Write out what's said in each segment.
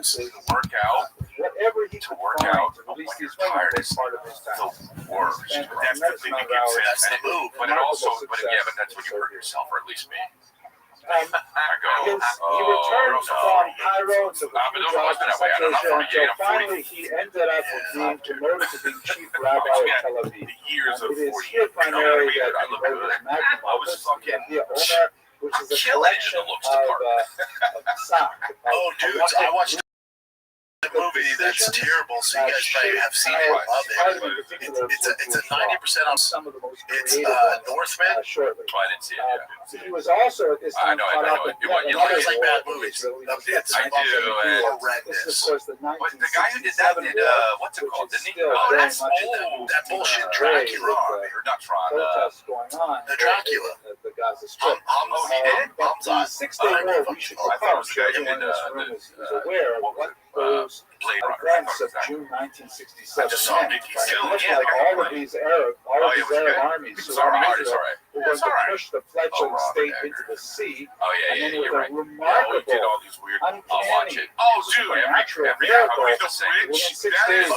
honestly, to work out, I'm like, you're tired. It's the worst. That's the thing that gives it. That's the move. But it also, but that's when you hurt yourself, or at least me. I go, he returned from Cairo to until finally he ended up being promoted to being chief rabbi of Tel Aviv. It is here primarily that he wrote his magnum opus, the Omer, which is a collection of psak. Oh, dudes, I watched a movie that's terrible, so you guys probably have seen it. Love it. It's a 90% on some of the most it's Northman. Shortly. I didn't see it. So he was also at this time caught up in You like bad movies. It's I do. This is, of course, the But the guy who did that did what's it called? Didn't he? Oh, that's that bullshit Dracula, or not Tron? Protests going on. The Dracula. The Gaza Strip. Oh, he did. The 6-day war, we should recall, everyone in this room is aware of what those events of June 1967 meant. Much like all of these Arab armies surrounding Israel were going to push the fledgling state into the sea, and then with a remarkable, uncanny, supernatural miracle, within 6 days,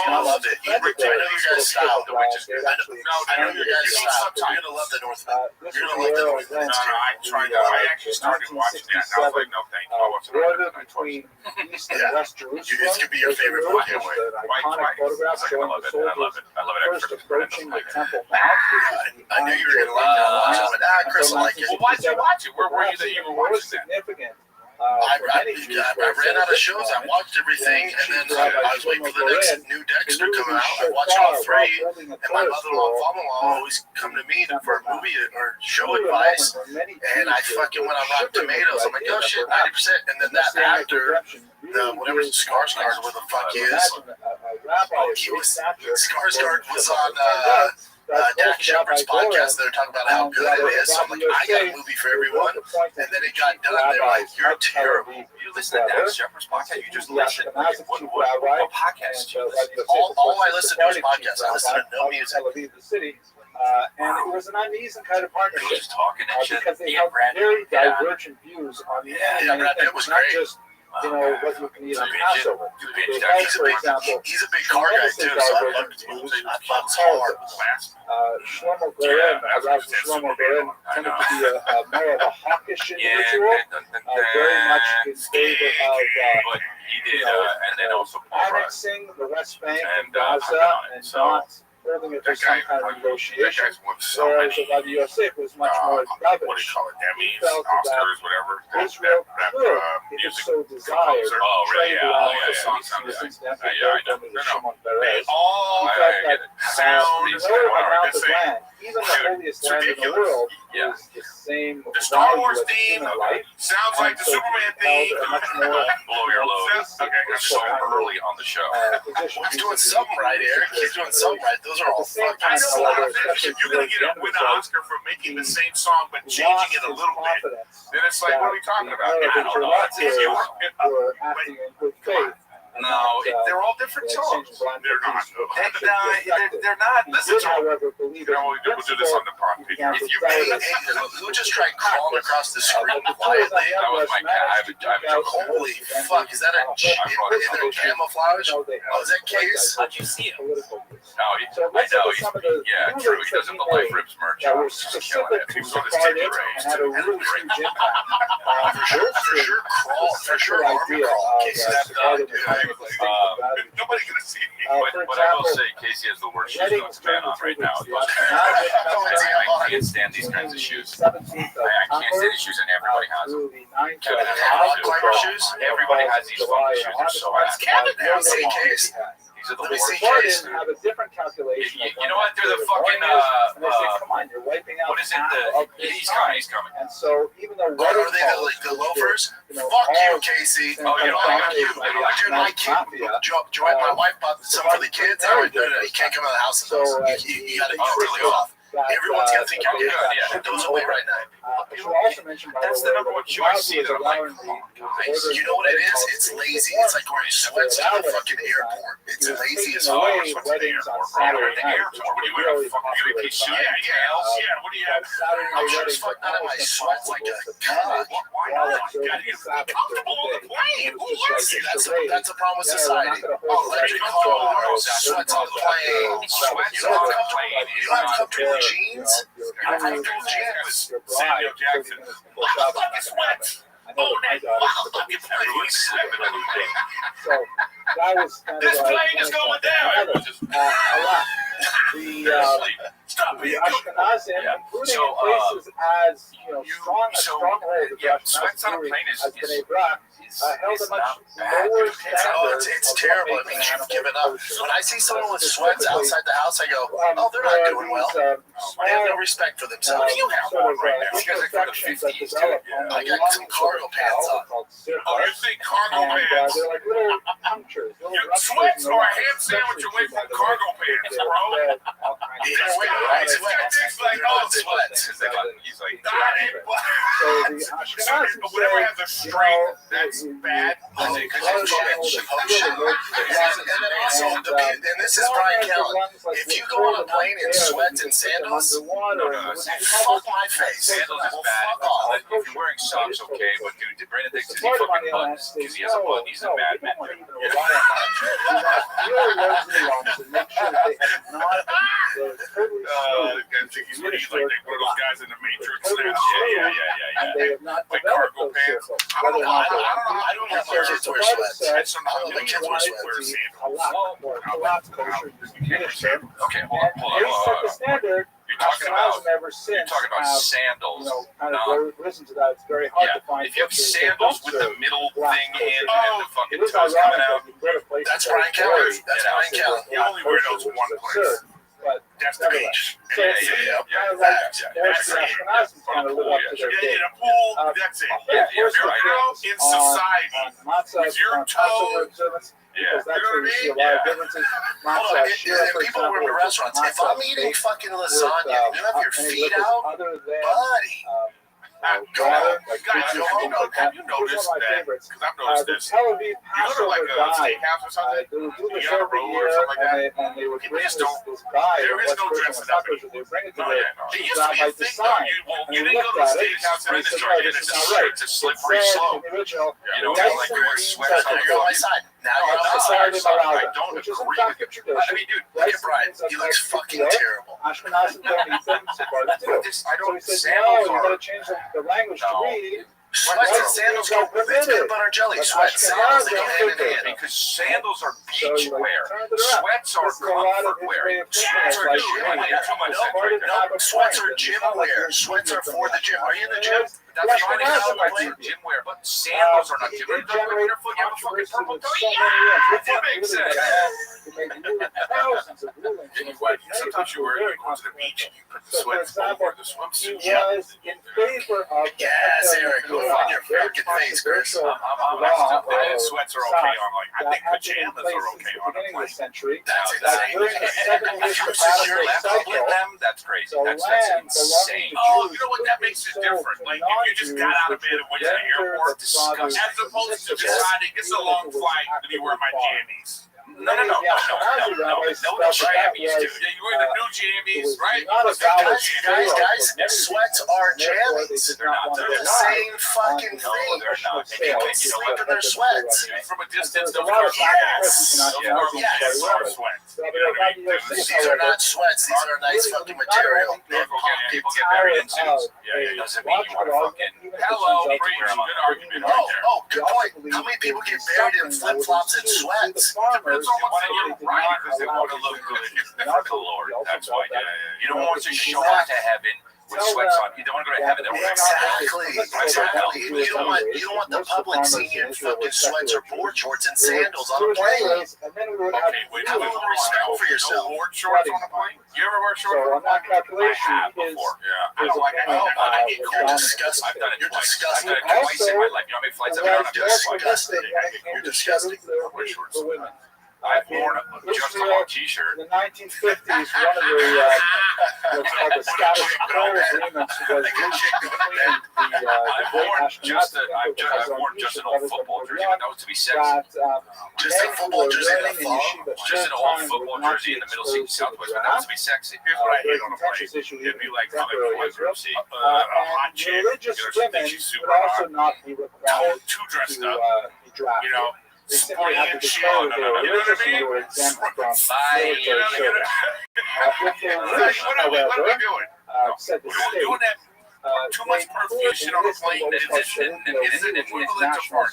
I loved it. I know you guys style. I know you guys style. You're gonna love the Northman. You're gonna like the Northman. I actually started watching that, and I was like, no, thank you. I watched border between East and West Jerusalem. This could be your favorite one. An iconic photograph showing the soldiers first approaching the Temple Mount. I knew you were gonna like that one. Chris will like it. Well, why'd you watch it? Where were you that you were watching that? Significant. I ran out of shows. I watched everything, and then I was waiting for the next new Dexter to come out. I watched all three, and my mother-in-law and father-in-law always come to me for a movie or show advice, and I fucking went on Rotten Tomatoes. I'm like, oh shit, 90%. And then that actor, whatever Skarsgård, where the fuck he is, Skarsgård was on Dak Shepard's podcast. They're talking about how good it is. So I'm like, I got a movie for everyone. And then it got done. They're like, you're terrible. You listen to Dak Shepard's podcast. You just listen. What podcast? All I listen to is podcasts. I listen to no music. And it was an uneasy kind of partnership. Just talking and shit. Because they have very divergent views on the end. Brad Pitt was not great. just what you can eat on Passover. He's a big car guy too, so I love his movies. I love his hard. Shlomo Goren, Shlomo Goren tended to be more of a hawkish individual, very much in favor of and then also annexing the West Bank and Gaza and not holding it for some kind of negotiation. Whereas Rabbi Yosef was much more dovish. What do you call it? Emmys, Felt Oscars, whatever. Israel could, if it so desired, trade along the peace and under Shimon Peres. He felt that no amount of land, even the holiest land in the world, is the same The Star Wars value as theme human life. sounds like the Superman theme. Blow your load. So early on the show. He's doing something right, Eric. He's doing something right. Those are all fucking. I know a lot of things. If you're gonna win an Oscar for making the same song but changing it a little bit, then it's like, what are we talking about? I don't know. That's easy. Were acting in good faith. No, they're all different songs. They're not. They're not. Listen to them. We'll do this on the podcast. If you who just tried crawling across the screen quietly? That was my cat. Holy fuck! Is that a in their camouflage? Oh, is that Case? How'd you see him? No, I know. Yeah, true. He doesn't look like Ribs merch. That were specific to Sephardic and had a really huge impact. For sure, army crawl. Case is nobody's gonna see me. But I will say, Casey has the worst shoes on fan on right now. I can't stand these kinds of shoes. I can't stand these shoes, and everybody has them. Kevin has climber shoes. Everybody has these fucking shoes. They're so ass. Kevin has a Case. These are the worst. Have a different calculation. You know what? They're the fucking. And they say, "Come on, you're wiping out." What is it? He's coming. He's coming. And so, even though what are they like the loafers? Fuck you, Casey. Oh, you know, I got you. Dude, my kid, my wife bought some for the kids. I went, no, you can't come out of the house. You got to really off. Everyone's gonna think you're good, good. yeah. It goes away right now. It should also mention, by That's the the way, number one that show I see that I'm like, allowing come on, the guys. ordering You know what it is? wedding It's hall to lazy. work. It's like wearing sweats to the fucking airport. It's He was lazy as taking fuck. away What's the weddings on airport, bro? Saturday The night, airport. What which do you was wear? really Fucking popular piece of time. tails? Yeah, what do you have? Saturday I'm night sure as weddings fuck are none of my almost sweats like a impossible to cock. manage Why while not? observing You the gotta Sabbath be comfortable on the during the day. plane. Who It's wants just it? like That's a problem with yeah, we're not society. going to hold Electric the cars, wedding sweats on the plane. Sweats You don't on have the comfortable, plane. you don't have comfortable jeans. You don't have comfortable jeans. Your Samuel bride, Jackson. Motherfucking sweats. Oh, that motherfucking plane. Everyone's slipping on the plane. So that was kind This of plane is going down. Everyone's just a lot. stop The being Ashkenazim, Yeah. including So, in places as strong stronghold of the sweats on a Ashkenazi plane Jewry as B'nai is Brak, held a much not bad. lower It's standard. It's of terrible. what It means makes an you've animal given up. kosher. When I see someone with sweats outside the house, I go, oh, they're There not are doing well. these, They have no respect for themselves. What do you have on right now? You guys are from the imperfections that 50s, develop too. on I the got some lungs cargo of the pants cow on. called circus. Oh, you think cargo And pants? they're like little punctures, little ruptures Sweats in the or a lungs, ham sandwich away especially from by the cargo way pants, they're bro. fed, all kinds of Either stuff. way, Guys, it's wet. it's like, They're oh, not sweats. He's like, So that ain't black. the Ashkenazim But whatever has a string, that's bad. Oh, Because oh, it's shit. Oh, shit. And then also, and this is Brian Brian Callen. If you go on a plane in sweats and sandals, fuck my face. Sandals is Well, bad. fuck off. If you're wearing socks, okay, but dude, Brandon thinks he fucking buttons because he has a button. He's a bad man. He's like one of those guys in the Matrix. And they have not Like developed cargo those pants. circles. I don't know. I don't have my kids wear sweats. That's some I don't think kids wear sweats. A lot more kosher minister. Okay, hold on. They set the standard. You're talking about Ashkenazim ever since have, sandals. kind of risen to that. It's very hard to find. If you have sandals with the middle thing in and the fucking it is toes coming ironic out, that you go to places That's that Brian are Callen. very That's Yeah, Brian Callen. you only wear those one place. But That's the beach. So Yeah. kind of like That's the Ashkenazim kind of live up to their Yeah, name. the pool, that's it. First you're of right. all, In society. on matzah, With your on Passover toe. observance, Yeah, because that's you know where what you I see a mean? lot of Yeah. differences. Hold on, Matzah, shira, and for people were in the example, restaurants. If matzah I'm eating steak fucking with, lasagna, and you have your any feet liquids out, other than buddy. water, like Guys, juice and things like that. have you noticed Here's one of my that? favorites. Because I've noticed The this. Tel Aviv You go to Passover like a guide. steakhouse or something. They would do this You got a every roll or year, something like and they would People bring just this guide there of is what's no cooking dressing with up tacos, and they bring it to No, the yeah, no. It used to guy be by a the thing, though. sign. You And didn't go to a looked at it, steakhouse and and they said, start no, getting this is a not right. It's a It slippery said slope. in the original, You know, rice like and wearing beans sweats are on Now you're on my cooked side. Now on you're on the my side side. of I Malala, don't which is in agree fact a with it. tradition. I mean, dude, Look Rice at Brian. and beans He are looks cooked fucking together. terrible. Ashkenazim don't eat them, Sephardim do. I So he don't. said, Sandals no, you are. got to change the language to No. read. Sweats and sandals go with peanut butter jelly. But Sweats and sandals, they go Ashkenazim hand in don't hand. Because sandals are So beach you like wear. turned it around. Sweats are This is a lot of comfort his wear. way of thinking. Sweats It's are like, gym hey, wear. Too much no, sense part right of there. the No, sweats are gym wear. Sweats are for the gym. Are you in the gym? That's Yeah, fine. Ashkenazim It's might like be. gym wear, but sandals are not He gym did wear. generate You have a fucking controversy purple with toe. so many Yeah, years. that makes sense. He made thousands of rulings. And sometimes you wear, you go to the beach and you put the So, for sweats example, over the He swimsuit. was in favor of the Yes, Eric, go on your very fucking face, Chris. controversial I'm law still sweats are okay on like, I that think had been in pajamas place are since okay the on a beginning of plane. the century. That's Now, insane. There's a 7-year If you sabbatical secure Left cycle. with them, that's crazy. So That's land belonging insane. to Oh, Jews you know what? That makes it sold different. to Like, if you just got out of bed and went to the non-Jews, airport, disgusting. as opposed to deciding it's a long flight, let me wear my jammies. No. Many of the Ashkenazi rabbis No felt that jammies, dude. was, Yeah, you wear the new it jammies, was right? not a valid Guys, sale for many sweats reasons, are and therefore they jammies. did They're not not. want to They're the rely same on fucking the thing. professional And you sales can that sleep in their they sweats. were From a And distance, there's a those lot are of back and forth yes. between Ashkenazis Yes. and Those are Arabs. sweats. So You there know are what I mean? many These things, are however, not sweats. These are nice fucking material. People get married in suits. Yeah, doesn't mean you want to fucking. Hello, preach. Good argument right there. Oh, good point. How many people get buried in flip-flops and sweats? Depends on what they get right because they want to look good for the Lord. That's why. You don't want to show up to heaven with sweats on. You don't want to go to heaven. Exactly. You don't want the public seeing you in fucking sweats or board shorts and sandals on a plane. And then we would have Okay, wait. Have a little respect for yourself. No board shorts on the plane. You ever wear shorts? So on that calculation, I have his before. Yeah. I his don't like it. opinion, You're disgusting. I've done it You're twice. disgusting. I've done it twice in my life. You know how many flights I've been on? was I've done it more twice. significant when it came to You're disgusting. shutting their feet for women. I've worn just a long T-shirt. In the 1950s, one of the what's called the status quo agreements was reached between I've worn just an old football jersey, but that was to be sexy. Just a football jersey in the fall. Just an old football jersey in the middle seat Southwest, but that was to be sexy. Here's what I hate on a plane. It'd be like comic boys see a hot chick. Religious women super would also hot. not be required Too dressed to up. be drafted. You know. They simply had to declare that they were religious and they were exempt from military service. If they wish, however, said the state, too much perfusion on a plane. It isn't national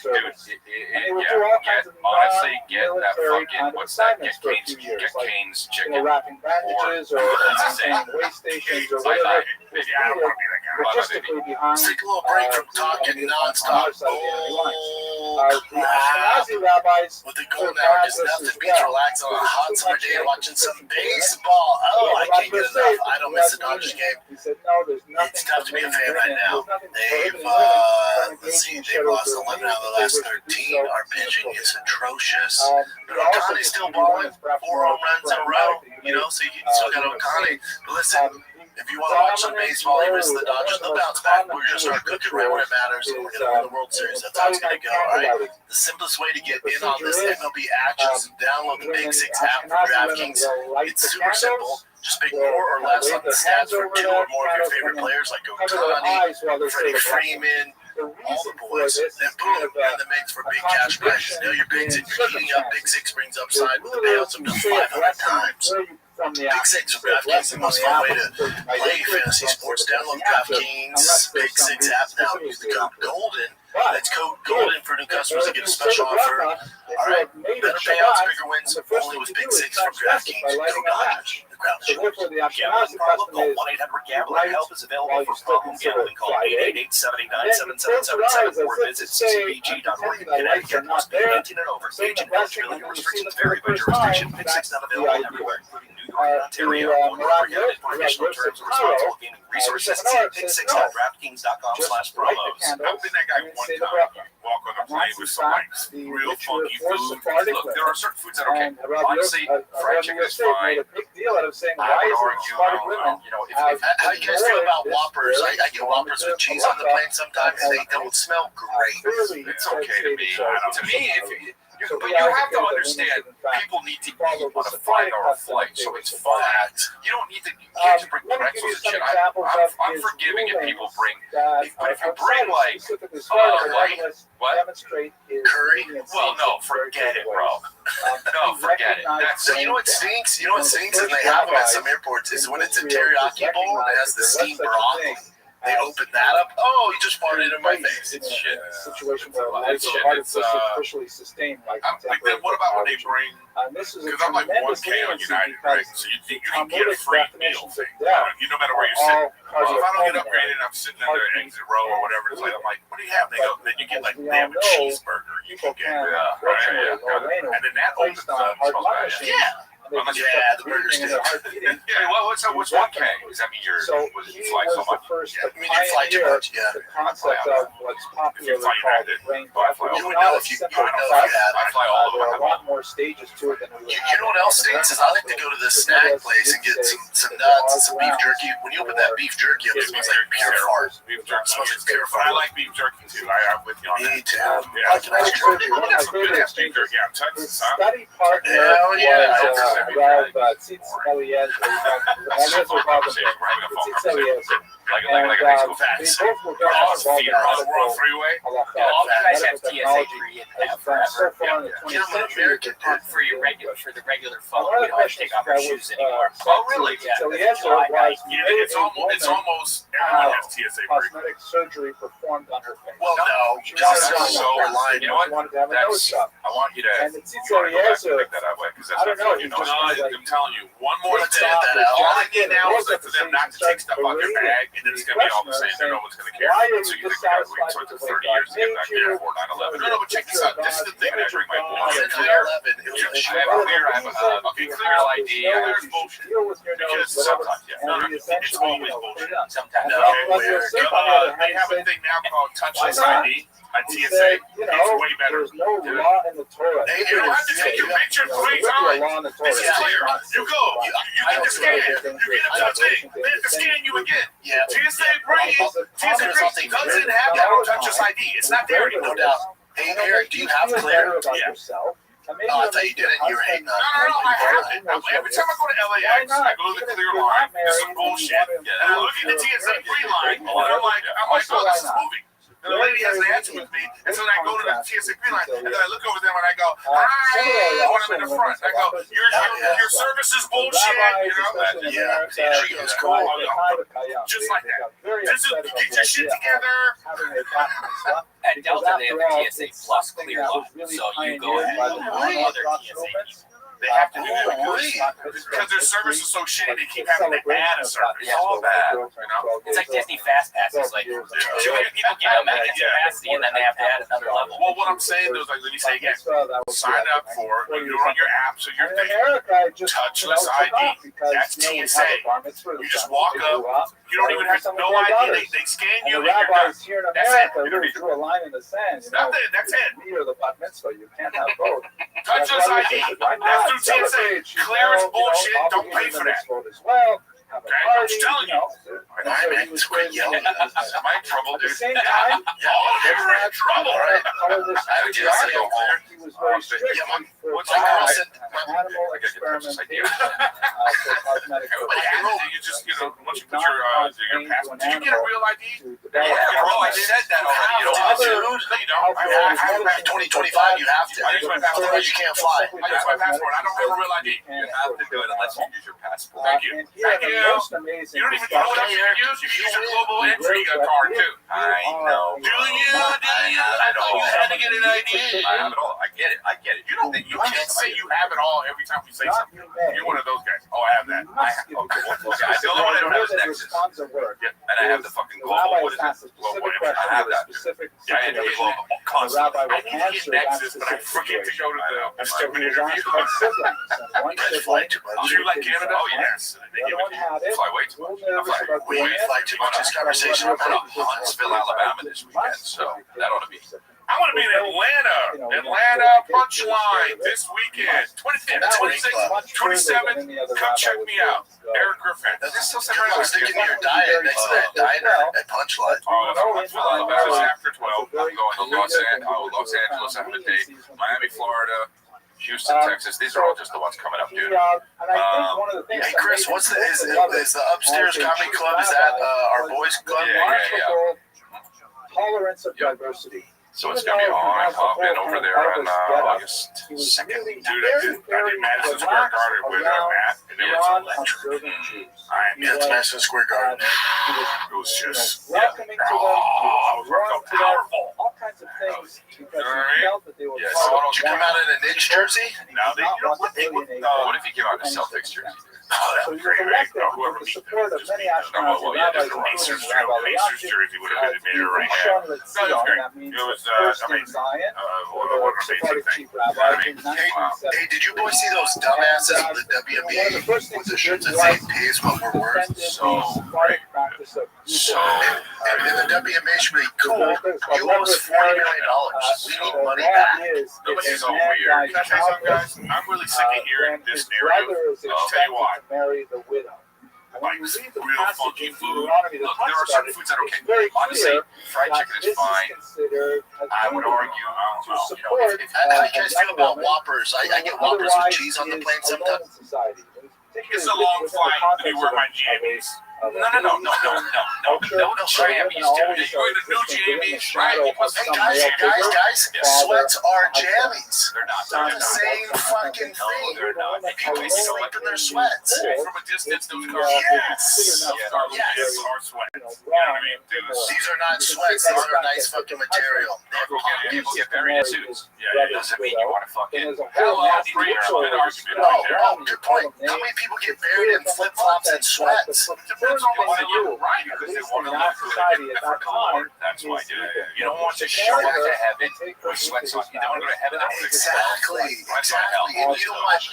service. And they would do all kinds of honestly, get that military fucking what's that? Get Cane's chicken. wrapping bandages or maintaining way stations or whatever. I don't want to be that guy. Logistically behind. Let's take a little break from talking nonstop. The Ashkenazi rabbis What they're going now is nothing beats relaxing on a hot summer day watching some baseball. Oh, I can't get enough. I don't miss the Dodgers game. He said, no, there's nothing. It's tough to be a fan right now. They've, let's see, they've lost 11 out of the last 13. Our pitching is atrocious. But Ohtani's still balling. 4 home runs in a row. You know, so you still got Ohtani. But listen, if you want to watch some baseball, even the Dodgers, they'll bounce back. We're going to start cooking right when it matters, and we're going to win the World Series. That's how it's going to go, all right? The simplest way to get in on this MLB action is to download the Big Six app from DraftKings. It's super simple. Just pick more or less on the stats for 2 or more of your favorite players, like Ohtani, Freddie Freeman, all the boys. Then boom, you're in the mix for big cash prizes. Know your bigs, and you're heating up. Big Six brings upside with the payouts of just 500 times. Big Six from DraftKings, the most fun way to play fantasy sports. Download DraftKings Big Six app now. Use the code GOLDEN. That's code GOLDEN for new customers to get a special offer. All right, better payouts, bigger wins, only with Big Six from DraftKings. Go Dodgers. The crowd is yours. Gambling problem? Call 1-800-GAMBLER. Help is available for problem gambling. Call 888-789-7777 or visit ccbg.org in Connecticut. Must be 18 and over. Age and eligibility restrictions vary by jurisdiction. Big Six not available everywhere, including New York and Ontario. One more prohibited for additional terms and responsible gaming resources. See Big6.DraftKings.com/promos. I've been that guy one time. Walk on a plane with some like real funky food. Look, there are certain foods that are okay. Honestly, fried chicken is fine. Saying, I why would isn't argue, Sephardic women you know, if How you guys feel about Whoppers? I get Whoppers with cheese on the plane sometimes, and they don't smell great. it's okay to me. To me, but you have to understand, people need to eat on a 5-hour flight, so it's fine. You don't need to, you can't just bring pretzels and shit. I'm forgiving if people bring, but if you bring like Curry? Well, no, forget it, bro. No, forget it. So you know what stinks? You know what stinks? And they have them at some airports is when it's a teriyaki bowl and it has the steamed broccoli. They open that up. Oh, you just farted in my face. It's shit. Situation where life is artificially sustained. Like what about when they bring? Because I'm like 1K on United, right? So you can get a free meal thing. You no matter where you're sitting. Well, if I don't get upgraded, I'm sitting in the exit row or whatever. It's like I'm like, what do you have? They go, then you get like they have a cheeseburger. You can get, and then that opens up. Yeah. The burger stand. What's 1K? Does that mean you fly so much? I mean, you fly too much, yeah. The concept of what's popularly called rain buffer. You would know if you had I fly all over. There are a lot more stages to it than we would have. You know what else stinks is I like to go to the snack place and get some nuts and some beef jerky. When you open that beef jerky up, it smells like pure fart. Beef jerky. It smells like pure fart. I like beef jerky too. I'm with you on that. Me too. Yeah, that's some good ass beef jerky out of Texas, huh? Study partner Hell yeah. was Rav Tzitz Eliezer. Like a nice little fat. They both were very involved in World Freeway. All you guys have TSA free and have forever. Get them an American dude. For the regular phone, you don't have to take off your shoes anymore. Oh, really? Yeah. It's almost everyone has TSA free. Cosmetic surgery performed on her face. Well, no. Just so reliant. You know what? Wanted to have a nose job. I want you to. And the Tzitz Pick Eliezer, that up, because that's I don't know, you know. he just I'm telling you, one more Let's thing. edit that out. All I need now is for them not to take stuff out their bag, and then it's gonna be all the same. No one's gonna care. So you think that we took 30 years to get back here before 9/11? No, but check this out. This is the thing that I bring my bullshit clear. I have a clear ID. I have bullshit. Because sometimes, it's always bullshit. Sometimes. They have a thing now called touchless ID. TSA. It's way better. There's no law in the Torah. Hey, you don't have to take your picture 3 times. This is clear. You go. You get the scan. You get up to the thing. They have to scan you again. Yeah. TSA doesn't have that untouchless ID. It's not there anymore. No doubt. Hey, Eric, do you have clear? Yeah. Oh, I thought you didn't. You were hating on No, I have it. Every time I go to LAX, I go to the clear line. This is bullshit. And I look at the TSA free line, and I'm like, oh, this is moving. And the lady has the answer with me, and so then I go to the TSA free line, and then I look over them and I go, hi, when I'm in the front. I go, your service is bullshit, you know? Yeah, she goes, cool. Just like that. Just get your shit together. At Delta, they have the TSA Plus clear line, so you go ahead and other TSA people. They have to do that because their service is so shitty. They keep having to add a service. Yeah. All bad, you know. It's like Disney Fast Passes. Like 200 people get them at capacity, and then they have to add another level. Well, what I'm saying though is, like, let me say again, sign up for it. You do it on your app, so you're thinking touchless ID. That's TSA. You just walk up. You don't even have no ID. They scan you. And you're done. Here in That's it. America, we drew a line in the sand. That's it. That's it. Me or the bat mitzvah, you can't have both. Touchless ID. That's through TSA. Clear as bullshit. Don't pay for that. Okay, I'm just telling you. Alright, man, it's quit yelling. Am I in trouble, At the dude? same time, You're in trouble. I would just say go clear. he was very strict for What's My girl that? said, animal experimentation for cosmetic purposes. You just, once you put your passport. Did you get a real ID? Yeah, bro, I said that already. you don't, dude. No, you don't. I have 2025, you have to. I use my passport. Otherwise, you can't fly. I use my passport. I don't have a real ID. You have to do it unless you use your passport. Thank you. And here, Thank the you. most amazing You don't even know what else you can use. You can use your global entry card too. I know. Do you? I know you had to get an ID. I have it all. I get it. You don't think You can't say you have it all every time we say not something. you may. You're one of those guys. Oh, I have that. Okay, the only one I don't have is Nexus. And I have the fucking global. What is it? Global. I have that. Yeah, I had to get global constantly. I need to get Nexus, but I forget to go to the stupid interview. You fly too much. Do you like Canada? Oh, yes. They give it to you. Fly way too much. We fly too much. This conversation. I'm going to Huntsville, Alabama this weekend, so that ought to be. I want to be in Atlanta. Atlanta Punchline this weekend. 25th, 26th, 27th. Come check me out. Eric Griffin. Now, this still sounds like sticking to your diet next to that diner at Punchline. Oh, that's after 12. I'm going to Los Angeles. I'm going to date Miami, Florida, Houston, Texas. These are all just the ones coming up, dude. Hey, Chris, what's is the upstairs comedy club? Is that our boys' club? Yeah. Tolerance of diversity. So it's going to be on popping over there on August 2nd. Dude, I did Madison Square Garden with Matt, and it was electric. Yeah, it's Madison Square Garden. It was just, welcoming to them, powerful. all kinds of things because You know what I he felt that they were Yes. part of Did you come out in a Knicks jersey? Now, what if he came out in a Celtics jersey? Oh, that would be great, right? Whoever the beat support of many Ashkenazi well, yeah, rabbis, there's a Pacers including Rabbi Pacers Rothschild, jersey would have been made right now. shown that No, it was great. that means It was, first in amazing. Zion, What an amazing Sephardic thing. chief rabbi in Wow. 1970. Hey, did you boys see those dumbasses at the WNBA with the shirts that say "Pay is what we're worth"? Defended So the Sephardic practice of So, And the WNBA should be cool. You owe us $40 million. We need money back. nobody's so weird. Can I say something, guys? I'm really sick of hearing this narrative. I'll tell you why. Marry the widow. Like real funky food. Deuteronomy Look, there are certain foods that are okay. Honestly, fried chicken is fine. I would argue, I don't know. How do you guys feel about Whoppers? I get Whoppers with cheese on the plane sometimes. It's a long flight. Let me wear my jammies. No, jammies, dude. You go to new jammies, right? You put some Hey, guys, sweats are jammies. They're not. They're the same fucking No, thing. they're not. People sleep in their sweats. From a distance, those cars Yes. are sweat. You know what I mean? These are not sweats. These are nice fucking material. People get buried in suits. Yeah, Doesn't mean you want to fuck it. Hello, great argument right there. Oh, good point. How many people get buried in flip-flops and sweats? Depends on what they live right because they want to live for a different color. That's why you don't want to show up to heaven with sweats on. You don't want to go to heaven. Exactly. And you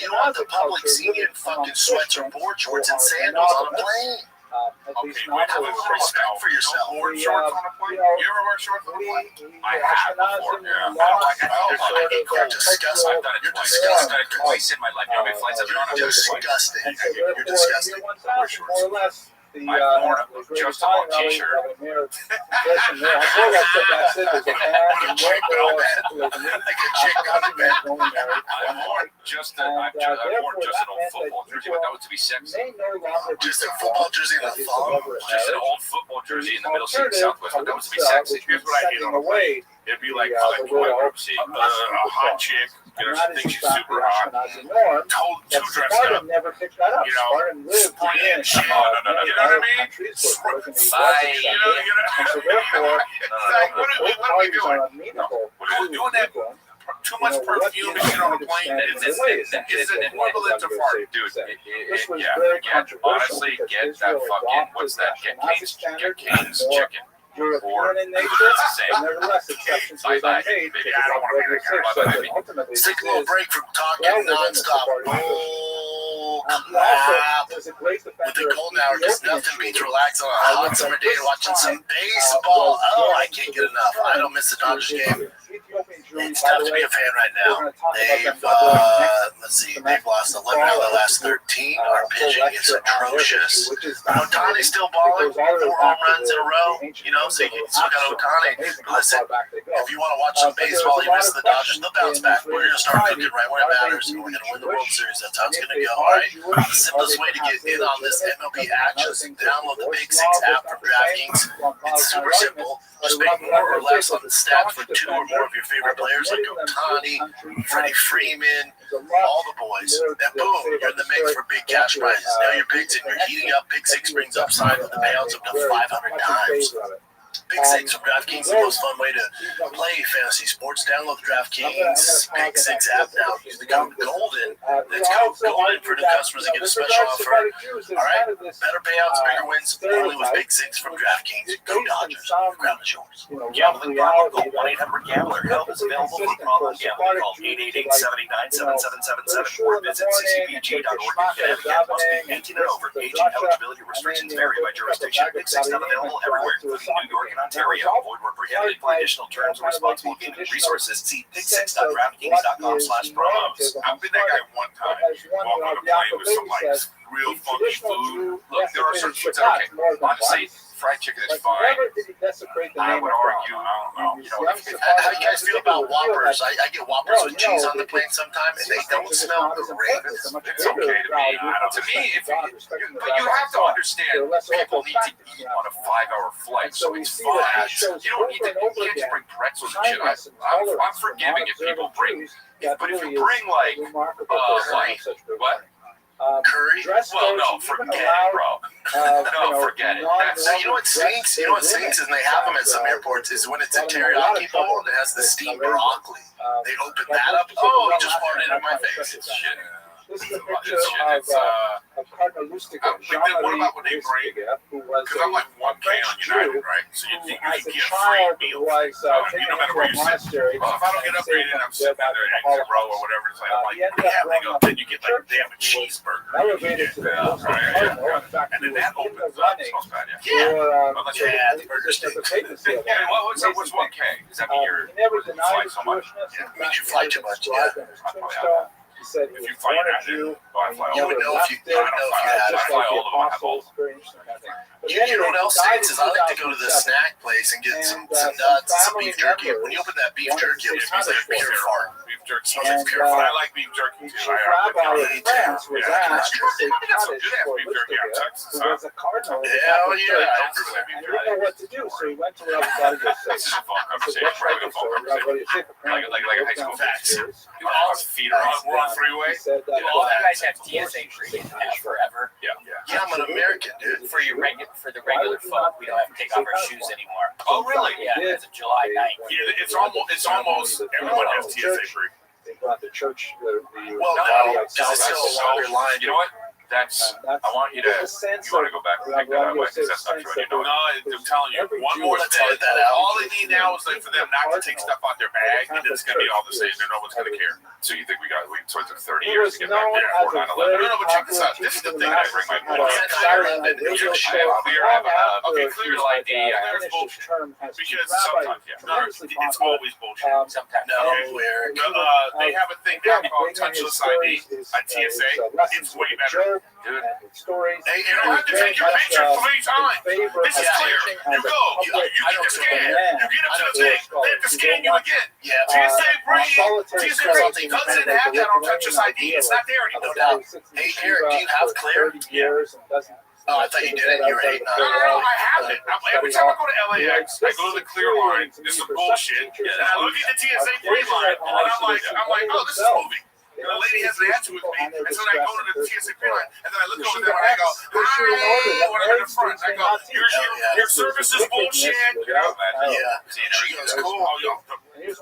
don't want the public seeing you in fucking sweats or board shorts and sandals on a plane. At least Okay, not wait, to have a his little respect for yourself. Board shorts on a plane? You ever wear shorts on a plane? I have before. Yeah. You're disgusting. I've done it You're twice. disgusting. I've done it twice in my life. You know how many flights I've been on? I've done it twice. Disgusting. And so You're therefore, disgusting. year 1000, more or less, the I've worn a the great adjustable Italian t-shirt. rally, there. I told that said that's it. There's a man in York, Like a chick on the bed. I've worn just an old football jersey, but that was to be sexy. May no longer be Just a football jersey and a thong. Just an old football jersey in the middle seat Southwest, but that was to be sexy. Here's what I hate on a plane. It'd be like a hot chick, you know, she thinks she's super hot. Told to dress up. Never picked that up. You know, Spartan lived in shit. No, you know what I mean? So therefore, What are we doing? We're doing that. Too much perfume and shit on a plane. It's an equivalent to fart, dude. Honestly, get that fucking, what's that? Get Cane's chicken. European in nature, but nevertheless, exceptions are made. I don't want to be that guy. Let's take a little break from talking nonstop. Oh, crap. With the cold hour, just nothing beats relaxing on a hot summer day and watching some baseball. Oh, I can't get enough. I don't miss the Dodgers game. It's tough to be a fan right now. They've, they've lost 11 out of the last 13. Our pitching is atrocious. Otani's still balling, 4 home runs in a row. You know, so you still got Otani. Listen, if you want to watch some baseball, you miss the Dodgers, they'll bounce back. We're going to start cooking right when it matters, and we're going to win the World Series. That's how it's going to go, all right? The simplest way to get in on this MLB action is to download the Big 6 app from DraftKings. It's super simple. Just make more or less on the stats for 2 or more of your favorite players like Otani, Freddie Freeman, all the boys. Then boom, you're in the mix for big cash prizes. Now your picks and you're heating up. Big 6 brings upside with the payouts up to 500 times. Big 6 from DraftKings, the most fun way to play fantasy sports. Download the DraftKings Big 6 app now. Use the code GOLDEN. That's code GOLDEN for new customers to get a special offer. All right, better payouts, bigger wins, only with Big 6 from DraftKings. Go Dodgers. The crown is yours. Gambling problem? Call 1-800-GAMBLER. Help is available for problem gambling. Call 888-789-7777 or visit ccpg.org. Again, must be 18 and over. Age and eligibility restrictions vary by jurisdiction. Big 6 not available everywhere, including New York and Ontario. Avoid where prohibited. For additional terms and responsible gaming resources, see big6.draftkings.com/promos. I've been that guy one time. Walking on a plane with some like real funky food. Look, there are certain foods that are okay. Honestly, fried chicken is fine. I would argue, I don't know. You know, How do you guys feel about Whoppers? I get Whoppers with cheese on the plane sometimes, and they don't smell great. It's okay to me. To me, but you have to understand, people need to eat on a 5-hour flight, so it's fine. You don't need to. You can't just bring pretzels and shit. I'm forgiving if people bring, but if you bring like what? Curry? Well, no, forget it, bro. No, forget it. So you know what stinks? You know what stinks is, and they have them at some airports, is when it's a teriyaki bowl and it has the steamed broccoli. They open that up. Oh, he just farted in my face. It's shit. This is a picture of Cardinal Lustig, what about when they bring? Because I'm like 1K on United, right? So you think you can get a free meal. No matter where you sit. Well, if I don't get upgraded and I'm sitting there at exit row or whatever, it's like, I'm like, yeah, they go. Then you get like, they have a cheeseburger. Elevated to the And then that opens up. It smells bad, Yeah. Unless The burger steak. yeah, what's 1K? Does that mean you're fly so much? It means you fly too much, yeah. He said If you fly United, You would know if you had I it. fly all of them. I have all of them. You know what else stinks is I like to go to the snack place and get some nuts, some beef jerky. When you open that beef jerky, it smells like pure fart. Beef jerky. Smells like pure I fart. like beef jerky too. France was asked to say That's some cottage good ass for beef jerky out of Lustig, Texas, who huh? was a cardinal. Hell yeah. I approve of that beef And he jerky. didn't know what to do, so he went to where everybody was This is a phone conversation. Probably a phone conversation. Like a high school Facts. You all feet are on. We're on freeway. All you guys have TSA free forever. Yeah. Yeah, I'm an American, dude. For the regular folk, we don't have to take off our shoes anymore. Oh, really? Yeah, as of July 9th. Yeah, it's almost everyone has TSA free. They brought the church, Well, no, because it's still a longer line. You know what? That's. I want you to. You want to go back and think that way because that's not true. You know, No, I'm telling you, one more Let's thing. edit that out. All they need now is like for them not to take stuff out their bag, and it's gonna be all the same. And no one's gonna care. so you think we took 30 He years was to get back known there as before a 9/11? very No, but check this out. popular This is the teacher thing that I bring my had boy. a Saturday night radio show long after Okay, he clear had, ID. I finished his term as chief Because rabbi. sometimes, yeah, Tremendously it's popular. always bullshit. Sometimes. No, Okay. Eric. They have a thing now Again, called bringing his touchless ID stories on TSA. It's way better. Dude. Stories. Hey, you don't have to take your picture 3 times. This is clear. You go. You get the scan. You get up to the thing. They have to scan you again. Yeah, TSA doesn't have that on touchless ID. It's not there no anymore. doubt. Hey, Eric, do you have clear? Oh, I thought you didn't. You were hating on No, it. I have it. Every time I go to LAX, I go to the clear line. This is bullshit. And I look at the TSA free line, and I'm like, oh, this is moving. And the lady has an answer with me, and so then I go to the TSA free line, and then I look over there and I go, hi, when I'm in the front, I go, your service is bullshit. You know, Yeah. she goes, cool.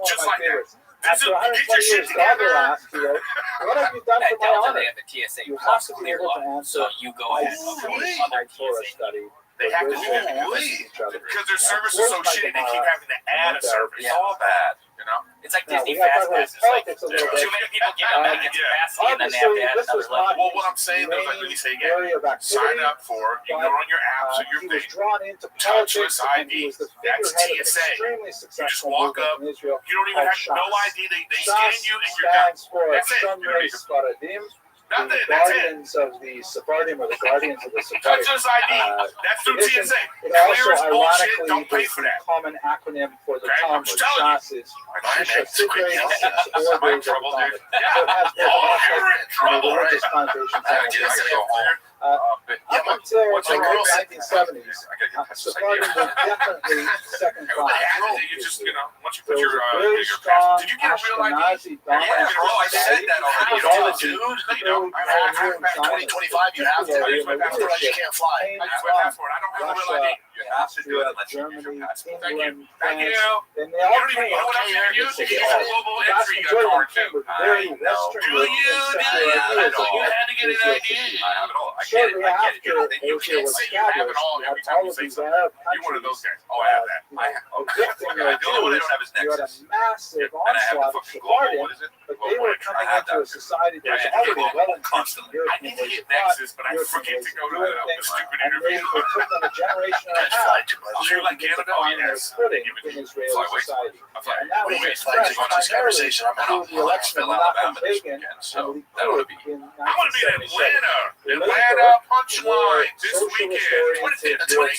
Just like that. After After get your shit 120 years, God together. asked you, what have you done At for my Delta, honor? they have the TSA You plus have to be clear able to line, answer so you go ahead and Oh, go to wait. other for a TSA. study. They have to do that because their service is so shitty, they keep having to add a service. It's all bad, you know. It's like Now, Disney we gotta Fast talk about Pass. It's like politics a little bit. too many people get them, and it gets Yeah. passy, and then they have to add Obviously, this another was level. not Well, what I'm saying is, like, when you say again, area of sign activity. up for, you go on your apps or your He was thing. drawn into politics, Touchless and he was the That's figurehead of TSA. extremely successful walk movement up, in Israel. You don't even have no ID. They scan Shas you and you're done. stands for That's it. Shomrei Sfaradim, Nothing. the That's it. guardians of the Sephardim, or the guardians of the Sephardim. Touchless ID. That's through tradition. TSA. It Clear also, is bullshit. ironically, Don't pay is for the that. common acronym for the Okay, I'm Talmud. just telling you. Shas is Mine Shisha is quick. Sidrei, Yeah. 6 Am I in orders of trouble, Talmud. dude? So it has both Oh, an ethnic you're in and a trouble, religious right? connotation I gotta simultaneously. go home. But Up until what's the the early girl said? 1970s, I gotta get touchless Sephardim ID. was definitely second What class. happened? You just, once you put There was your a very your strong passport. Did you get a real ID? Ashkenazi Yeah, dominance. bro, I said that already. You Don't don't, do it. dude. You know, I have my 2025, you have to. I use my passport. Otherwise, you can't fly. I use my passport. I don't have a real ID. You have to do it unless you use your Germany, passport. Thank you. England, Thank you. France. Then they You all don't even came. know what else you can use. You can use a global The vast entry majority card came too. with very I know. Western Do European you? secular You ideas. had to get an ID. I have it all. I get it. Shortly I get it. after You You Israel can't was say you have it established, all you had every time all you of say these something. Arab You're one of those countries, guys. Oh, I have that. predicting Okay, their the only one I Jews. don't have is You had a Nexus. massive And I have the onslaught of fucking global. Sephardim, What is it? but they were coming into a society that was Yeah, already global well entrenched in constantly. I European need to ways get of thought. Nexus, but I forget to go to the stupid And they, interview. it took them a generation and a Can't half fly too much. to You're like begin to Canada? find their Yes. footing Give it in to Israeli Fly away. society. I'm like, And that We was can't fly expressed too much. This primarily conversation, I'm through out. the election of Alabama Menachem this Begin weekend, and so Likud that ought to be. in I want to be in 1977. Atlanta. Atlanta Punchline this weekend.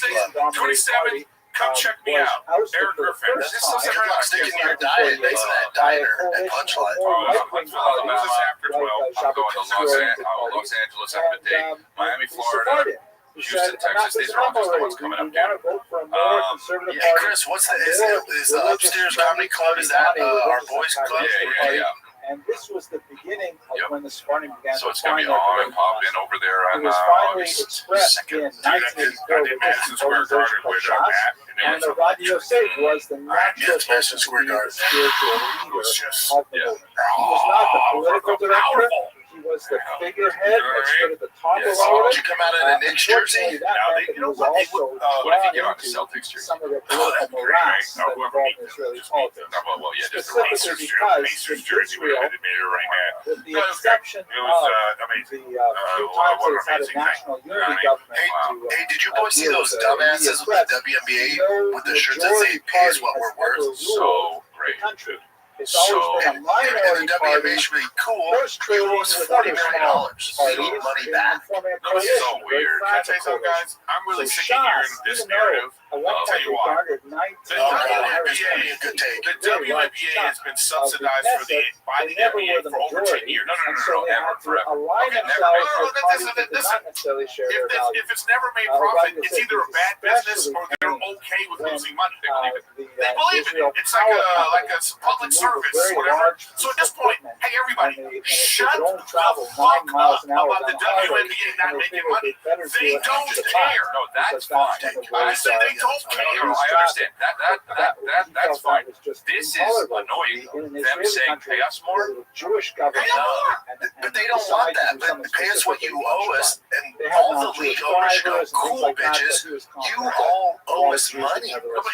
27th. Come check me out. Eric Griffin. This is something about sticking to your diet next to that diner at Punchline. This is after 12. I'm going to Los Angeles after the day. Miami, Florida. Houston, Texas. These are all just the ones coming up, dude. Hey, Chris, what's the, is the upstairs comedy club, is that our boys club? Yeah. And this was the beginning of Yep. when the Sephardim began So to it's going to find be their on political and popping mass. over there It on was finally August expressed 2nd. in Dude, I did 1984 Madison Square Garden with Shas, Matt. and Rabbi Yosef was the natural Yes, Madison Square Garden. spiritual It leader was just of the movement. He was not the political director. powerful. He was the figurehead that stood at the top Yes. of all of Did it. you come out in a Knicks jersey? Unfortunately, that Now, meant that you he know was what? They also would- What if you get drawn on the into Celtics jersey? some of the Oh, political that's great, morass right? that Whoever involved beat in them, Israeli just beat them. politics. Well, yeah, just Specifically Pacers because Pacers in jersey would Israel, have made it right now. with the No, it was exception It was of amazing. the few times that it's had a national unity government to Hey, did you boys see those dumbasses with the WNBA with the shirts that say pay is what we're worth? So the great. country. It's always been a And minority the party. WNBA should be cool. First It trading was with $40 other million. small You need money back. forming a No, this is so coalition, very weird. Can I tell you fragile something, coalition. guys? I'm really So sick of hearing Shas, this even though narrative. at one I'll tell point you they why. garnered The 19 Oh, God, WNBA Harris gonna be a good take. The WNBA has been subsidized by the never NBA were the for over 10 majority. years. And so they ever, had to forever. align Okay, themselves no, with parties that did listen. not necessarily share their values. If it's never made profit, it's either a bad business or they're okay with losing money. They believe it. They believe in it. It's like a public service, whatever. So at this point, hey everybody, shut the fuck up about the WNBA not making money. They don't care. No, that's fine. I say they don't care. I understand. That's fine. This is annoying, though. Them saying pay us more. But they don't want that. But pay us what you owe us, and all the league owners should go, cool, bitches. You all owe us money.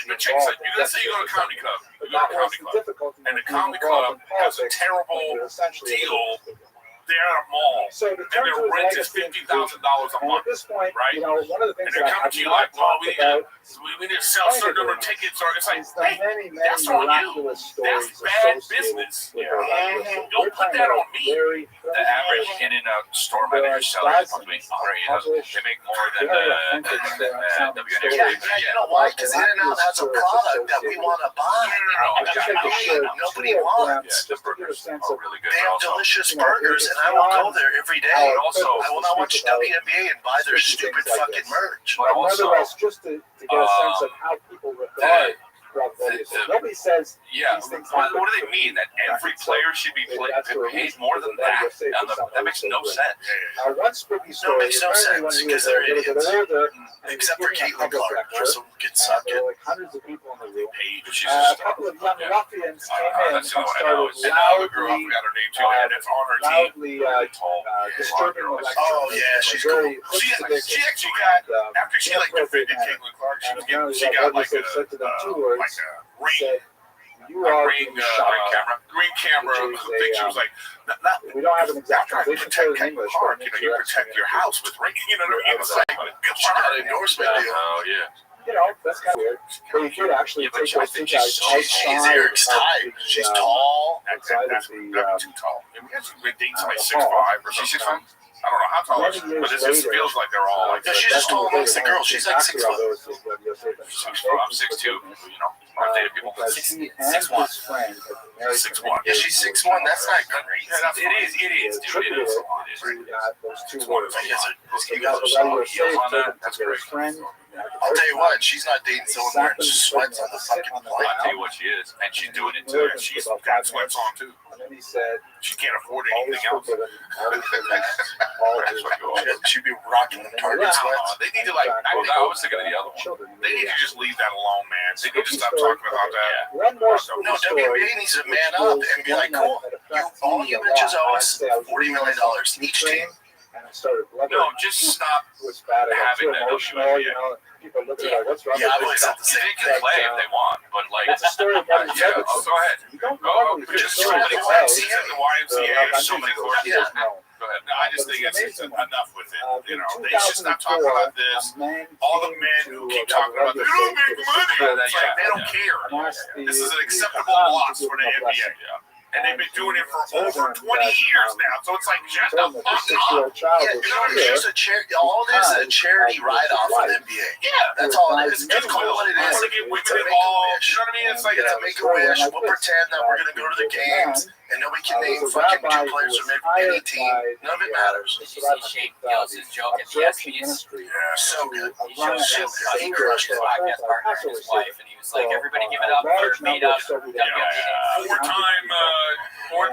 But check this out. Let's say you go to a comedy club. You go to a comedy club, and the comedy club has a terrible deal. They're at a mall, and their rent is $50,000 a month, right? And they're coming to you like, well, we need to sell a certain number of tickets, or it's like, hey, that's on you. That's bad business. Don't put that on me. The average in-and-out store manager salary is between they make more than WNBA. Yeah, you know why? Because In-N-Out has a product that we want to buy. Nobody wants. Yeah, the burgers are really good. They have delicious burgers, and I will go there every day. And also, I will not watch WNBA and buy their stupid fucking merch. But also, just to get a sense of how people regard nobody says these things. What do they mean? That every player should be paid more than that? That makes no sense. One spooky story. No, it makes no sense because they're idiots. Except for Caitlin Clark. Crystal gets sucked in. Hundreds of people in the room. A couple of young ruffians came in and that's the one I started know. And now we grew up, we loudly, got her name too, and it's on her team. disturbing the lecture. Oh, yeah, she's cool. She actually got, after she like defended Caitlin Clark, she got like a ring. You are Green camera thing. She was like, we don't have an exact after I translation protect in English, Clark, you protect your house with ring. You know what I mean? It's like, good She got an endorsement deal. Oh, yeah. that's kind of weird. But you could actually take those two guys She's Eric's type. She's tall. That's too tall. She's been dating somebody 6'5" or She's something. 6'5"? I don't know how tall she is, but it just feels like they're all like No, she's just tall amongst the girls. She's like 6 foot. I'm 6'2", you know. I've dated people 6'1". 6'1". Yeah, she's 6'1". That's not great. It is, dude. It is. You got those Heels on that. That's great. I'll tell you what, she's not dating someone wearing sweats on the fucking I'll plane. tell you what she is, and she's doing it too. And she's got sweats on too. And then he said, She can't afford anything else. She'd be rocking the Target sweats. They need to like. I was thinking of the other one. They need to just leave that alone, man. They need to stop talking about that. One more No, WNBA needs to man up and be like, cool, all you bitches owe us $40 million each team. And I started No, just stop. It was bad. I got too having that emotional, you know. People look at like, what's wrong Yeah, I've with always this? had the same They can play if they want, but like, It's a story about yeah, go ahead. You don't Go, normally because hear there's so stories many about Seats at the YMCA, there's so many courses. Yeah. Go ahead. No, I just think it's enough with it. You know, they should stop talking about this. All the men who keep talking about this, they don't make money. It's like they don't care. This is an acceptable loss for the NBA. And they've been doing it for over 20 years now. So it's like, shut the fuck up. Yeah, you know, it's just a charity. All it is a charity write-off for the NBA. Yeah. That's all it is. Just call it what it I is. want to get women It's a involved. make-a-wish. You know what I mean? It's like, It's a make-a-wish. We'll pretend that we're going to go to the games, and nobody can name fucking 2 players from any team. None of it matters. Did you see Shane Gillis' joke at the ESPN? So good. He showed how he crushed his podcast partner and his wife, and he was like, everybody give it up for made up WNBA. Four-time,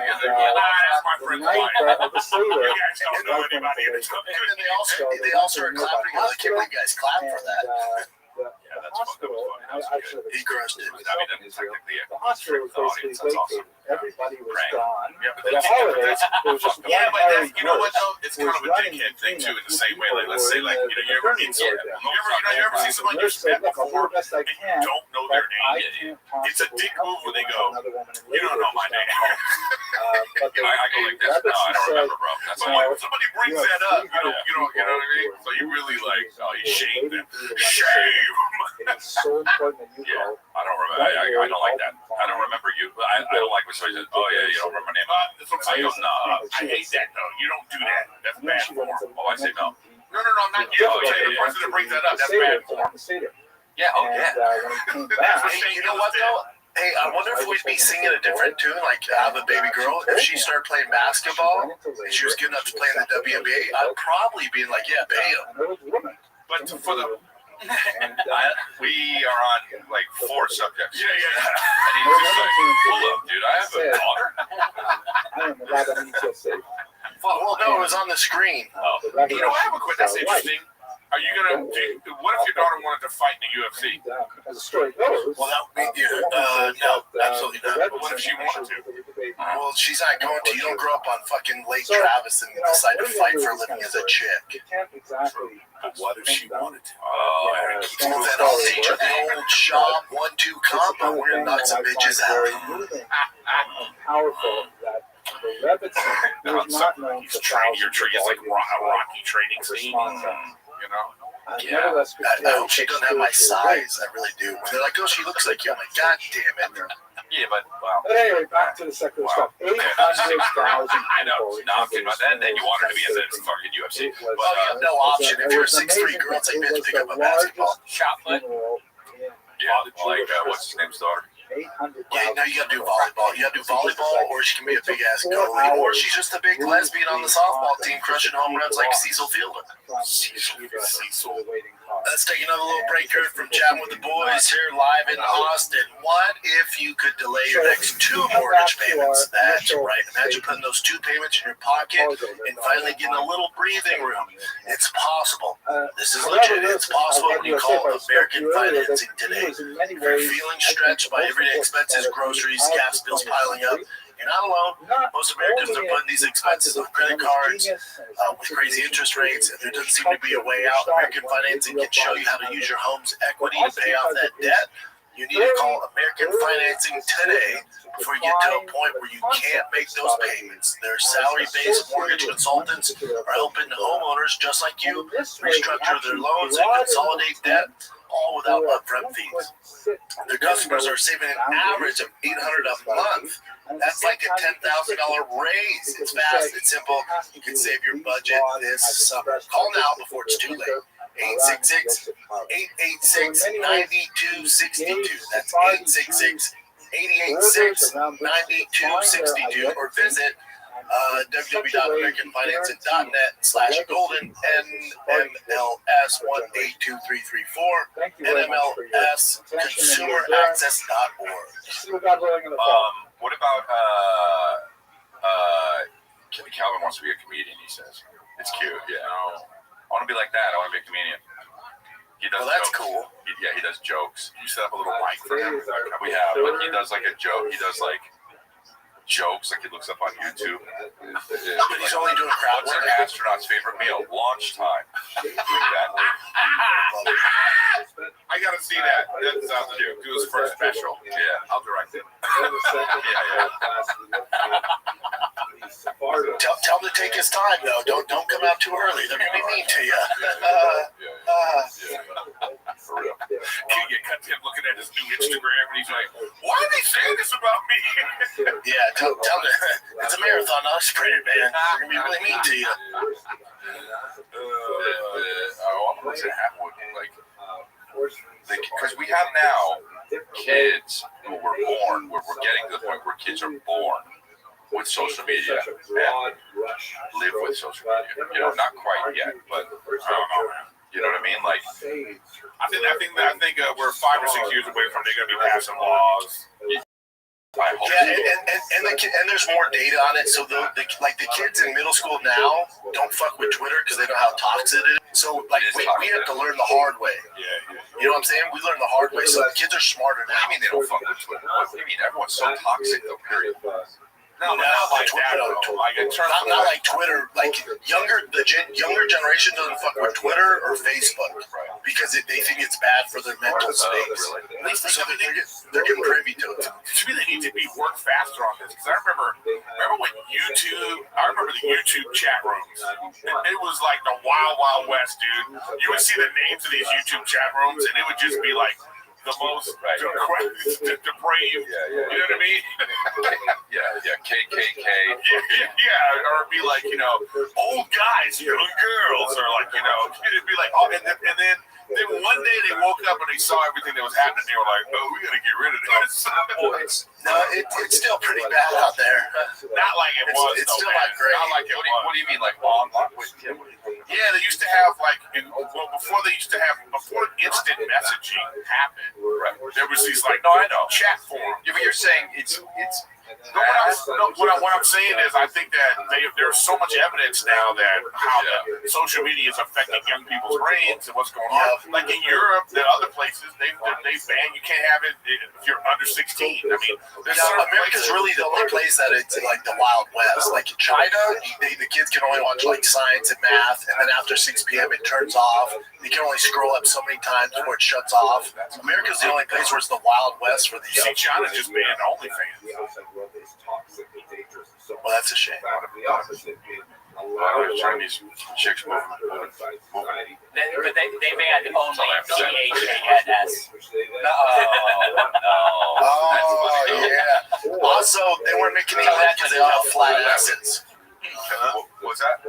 that's my friend's wife. You guys don't know anybody in this company. And then they all started clapping. I can't believe you guys clapped for that. The hospital, He crushed it. the hospital was basically vacated. Everybody was gone. Yeah, For the holidays, it was just Yeah, but very that's, you know what nurse. though? It's kind of a dickhead thing too. In the same way, like let's say, like you ever see someone you met before and you don't know their name? It's a dick move when they go, "You don't know my name." I go like this. No, I don't remember, bro. That's So why. when somebody brings that up, you know what I mean? So you really like, oh, you shame them. Shame. It's so important that you Yeah, go. I don't remember. I don't like that. I don't remember you. I don't like when somebody says, "Oh yeah, you don't remember my name." That's what I'm saying. I go, "Nah." I hate that though. You don't do that. That's bad form. Oh, I say no. No, not you. Oh, yeah, The person that brings that up, that's bad form. Yeah. Oh yeah. When he came back, Hey, you know what though? Hey, I wonder if we'd be singing a different tune, like I Have a Baby Girl. If she started playing basketball and she was good enough to play in the WNBA, I'd probably be like, yeah, pay him. But for the And We are on like 4 subjects. Yeah. And he's just like, hold up, dude, I have a daughter. I am a Lebanese Yosef. Well, no, it was on the screen. You know, I have a question. That's interesting. Are you gonna? What if your daughter wanted to fight in the UFC? As the story goes, Well, no, absolutely not. But what if she wanted to? Well, she's not going to. You don't grow up on fucking Lake Travis and decide to fight for a living as a chick. You can't exactly. But what if she wanted to? Well, then I'll teach her the old shop 1-2 combo. We're gonna knock some bitches out. Powerful that the Rebbitzin is not known He's for training your tree. It's like volumes a Rocky training of scene. response. You know? Yeah, I hope she doesn't have my size. I really do. When they're like, "Oh, she looks like you," I'm like, "God damn it!" Yeah, but wow. But anyway, back to the secular stuff. 800,000 I know. people. No, I'm kidding about that. Then you want her to be in the fucking UFC. It was, Well, you have no option. If you're a 6'3" girl, it's like, bitch, pick up a basketball. Shot put. Yeah, like what's his name's daughter? 800,000. Yeah, no, you gotta do volleyball. You gotta do volleyball, or she can be a big ass goalie, or she's just a big lesbian on the softball team, crushing home runs like Cecil Fielder. Cecil. Let's take another little break here from chatting with the boys here live in Austin. What if you could delay your next 2 mortgage payments? That's right. Imagine putting those 2 payments in your pocket and finally getting a little breathing room. It's possible. This is legit. It's possible when you call American Financing today. If you're feeling stretched by everyday expenses, groceries, gas bills piling up, you're not alone. Most Americans are putting these expenses on credit cards with crazy interest rates, and there doesn't seem to be a way out. American Financing can show you how to use your home's equity to pay off that debt. You need to call American Financing today before you get to a point where you can't make those payments. Their salary-based mortgage consultants are helping homeowners just like you restructure their loans and consolidate debt, all without upfront fees. Their customers are saving an average of $800 a month. That's like a $10,000 raise. It's fast, it's simple. You can save your budget this summer. Call now before it's too late. 866-886-9262. That's 866-886-9262. Or visit www.americanfinancing.net/golden NMLS182334 NMLSconsumeraccess.org. What about Calvin wants to be a comedian, he says. It's cute, yeah. I want to be like that. I want to be a comedian. He does that's jokes. cool. He does jokes. You set up a little mic for him. We have, but he does like a joke. He does like jokes, like he looks up on YouTube. But he's only doing crowd What's work. an astronaut's favorite meal? Lunchtime. Like that. I gotta see that. That sounds cute. Do his first special. Yeah, I'll direct it. Tell him to take his time, though. Don't come out too early. They're gonna be mean to you. For real. Can you cut him looking at his new Instagram and he's like, why are they saying this about me? Yeah, tell him it's a marathon, not a sprint, man. They're gonna be really mean to you. I'm gonna say because we have now kids who were born, where we're getting to the point where kids are born with social media and live with social media. You know, not quite yet, but I don't know. You know what I mean? Like, I think we're 5 or 6 years away from they're gonna be passing laws. I hope And there's more data on it. So the kids in middle school now don't fuck with Twitter because they know how toxic it is. So like we have to learn the hard way. Yeah. You know what I'm saying? We learn the hard way. So the kids are smarter now. What do you mean they don't fuck with Twitter? What do you mean? Everyone's so toxic, though, period. No, not like that. Like in terms of not like Twitter. Like younger generation doesn't fuck with Twitter or Facebook because they think it's bad for their mental space. at least So they're getting privy to it. to me, they need to be work faster on this. Because I remember when YouTube. I remember the YouTube chat rooms. It was like the Wild Wild West, dude. You would see the names of these YouTube chat rooms, and it would just be like the most depraved. You know what I mean? KKK. Yeah, or be like, old guys, young girls, or like, it'd be like, oh, and then Then one day they woke up and they saw everything that was happening. They were like, "Oh, we gotta get rid of this." It's still pretty bad out there. Not like it was. It's still not great. Not like it was. What do you mean, like online? Yeah, they used to have before instant messaging happened. Right. There was these like No, I know. chat forums. Yeah, but you're saying it's. What I'm saying is, I think that there's so much evidence now that how the social media is affecting young people's brains and what's going on. Like in Europe, and other places, they ban you can't have it if you're under 16. I mean, America's really the only place that it's like the Wild West. Like in China, the kids can only watch like science and math, and then after 6 p.m. it turns off. You can only scroll up so many times before it shuts off. America's the only place where it's the Wild West for these. See, China just banned OnlyFans. Well, that's a shame. Chinese chicks moving. But they banned only CHANS. Oh, yeah. Also, they weren't making any money because they all have flat asses. What's that?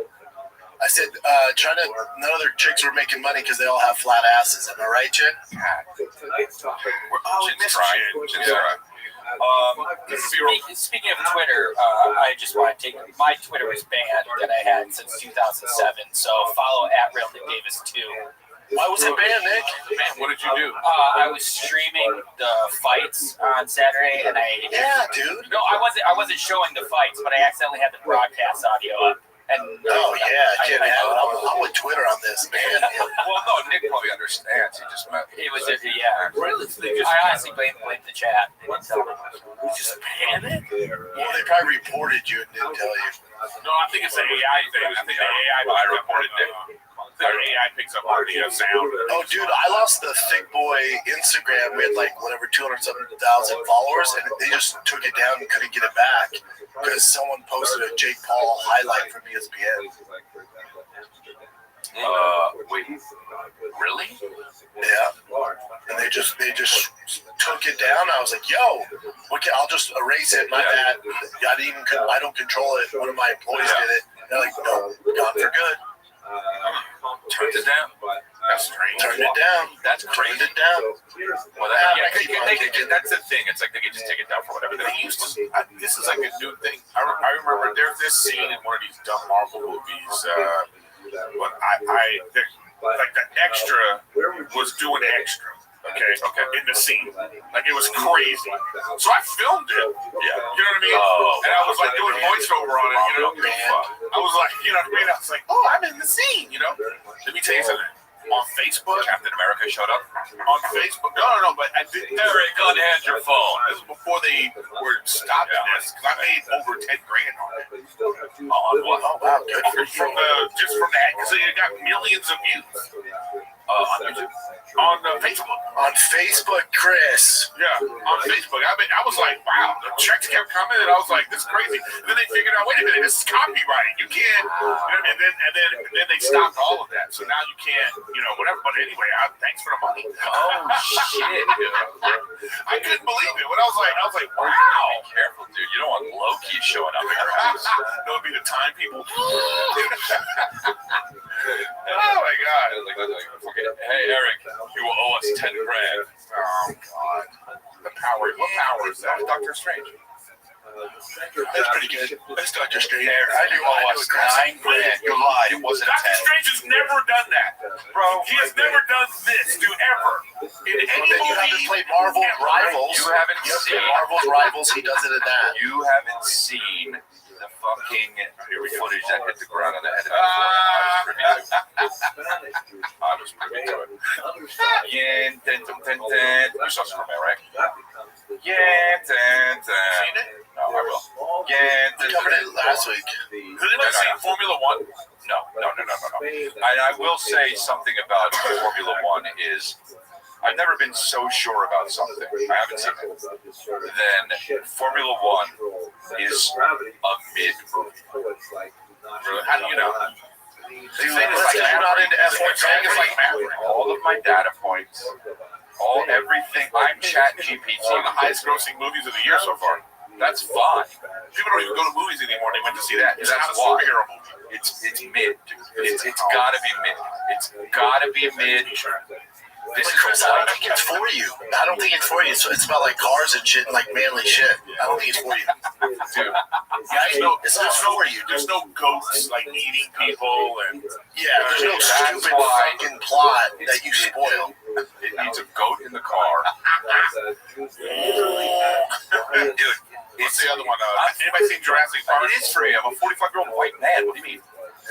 I said, China, none of their chicks were making money because they all have flat asses. Am I right, Jen? Speaking of Twitter, I just want to take my Twitter was banned that I had since 2007. So follow @RealNickDavis2. Why was it banned, Nick? Man, what did you do? I was streaming the fights on Saturday, and Yeah, dude. No, I wasn't showing the fights, but I accidentally had the broadcast audio up. And Oh, yeah, I can't have it. I'm with Twitter on this, man. Well, no, Nick probably understands. He just meant it was I honestly blame the chat. They didn't tell me. Just ban it? Well, they probably reported you and didn't tell you. No, I think it's an AI thing. I think the AI. I reported it. The AI picks up all the sound. Oh, dude, I lost the Thick Boy Instagram. We had like whatever 200,000 followers, and they just took it down and couldn't get it back because someone posted a Jake Paul highlight from ESPN. Wait, really? Yeah, and they just took it down. I was like, "Yo, okay, I'll just erase it. My bad. I don't control it. One of my employees did it." They're like, "No, gone for good." Turned it down. That's strange. Turned it down. That's crazy. Turned it down. Well, that's the thing. It's like they can just take it down for whatever. They used to. This is like a new thing. I remember there's this scene in one of these dumb Marvel movies. But like the extra was doing extra. Okay, in the scene, like it was crazy. So I filmed it. Yeah, you know what I mean. And I was like doing voiceover on it. You know, I was like, you know what I mean. I was like, oh, I'm in the scene. You know. Let me tell you something. On Facebook, Captain America showed up. On Facebook, no. But I did. Eric, unhand your phone. This was before they were stopping this because I made over $10,000 on it. On what? Oh wow, good for you. From that, because it got millions of views. On YouTube. On Facebook. On Facebook, Chris. Yeah, on Facebook. I was like, wow, the checks kept coming, and I was like, this is crazy. And then they figured out, wait a minute, this is copyrighted. You can't. And then they stopped all of that. So now you can't, whatever. But anyway, thanks for the money. Oh shit! I couldn't believe it. When I was like, wow. Be careful, dude. You don't want Loki showing up at your house. That would be the time people. Oh my God! Hey Eric, you will owe us $10,000. Oh God! The power. What power is that? Dr. Strange. That's pretty good. That's Dr. Strange. I knew all us $9,000. You lied. It wasn't Dr. 10. Strange has never done that, bro. He has never done this, dude, ever. In any You haven't movie. played Marvel Rivals. You haven't seen Marvel's Rivals. He does it in that. You haven't seen the fucking footage that hit the ground on the head of the floor. I was privy to it. Yeah, you saw Superman, right? Yeah, Seen it? no, I will. Yeah, We covered it last week. Has anyone seen Formula One? No. And I will say something about Formula One is I've never been so sure about something. I haven't seen it. Then Formula One is a mid movie. How do you know? Dude, you're not into F1 It's like Maverick. All of my data points, everything. I'm ChatGPT. One of the highest grossing movies of the year so far. That's fine. People don't even go to movies anymore. They went to see that. It's not a That's why. superhero movie. It's mid, dude. It's gotta be mid. It's gotta be mid. But Chris, I don't think it's for you. I don't think it's for you. So it's about like cars and shit and like manly shit. I don't think it's for you. Dude, It's not for you. there's no ghosts like eating people and Yeah, there's no stupid fucking plot that you spoil. It needs a goat in the car. dude. What's the other one? Anybody seen Jurassic Park? It is free. I'm a 45-year-old white man. What do you mean?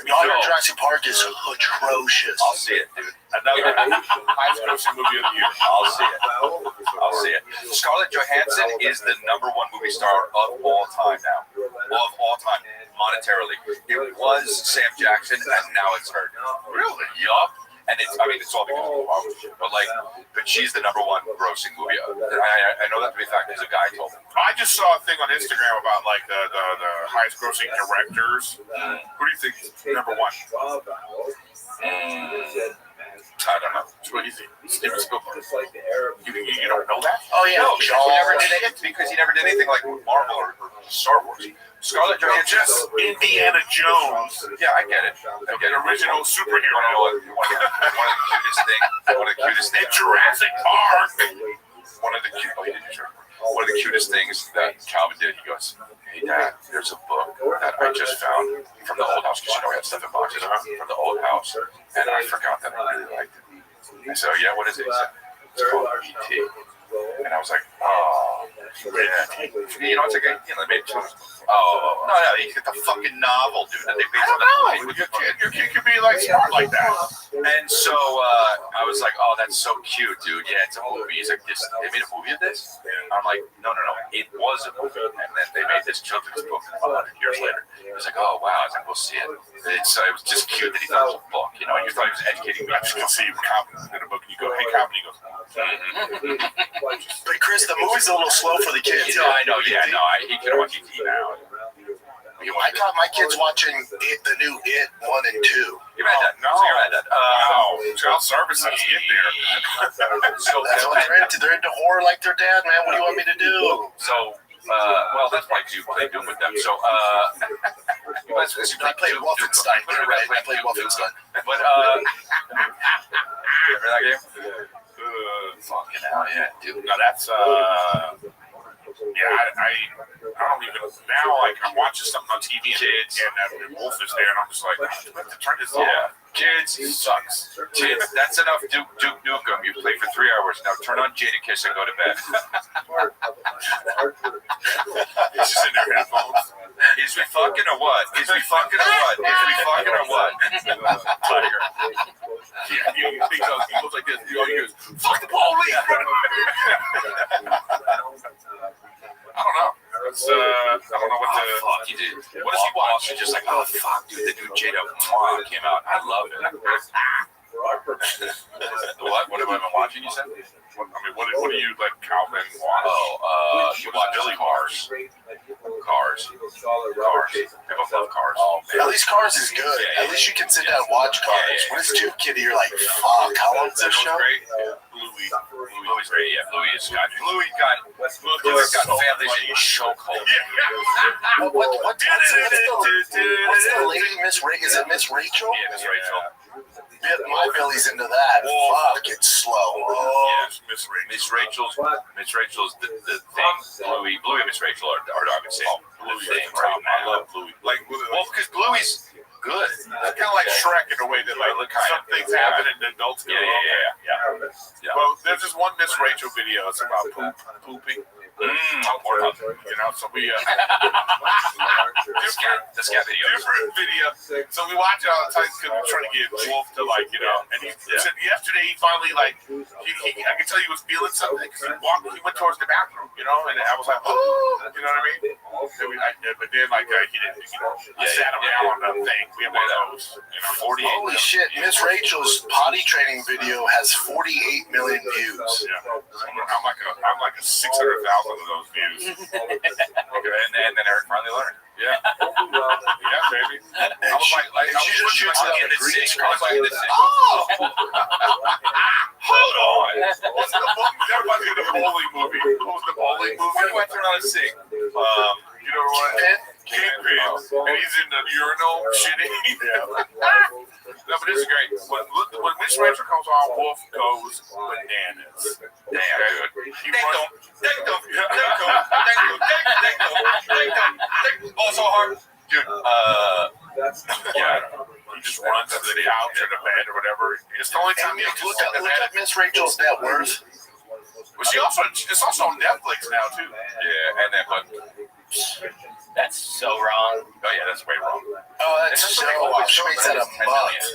Dawn of Jurassic Park is atrocious. I'll see it, dude. Another highest grossing movie of the year. I'll see it. I'll see it. Scarlett Johansson is the #1 movie star of all time now. Of all time, monetarily. It was Sam Jackson, and now it's her. Really? Yup. And it's all because of the but she's the #1 grossing movie. I know that to be a fact because a guy told me. I just saw a thing on Instagram about like the highest grossing directors. Who do you think is #1? I don't know. It's really easy. Steven Spielberg. You don't know that? Oh yeah, No, because he never did anything like Marvel or Star Wars. Scarlett Johansson. Just Indiana Jones. Yeah, I get it. The original superhero. One of the cutest things. In Jurassic Park. One of the cutest things that Calvin did. He goes, "Hey Dad, there's a book that I just found from the old house because we had stuff in boxes from the old house, and I forgot that I really liked it." I said, "Oh yeah, what is it?" He said, "It's called E.T." And I was like, "Oh, yeah." You know, it's like they made children's book. Oh no, you get the fucking novel, dude. That they made. I don't know. Your kid could be like smart like that. And so I was like, "Oh, that's so cute, dude. Yeah, it's a movie." He's like, "They made a movie of this?" I'm like, No. It was a movie, and then they made this children's book 100 years later. He was like, "Oh wow." I was like, "We'll see it." It was just cute that he thought it was a book. You know, you thought he was educating me. I just can see Calvin in a book, and you go, "Hey, Calvin," he goes, But Chris, the movie's a little slow for the kids. I know. Yeah, no. He can watch ET now. I got my kids watching the new It 1 and 2. You read that? No. So you read that? "Wow, child services get there." So That's what they're into. They're into horror like their dad, man. What do you want me to do? Well, that's why you play Doom with them. So, I played Wolfenstein. You're right. I played Wolfenstein. But, remember that game? Fucking hell, yeah, dude. No, that's I don't even now. Like I'm watching something on TV and Wolf is there, and I'm just like, I have to turn this off. Yeah. Kids, It sucks. Kids, that's enough Duke Nukem. You played for 3 hours. Now turn on Jadakiss and go to bed. It's just in their headphones. Is we fucking or what? Is we fucking or what? Is we fucking or what? Tiger. Yeah, he goes like this. He goes, "Fuck the police!" I don't know. I don't know what the fuck he did. What does he watch? He's just like, "Oh fuck, dude, the new Jada came out. I love it." What have I been watching? You said? What do you let Calvin watch? You watch Billy Cars. Cars. I both love Cars. Oh, man. At least Cars is good. At least you can sit down and watch Cars. When it's too kiddie, you're like, fuck, how long is this show? Bluey's great. Yeah, Bluey's got families in chokehold. What's the lady, Miss Rachel? Is it Miss Rachel? Yeah, Miss Rachel. My Billy's into that. Fuck, it's slow. Yeah, Miss Rachel. Miss Rachel's the thing. Bluey and Miss Rachel are I would say Bluey's thing right right now. I now. love Bluey. Because Bluey's good. It's kind of like Shrek in a way that some things happen and adults go, Yeah. Well, there's this one Miss Rachel video. It's about pooping. So we this guy video. different video. So we watch it all the time because we're trying to get Wolf to and he said yesterday he finally I can tell he was feeling something because he went towards the bathroom, and I was like, oh, you know what I mean? But then he didn't, I sat him down on the thing. We have one of those, 48. Holy shit, Miss Rachel's potty training video has 48 million views. Yeah. I'm like a 600,000 of those views. And then Eric finally learned. Yeah. Yeah, baby. And she just shoots it up in green screen. Hold on. What's the movie? Everybody's in the bowling movie. What was the bowling movie? When do I turn on a sing? You know what? Kingpin. And he's in the urinal shitting. No, but this is great. When Miss Rachel comes on, Wolf goes bananas. Damn, dude. He runs. Also hard. Dude, Yeah, he just runs to the couch or the bed or whatever. It's the only time you Look at Miss Rachel's net worth. But it's also on Netflix now too. yeah, and then, but, That's so wrong. oh yeah, that's way wrong. Oh, that's so much. She makes that a month.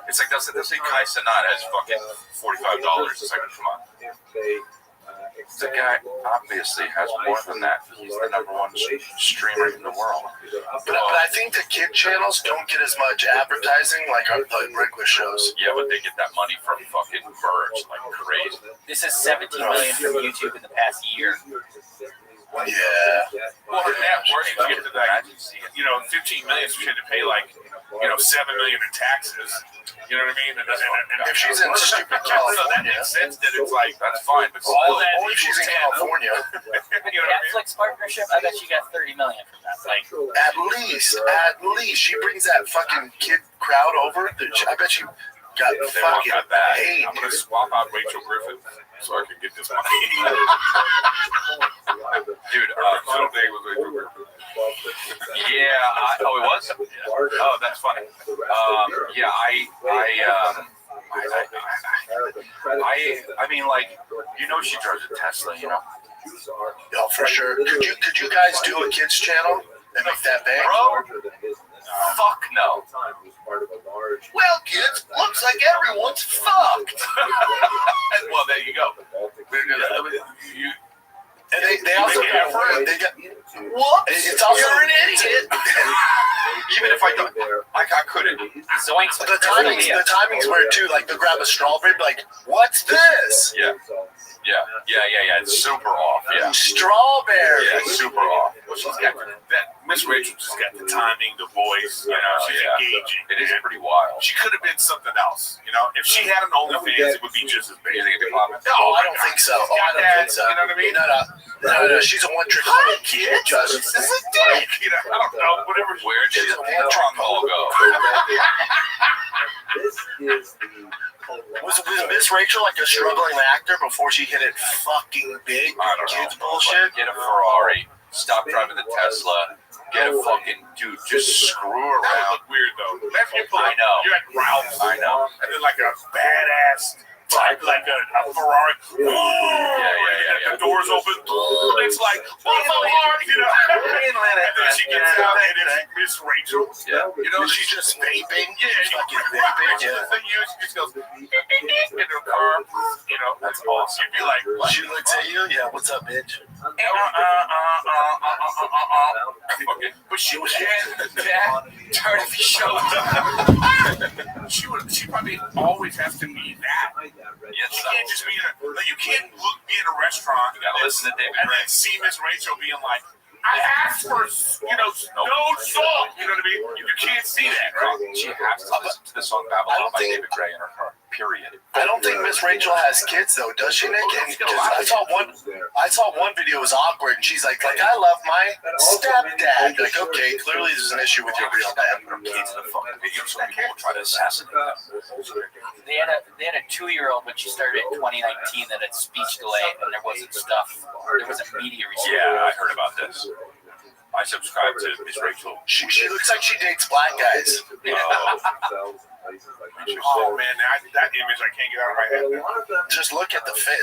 It's like, doesn't Kai Cenat has fucking $45. It's like, come on. The guy obviously has more than that. He's the #1 streamer in the world. But I think the kid channels don't get as much advertising like our regular shows. Yeah, but they get that money from fucking birds like crazy. This is 17 million from YouTube in the past year. Yeah. Well, her net worth to get to that, 15 million, she had to pay like, 7 million in taxes. You know what I mean? And If she's in stupid so that California, makes sense that it's like, That's fine, but all that or if she's in California, you know what I mean? Netflix partnership, I bet you got 30 million from that. Like, at least she brings that fucking kid crowd over. I bet you got they won't fucking got that. paid. I'm going to swap out Rachel Griffin so I can get this money. Dude, Middle day was Rachel Griffin. yeah, it was? Oh, that's funny. I mean, like, she drives a Tesla, Oh, for sure. Could you guys do a kids channel and make that big? Bro, fuck no. Well, kids, looks like everyone's fucked. Well, there you go. And they also got her. They got what? It's also you're an idiot. Even if I don't, like, I couldn't. Zoinks. The timing's weird too. Like they'll grab a strawberry, like, what's this? Yeah. It's super off. Yeah. Strawberry. Yeah, super off. Well, she's got that. Miss Rachel just got the timing, the voice. She's engaging. It is pretty wild. She could have been something else. If she had an OnlyFans, it would be just as big. You think it'd be popping? No, I don't think so. Oh, I don't think so. You know what I mean? No. She's a one-trick pony. Kid, This is a dick. I don't know. Whatever. Where did the trunk hole go? Was Miss Rachel like a struggling actor before she hit it fucking big? I don't Kids know. bullshit. Get a Ferrari. Stop driving the Tesla. Get a fucking dude. Just screw That would around. look weird though. Imagine you pull I know. You're at Ralph's. I know. And then like a badass type, like a Ferrari. Yeah. The doors open. It's like, hard, And then she gets out and it's Miss Rachel. Yeah. She's just vaping. She's fucking vaping. vaping, yeah. She just goes in her car. That's awesome. You'd be like, what? She looks at you. Yeah, what's up, bitch? But she was that turn show. She probably always has to be that. Yes, She can't just be you can't be in a restaurant. You gotta listen to David and then see Miss Rachel being like, I asked for, no salt. You know what I mean? You can't see that, right? She has to listen to the song Babylon by David Gray in her car. Period. I don't think Miss Rachel has kids though, does she, Nick? And 'cause I saw one video it was awkward, and she's like I love my stepdad. Like, okay, clearly there's an issue with your real dad. Kids in the fucking video, so people will try to assassinate them. They had a 2-year-old when she started in 2019 that had speech delay and there wasn't media research. Yeah, I heard about this. I subscribe to Miss Rachel. She looks like she dates black guys. Oh man, that image I can't get out of my head. Just look at the fit.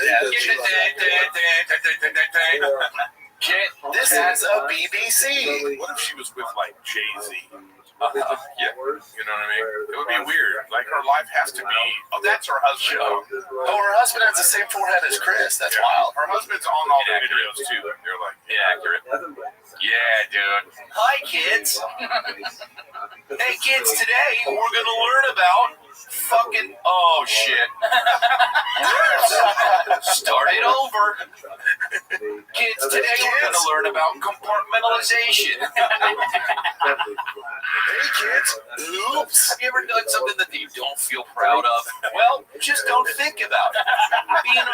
This is a BBC. What if she was with like Jay-Z? Yeah. You know what I mean? It would be weird. Like her life has to be. Oh, that's her husband. Oh, her husband has the same forehead as Chris. That's wild. Her husband's on all the videos too. They're like Inaccurate. Yeah, dude. Hi, kids. Hey, kids, today we're going to learn about fucking... Oh, shit. Start it over. Kids, today we're going to learn about compartmentalization. Hey, kids. Oops. Have you ever done something that you don't feel proud of? Well, just don't think about it. Being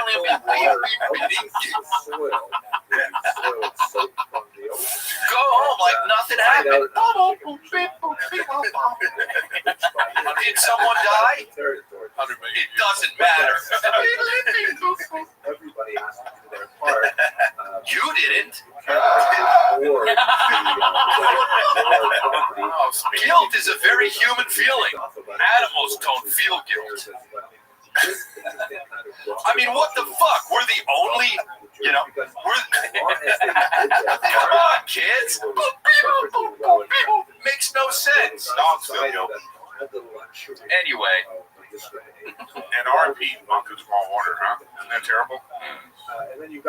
Go home like nothing happened. doesn't matter. Everybody has to do their part. You didn't. Guilt is a very human feeling. Animals don't feel guilt. I mean, what the fuck? We're the only, come on, kids. Makes no sense. Dogs feel guilt. Anyway. And R.P. Malcolm Jamal Warner, huh? Isn't that terrible?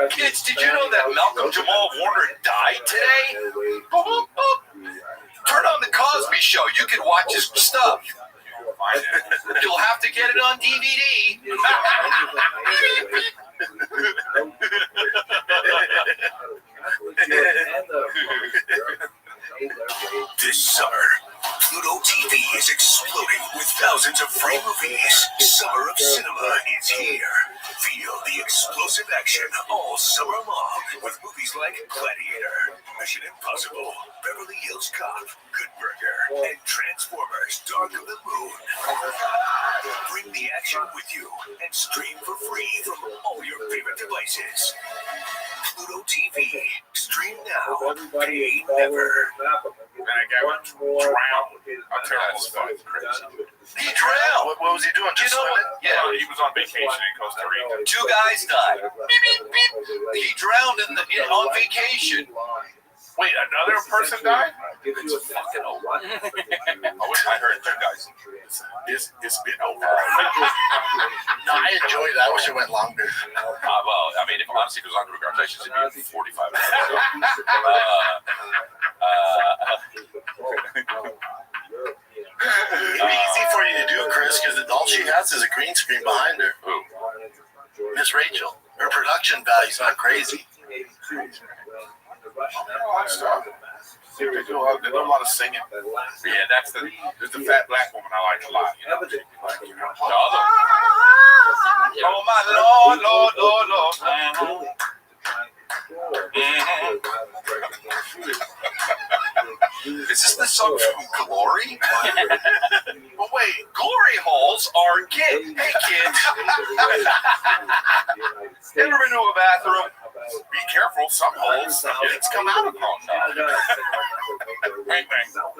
Kids, did you know that Malcolm Jamal Warner died today? Turn on the Cosby Show. You can watch his stuff. You'll have to get it on DVD. This summer, Pluto TV is exploding with thousands of free movies. Summer of Cinema is here. Feel the explosive action all summer long with movies like Gladiator, Mission Impossible, Beverly Hills Cop, Good Burger, and Transformers: Dark of the Moon. Bring the action with you and stream for free from all your favorite devices. Pluto TV. Stream now. Pay never. And that guy went drowned. I'll tell you, That's it's crazy. He drowned. What was he doing? Just swimming? Yeah. He was on vacation in Costa Rica. 2 guys died. Beep, beep, beep. He drowned on vacation. Wait, another person died? It's fucking over. I heard 2 guys. It's been over. No, I enjoyed it. I wish it went longer. Well, I mean, if honestly, it was on regard, I should be 45 minutes. It'd be easy for you to do, Chris, because all she has is a green screen behind her. Who? Miss Rachel. Her production value's not crazy. They do a lot of singing. Yeah, There's the fat black woman I like a lot. the other. Oh my Lord, Lord, Lord, Lord. Is this the song from Glory? Well, wait, glory holes are kids. Hey, kids. Ever been to a bathroom? Be careful, some holes. It's come out of them. Wait.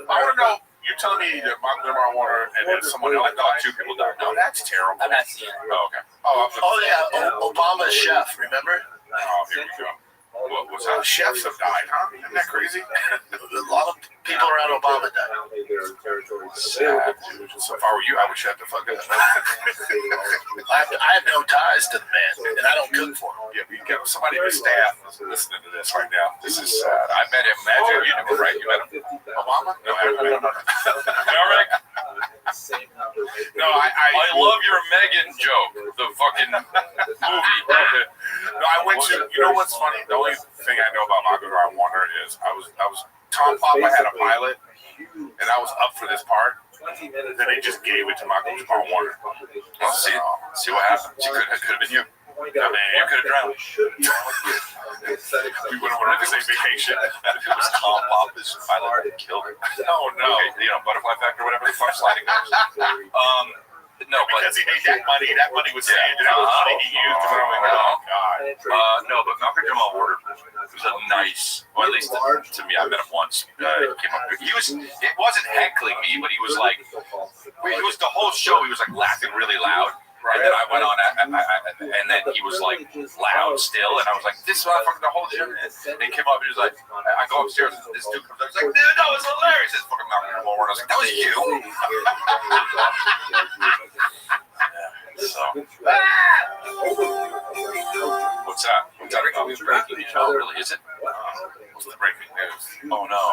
I want to know. You're telling me that Malcolm Jamal Warner and then someone else died? 2 people died. No, that's terrible. I'm not seeing it. Oh, okay. Yeah, Obama's chef, remember? Oh, here we go. What's that? Chefs have died, huh? Isn't that crazy? A lot of people around Obama died. Sad, dude. So if I were you, I would shut the fuck up. I have no ties to the man, and I don't cook for him. Yeah, but you got somebody in the staff listening to this right now. This is sad. I met him. Imagine you never right. You met him. Obama? No, I haven't met him. Eric, No, I love your Megan joke. The fucking movie. No, I went to. You know what's funny? The only thing I know about Malcolm Jamal Warner is I was Tom Papa had a pilot, and I was up for this part. Then they just gave it to Malcolm Jamal Warner. Well, see what happened. It could have been you. I mean, you could have drowned. We would have wanted to say vacation. If it was Tom Papa's pilot that killed him. Oh no! Okay, butterfly effect or whatever the fuck sliding doors. No, Because he made that money. That money was saved. And that was money he used. Oh God! No, but Malcolm Jamal Warner was a nice, or at least to me, I met him once. He came up. It wasn't heckling me, but he was like, it was the whole show. He was like laughing really loud. And then I went on, and then he was like loud still, and I was like, "This motherfucker, the whole show." And he came up, and he was like, "I go upstairs, and this dude comes up, he's like, dude, that was hilarious." This fucking Malcolm Jamal Warner. I was like, "That was you." So, what's that? What's that? Oh, really? Is it? What's the breaking news? Oh no!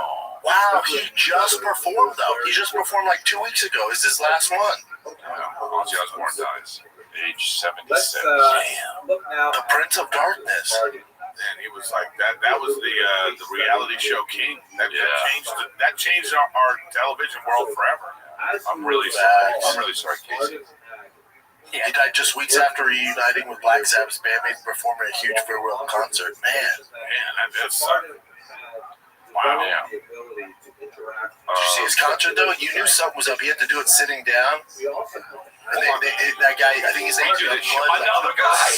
Wow, he just performed, though. He just performed like 2 weeks ago. It's his last one. Ozzy Osbourne dies, age 76. Look now. The Prince of Darkness. And he was like that. That was the reality show king. That changed our television world forever. I'm really sorry. I'm really sorry, Casey. He died just weeks after reuniting with Black Sabbath's bandmates performing a huge farewell concert. Man, That's wow. Yeah. did you see his concert, though? You knew something was up. He had to do it sitting down. And that guy, I think his name's Another guy.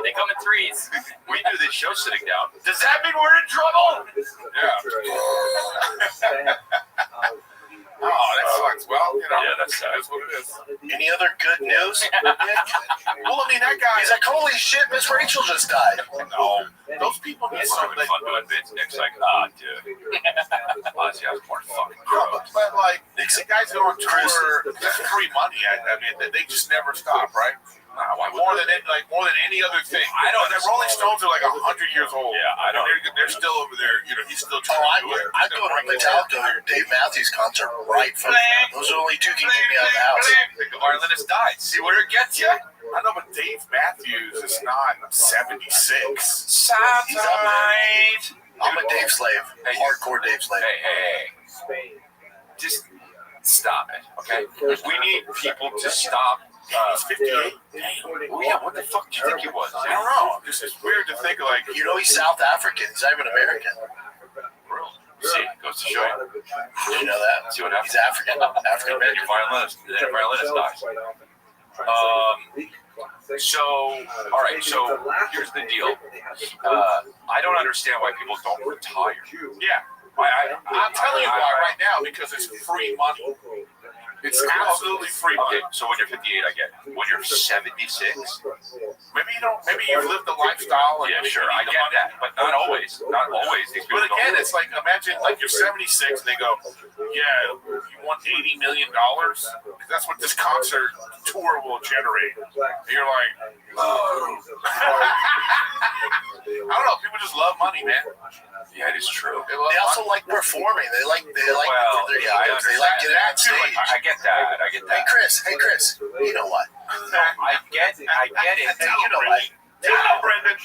They come in threes. We do this show sitting down. Does that mean we're in trouble? Yeah. Oh, that sucks. Well, Yeah, that's what it is. Any other good news? Well, I mean, that guy. He's like, holy shit, Miss Rachel just died. No, those people need It's so something. fun doing bits. Nick's like, dude. Ozzy Osbourne fucking No, gross. but like, the guys go on tour. That's free money. I mean, they just never stop, right? Why would More than any other thing. I don't The Rolling Stones are like 100 years old. Yeah, I don't. They're still over there. He's still trying to do it. I'd go to a Metallica or Dave Matthews concert right from those are the only two can keep me out of the house. The violinist died. See where it gets you? I know, but Dave Matthews is not 76. Satellite. I'm a Dave slave. Hey. Hardcore Dave slave. Hey. Just stop it, okay? We need people to stop. He's 58. Oh, yeah, what the fuck do you think he was? I don't know. It's weird to think like You know he's South African. He's not even American. See, goes to show you. Did you know that? See what happens? He's African. African Then your American. violinist dies. So, all right, so here's the deal. I don't understand why people don't retire. yeah. I'm telling you why right now, because it's free money. It's absolutely free money. Okay, so when you're 58, I get it. When you're 76, Maybe you don't. Maybe you've lived the lifestyle. yeah, sure, I get that, but not always. Not always. These people But again, it's like imagine like you're 76 and they go, yeah, you want $80 million? That's what this concert tour will generate. And you're like, oh. I don't know. People just love money, man. yeah, it is true. They also like performing. They like Well, their yeah, I egos. They like getting on understand. stage. I get that. I get Hey that. Chris, you know what? I get it. Hey, you know what? Brendan.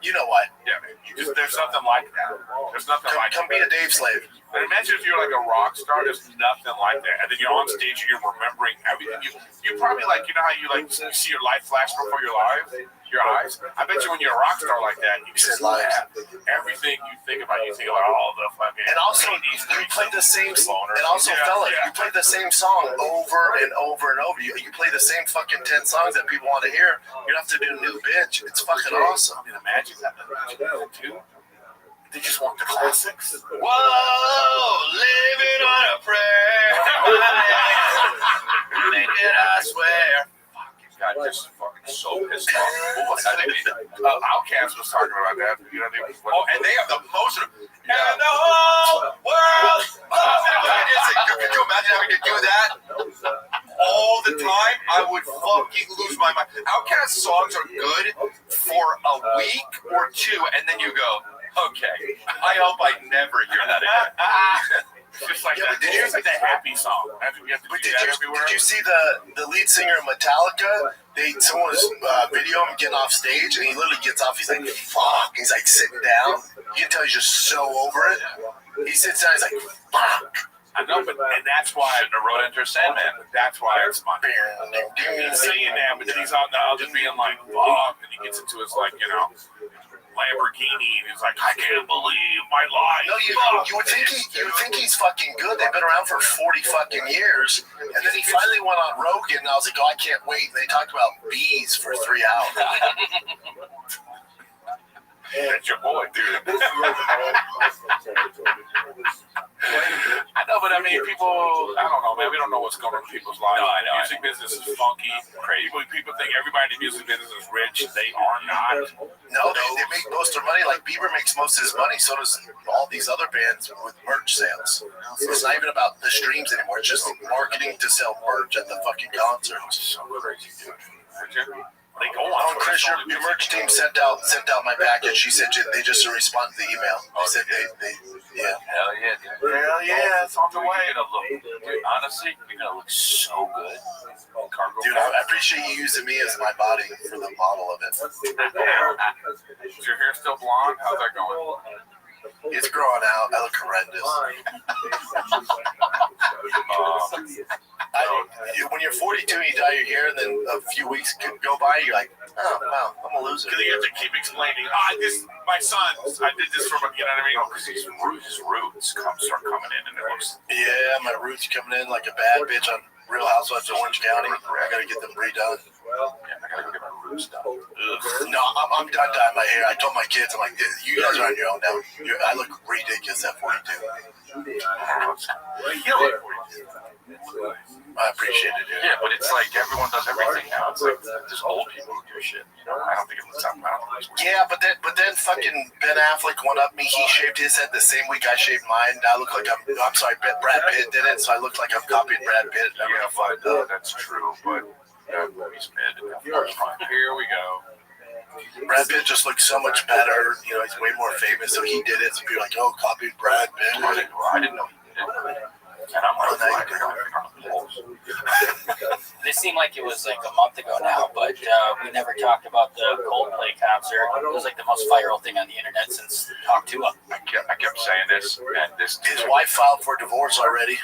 You know what? Yeah, man. There's nothing like that. There's nothing like Come be a Dave slave. And imagine if you're like a rock star, there's nothing like that. And then you're on stage and you're remembering everything. You probably like, how you like you see your life flash before your eyes. I bet you when you're a rock star like that, you just have everything you think about. You think about all the fucking. And also, you play the same song. And also, fella, you play the same song over and over and over. You play the same fucking 10 songs that people want to hear. You don't have to do a new bitch. It's fucking awesome. I mean, imagine that too. They just want the classics. Whoa, living on a prayer. Make it, I swear. Fuck, you got just fucking so pissed off. What was that? Outkast was talking about that. And they have the most. And the whole world. Could you imagine having to do that all the time? I would fucking lose my mind. Outkast songs are good for a week or two, and then you go, okay, I hope I never hear that again. Just like Yeah, that. but did you- It's like the happy song. You have to But do that everywhere. did you see the lead singer of Metallica? Someone was video him getting off stage, and he literally gets off. He's like, "Fuck!" He's like sitting down. You can tell he's just so over it. He sits down. He's like, "Fuck!" I know, and that's why Shouldn't have wrote Enter Sandman. That's why it's money. He's saying that, but then he's out now just being like, "Fuck!" And he gets into his Lamborghini, and he's like, "I can't believe my life." No, you would think he's fucking good. They've been around for 40 fucking years, and then he finally went on Rogan, and I was like, "Oh, I can't wait." And they talked about bees for 3 hours. That's your boy, dude. I know, but I mean, people. I don't know, man. We don't know what's going on in people's lives. No, I know. The music business is funky. Crazy. People think everybody in the music business is rich. They are not. No, they make most of their money. Like Bieber makes most of his money. So does all these other bands with merch sales. So it's not even about the streams anymore. It's just marketing to sell merch at the fucking concerts. So crazy, dude. They go Oh, on. and Chris, your merch team sent out my package. She said they just responded to the email. They said yeah. Hell yeah, dude. Hell yeah, it's on the way. You're gonna look, dude, honestly, you're gonna look so good. Cargo Dude, I appreciate you using me as my body for the model of it. Is your hair still blonde? How's that going? It's growing out. I look horrendous. When you're 42 and you dye your hair, and then a few weeks can go by, you're like, oh, wow, I'm going to lose it. Because you have to keep explaining, my son, I did this for, you know what I mean? because his roots start coming in, and it looks. Yeah, my roots coming in like a bad bitch on Real Housewives of Orange County. I gotta get them redone. Yeah, I gotta go get my roots done. No, I'm done dyeing my hair. I told my kids, I'm like, you guys are on your own now. I look ridiculous at 42. I appreciate it, dude. Yeah, but it's like everyone does everything now. It's like there's old people who do shit. You know, I don't think it's something. Yeah, but then fucking Ben Affleck went up me. He shaved his head the same week I shaved mine. I look like I'm sorry, Brad Pitt did it, so I look like I'm copying Brad Pitt. Yeah, but that's true. But that movie's mid. Here we go. Brad Pitt just looks so much better. You know, he's way more famous, so he did it. So people are like, oh, copied Brad Pitt. I didn't know he did it. And I'm like, This seemed like it was like a month ago now, but we never talked about the Coldplay concert. It was like the most viral thing on the internet since Talk to Him. I kept saying this, and this. His wife filed for divorce already.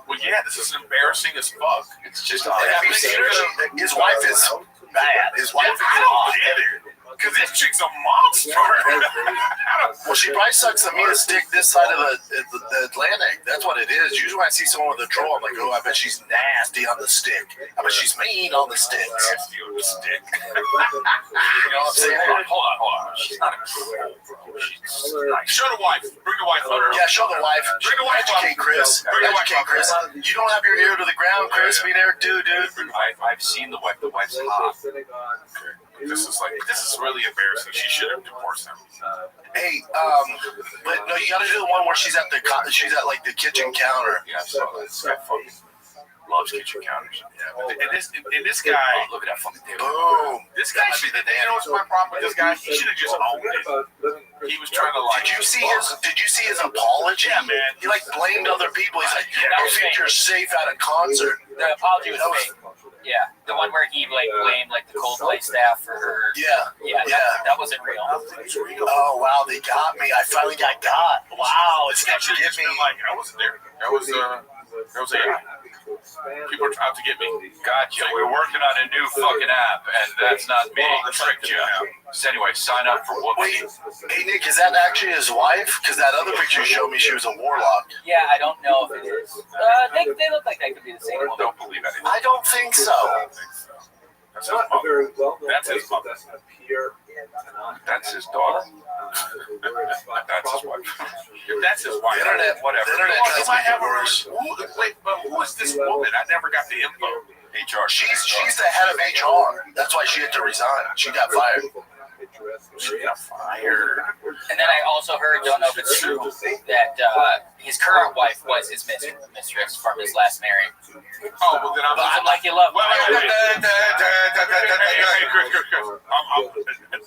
Well, yeah, this is embarrassing as fuck. It's just his wife is bad. His wife is I don't get it. Because this chick's a monster. Well, she probably sucks the meanest dick this side of the Atlantic. That's what it is. Usually when I see someone with a troll, I'm like, oh, I bet she's nasty on the stick. I bet she's mean on the sticks. Nasty on the stick. You know what I'm saying? Hold on. She's not a troll, bro. She's like, Show the wife. Bring the wife under. Yeah, show the wife. Bring the wife Educate Chris. Educate Chris. You don't have your ear to the ground, Chris. We never do, dude. I've seen the wife. The wife's hot. This is really embarrassing. She should have divorced him. Hey, but no, you gotta do the one where she's at like the kitchen counter. Yeah, so this guy fucking loves kitchen counters. Yeah, but this guy, look at that fucking table. Boom. this guy should. You know what's my problem with this guy? He should have just owned it. He was trying to like. Did you see his apology? Yeah, man. He like blamed other people. He's like, I think you're safe at a concert. The apology was fake. Yeah, the one where he like blamed like the Coldplay staff for her. Yeah. That wasn't real. Oh wow, they got me. I finally got got. Wow, it's That not should get have me. been like, I wasn't there. That was AI. People are out to get me. Gotcha. We're working on a new fucking app, and that's not me. Tricked you. So anyway, sign up for what? Wait, hey Nick, is that actually his wife? Because that other picture you showed me, she was a warlock. Yeah, I don't know if it is. They look like they could be the same woman. Don't believe anything. I don't think so. That's his mother. That's his mother. That's his daughter. That's his wife. If that's his wife, Internet, whatever. The internet Well, does he might make have it a worse. wait, but who is this woman? I never got the info. HR. She's the head of HR. That's why she had to resign. She got fired. She got fired. And then I also heard, don't know if it's true, that his current wife was his mistress from his last marriage. Oh, well then I'm Lose him like you love him. Wait. Hey, Chris.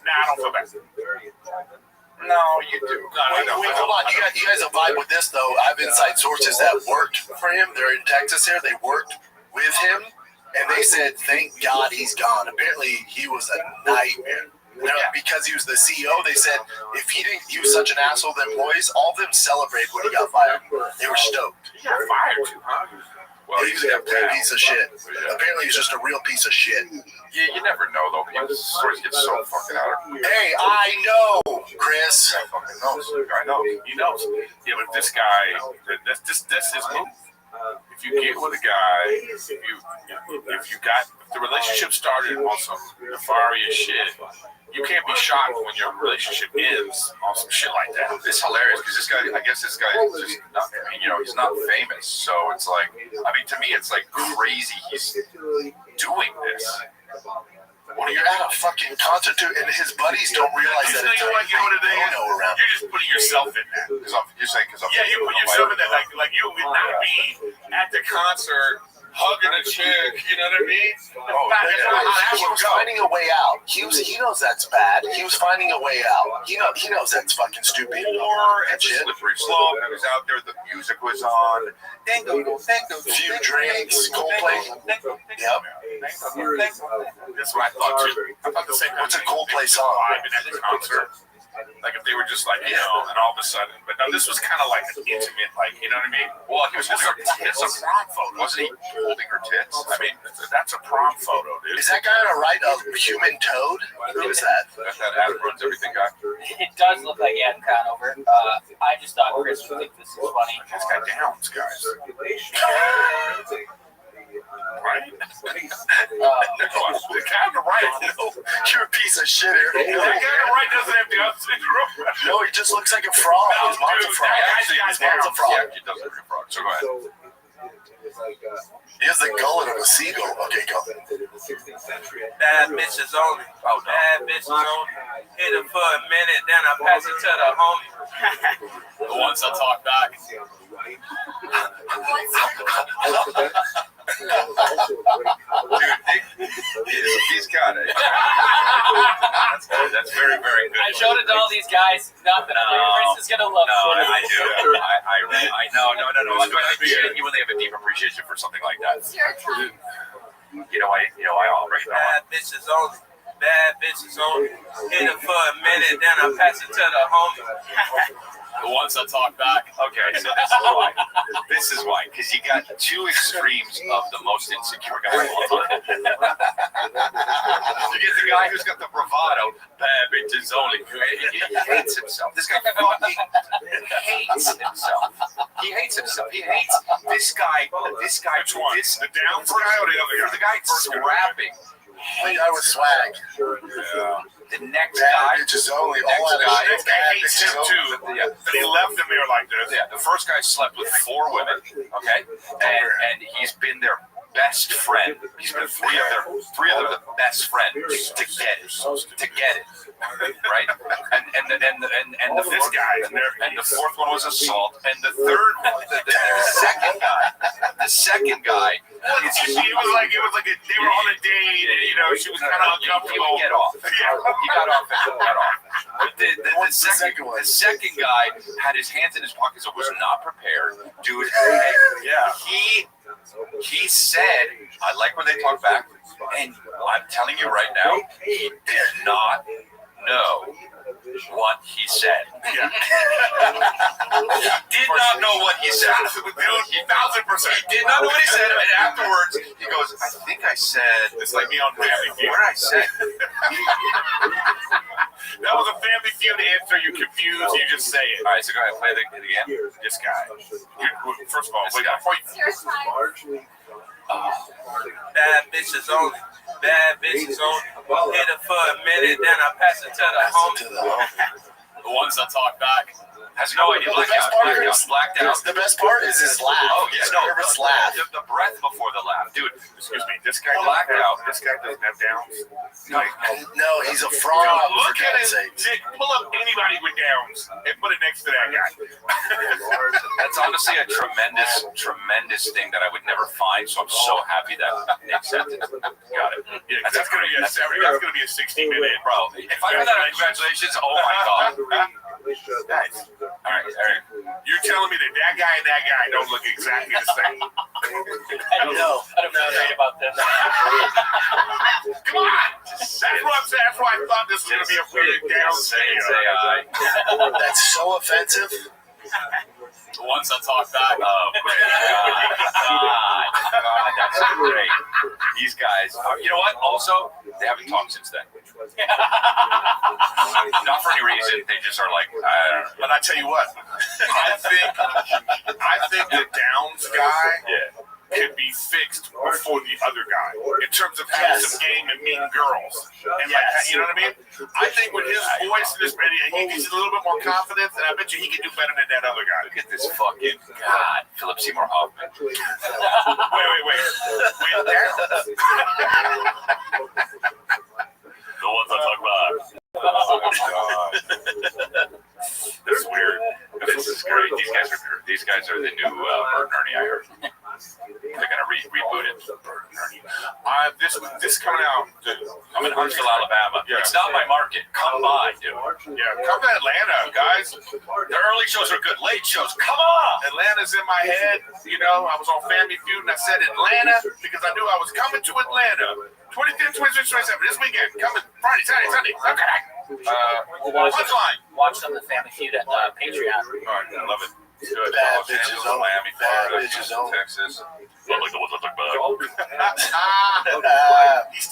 Nah, I don't feel bad. No, you do. Wait, hold on. You guys will vibe with this, though. I have inside sources that worked for him. They're in Texas here. They worked with him, and they said, thank God he's gone. Apparently, he was a nightmare. Because he was the CEO, they said if he was such an asshole to employees, all of them celebrated when he got fired. They were stoked. He got fired too, huh? Well, he was a real piece of shit. Apparently, he's just a real piece of shit. You never know, though. People's stories get so fucking out of Hey, I know, Chris. fucking knows. I know. He knows. Yeah, but this guy, this is move. If you get with a guy, if the relationship started on some nefarious shit, you can't be shocked when your relationship ends on some shit like that. It's hilarious because this guy, I guess this guy is just not, he's not famous. So it's like, to me, it's like crazy he's doing this. When you're at a fucking concert, too, and his buddies don't realize that it's you know what it is? around. You're just putting yourself in that. You're saying because I'm You put yourself in that, like you would not be at the concert hugging a chick, you know what I mean? He was finding a way out. He knows that's bad. He was finding a way out. He knows that's fucking stupid. Or at the slippery slope, he was out there, the music was on. Few drinks, Coldplay. Yep. That's what I thought too. I thought the same. What's a Coldplay song? Vibing at the concert. Like if they were just like, and all of a sudden, but no, this was kind of like an intimate, like, you know what I mean? Well, he was holding her It's a tits. prom photo. Wasn't he holding her tits? I mean, that's a prom photo, dude. Is that guy on a right of human toad? Who is that? That's that Adam runs everything guy. It does look like Adam Conover. I just thought Chris would think this is funny. This guy downs, guys. right. The guy on the right, You're a piece of shit, Eric. the guy on the right doesn't have Down syndrome. No, he just looks like a frog. His mom's a frog. His mom's a frog. Yeah, he does look like a frog. So go ahead. He has the gullet of a seagull. Okay, go. Bad bitches only. Oh, no. Bad bitches only. Hit it for a minute, then I pass it to the homie. The ones that talk back. Dude, he's got it. That's very, very good. I showed it to all these guys. Nothing. Chris is gonna love No, it. I do. I know. No. You really have a deep appreciation for something like that. You know, I operate that Bad bitches only. Bad bitches only. Hit it for a minute, then I pass it to the homie. The ones that talk back. Okay, so this is why. This is why, because you got two extremes of the most insecure guy of all time. You get the guy who's got the bravado, bad bitches only. He hates himself. This guy fucking hates himself. He hates himself. He hates this guy. This guy. Which one? This, The Downs guy or the other guy? the guy rapping. The guy with swag. Yeah. The next Bad guy. bitches only. Next All that guy. shit. This guy Bad hates bitches him only. too. Yeah, But he left him there like this. Yeah, the first guy slept with 4 women, okay, and he's been their best friend. He's been three of their best friends to get it, right? And the This fourth guy, and the fourth one was assault, and the third one, the second guy. It was like they were on a date, and she was kind of He uncomfortable. would get off. Yeah. He got off and got off. But the second guy had his hands in his pockets and was not prepared. Dude, Yeah. he said, I like when they talk back, and I'm telling you right now, he did not know what he said. Yeah. He did not know what he said. Dude, 1,000%. He did not know what he said, and afterwards, he goes, I think I said, It's like me on Family Feud. what did I say? That was a Family Feud answer. You're confused. You just say it. All right, so go ahead, play it again. This guy. First of all, This wait, guy. before you, Bad bitches only. Bad bitches only. Hit it for a minute, then I pass it to the homie. The ones that talk back. Has no idea. Blacked out. The best part is his laugh. Oh, yeah, His no. nervous laugh. The breath before the laugh. Dude, excuse me, this guy Blacked out. This guy doesn't have Downs. No, he's a fraud. Look For at God's him. sake. Nick, pull up anybody with Downs and put it next to that guy. that's honestly a tremendous thing that I would never find. So I'm so happy that Nick said it. Got it. Yeah, that's gonna be a 60-minute. Bro, if I heard that, congratulations. Oh my God. Guys. All right, Eric. You're telling me that guy and that guy don't look exactly the same? I don't feel great about this. Come on! That's what I'm saying. That's why I thought this was going to be a weird Downs video. That's so offensive. The ones that talk back. Oh, God, that's great. These guys, you know what? Also, they haven't talked since then. Not for any reason. They just are like, I don't know. But I tell you what, I think the Downs guy could be fixed before the other guy in terms of having some game and meeting girls. And like that, you know what I mean? I think with his voice and his he gets a little bit more confidence, and I bet you he can do better than that other guy. Look at this fucking God, Philip Seymour Hoffman. Wait. With Downs. The ones I talk about. Oh God, that's weird. This is great. These guys are the new Bert and Ernie. I heard. They're gonna reboot it. This coming out. I'm in Huntsville, Alabama. Yeah. It's not my market. Come by, dude. Yeah, come to Atlanta, guys. The early shows are good. Late shows, come on. Atlanta's in my head. I was on Family Feud and I said Atlanta because I knew I was coming to Atlanta. 25th, 26th, 27th, this weekend. Coming Friday, Saturday, Sunday. Okay. Punchline. Watch some of the Family Feud at Patreon. All right, I love it. Good. Bad Los bitches Angeles, only. Miami, Bad Florida, bitches only. Texas. Look like the ones I talk about. This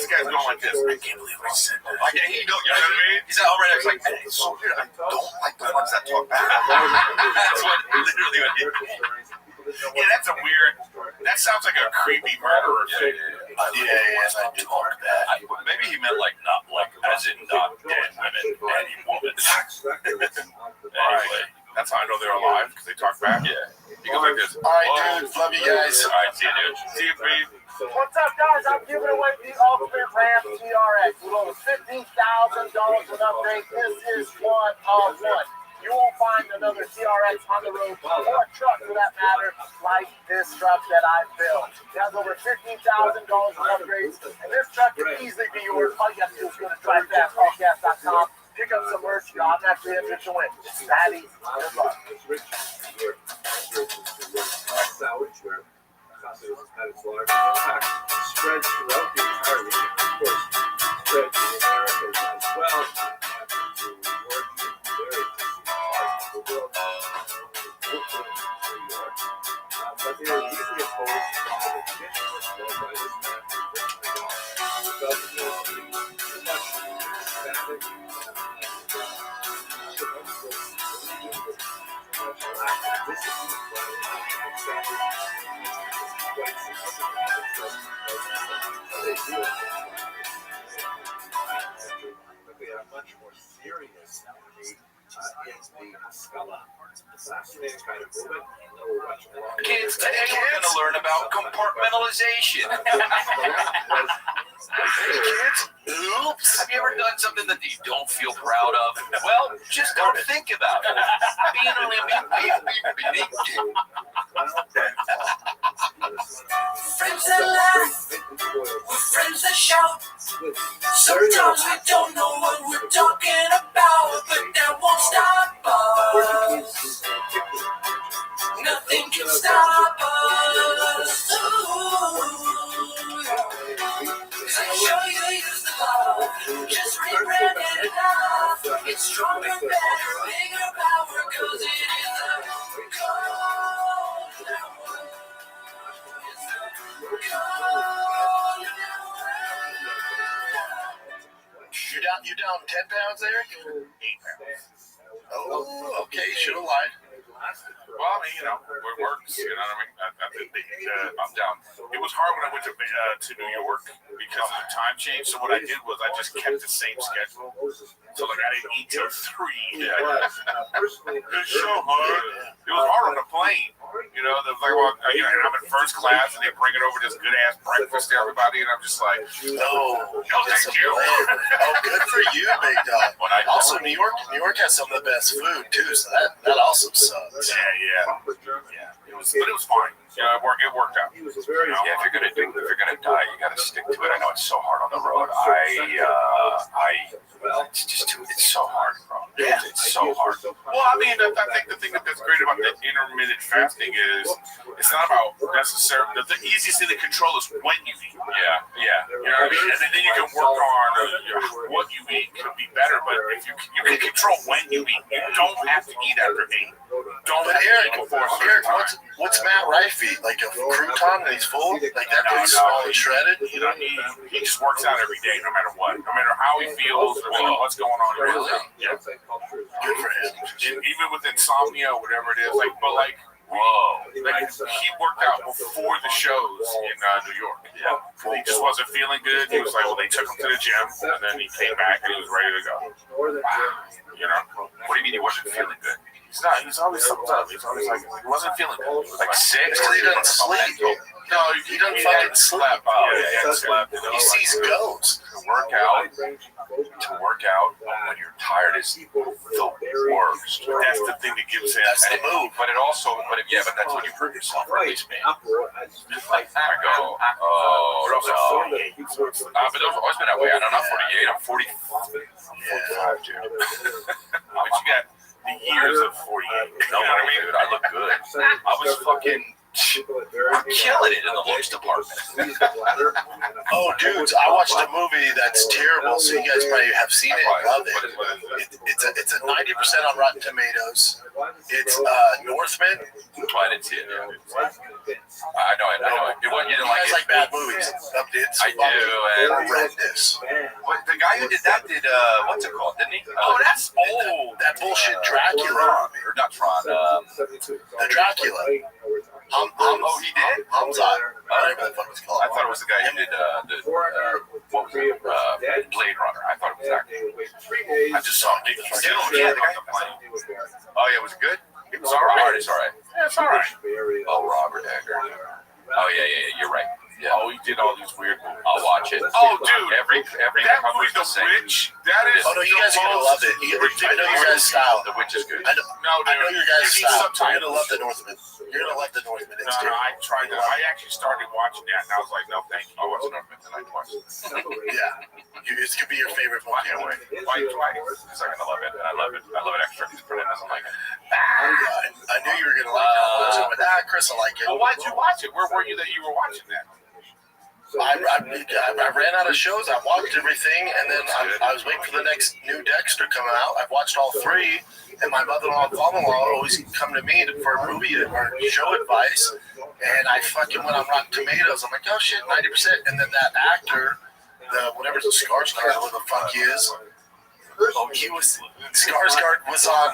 guy's going like this. I can't believe I said that. Like, you know what I mean? He's already like, hey, it's so weird. I don't like the ones that talk back. That's literally what he. Yeah, that's That sounds like a creepy murderer thing. Yeah, I do like that. Maybe he meant like not like as in not dead women, any woman. Anyway, That's how I know they're alive because they talk back. yeah. He goes like this. All right, dude. Love you guys. All right, see you, dude. See you, babe. What's up, guys? I'm giving away the Ultimate Ram TRX with over $15,000 in upgrades. This is one of one. You won't find another TRX on the road, or a truck for that matter, like this truck that I built. It has over $15,000 in upgrades, and this truck can easily be yours. All you got to do is go to drivefastpodcast.com, pick up some merch, and I'm actually entered to win. That easy. Good luck. Spreads throughout the entire region, of course, spreads in the Americas as well. But they are easily opposed to the conditions led by this man. Because there's too much static, lack of discipline, but they are much more serious in the Scala assassinating kind of movement. Kids, today we're going to learn about compartmentalization. Kids, oops. Have you ever done something that you don't feel proud of? Well, just don't think about it. Friends that laugh, with friends that shout. Sometimes we don't know what we're talking about, but that won't stop us. Nothing can stop us. I show you use the love, just rebrand it enough. It's stronger, better, bigger power, 'cause it is the code. You down 10 pounds, Eric? 8 pounds. Oh, okay. Should have lied. Well, I mean, you know, it works. You know what I mean? I'm down. It was hard when I went to New York because of the time change. So what I did was I just kept the same schedule. So like I didn't eat till 3. Yeah. It's so hard. It was hard on the plane. You know, the like, well, you know, and I'm in first class and they bring it over this good ass breakfast to everybody, and I'm just like, No, thank you. Oh, good for you, big dog. Also, New York has some of the best food too, so that also sucks. Yeah. It was fine. Yeah, it worked out. Yeah, if you're gonna die, you gotta stick to it. I know it's so hard on the road. It's so hard, bro. Yeah. It's so hard. Well, I mean, I think the thing that's great about the intermittent fasting is it's not about necessarily the easiest thing to control is when you eat. Yeah. You know what I mean? And then you can work on what you eat could be better, but if you can control when you eat, you don't have to eat after 8. Don't But have Eric, to eat before a certain time. what's Matt Rife eat? Like a crouton and he's full? Like that dude's small and shredded? You know, he just works out every day, no matter what, no matter how he feels or what's going on. Really? Yeah. Good for him. And even with insomnia or whatever it is, whoa, he worked out before the shows in New York. Yeah. He just wasn't feeling good. He was like, well, they took him to the gym, and then he came back and he was ready to go. You know? What do you mean he wasn't feeling good? He's not. He's always something up. He's always like, he wasn't feeling good. He was like sick. Because he doesn't sleep. No, He doesn't fucking sleep. Yeah, slept. You know, He sees ghosts. To work out when you're tired is the worst. That's the thing that gives him. That's the move. But that's when you hurt yourself, or at least me. I go, oh, no. But it's always been that way. I'm not 48, I'm 45, dude. But you got the years of 48. You know what I mean? Dude, I look good. I was fucking killing it in the looks department. Oh, dudes, I watched a movie that's terrible, so you guys probably have seen it and love it. It's a 90% on Rotten Tomatoes. It's Northman. I didn't see it. Yeah. I know it. You didn't You guys like bad movies. I do. And Horrendous. the guy who did that did what's it called? Didn't he? Oh, that's old. That bullshit Dracula. Or not Tron. The Dracula. Oh, he did? Hamza. Whatever the fuck it's called. I thought it was the guy who did what was it? Blade Runner. I thought it was that guy. I just saw Nick Still. Yeah, the guy on the plane. Oh, yeah, was it good? It was all right. It's all right. Yeah, it's all right. Oh, Robert Eggers. Oh, yeah, you're right. Yeah. Oh, he did all these weird movies. I'll watch it. Oh, dude. Every That movie, cover's The the same. Witch, that is. Oh no, you guys are gonna love it. I know your guys' style. The Witch is good. I know your guys' style. You're gonna love The Northman. You're gonna love The Northman. It's No, terrible. I tried to. I actually started watching that, and I was like, no, thank you. I watched Northman tonight twice. Yeah, it's gonna be your favorite I movie. can't wait. Why twice? Because I'm gonna love it, and I love it. I love it extra. Because Brennan doesn't like it. I knew you were gonna like it, but Chris will like it. Well, why'd you watch it? Where were you that you were watching that? I ran out of shows. I watched everything, and then I was waiting for the next new Dexter coming out. I've watched all three, and my mother-in-law and father-in-law always come to me for movie or show advice. And I fucking went on Rotten Tomatoes. I'm like, oh shit, 90%. And then that actor, whatever the Skarsgård, who the fuck he is. Oh, Skarsgård was on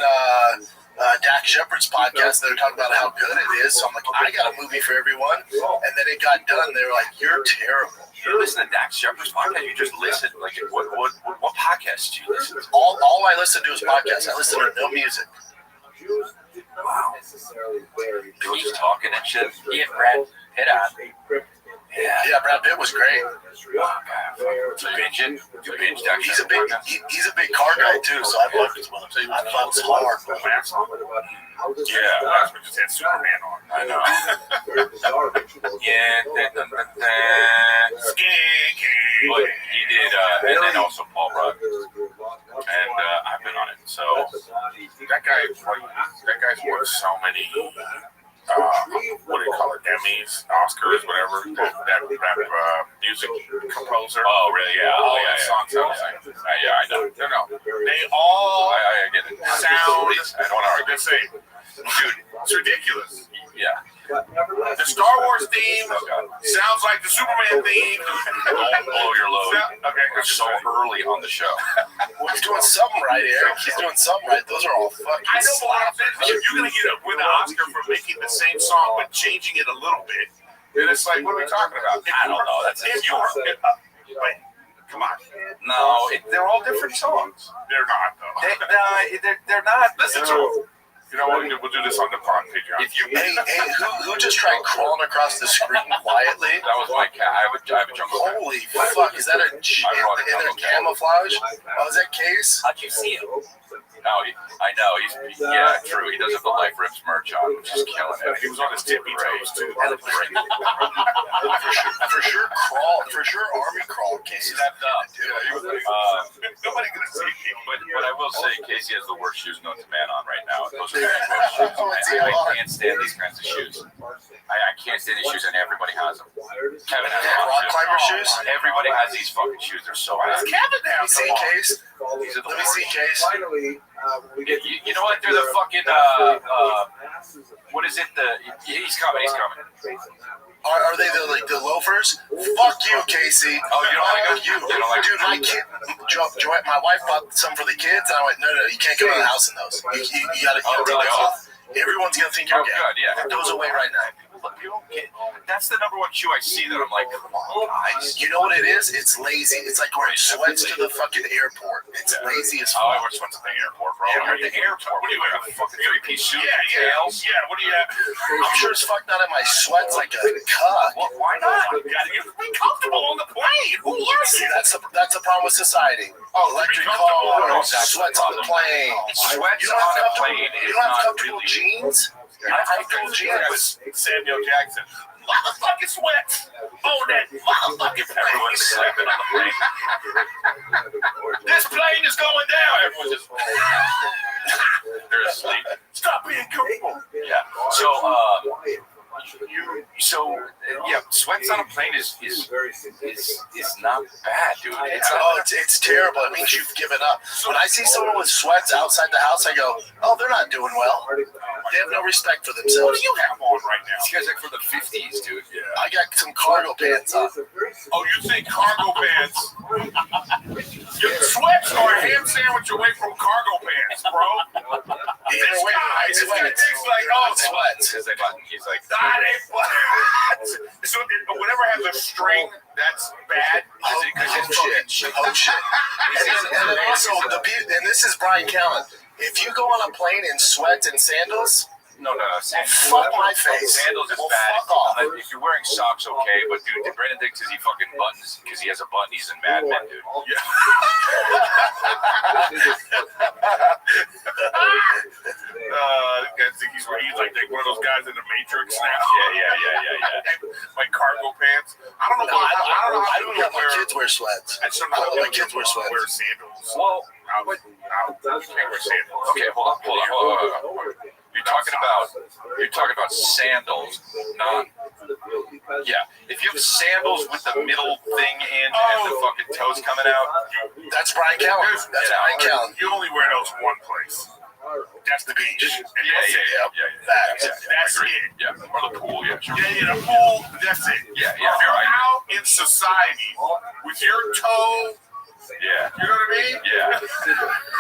Dak Shepard's podcast. They were talking about how good it is. So I'm like, I got a movie for everyone. And then it got done. They were like, you're terrible. You listen to Dak Shepard's podcast? You just listen? Like, what podcast do you listen to? All I listen to is podcasts. I listen to no music. Wow. He's talking and shit. He had Brad Pitt on. Yeah, Brad Pitt was great. You binge it? You binge Dak He's a Shepard's big podcast? he's a big car guy too, so I loved his mother. I thought it was hard. Yeah, last one just had Superman on. I know. Yeah. But he did, and then also Paul Rudd. And I've been on it. So That guy's won so many. What do you call it? Emmys, Oscars, whatever. That rap music composer. oh, really? Yeah. All Oh, yeah. the songs Yeah, I know. No. They all I get it. sound I don't argue. the same. Dude, it's ridiculous. Yeah. The Star Wars theme sounds like the Superman theme. Don't blow your load. Okay, We're so early on the show. Well, he's doing something right, Eric. He's doing something right. Those are all fucking. I know, but what I'm saying is, you're gonna win an Oscar for making the same song but changing it a little bit. And it's like, what are we talking about? I don't know. That's If you were, come on, No, they're all different songs. they're not though. They're not. Listen to them. You know what? We'll do this on the Patreon. If you, Hey, who just tried crawling across the screen quietly? that was my cat. I have a jungle cat. Holy fuck! Is that a in their camouflage? Oh, is that Case? How'd you see him? No, I know. Yeah, true. He does have the Life Rips merch on, which is killing it. He was on his tippy toes too. For sure, Army Crawl Case. Stepped up. Nobody gonna see him. But I will say, Casey has the worst shoes known to man on right now. Those are the worst shoes. I can't stand these kinds of shoes. I can't stand these shoes, and everybody has them. Kevin has Rock climber shoes? Everybody has these fucking shoes. They're so bad. Kevin now. Let me see Case. These are the Let me see worst. Case. You know what? They're the fucking what is it? He's coming. Are they the loafers? Fuck you, Casey. Oh, you don't like them? You. You don't like Dude, my wife bought some for the kids, and I went, no, you can't go to the house in those. You gotta take those off. Everyone's gonna think you're gay. good. Yeah. Put those away right now. That's the number one shoe I see that I'm like, come on, guys. You know what it is? It's lazy. It's like wearing sweats to the fucking airport. It's lazy as Oh, I fuck. wear sweats at the airport, bro. Yeah, You're at the airport. What do you wear? A fucking three-piece suit? Yeah. Tails? Yeah. What do you have? I'm sure as fuck not in my sweats like a cuck. Well, why not? You gotta be comfortable on the plane. Who wants it? That's the problem with society. Electric car, sweats on the plane. Sweats You don't on a have plane comfortable, is you don't have not comfortable really. jeans. I have comfortable jeans. Samuel Jackson. Motherfucking sweats on that motherfucking plane. Everyone's sleeping on the plane. This plane is going down. Everyone's just they're asleep. Stop being comfortable. Yeah. So sweats on a plane is not bad, dude. It's terrible. It means you've given up. When I see someone with sweats outside the house, I go, oh, they're not doing well. They have no respect for What themselves. do you have on right now? These guys are from the 50s, dude. I got some cargo pants on. Oh, you think cargo pants? Your sweats are a ham sandwich away from cargo pants, bro. This guy, this Benedict's like, oh, Sweats. He's like, that ain't what? So whatever has a string, that's bad. Oh shit. And also, and this is Brian Callen. If you go on a plane in sweats and sandals, no. Fuck my face. Sandals is well, bad. Fuck off. If you're wearing socks, okay. But dude, Brandon thinks he fucking buttons because he has a button. He's in Mad Men, dude. Yeah. He's like one of those guys in the Matrix now. Yeah. Like cargo pants. I don't know. I don't let my kids wear sweats. I don't let my kids wear sweats. Wear sandals. Well, you can't wear sandals. Okay, hold on. You're talking about sandals, not. Yeah, if you have sandals with the middle thing in and the fucking toes coming out, that's Brian Callen. Brian Callen. You only wear those one place. That's the beach. Yeah. That's it. Yeah, or the pool. Yeah, sure. Yeah, the pool. That's it. Yeah. If you're out in society with your toe. Yeah. You know what I mean? Yeah.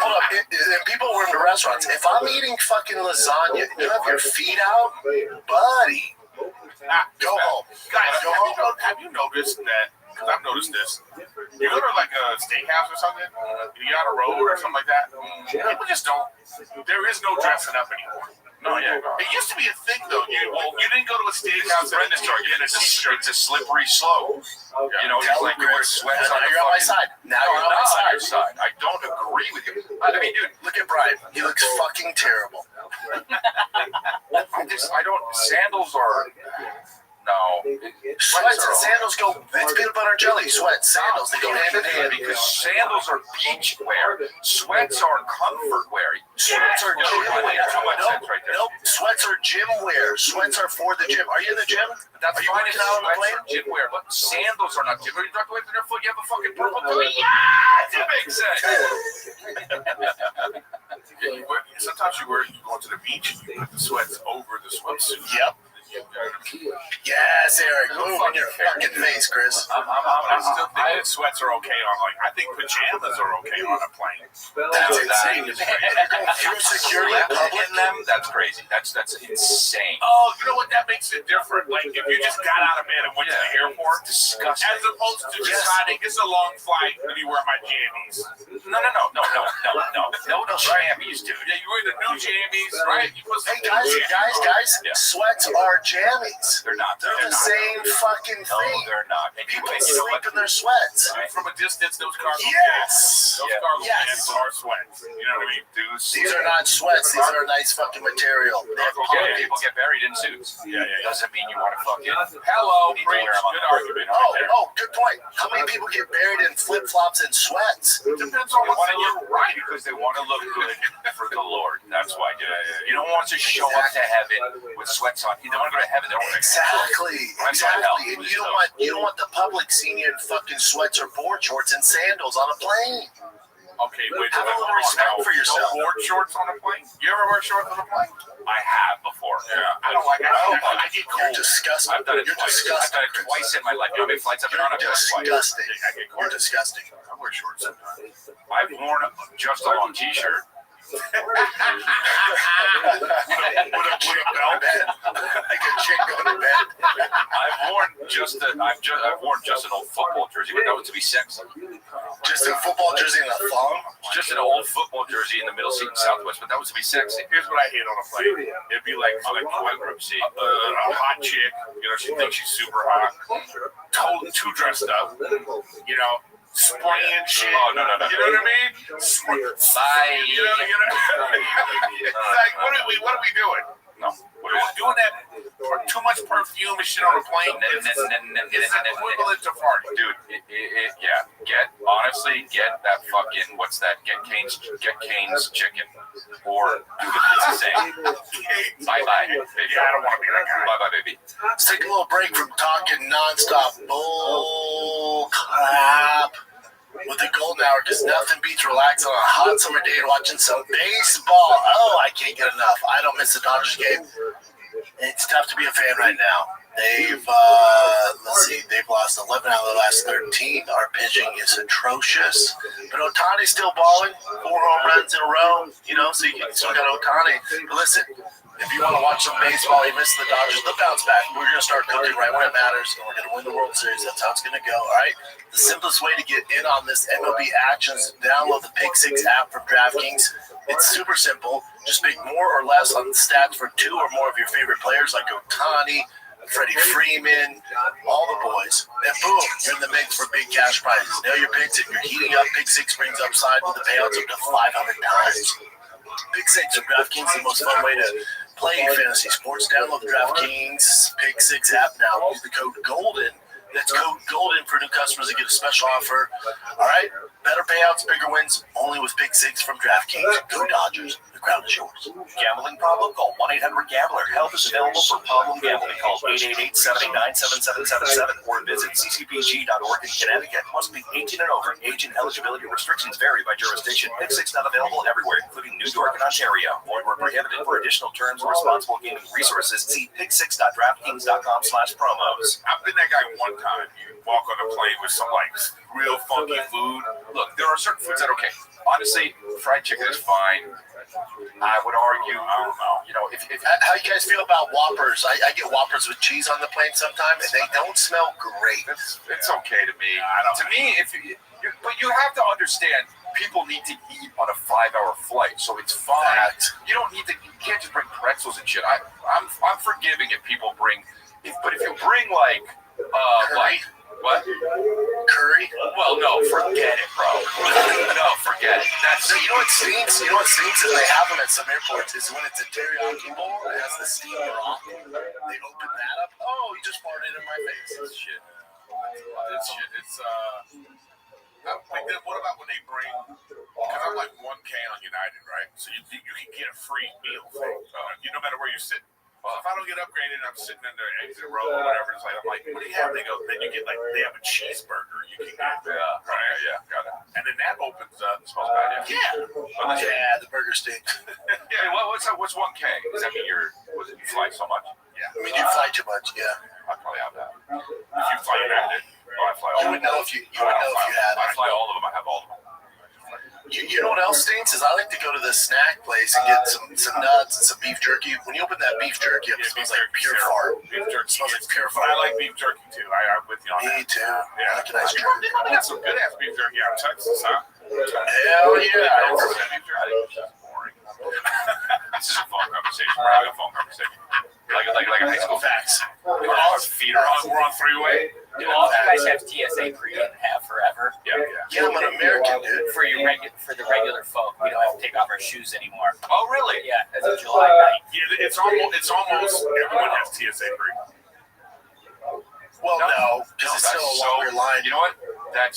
Hold up. And people were in the restaurants. If I'm eating fucking lasagna and you have your feet out, buddy, go home. Guys, have you noticed that? Because I've noticed this. You go to like a steakhouse or something, you get on a road or something like that, people just don't, there is no dressing up anymore. No, yeah. It used to be a thing, though. You didn't go to a steakhouse. Brendan's argument. It's a slippery slope. You know, it's like you wear sweats on you're on my side. Now you're on my side. I don't agree with you. I mean, dude, look at Brian. He looks fucking terrible. Sandals are. No. Sweats and sandals go, it's peanut butter and jelly. Sweats, sandals, they go hand in hand. Because sandals are beach wear. Sweats are comfort wear. Sweats are gym wear. Nope. Sweats are gym wear. Sweats are for the gym. Are you in the gym? That's fine if sweats are gym wear, but sandals are not gym wear. You talk away from their foot, you have a fucking purple toe. Yeah, it makes sense. Sometimes you go to the beach and you put the sweats over the swimsuit. Yep. Yes, Eric. Move in your fucking face, Chris. I still think that sweats are okay on, like, I think pajamas are okay on a plane. That's insane. You're security in them, that's crazy. That's insane. Oh, you know what? That makes it different. Like, if you just got out of bed and went to the airport, disgusting. as opposed to deciding it's a long flight, let me wear my jammies. No, jammies, dude. Yeah, you wear the new jammies, right? You put Hey, guys, sweats are jammies. They're not. They're the same fucking thing. No, they're not. People sleep in their sweats. From a distance, those cargo Yes. pants are sweats. You know what I mean? These are not sweats. These are a nice fucking material. People get buried in suits. Yeah. Doesn't mean you want to fucking. Hello, preach. Good argument. Good point. How many people get buried in flip-flops and sweats? Depends on what you're right. Because they want to look good for the Lord. That's why. You don't want to show up to heaven with sweats on. You don't want to go to heaven. They don't want to Exactly. And you don't want the public seeing you in fucking sweats or board shorts and sandals on a plane. Okay, wait. Have a little respect for yourself. Board shorts on a plane? You ever wear shorts on a plane? I have before. Yeah, I don't like it. I get cold. You're disgusting. I've done it You're twice. disgusting. I've done it twice in my life. You know how many flights I've been on? You're disgusting. You're disgusting. I wear shorts sometimes. I've worn just a long t-shirt. with a bell bed, like a chick going to bed. I've worn just an old football jersey, but that was to be sexy. Just a football jersey and a thong. Just an old football jersey in the middle seat in Southwest, but that was to be sexy. Here's what I hate on a plane. It'd be like a hot chick. You know, she thinks she's super hot. Too dressed up. You know. Spraying shit. Oh, no. You know what I mean? Bye. You know. It's like, what are we doing? No. We're doing that. Too much perfume and shit on a plane. It's equivalent to farting. Dude, get that fucking, what's that? Get Cane's chicken. Or do the pizza same. Bye-bye, baby. Yeah, I don't want to be that guy. Bye-bye, baby. Let's take a little break from talking nonstop bull crap with the golden hour, because nothing beats relaxing on a hot summer day and watching some baseball. Oh, I can't get enough. I don't miss the Dodgers game. It's tough to be a fan right now. They've lost 11 out of the last 13. Our pitching is atrocious. But Ohtani's still balling. 4 home runs in a row. So you still got Ohtani. But listen, if you want to watch some baseball, you missed the Dodgers, they'll bounce back. We're going to start cooking right when it matters, and we're going to win the World Series. That's how it's going to go, all right? The simplest way to get in on this MLB action is to download the Pick 6 app from DraftKings. It's super simple. Just pick more or less on the stats for 2 or more of your favorite players like Ohtani, Freddie Freeman, all the boys. And boom, you're in the mix for big cash prizes. Nail your picks. If you're heating up, Pick 6 brings upside with the payouts up to 500 times. Pick 6 from DraftKings is the most fun way to play fantasy sports. Download the DraftKings Pick 6 app now. Use the code GOLDEN. That's code GOLDEN for new customers to get a special offer. All right? Better payouts, bigger wins, only with Pick 6 from DraftKings. Go Dodgers. The crown is yours. Gambling problem? Call 1-800-GAMBLER. Help is available for problem gambling. Call 888-789-7777 or visit ccpg.org in Connecticut. Must be 18 and over. Age and eligibility restrictions vary by jurisdiction. Pick 6 not available everywhere, including New York and Ontario. Void where prohibited. For additional terms and responsible gaming resources, see pick6.draftkings.com/promos. I've been that guy one time. You walk on a plane with some real funky food. Look, there are certain foods that are okay. Honestly, fried chicken is fine. I would argue, I don't know. If How you guys feel about Whoppers? I get Whoppers with cheese on the plane sometimes, and they don't smell great. it's okay to me. To me, but you have to understand, people need to eat on a 5-hour flight, so it's fine. You don't need to. You can't just bring pretzels and shit. I'm forgiving if people bring, but if you bring what? Curry? Well, no, forget it, bro. No, forget it. So you know what stinks? Is they have them at some airports is when it's a teriyaki bowl that has the steamed broth. They open that up. Oh, you just farted in my face. This shit. What about when they bring? Because I'm like 1K on United, right? So you can get a free meal thing. No matter where you're sitting. Well, if I don't get upgraded, I'm sitting in the exit row or whatever. It's I'm like, what do you have? They go, then you get they have a cheeseburger. You can get Yeah, got it. and then that opens up. Smells bad, Yeah, the burger stinks. Yeah, what's 1K? Does that mean you fly so much? Yeah, I mean, you fly too much, yeah. I probably have that. if you fly United, I fly all You would know if you had I it. fly all of them. I have all of them. You know what else stinks is I like to go to the snack place and get some nuts and some beef jerky. When you open that beef jerky up, it smells like pure fart. Beef jerky. It smells like pure But fart. I like beef jerky too. I'm with you on that. Me too. Yeah. I like a nice You jerky. probably got some good ass beef jerky out of Texas, huh? Hell yeah. Beef jerky. Boring. This is a phone conversation. We're having a phone conversation. Like a high school. Facts. We're on three-way. All you guys have TSA free and have forever. Yeah, I'm an American, dude. For the regular folk, we don't have to take off our shoes anymore. Oh, really? Yeah, as of July 9th. Yeah, it's almost everyone has TSA free. Well, no, because it's still a longer line. You know what? I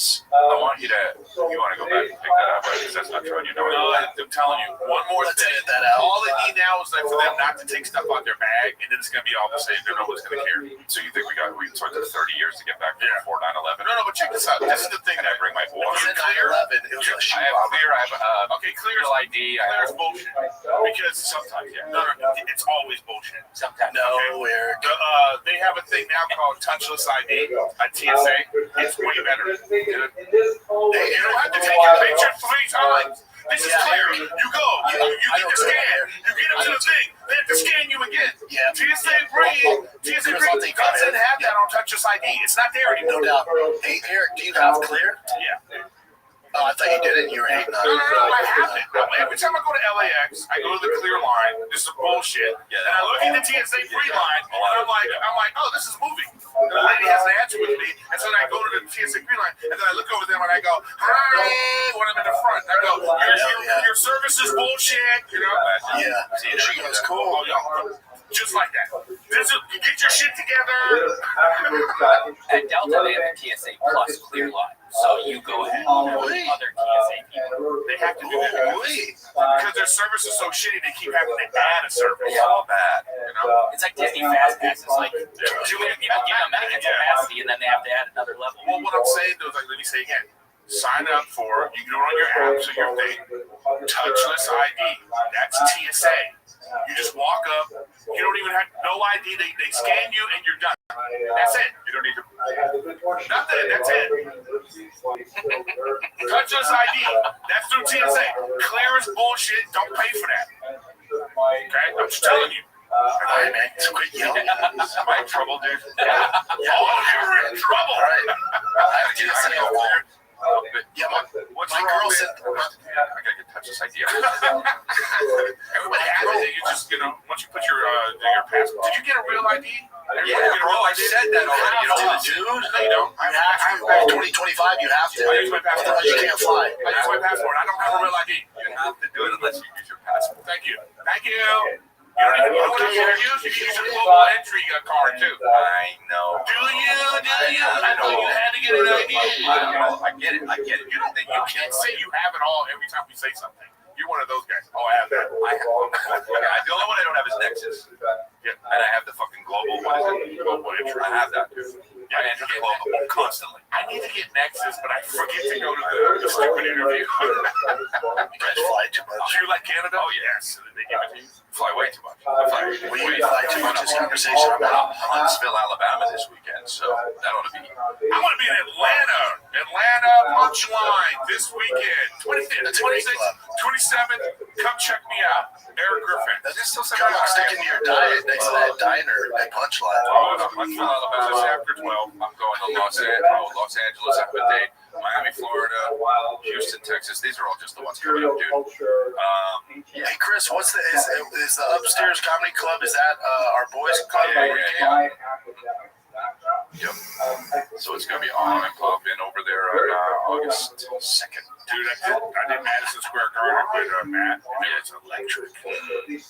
want you to go back and pick that up because that's not true. You know, I'm telling you, one more Let's thing. edit that out. All they need now is for them not to take stuff out their bag, and then it's going to be all the same. No one's going to care. So you think we took 30 years to get back to before 9/11? No, but check this out. This is the thing. Can I bring my boy? It was at 9/11. It was a shoe I have bomber. clear. I have Okay, clear real ID. I Clear's have bullshit. Because sometimes, yeah. no, it's always bullshit. Sometimes. No, Eric. They have a thing now called touchless ID at TSA. It's way better. You don't have to take your picture 3 times. This is clear. You go. You get the scan. You get up to the thing. They have to scan you again. Yeah. TSA free doesn't have that on touchless ID. It's not there No anymore. doubt. Hey, Eric, do you have clear? Yeah. Oh, I thought you did it and you were hating on No, it. I have it. Every time I go to LAX, I go to the clear line. This is bullshit. And I look at the TSA free line, and I'm like, oh, this is moving. And the lady has an answer with me, and so then I go to the TSA free line, and then I look over them and I go, hi, when I'm in the front. I go, your service is bullshit. You know? Yeah. See, She goes, cool. Oh, yeah. Just like that. You get your shit together. At Delta, they have a TSA Plus clear line. So you go ahead and other TSA people. They have to do that Holy. because their service is so shitty. They keep having to add a service. so bad. You know? It's like Disney Fast Pass. It's like too many people give them back at capacity, and then they have to add another level. Well, what I'm saying though is let me say again. Sign up for, you can do it on your app, so your thing, touchless ID. That's TSA. You just walk up. You don't even have no ID. They scan you and you're done. That's it. You don't need to. Nothing. That's it. Touchless ID. That's through TSA. Clear as bullshit. Don't pay for that. Okay? I'm just telling you. Alright, man. So quit yelling. Am I in trouble, dude? Yeah. Oh, you're in trouble. All right. I have to say over there. Yeah, What's my wrong girl with said. I gotta get touchless ID. Everybody has it. You just, once you put your passport. Did you get a real ID? Yeah, bro, I said that already. You know, Dude, No, you don't. you have to. By 2025, you have to. I use my passport. Otherwise, you can't fly. I use my passport. I don't have a real ID. you have to do it unless you use your passport. Thank you. Thank you. You don't even know what you can use. You can use your global entry card, too. I know. Do you? I know you had to get an ID. I get it. You can't say you have it all every time we say something. You're one of those guys. Oh, I have that. The only one I don't have is Nexus. Yeah. And I have the fucking global, what is it? Global entry. I have that. I enter the global constantly. I need to get Nexus, but I forget to go to the stupid interview. You guys fly too much. Do you like Canada? Oh, yeah. Yes. They give it to you. Fly way too much. I fly When you fly too much, this conversation. I'm in Huntsville, Alabama this weekend, so that ought to be. I'm going to be in Atlanta. Atlanta Punchline this weekend. 25th, 26th, 27th. Come check me out. Eric Griffin. That's just come on, sticking to your diet next to that diner at Punchline. Oh, I'm Huntsville, Alabama. This after 12. I'm going to Los Angeles, I have a date. Miami, Florida, Houston, Texas. These are all just the ones coming up, dude. Hey, Chris, what's is the Upstairs Comedy Club? Is that our boys' club? Yeah. Yep. So it's gonna be on and popping over there on August 2nd. Dude, I did Madison Square Garden with Matt, and it was electric. Yeah, it's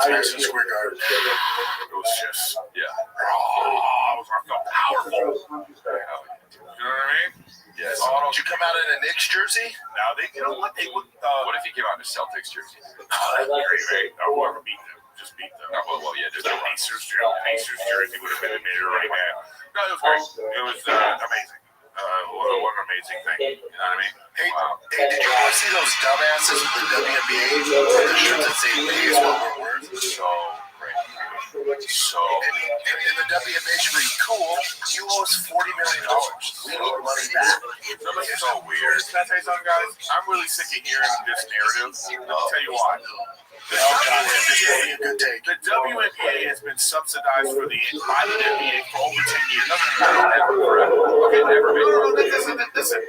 Madison Square Garden. It was just, Yeah. I felt powerful. You know what I mean? Yes. Did you come out in a Knicks jersey? Now, you know what? They would, What if he came out in a Celtics jersey? that'd be great, right? Or whoever beat them. Just beat them. Well, yeah, The Pacers jersey would have been in there right now. No, it was great. It was amazing. What an amazing thing. You know what I mean? Hey, did you ever see those dumbasses with the WNBA the shirts that say "Pay is what we're worth"? So great. So And the WNBA should be cool. You owe us $40 million. We need money back. It's so weird. Can I tell you something, guys? I'm really sick of hearing this narrative. I'll tell you why. Oh, God, this will be a good take. The WNBA has been subsidized by the NBA for over 10 years. Listen.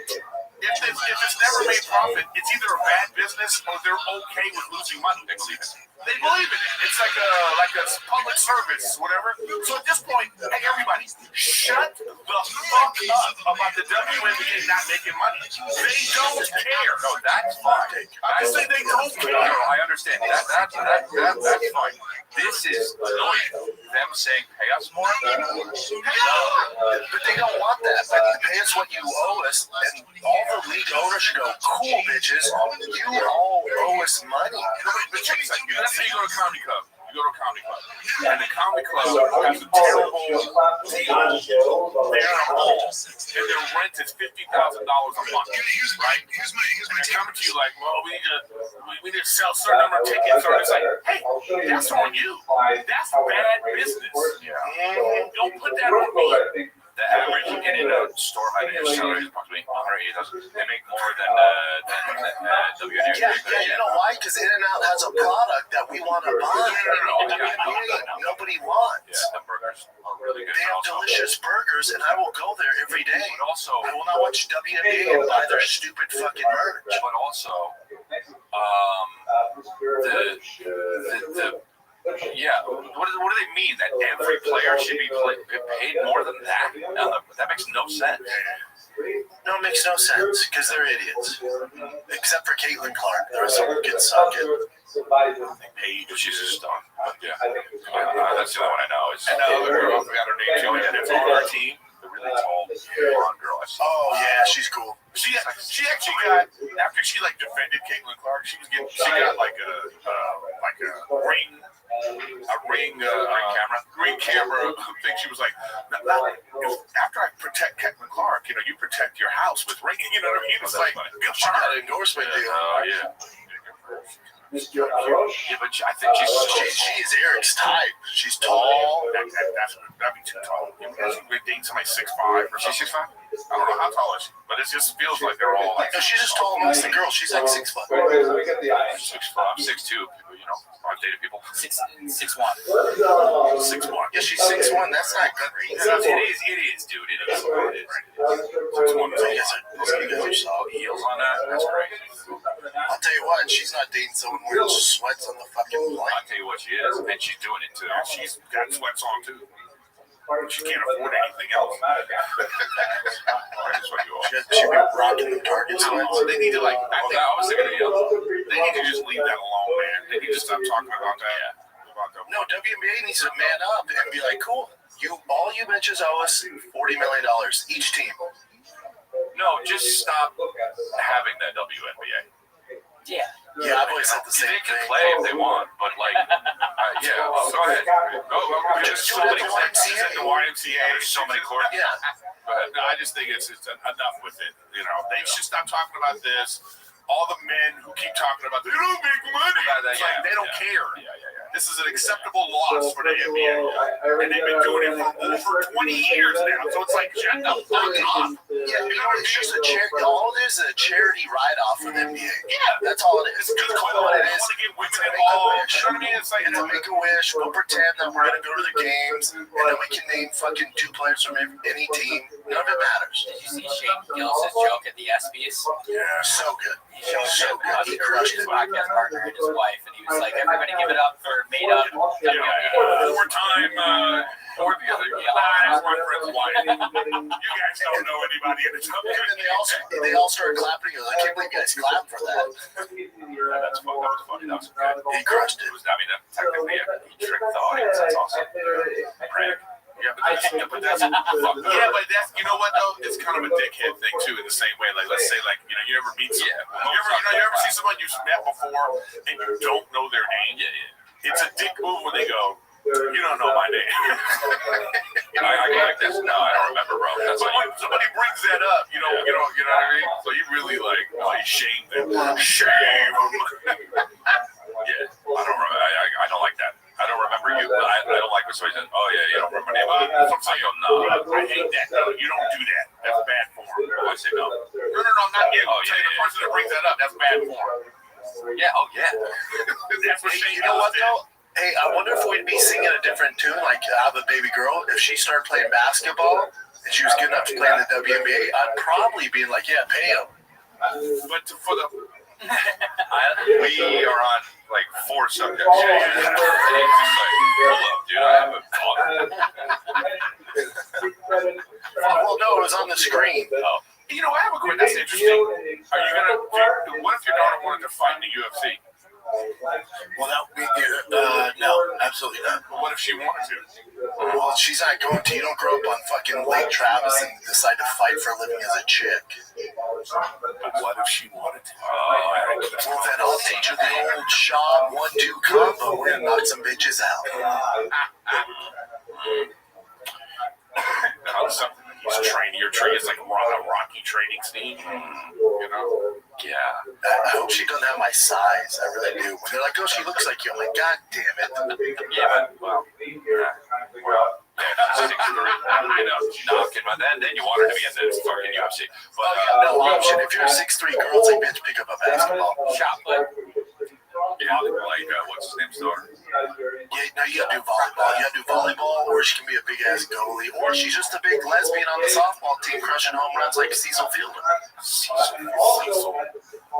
If it's never made profit, it's either a bad business or they're okay with losing money. They believe it. They believe in it. It's like a public service, whatever. So at this point, hey, everybody, shut the fuck up about the WNBA not making money. They don't care. No, that's fine. I say they don't care. No, I understand. That's fine. This is annoying. Them saying pay us more. But they don't want that. Like, pay us what you owe us, and all the league owners should go, cool, bitches. You all owe us money. But check this out. Let's say you go to a comedy club. And the comedy club has a terrible deal. They're in a mall, and their rent is $50,000 a month, right? And they're coming to you like, well, we need to sell a certain number of tickets. Or it's like, hey, that's on you. That's bad business. Don't put that on me. The average in-and-out store manager salary is approximately $180,000. They make more than WNBA. Yeah, you know why? Because In-N-Out has a product that we want to buy. Nobody wants. Yeah, the burgers are really good. They have delicious burgers, and I will go there every day. But also, I will not watch WNBA and buy their stupid fucking merch. but also, yeah. What do they mean that every player should be paid more than that? That makes no sense. No, it makes no sense because they're idiots. Except for Caitlin Clark, the rest of them can suck it. Paige, she's a star. Yeah, that's the only one I know. And the other girl, I forgot her name, Joey, that's on our team. The really tall blonde girl. Oh yeah, she's cool. She actually got, after she like defended Caitlin Clark, she got like a ring camera thing. She was like, after I protect Caitlin Clark, you protect your house with ring. You know what I mean? It's like, She got an endorsement deal. Oh yeah. Mr. Arosh. Yeah, but I think She is Eric's type. She's tall. That'd be too tall. You dating somebody 6'5" or she's something. 6'5". I don't know how tall is she, but it just feels like they're all like. No, she's just tall amongst the girls. She's like 6 foot. Wait, let me get the I'm eyes. 6'5". I'm 6'2". You know, I've dated people. 6'1". 6'1". Yeah, she's 6'1". That's not good reason. It is, dude. It is. 6'1". You guys are soft. Heels on that. That's great. I'll tell you what, she's not dating someone wearing sweats on the fucking I'll line. tell you what she is, and she's doing it too. She's got sweats on too. She can't afford anything else. That's what you are. She'd be rocking the Target sweats. They need to I was thinking they need to just leave that alone, man. They need to stop talking about that. No, WNBA needs to man up and be like, cool, all you bitches owe us $40 million each team. No, just stop having that WNBA. Yeah. Yeah, I've always said the same They can thing. play if they want, but like, yeah. Go ahead. Go. There's so many courts at the YMCA. There's so many courts. Yeah. Go ahead. No, I just think it's enough with it. You know, they should stop talking about this. All the men who keep talking about they don't make money. It's like they don't care. Yeah. This is an acceptable loss for the NBA. And they've been doing it for over 20 years now. So it's like, shut the fuck up. Yeah, you know, it's just a charity. All it is a charity write-off for the NBA. Yeah, that's all it is. It's good That's cause. what it They is. want to get women It's a involved. make-a-wish. You know what I mean? It's like, It's a make-a-wish. We'll pretend that we're going to go to the games, and then we can name fucking 2 players from any team. None of it matters. Did you see Shane Gillis' joke at the ESPYs? Yeah, so good. He showed So good. He his crushed it. podcast partner and his wife, and he was like, "Everybody give it up for made-up four-time, Or the other. that's my friend's wife. You guys don't know anybody in the And then they all started clapping. I can't believe you guys clapped for that. That's fun. That was funny. That was good. He crushed it. It was. I mean, technically, he tricked the audience. That's awesome. Prank. Yeah, but that's you know what though? It's kind of a dickhead thing too. In the same way, like let's say like you ever meet someone, you ever see someone you've met before and you don't know their name? Yeah. It's a dick move when they go, you don't know my name. I like this. No, I don't remember, bro. That's Somebody brings that up, you know what I mean? So you really like, shame them. Shame. Yeah, I don't remember. I don't like that. I don't remember you. I don't like when somebody says, "Oh yeah, you don't remember my name." I go, "No, I hate that. No, you don't do that. That's bad form." I say no. No, not you. Oh, I'm saying the person that brings that up, that's bad form. Yeah. Oh yeah. That's what Hey, Shane you know what did. though? Hey, I wonder if we'd be singing a different tune, like I Have a Baby Girl. If she started playing basketball and she was good enough to play in the WNBA, I'd probably be like, yeah, pay him. But for the We are on like 4 subjects. Yeah. And it's just like, hold up, dude. I haven't talked. Well, no, it was on the screen. Oh. You know, I have a question. That's interesting. Are you gonna? What if your daughter wanted to fight in the UFC? Well, no, absolutely not. What if she wanted to? Well, she's not going to. You don't grow up on fucking Lake Travis and decide to fight for a living as a chick. But what if she wanted to? Well, then I'll teach her the old Shaw 1-2 combo. We're gonna knock some bitches out. Something he's training. You're training. It's like a Rocky training scene. You know? Yeah. I hope she doesn't have my size. I really do. When they're like, "Oh, she looks like you," I'm like, "God damn it!" Yeah, but well, yeah, 6'3". You know, knocking, but then you want her to be in the fucking UFC. Well, you have no option. If you're a 6'3" girl, it's like, bitch, pick up a basketball. shot put. Yeah, like what's his name's daughter? Yeah, no, you gotta do volleyball. You gotta do volleyball, or she can be a big ass goalie, or she's just a big lesbian on the softball team crushing home runs like Cecil Fielder.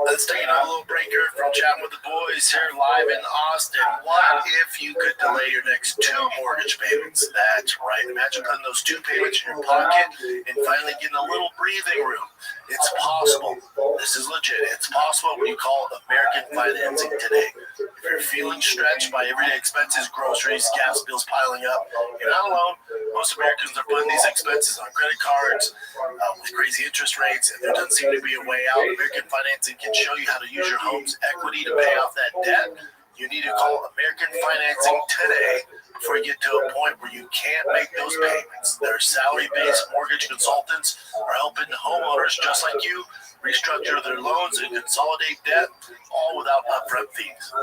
Let's take a little breaker from chatting with the boys here live in Austin. What if you could delay your next 2 mortgage payments? That's right. Imagine putting those 2 payments in your pocket and finally getting a little breathing room. It's possible. This is legit. It's possible when you call American Financing today. If you're feeling stretched by everyday expenses, groceries, gas bills piling up, you're not alone. Most Americans are putting these expenses on credit cards with crazy interest rates, and there doesn't seem to be a way out. American Financing can show you how to use your home's equity to pay off that debt. You need to call American Financing today. before you get to a point where you can't make those payments. Their salary-based mortgage consultants are helping homeowners just like you restructure their loans and consolidate debt, all without upfront fees.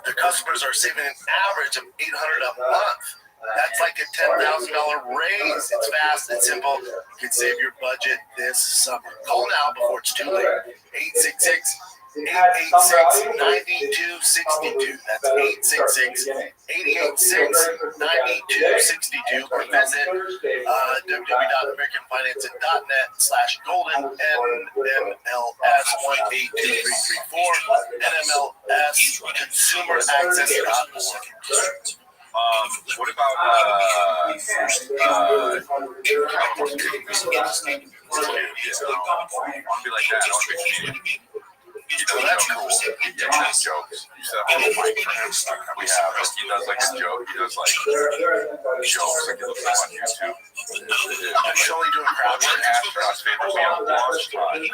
Their customers are saving an average of $800 a month. That's like a $10,000 raise. It's fast and simple. You can save your budget this summer. Call now before it's too late. 866-886-9262. That's 866-886-9262. Or visit www.americanfinancing.net/golden NMLS182334 NMLS Consumer Access. What about I'll be like that. He does jokes. Yeah, jokes. You said a whole mic for him. We have. He does like a joke. He does like jokes. Like he looks up on YouTube. I'm surely doing crowd work. Astronaut's favorite meal at lunchtime.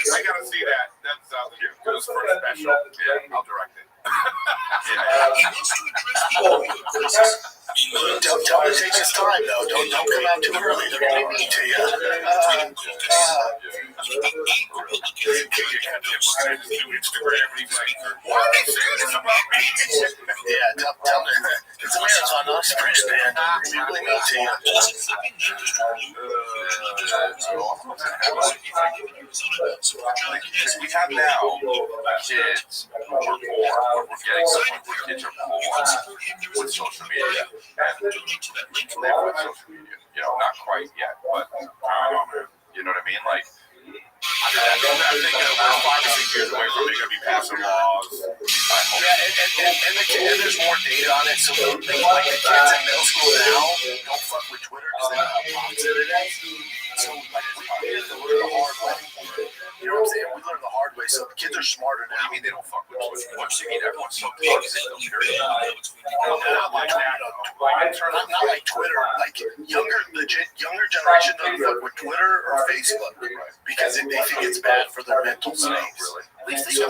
I gotta see that. That sounds cute. It was for a special. Yeah, I'll direct it. Don't tell him it takes his time, though. Don't come out too early. They're going to be mean to you. Yeah, tell him it's a marathon, not a sprint, man. They're really mean to you. We have now kids who are born. We're getting someone where kids are born with social media and live with social media. You know, not quite yet, but you know what I mean? Like, I think we're 5 or 6 years away from it. Going to be passing laws. And there's more data on it, so like the kids in middle school now don't fuck with Twitter because they know how toxic it is. So like we learned the hard way. You know what I'm saying? We learned the hard way, so the kids are smarter now. What do you mean they don't fuck with Twitter? What do you mean everyone's so toxic? Not like that. Not like Twitter. Like younger generation doesn't fuck with Twitter or Facebook because they think it's bad for their mental state. At least they're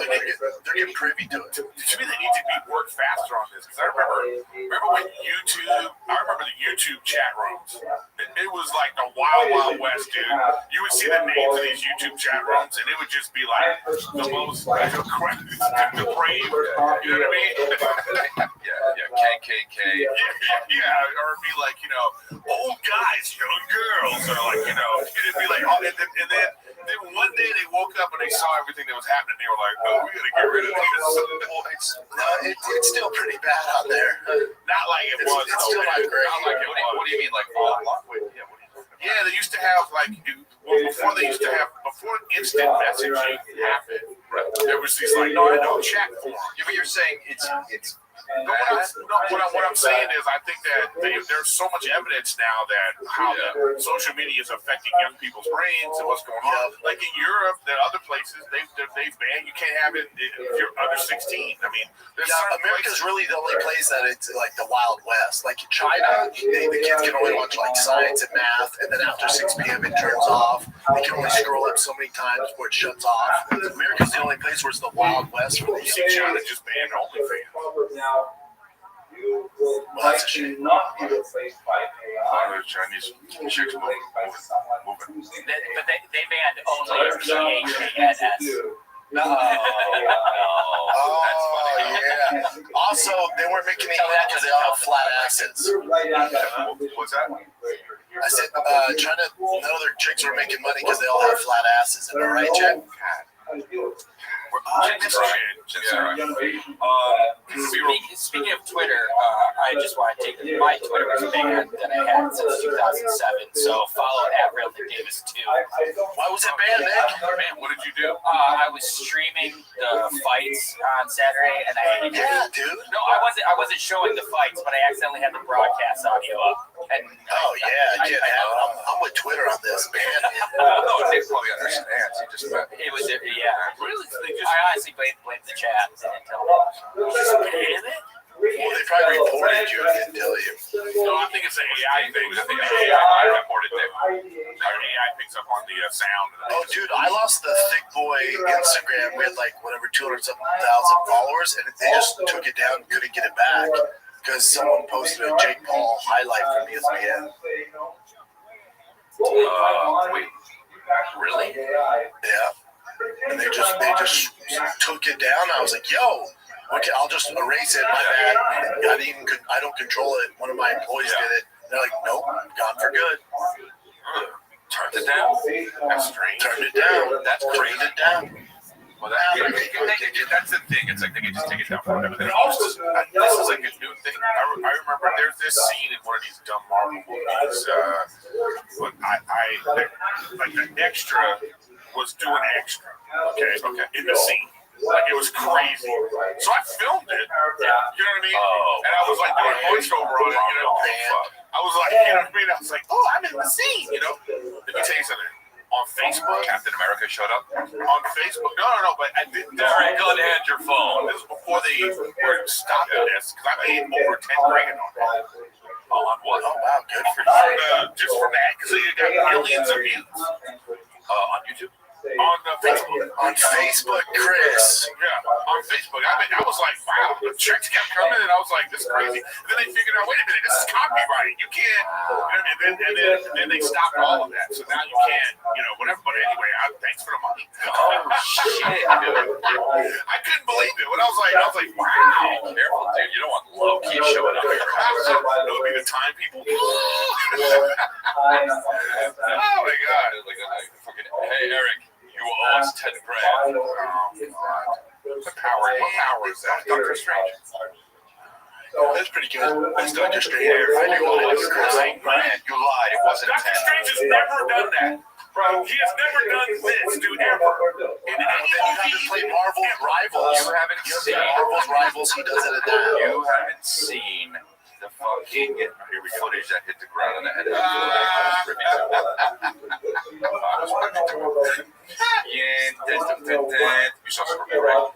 getting privy to it. To me, they need to be work faster on this because I remember when YouTube. I remember the YouTube chat rooms. It was like the wild west, dude. You would see the names of these YouTube chat rooms, and it would just be like the most depraved. You know what I mean? Yeah, KKK. Yeah, or it'd be like, you know, old guys, young girls, or like, you know, it'd be like, oh, and then one day they woke up and they saw everything that was happening. They were like, oh, we gotta get rid of this. It's still pretty bad out there. Not like it was. It's still not great. Not like it was. What do you mean, like all? Yeah, they used to have before instant messaging happened. There was these like no chat forums. Yeah, but you're saying it's What I'm saying is, I think that there's so much evidence now that how the social media is affecting young people's brains and what's going on. Like in Europe, and other places, they've banned. You can't have it if you're under 16. I mean, America's really the only place that it's like the Wild West. Like in China, the kids can only watch like science and math, and then after 6 p.m. it turns off. They can only scroll up so many times before it shuts off. America's the only place where it's the Wild West for the young. China just banned OnlyFans. You will likely not be replaced by AI. Chinese chicks moving. But they banned only PHANS. No. Oh, yeah. Also, they weren't making any money because they all have flat asses. What's that? I said, China, none of their chicks were making money because they all have flat asses. Am I right, Jack? Speaking of Twitter, I just want to take my Twitter was banned that I had since 2007. So follow @RealNickDavis2. Why was it banned, Nick? Man, what did you do? I was streaming the fights on Saturday, and dude. No, I wasn't showing the fights, but I accidentally had the broadcast audio up. And I'm with Twitter on this, man. They probably understands. He just It was really. I honestly blame the chat. Well, they probably reported you and didn't tell you. No, I think it's an AI thing. think AI reported that. AI picks up on the sound. Oh, dude, I lost the Thick Boy Instagram. We had like whatever 200,000 followers, and they just took it down, couldn't get it back because someone posted a Jake Paul highlight from ESPN. Wait, really? Yeah, and they just took it down. I was like, yo. Okay, I'll just erase it. My bad. I don't control it. One of my employees did it. They're like, nope, gone for good. Turned it down. That's strange. Turned it down. That's Turned it down. Well, that's the thing. It's like they can just take it down forever. They also, this is like a new thing. I remember there's this scene in one of these dumb Marvel movies. But like the extra was doing extra. Okay. In the scene. Like it was crazy. So I filmed it. You know what I mean? And I was like doing voiceover on it, you know. I was like, you know what I mean? I was like, oh, I'm in the scene, you know. Let me tell you something. On Facebook, Captain America showed up. on Facebook, no, but I didn't. All right, go ahead, your phone. This was before they were stopping this because I made over 10 grand on it. On what? Oh, wow, good for you. Just for that, because it got millions of views On YouTube. on Facebook. On Facebook, Chris. Yeah, on Facebook. I was like, wow, the checks kept coming, and I was like, this is crazy. And then they figured out, wait a minute, this is copyright. You can't, you know, and then they stopped all of that. So now you can't, you know, whatever. But anyway, thanks for the money. Oh shit, dude! I couldn't believe it. When I was like, wow. Careful, dude. You don't want low key showing up. It'll be the time people. Oh my God! Like, fucking, hey Eric, you owe us 10 grand. Oh God! What power is that? Doctor Strange. That's pretty good. That's Dr. Strange. I knew it was Chris. Man, you lied. It wasn't Doctor 10. Strange has never done that. Bro, he has never done this, dude, ever. In any Then you have to play Marvel Rivals. You haven't seen Marvel's Rivals. He does it at that. You haven't seen the fucking footage that hit the ground on the head of you saw Scorpion, right? I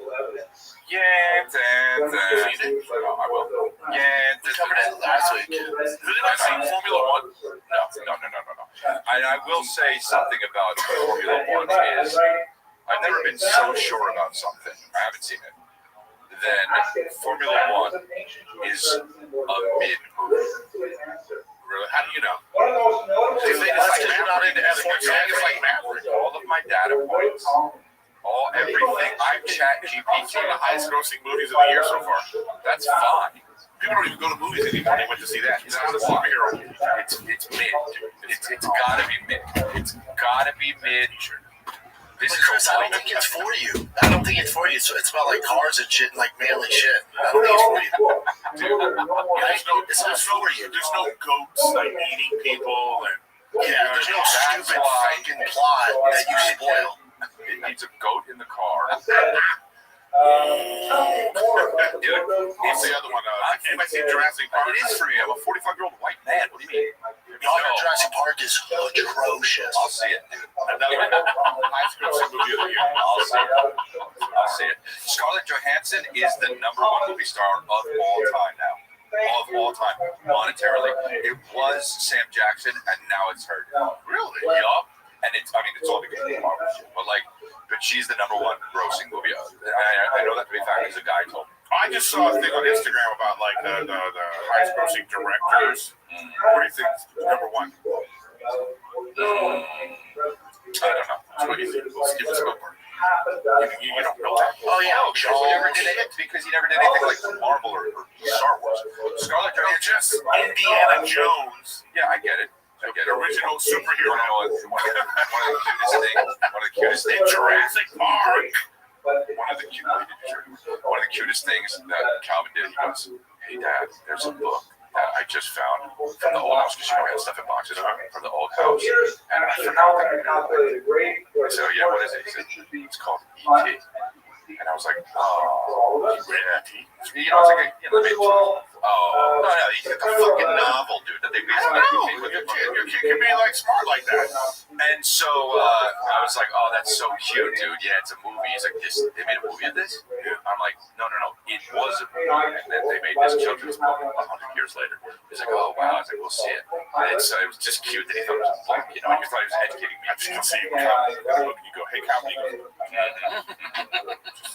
will. We covered it last week. Has anybody seen Formula One? No. And I will say something about Formula One is I've never been so sure about something. I haven't seen it. Then Formula One is a mid movie. Really? How do you know? They say it's like You're not into F1. It's like Maverick. All of my data points, everything. I'm chat GPT. Some of the highest grossing movies of the year so far. That's fine. People don't even go to movies anymore. They went to see that. It's not a superhero movie. It's mid, dude. It's gotta be mid. It's gotta be mid. This But is Chris, I don't think it's for you. I don't think it's for you. So it's about like cars and shit, and like manly shit. I don't think it's for you. It's not for you. There's no goats like eating people and Yeah, there's no stupid fucking plot that you spoil. It needs a goat in the car. Dude, what's the other one? Anybody seen Jurassic Park? It is for me. I'm a 45-year-old white man. What do you mean? Y'all know Jurassic Park is atrocious. I'll see it, dude. Another highest grossing movie of the year. I'll see it. Scarlett Johansson is the #1 movie star of all time now. Of all time, monetarily. It was Sam Jackson, and now it's her. Really? Yup. And it's all because of the Marvel shit. But she's the #1 grossing movie. I know that to be a fact because a guy told me. I just saw a thing on Instagram about like the highest grossing directors. What do you think is #1? I don't know. It's what you think. Steven Spielberg. You don't know that. Oh yeah, Because he never did it. Because he never did anything like Marvel or Star Wars. Scarlett Just Johansson. Indiana Jones. Yeah, I get it. The original superhero. One of the cutest things. Jurassic Park. One of the cutest things that Calvin did. He goes, "Hey Dad, there's a book that I just found from the old house because we had stuff in boxes from the old house, and I forgot that." I said, "Yeah, what is it?" He said, "It's called E.T." And I was like, "Oh, You read E.T.? it's like he's got the fucking novel, dude, that they made." Your kid can be like smart like that. And so I was like, "Oh, that's so cute, dude. Yeah, it's a movie." He's like, "They made a movie of this?" I'm like, no. It was a movie, and then they made this children's book 100 years later. He's like, oh wow. I was like, we'll see it. And it was just cute that he thought it was a book. You know, he thought he was educating me. I just can see him come, you go, hey, comedy.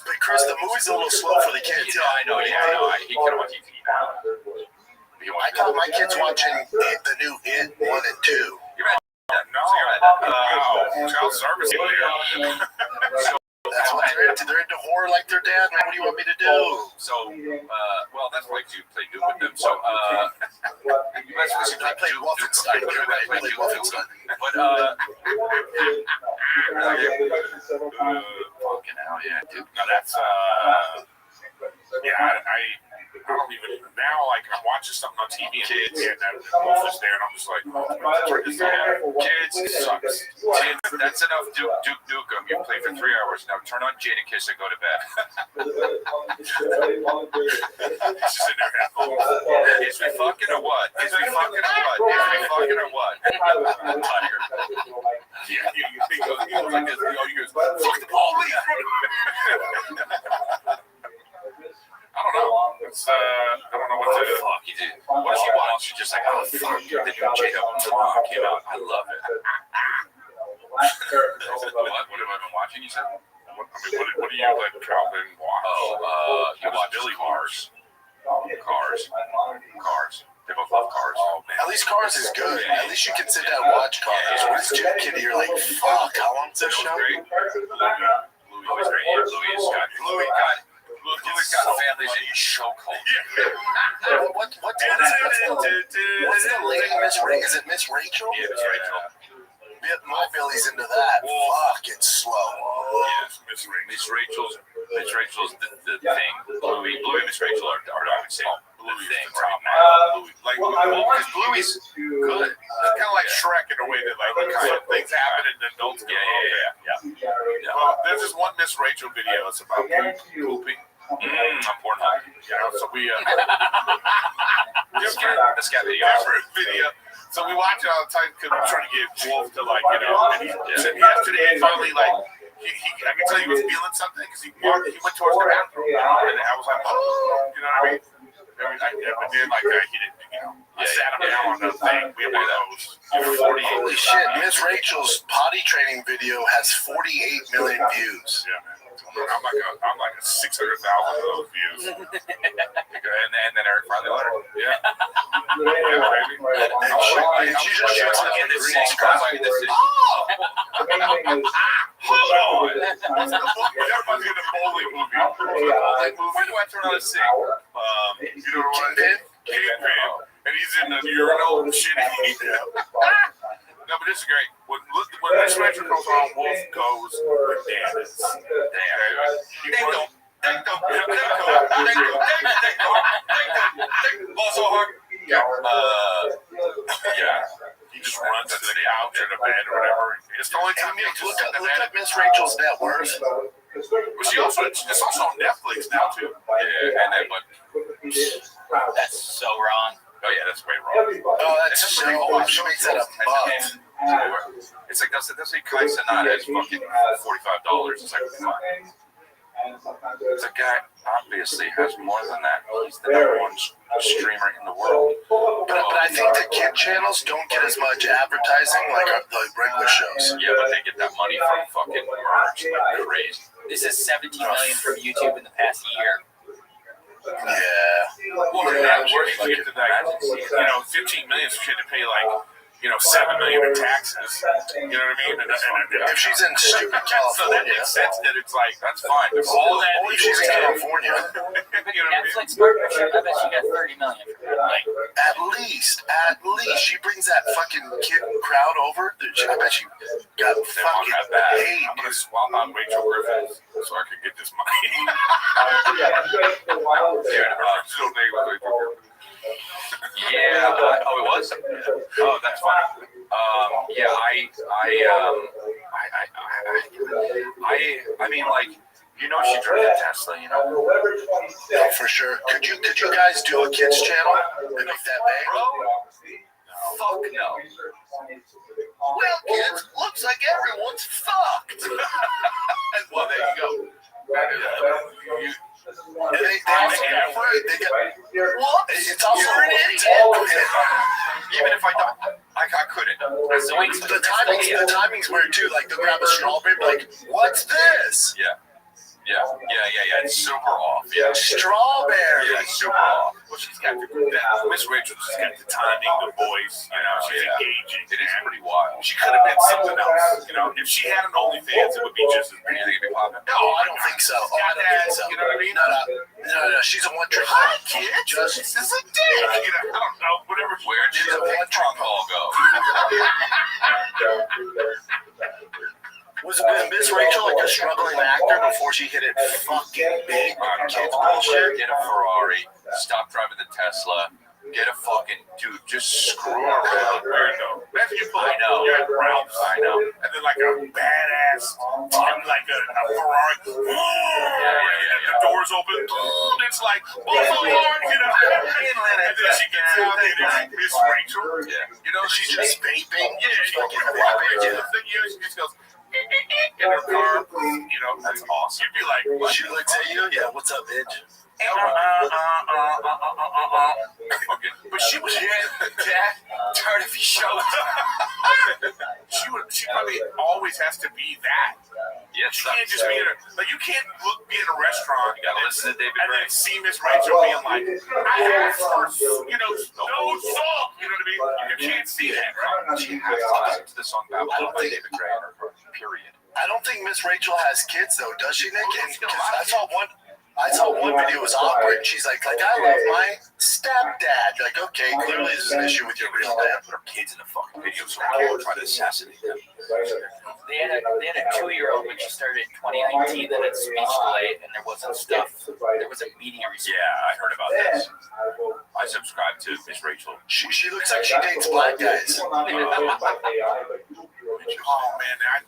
But Chris, the movie's a little slow for the kids. I know. He can watch TV now. I caught my kids watching the new It 1 and 2. No, child service. That's what they're into. They're into horror like their dad. Man, what do you want me to do? So, well, that's why you play Doom with them. So, I played Wolfenstein. You're right. I played Wolfenstein. But, fucking hell, yeah, dude. No, that's, yeah, I don't even, now, like, I'm watching something on TV and that wolf is there, and I'm just like, Kids, it sucks. Kids, that's enough Duke Nukem. You play for 3 hours. Now turn on Jadakiss and go to bed. it's just in there. Is we fucking or what? Is we fucking or what? Is we fucking or what? I'm tired. Yeah, he goes like this. He goes, fuck the police. I don't know. It's, I don't know what to fuck you did. What if you watch? You're just like, oh fuck, the new J.O. came out. I love it. What have I been watching? You said. What do you like, Calvin? Watch? Oh, you watch Billy Cars. They both love Cars. Oh man. At least Cars is good. At least you can sit down and watch Cars. When it's too kiddie, you're like, fuck, how long's this show? Louis got families in chokehold. What's the lady, Miss Rachel? Is it Miss Rachel? Yeah, Miss Rachel. My Billy's into that. Fuck, it's slow. Yes, Miss Rachel's the thing. Bluey, Miss Rachel are I would say the thing right now. Because Bluey's good. It's kind of like Shrek in a way that like some things happen and adults go, Yeah. There's this one Miss Rachel video. It's about pooping. On Pornhub. You know, so we the scat video. So we watch it all the time because we're trying to get Wolf to like, you know, and he said yesterday finally like I can tell he was feeling something because he went towards the bathroom and I was like, oh, you know what I mean? But then like he didn't, you know, I sat him down on the thing. We have one of those. Holy shit! Miss Rachel's potty training video has 48 million views. Yeah, man. I'm like a 600,000 of those views. and then Eric finally let her. Yeah, baby. And she just shoots it in the green screen. Hold on. Everybody's in the bowling movie. Where do I turn on the sink? You know what? Kingpin. And he's in the urinal shitty. No, but this is great. When Miss Rachel goes on, Wolf goes bananas. Damn. Also hard. Yeah. He just runs to the couch or the bed or whatever. It's the only time he Look up Miss Rachel's net worth. But it's also on Netflix now too. Yeah, and then That's so wrong. oh yeah, that's way wrong. Oh, that's so. She makes that a buck. It's like that's Kai Cenat is fucking $45. It's like fine. The guy obviously has more than that. He's the number one streamer in the world. But I think the kid channels don't get as much advertising like the regular shows. Yeah, but they get that money from fucking merch like crazy. This is 17 million from YouTube in the past year. Yeah. Well, that where you get to that, 15 million, so she had to pay like, 7 million in taxes. You know what I mean? And If she's in stupid so that California. makes sense that it's like, That's fine. all that. Only if she's in California. Netflix partnership, I bet she got 30 million from it. Like, At least. She brings that fucking kid crowd over. I bet she got fucking paid. I'm going to swap out Rachel Griffin so I can get this money. Original name was Rachel Griffin. Yeah. Oh, it was. Oh, that's fine. Yeah. I mean, like, she drove a Tesla. Yeah, for sure. Could you guys do a kids channel and make that big? Fuck no. Well, kids, looks like everyone's fucked. Well, there you go. And they also got afraid. They got, Whoops! it's also You're an idiot. Even if I thought I couldn't. So the timing's weird too. Like they'll grab a strawberry, like, what's this? Yeah. It's super off. Yeah. Strawberry. Yeah, it's super off. Well, she's got Miss Rachel. She's got the timing, the voice. She's engaging. It is pretty wild. She could have been something else. If she had an OnlyFans, it would be just as big. You think it'd be popping? No, I don't think so. Oh, I don't think so. You know what I mean? No. She's a one-trick. Hi, kid. This is a dick. I don't know. Whatever. Where did the one-trunk call go? Was Miss Rachel like a struggling actor before she hit it fucking big on kids bullshit? Get a Ferrari. Stop driving the Tesla. Get a fucking dude. Just screw around. Weirdo. Imagine you pull I know. You're at Ralph's. I know. And then like a badass, like a Ferrari. And the doors open. It's like, Lord, And then she gets out and there's Miss Rachel. Yeah. She's just vaping. She just goes in her car. That's awesome. You'd be like, what? She looks at you. Yeah, what's up, bitch? But she was Dad, tired of your show. she probably always has to be that. Yes, She can't just be in a you can't be in a restaurant. You gotta listen to David and Gray. then see Miss Rachel being like, I asked for no salt. You know what I mean? You can't see that. She has to listen to the song Babylon by David Gray in her car. Period. I don't think Miss Rachel has kids though, does she, Nick? I saw one video was awkward. She's like I love my stepdad. Like, okay, clearly this is an issue with your real dad. Put her kids in the fucking video so people try to assassinate them. They had a 2-year-old when she started in 2019 that had speech delay, and there wasn't stuff. There was a media response. Yeah, I heard about this. I subscribe to Miss Rachel. She looks like she dates black guys. Oh man,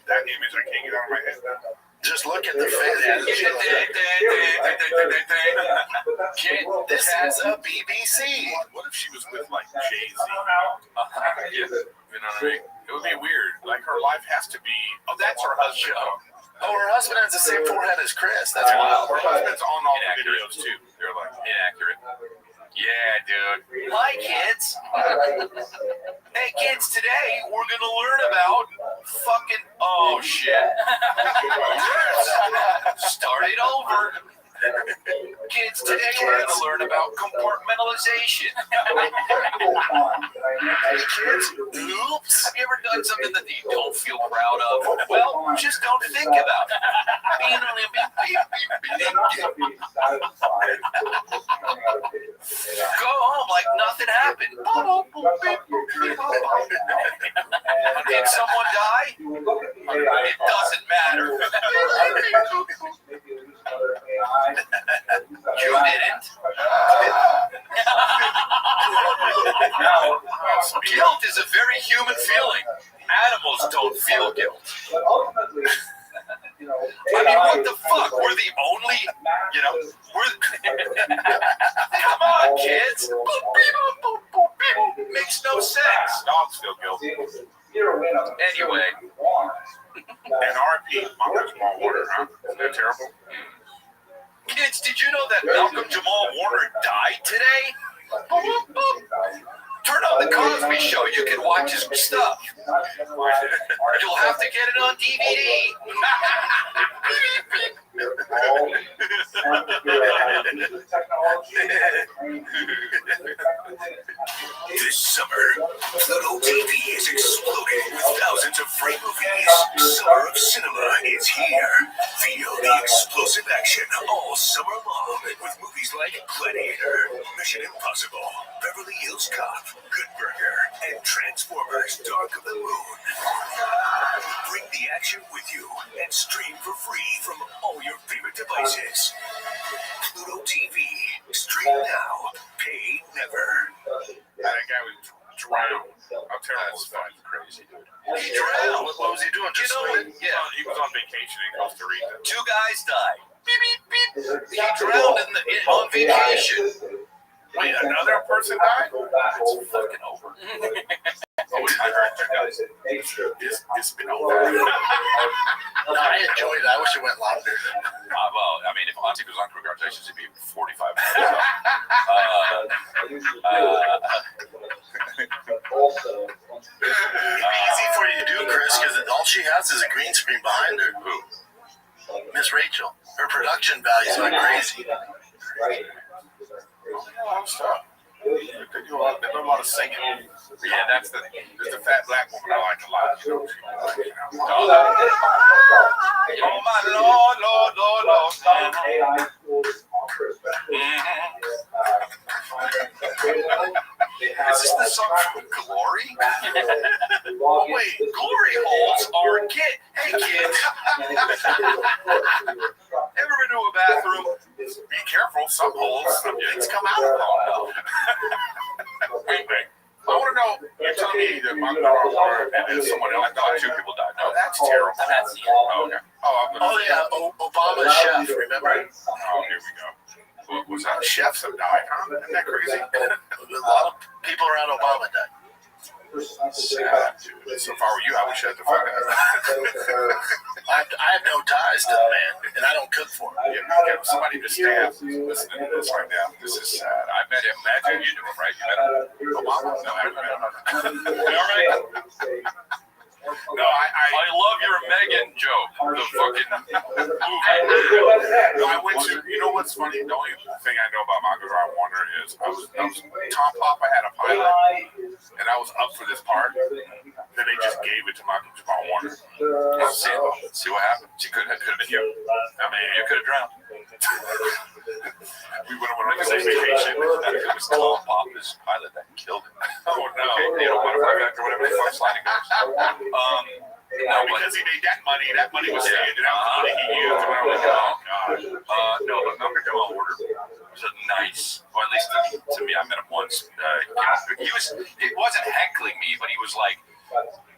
that image I can't get out of my head. Just look at the face. Kid, this is a BBC. What if she was with like Jay-Z? You know what I mean? It would be weird. Like her life has to be. Oh, that's her husband. Oh, her husband has the same forehead as Chris. That's wild. Her husband's on all the videos too. They're like Inaccurate. Yeah, dude. Hi, kids. Hey, kids, today we're going to learn about fucking... Oh, shit. Start it over. Kids, today we're going to learn about compartmentalization. Kids, oops. Have you ever done something that you don't feel proud of? Well, just don't think about it. Go home like nothing happened. Did someone die? It doesn't matter. You didn't. Guilt is a very human feeling. Animals don't feel guilt. I mean, what the fuck? We're the only, come on, kids. Makes no sense. dogs feel guilty. Anyway. And RP, Malcolm Jamal Warner, huh? Isn't that terrible? Kids, did you know that Malcolm Jamal Warner died today? Turn on the Cosby Show. You can watch his stuff. You'll have to get it on DVD. This summer, Pluto TV is exploding with thousands of free movies. Summer of Cinema is here. Feel the explosive action all summer long with movies like Gladiator, Mission Impossible, Beverly Hills Cop, Good Burger, and Transformers Dark of the Moon. Bring the action with you and stream for free from all your favorite devices. Pluto TV. Stream now. Pay never. That guy was drowned. How terrible is that? Crazy, dude. He drowned. What was he doing? Just swimming? Yeah. He was on vacation in Costa Rica. 2 guys died. Beep, beep, beep. He drowned on vacation. Wait, another person died? It's fucking over. I heard you guys. It's been over. No, I enjoyed it. I wish it went longer. Well, I mean, if Once he goes on congratulations, it'd be 45 minutes. Easy for you to do, Chris, because all she has is a green screen behind her. Who? Miss Rachel. Her production values are crazy. They do a lot of singing. Yeah, there's the fat black woman I like a lot. Oh my Lord, Lord, Lord, Lord. Is this the song from Glory? Wait, glory holes are kid. Hey kids. Ever been to a bathroom? Be careful, some holes, some things come out. Oh no. Wait. I want to know, you're telling me that my grandma and then someone else died, 2 people died. No, that's terrible. That's the Oh, okay. Oh, yeah, Obama's chef, remember? Oh, here we go. What was that? Chefs have died, huh? Isn't that crazy? A lot of people around Obama died. Sad, dude. So if I were you, I would shut the fuck up. I have no ties to the man, and I don't cook for him. Yeah, somebody to stand listening to this right now. This is sad. I met him. Imagine you knew him, right? You met him? Obama? No, I haven't met him. All right. No, I love your Megan joke. The fucking movie. No, I went to. You know what's funny? The only thing I know about Michael Drive Wonder is I was Tom Papa had a pilot, and I was up for this part. Then they just gave it to Michael Jamal Warner. See what happened? She could have been you. I mean, you could have drowned. We went on a vacation. It was Tom Papa's pilot that killed him. Oh no! You know, butterfly effect or whatever they call sliding doors. No, because he made that money was staying, and that was the money he used. And I was like, oh god. No, but Malcolm Jamal Warner was a nice, well, at least to me, I met him once. He wasn't heckling me, but he was like.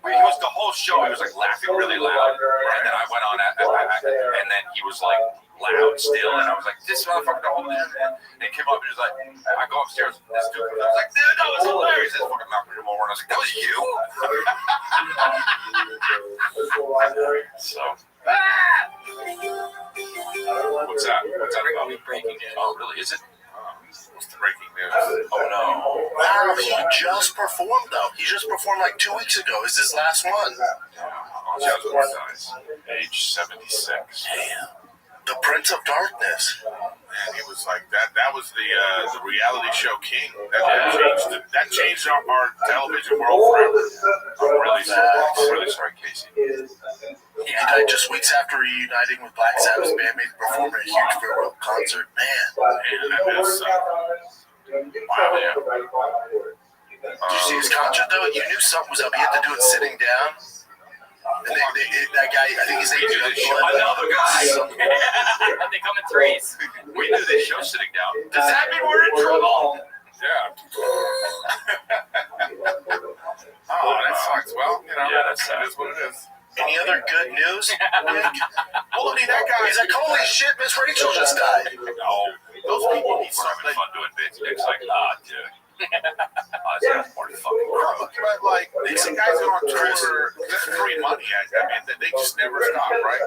He was the whole show. He was like laughing really loud, and then I went on, and then he was like loud still, and I was like, "This motherfucker don't hold it." And he came up and he was like, "I go upstairs." This dude, I was like, "Dude, that was hilarious." This fucking Malcolm Jamal Warner. I was like, "That was you." So, what's that? What's that about? Breaking news. Oh, really? Is it? What's the breaking news? Oh no! Wow, he just performed though. He just performed like 2 weeks ago. Is his last one? Age 76. Damn. The Prince of Darkness. And he was like that was the reality show king. That changed our television world forever. I'm really sorry, Casey. He died just weeks after reuniting with Black Sabbath's bandmates performing a huge farewell concert. Man, that is wow, yeah. Did you see his concert though? You knew something was up. He had to do it sitting down. And that guy, I think his name is another guy. They come in threes. We do this show sitting down. Does that mean we're in trouble? Yeah. Oh, that sucks. Well, you know, yeah, that's sad. It is what it is. Any other good news? Well, I mean, that guy. He's like, holy shit, Miss Rachel just died. No, those people need something fun doing bits. It's like, dude. That's more fucking crap. But like these guys are on tour, that's free money. I mean, they just never stop, right?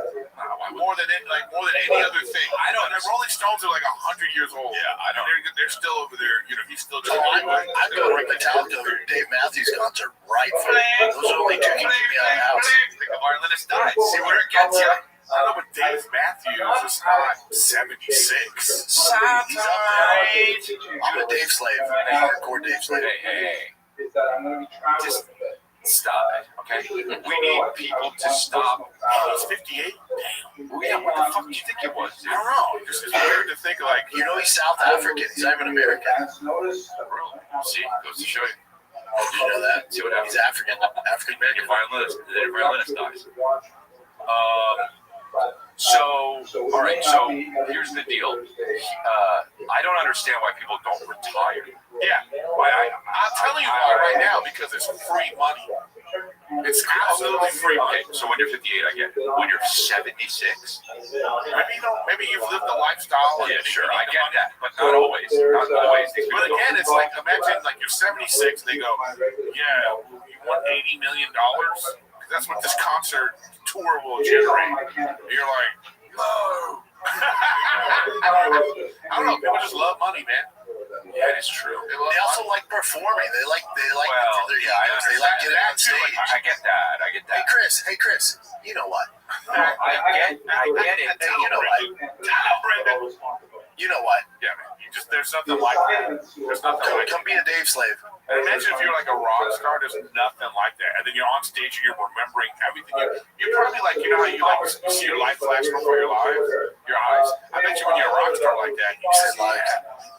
More than any other thing. I don't. The Rolling Stones are like 100 years old. Yeah, I know. They're still over there. You know, he's still. I'd go to Metallica or Dave Matthews concert right for those are only two keeping me out of the house. The violinist died. See where it gets you. I don't know, but Dave Matthews is not 76. He's up there. I'm a Dave slave. I'm a hardcore Dave slave. Hey. Just stop it, okay? We need people to stop. He's 58. Damn. Yeah, what the fuck do you think it was? I don't know. It's weird to think like, You know he's South African. He's not even American. See, goes to show you. Did you know that? See what happens. He's African. African-American. The violinist dies. So, all right, so here's the deal. I don't understand why people don't retire. yeah. I'm telling you why right now, because it's free money. It's absolutely free money. Okay, so when you're 58, I get it. When you're 76? Maybe you've lived the lifestyle. Yeah, sure, I get that, but not always. Not always. But again, it's like, imagine like you're 76, they go, yeah, you want $80 million? That's what this concert tour will generate. And you're like, no. I don't know. People just love money, man. Yeah, it's true. They also like performing. They like Well, their yeah, I egos. They like getting on understand stage. that. I get that. Hey Chris, you know what? I get it. Hey, you know what? You know what? Yeah, man. There's nothing like that. There's nothing like Come be a Dave slave. And imagine if you're like a rock star, there's nothing like that. And then you're on stage and you're remembering everything. You're probably like, you know how you like see your life flash before your eyes? I bet you when you're a rock star like that, you see like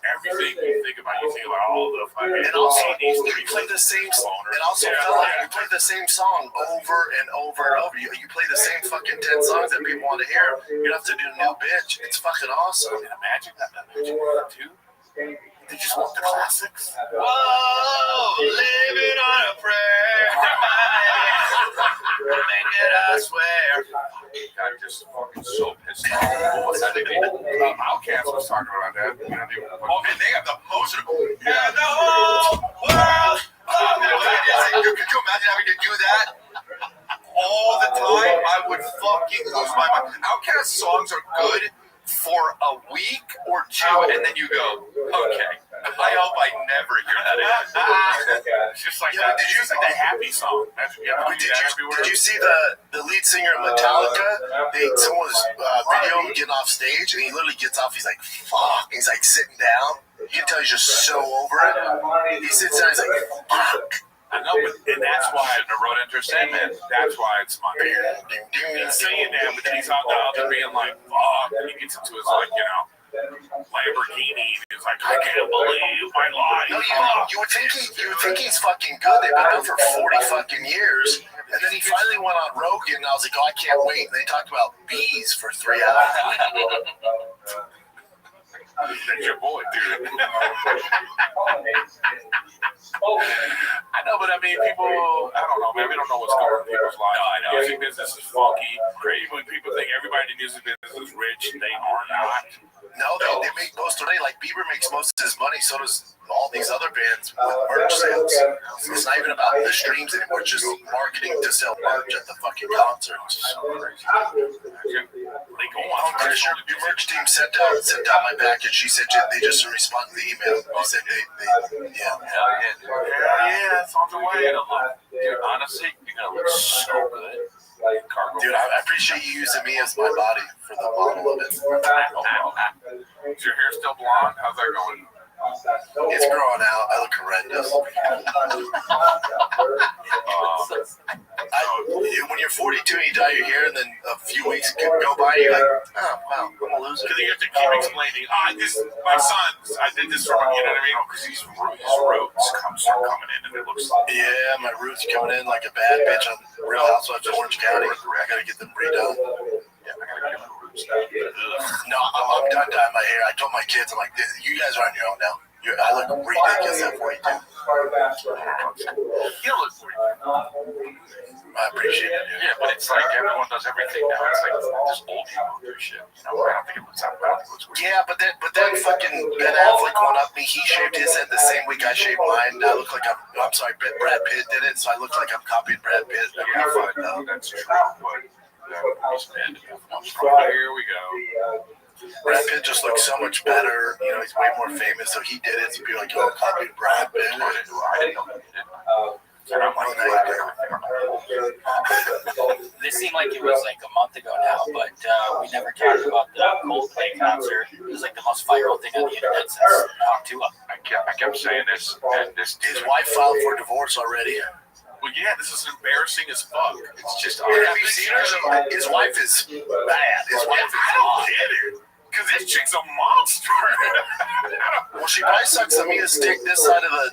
everything you think about all the fucking. And also, you play the same song. And also, you play the same song over and over and over. You play the same fucking 10 songs that people want to hear. You don't have to do new bitch. It's fucking awesome. And imagine that too. They just want the classics. Whoa, living on a prayer. Make it, I swear. I'm just fucking so pissed off. What's that mean? Outkast was talking about that. You know, And they have the most of them. And the whole world. Could you imagine having to do that all the time? I would fucking lose my mind. Outkast songs are good for a week or two, and then you go, okay, I hope I never hear that again. it's just like Yeah, that. did you- It's like the happy song. Did you see the lead singer of Metallica? Someone's video of him getting off stage, and he literally gets off. He's like, "Fuck!" He's like sitting down. You can tell he's just so over it. He sits down. He's like, "Fuck." I know, and that's why I shouldn't have wrote Entertainment. That's why it's my He's saying that, but then he's out there being like, "Fuck!" And he gets into his Lamborghini, and he's like, "I can't believe my life." No, you would think he's fucking good. They've been done for 40 fucking years. And then he finally went on Rogan, and I was like, "Oh, I can't wait." And they talked about bees for 3 hours. That's your boy, dude. I know, but I mean, people, I don't know, man. We don't know what's going on in people's lives. No, I know. Music business is funky. People think everybody in the music business is rich. They are not. No, they make most of their money. Like Bieber makes most of his money. So does all these other bands with merch sales. It's not even about the streams anymore. It's just marketing to sell merch at the fucking concerts. They go on. Chris, your merch team sent out my package. She said they just responded to the email. They said yeah. hell yeah, dude. Yeah, it's on the way. Dude, honestly, you're gonna look so good. Cargo. Dude, I appreciate you using me as my body for the model of it. Is your hair still blonde? How's that going? It's growing out. I look horrendous. When you're 42 and you dye your hair, and then a few weeks go by, you're like, oh, wow, I'm a loser. Because you have to keep explaining, my sons, I did this for my, you know what I mean? Because his roots start coming in, and it looks like. Yeah, my roots coming in like a bad bitch on Real Housewives of Orange County. I gotta get them redone. Yeah, I gotta get my roots. No, I'm done dyeing my hair. I told my kids, I'm like, you guys are on your own now. I look ridiculous at 42. You don't look 42. I appreciate it. Dude. Yeah, but it's like everyone does everything now. It's like this old people do shit. I don't think it looks that bad. Yeah, but then fucking Ben Affleck went up me. He shaved his head the same week I shaved mine. I look like I'm sorry, Brad Pitt did it, so I look like I'm copying Brad Pitt. Yeah, fine, though. that's true. But here we go. Brad Pitt just looks so much better. You know, he's way more famous, so he did it. So people are like, oh, copy Brad Pitt. I didn't know he did it. And I'm like, This seemed like it was like a month ago now, but we never talked about the Coldplay concert. It was like the most viral thing on the internet since Talk to Him. I kept saying this, and this. His wife filed for divorce already. well, yeah, this is embarrassing as fuck. It's just. Have you seen her? His wife is bad. His wife is I don't hot. get it. Because this chick's a monster. Well, she probably sucks the meanest dick this side of the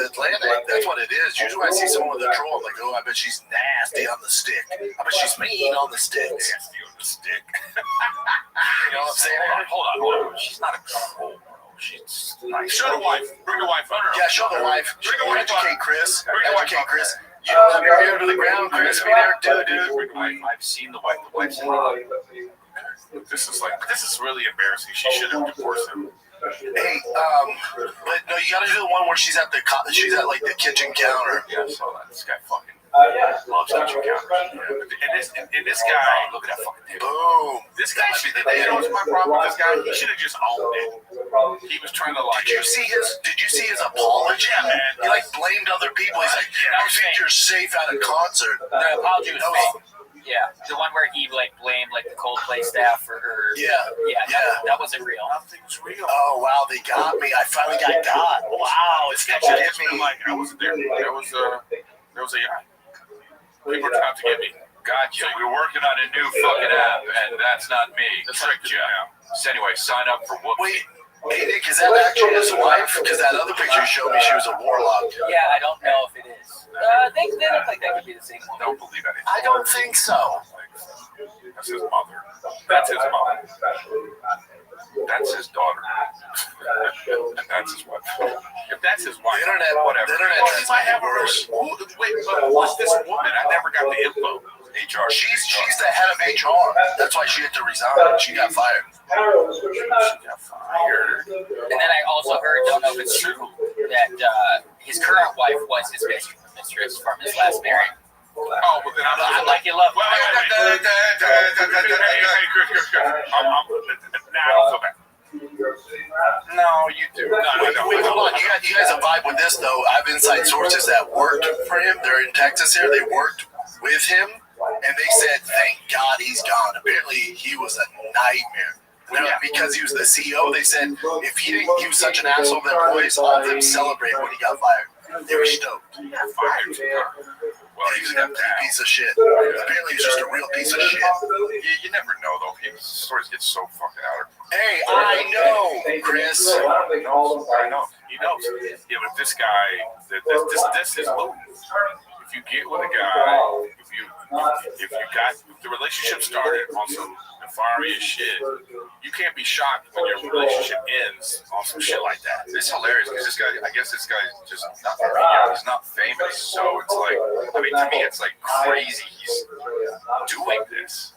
Atlantic. That's what it is. Usually when I see someone with a troll, I'm like, oh, I bet she's nasty on the stick. I bet she's mean on the sticks. Nasty on the stick. You know what I'm saying? Hold on. She's not a troll, bro. She's nice. Show the wife. Bring the wife under her. Yeah, show the wife. Bring the wife Educate Chris. Bring the wife Educate up. Chris. You don't have your ear to the ground, Chris. Be there too, dude. Bring the wife. I've seen the wife. The wife's This is really embarrassing. She should have divorced him. Hey, but no, you gotta do the one where she's at like the kitchen counter. Yeah, I saw that. This guy fucking loves kitchen counters. And this guy, Look at that fucking table. Boom. this this guy should be the You know what's daddy. my problem with this guy? He should have just owned it. He was trying to like. Did you see his apology? Yeah, man. He like blamed other people. He's like, I think you're safe at a concert. The apology was That was- fake. Yeah, the one where he like blamed like the Coldplay staff for her. Yeah. That wasn't real. Nothing's real. Oh wow, they got me. I finally got got. Wow, this guy Should hit have been me. like, I wasn't there. There was a guy. People were trying to get me. Gotcha. We're working on a new fucking app, and that's not me. Tricked you. So anyway, sign up for what? Wait, hey Nick, is that actually his wife? Because that other picture you showed me, she was a warlock. Yeah, I don't know if it is. They look like that could be the same one. Don't believe anything. I don't think so. That's his mother. That's his mother. That's his daughter. And that's his wife. If that's his wife, The internet, whatever. The internet Well, she might have a worse. Wait, but what's this woman? I never got the info. HR. She's the head of HR. That's why she had to resign. She got fired. She got fired. And then I also heard, don't know if it's true, that his current wife was his mistress from his last marriage. Oh, but then I'm like, you love. Wait. Hey, Chris. Now I don't feel bad. No, you do. Wait, hold on. You guys have vibe with this though. I have inside sources that worked for him. They're in Texas here. They worked with him, and they said, "Thank God he's gone." Apparently, he was a nightmare. Because he was the CEO, they said if he was such an asshole to employees, all of them celebrate when he got fired. They were stoked. He got fired. Well, He was he's a got complete that. piece of shit. Apparently, he's just a real piece of shit. You never know, though. People's stories get so fucking out of Hey, I know, Chris. I know. He knows. Yeah, but this guy, this is move. If you get with a guy, if the relationship started on some nefarious shit, you can't be shocked when your relationship ends on some shit like that. It's hilarious because this guy's just not he's not famous, so it's like, I mean, to me, it's like crazy he's doing this.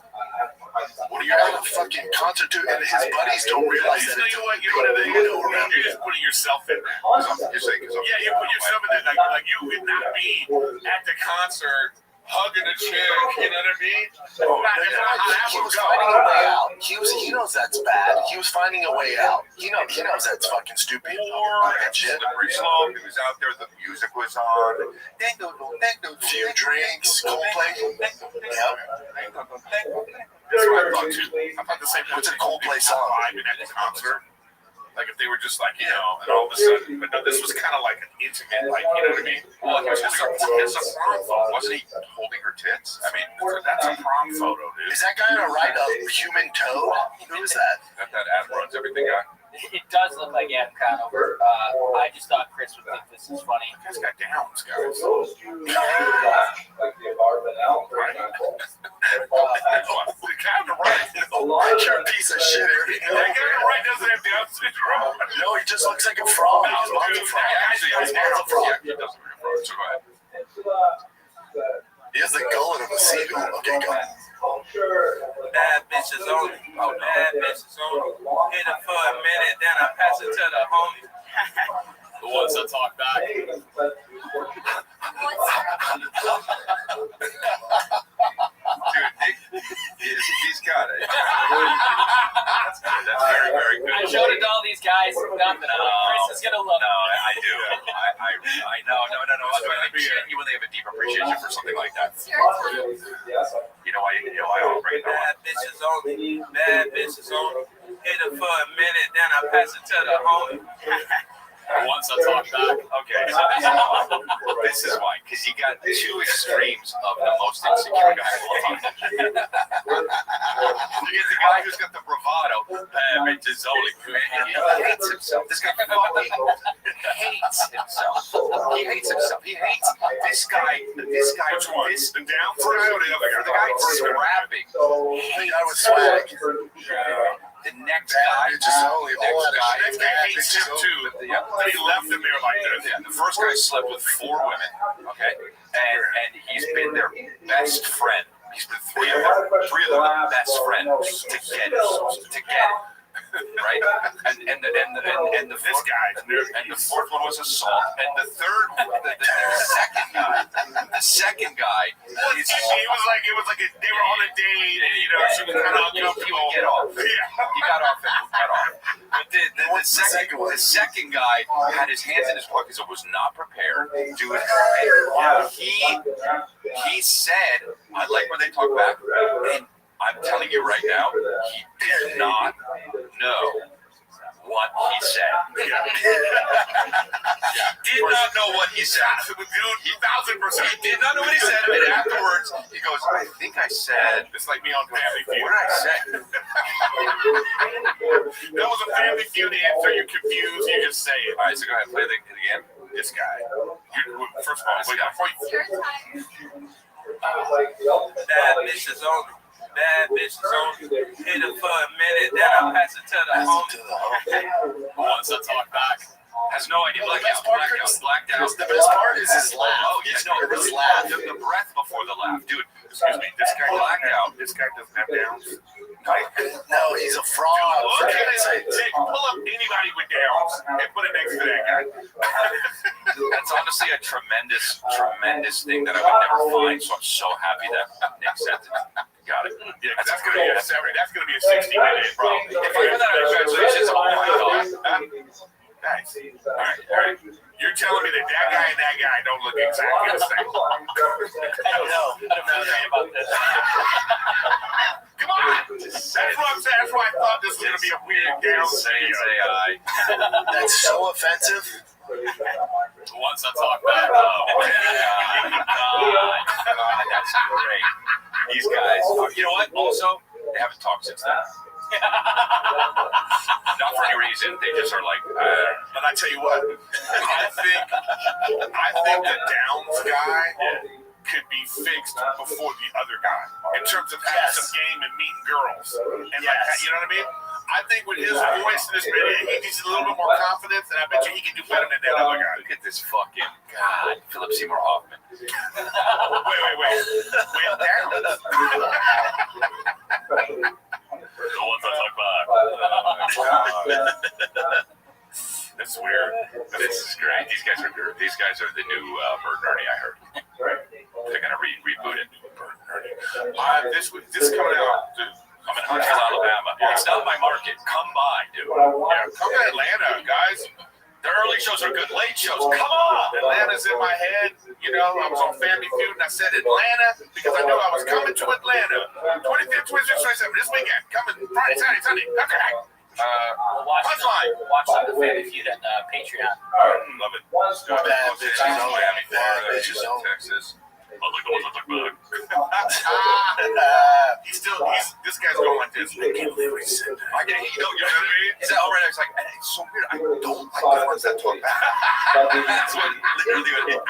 What are you at a fucking concert to? And his buddies don't realize that it's You know what it is? You're just putting yourself in that. You're saying, Yeah, you put yourself in that. Like you would not be at the concert hugging a chick. You know what I mean? That's not how that He would was go. finding a way out. He knows that's bad. He was finding a way out. He knows that's fucking stupid. That shit. slippery slope. He was out there. The music was on. Few drinks, Coldplay. That's what I thought too. I thought the same thing. What's a Coldplay song? Vibing at the concert. Like if they were just like, and all of a sudden, but no, this was kind of like an intimate, like, you know what I mean? Well, he was just it's a prom photo. Wasn't he holding her tits? I mean, That's a prom photo, dude. Is that guy on the right a human toad? Who is that? that Adam runs everything guy. It does look like Adam Conover. I just thought Chris would think this is funny. You guys got downs, guys. The guy on the right, You're a piece of shit, Eric. that guy on the right doesn't have Down syndrome. No, he just looks like a frog. His mom's a frog. His mom's a frog. He doesn't really frog. So go ahead. He has the gullet of a seagull. Okay, go. Bad bitches only. Oh, bad bitches only. Hit it for a minute, then I pass it to the homie. The ones that talk back. Dude, Nick, he's got it. That's very, very good. I showed it to all these guys. Nothing. Chris is gonna love it. No, I do. I know. No. That's why I genuinely have a deep appreciation for something like that. You know, I already know. Bad bitches only. Bad bitches only. Hit it for a minute, then I pass it to the homie. The ones that talk back. Okay, so this is why, because you got two extremes of the most insecure guy of all time. You get the guy who's got the bravado, bitches only. He hates himself. This guy fucking hates himself. He hates himself. He hates this guy. Which one? The down for the other guy? The guy scrapping. The guy with swag. The next guy, Bitches only. All next that guy, shit. That guy hates him too. But he left him there like this. Yeah, the first guy slept with 4 women, okay? And he's been their best friend. He's been three of them best friends to get it. right? And the fourth one was assault, and the second guy. He was like they were on a date, she was kind of uncomfortable. He would get off. He got off and got off. But the second guy had his hands in his pockets and was not prepared. Dude, he said, I like when they talk back, and I'm telling you right now, he did not know what he said. Did not know what he said. Dude, 1,000%. He did not know what he said, and afterwards, he goes, I think I said, it's like me on Family Feud. what did I say? That was a Family Feud answer. You're confused. You just say it. All right, so go ahead, play it again. This guy. First of all, wait, before you... Bad bitches on. Bad bitches on. Hit it for a minute, then I pass it to the home. Once I talk back. Has no idea. Blacked out. The best part is his laugh. Oh, yes, no, his laugh. the breath before the laugh. Dude, Excuse me. This guy blacked out. This guy doesn't have downs. No, he's a fraud. Look at it. Pull up anybody with downs and put it next to that guy. That's honestly a tremendous thing that I would never find, so I'm so happy that Nick said it. Got it. Yeah, that's gonna be a 60-minute Bro, if I hear that, congratulations. Oh my God. Nice. All right. You're telling me that guy and that guy don't look exactly the same. I don't know anything about this. Come on. That's why I thought this was gonna be a weird down AI. That's so offensive. Once I talk back. God, that's great. These guys, you know what? Also, they haven't talked since then. Not for any reason. They just are like. But I tell you what, I think the Downs guy could be fixed before the other guy in terms of having some game and meeting girls. And you know what I mean? I think with his voice and his he needs a little bit more confidence, and I bet you he can do better than that other guy. Look at this fucking God, Philip Seymour Hoffman. Wait. Went down. The ones I talk back. That's weird. This is great. These guys are the new Bert and Ernie, I heard. They're gonna reboot it. Bert and Ernie. This coming out. I'm in Huntsville, Alabama. It's not my market. Come by, dude. Yeah, come to Atlanta, guys. The early shows are good. Late shows, come on. Atlanta's in my head. I was on Family Feud and I said Atlanta because I knew I was coming to Atlanta. 25th, 26th, 27th, this weekend. Coming Friday, Saturday, Sunday. Okay. Watch the Family Feud on Patreon. Love it. Bad bitches only. Miami, Bad Florida, bitches only. Texas. I like the ones that look This guy's going like this. I can't believe we said that. I get it. You know what I mean? Is that all right? It's like, and it's so weird. I don't like the ones that talk back. That's what literally what it is.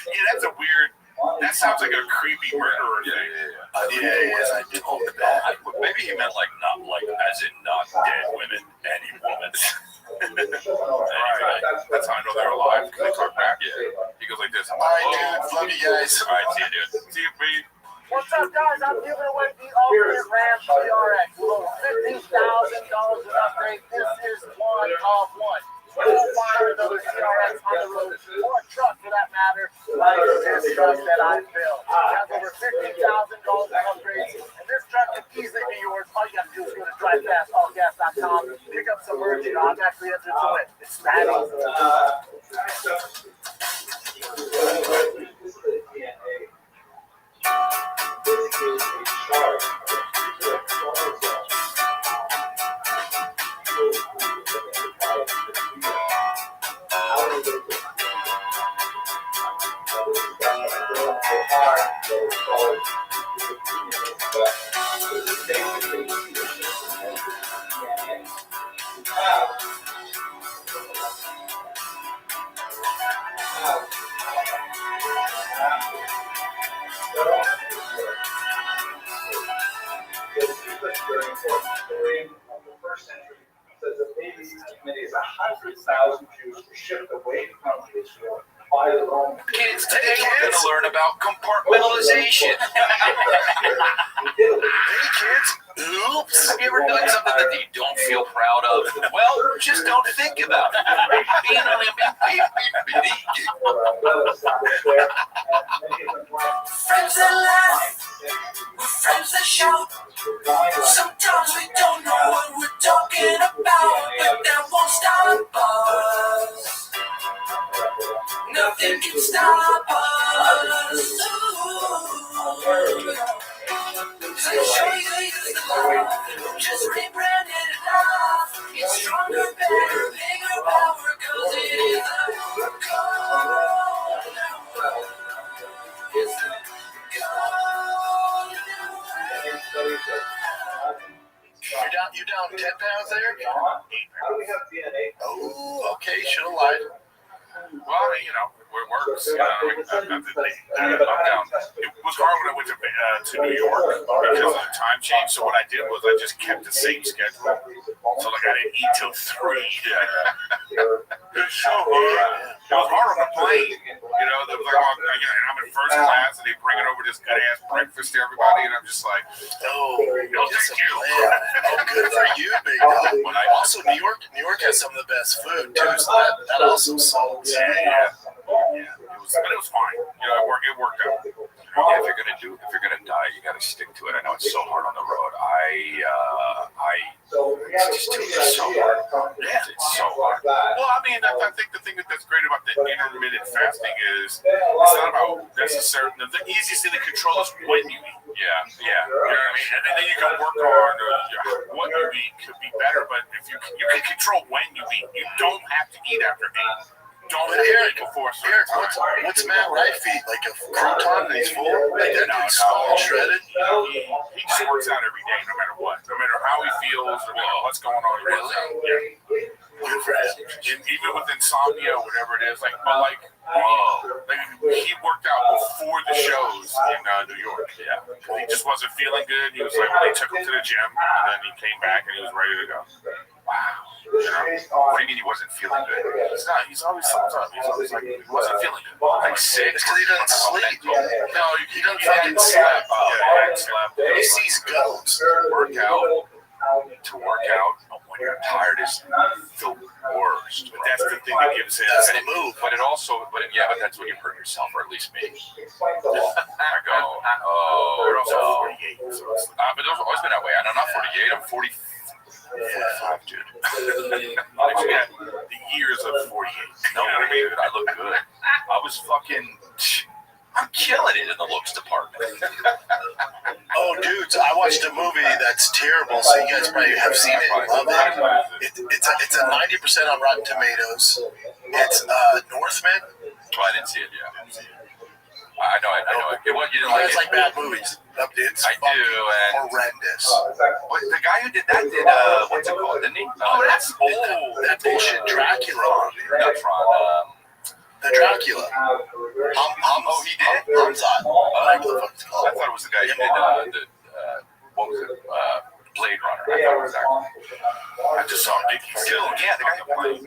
Yeah, that's a weird. That sounds like a creepy murderer thing. Yeah, I did hold it back. Maybe he meant like not like as in not dead women, any woman. Right. That's how I know they're alive because they talk back. Yeah. He goes like this. All right, dude. Love you guys. All right, see you, dude. See you, B. What's up, guys? I'm giving away the Ultimate Ram TRX. $15,000 in upgrade. This is one of one. You won't find another TRX on the road, or a truck for that matter, like this truck that I built. It has over $15,000 in upgrades, and this truck can easily be yours. All you got to do is go to drivefastallgas.com, pick up some merch, and automatically enter to it. It's that Kids, today we're going to learn about compartmentalization. Hey, kids. Oops. Have you ever done something that you don't feel think about it. Friends that laugh, we're friends that shout. Sometimes we don't know what we're talking about, but that won't stop us. Nothing can stop us. So show you use the love, just rebrand it enough. It's stronger, better, bigger power, 'cause it is the code. It's the You down 10 pounds there? Oh, okay, should have lied. Well, you know, it works. You know, I mean, I'm down. It was hard when I went to New York because of the time change. So what I did was I just kept the same schedule. So like I didn't eat till 3. It's so hard. It was hard on the plane. You know, they was like, and I'm in first class, and they bring it over this good ass breakfast to everybody, and I'm just like, Oh, no, get some thank you. plan. Oh, good for you, big dog. Also, New York has some of the best food too, so that also solves. Yeah. But it was fine. You know, it worked out. Yeah, if you're gonna die, you gotta stick to it. I know it's so hard on the road. It's so hard. Yeah. It's so hard. Well, I mean, I think the thing that's great about the intermittent fasting is it's not about necessarily the easiest thing to control is when you eat. Yeah. You know what I mean? And then you can work on what you eat could be better, but if you can control when you eat, you don't have to eat after 8. Don't But have to Eric, eat before a certain time. what's Matt Rife eat? Like a crouton and he's full? Like that dude's small and shredded? He just works out every day, no matter what. No matter how he feels, no matter what's going on. He works out. Yeah. Good for him. And even with insomnia or whatever it is, like he worked out before the shows in New York. Yeah. He just wasn't feeling good. He was like, they took him to the gym, and then he came back and he was ready to go. Wow. You know? What do you mean he wasn't feeling good? He's not. He's always sometimes. He's always like he wasn't feeling good. Like sick? It's because he doesn't sleep. No, He doesn't fucking sleep. Yeah, he slept. He sees ghosts. To work out when you're tired is the worst. But that's the thing that gives him. That's the move. But that's when you hurt yourself, or at least me. I go, They're also no. 48. So it's But it's always been that way. And I'm not 48. I'm 45, dude. like you got the years of 48. No, You know what I mean? dude, I look good. I was I'm killing it in the looks department. Oh, dudes, I watched a movie that's terrible, so you guys probably have seen it and love it. It's a 90% on Rotten Tomatoes. It's Northman. Oh, I didn't see it yet. I know it. You didn't You like guys it? like bad movies. It's I do, and horrendous. Well, the guy who did that did what's it called? Didn't he? Oh, that's old. That bullshit Dracula movie. Not Tron. The Dracula. Oh, he did. Hamzat. Whatever the fuck it's I called. thought it was the guy who did what was it? Blade Runner. I thought it was that one. I just saw Nicky Still, yeah, the guy who played.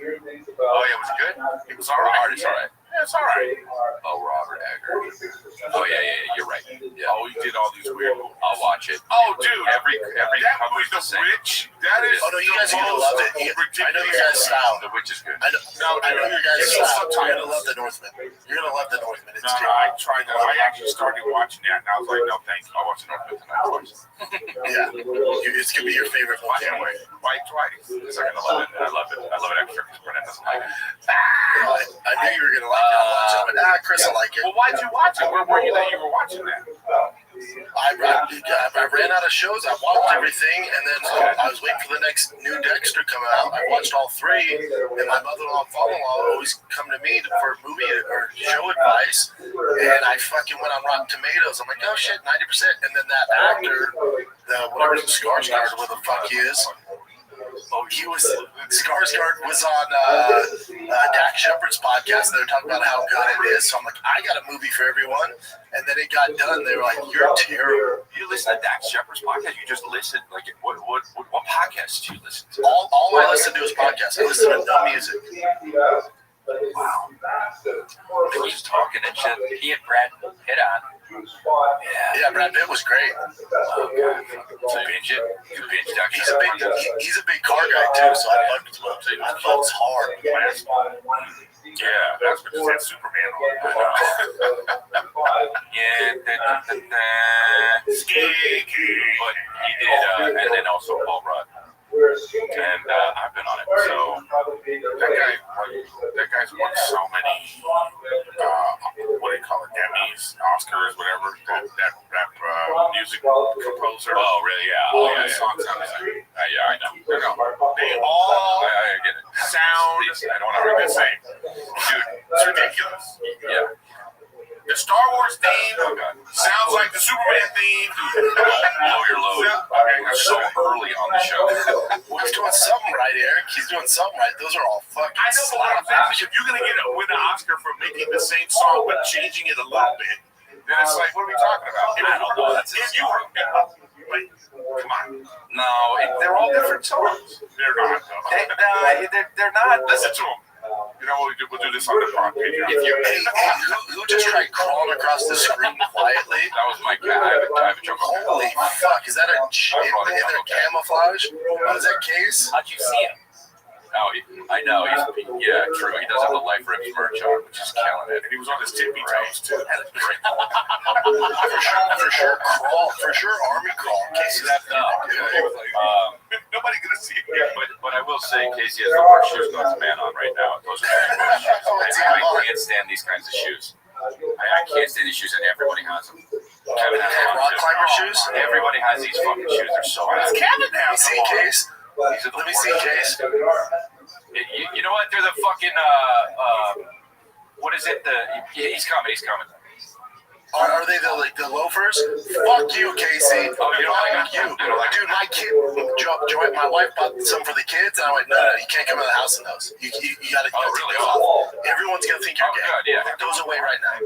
Oh, yeah, was it good? It was all right. It's all right. Yeah, it's all right. Oh, Robert Egger. Oh, yeah, you're right. Yeah. Oh, he did all these weird movies. I'll watch it. Oh, dude, Every that cover movie, is the The same. Witch. That is. Oh, no, you guys are going to love it. I know you guys' style. The Witch is good. I know your guys' style. You're going to love The Northman. You're going to love The Northman. It's No, I tried that. I actually started watching that, and I was like, no, thank you. I'll watch it on tonight twice. Yeah. It's going to be your favorite Why movie. can't wait? Why twice? Because I'm gonna love it. I love it. I love it extra because Brennan doesn't like it. I knew you were going to like it. But Chris will like it. Well, why'd you watch it? Where were you that you were watching that? I ran out of shows. I watched everything, and then I was waiting for the next new Dexter come out. I watched all 3, and my mother-in-law and father-in-law always come to me for movie or show advice, and I fucking went on Rotten Tomatoes. I'm like, oh shit, 90%. And then that actor, whatever Skarsgård, where the fuck he is. Oh, Skarsgård was on Dak Shepard's podcast, and they were talking about how good it is. So I'm like, I got a movie for everyone. And then it got done. They were like, you're terrible. You listen to Dak Shepard's podcast? You just listen? Like, what podcasts do you listen to? All I listen to is podcasts. I listen to no music. Wow. He was talking and shit. He had Brad Pitt on. Yeah, Brad Pitt was great. Oh god, to binge it, you binge that. He's a big car guy too, so I loved his movie. I thought it was hard. Yeah, that's what just had Superman on. I know. Yeah, Sticky. but he did, and then also Paul Rudd. And I've been on it, so That guy's won so many, what do you call it, Emmys, Oscars, whatever. That music composer. oh really? Yeah. All Oh yeah. the songs on his thing. Yeah, I know. They all I get it. sound I don't want to the same. Dude, It's ridiculous. yeah. The Star Wars theme Oh god. sounds like the Superman theme. Blow your load. Okay, It's so early on the show. Well, he's doing something right, Eric. He's doing something right. Those are all fucking I know, but what I'm saying is if you're gonna win an Oscar for making the same song but changing it a little bit, then it's like, what are we talking about? I don't know. That's If you were, like, come on, No, they're all different songs. they're not. They're not. Listen to them. You know what we do? We'll do this on the front page. If you, Hey, who just tried crawling across the screen quietly? that was my cat. I have a joke. Holy fuck! Is that a in their camouflage? Oh, is that Case? How'd you see him? Oh, I know. Yeah, true. He does have the Life Rips merch on, which is killing it. And he was on his tippy toes too. That's great. For sure, crawl. For sure, army crawl. Casey, that No, He was like, nobody's gonna see it. but I will say, Casey has the worst shoes God's man on right now. Those are the worst shoes. I can't stand these kinds of shoes. I can't stand these shoes, and everybody has them. Kevin has them. rock climber shoes. Everybody has these fucking shoes. They're so bad. Kevin now. Let me see Case. Let me see Case. You know what? They're the fucking what is it? He's coming. Are they the loafers? Fuck you, Casey. Oh, you don't like you, them? You don't like dude. My kid, my wife bought some for the kids, and I went, no, you can't come in the house in those. You gotta. Oh, really? Everyone's gonna think you're Oh, gay. good, yeah. Put those away right now.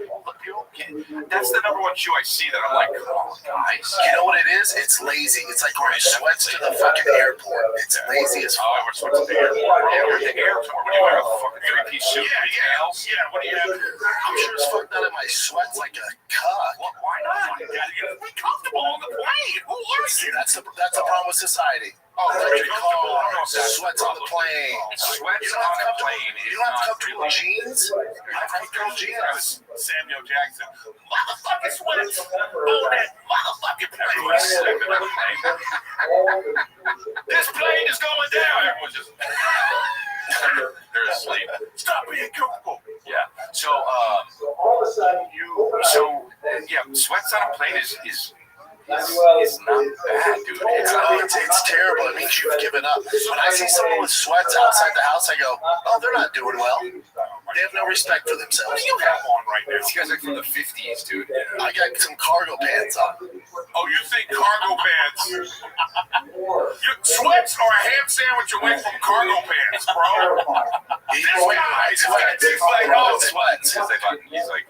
That's the number one shoe I see that I'm like, come on, guys. You know what it is? It's lazy. It's like wearing sweats to the fucking airport. It's lazy as Oh, I wear sweats at the airport. Bro, the airport. When you wear a fucking three-piece suit, Yeah. What do you have? I'm sure as fuck none of my sweats like a cuck. Why not? You gotta be comfortable on the plane. Who are See, you? that's the problem with society. Oh, Electric comfortable. car, sweats on the plane. Sweats You don't have on a plane you is don't have not comfortable really. jeans. I have comfortable jeans. Samuel Jackson. Motherfucking sweats on that motherfucking plane. This plane is going down. Everyone's just they're asleep. Stop being comfortable. Yeah. So sweats on a plane is not bad, dude. It's terrible. It means you've given up. When I see someone with sweats outside the house, I go, oh, they're not doing well. They have no respect for What themselves. do you have on right now? These guys are from the 50s, dude. I got some cargo pants on. Oh, you think cargo pants? Your sweats are a ham sandwich away from cargo pants, bro. This guy's got this like all sweats. He's like,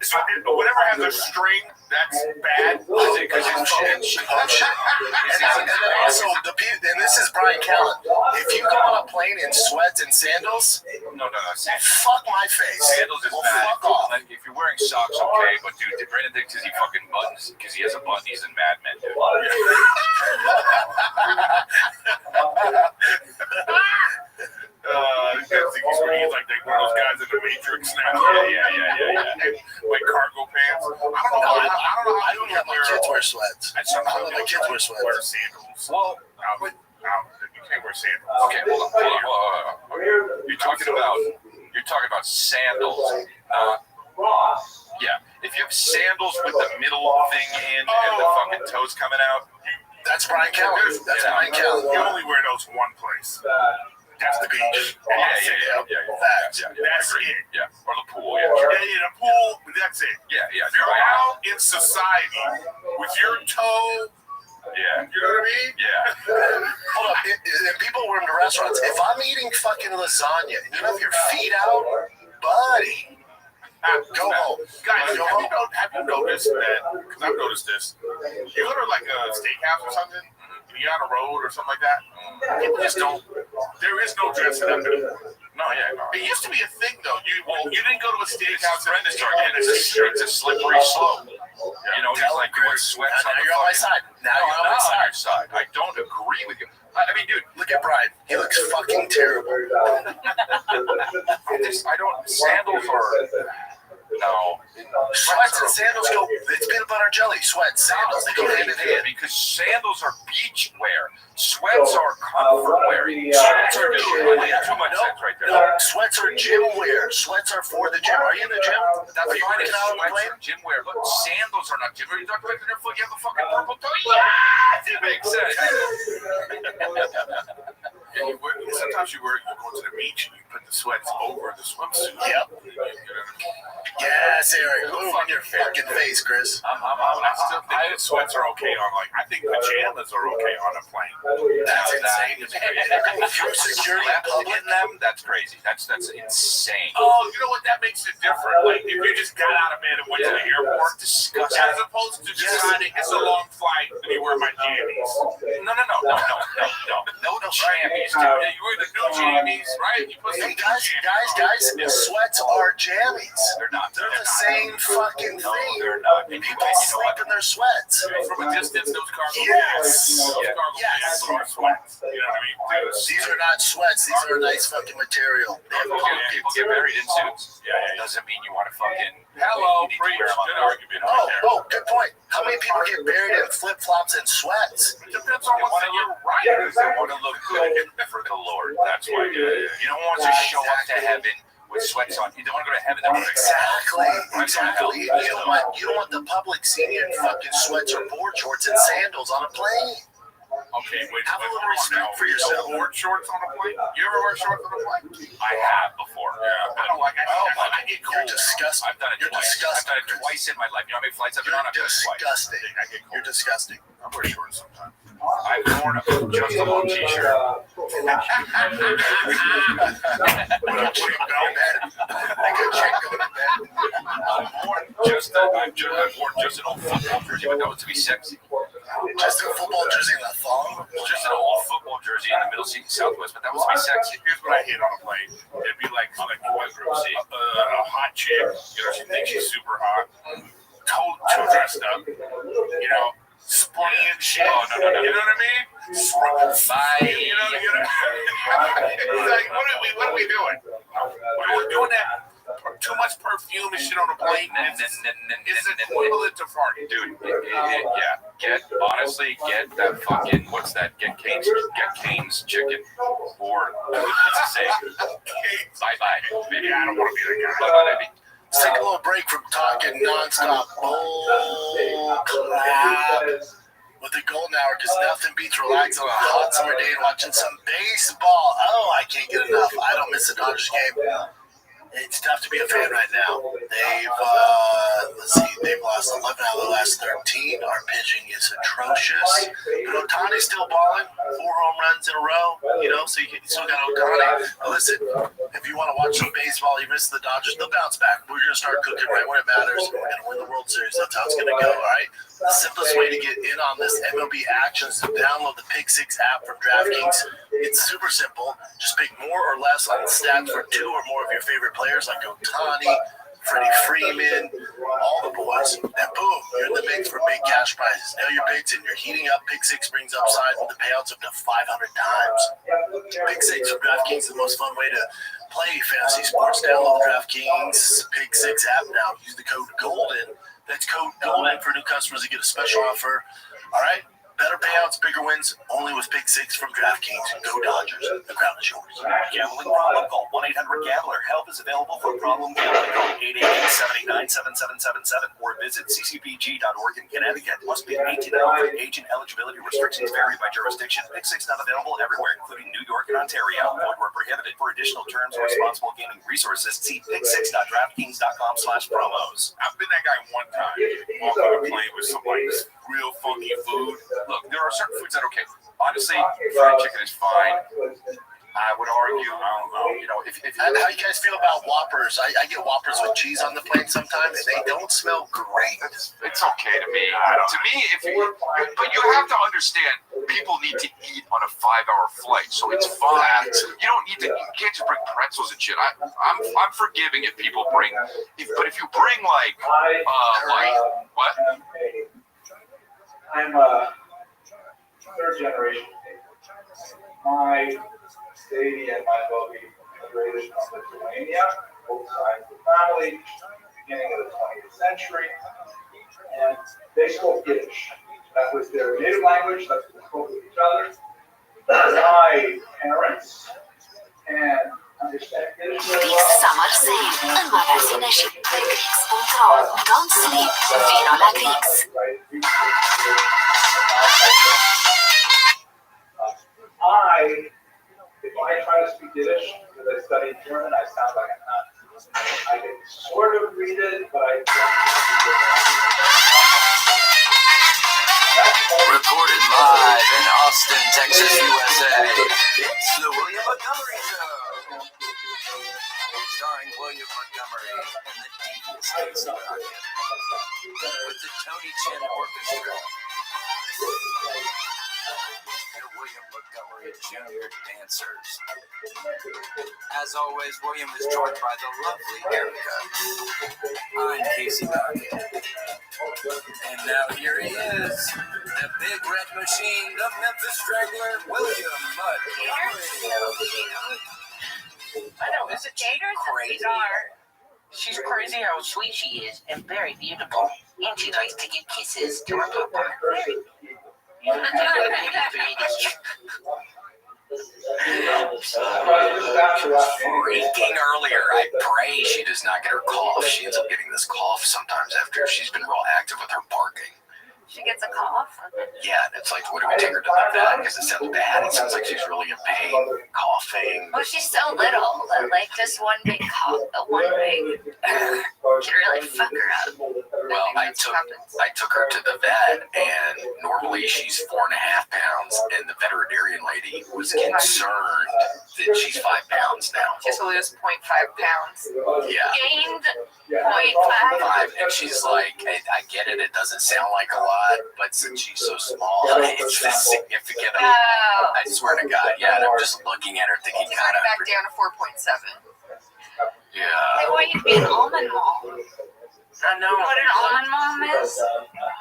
So whatever has a string, that's bad. because he's fucking shit. And then also, and this is Brian Callen. If you go on a plane in sweats and sandals, No. fuck my face. Sandals is Well, bad. fuck off. Like, if you're wearing socks, okay, but dude, Brandon thinks he fucking buttons because he has a button. He's in Mad Men, dude. He's like one of those guys in the Matrix now. Yeah. Like cargo pants. I don't have my kids wear sweats. I don't let my kids wear Wear sweats. sandals. Well, You can't wear sandals. okay, hold on. You're talking about sandals. Yeah. If you have sandals with the middle thing in and the fucking toes coming out, That's Brian Callen. That's Brian Callen. You only wear those one place. That's the beach. Facts. That's it. Yeah. Or the pool. Yeah. Sure. In a pool, that's it. Yeah. If you're out in society with your toe, Yeah. you know what I mean? Yeah. Hold up. And people were in the restaurants. If I'm eating fucking lasagna and you have your feet out, buddy, go home. Guys, Go have home. you noticed that? Because I've noticed this. You go to like a steakhouse or something, and you're on a road or something like that. People just don't. There is no dressing up anymore. No, yeah, no. It used to be a thing though. You didn't go to a steakhouse. Brenda's talking. It's a slippery slope. You know, he's like, you wear sweats on You're on my side. Now No, you're I'm on my not on side. your side. I don't agree with you. I mean, dude, Look at Brian. He looks fucking terrible. I don't. Sandals are no. Sweats and sandals go. It's peanut butter and jelly. Sweats, sandals. They go hand in hand. Because sandals are beach wear. Sweats are comfort wear. Sweats are too much sense right there. No, sweats are gym wear. Sweats are for the gym. Are you in the gym? That's Are you fine. working out on the Sweats plane? are gym wear. Look, sandals are not gym wear. You're talking about their foot. You have a fucking purple toe. Yes, it makes sense. Yeah, sometimes you go to the beach and you put the sweats over the swimsuit. Yep. Yes, Eric. Move in your fucking face, Chris. I still think that sweats are okay on I think pajamas are okay on a plane. That's insane. Through security in public. In them, that's crazy. That's insane. Oh, you know what? That makes it different. Like if you just got out of bed and went to the airport, Disgusting. as opposed to deciding it's a long flight and you wear my jammies. No, jammies, dude. You wear the new jammies, right? You put some Hey, guys, sweats are jammies. They're not. They're the same fucking No, thing. they're not. People sleep in their sweats. From a distance, those cargo Yes. pants, those cargo Yes. pants are sweats. You know what I mean? These are not sweats. These are a nice fucking material. They have People get married in suits. Yeah. Doesn't mean you want to fucking. Hello, you need to preach. wear them on Good the- argument right there. Oh, good point. How many people get buried in flip-flops and sweats? It depends on what's in your right. They want to look good for the Lord. That's why you don't want to show up to heaven with sweats on. You don't want to go to heaven. Exactly. You don't want the public seeing you in fucking sweats or board shorts and sandals on a plane. Okay, wait. Have a little hold on respect now. for yourself. You board shorts on a plane? You ever wear shorts on a plane? I have before. Yeah, I don't like it. I get cold. You're disgusting. I've done it You're twice. disgusting. I've done it twice in my life. You know how many flights I've been You're on? I've done it twice. disgusting. I get cold. You're disgusting. I wear shorts sometimes. I've worn just a long t-shirt. I've worn just an old football jersey, but that was to be sexy. Just a football jersey and a thong. Just an old football jersey in the middle seat in Southwest, but that was to be sexy. Here's what I hate on a plane. It'd be like a hot chick. You know, she thinks she's super hot. Too dressed up. You know, spraying shit. Oh, no. You know what I mean? Bye. You know. It's like, what are we doing? We're doing that. Too much perfume and shit on a plane. It's equivalent to farting. Dude, get that fucking, what's that? Get Cane's chicken. Or, what's it say? Bye-bye. Maybe I don't want to be that guy. Bye-bye, baby. Let's take a little break from talking nonstop bull crap with the golden hour, because nothing beats relaxing on a hot summer day and watching some baseball. Oh, I can't get enough. I don't miss the Dodgers game. It's tough to be a fan right now. They've lost 11 out of the last 13. Our pitching is atrocious. But Ohtani's still balling. 4 home runs in a row, so you still got Ohtani. But listen, if you want to watch some baseball, you miss the Dodgers, they'll bounce back. We're going to start cooking right when it matters. We're going to win the World Series. That's how it's going to go, all right? The simplest way to get in on this MLB action is to download the Pick 6 app from DraftKings. It's super simple. Just pick more or less on the stats for 2 or more of your favorite players like Ohtani, Freddie Freeman, all the boys. And boom, you're in the mix for big cash prizes. Nail your picks and you're heating up. Pick 6 brings upside with the payouts up to 500 times. Pick 6 from DraftKings is the most fun way to play fantasy sports. Download the DraftKings Pick 6 app now. Use the code GOLDEN. That's code GOLDEN for new customers to get a special offer. All right? Better payouts, bigger wins, only with Pick 6 from DraftKings. Go Dodgers. The crown is yours. Gambling problem? Call 1-800-GAMBLER. Help is available for problem gambling. Call 888-789-7777 or visit ccpg.org in Connecticut. Must be 18 and over. Age and eligibility restrictions vary by jurisdiction. Pick 6 not available everywhere, including New York and Ontario. Void where prohibited. For additional terms or responsible gaming resources, see pick6.draftkings.com/promos. I've been that guy one time. Walk on a plane with some real funky food. Look, there are certain foods that are okay. Honestly, fried chicken is fine. I would argue, I don't know, if How you guys feel about Whoppers? I get Whoppers with cheese on the plane sometimes. They don't smell great. it's okay to me. But you have to understand, people need to eat on a 5-hour flight, so it's fine. You don't need to. You can't just bring pretzels and shit. I'm forgiving if people bring. But if you bring like what? I'm a third generation. My daddy and my buddy immigrated from Lithuania, both sides of the family, beginning of the 20th century, and they spoke Yiddish. That was their native language. That's what they spoke with each other. My parents and understand Yiddish very Big well. Summer Sale, în magazine și pe Grix.ro. Don't sleep, vino la Grix. If I try to speak Yiddish, because I studied German, I sound like I'm not. I can sort of read it, but I Recorded live in Austin, Texas, USA. It's the William Montgomery Show. Starring William Montgomery and the Deep Space Rocket. With the Tony Chin Orchestra. The William Montgomery Jr. Dancers. As always, William is joined by the lovely Erica. I'm Casey Duncan. And now here he is, the big red machine, the Memphis Strangler, William Montgomery. I know, is it Gators? Crazy. She's crazy how sweet she is and very beautiful. And she likes to give kisses to her papa. Freaking earlier, I pray she does not get her cough. She ends up getting this cough sometimes after she's been real active with her barking. She gets a cough? Yeah, and it's like, what do we take her to the vet? Because it sounds bad. It sounds like she's really in pain, coughing. Well, she's so little. Like, just one big cough, one big could really fuck her up. Well, I took her to the vet, and normally she's 4.5 pounds, and the veterinarian lady was concerned that she's 5 pounds now. Just lose 0.5 pounds. Yeah. Gained 0.5. 5, and she's like, I get it, it doesn't sound like a lot, but since she's so small, it's this significant. I swear to God, yeah, and I'm just looking at her thinking, She's already back down to 4.7. Yeah. They want you to be an almond mom. I know. What an almond mom is?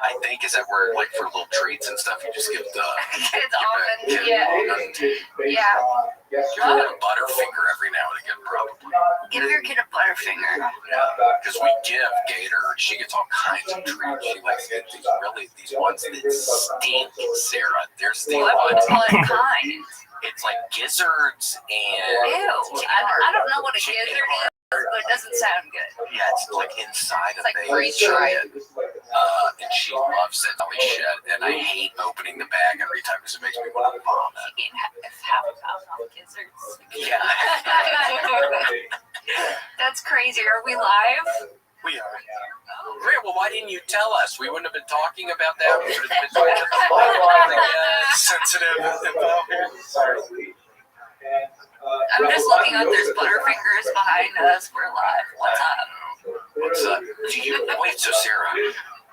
I think is that where, like, for little treats and stuff, you just give the Kids almonds, yeah. Give her a Butterfinger every now and again, probably. Give your kid a Butterfinger. Because we give Gator, she gets all kinds of treats. She likes to get these ones that stink, Sarah. There's the ones. What kind? It's like gizzards and. Ew. I don't know what a gizzard is. But it doesn't sound good. Yeah, it's like inside of like the freeze-dried. And she loves it. Holy shit. And I hate opening the bag every time because it makes me want to vomit. She gained half a pound off gizzards. Yeah. That's crazy. Are we live? We are. Great. Well, why didn't you tell us? We wouldn't have been talking about that. We would have been talking about sensitive involvement. I'm just looking up. There's Butterfingers behind us. We're live. What's up? What's up? Wait, so Sarah,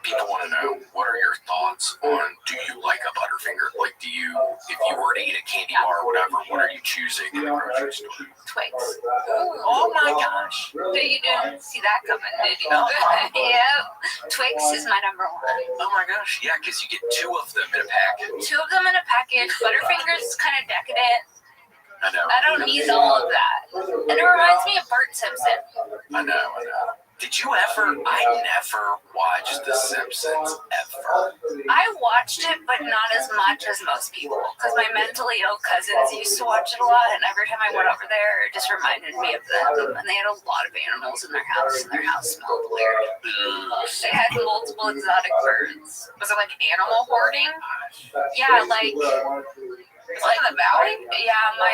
people want to know, what are your thoughts on, do you like a Butterfinger? Like, if you were to eat a candy bar or whatever, what are you choosing in the grocery store? Twix. Oh my gosh. You didn't see that coming, did you? Yeah. Twix is my number one. Oh my gosh. Yeah, because you get 2 of them in a package. 2 of them in a package. Butterfingers is kind of decadent. I know. I don't need all of that. And it reminds me of Bart Simpson. I know. Did you ever? I never watched The Simpsons, ever. I watched it, but not as much as most people. Because my mentally ill cousins used to watch it a lot, and every time I went over there, it just reminded me of them. And they had a lot of animals in their house, and their house smelled weird. They had multiple exotic birds. Was it like animal hoarding? Yeah, like... Like the valley? Yeah, my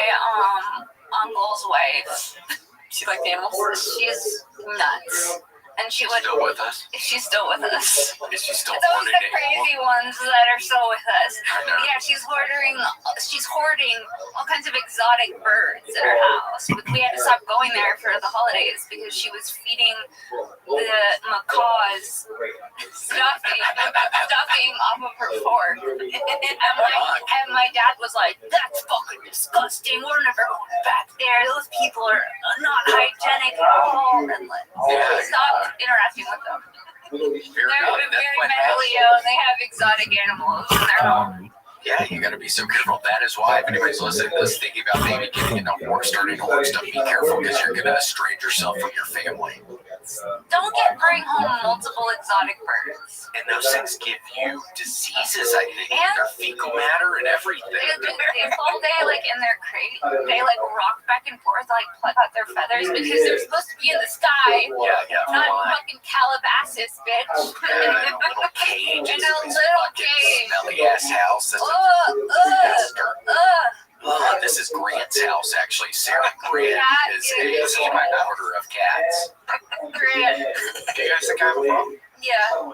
uncle's wife. She liked animals. She's nuts. And she would. Still with us? She's still with us. Is she still Those hoarding are the crazy ones that are still with us. Yeah, she's hoarding all kinds of exotic birds in her house. But we had to stop going there for the holidays because she was feeding the macaws stuffing chomping off of her fork. And my dad was like, "That's fucking disgusting. We're never going back there. Those people are not hygienic at all." And like, stopped interacting with them. They're very mentally ill. They have exotic animals in their home. Yeah, you got to be so careful. That is why, if anybody's listening to this, thinking about maybe getting into horse, starting a horse stuff, be careful because you're going to estrange yourself from your family. Don't bring home multiple exotic birds. And those things give you diseases, I think. And their fecal matter and everything. They full day like in their crate. They like rock back and forth, like pluck out their feathers because they're supposed to be in the sky. Yeah, not fucking Calabasas, bitch. In a little cage. In a little cage. Smelly ass house. That's this is Grant's house, actually. Sarah Grant is my order of cats. Grant. Do you guys think I have a problem? Yeah.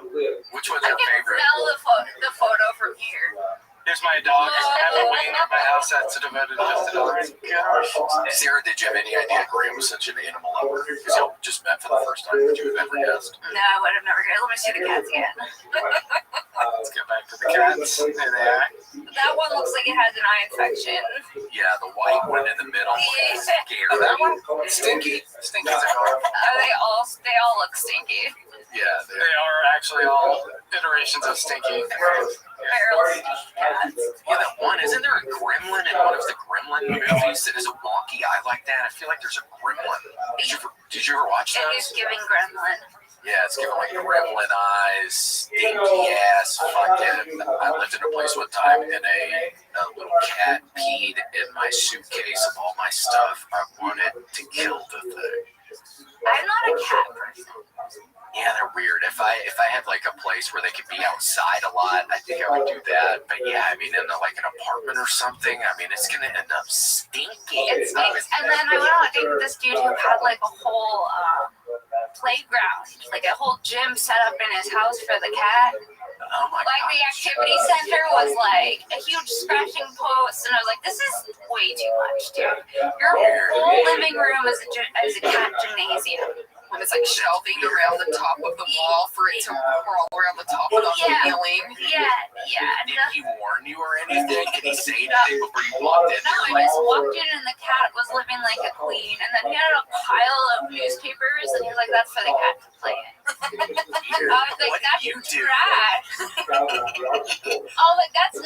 Which one's your favorite? Smell the photo from here. Here's my dog. I have a wing at my house that's devoted just to dogs. Sarah, did you have any idea Graham was such an animal lover? Because y'all just met for the first time. Would you have ever guessed? No, I would have never guessed. Let me see the cats again. Let's get back to the cats. There they are. That one looks like it has an eye infection. Yeah, the white one in the middle was scary. That one? Stinky. Stinky's a dog. They all look stinky. Yeah, they are actually all iterations of Stinky. Feral cats. Yeah, that one. Isn't there a gremlin in one of the Gremlin movies that has a wonky eye like that? I feel like there's a gremlin. Did you ever watch It those? is giving gremlin. Yeah, it's giving like gremlin eyes, stinky ass, fucking. I lived in a place one time and a little cat peed in my suitcase of all my stuff. I wanted to kill the thing. I'm not a cat person. Yeah, they're weird. If I had like a place where they could be outside a lot, I think I would do that. But yeah, I mean, in like an apartment or something, I mean, it's gonna end up stinking. It stinks. And then I went on a date with this dude who had like a whole playground, like a whole gym set up in his house for the cat. Oh my like gosh. The activity center was like a huge scratching post, and I was like, "This is way too much, dude. Your whole living room is a cat gymnasium." When it's like shelving around the top of the wall for it to crawl around the top without kneeling. Yeah. Did he warn you or anything? Did he say anything before you walked in? No, I just walked in and the cat was living like a queen, and then he had a pile of newspapers, and he was like, "That's for the cat to play in." I was like, "That's trash." I was like, "That's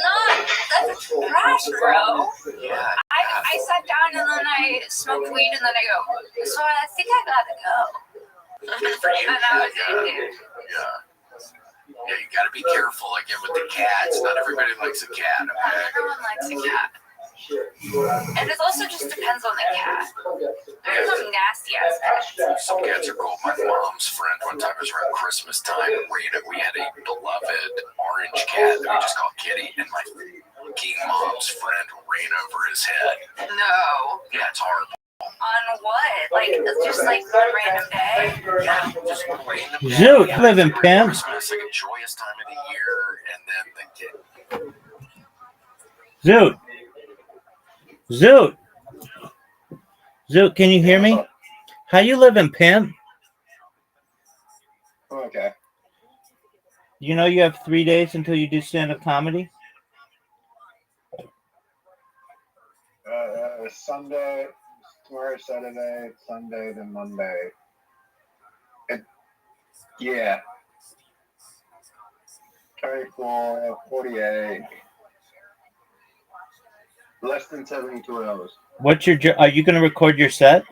trash, bro." Yeah. I sat down and then I smoked weed, and then I go, "So I think I gotta go." Good for you. And I was in, dude. Yeah, you gotta be careful again with the cats. Not everybody likes a cat, okay? Everyone likes a cat. And it also just depends on the cat. There's some nasty ass cats. Some cats are cool. My mom's friend, one time it was around Christmas time, we had a beloved orange cat that we just called Kitty, and my fucking mom's friend ran over his head. No. Yeah, it's horrible. On what? Like, just like one random day? Yeah, just one random day. Zoot, living pimp. Christmas, like a joyous time of the year, and then the kid. Zoot, can you hear me? How you living, pimp? Okay. You know you have 3 days until you do stand-up comedy? Sunday, tomorrow, Saturday, Sunday, then Monday. Yeah. 24, 48. Less than 72 hours. What's your? Are you going to record your set?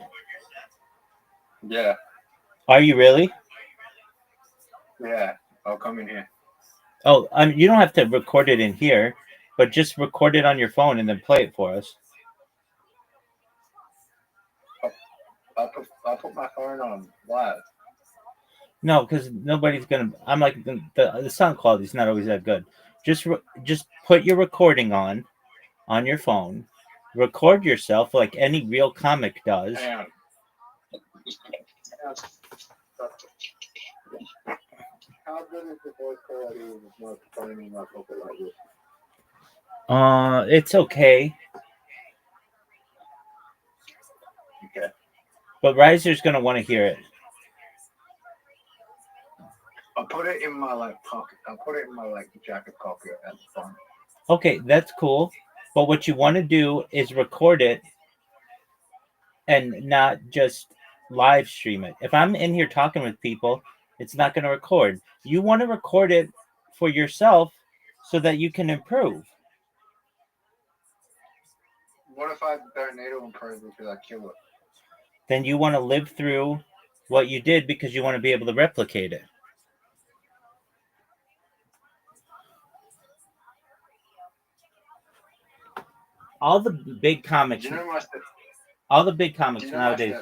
Yeah. Are you really? Yeah. I'll come in here. Oh, you don't have to record it in here, but just record it on your phone and then play it for us. I'll put my phone on live. No, because nobody's gonna. I'm like the sound quality is not always that good. Just put your recording on your phone. Record yourself like any real comic does. Hang on. How good is the voice quality with my finding my pocket like this? It's okay. Okay. But Riser's gonna want to hear it. I'll put it in my pocket. I'll put it in my jacket pocket at the front. Okay, that's cool. But what you want to do is record it and not just live stream it. If I'm in here talking with people, it's not going to record. You want to record it for yourself so that you can improve. What if I don't need to improve because I kill it? Then you want to live through what you did because you want to be able to replicate it. All the big comics, all the big comics nowadays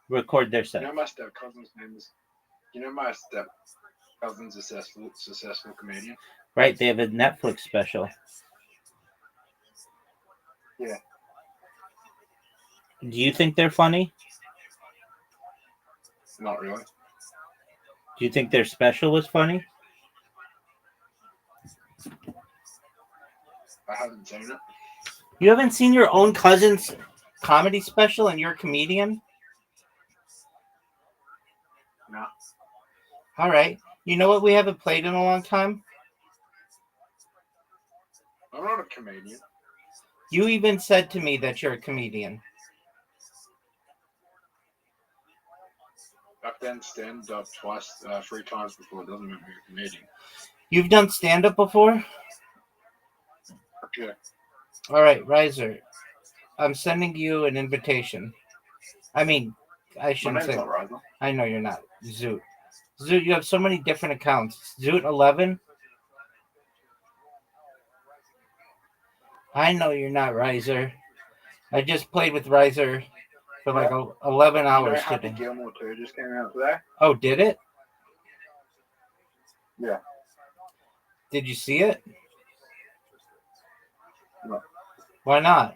record their set. You know my step cousin's name is. You know my step cousin's a successful comedian. Right, they have a Netflix special. Yeah. Do you think they're funny? Not really. Do you think their special is funny? I haven't seen it. You haven't seen your own cousin's comedy special and you're a comedian? No. All right. You know what we haven't played in a long time? I'm not a comedian. You even said to me that you're a comedian. I've done stand-up twice, 3 times before. It doesn't make me a comedian. You've done stand-up before? Yeah. All right, Riser. I'm sending you an invitation. I mean, I shouldn't say. Not Riser. I know you're not. Zoot. Zoot, you have so many different accounts. Zoot 11. I know you're not Riser. I just played with Riser for like 11 hours Happy today. Gilmore 2 just came out today. Oh, did it? Yeah. Did you see it? No. Why not?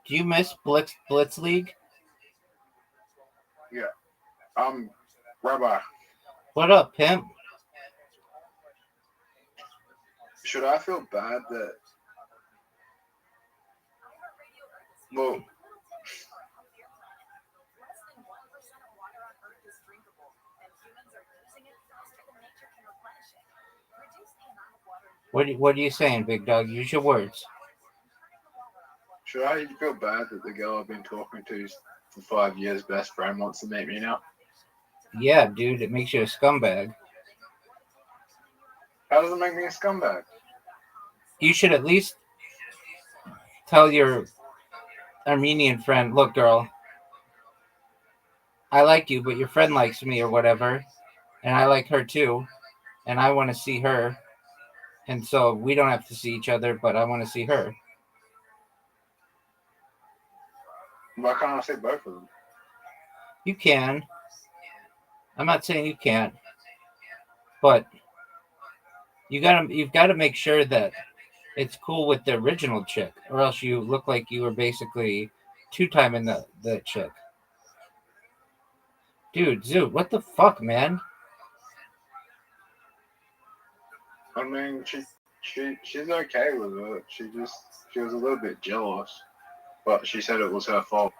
Do you miss Blitz League? Yeah. Rabbi. What up, pimp? Should I feel bad that... Well... What are you saying, big dog? Use your words. Should I feel bad that the girl I've been talking to for 5 years, best friend, wants to meet me now? Yeah, dude, it makes you a scumbag. How does it make me a scumbag? You should at least tell your Armenian friend, look, girl, I like you, but your friend likes me or whatever, and I like her too, and I want to see her, and so we don't have to see each other, but I want to see her. Why can't I say both of them? You can. I'm not saying you can't, but you've got to make sure that it's cool with the original chick, or else you look like you were basically two-timing the chick. Dude, Zoot, what the fuck, man? I mean, she's okay with it. She was a little bit jealous, but she said it was her fault.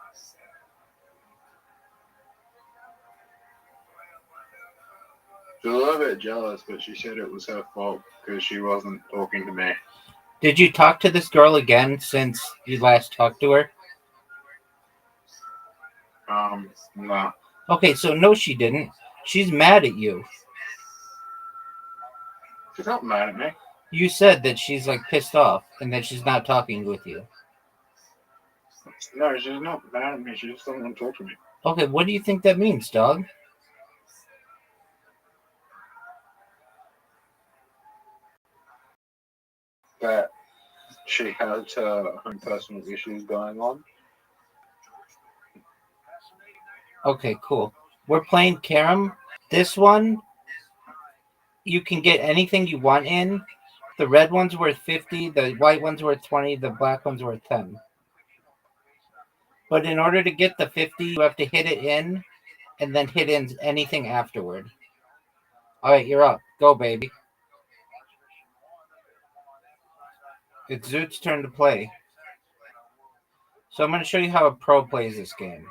She was a little bit jealous, but she said it was her fault because she wasn't talking to me. Did you talk to this girl again since you last talked to her? No. Okay, so no, she didn't. She's mad at you. She's not mad at me. You said that she's like pissed off and that she's not talking with you. No, she's not mad at me. She just doesn't want to talk to me. Okay, what do you think that means, dog? That she has her own personal issues going on. Okay, cool. We're playing Carom. This one, you can get anything you want in, The red one's worth 50, the white one's worth 20, the black one's worth 10. But in order to get the 50, you have to hit it in and then hit in anything afterward. All right, you're up. Go, baby. It's Zoot's turn to play. So I'm going to show you how a pro plays this game.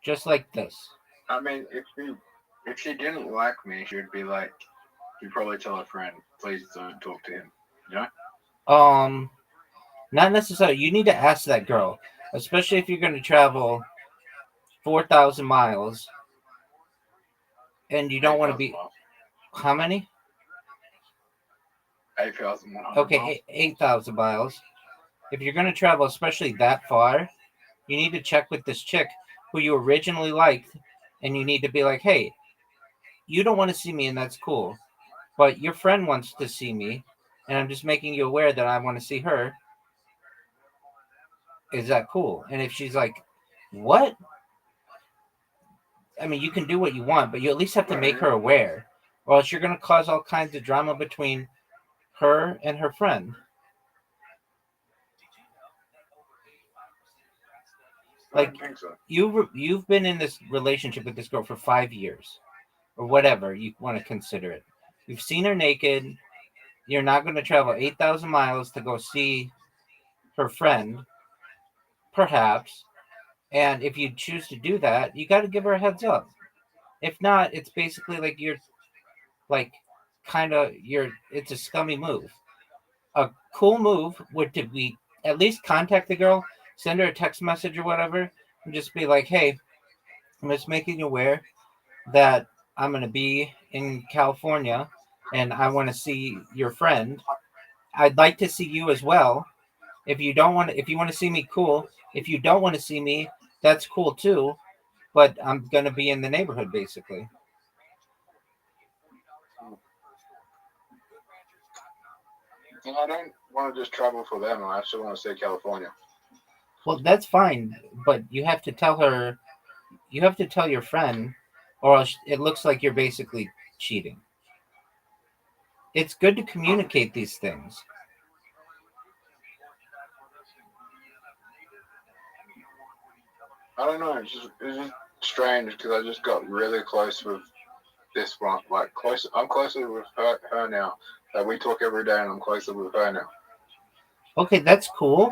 Just like this. I mean, if she didn't like me, she would be like, she'd probably tell her friend, please don't talk to him. You know? Not necessarily. You need to ask that girl, especially if you're going to travel 4,000 miles, and you don't want to be. How many? 8,000. Okay, 8,000 miles. If you're going to travel, especially that far, you need to check with this chick who you originally liked, and you need to be like, hey, you don't want to see me, and that's cool, but your friend wants to see me, and I'm just making you aware that I want to see her. Is that cool? And if she's like, what? I mean, you can do what you want, but you at least have to make her aware, or else you're going to cause all kinds of drama between her and her friend. Like, you've been in this relationship with this girl for 5 years, or whatever you want to consider it. You've seen her naked. You're not going to travel 8,000 miles to go see her friend, perhaps. And if you choose to do that, you got to give her a heads up. If not, it's basically like it's a scummy move. A cool move would to be at least contact the girl, send her a text message or whatever, and just be like, hey, I'm just making you aware that I'm going to be in California and I want to see your friend. I'd like to see you as well. If you want to see me, cool. If you don't want to see me, that's cool too. But I'm going to be in the neighborhood, basically. I don't want to just travel for them. I actually want to see California. Well, that's fine, but you have to tell her. You have to tell your friend, or else it looks like you're basically cheating. It's good to communicate these things. I don't know. It's just strange because I just got really close with this one. Like I'm closer with her now. Like we talk every day, and I'm closer with her now. Okay, that's cool.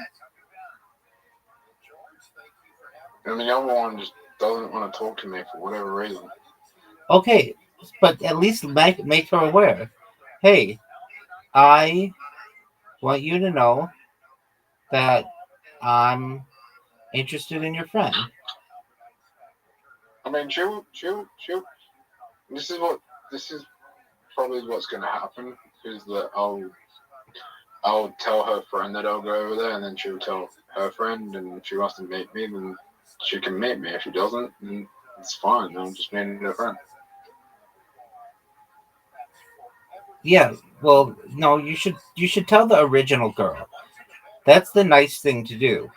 And the other one just doesn't want to talk to me for whatever reason. Okay, but at least make her aware. Hey, I want you to know that I'm interested in your friend. I mean, she'll. This is probably what's going to happen. Is that I'll tell her friend that I'll go over there, and then she'll tell her friend, and if she wants to meet me, then she can meet me. If she doesn't, then it's fine. I'm just meeting her friend. Yeah, well, no, you should tell the original girl. That's the nice thing to do.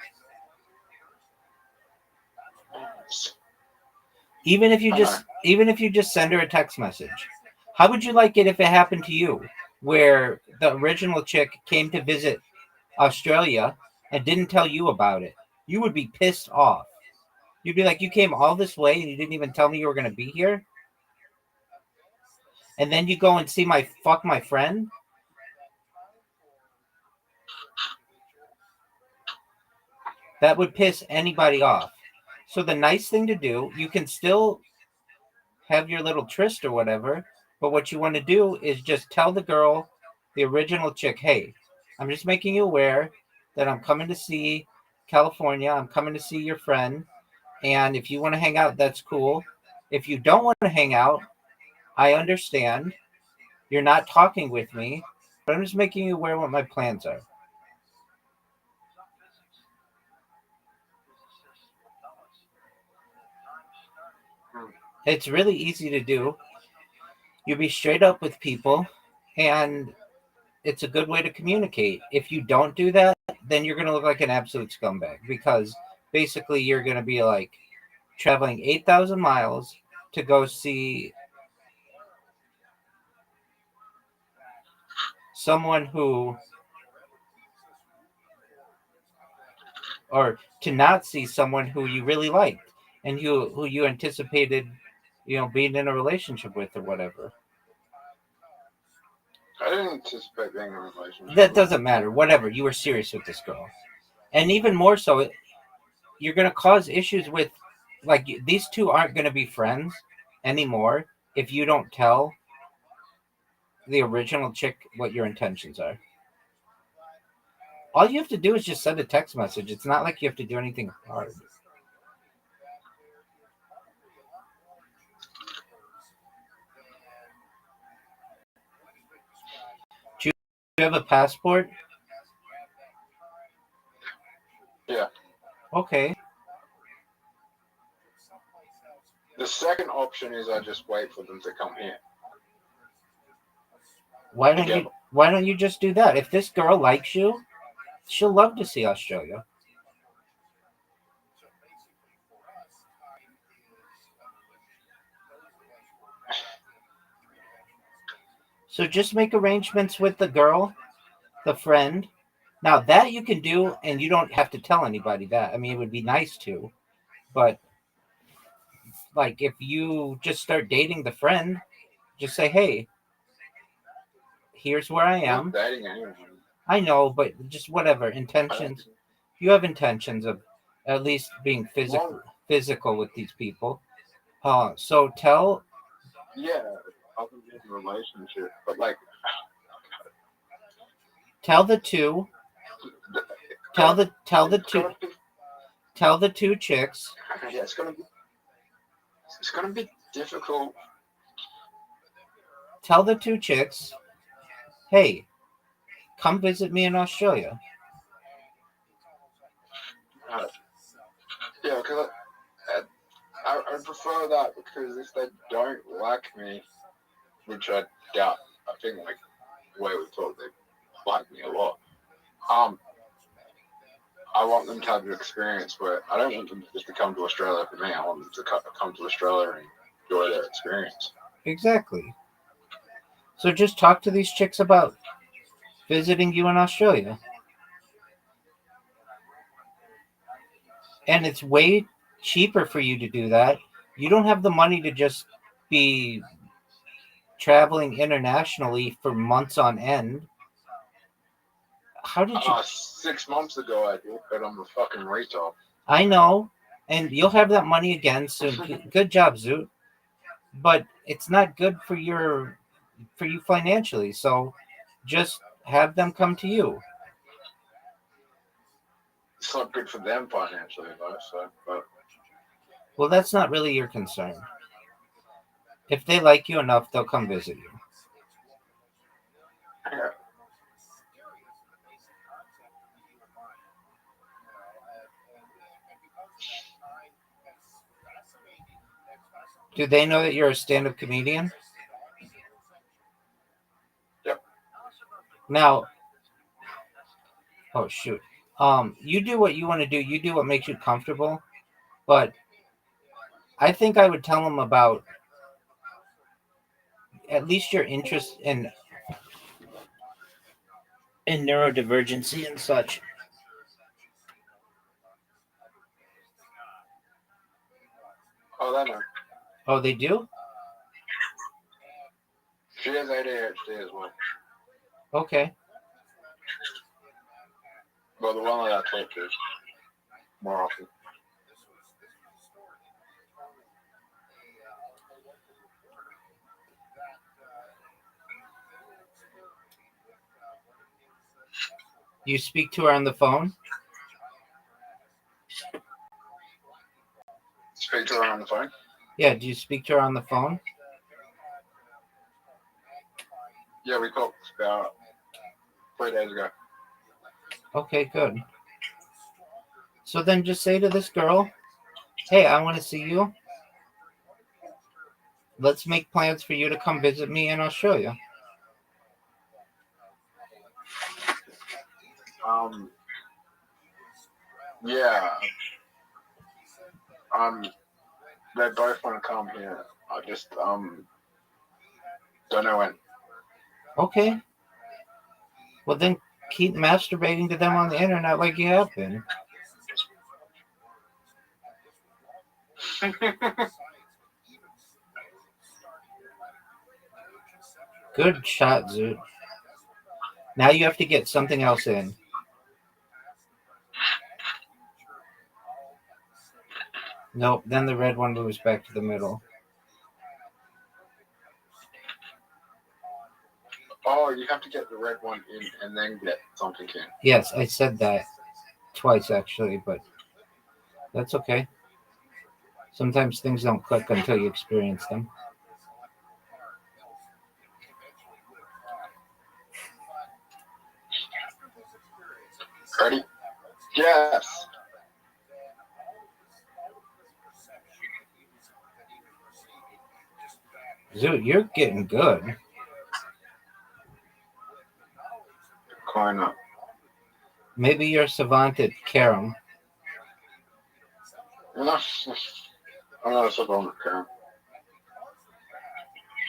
Even if you just send her a text message. How would you like it if it happened to you, where the original chick came to visit Australia and didn't tell you about it? You would be pissed off. You'd be like, you came all this way and you didn't even tell me you were going to be here? And then you go and see my friend? That would piss anybody off. So the nice thing to do, you can still have your little tryst or whatever, but what you want to do is just tell the girl, the original chick, hey, I'm just making you aware that I'm coming to see California. I'm coming to see your friend. And if you want to hang out, that's cool. If you don't want to hang out, I understand. You're not talking with me, but I'm just making you aware what my plans are. It's really easy to do. You be straight up with people, and it's a good way to communicate. If you don't do that, then you're going to look like an absolute scumbag, because basically you're going to be like traveling 8,000 miles to go see someone who, or to not see someone who you really liked and who you anticipated, being in a relationship with or whatever. I didn't anticipate being in a relationship. That doesn't matter. Whatever. You were serious with this girl. And even more so, you're going to cause issues with, like, these two aren't going to be friends anymore if you don't tell the original chick what your intentions are. All you have to do is just send a text message. It's not like you have to do anything hard. Do you have a passport? Yeah. Okay. The second option is I just wait for them to come here. Why don't you just do that? If this girl likes you, she'll love to see Australia. So just make arrangements with the girl, the friend. Now that you can do, and you don't have to tell anybody that. I mean, it would be nice to, but like if you just start dating the friend, just say, "Hey, here's where I am." I'm dating anyone. I know, but just whatever intentions. You have intentions of at least being physical with these people. So tell. Yeah, I'll be in a relationship, but like. Tell the two chicks. Yeah, it's gonna be difficult. Tell the two chicks, hey, come visit me in Australia. Yeah, because I prefer that, because if they don't like me, which I doubt, I think like the way we talk, they like me a lot. I want them to have an experience where I don't want them just to come to Australia for me. I want them to come to Australia and enjoy their experience. Exactly. So just talk to these chicks about visiting you in Australia. And it's way cheaper for you to do that. You don't have the money to just be traveling internationally for months on end. How did you? 6 months ago I did, but I'm a fucking retard. I know, and you'll have that money again soon. Good job, Zoot. But it's not good for you financially. So just have them come to you. It's not good for them financially, though. But well, that's not really your concern. If they like you enough, they'll come visit you. Yeah. Do they know that you're a stand-up comedian? Yep. Now, oh shoot. You do what you want to do. You do what makes you comfortable. But I think I would tell them about at least your interest in neurodivergency and such. Oh, they know. Oh, they do? She has ADHD as well. Okay. Well, the one that I talk to more often. You speak to her on the phone? Speak to her on the phone? Yeah, do you speak to her on the phone? Yeah, we talked about 3 days ago. Okay, good. So then just say to this girl, hey, I want to see you. Let's make plans for you to come visit me in Australia. Yeah. They both want to come here. I just, don't know when. Okay. Well, then keep masturbating to them on the internet like you have been. Good shot, Zoot. Now you have to get something else in. Nope, then the red one moves back to the middle. Oh, you have to get the red one in and then get something in. Yes, I said that twice actually, but that's okay. Sometimes things don't click until you experience them. Ready? Yes. Zoot, you're getting good. Kind of. Maybe you're a savant at carom. I'm not a savant at carom.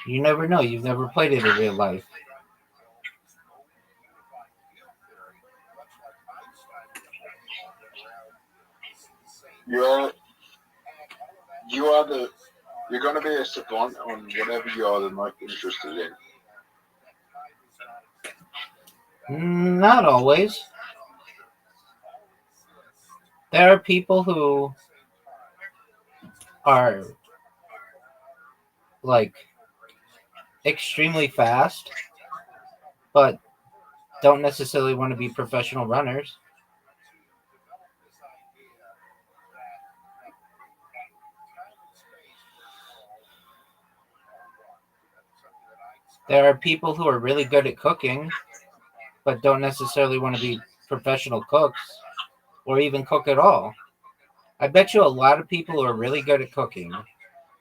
You never know. You've never played it in real life. You're going to be a savant on whatever you are the most interested in. Not always. There are people who are like extremely fast, but don't necessarily want to be professional runners. There are people who are really good at cooking, but don't necessarily want to be professional cooks or even cook at all. I bet you a lot of people who are really good at cooking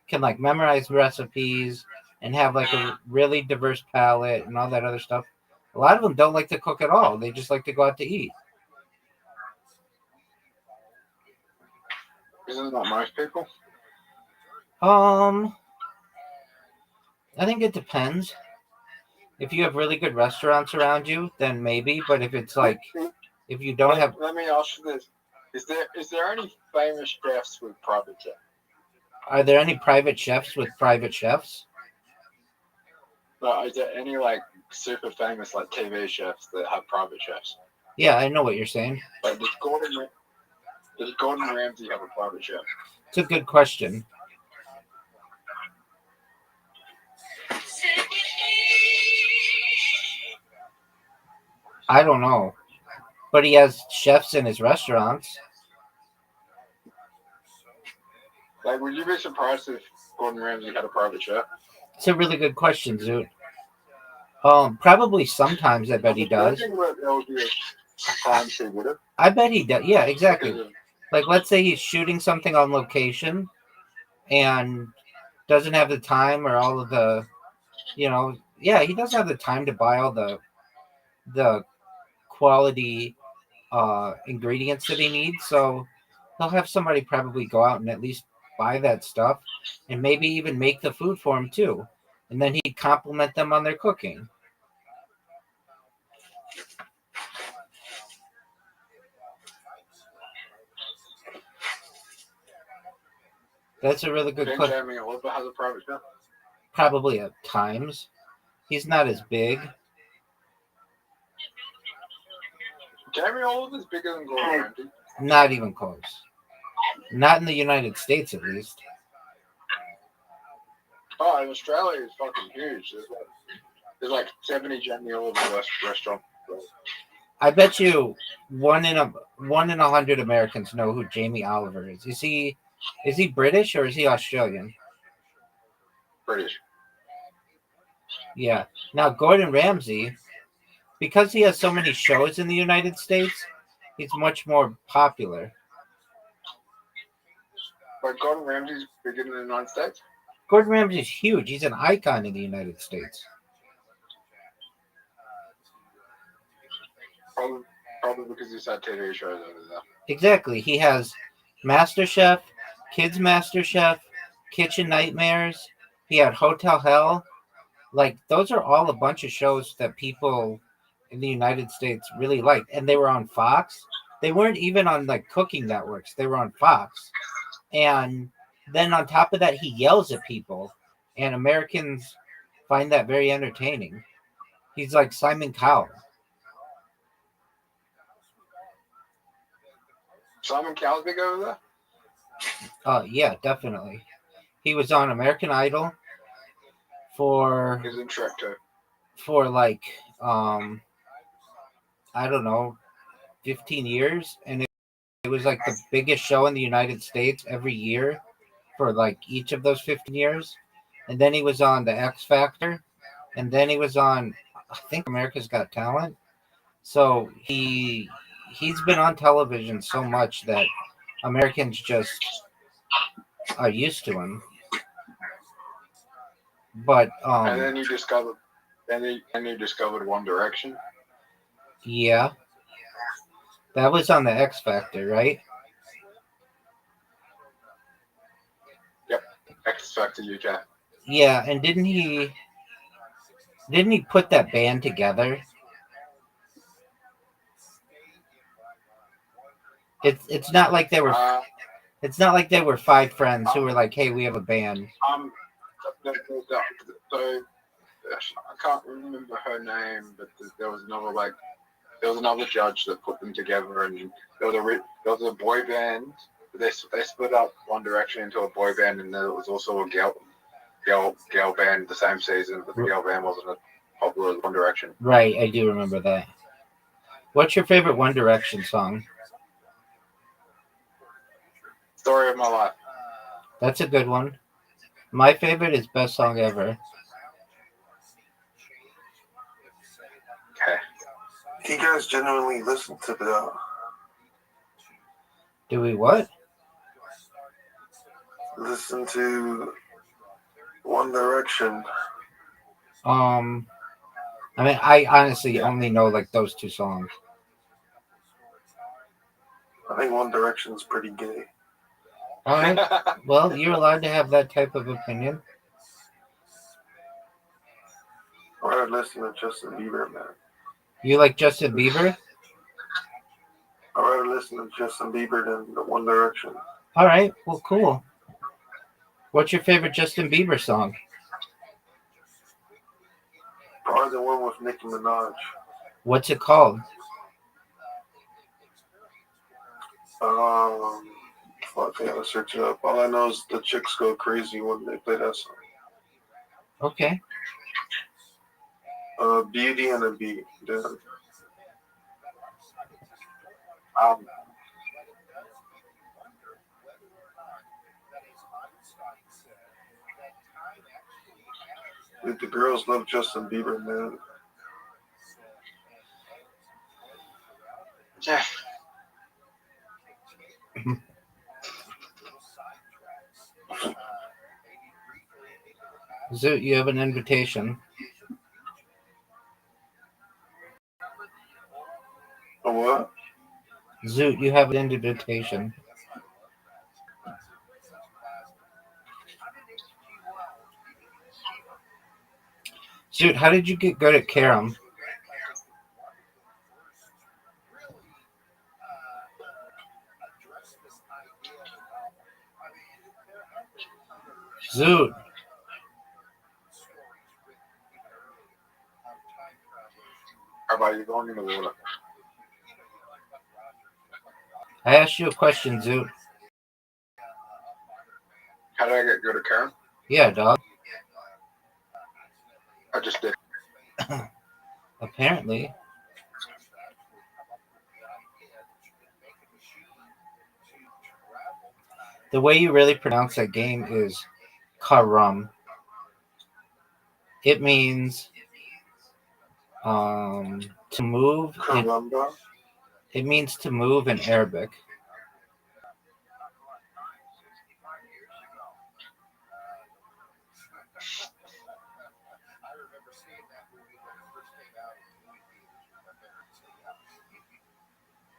can like memorize recipes and have like a really diverse palate and all that other stuff. A lot of them don't like to cook at all. They just like to go out to eat. Isn't that most people? I think it depends. If you have really good restaurants around you, then maybe. But if it's like, if you don't have, let me ask you this: is there any famous chefs with private chefs? Are there any private chefs with private chefs? No, is there any like super famous like TV chefs that have private chefs? Yeah, I know what you're saying. Like does Gordon Ramsay have a private chef? It's a good question. I don't know, but he has chefs in his restaurants. Like, would you be surprised if Gordon Ramsay had a private chef? It's a really good question, Zoot. Probably sometimes. I bet he does. I bet he does. Yeah, exactly. Like, let's say he's shooting something on location and doesn't have the time or all of the, yeah, he doesn't have the time to buy all the quality ingredients that he needs. So he'll have somebody probably go out and at least buy that stuff and maybe even make the food for him too. And then he'd compliment them on their cooking. That's a really good question. Jamie Oliver has a private chef? Probably at times. He's not as big. Jamie Oliver's bigger than Gordon Ramsay? Not even close. Not in the United States, at least. Oh, in Australia, it's fucking huge. There's like 70 Jamie Oliver restaurants. I bet you one in 100 Americans know who Jamie Oliver is. Is he British or is he Australian? British. Yeah. Now Gordon Ramsay, because he has so many shows in the United States, he's much more popular. But Gordon Ramsay's bigger in the United States? Gordon Ramsay's huge. He's an icon in the United States. Probably because he's had TV shows over there. Exactly. He has MasterChef, Kids MasterChef, Kitchen Nightmares. He had Hotel Hell. Like, those are all a bunch of shows that people in the United States really liked, and they were on Fox. They weren't even on like cooking networks. They were on Fox, and then on top of that, he yells at people, and Americans find that very entertaining. He's like Simon Cowell. Simon Cowell's big over there? Yeah, definitely. He was on American Idol for He's in Shrek too. for like I don't know, 15 years, and it was like the biggest show in the United States every year for like each of those 15 years. And then he was on the X Factor, and then he was on, I think, America's Got Talent. So he's been on television so much that Americans just are used to him. But and then you discovered One Direction. Yeah, that was on the X Factor, right? Yep, X Factor UK. Yeah, and didn't he put that band together? It's not like they were five friends who were like, hey, we have a band. So I can't remember her name, but there was another judge that put them together, and there was a boy band. They split up One Direction into a boy band, and there was also a girl band the same season, but the girl band wasn't as popular as One Direction. Right, I do remember that. What's your favorite One Direction song? Story of My Life. That's a good one. My favorite is Best Song Ever. Okay. Do you guys genuinely listen to the... Do we what? Listen to One Direction. I mean, I honestly only know like those two songs. I think One Direction's pretty gay. All right. Well, you're allowed to have that type of opinion. I'd rather listen to Justin Bieber, man. You like Justin Bieber? I'd rather listen to Justin Bieber than the One Direction. All right. Well, cool. What's your favorite Justin Bieber song? Probably the one with Nicki Minaj. What's it called? Fuck, I gotta search it up. All I know is the chicks go crazy when they play that song. Okay. Beauty and a Beat. Yeah. Dude, the girls love Justin Bieber, man. Yeah. Zoot, you have an invitation. A what? Zoot, you have an invitation. Zoot, how did you get good at Carom? Zoot. How about you going in the water? I asked you a question, Zoot. How did I get good at Karen? Yeah, dog. I just did. Apparently. The way you really pronounce that game is Karam. It means to move. It means to move in Arabic.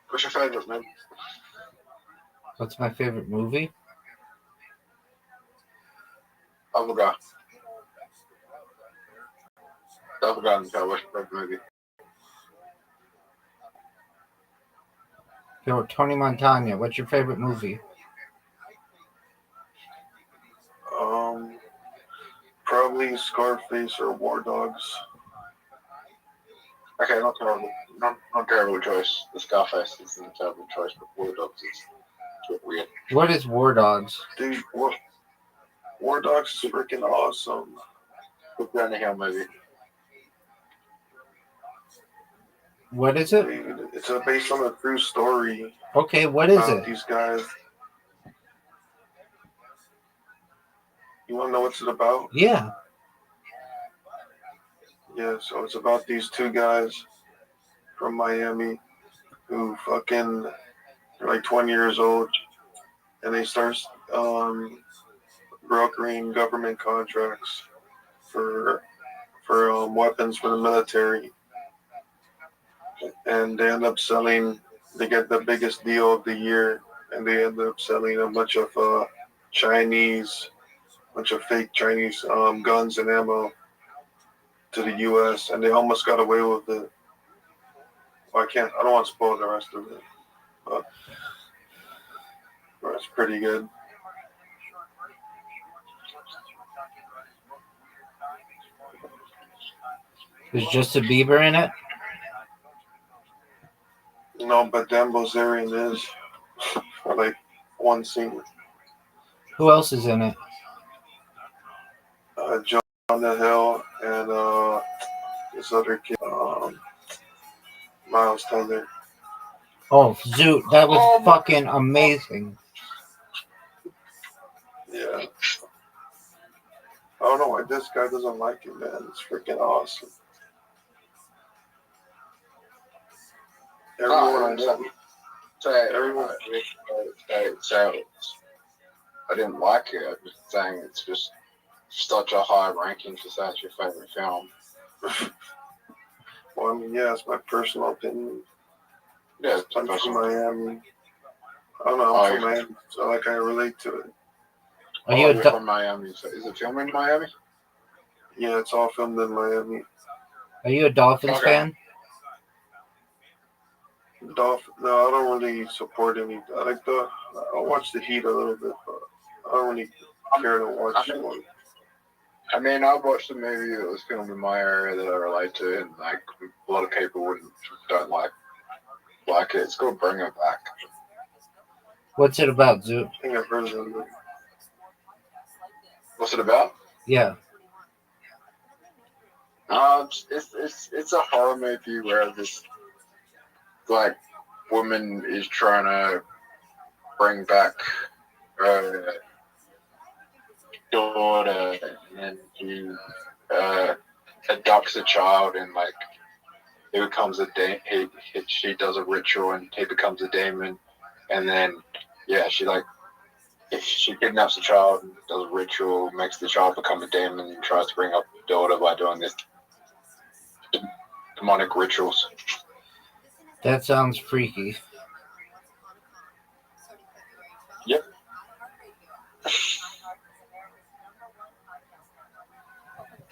What's your favorite, man? What's my favorite movie? Overgone. Overgone is what's your favorite movie? Yo, Tony Montana, what's your favorite movie? Probably Scarface or War Dogs. Okay, not terrible choice. The Scarface isn't a terrible choice, but War Dogs is a bit weird. What is War Dogs? Dude, War Dogs is freaking awesome. Look down the hill movie. What is it? Dude, it's based on a true story. Okay, what is about it? These guys. You want to know what's it about? Yeah. Yeah, so it's about these two guys from Miami who fucking are like 20 years old, and they start brokering government contracts for weapons for the military, and they end up selling. They get the biggest deal of the year, and they end up selling a bunch of fake Chinese guns and ammo to the U.S. and they almost got away with it. Well, I don't want to spoil the rest of it, but it's pretty good. Is Justin Bieber in it? No, but Dan Bilzerian is for like one scene. Who else is in it? John the Hill and this other kid, Miles Teller. Oh, Zoot. That was fucking amazing. Yeah. I don't know why this guy doesn't like it, man. It's freaking awesome. Everyone I didn't like it. I'm just saying it's just such a high ranking to say it's your favorite film. Well, I mean, yeah, it's my personal opinion. Yeah, it's I'm from Miami. I don't know, I'm from Miami, so like I relate to it. You're from Miami. So is it filmed in Miami? Yeah, it's all filmed in Miami. Are you a Dolphins fan? No, I don't really support any. I'll watch the Heat a little bit, but I don't really care to watch one. I mean, I watched a movie that was filmed in my area that I relate to, and like a lot of people don't like it. It's called Bring It Back. What's it about, Zoot? I think I've heard of it. What's it about? Yeah. It's a horror movie where this like woman is trying to bring back her daughter, and he adopts a child, and like it becomes she does a ritual, and he becomes a demon, and then she kidnaps the child and does a ritual, makes the child become a demon, and tries to bring up the daughter by doing this demonic rituals. That sounds freaky. Yep.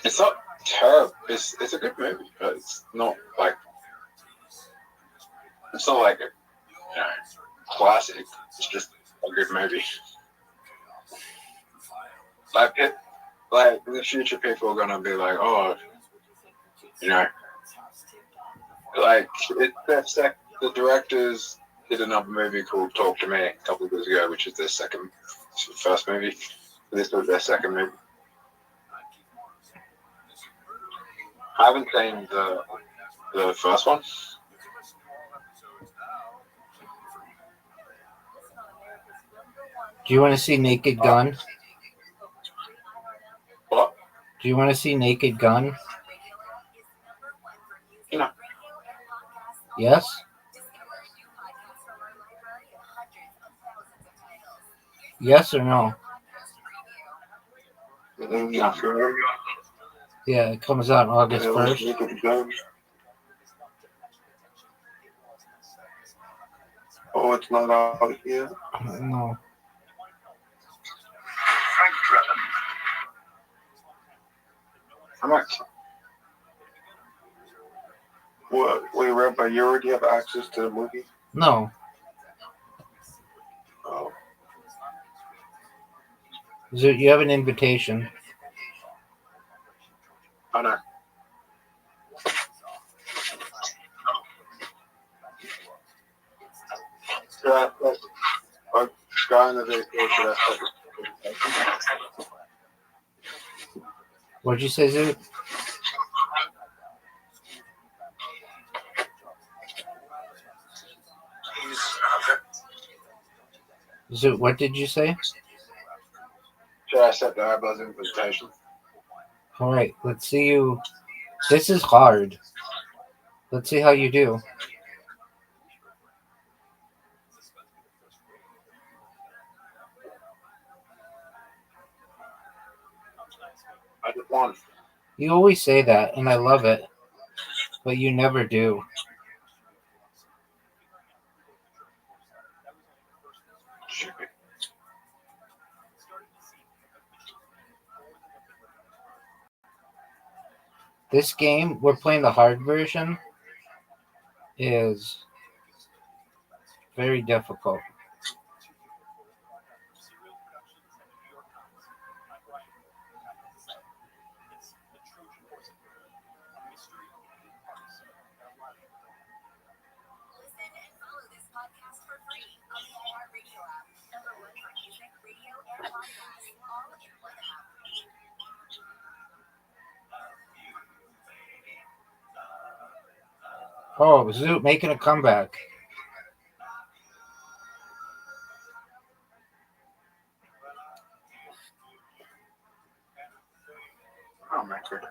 It's not terrible. It's a good movie, but it's not like a classic. It's just a good movie. Like in the future, people are gonna be like, oh, like the directors did another movie called Talk to Me a couple of years ago, which is their first movie. This was their second movie. I haven't seen the first one. Do you want to see Naked Gun? What? Do you want to see Naked Gun? No. Yes? Yes or no? Yeah, it comes out August 1st. Oh, it's not out yet? No. How much? What? Wait, Rabbi, you already have access to the movie? No. Zoot, you have an invitation. I know. Yeah, guy in the vehicle. What'd you say, Zoot? Zoot, what did you say? Should I accept the Airbus invitation? All right, let's see you. This is hard. Let's see how you do. I just won. You always say that, and I love it, but you never do. This game, we're playing the hard version, is very difficult. Oh, Zoot making a comeback. Oh my god.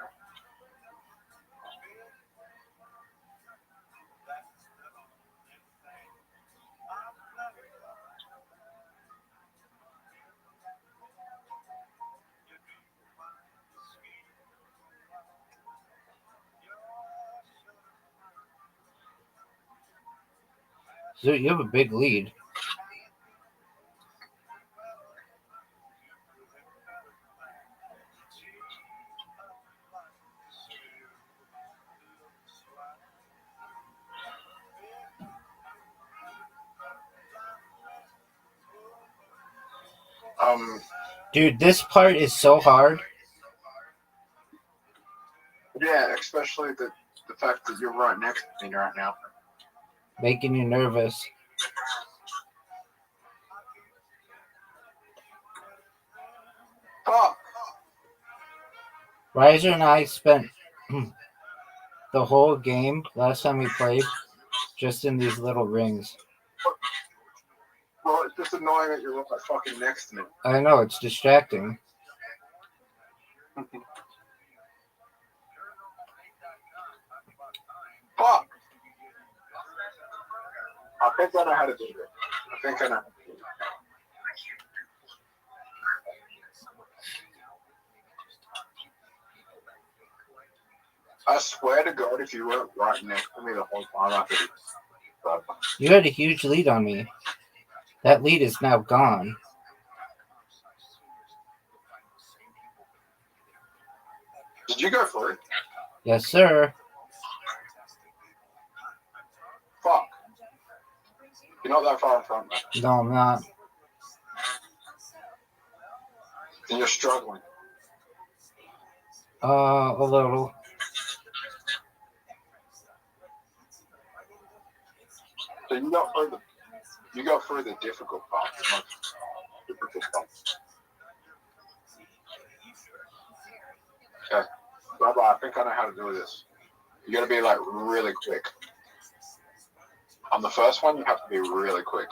Zoot, you have a big lead. Dude, this part is so hard. Yeah, especially the fact that you're right next to me right now. Making you nervous. Oh. Riser and I spent the whole game last time we played just in these little rings. Well, it's just annoying that you're right fucking next to me. I know, it's distracting. Fuck! I think I know how to do it. I think I know. I swear to God, if you weren't right next to me the whole time, I could. You had a huge lead on me. That lead is now gone. Did you go for it? Yes, sir. Fuck. You're not that far in front, man. No, I'm not. And you're struggling. A little. So you go through the difficult part. Okay. Blah, I think I know how to do this. You gotta be like really quick. On the first one, you have to be really quick.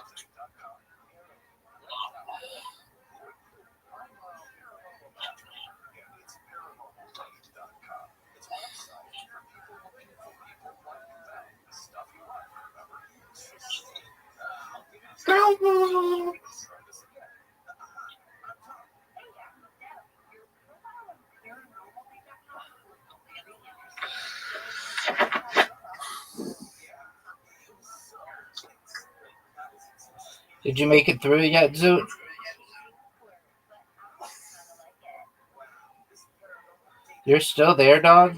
Did you make it through yet, Zoot? You're still there, dog?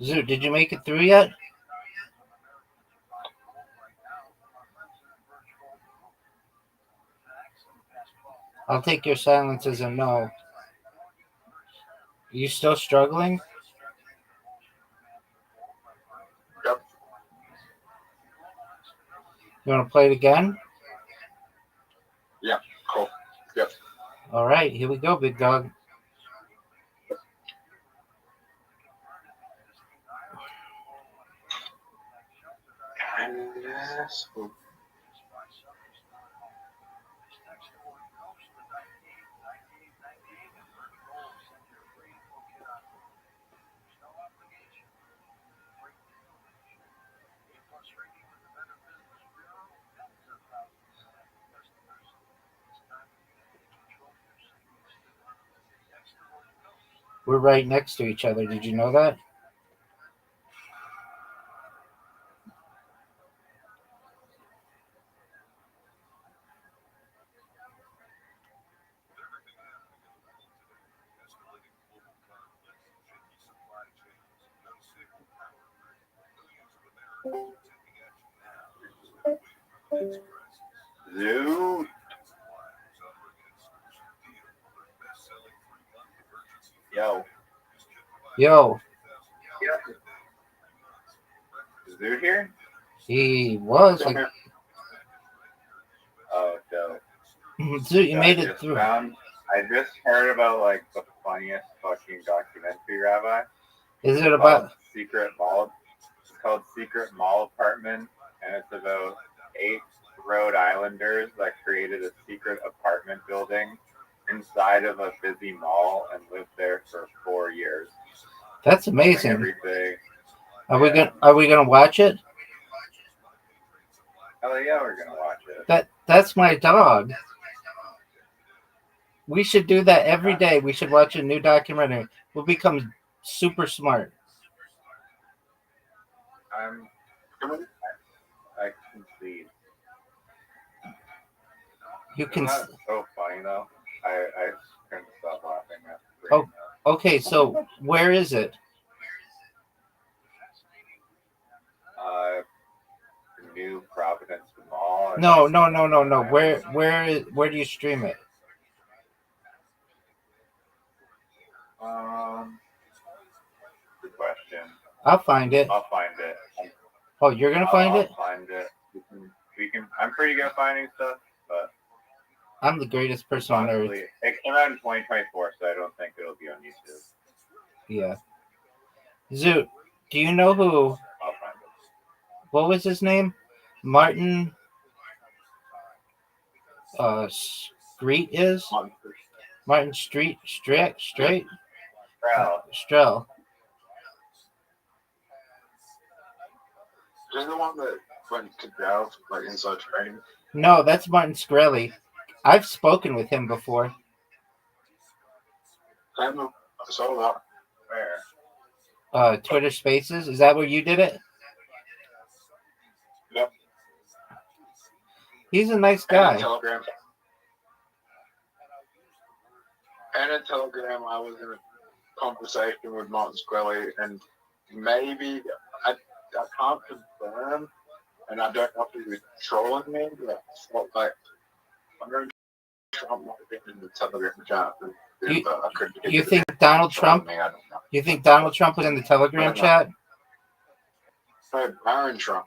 Zoo, did you make it through yet? I'll take your silence as a no. You still struggling? Yep. You want to play it again? Yeah. Cool. Yep. All right, here we go, big dog. Yes. We're right next to each other. Did you know that? Dude. Yo. Yo, Is Dude here? he was like, Oh, dope. dude, you So made I it just through. I just heard about like the funniest fucking documentary, Rabbi. Is it Called about? Secret Mall. It's called Secret Mall Apartment, and it's about 8 Rhode Islanders that created a secret apartment building inside of a busy mall and lived there for 4 years. That's Filming amazing. everything. Are we gonna watch it? Hell yeah, we're gonna watch it. That's my dog. We should do that every day. We should watch a new documentary. We'll become super smart. I concede. You can. Isn't that so funny though? I couldn't stop laughing at the Oh, okay. So where is it? New Providence Mall. No. Where do you stream it? Good question. I'll find it. I'll find it. Oh, you're gonna find it? I'll find it. We can. I'm pretty good at finding stuff, but I'm the greatest person on earth. it came out in 2024, so I don't think it'll be on YouTube. Yeah. Zoot, do you know who? I'll find it. What was his name? Martin. Street is Martin Street Straight. Strell. Is the one that went to jail for like inside trading? No, that's Martin Shkreli. I've spoken with him before. I saw that. Where? Twitter Spaces. Is that where you did it? Yep. He's a nice guy. And a Telegram, I was in a conversation with Martin Shkreli, and maybe I can't confirm, and I don't know if he was trolling me, but I felt like I'm Trump might have been in the Telegram chat. You think Donald Trump? You think Donald Trump was in the Telegram chat? No, Barron Trump.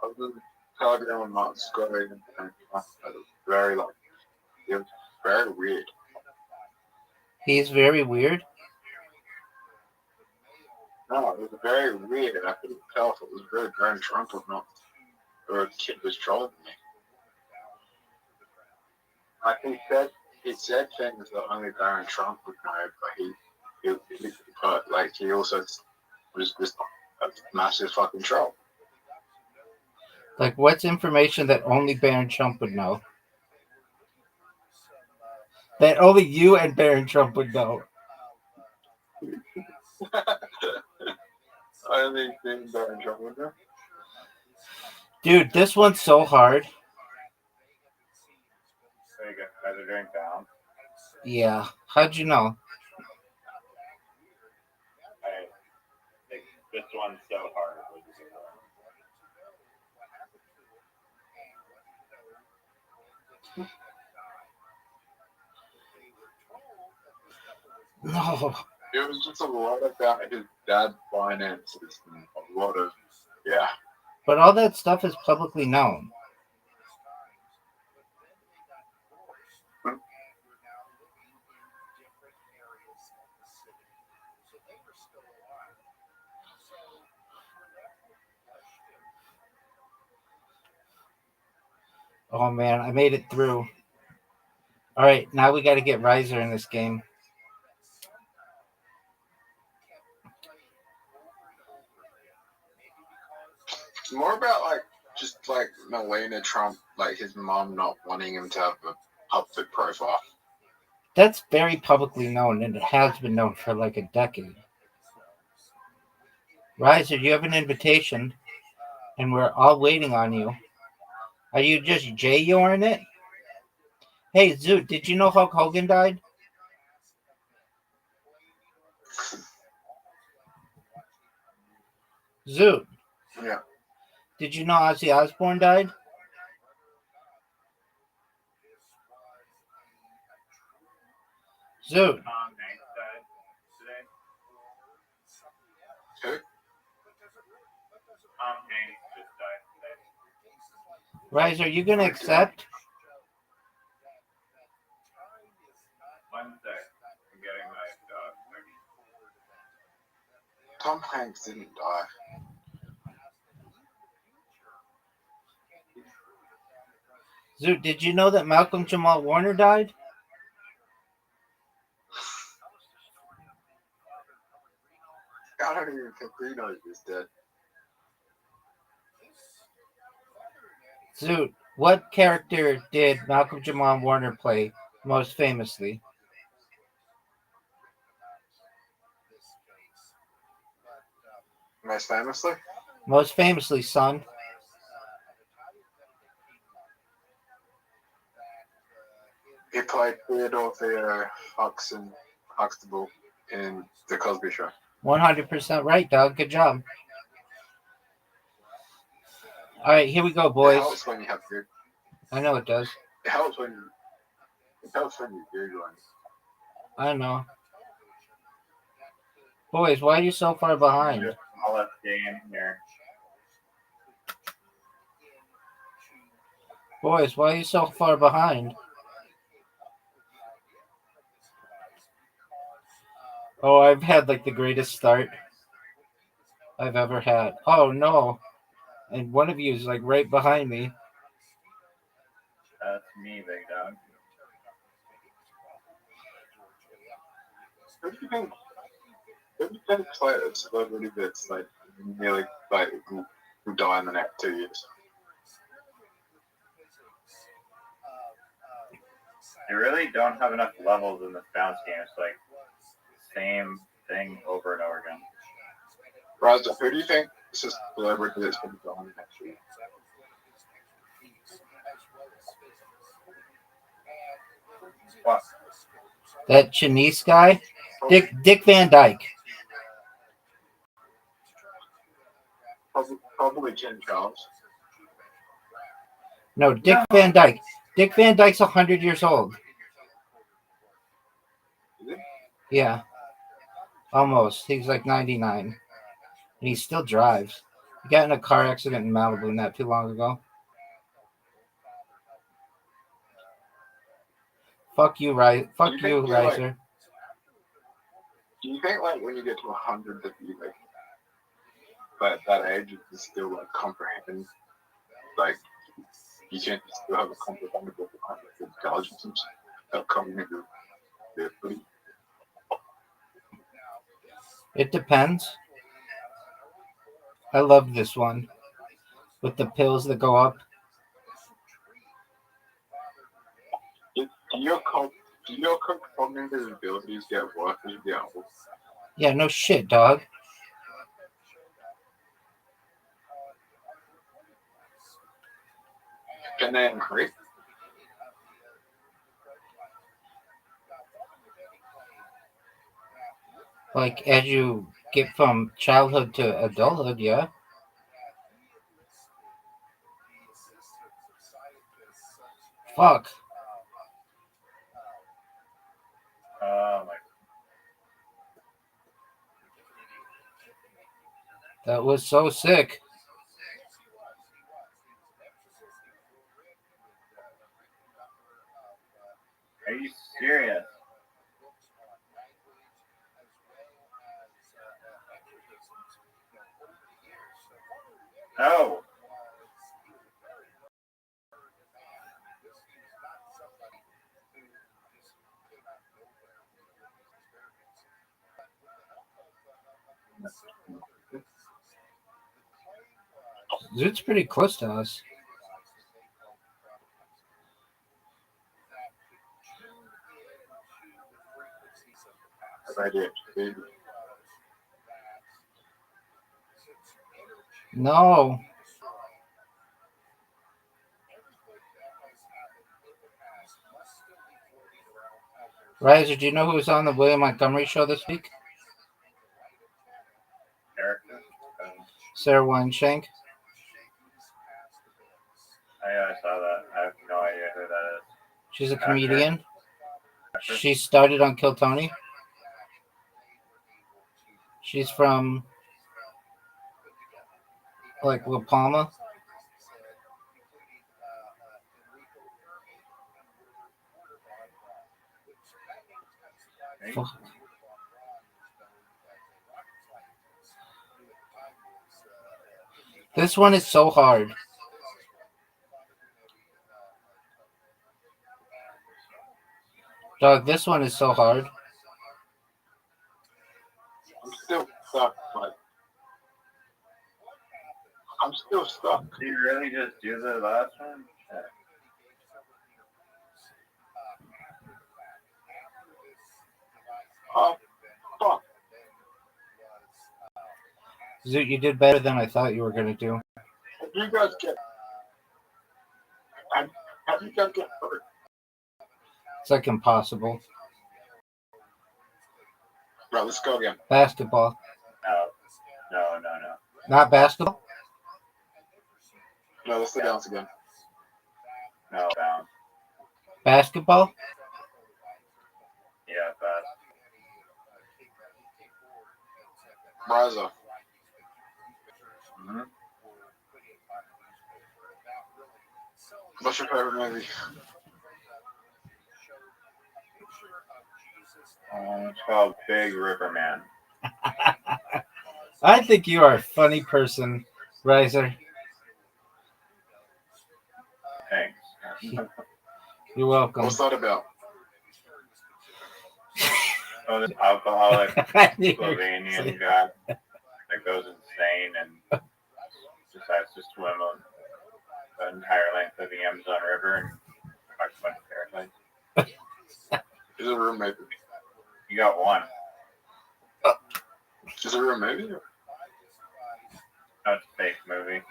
I was in Telegram with Martin Shkreli, and it was very like it was very weird. He's very weird. No, it was very weird. I couldn't tell if it was really Barron Trump or not, or a kid was trolling me. Like he said things that only Barron Trump would know, but he also was just a massive fucking troll. Like, what's information that only Barron Trump would know? That only you and Barron Trump would know. I don't think Barron Trump would know. Dude, this one's so hard. There you go. Guys are doing down. Yeah. How'd you know? I think this one's so hard. No. It was just a lot about his dad's finances and a lot of, yeah. But all that stuff is publicly known. Oh man, I made it through. All right, now we got to get Riser in this game. It's more about like just like Melania Trump, like his mom not wanting him to have a public profile. That's very publicly known, and it has been known for like a decade. Riser, you have an invitation, and we're all waiting on you. Are you just J-Yoring it? Hey, Zoot, did you know Hulk Hogan died? Zoot. Yeah. Did you know Ozzy Osbourne died? Zoot. Who? Riser, are you gonna accept? One sec. I'm getting my Tom Hanks didn't die. Zoot, did you know that Malcolm Jamal Warner died? I don't even think Reno is dead. Zoot, what character did Malcolm Jamal Warner play most famously? Most famously? Most famously, son. He played Theodore Huxtable in The Cosby Show. 100% right, dog. Good job. All right, here we go, It boys. helps when you have good. I know it does. It helps when you're Googling. I know. Boys, why are you so far behind? I'll let game here. Boys, why are you so far behind? Oh, I've had like the greatest start I've ever had. Oh no. And one of you is like right behind me. That's me, big dog. Who do you think play a celebrity that's like nearly like who die in the next 2 years? You really don't have enough levels in this bounce game. It's like same thing over and over again. Raza, who do you think is a celebrity that's going to die in the next year? What? That Chinese guy? Dick Van Dyke. Probably Ken Charles. No, Dick Van Dyke. Dick Van Dyke's 100 years old. Is he? Yeah. Almost. He's like 99. And he still drives. He got in a car accident in Malibu not too long ago. Fuck you, Riser. Do you think like when you get to 100 that you like that age you can still like comprehend, like you can't still have a comprehensible intelligence of cognitive ability? It depends. I love this one. With the pills that go up. Do your cognitive abilities get worse as you get older? Yeah, no shit, dog. Can they increase? Like as you get from childhood to adulthood, yeah. Fuck. That was so sick. Are you serious? No. It's pretty close to us. No. Riser, do you know who was on the William Montgomery show this week? Sarah Weinshank. Yeah, I saw that. I have no idea who that is. She's a comedian. She started on Kill Tony. She's from like La Palma. This one is so hard. Dog, this one is so hard. I'm still stuck, but I'm still stuck. Did you really just do the last one? Oh, fuck. Zoot, you did better than I thought you were going to do. Have you guys get hurt? It's like impossible. Right, let's go again. Basketball. No. Not basketball? No, let's do bounce again. No, bounce. Basketball? Yeah, bounce. Riser. Mm-hmm. What's your favorite movie? It's called Big River Man. I think you are a funny person, Riser. Thanks. You're welcome. What's that about? Oh, this alcoholic Slovenian guy that goes insane and decides to swim on the entire length of the Amazon River and talks about parasites. Is it a real movie? You got one. Is it a real movie? No, it's a fake movie.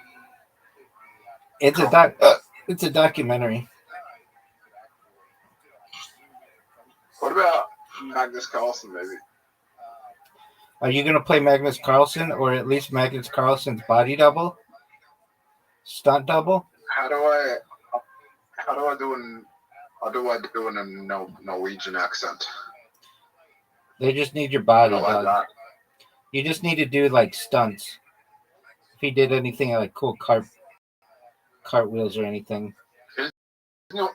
It's a documentary. What about Magnus Carlsen movie? Are you gonna play Magnus Carlsen or at least Magnus Carlsen's body double? Stunt double? How do I do in a Norwegian accent? They just need your body, How do I dog. not? You just need to do like stunts. If he did anything like cool cartwheels or anything. No,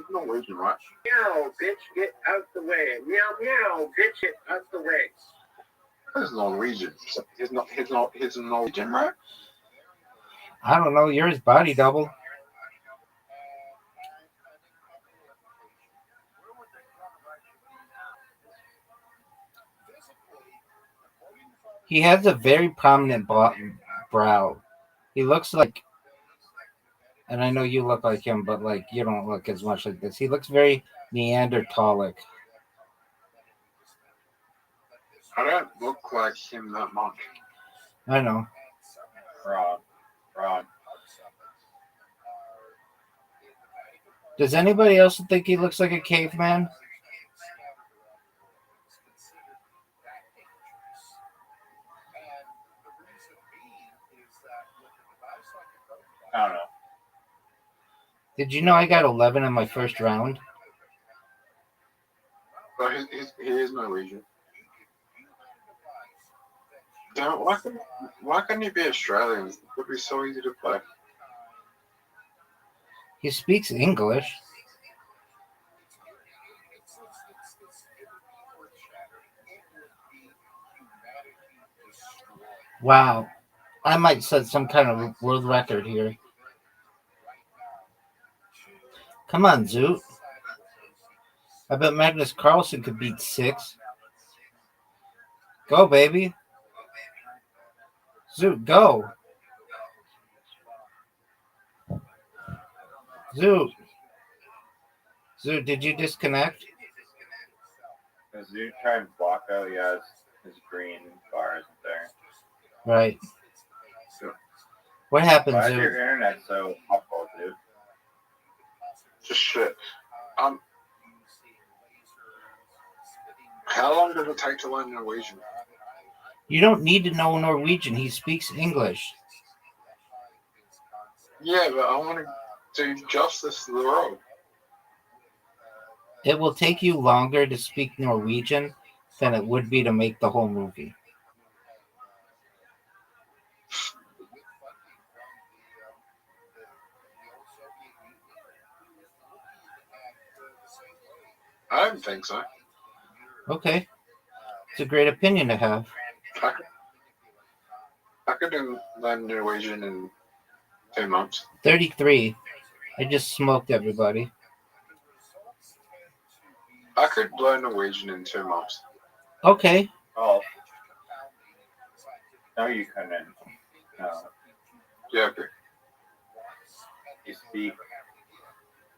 Norwegian, right? Meow, bitch, get out the way. Meow, meow, bitch, get out the way. He's Norwegian. He's Norwegian, right? I don't know. You're his body double. He has a very prominent brow. He looks like, and I know you look like him, but like you don't look as much like this. He looks very Neanderthalic. I don't look like him that much. I know. Wrong. Does anybody else think he looks like a caveman? I don't know. Did you know I got 11 in my first round? But he is Norwegian. Damn, why couldn't he be Australian? It would be so easy to play. He speaks English. Wow. I might set some kind of world record here. Come on, Zoot. I bet Magnus Carlsen could beat 6. Go, baby. Zoot, go. Zoot. Zoot, did you disconnect? As you try and block out, he has his green bar isn't there. Right. What happened, Why is Zoot? your internet so awful, dude? Just shit. How long does it take to learn Norwegian? You don't need to know Norwegian. He speaks English. Yeah, but I want to do justice to the role. It will take you longer to speak Norwegian than it would be to make the whole movie. I don't think so. Okay. It's a great opinion to have. I could learn Norwegian in 2 months. 33. I just smoked everybody. I could learn Norwegian in 2 months. Okay. Oh. No, you couldn't. No. Yeah, okay. You speak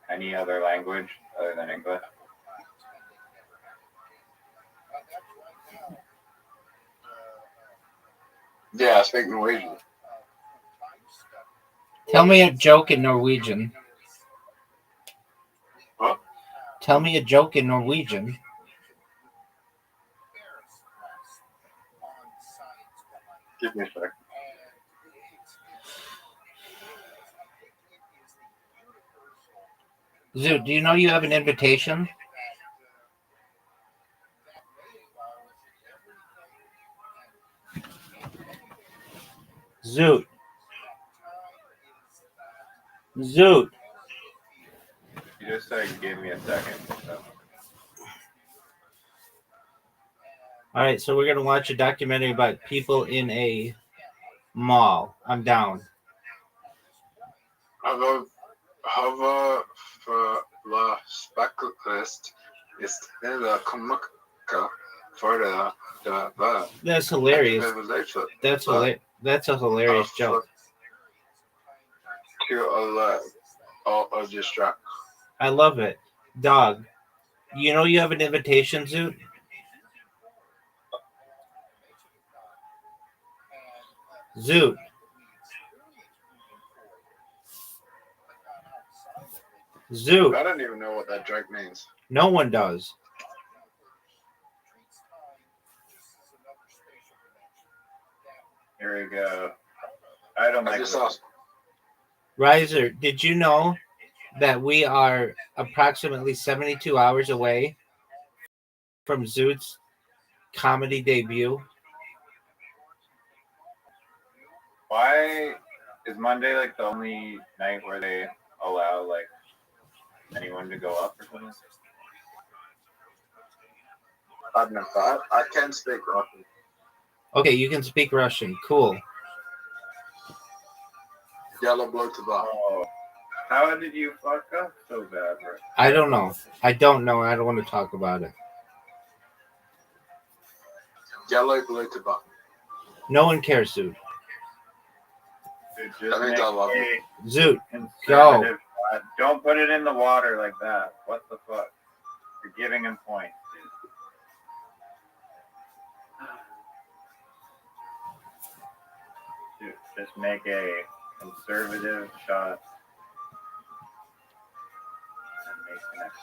any other language other than English? Yeah, I speak Norwegian. Tell me a joke in Norwegian. What? Tell me a joke in Norwegian. Give me a sec. Zoot, do you know you have an invitation? Zoot. Zoot. You just said you gave me a second. So. All right, so we're going to watch a documentary about people in a mall. I'm down. Hover for la spekulist ist der Komika for the That's hilarious. That's a hilarious joke. To a distract. I love it. Dog, you know you have an invitation, Zoot? Zoot. Zoot. I don't even know what that joke means. No one does. Here we go. I don't like this. Riser, did you know that we are approximately 72 hours away from Zoot's comedy debut? Why is Monday like the only night where they allow like anyone to go up or something? I don't know. I can speak Russian. Okay, you can speak Russian. Cool. Yellow blow to bar. Oh, how did you fuck up so bad, bro? I don't know. I don't know. I don't want to talk about it. Yellow blue to bar. No one cares, Zoot. Dude, I think I love you. Zoot, go. Don't put it in the water like that. What the fuck? You're giving him points, dude. Just make a conservative shot. And make the next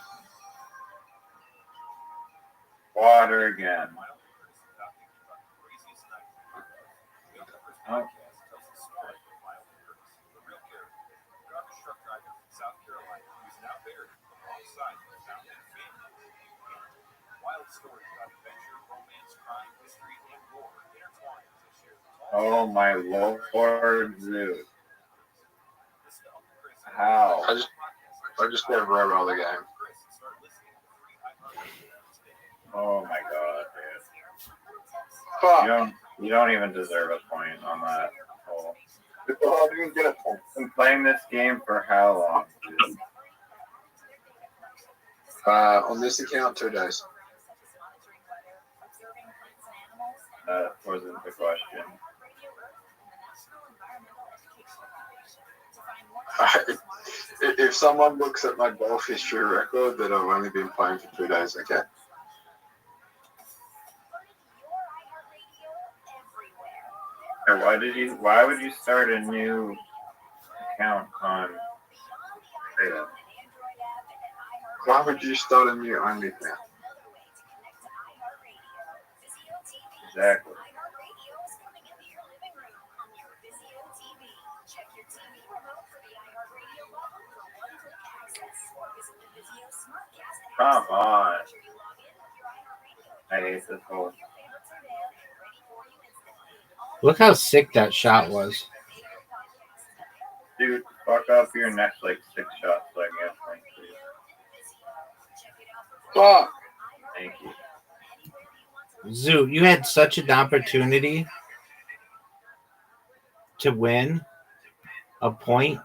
water again. Oh. Oh my Lord, dude. How? I just never read all the game. Oh my God, dude. Fuck. You don't even deserve a point on that hole. I didn't get a point. Been playing this game for how long, dude? On this account, 2 days. That wasn't the question. If someone looks at my golf history record, that I've only been playing for 2 days, okay? And why would you start a new account on Beta? Why would you start a new OnlyFans? Exactly. Come on. I hate this whole. Look how sick that shot was. Dude, fuck up your next like 6 shots so I can get points, please. Fuck. Thank you. Zoo, you had such an opportunity to win a point.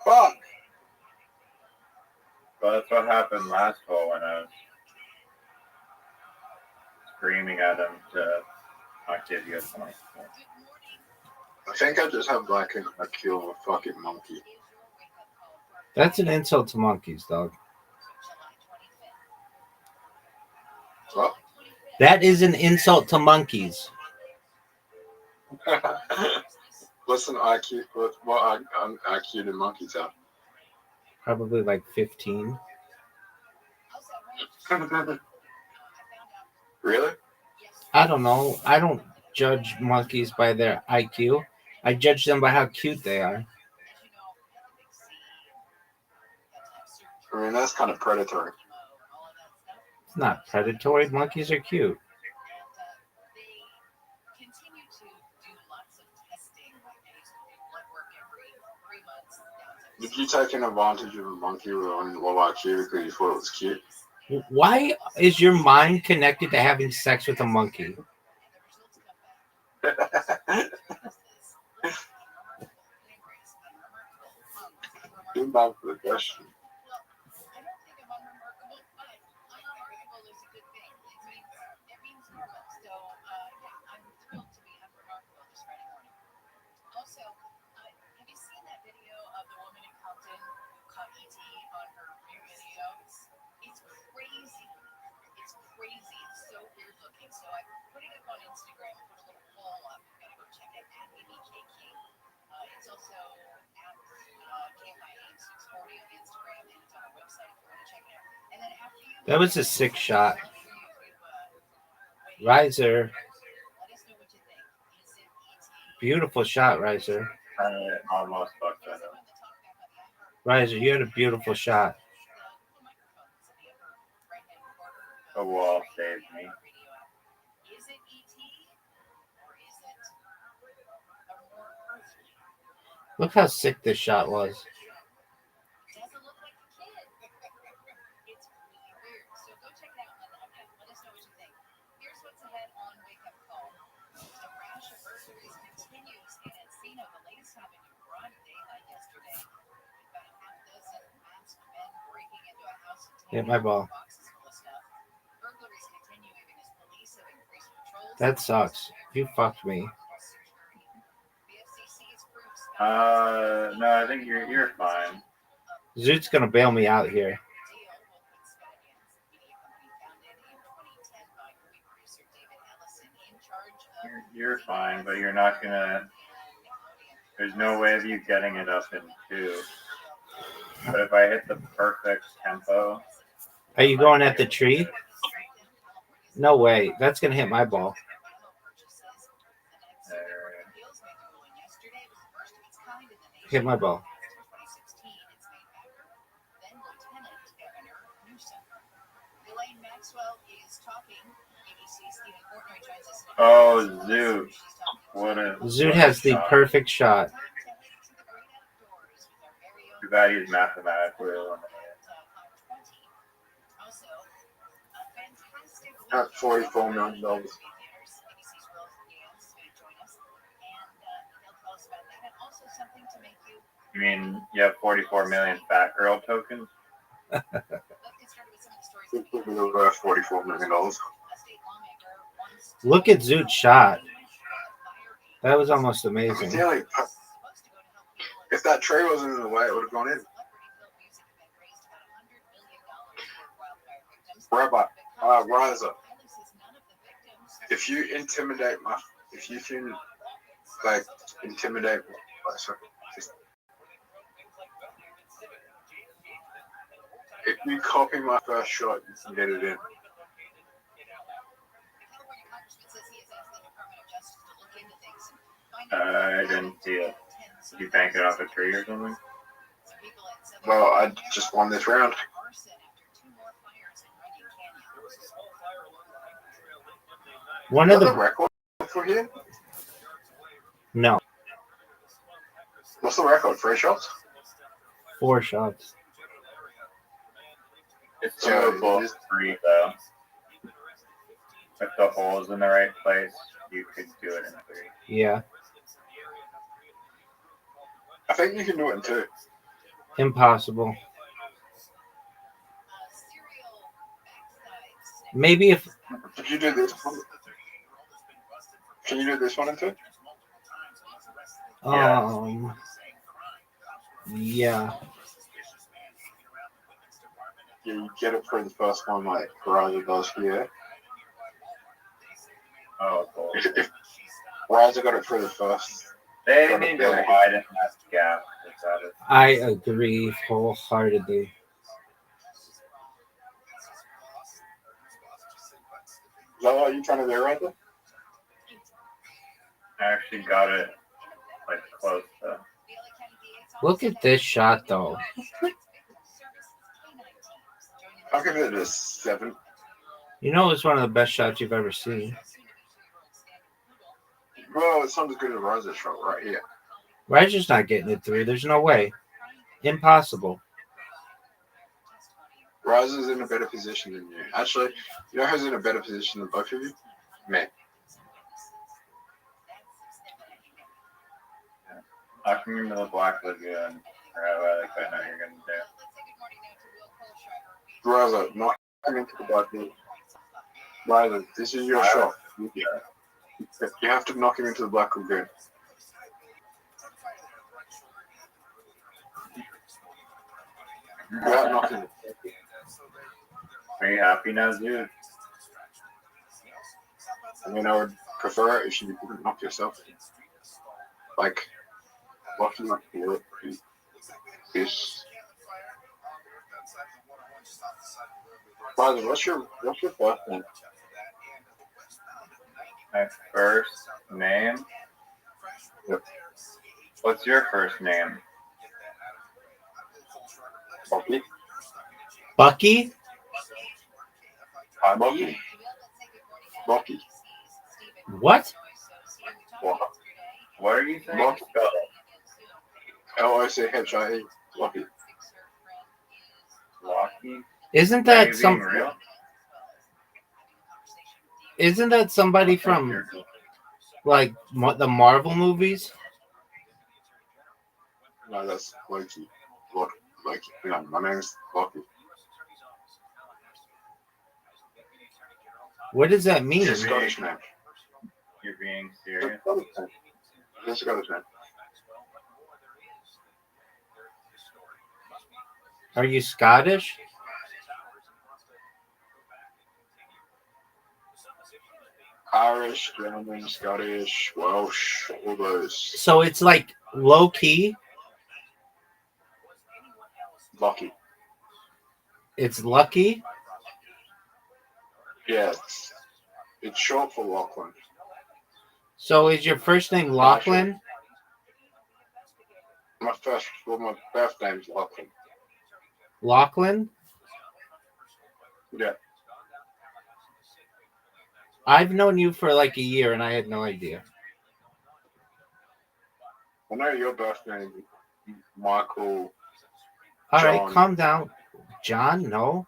Fuck. Well, that's what happened last hole when I was screaming at him to not give you a point. I think I just have like an IQ of a fucking monkey. That's an insult to monkeys, dog. What? That is an insult to monkeys. What's an IQ? What IQ do monkeys have? Probably like 15. Really? I don't know. I don't judge monkeys by their IQ. I judge them by how cute they are. I mean, that's kind of predatory. It's not predatory. Monkeys are cute. Did you take an advantage of a monkey with only low IQ because you thought it was cute? Why is your mind connected to having sex with a monkey? Too bad for the question. That was a sick shot. Riser. Beautiful shot, Riser. I almost fucked that up. Riser, you had a beautiful shot. The wall saved me. Look how sick this shot was. Hit my ball. That sucks. You fucked me. No, I think you're fine. Zoot's gonna bail me out here. You're fine, but you're not gonna. There's no way of you getting it up in 2. But if I hit the perfect tempo. Are you going at the tree? No way. That's gonna hit my ball. Hit my ball. Oh, Zoot. Zoot has the perfect shot. Too bad he's mathematically eliminated. At $44 million. You mean you have 44 million fat girl tokens? Worth $44 million. Look at Zoot's shot. That was almost amazing. If that tree wasn't in the way, it would have gone in. Rabbi, Riser, if you can intimidate, if you copy my first shot, you can get it in. I didn't see it. Did you bank it off a tree or something? Well, I just won this round. One of the record for here? No. What's the record? 3 shots? 4 shots. It's doable. 3 though. If the hole's in the right place, you could do it in 3. Yeah. I think you can do it in 2. Impossible. Maybe if. Did you do this one? Can you do this one in 2? Yeah. You get it for the first one, like Riser does here. Oh, cool. If Riser got it for the first. They need to widen that gap. I agree wholeheartedly. Is that what you're trying to do right there? I actually got it like close though. Look at this shot though. I'll give it a 7. You know it's one of the best shots you've ever seen. Well, it's not as good as Riser's shot right here. Riser's not getting it through. There's no way. Impossible. Riser's in a better position than you. Actually, you know who's in a better position than both of you? Me. Knocking into the black lagoon. I like I know you're gonna do. Riser, knock him into the black lagoon. Riser, this is your shot. You have to knock him into the black lagoon. Without knocking him. Are you happy now, dude? I mean, I would prefer it if you didn't knock yourself in. Like, watching like this. Father, what's your first name? My first name? Yep. What's your first name? Bucky. Bucky? Bucky. Bucky. What? What are you saying? Bucky. Lochie. Lucky. Lucky? Isn't that some? Isn't that somebody from like the Marvel movies? No, that's Loki. Loki. Yeah, my name is Loki. What does that mean? It's a Scottish name. You're being serious? It's a Scottish name. Are you Scottish? Irish, German, Scottish, Welsh, all those. So it's like low key. Lucky. It's Lucky. Yeah, it's short for Lachlan. So is your first name Lachlan? My birth name's Lachlan. Lachlan? Yeah. I've known you for like a year, and I had no idea. I know your birth name is Michael. All right, John. calm down. John, no.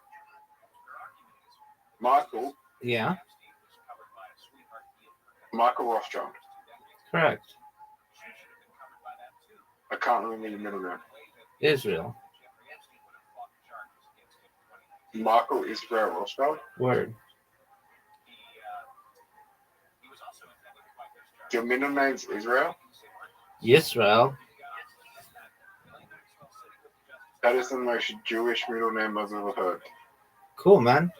Michael. Yeah, Michael Rothschild. correct. I can't remember your middle name. Israel. Michael Israel Rothschild. Word. Your middle name's Israel? Yisrael. That is the most Jewish middle name I've ever heard. Cool, man.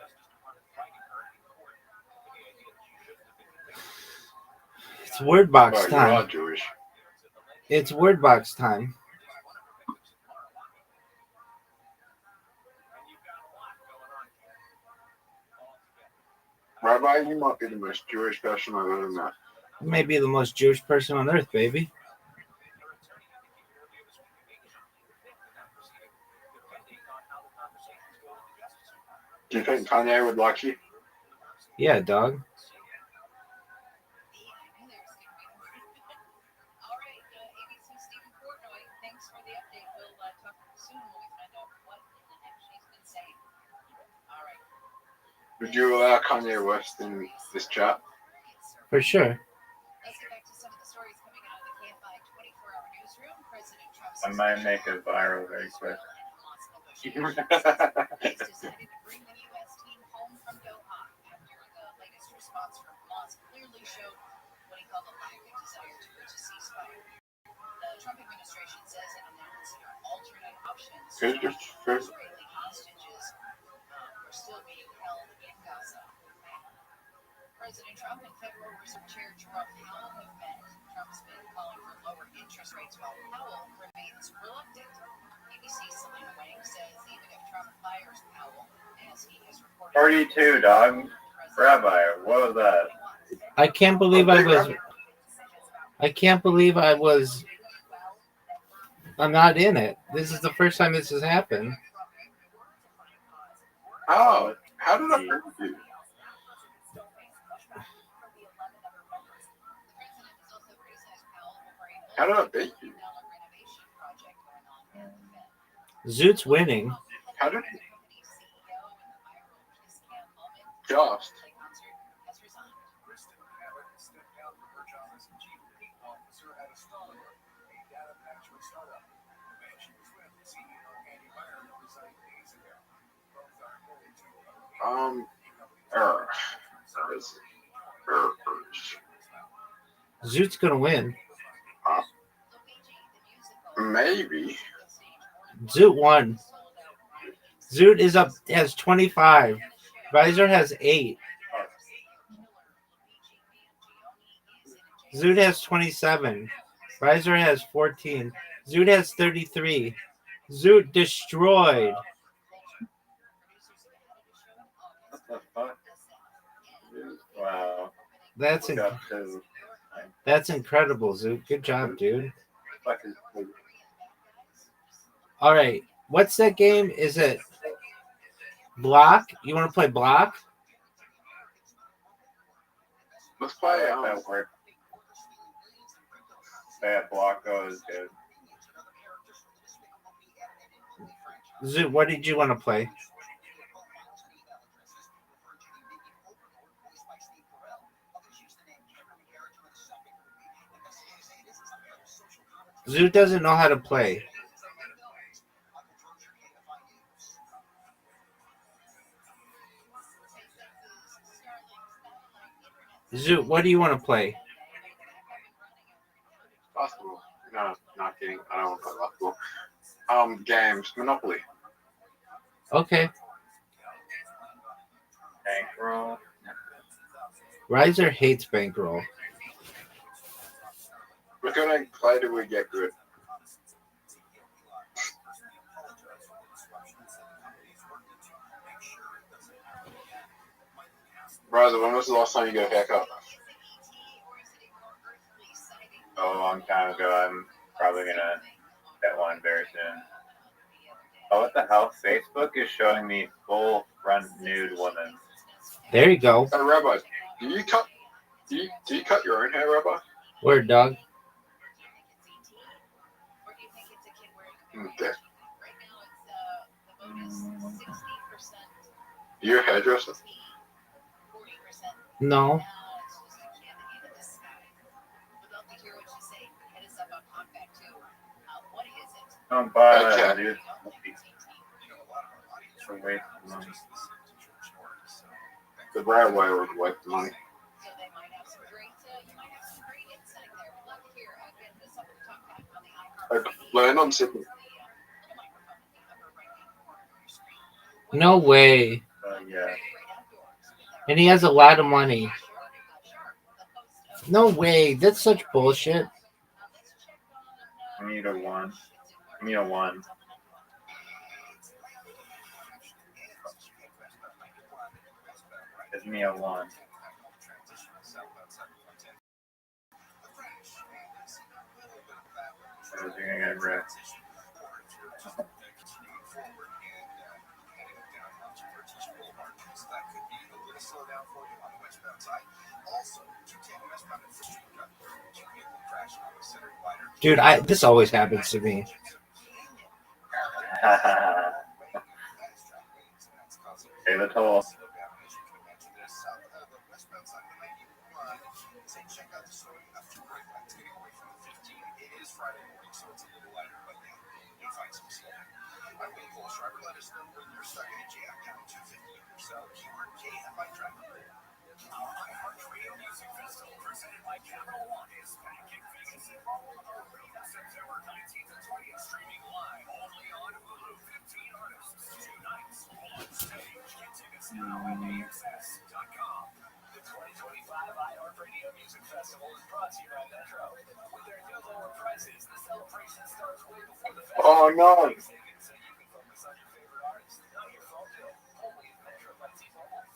It's word box But you are time. Jewish. It's word box time. Rabbi, you might be the most Jewish person I've ever met. You may be the most Jewish person on earth, baby. Do you think Kanye would like you? Yeah, dog. Would you allow Kanye West in this chat? For sure. I might make it viral very quick. President Trump and Federal Reserve Chair Jerome Powell have met. Trump's been calling for lower interest rates while Powell remains reluctant. ABC's Selena Wang says even if Trump fires Powell, as he has reported... 32, dog. Rabbi, what was that? I can't believe I was. I'm not in it. This is the first time this has happened. Oh, how did I hurt you? How did I beat you? Zoot's winning. How did you? Just. Zoot's gonna win. Maybe. Zoot won. Zoot is up, has 25. Visor has 8. Zoot has 27. Visor has 14. Zoot has 33. Zoot destroyed. What the fuck? Wow. That's incredible, Zoot. Good job, dude. All right. What's that game? Is it Block? You want to play Block? Let's play that word. That Blocko is good. Zoot, what did you want to play? Zoot doesn't know how to play. Zoot, what do you want to play? Basketball. No, not kidding. I don't want to play basketball. Games. Monopoly. Okay. Bankroll. Riser hates bankroll. We're gonna play till we get good. Riser, when was the last time you got a haircut? Oh, a long time ago. I'm probably gonna get one very soon. Oh, what the hell? Facebook is showing me full front nude woman. There you go. Rabbi, Do you cut your own hair, Rabbi? Word, dog. Okay. You're a hairdresser? No. Don't buy Okay. that, dude. It's a waste of money. The right way was waste of money. Land on Sydney. No way. Yeah. And he has a lot of money. No way. That's such bullshit. I need a one. Give me a one. Give me a one. I was gonna get red. Dude, this always happens to me. Okay, the total. Oh no!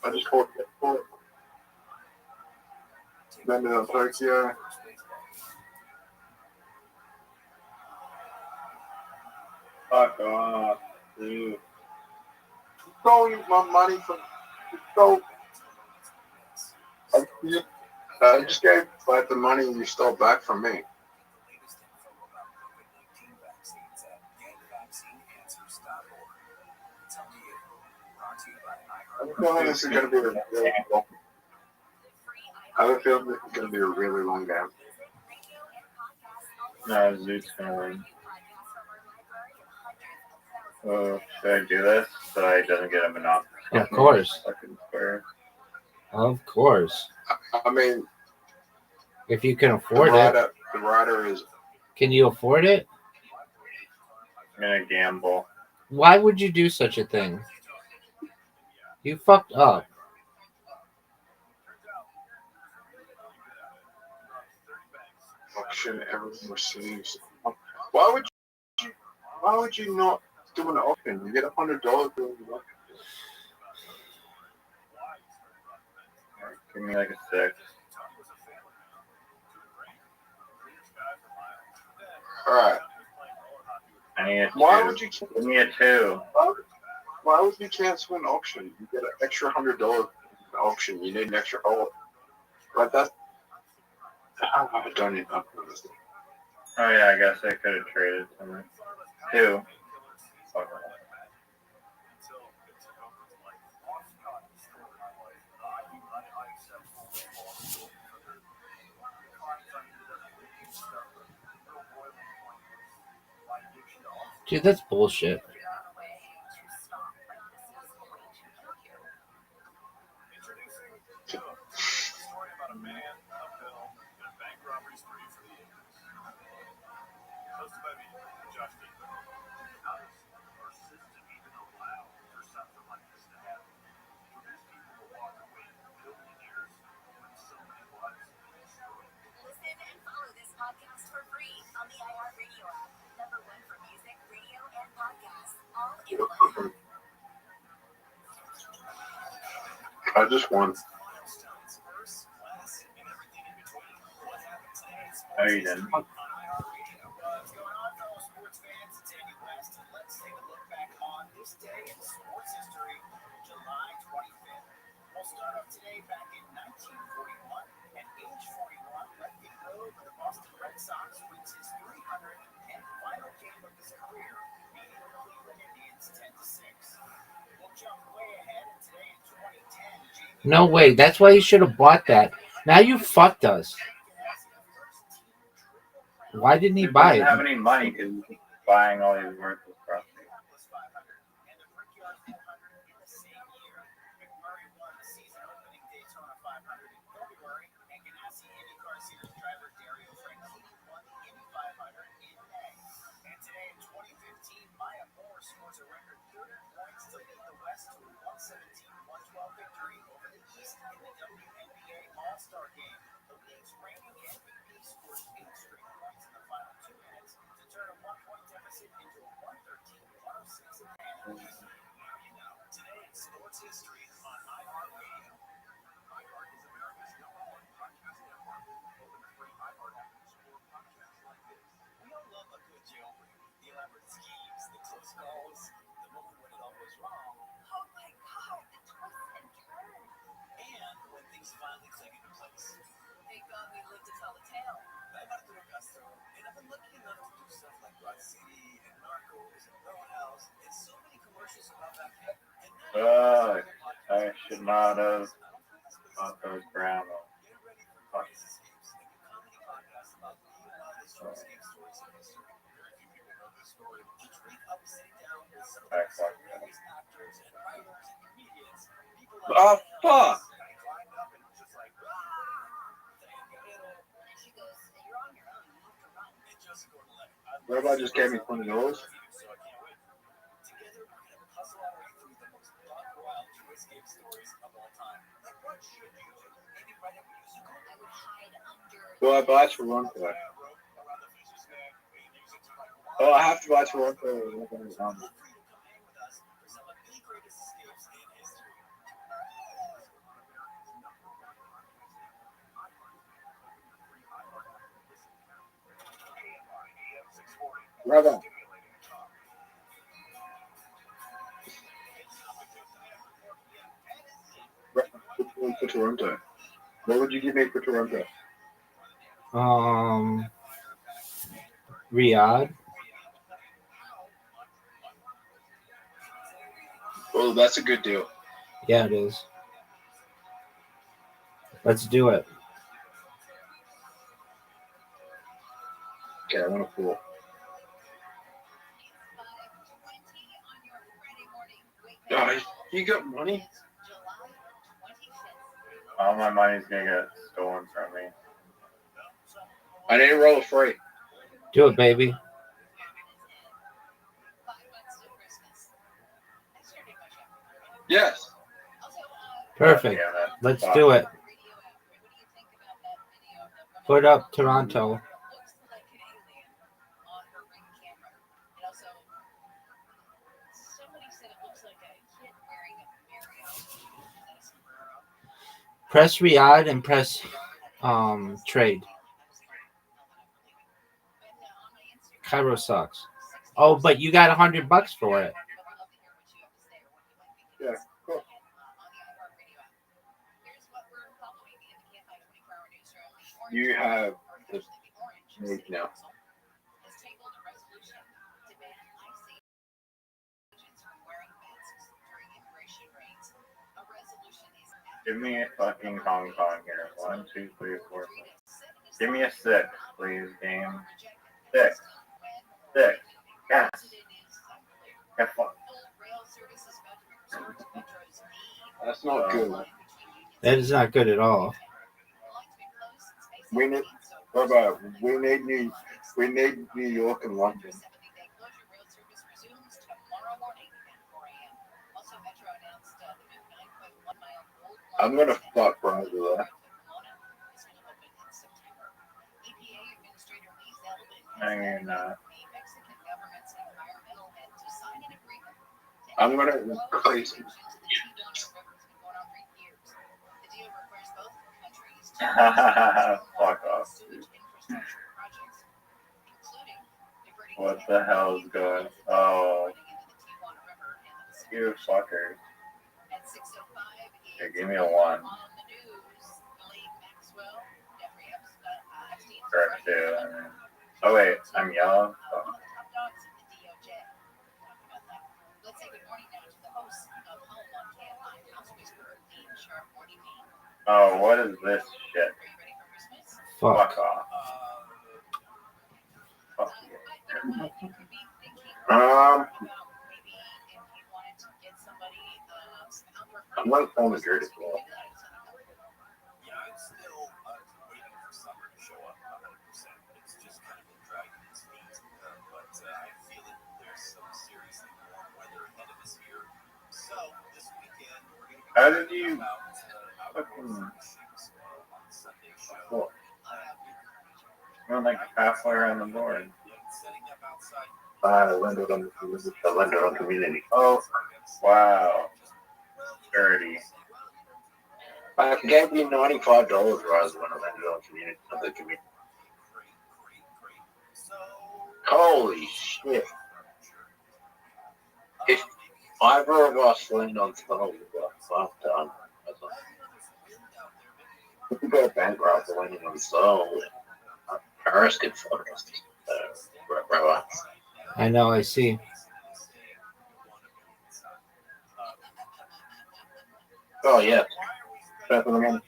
I just called it. Landed on Tokyo. Fuck off, dude. Stole my money from. I just gave like the money you stole back from me. I'm feeling this is gonna be I have a feeling this is gonna be a really long game. No, Zoot's gonna win. Oh, should I do this so he doesn't get a monopoly? Of course. Fucking square. Of course. I mean, if you can afford it. The rider is. Can you afford it? I'm gonna gamble. Why would you do such a thing? You fucked up. Auction everyone receives. Why would you not do an auction? You get $100 doing the auction. Give me like a 6. Alright. I need a 2. Why would you give me a 2? Why would you cancel an auction? You get an extra $100 in the auction. You need an extra like that. I don't even know. Oh yeah, I guess I could have traded something. 2. Fuck. Dude, that's bullshit. I just won. No, you didn't. No way. That's why you should have bought that. Now you fucked us. Why didn't he buy doesn't it? have any money because he's buying all these worthless properties. I should not have bought those brown ones. Oh, fuck! Rabbi just gave me $20. Well, I buy for one play. Oh, I have to buy for one play. Rabbi. For Toronto. What would you give me for Toronto? Riyadh. Oh, that's a good deal. Yeah, it is. Let's do it. Okay, I want a pool. Oh, you got money? All my money's gonna get stolen from me. I need to roll a free. Do it, baby. Yes. Perfect. Let's do it. Put up Toronto. Press Riyadh and press trade. Cairo sucks. Oh, but you got $100 for it. Yeah, cool. You have this move now. Give me a fucking Hong Kong here. 1, 2, 3, 4, 5. Give me a 6, please, game. 6. 6. Yes. Have fun. That's not good. That is not good at all. We need, Rabbi, we need New York and London. I'm gonna fuck Brazil there. I mean, I'm gonna increase. fuck off, dude. What the hell is going? Oh, you fuckers. Okay, give me a 1. Correct, too. Oh, wait, I'm yellow. Oh, what is this shit? Fuck. Fuck off. Fuck you. I'm like on the dirt as well. How did you fucking... Cool. You're like halfway around the board. I landed on community. Oh, wow. Dirty. I gave me $95 rather when I landed on community. On the community. Holy shit. If either of us land on Stone, I'm done. If we go bankrupt for landing on Stone, Paris could fuck us. I know, I see. Oh, yeah. Top of the month.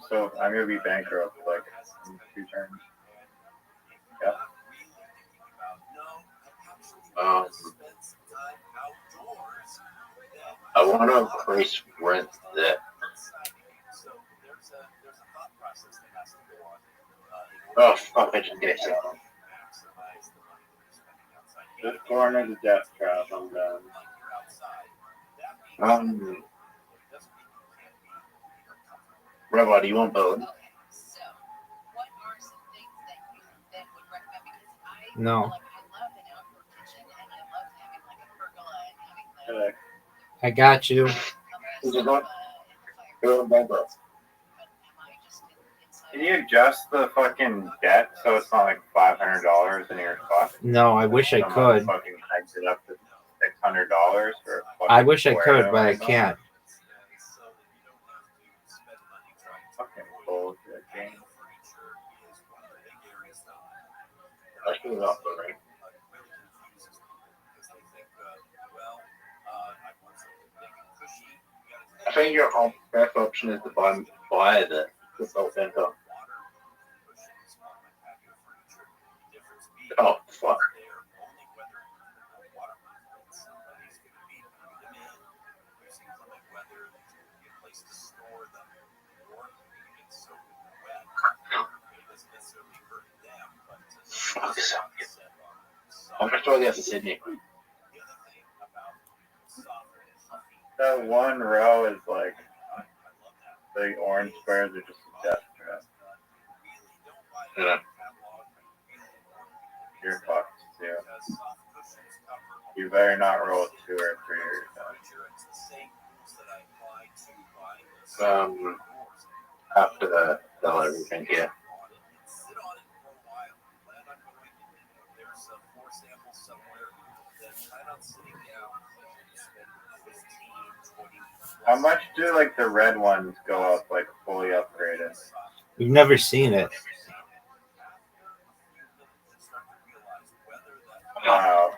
So I'm gonna be bankrupt like in 2 turns. Yeah. I want to place rent that. Oh, fuck, I just get it. Just going into death trap, I'm done. Rabbi, do you want both? No. I got you. Can you adjust the fucking debt so it's not like $500 in your spot? No, I wish I could. Fucking hikes it up to $600 for a I wish I fucking could, Toyota but I or something? can't. Fucking bullshit game. I should have right? I think your best option is to buy the center. Oh, fuck. Fuck. I'm gonna throw this to Sydney. That one row is like the orange squares are just a death trap. Yeah. You're fucked too. You better not roll a 2 or 3 or something. After the dollar everything, yeah. How much do like the red ones go up, like fully upgraded? We've never seen it. Wow.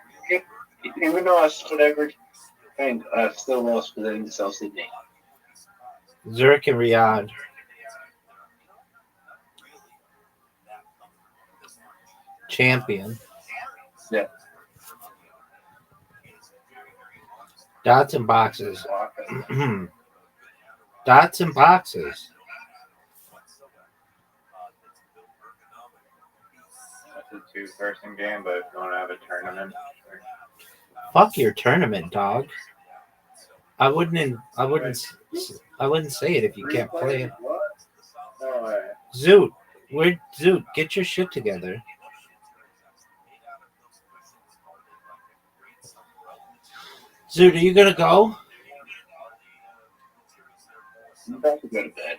Even though I split everything, I still lost because I didn't sell Sydney. Zurich and Riyadh. Champion. Yeah. Dots and boxes. Dots and boxes. That's a 2-person game, but if you want to have a tournament. Fuck your tournament, dog. I wouldn't say it if you can't play it. No way. Zoot, get your shit together. Zoot, are you gonna go? I'm about to go to bed.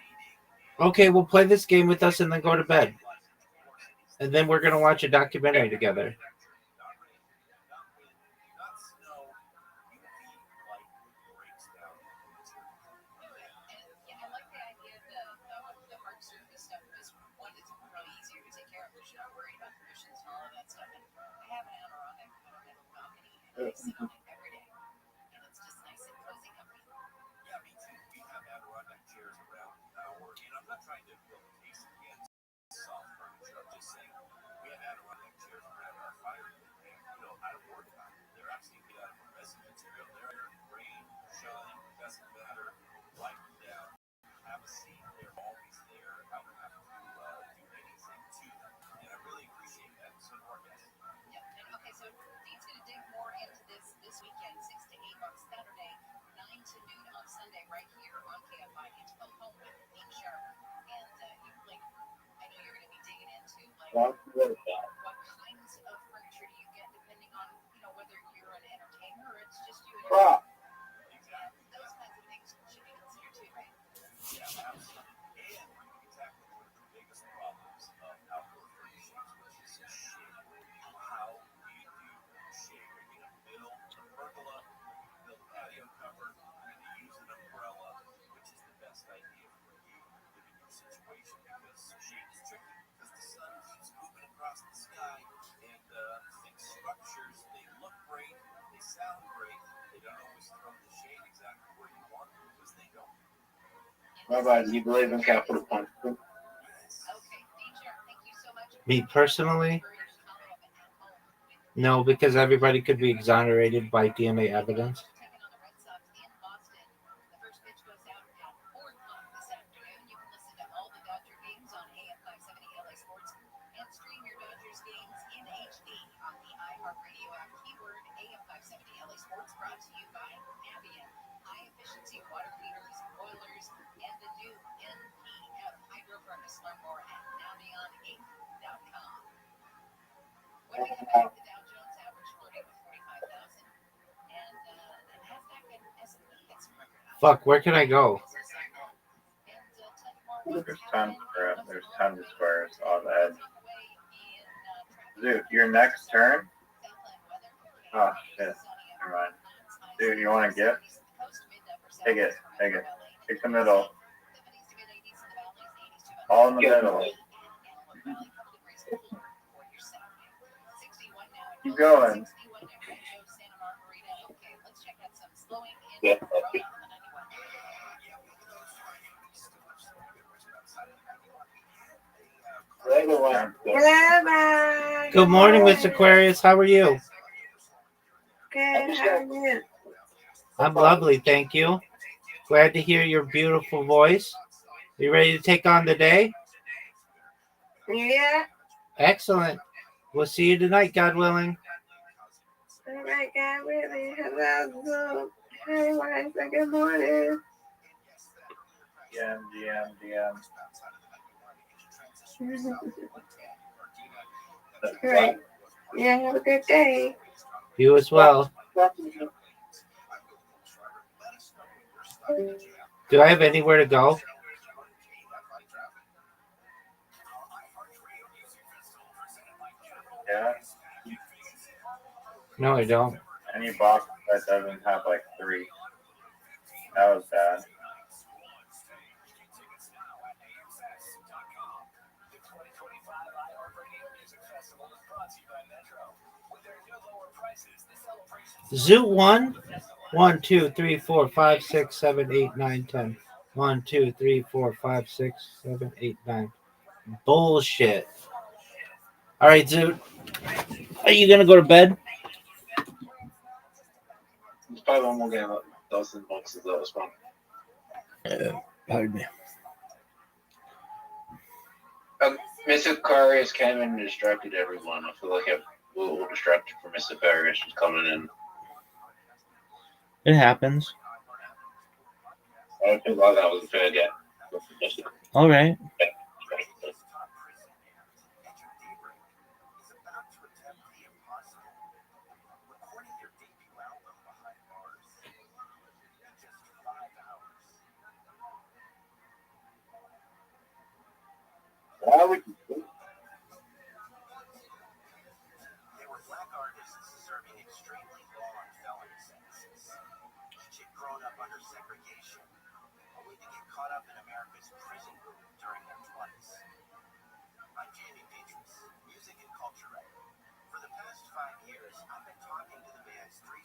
Okay, we'll play this game with us and then go to bed. And then we're gonna watch a documentary together. Rabbi, do you believe in capital punishment? Me personally, no, because everybody could be exonerated by DNA evidence. Fuck, where can I go? There's tons of squares on the edge. Dude, your next turn? Oh shit. Never mind. Dude, you want a gift? Take it. Pick the middle. All in the middle. Keep going. Good morning, Miss Aquarius. How are you? Good. How are you? I'm lovely, thank you. Glad to hear your beautiful voice. You ready to take on the day? Yeah. Excellent. We'll see you tonight, God willing. All right, God, really. Hello, Zoom. Hey, Martha. Good morning. DM. Great. Yeah, have a good day. You as well. Do I have anywhere to go? Yeah. No, I don't. Any box that doesn't have like 3. That was bad. Zoo 1, 1, 2, 3, 4, 5, 6, 7, 8, 9, 10. 1, 2, 3, 4, 5, 6, 7, 8, 9. Bullshit. All right, Zoo. Are you going to go to bed? There's probably one more game, 1,000 boxes that was fun. Pardon me. Miss Aquarius came in and distracted everyone. I feel like I'm a little distracted from Miss Aquarius. She's coming in. It happens. I feel like that was a fair game. All right. Music and culture writer. For the past 5 years, I've been talking to the bands 3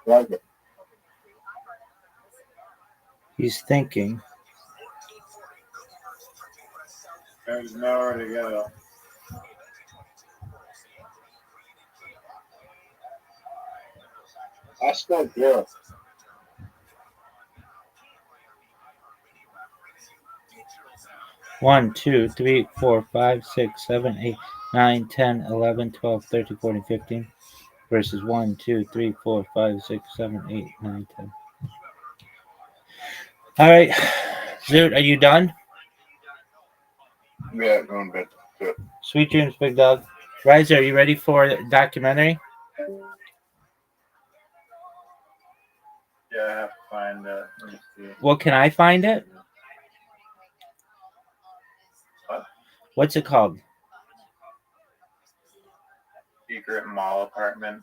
Yeah. He's thinking. There's nowhere to go. I still do. 1, 2, 3, 4, 5, 6, 7, 8, 9, 10, 11, 12, 13, 14, 15. Versus 1, 2, 3, 4, 5, 6, 7, 8, 9, 10. All right. Zoot, are you done? Yeah, going back to it. Sweet dreams, big dog. Riser, are you ready for a documentary? Yeah, I have to find it. Let me see. Well, can I find it? What? What's it called? Secret Mall Apartment.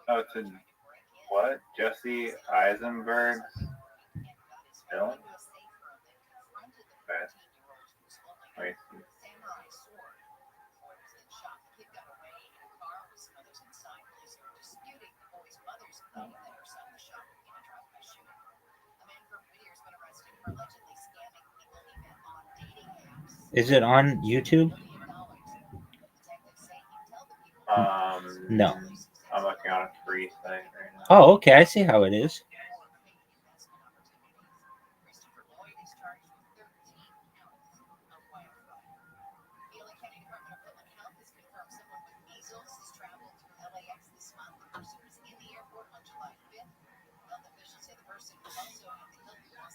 Oh, it's in what? Jesse Eisenberg's film? Okay. Let me see. Is it on YouTube? No. I'm looking on a free site right now. Oh, okay. I see how it is.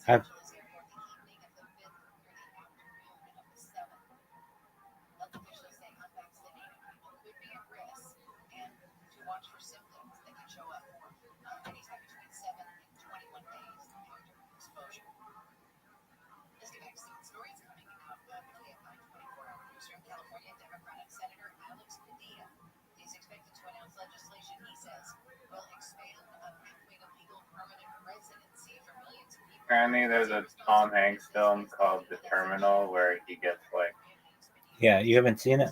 I've, Apparently, there's a Tom Hanks film called The Terminal where he gets like. Yeah, you haven't seen it?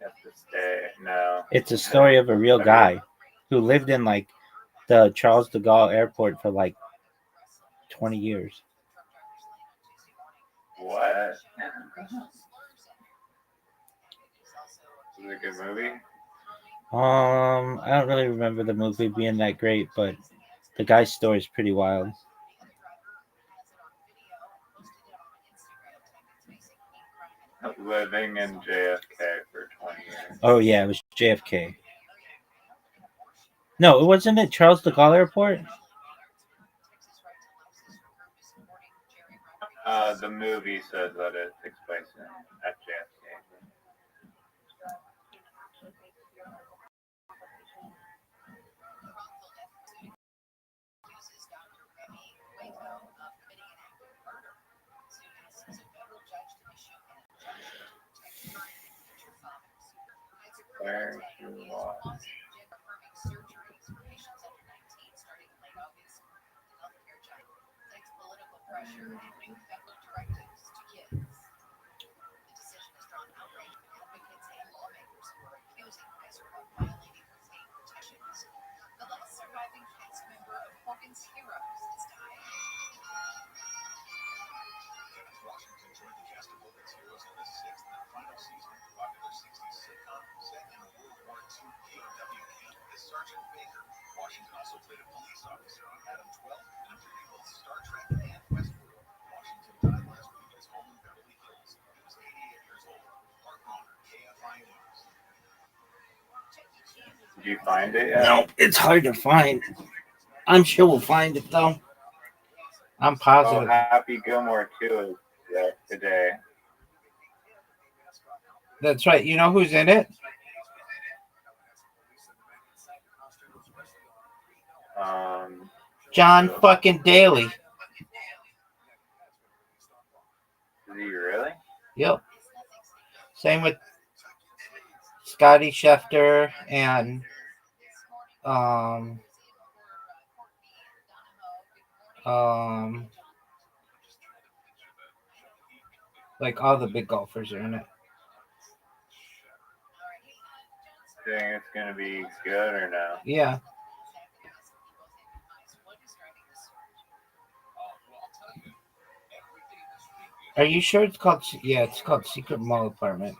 have to stay. No. It's a story of a real guy who lived in like the Charles de Gaulle airport for like 20 years. What? Is it a good movie? I don't really remember the movie being that great, but the guy's story is pretty wild. Living in JFK for 20 years. Oh yeah, it was JFK. No, it wasn't it Charles de Gaulle Airport? The movie says that it takes place at JFK. Where to watch? Did you find it yet? No, it's hard to find. I'm sure we'll find it though. I'm positive. Oh, Happy Gilmore 2 is today. That's right. You know who's in it? John fucking Daly. Is he really? Yep. Same with Scotty Schefter and like all the big golfers are in it. Think it's gonna be good or no? Yeah. Are you sure it's called? Yeah, it's called Secret Mall Apartment.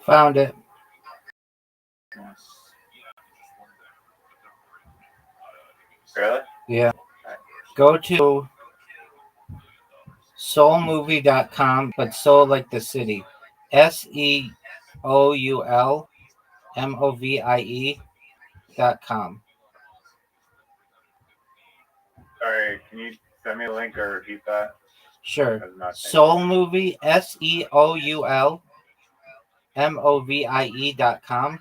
Found it. Really? Yeah. Go to soulmovie.com, but soul like the city. SEOULMOVIE.com. Sorry, can you send me a link or repeat that? Sure. I was not saying- Soul Movie, SEOULMOVIE.com.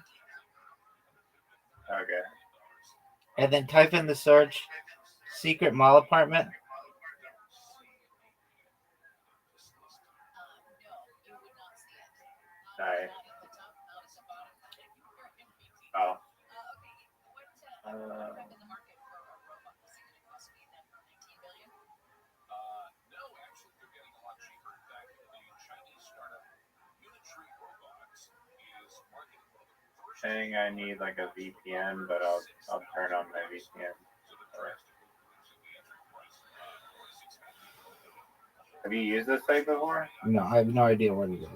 Okay. And then type in the search Secret Mall Apartment. Nice. Oh. Saying I need like a VPN, but I'll turn on my VPN. Have you used this site before? No, I have no idea what it is.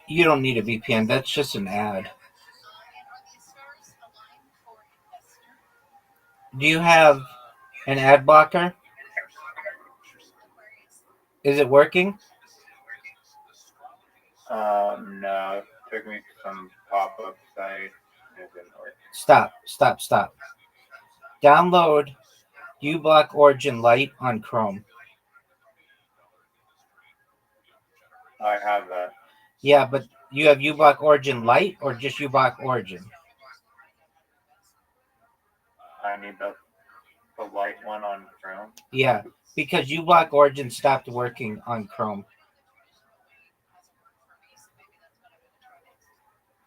You don't need a VPN. That's just an ad. Do you have an ad blocker? Is it working? No. It took me to some pop-up site. It didn't work. Stop. Download uBlock Origin Lite on Chrome. I have that. Yeah, but you have uBlock Origin Lite or just uBlock Origin? I need the light one on Chrome. Yeah, because uBlock Origin stopped working on Chrome.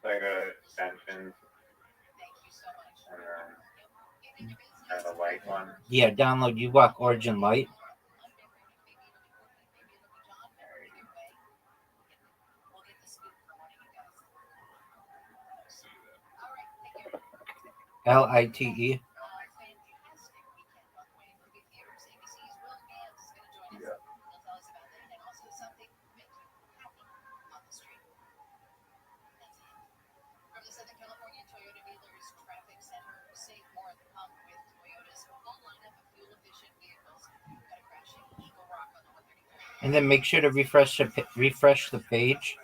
So I go to extensions and the light one. Yeah, download uBlock Origin Lite. LITE. And then make sure to refresh the page.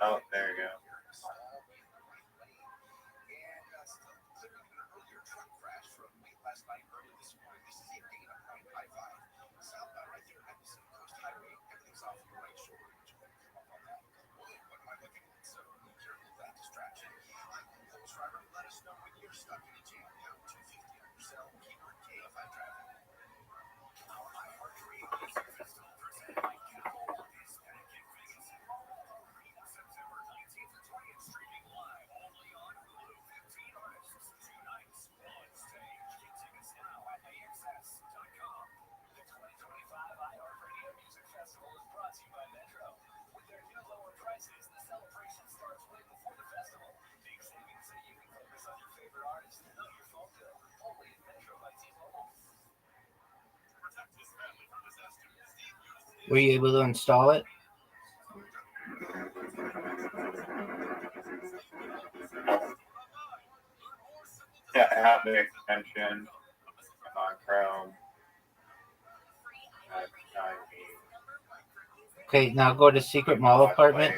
Oh, there you go. Were you able to install it? Yeah, I have the extension on Chrome. Okay, now go to Secret Mall Apartment.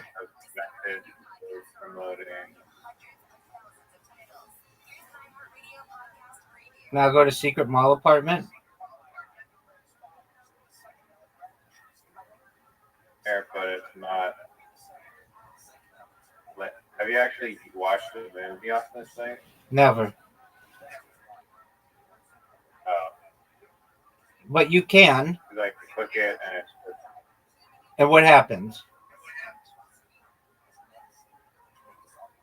Now go to Secret Mall Apartment. Air, but it's not. Have you actually watched the movie off this thing? Never. Oh. But you can. Like click it and it's. And what happens?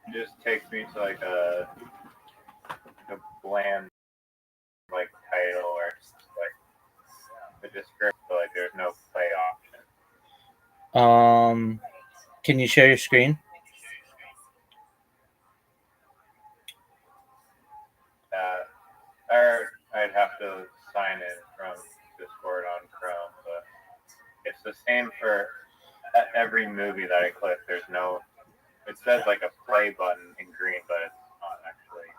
It just takes me to like a bland like title or like the description. So like there's no Can you share your screen? Or I'd have to sign in from Discord on Chrome, but it's the same for every movie that I click. There's no, it says like a play button in green, but it's not actually.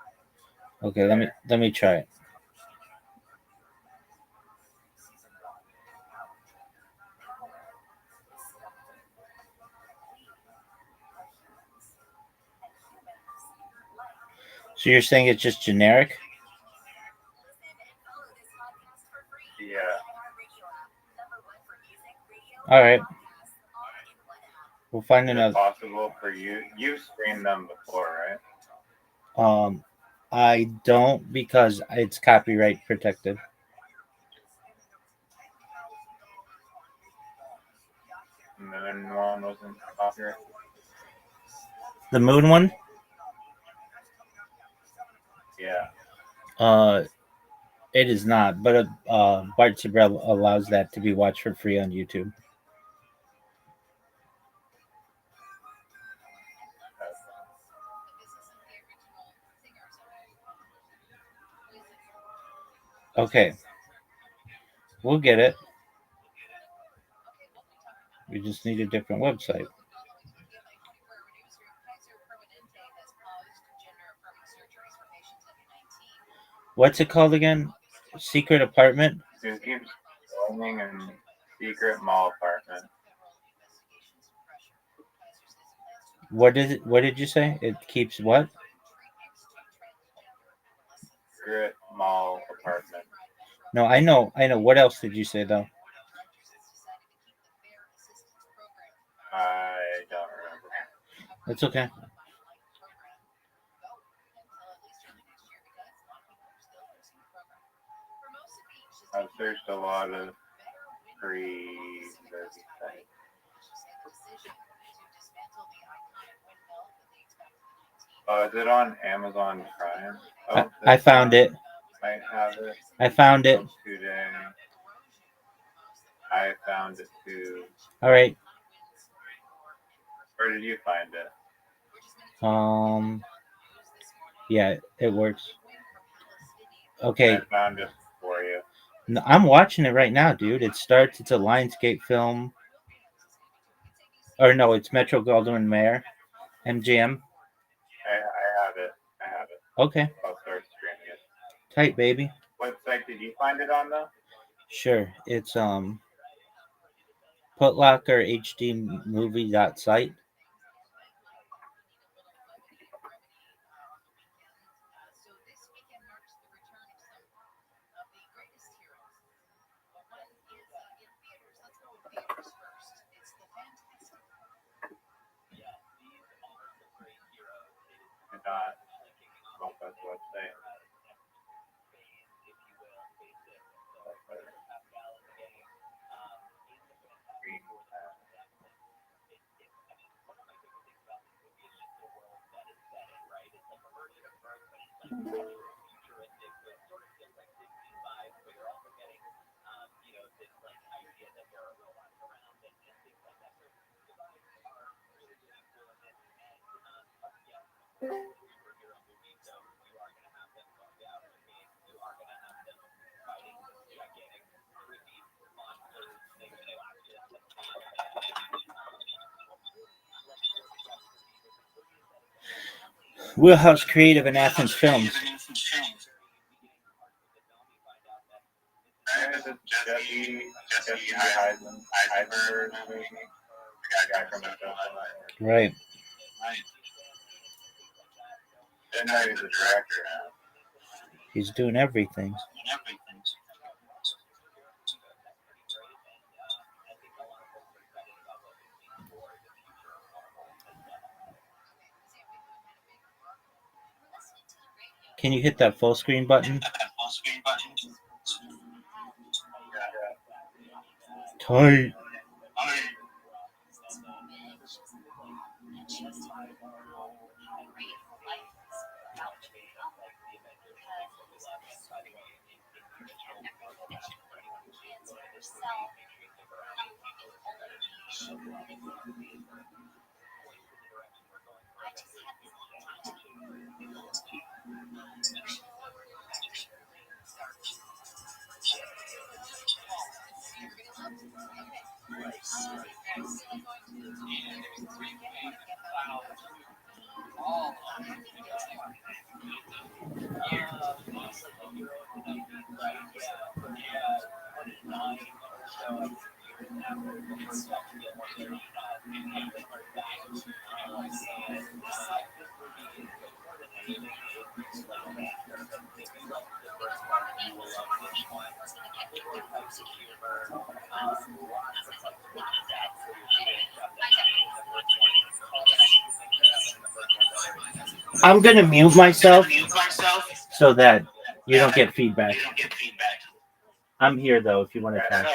Okay, let me try it. So you're saying it's just generic? Yeah. All right. We'll find Is it another. possible for you? You've streamed them before, right? I don't because it's copyright protected. And then one wasn't copyright. The moon one? Yeah. It is not, but Bart Sibrel allows that to be watched for free on YouTube. Okay. We'll get it. We just need a different website. What's it called again? Secret apartment? It keeps roaming and secret mall apartment. What is it? What did you say? It keeps what? Secret mall apartment. No, I know. What else did you say though? I don't remember. That's okay. I've searched a lot of free movie sites. Is it on Amazon Prime? Oh, I found it. I have it. I found it. Today. I found it too. All right. Where did you find it? Yeah, it works. Okay. I found it for you. No, I'm watching it right now, dude. It starts. It's a Lionsgate film. Or no, it's Metro Goldwyn Mayer, MGM. I have it. Okay. I'll start streaming it. Tight, baby. What site did you find it on though? Sure. It's putlocker.hdmovie.site. Not Compass website. Wheelhouse Creative and Athens Films. Jesse Heisenberg movie. The guy from the film. Right. Didn't know he was a director now. He's doing everything. Can you hit that full screen button? Tight. I'm gonna mute myself so that you don't get feedback. I'm here though if you want to talk.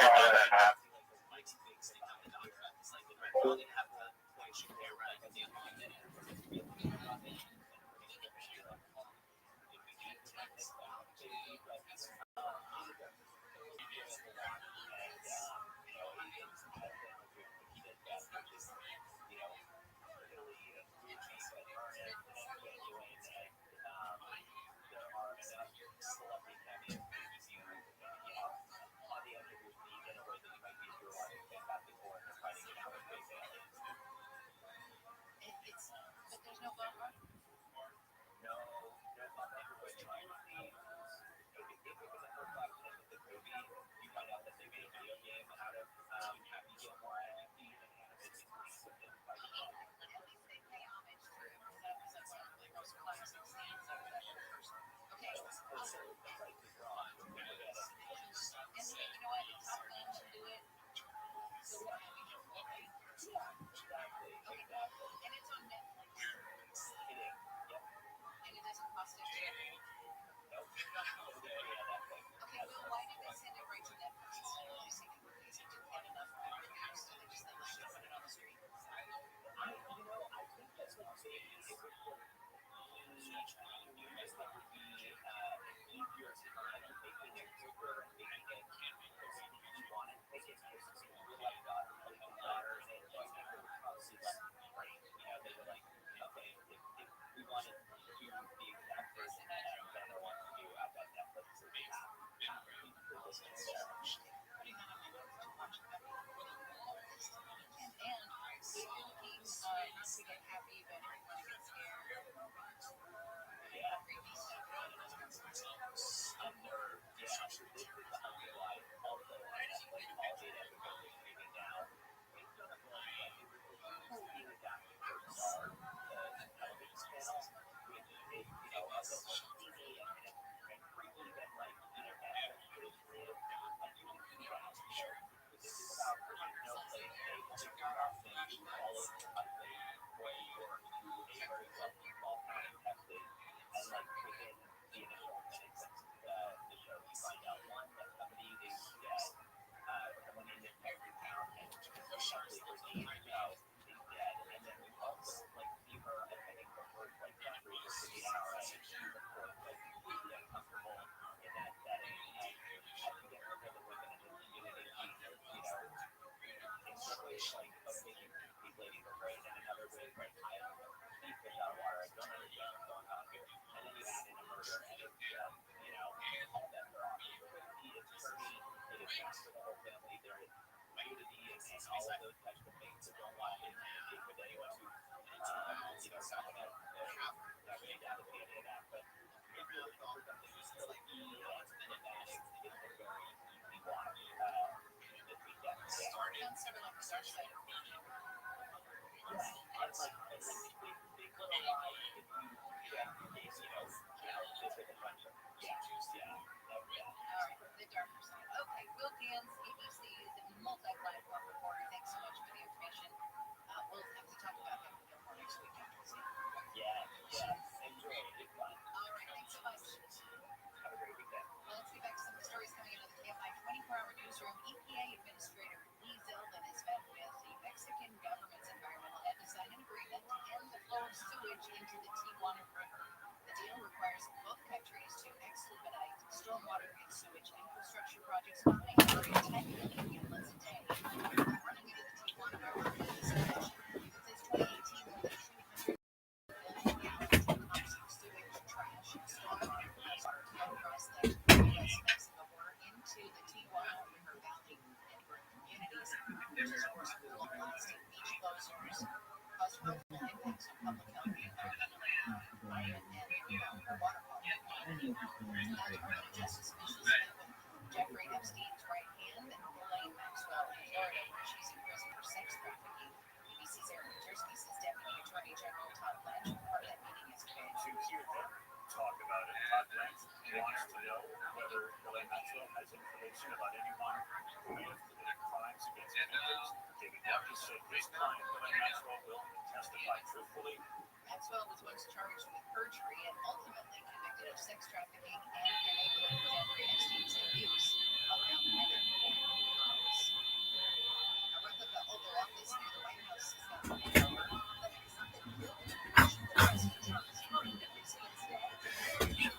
Maxwell was once charged with perjury and ultimately convicted of sex trafficking and enabling Jeffrey Epstein's abuse of young women and girls. A replica Oval Office near the White House is now taken over. But it is something built in relation to President Trump's term that recedes dead.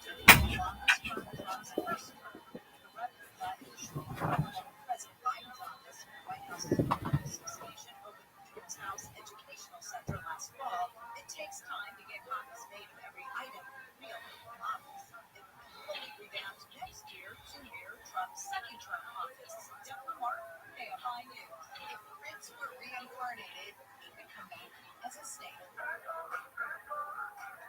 To the Oval Office from Trump's first term, the replica is showing President Biden's office. White House Alumni Association opened Trump's House Educational Center last fall. It takes time to get copies made of every item real in the office. It will be fully revamped next year to mirror Trump's second term office. Deborah Mark, AFI News. If Prince were reincarnated, he could come back as a snake.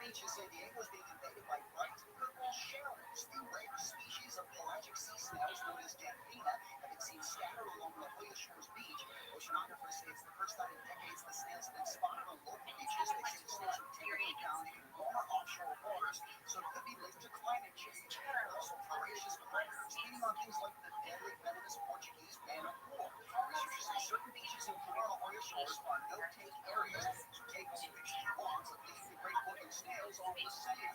Beaches San Diego is being invaded by bright purple shells. The rare species of pelagic sea snails known as Delphina have been seen scattered along La Jolla Shores Beach. Oceanographers say it's the first time in decades the snails have been spotted on local beaches. They say the snails are typically found in warmer offshore waters, so it could be linked to climate change. Also, voracious predators, feeding on things like the deadly venomous Portuguese man of war. Researchers say certain beaches, including La Jolla Shores, are no-take areas, so take all the pictures you want of leaving the great-looking snails on the sand.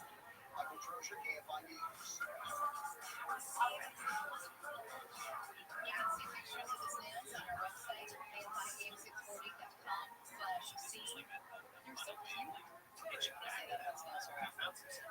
Michael Trozier, KFI News. You can see pictures of the snails on our website, KFIGame640.com/C. They're so cute.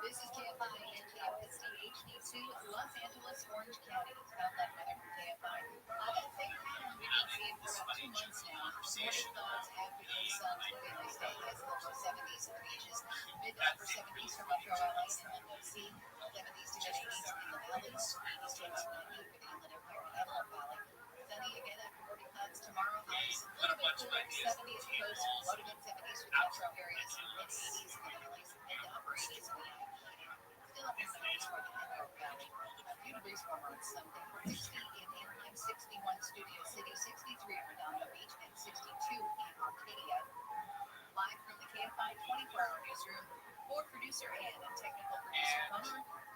This is KFI and KFST HD2, Los Angeles, Orange County. Outlet weather from KFI. That same pattern we can see for about 2 months now. Morning clouds, afternoon sun, typically they stay as low as 70s in the beaches, mid to upper 70s for Metro LA and NC, 70s to mid 80s in the valleys, 80s to about 90 for the Inland Empire and Avalon Valley. Sunny again after morning clouds tomorrow. Highs a little bit cooler, 70s coast, low to mid 70s for the metro areas, mid 80s in the valleys, mid to upper 80s in the area. Still up in the 70s for the Inland Valley. A few degrees warmer on Sunday. 60 in Anaheim, 61 Studio City, 63 in Redondo Beach, and 62 in Arcadia. Live from the KFI 24-hour newsroom, for producer Ann and technical producer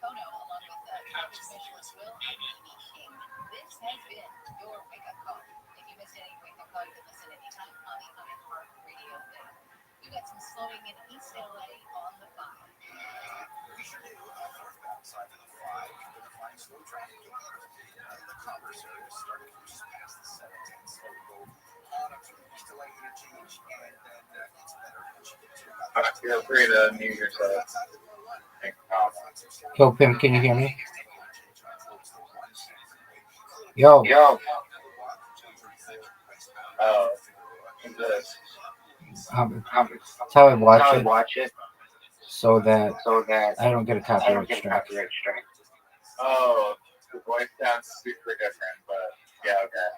Kono, along with traffic specialist Will, I'm Amy King. This has been your wake-up call. If you missed any wake-up call, you can listen anytime on the iHeart Radio app. We got some slowing in East LA on the 5. We sure do. Northbound side of the 5, you're going to find slow traffic in the Commerce area, starting just past the 710. So we go on up to the East LA interchange, and then it's better once you get to about Feel free to mute yourself. Yo, Pim, can you hear me? Yo. Oh, this. That's how I watch it. So that I don't get a copyright strike. Oh, the voice sounds super different, but yeah, okay.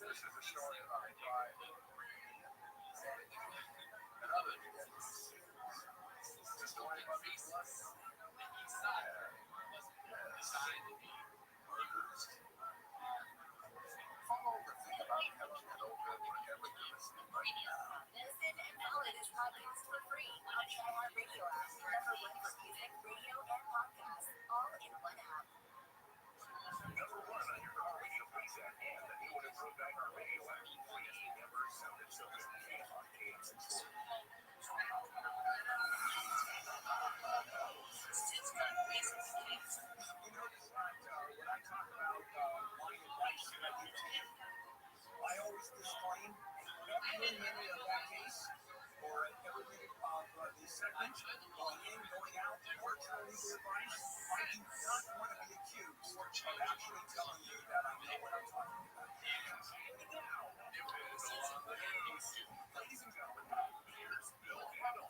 Listen and follow this podcast for free on the iHeartRadio app, wherever one for music, radio, and podcasts, all in one app. I always disclaim in many of that case or every minute of this segment, going in, going out, or legal advice, I do not want to be accused of actually telling you that I know what I'm talking about. And now, ladies and gentlemen, here's Bill Handel.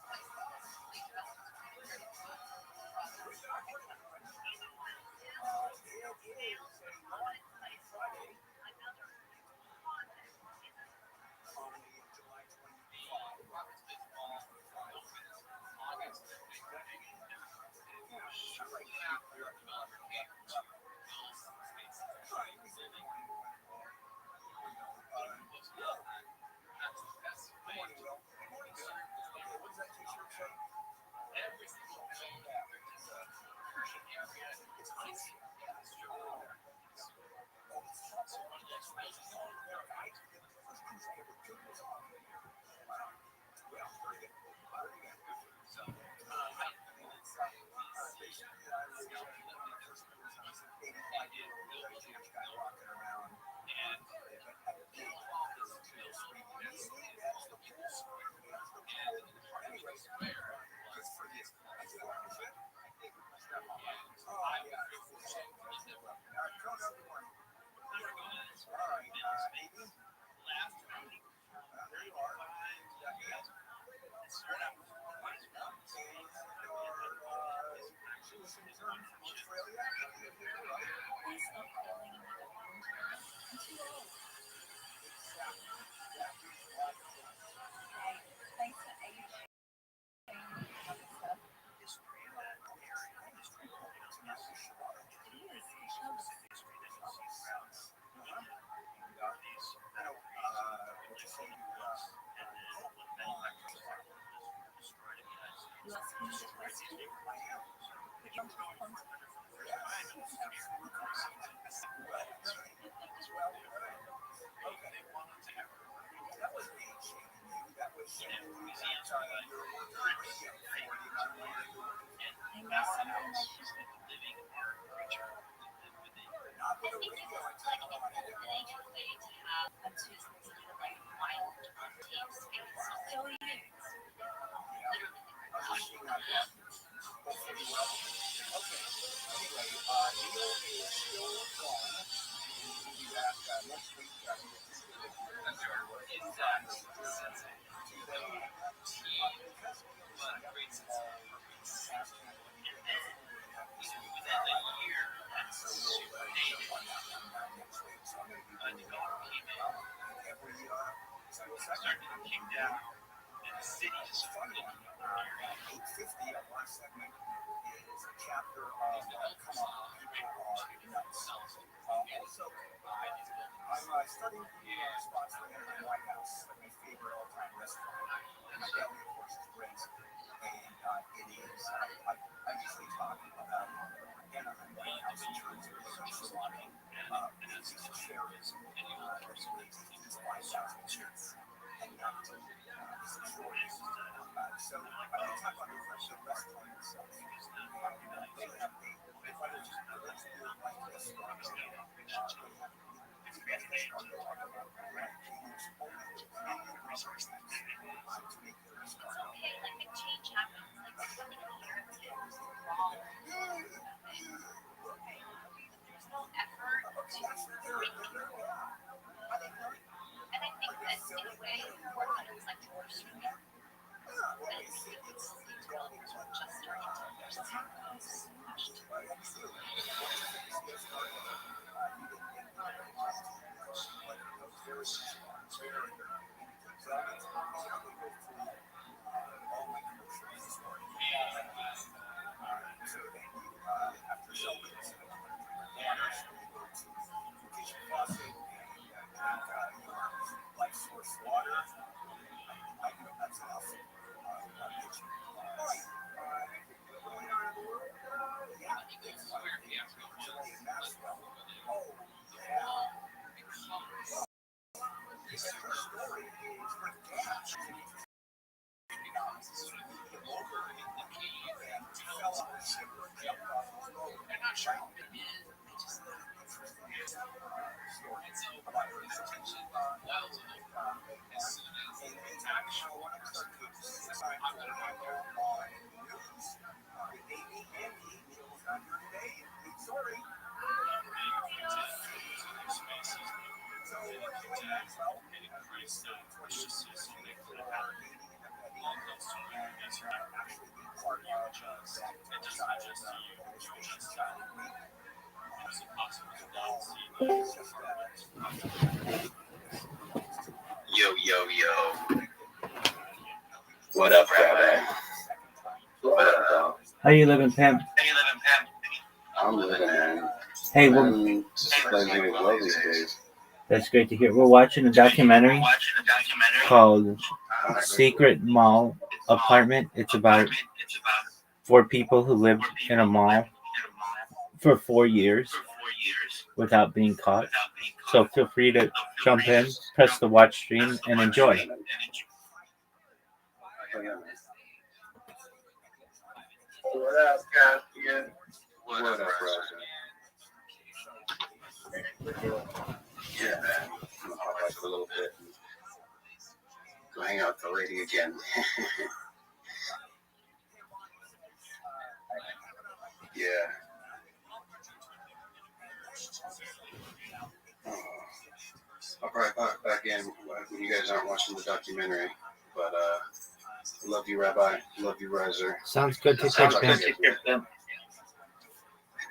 Yo. What up, Rabbi? What up, dog? How you living, pimp? I'm living, man. Hey, I'm just living well these days. That's great to hear. We're watching a documentary called Secret Mall Apartment. It's about 4 people who lived in a mall for 4 years without being caught. So feel free to jump in, press the watch stream, and enjoy. What up, Caspian? What up, Roger? Yeah, man. I'm gonna hop out for a little bit and go hang out with the lady again. Yeah. I'll probably pop back in when you guys aren't watching the documentary. But love you, Rabbi. Love you, Riser. Sounds good to Sounds take good. them.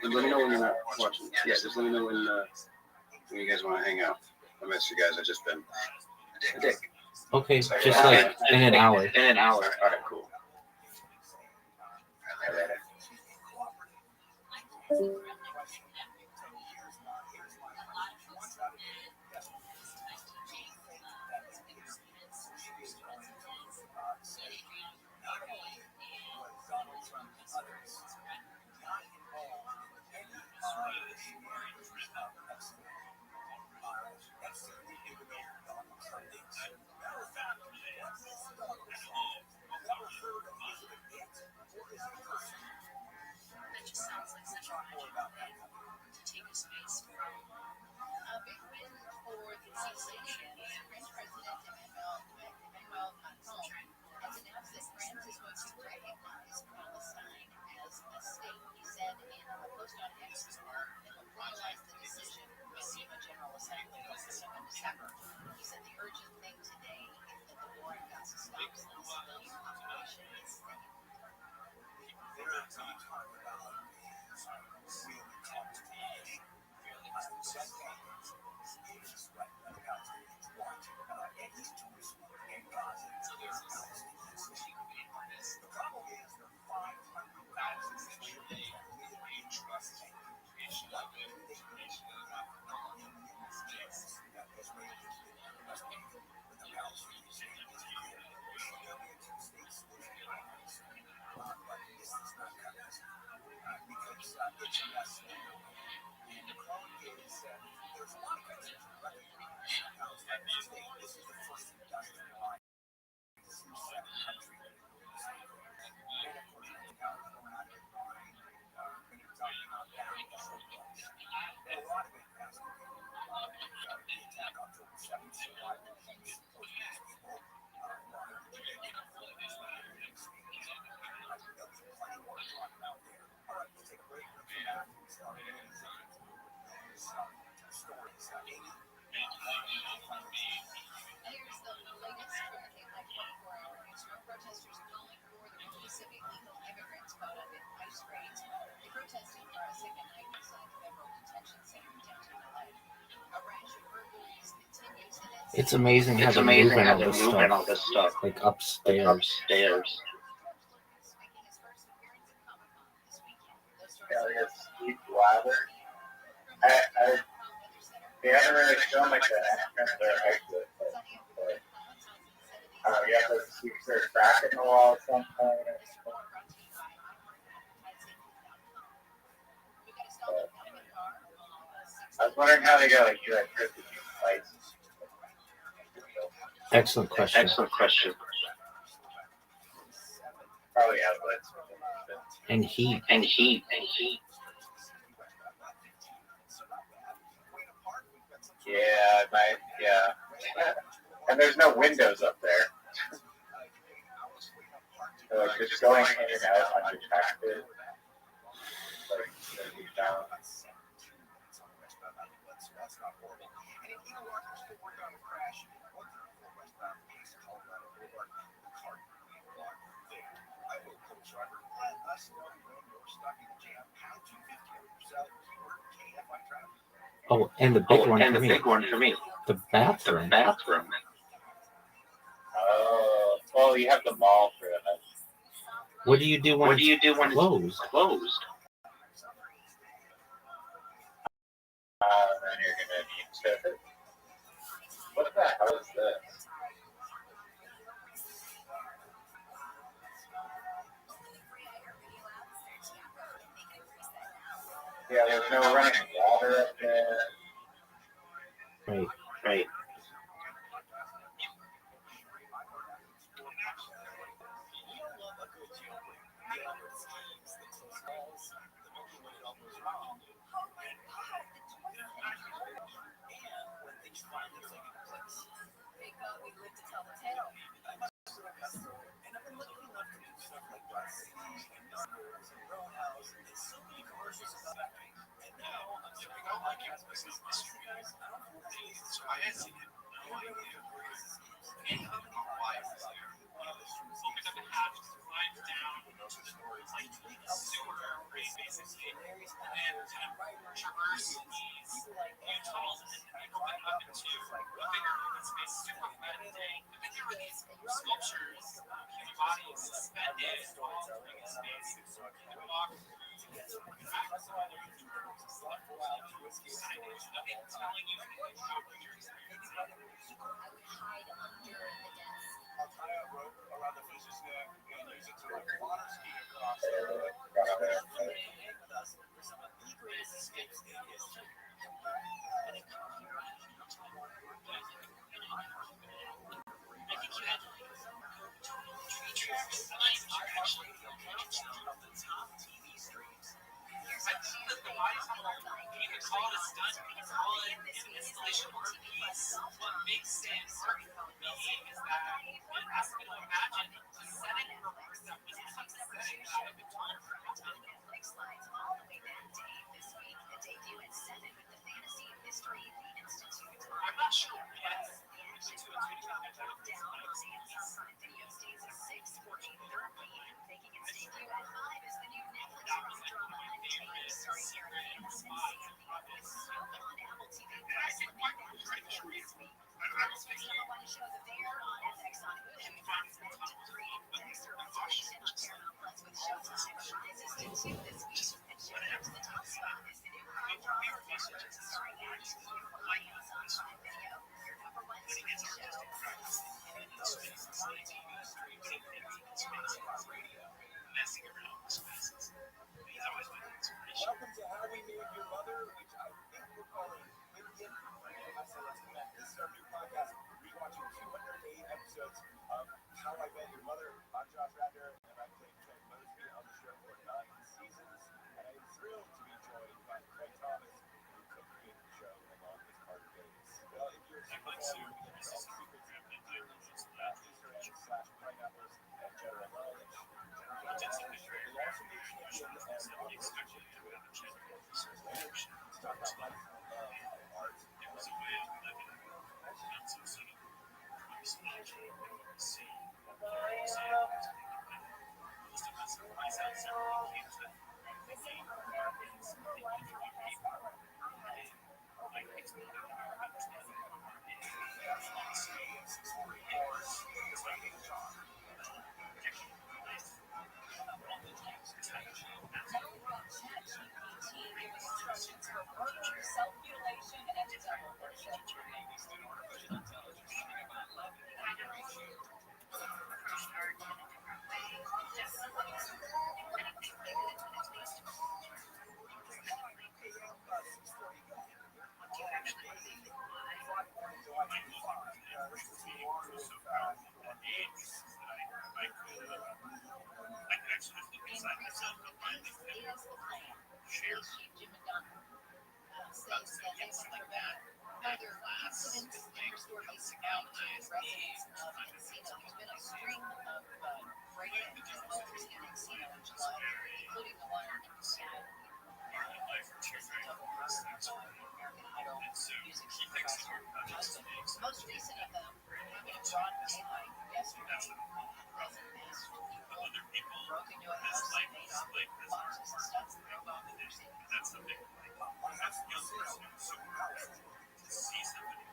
Let me know when you're not watching. Yeah, just let me know when you guys want to hang out. I miss you guys. I've just been a dick. Okay, just like in an hour. In an hour. All right, cool. It's amazing how they're moving all this stuff. Like upstairs. Steve Wilder. They haven't really shown like the entrance or exit. You have to see if there's a crack in the wall at some point. I was wondering how they got like electricity lights. Excellent question. Probably outlets. And heat. Yeah, yeah. And there's no windows up there. So, like, just going in and out undetected. Like, you found. Oh, and the big one for me. The bathroom. Oh, well, you have the mall for that. What do you do when it's closed? Then you're gonna need to. What the hell is this? Yeah, there's no running water up there. Right. residents and restore basic knowledge to residents of Encino. There's been a string of break-ins and homes in Encino in July, including the one in Seattle. American Idol music supervisor husband. Most recent of them happened in broad daylight yesterday. As a mass people broke into a house and made off with boxes and stuff and drove off the scene. That's something my house feels so powerful to see somebody.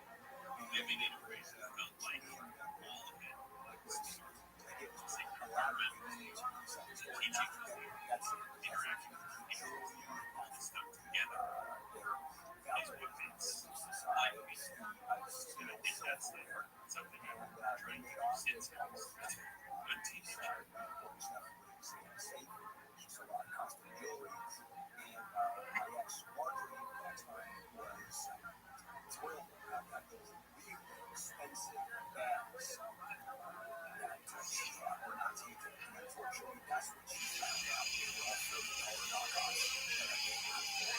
Maybe need to raise it felt like all of it was like allowed me to teaching that's interaction stuff together. It's life piece. And I think that's something I'm trying to since good teacher. So a lot of costume jewelry. And my ex-wardrobe at that time was toilet. I got those really expensive bags that she thought were not taken. And unfortunately, that's what she found out. They were also all knockoffs that I gave her for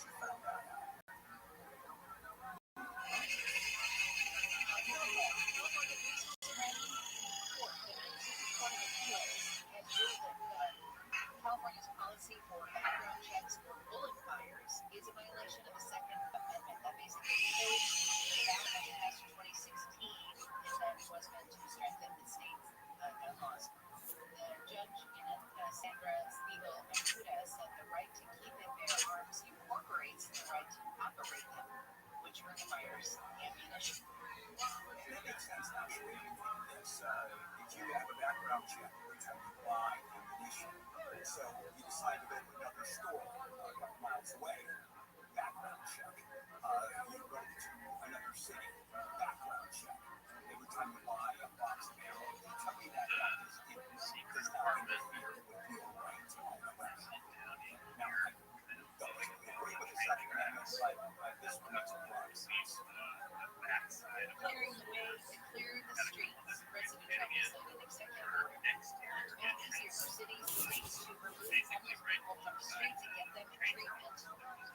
she found that out. California's policy for background checks for bullet fires is a violation of the Second Amendment that basically changed the back passed in 2016 and that was meant to strengthen the state's gun laws. The judge in Sandra Spiegel Acuda said the right to keep and bear arms incorporates the right to operate them, which requires ammunition. That makes sense, actually. It's, if you have a background check, you have to buy ammunition. So you decide to go to another store a couple miles away, background check. You go to another city, background check. Every time you buy a box of ammo, you tell me that does not interfere with your right to own a weapon. Now, I don't agree with the Second Amendment, but this one makes a lot of sense. Clearing the way to clear the streets, President Trump signed an executive order to make it easier for cities and states to remove homeless people from the streets and get them treatment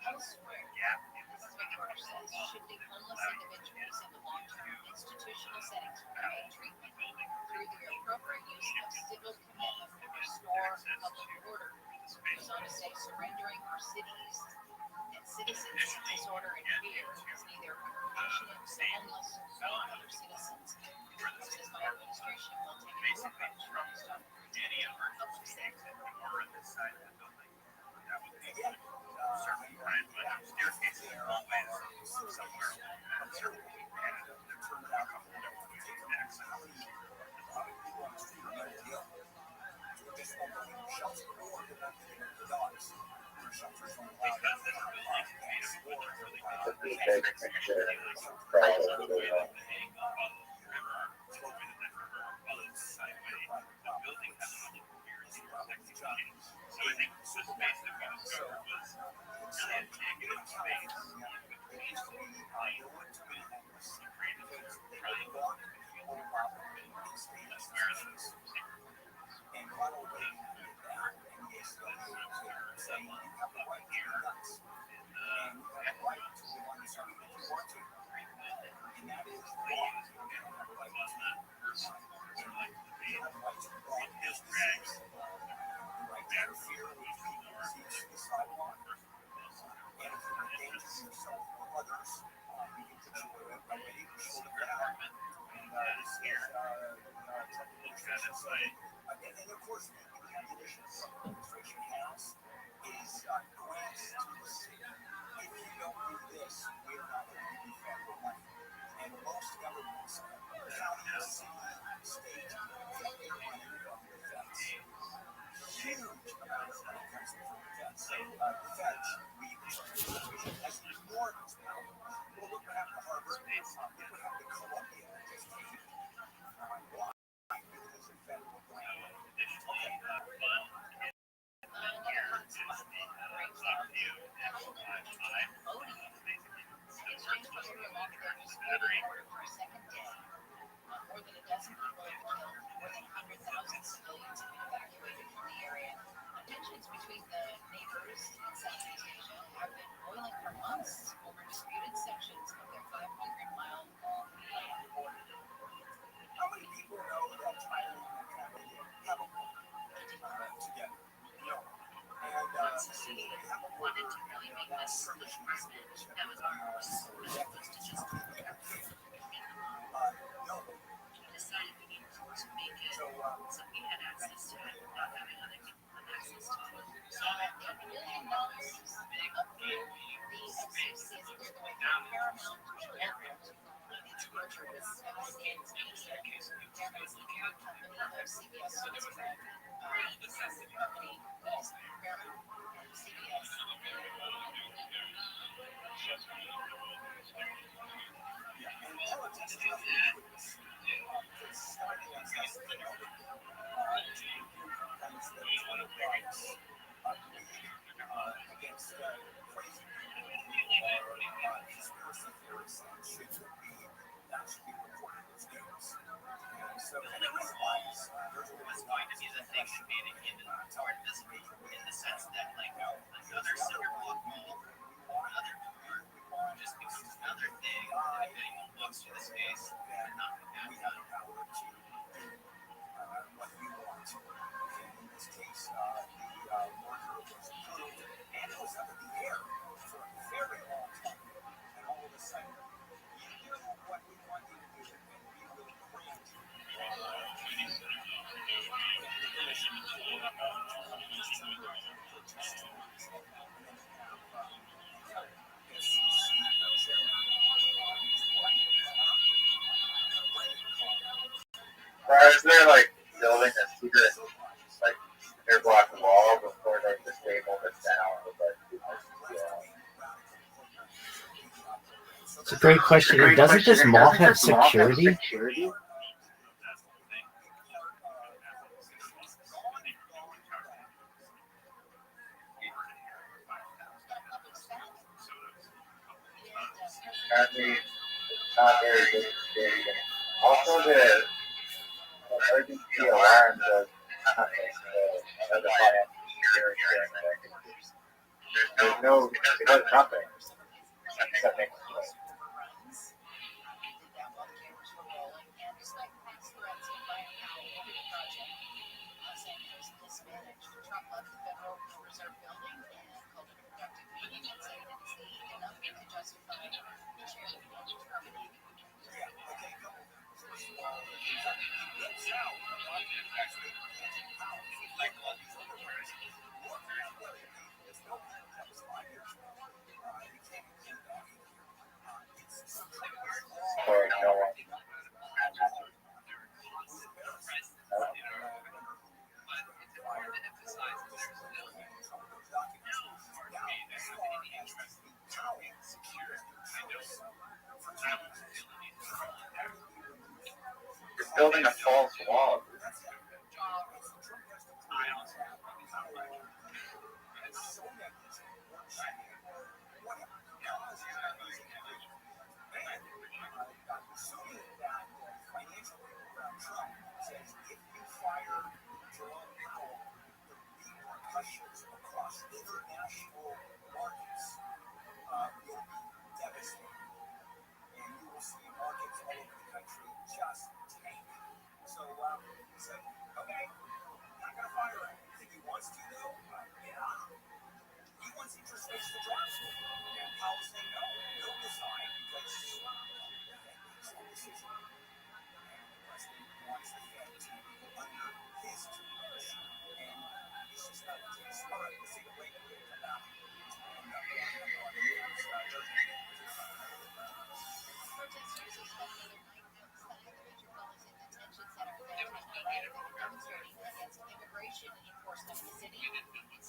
elsewhere. This is what the order says: shifting homeless individuals into long-term institutional settings for paid treatment through the appropriate use of civil commitment to restore public order. It goes on to say surrendering our cities and citizens to disorder and fear is neither compassionate to homeless nor other citizens. It says my administration will take a new approach based on any of our public safety. Certainly, right, but staircases are always somewhere conservative, and it turns out to take a max. How many people on the street are no deal? This won't go in shelter or the dogs. Their shelters don't allow them to have gas or so I think the space that we discovered was really a negative space. It needs to be created really long and by the way, that and yes, say you have the right to do nuts. And you have the right to the one something that you want to. And that is wrong. You don't have the right to you have the right to wrong businesses. The right to interfere with people's use of the sidewalk. And if you're endangering yourself or others, you can put you away or short of that. And this is and of course, the ammunition the administration has is grants to the city. If you don't do this, we're not going to give you federal money. And most governments, county, city, state, get their money from the feds. Huge amount of money comes from the feds. So the feds, has enormous power. Well, look what happened to Harvard. Look what happened to Columbia that just came. Why? Because of federal grant. More than a dozen people have been killed. More than 100,000 civilians have been evacuated from the area. Tensions between the neighbors in Southeast Asia have been boiling for wanted to really make this investment. That was our most decided we needed to make it so we had access to it, not having other people have access to it. So $1 million is big. The FCC is going paramount network. Its merger with CBS company of CBS News company is Paramount and CBS. Is there like building a secret like airlock wall before they disable the sound? It's a great question. And doesn't this mall have security? Apparently, it's not very good. Also, the emergency alarm does nothing to notify us of security or anything. There's no, it does nothing. Except You're building a false wall.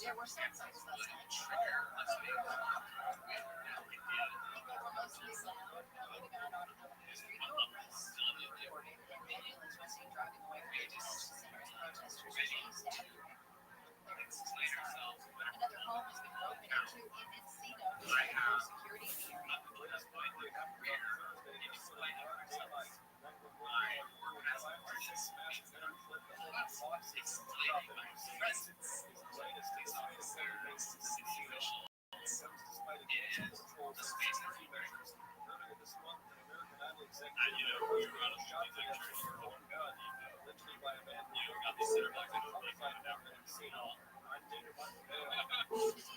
There were some signs last night. Another home has been broken into in Encino. Security in the area.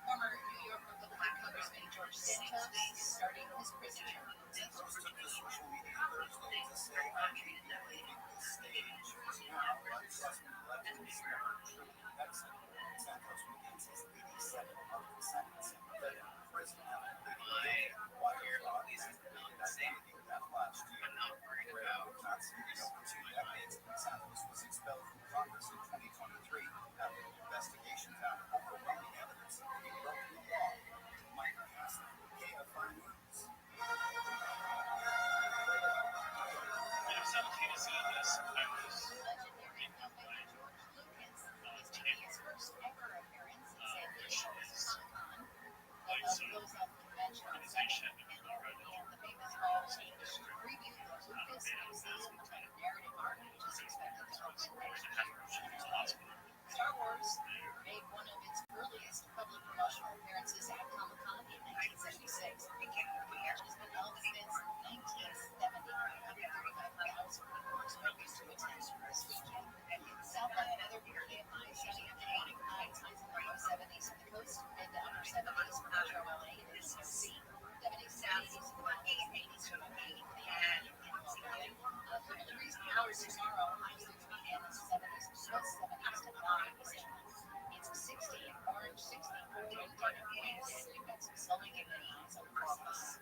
Former New York Republican Congressman George Santos starting his prison term. Santos took to social media Thursday to say I'm treated that way on the stage was now like President elected Santos begins his 87th sentence in prison. While here on these insanity that last year, I'm not worried about over 2 decades. Santos was expelled from Congress in 2023 after an investigation found overwhelming evidence that he broke the law. Mike Castle, KFI News. And simultaneously in this, I was working with my teenage first which is like some organization around the famous industry. Star Wars made one of its earliest public promotional appearances at Comic-Con in 1976. It's been held since 1970. 135,000 works movies to attend this weekend. South by another KFI setting up 9 times in the low 70s on the coast, mid to upper 70s for Metro LA and DC. 70s, 80s, 80s, 80s, and deliveries hours tomorrow, highs through the weekend in the 70s, plus 70s to 90s. It's 60 in orange, 60 for downtown Queens. We've got some slowing in the eyes on the cross.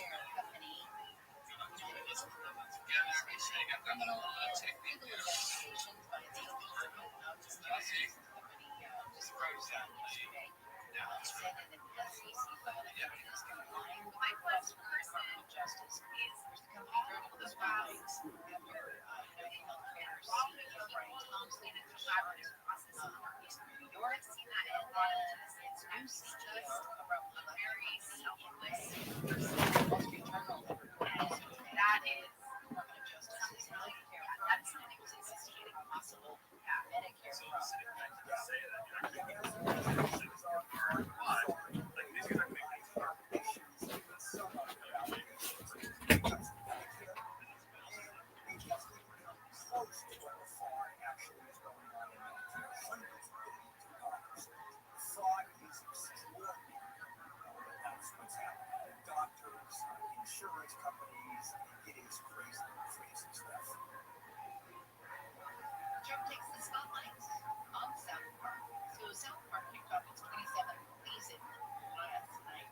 healthcare company, United criminal legal investigations by the Department of Justice. The company disclosed that yesterday. Said that the SEC filed a notice complying with the request from the Department of Justice. The company journal this filing after United Healthcare CEO Brian Thompson shot Eastern New York, and then its new CEO, abruptly left the Wall Street Journal reported that is Department of Justice's healthcare department was investigating a possible Medicare Insurance companies, it is crazy, crazy stuff. Trump takes the spotlight on South Park. So South Park kicked off its 27th season last night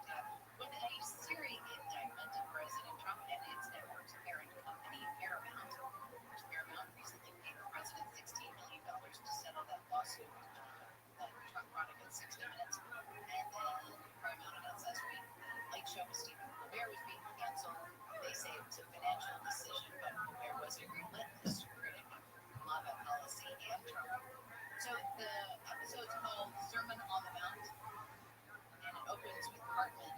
with a searing indictment of President Trump and its network's parent company, Paramount. Paramount recently paid the president $16 million to settle that lawsuit that Trump brought against 60 Minutes. And then Paramount announced last week the Late Show with Stephen Colbert was being canceled. They say it was a financial decision, but Colbert was a relentless critic of lava policy and Trump. So the episode's called Sermon on the Mount, and it opens with Cartman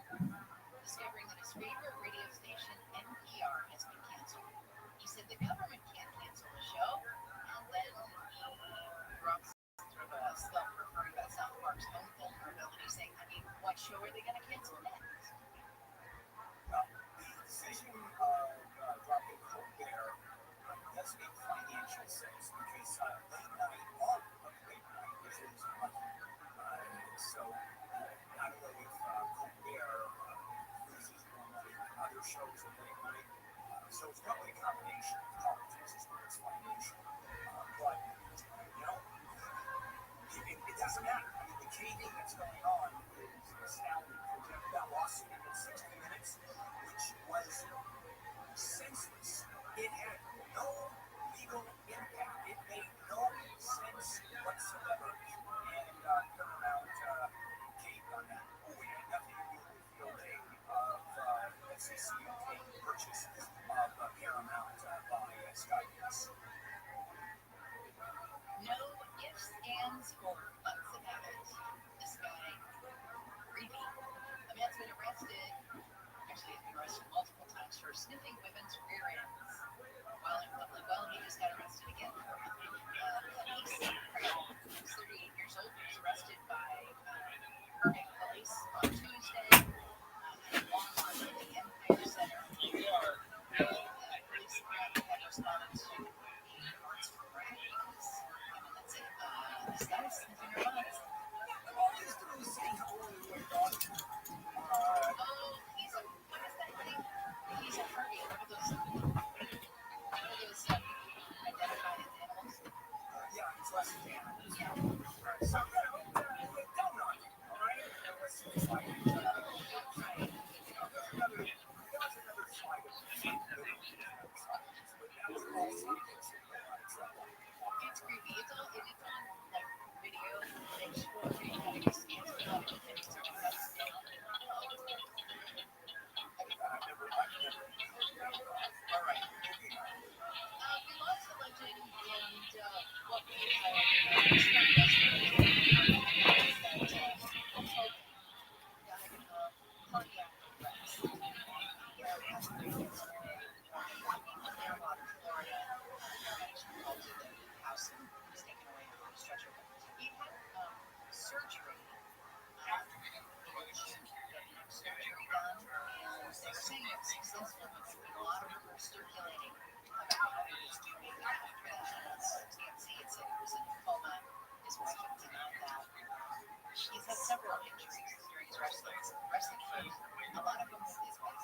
discovering that his favorite radio station, NPR, has been canceled. He said the government can't cancel the show, and then he drops sort of a slip referring about South Park's own vulnerability, saying, I mean, what show are they going to cancel next? Well, the decision of dropping Colbert does make financial sense because late night, all of late night is losing money. So not only if Colbert loses more money than other shows in late night, so it's probably a combination of politics as well as financial. But, you know, it doesn't matter. I mean, the key thing that's going on is astounding. For example, that lawsuit against 60 Minutes, which was senseless. It had no legal impact. It made no sense whatsoever. And Paramount caved on that. Oh, it had nothing to do with the delay of SEC obtaining purchase of Paramount by Sky News. No ifs, ands, or buts about it. This guy, creepy. A man's been arrested. Actually, he's been arrested multiple times for sniffing women's rear ends while in public. Well, he just got arrested again for police. He's 38 years old. He was arrested by Irving police on Tuesday at Walmart at the Empire Center. Police had responded to reports from raccoons. That's it. This guy's sniffing her butts. All he's doing is saying how long you were gone. He's a, what is that thing? He's a furry. What are those people who identify as animals? Yeah, it's less than that. Yeah. So, don't knock it, all right? Let's just like it. There's another side of it. But that was also gets you in a lot of trouble. It's creepy. It's on like video footage where you kind of just answer it up and it sort of cuts down. All right. We lost the legend and what we spent yesterday that cardiac arrest. He passed away yesterday in Clearwater, Florida. Paramedics were called to the house and he was taken away on a stretcher. He had surgery after surgery done, and they were saying it was successful, but there's been a lot of rumors circulating about how he was doing after that. TMZ had said he was in a coma. His wife had denied that. He's had several injuries during his wrestling career. A lot of them with his wife.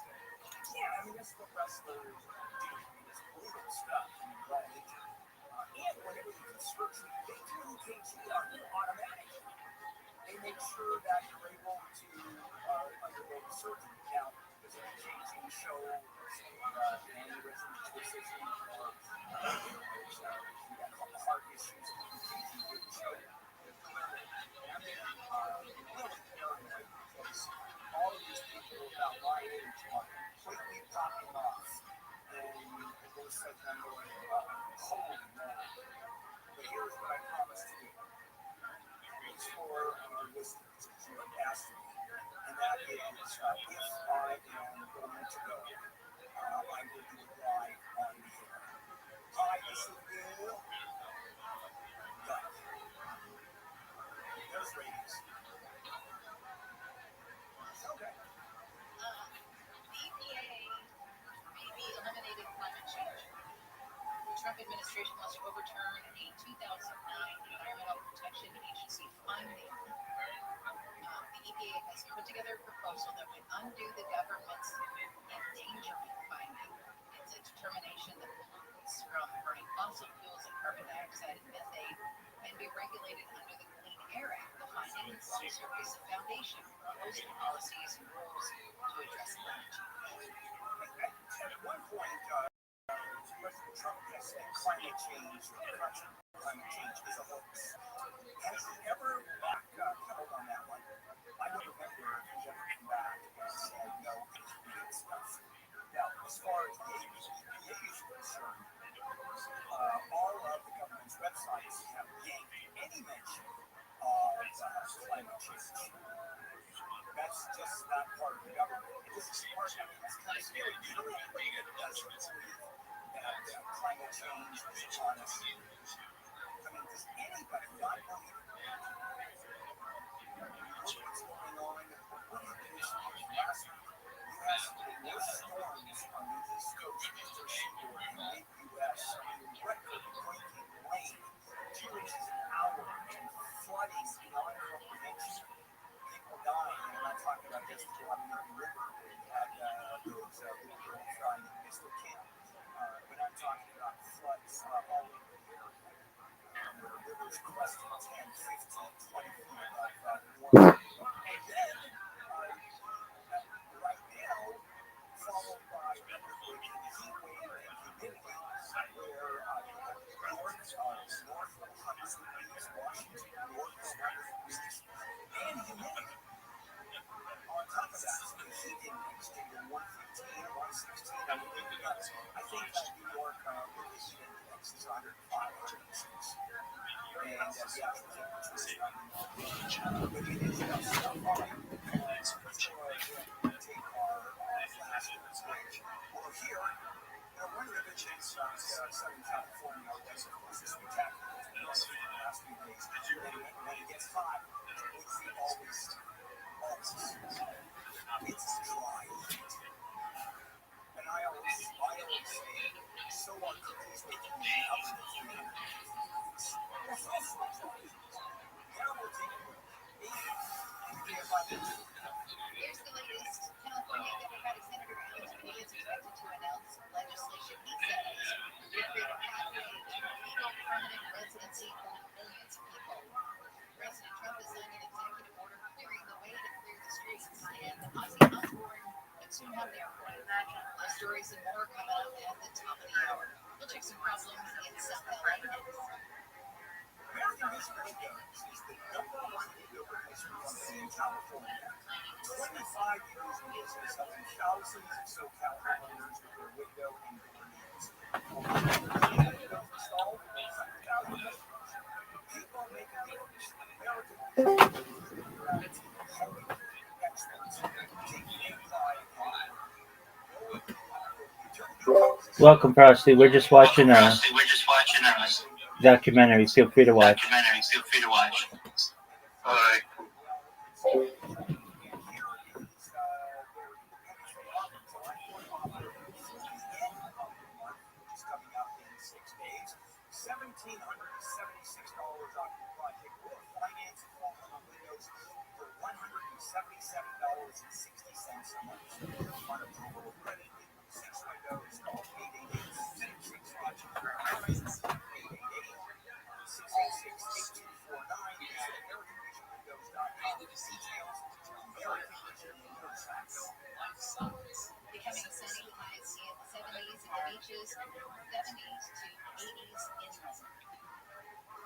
Yeah, I mean, that's what wrestlers do. It's brutal stuff. Right? And whenever you do surgery, they do EKG on you automatically. They make sure that you're able to undergo the surgery. Now, does an EKG Trump administration wants to overturn a 2009 Environmental Protection Agency finding. The EPA has put together a proposal that would undo the government's endangerment finding. It's a determination that pollutants from burning fossil fuels and carbon dioxide and methane can be regulated under the Clean Air Act. The findings serve as a foundation for host policies and rules to address climate change. At one point, President Trump has said climate change is a hoax. Has he ever backpedaled on that one? I don't remember if he's ever come back and said, no, it's real stuff. Now, as far as the EPA is concerned, all of the government's websites have yanked any mention of climate change. That's just not part of the government. This is part of it. It's kind of scary. You know, anybody that doesn't believe that climate change is upon us. I mean, does anybody not believe what's going on? What happened last week? You have some of the worst storms on the East Coast, Eastern Seaboard, in the U.S. Record-breaking rain, 2 inches an hour, and flooding beyond comprehension. People dying, and I'm not talking about just the Mississippi River. We had those little girls dying in Mr. Camp. But I'm talking about floods all over the area. Where rivers cresting 10, 15, 20 feet above water. And then, right now, followed by record-breaking heat wave and humidity, where north 100 degrees, Washington, north 100 degrees, and humidity. On top of that, the heat index to 115, 116. I think New York, with the heat index is 105, 106. And the actual temperature is but it is enough stuff on it. Let's take our last bridge. Well, here, one of the bridges Southern California was, of course, a spectacular. It's been on for the last few days. And when it gets hot, it's always it's dry heat. And I always say, so are cookies making the oven at 350 degrees. It's also dry heat. Now we'll take a look. Here's the latest. California Democratic Senator Anthony is expected to announce legislation he says would create a pathway to legal permanent residency for millions of people. President Trump has signed an executive order clearing the way to clear the streets, and Ozzy Osbourne could soon have the airport. Those stories and more coming up at the top of the hour. We'll check some problems in South LA next. American Vision Windows is the #1 window replacement company in California. 25 years in business, helping thousands of SoCal homeowners with their window and door needs. Windows installed, 100,000 customers. People make a difference. American Vision experts taking pride in Welcome, Frosty. We're just watching a documentary. Feel free to watch. All right. $1,776 off the project with finance for windows for $177.60 a month. On approval of credit, 6 windows, call 888-666 options for prices. 888-666-8249. Visit AmericanVisionWindows.com for details. American Vision Windows. Becoming essential beaches, 70s to 80s inland.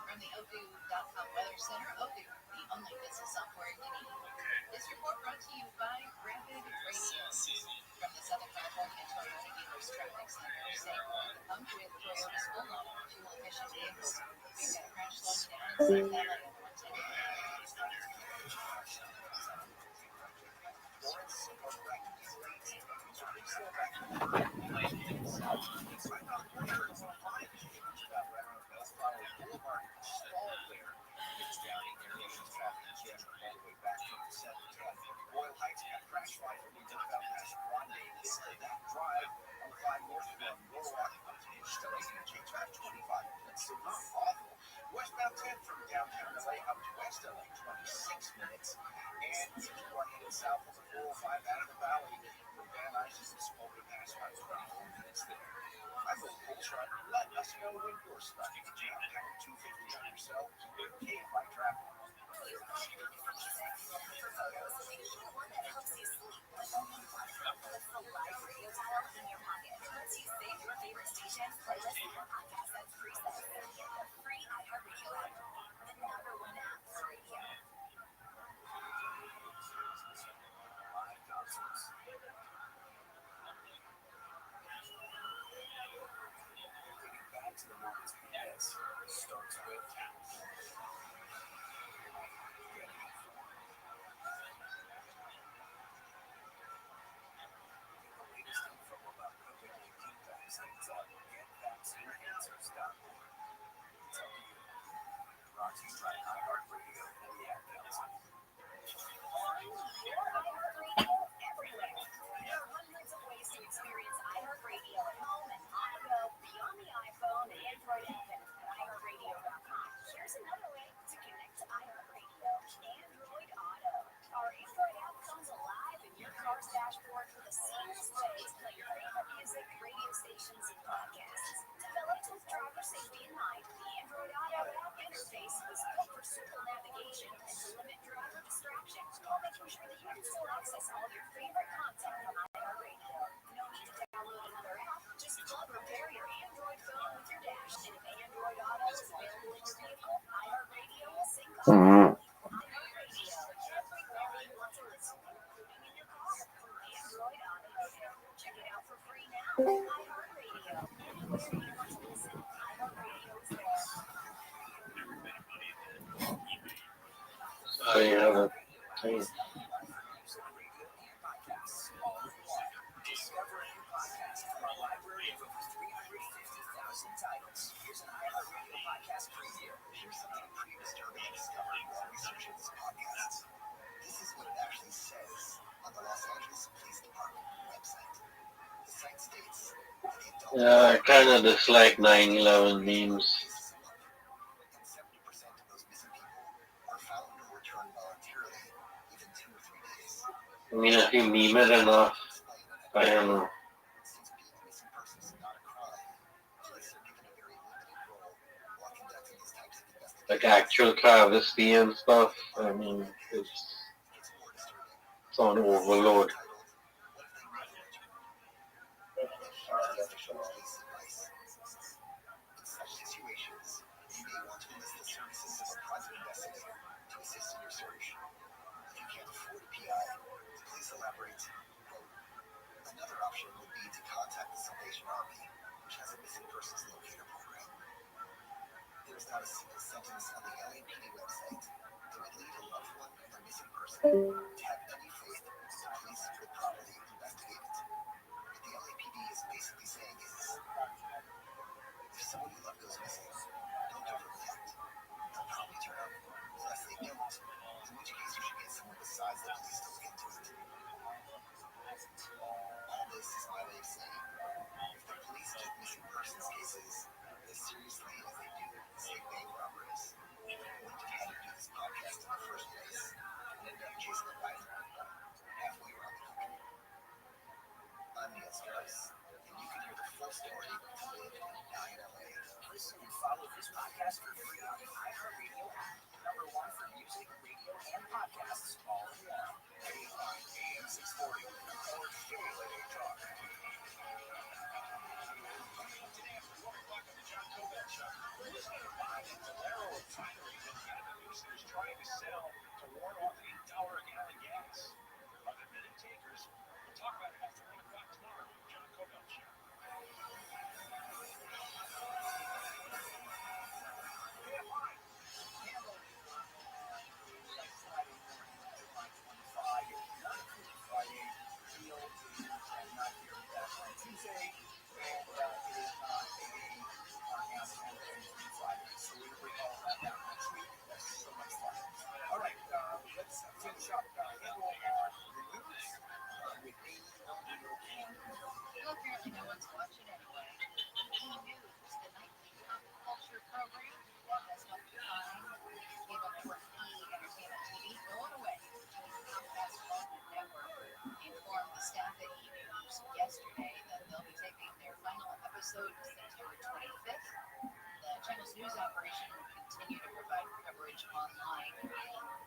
From the Odoo.com Weather Center, Odoo, the only business software you need. This report brought to you by Rapid Radio. From the Southern California Toyota Dealers Traffic Center, saying pump with Toyota's full-on fuel-efficient vehicles. We've got a crash slowing down in South LA at 110. Westbound 10 from downtown LA up to West LA, 26 minutes. And if you are headed south on the 405 out of the valley, from Van Nuys to Smolder Pass, about 24 minutes there. I'm a full truck. Let us know when you're stuck. Jam pound 250 on yourself with KFI traffic. Starts with the latest info about COVID-19 vaccines at getvaccineanswers.org. It's up to you. Brought to you by iHeartRadio and the Ad Council. Everywhere. There are hundreds of ways to experience iHeartRadio at home and on the go beyond the iPhone and Android app at iHeartRadio.com. Here's another way to connect to iHeartRadio. Android Auto. Our Android app comes alive in your car's dashboard with a seamless way to play your favorite music, radio stations, and podcasts. Developed with driver safety in mind, the Android Auto app interface was built for simple navigation and to limit driver distraction, while making sure that you can still access all your favorite content from iHeartRadio. No need to download another app, just plug or pair your Android phone with your dash. And if Android Auto is available in your vehicle, iHeartRadio will sync automatically. iHeartRadio, everywhere you want to listen, including in your car, from Android Auto. Check it out for free now. iHeartRadio, anywhere you want to listen, iHeartRadio is there. So you have a thing. Discover a new podcast from our library of over 350,000 titles. Here's an iHeartRadio podcast preview. Here's something pretty disturbing I discovered while researching this podcast. This is what it actually says on the Los Angeles Police Department website. The site states that the adult Yeah, I kind of dislike 9/11 memes. and 70% of those missing people are found or returned voluntarily within 2 or 3 days. I mean, if you meme it enough, I don't know. Since being a missing person is not a crime, police are given a very limited role while conducting these types of investigations. Like actual travesty and stuff. I mean, it's on overload. What if they really returned? And here's the official police advice. In such situations, you may want to enlist the services of a private investigator to assist in your search. If you can't afford a PI, the police elaborate, quote, another option would be to contact the Salvation Army, which has a missing persons locator program. There's not a single sentence on the LAPD website that would lead a loved one or missing person to have any faith that the police would properly investigate it. What the LAPD is basically saying is, if someone you love goes missing, don't overreact. They'll probably turn up. Unless they don't, in which case you should get someone besides the police to look into it. All this is my way of saying, if the police took missing persons cases as seriously as they do, say, bank robberies, we wouldn't have had to do this podcast in the first place and end up chasing a violent criminal halfway around the country. I'm Neil Strauss, and you can hear the full story to live and die in LA. Listen and follow this podcast for free on the iHeartRadio app. #1 for music, radio, and podcasts all in one. AM 640, or Daily Talk. Apparently no one's watching anyway. E! News, the nightly pop culture program that has helped define cable network E! Entertainment TV, going away. Comcast Broadband Network informed the staff at E! News yesterday that they'll be taking their final episode September 25th. The channel's news operation will continue to provide coverage online.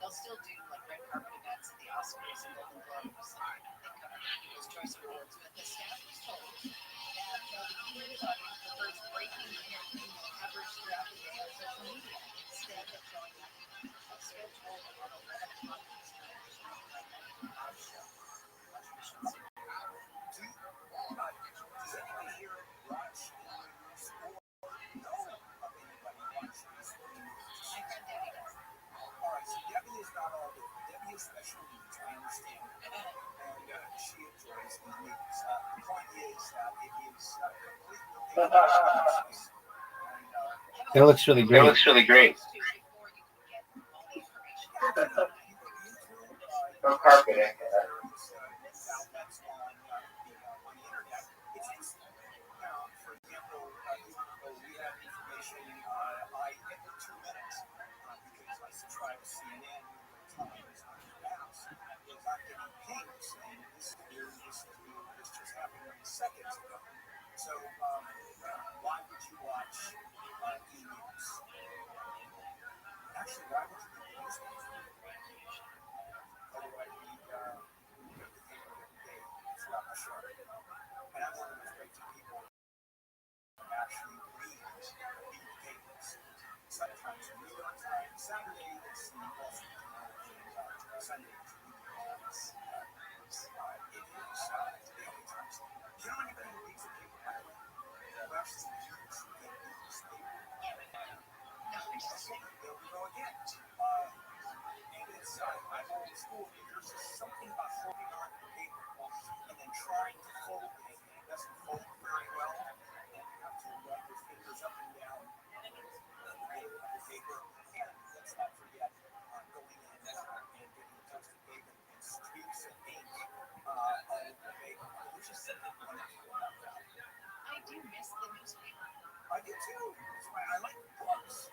They'll still do like red carpet events at the Oscars and Golden Globes. They cover People's Choice Awards, but the staff was told that the E! News audience prefers breaking entertainment coverage throughout the day on social media instead of showing up a scheduled at 11 o'clock Eastern show. Much efficiency. Does anybody here watch news or know of anybody watching this news? My friend Debbie does. All right, so Debbie is not all there. Debbie is special needs, I understand. And she enjoys the news. The point is that it is completely It looks really great. It looks really great. No carpeting. outlets on the internet. It's instant. For example, we have information every 2 minutes because I subscribe to CNN, New York Times, Maps, because I'm getting pings saying this is new, this is new, this just happened seconds ago. So why would you watch E! News? Actually, why would you read the newspaper? Otherwise, you read the paper every day. It's not a show. And I'm one of those great people who actually read the papers. Sometimes New York Times, Saturday it's the Wall Street Journal, and Sunday it's the New York Times. It is the only times. Do you know anybody who reads the paper, by the way? Who actually reads the newspaper? No, there we go again. And it's, I'm old school, and there's just something about holding on to the paper and then trying to fold it, and it doesn't fold very well, and you have to run your fingers up and down the paper, and let's not forget going in and getting toasted bacon and streaks of ink on the paper. There's just something wonderful about that. I do miss the newspaper. I do too. That's why I like books.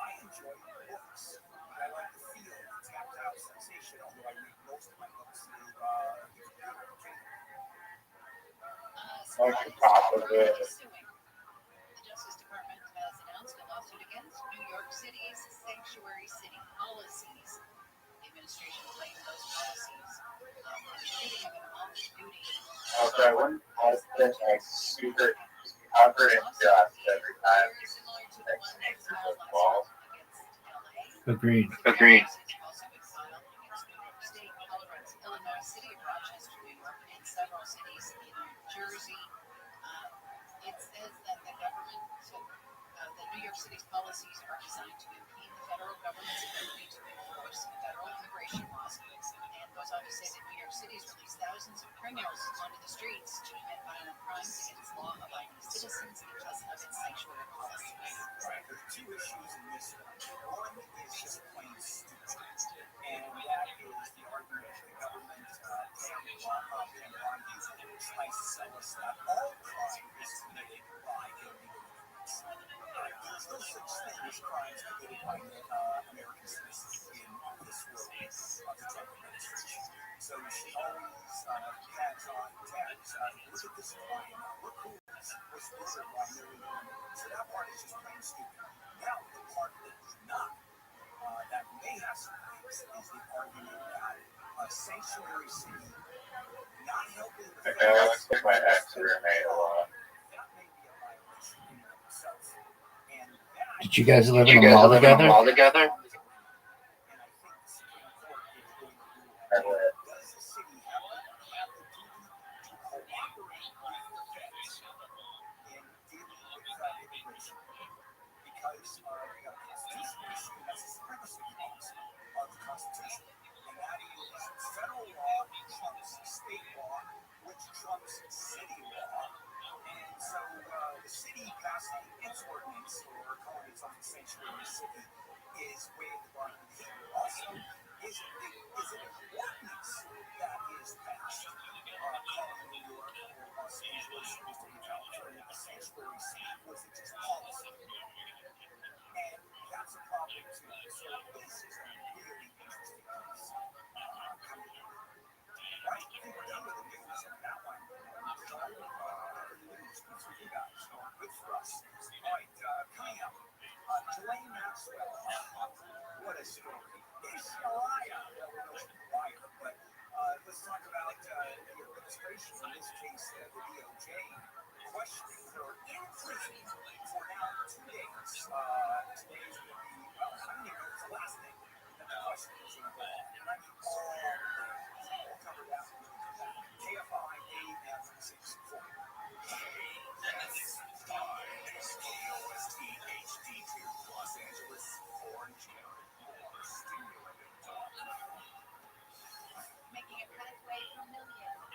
I enjoy books. I like the feel, the tactile sensation, although I read most of my books through the computer. Like the top of it. The Justice Department has announced a lawsuit against New York City's sanctuary city policies. The administration claimed those policies were the shooting of an off-duty. Also, I wouldn't post this like super cover and dust every time. Agreed. Agreed. Illinois, City of Rochester, New York, and several cities in New Jersey. It says that the government, that New York City's policies are designed to impede the federal government's ability to enforce federal immigration laws, and goes on to say that New York City's released thousands of criminals onto the streets to commit violent crimes against law-abiding citizens because of its sanctuary policies. Right, there's two issues in this one. One is just plain stupid, and that is the argument the government tries to sell us that all crime is committed by illegal immigrants. There's no such thing as crimes committed by American citizens in this world of the Trump administration. So she always pads on tags. Look at this crime. Look who was murdered by illegal immigrants. So that part is just plain stupid. Now, the part that is not, that may have some legs, is the argument that a sanctuary city not helping the Okay, that looks like my ex roommate a lot. that may be a violation in and of itself. And that, Did you guys live You in a guys mall live in a together? mall together? and I think the Supreme Court is going to rule, does the city have the duty to cooperate with the feds in dealing with immigration? Because we have a constitutional issue, that's the supremacy clause of the Constitution. And that is federal law trumps state law, which trumps city law. And so the city passing its ordinance, or calling itself a sanctuary city, is way at the bottom of the heap. Also, is it an ordinance that is passed calling New York or Los Angeles, just to Let's talk about the administration, in this case, the DOJ, questioning her in prison for now 2 days. Today's going to be, well, I don't even know if it's the last day that the question is involved. And I mean, we'll cover that one. KFI AM 640. Los Angeles, Orange County, more stimulating talk. Making a pathway for millions.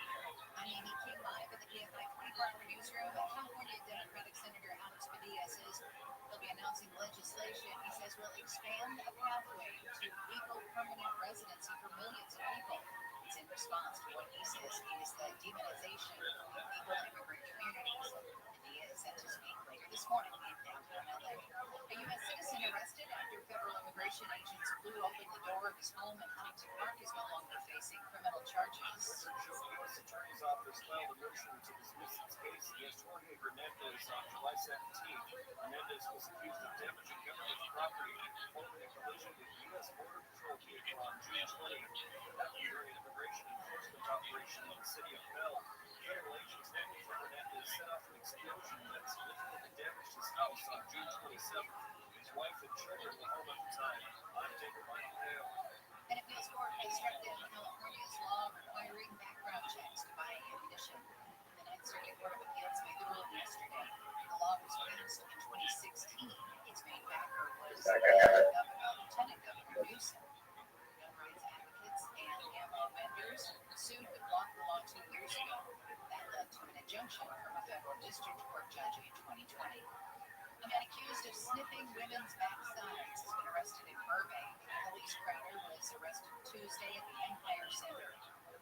I'm Amy King live at the KFI 24-hour newsroom. California Democratic Senator Alex Padilla says he'll be announcing legislation he says will expand a pathway to legal permanent residency for millions of people. It's in response to what he says is the demonization of illegal immigrant communities. Padilla is set to speak later this morning in downtown LA. A U.S. citizen arrested after federal immigration agents blew open the door of his home in Huntington Park is no longer facing criminal charges. U.S. Attorney's Office filed a motion to dismiss its case against Jorge Hernandez on July 17th. Hernandez was accused of damaging government property following a collision with a U.S. Border Patrol vehicle on June 20th. During an immigration enforcement operation in the city of Bell, federal agents named for Hernandez set off an explosion that significantly damaged his house on June 27th. His wife and children were home at the time. I'm David Michael Hale. An appeals court has struck down California's law requiring background checks to buy ammunition. The Ninth Circuit Court of Appeals made the ruling yesterday. The law was passed in 2016. Its main backer was Lieutenant Governor Newsom. Gun rights advocates and ammo vendors sued to block the law 2 years ago. That led to an injunction from a federal district court judge in 2020. A man accused of sniffing women's backsides has been arrested in Burbank. Elise Crowder was arrested Tuesday at the Empire Center.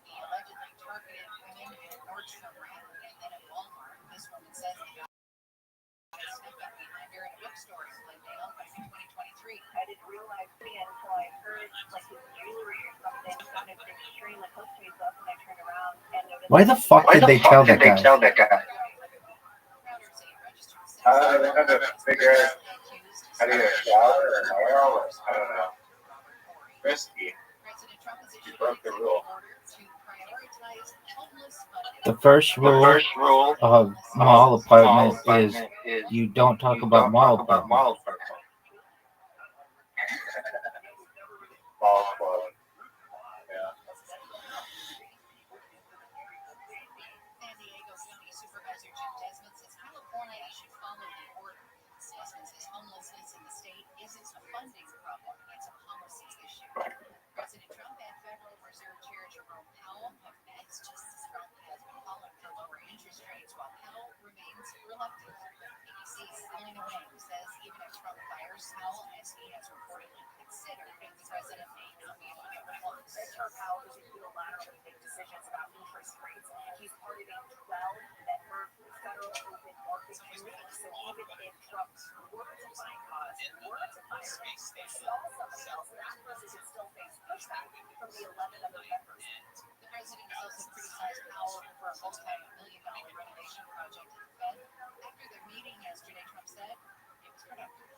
He allegedly targeted women at Nordstrom Rack and then at Walmart. This woman says the guy was sniffing behind her in a bookstore in Glendale back in 2023. I didn't realize me until I heard like his jewelry or something sounded extremely close to me, so when I turned around and noticed. Why the fuck did they kill that guy? They had to figure out how to get a shower or hair, or I don't know. Risky. You broke the rule. The first rule of mall apartment is you don't talk about mall apartment. Mall club. Yeah. San Diego County Supervisor Jim Desmond says California should follow the order. Desmond says homelessness in the state isn't a funding problem, it's a policy issue. President Trump and Federal Reserve Chair Jerome Powell have met. Justice Trump has been calling for lower interest rates while Powell remains reluctant. ABC's Selena Wang says even if Trump fires Powell, as he has reportedly considered, the president may not be able to get reforms. Powell doesn't unilaterally make decisions about interest rates. He's part of a 12-member federal open market committee. So even if Trump were to find cause, were to fire him, install somebody else, that person could still face pushback from the 11 other members. The president has also criticized Powell for a multi-million-dollar renovation project at the Fed. After their meeting yesterday, Trump said it was productive.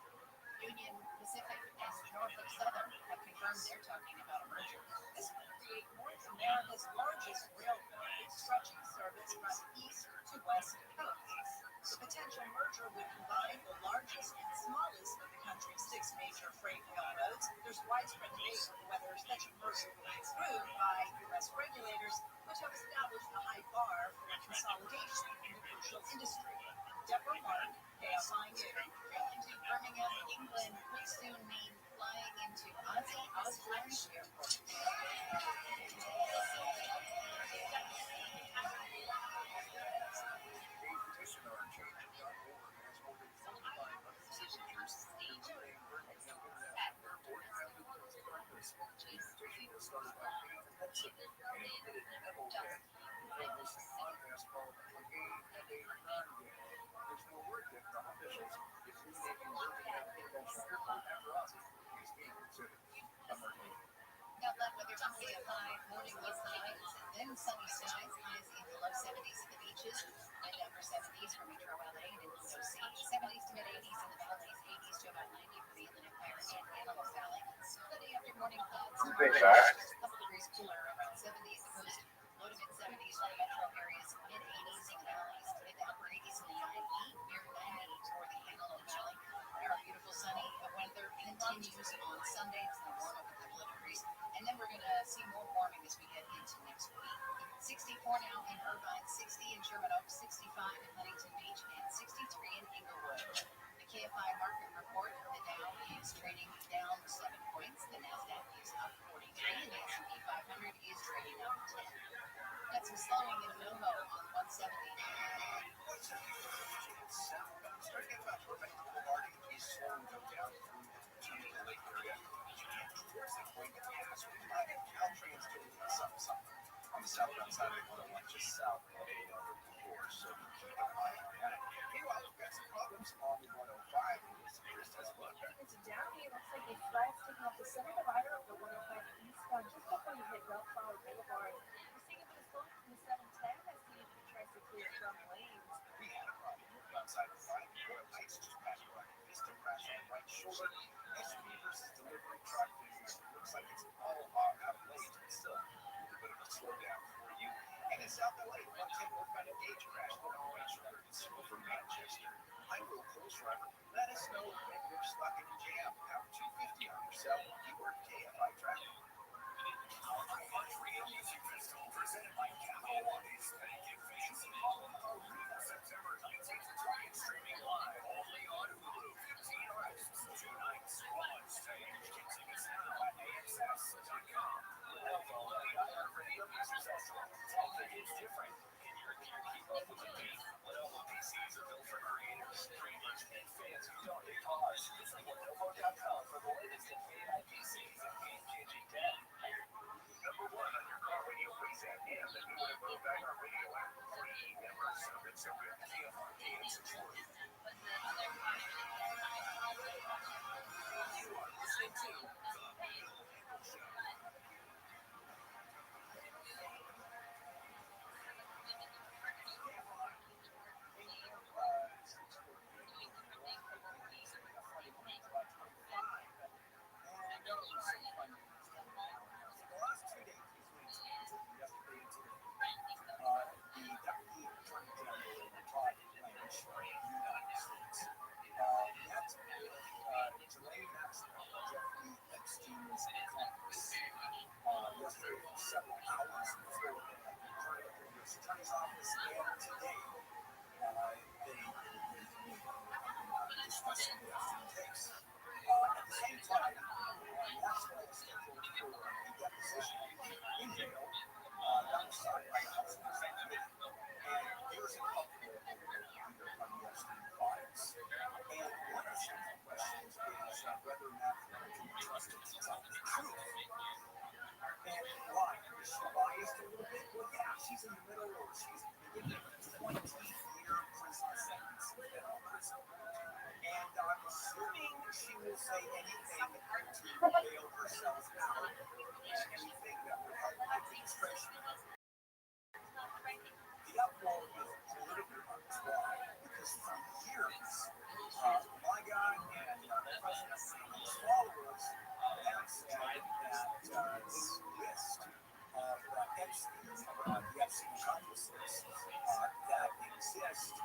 Union Pacific and Norfolk Southern have confirmed they're talking about a merger. This will create North America's largest railroad, stretching service from east to west coasts. The potential merger would combine the largest and smallest of the country's 6 major freight railroads. There's widespread debate over whether such a merger will be approved by U.S. regulators, which have established a high bar for consolidation in the crucial industry. Deborah Mark, KFI News. Traveling to Birmingham, England could soon mean flying into Ozzy Osbourne's airport. Outlet weather today at 5, morning low clouds, then sunny skies, highs in the low 70s at the beaches, and upper 70s for Metro LA and Inland OC, 70s to mid 80s in the Valley's 80s to about 90 for the Inland Empire and Antelope Valley. Sunday after morning clouds, Big fact. Couple degrees cooler, around 70 at the coast, low to mid 70s for the metro areas, mid 80s in the valleys, mid to upper 80s in the IE, near 90 for the Antelope Valley. Our beautiful sunny weather continues on Sunday. It's going to warm up a couple of degrees, and then we're going to see more warming as we get into next week. 64 now in Irvine, 60 in Sherman Oaks, 65 in Huntington Beach, and 63 in Inglewood. The KFI market report, the Dow is trading down 7 points, the NASDAQ is up 43, and the S&P 500 is trading up 10. Got some slowing in NOMO on 170. On the southbound side of 101, just south of 804, so keep an eye on that. Meanwhile, we've got some problems on the 105. Chris has a look. It's down here. Looks like a flat sticking off the center divider of the 105 eastbound just before you hit Bellflower Boulevard. We're seeing a bit of slowing from the 710 as the tries to clear from lanes. We had a problem outside of 5. Royal Heights just passed by. Vista crash on the right shoulder. SUV versus delivery truck. Looks like it's all out of lanes, but still a little bit of a slowdown for you. And in South LA, 110 will find a gauge crash on the right shoulder. It's slow from Manchester. I will close driver. Let us know when you're stuck in a jam. Have 250 on yourself. Keyword KFI traffic. Country Music Festival presented by Capital One is back in Fancy Holland Arena September 19th to 20th, streaming live only on Hulu. 15 artists, 2 nights, 1 stage. Get tickets now at AXS.com. Live on the iHeartRadio Music Festival. Something is different. Can your gear keep up with the beat? Well, the PCs are built for creators, dreamers, and fans who don't need cars. Visit Lenovo.com for the latest in AI PCs and game-changing tech. Number 1 on your car radio ways app and the new Lenovo iHeart Radio app. Free members of it, so good. KFRD and support. You are listening to The Bill Handle Show. Several hours before the attorney's office and today they discussing the case. At the same time, Rothschild is scheduled for a deposition in jail. That was signed by the House Executive, and there's a couple on the Epstein files. And one of the questions is whether or not they can be trusted to tell the truth. And why? Is she biased a little bit? Well, yeah, she's in the middle, or she's beginning of a 20-year prison sentence in federal prison. And I'm assuming she will say anything to bail herself out, and anything that would help the administration. The uproar is political as well, because for years, my guy and President Trump's followers have said that this list of the Epstein accomplices that exist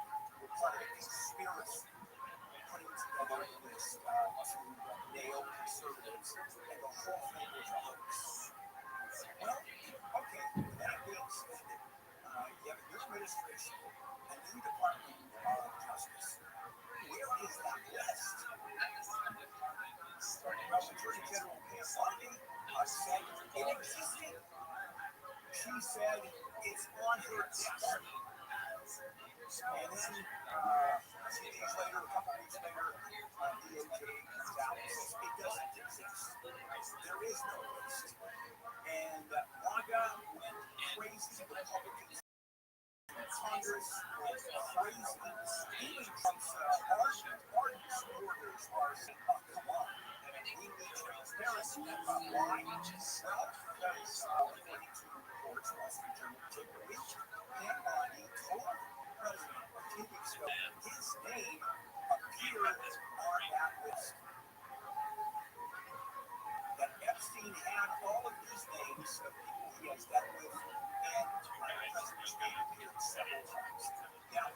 were part of a conspiracy putting together a list to nail conservatives, and the whole thing was a hoax. Well, okay, that being said, you have a new administration, a new Department of Justice. Where is that list? Well, Attorney General Pam Bondi said it existed. She said it's on her desk. And then a few days later, a couple weeks later, DOJ comes out and says it doesn't exist. There is no list. And MAGA went crazy. Republicans in Congress went crazy. Even Trump's ardent supporters are saying, oh, come on. We need transparency. Why? Well, because according to reports, Wall Street Journal particularly, Pam Bondi told the president a few weeks ago his name appeared on that list. That Epstein had all of several times. Now,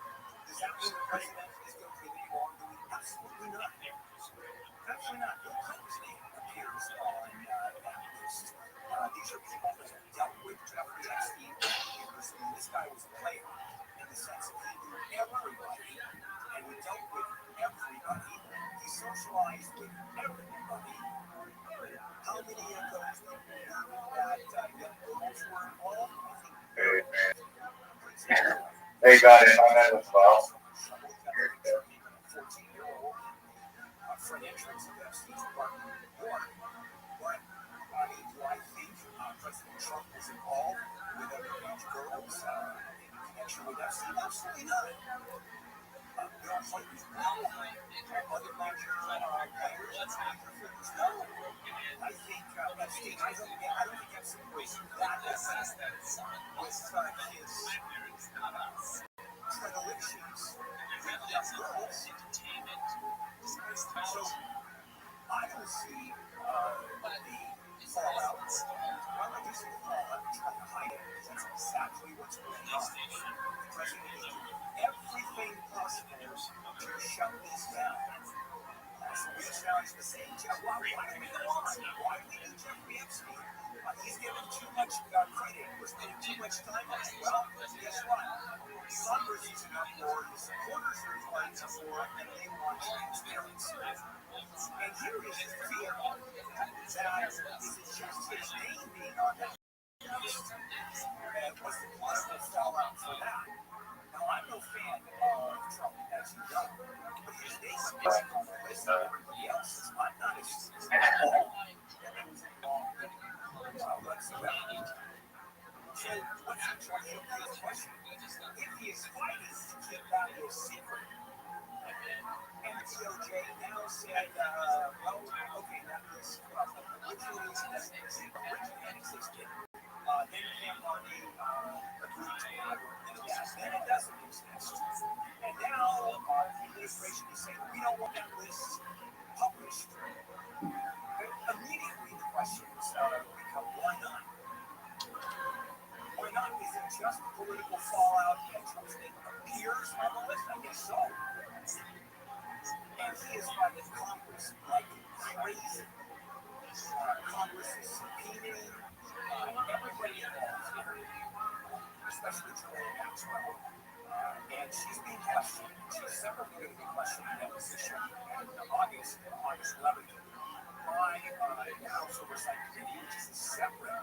does that mean the president is going to get any wrongdoing? Absolutely not. Absolutely not. Bill Clinton's name appears on that list. These are people that have dealt with Jeffrey Epstein for years. I mean, this guy was a player in the sense that he knew everybody, and he dealt with everybody. He socialized with everybody. How many of those people that young girls were involved? They got in on that as well. 14-year-old front entrance of Epstein's apartment in New York. But, I mean, do I think President Trump was involved with underage girls in connection with Epstein? Absolutely not. Bill Clinton? No. Other major players, major figures? No. I think Epstein, I don't think Epstein was that obsessed with his predilections with young girls. So, I don't see the fallout. I don't see the fallout trying to hide it, because that's exactly what's going on. The president is doing everything possible to shut this down. Reach out to the same Jeff. Why do we go on? Why do we do Jeffrey Epstein? He's given too much credit. We're spending too much time on it. Well, guess what? Congress is in uproar, his supporters are in uproar, and they want transparency. And here is the fear that is it just his name being on that list? And what's the political fallout for that? Now, I'm no fan of Trump, as you know, but his name is on the list of everybody else's. I'm not as all that it was involved whatsoever. So, what's the question? If he is fighting to keep that a secret, and the DOJ now said, well, okay, that was originally existed. Then Campbell agreed to have it, then it doesn't exist. And now the administration is saying, we don't want that list published. Immediately the questions become, why not? Why not? Is it just political fallout and Trump's name appears on the list? I guess so. And he is fighting Congress like crazy. Congress is subpoenaing everybody involved here, especially Julia Maxwell. And she's being questioned. She's separately going to be questioned in that position in August 11th by the House Oversight Committee, which is a separate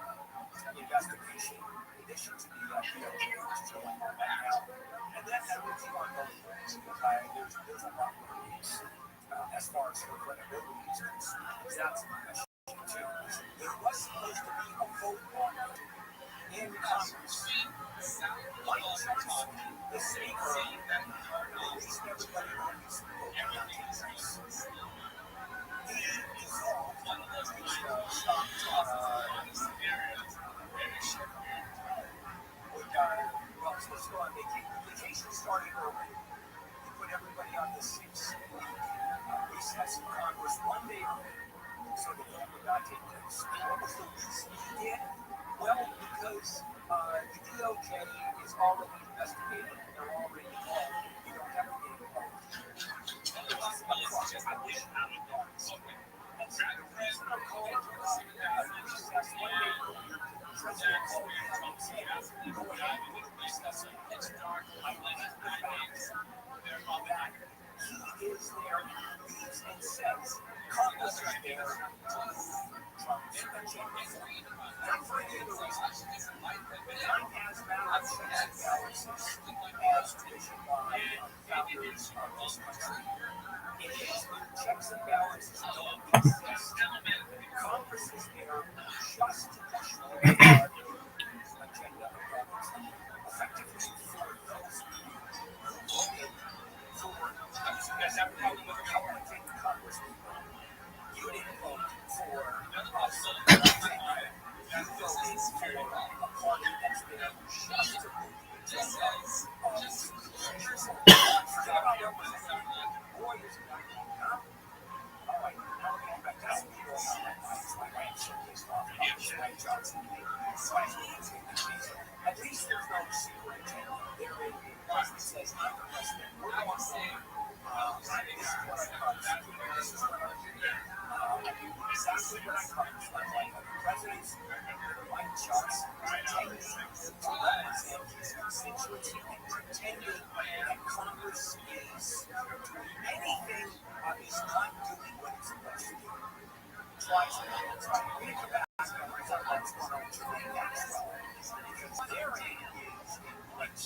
investigation in addition to the DOJ, which is going on right now. And then that will keep on going because there's a lot more news as far as her credibility is concerned. That's a question too. There was supposed to be a vote on it in Congress. Mike Johnson, the speaker, released everybody on his vote on Congress. He dissolved, which stopped well, it's supposed to go on vacation started early. He put everybody on this 6-week recess in Congress one day early, so the vote would not take place. What was the reason he did? Well, because the DOJ is already investigating, they're already involved. You don't have to get involved. I wish I would know. And so the reason I'm calling for recess one day earlier, President called me and said, go ahead with the recess. I like the fact that he is there and leaves and says, Congress is there to move Trump's agenda. Not for any other reason. Not as balance checks and balances as tradition by founders of this country. It is when checks and balances don't exist. Congress is there just to push forward the agenda of government. Effectively for those people who voted for Republican Congress people. You didn't vote for us. You voted for a party that's there just to move the agenda of forget about representation.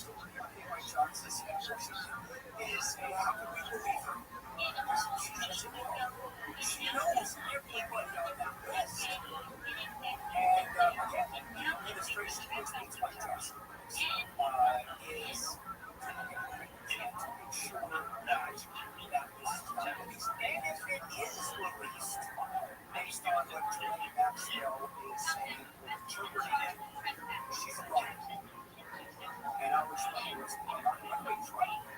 My John's discussion is how can we believe her? She knows everybody on that list. And again, the administration, which means my John's, is can't ensure that list is not released. And if it is released, based on what Julie Maxwell is saying, interpreting it, she's a liar. And our response is,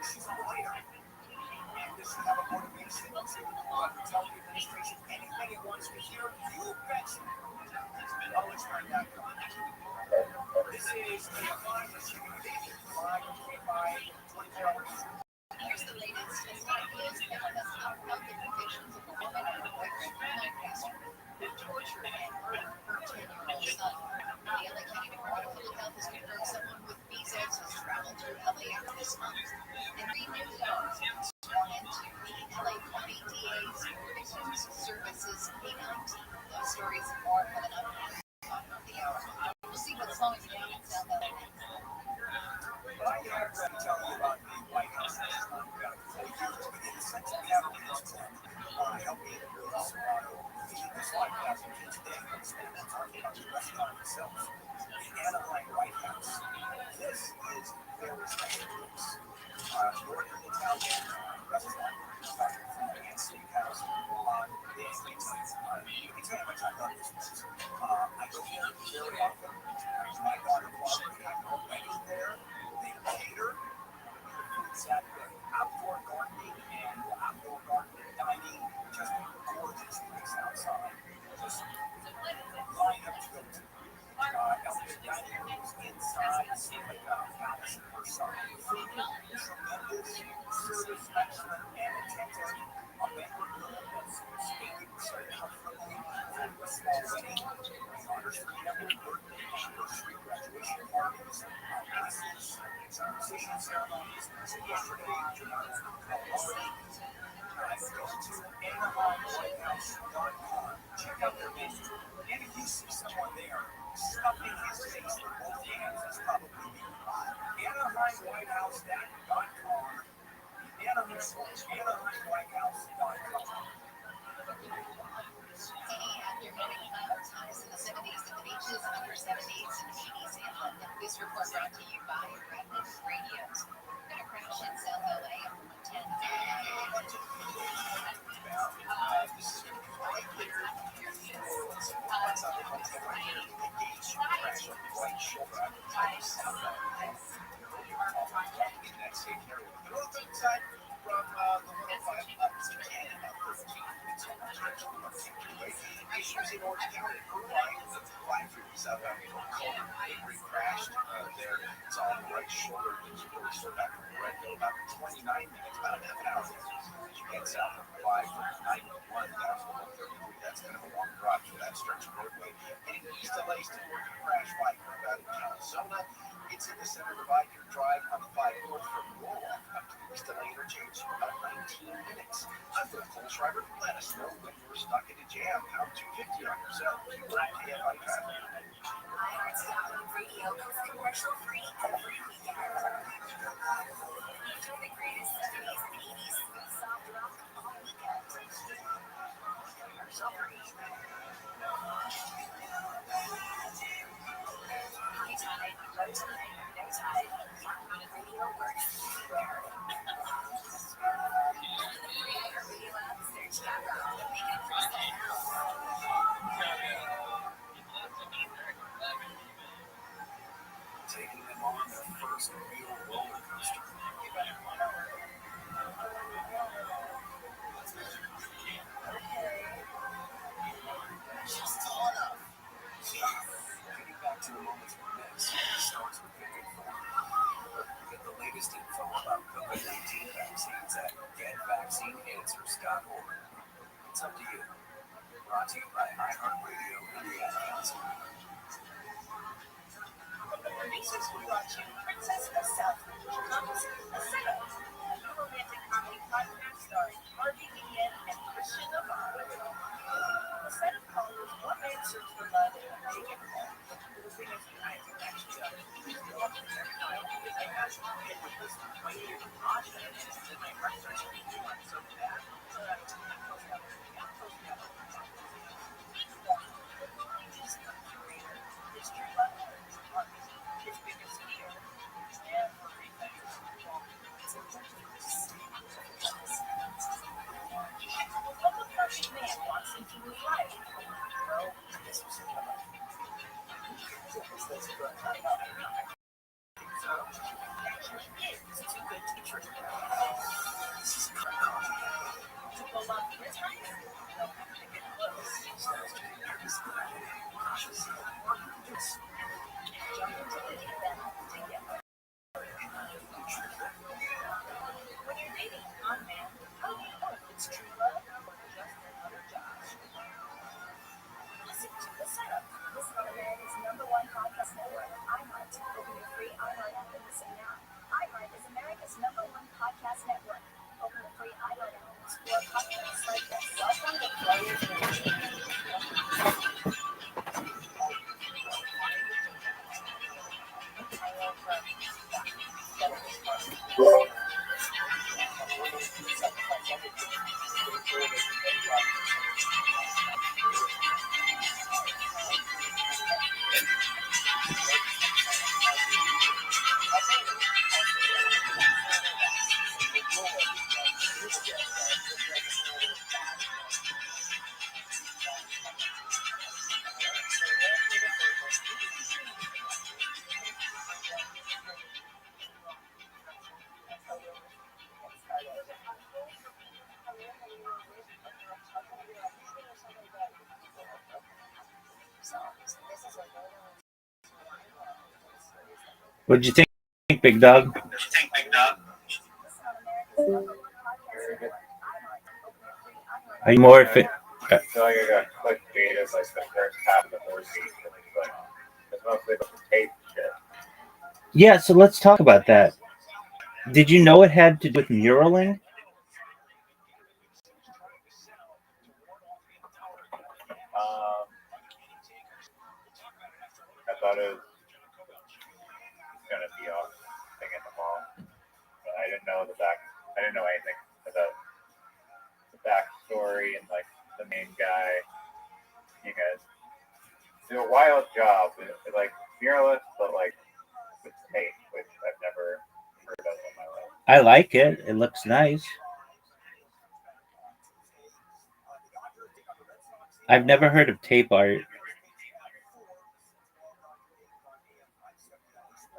she's a liar. And this should have a motivation to tell the administration anything it wants to hear. You betcha. I'll explain that. This is the finest you can be. 24 hours. Here's the latest. As is evidence of the convictions of the woman and her boyfriend from Lancaster who tortured and murdered her 10-year-old son. The LA County Department of Public Health has confirmed someone with measles has traveled to LA this month. And 3 new dogs sworn into the LA County DA's Victims Services K-9 team. Those stories and more coming up on the hour. We'll see what's slowing you down in South LA. But I have to tell you about the White House. In Central Cabinet, helping those this White House today spend that time on the restaurant themselves. The Anaheim White House. This is very special place. Northern Italian restaurant, and steakhouse on the you can tell you how much I love this place. I go here very often. My daughter Barbara and I go wedding there. They cater. Food's at the outdoor gardening and outdoor gardening dining. Just a gorgeous place outside. Just line up to go to. Outdoor dining rooms inside. Seem like a palace or something. Food, tremendous. Service, excellent and attentive. A banquet room that's 80% comfortable. And a small wedding. Honors for every birthday, anniversary, graduation parties, classes, transition ceremonies. Yesterday, go to AnaheimWhiteHouse.com. Check out their menu. And if you see someone there stuffing his face with both hands, it's probably me. AnaheimWhiteHouse.com. AnaheimWhiteHouse.com. And you're getting clouds, highs in the 70s in the beaches, under 78s in the 80s in London. This report brought to you by Redwood Radios. Gonna crash in South LA on 110. Issues in Orange County. Southbound Colton crashed there. It's on the right shoulder. It's really so back from the red. About 29 minutes, about a half an hour. You get south of 591 down to 133. That's kind of a long drive for that stretch of roadway. Heading east to Lace to work a crash bike about in Arizona. It's in the center of the bike. Your drive on the 5 north from Norwalk up to the east LA interchange. About 19 minutes. I'm the Cole Schreiber. Let us know when you're stuck in a jam. Pound 250 on yourself. You will pay a bike path. Radio goes commercial free every weekend. Enjoy the greatest 70s and 80s smooth soft rock all weekend. Commercial free. High tide, low tide, no tide. Radio works everywhere. The free Radio app, search .com and make it free now. Taking them on their first real roller coaster. Just tall enough. Getting back to the moments we miss starts with Victor Ford. Get the latest info about COVID-19 vaccines at getvaccineanswers.org. It's up to you. Brought to you by iHeartRadio and the Ad Council. Producers who brought you Princess of South, comes a setup, a romantic comedy podcast starring Harvey Guillen and Christian Navarro. The setup follows one man search for love in a vacant home. The thing is, I actually What'd you think, Big Dog? Are you more fit? I feel like I got clickbaited like the first half of the first season. It's mostly about the tape shit. Yeah, so let's talk about that. Did you know it had to do with muraling? I thought it was gonna be a thing in the mall, but I didn't know I didn't know anything about the backstory and like the main guy. You guys do a wild job. It's like muralist, but like with tape, which I've never heard of in my life. I like it. It looks nice. I've never heard of tape art.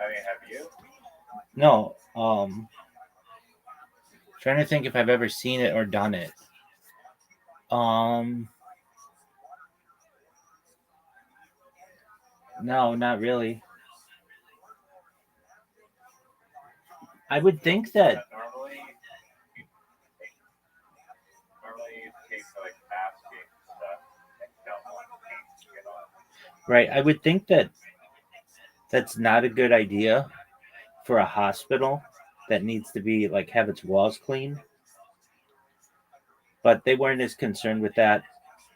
I mean, have you? No. Trying to think if I've ever seen it or done it. No, not really. I would think that Normally you take like masking stuff and don't want paint to get on. right. I would think that that's not a good idea for a hospital that needs to be like have its walls clean. But they weren't as concerned with that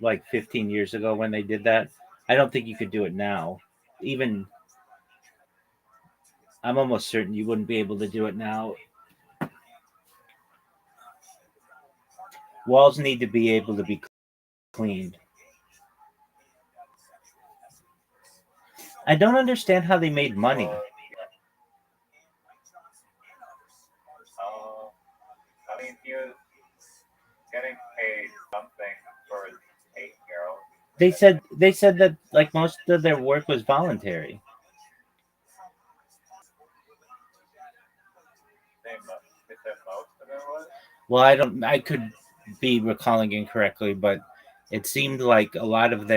like 15 years ago when they did that. I don't think you could do it now. Even I'm almost certain you wouldn't be able to do it now. Walls need to be able to be cleaned. I don't understand how they made money. I mean, he was getting paid something for his 8-year-old. They said that like most of their work was voluntary. They said most of it was? Well, I could be recalling incorrectly, but it seemed like a lot of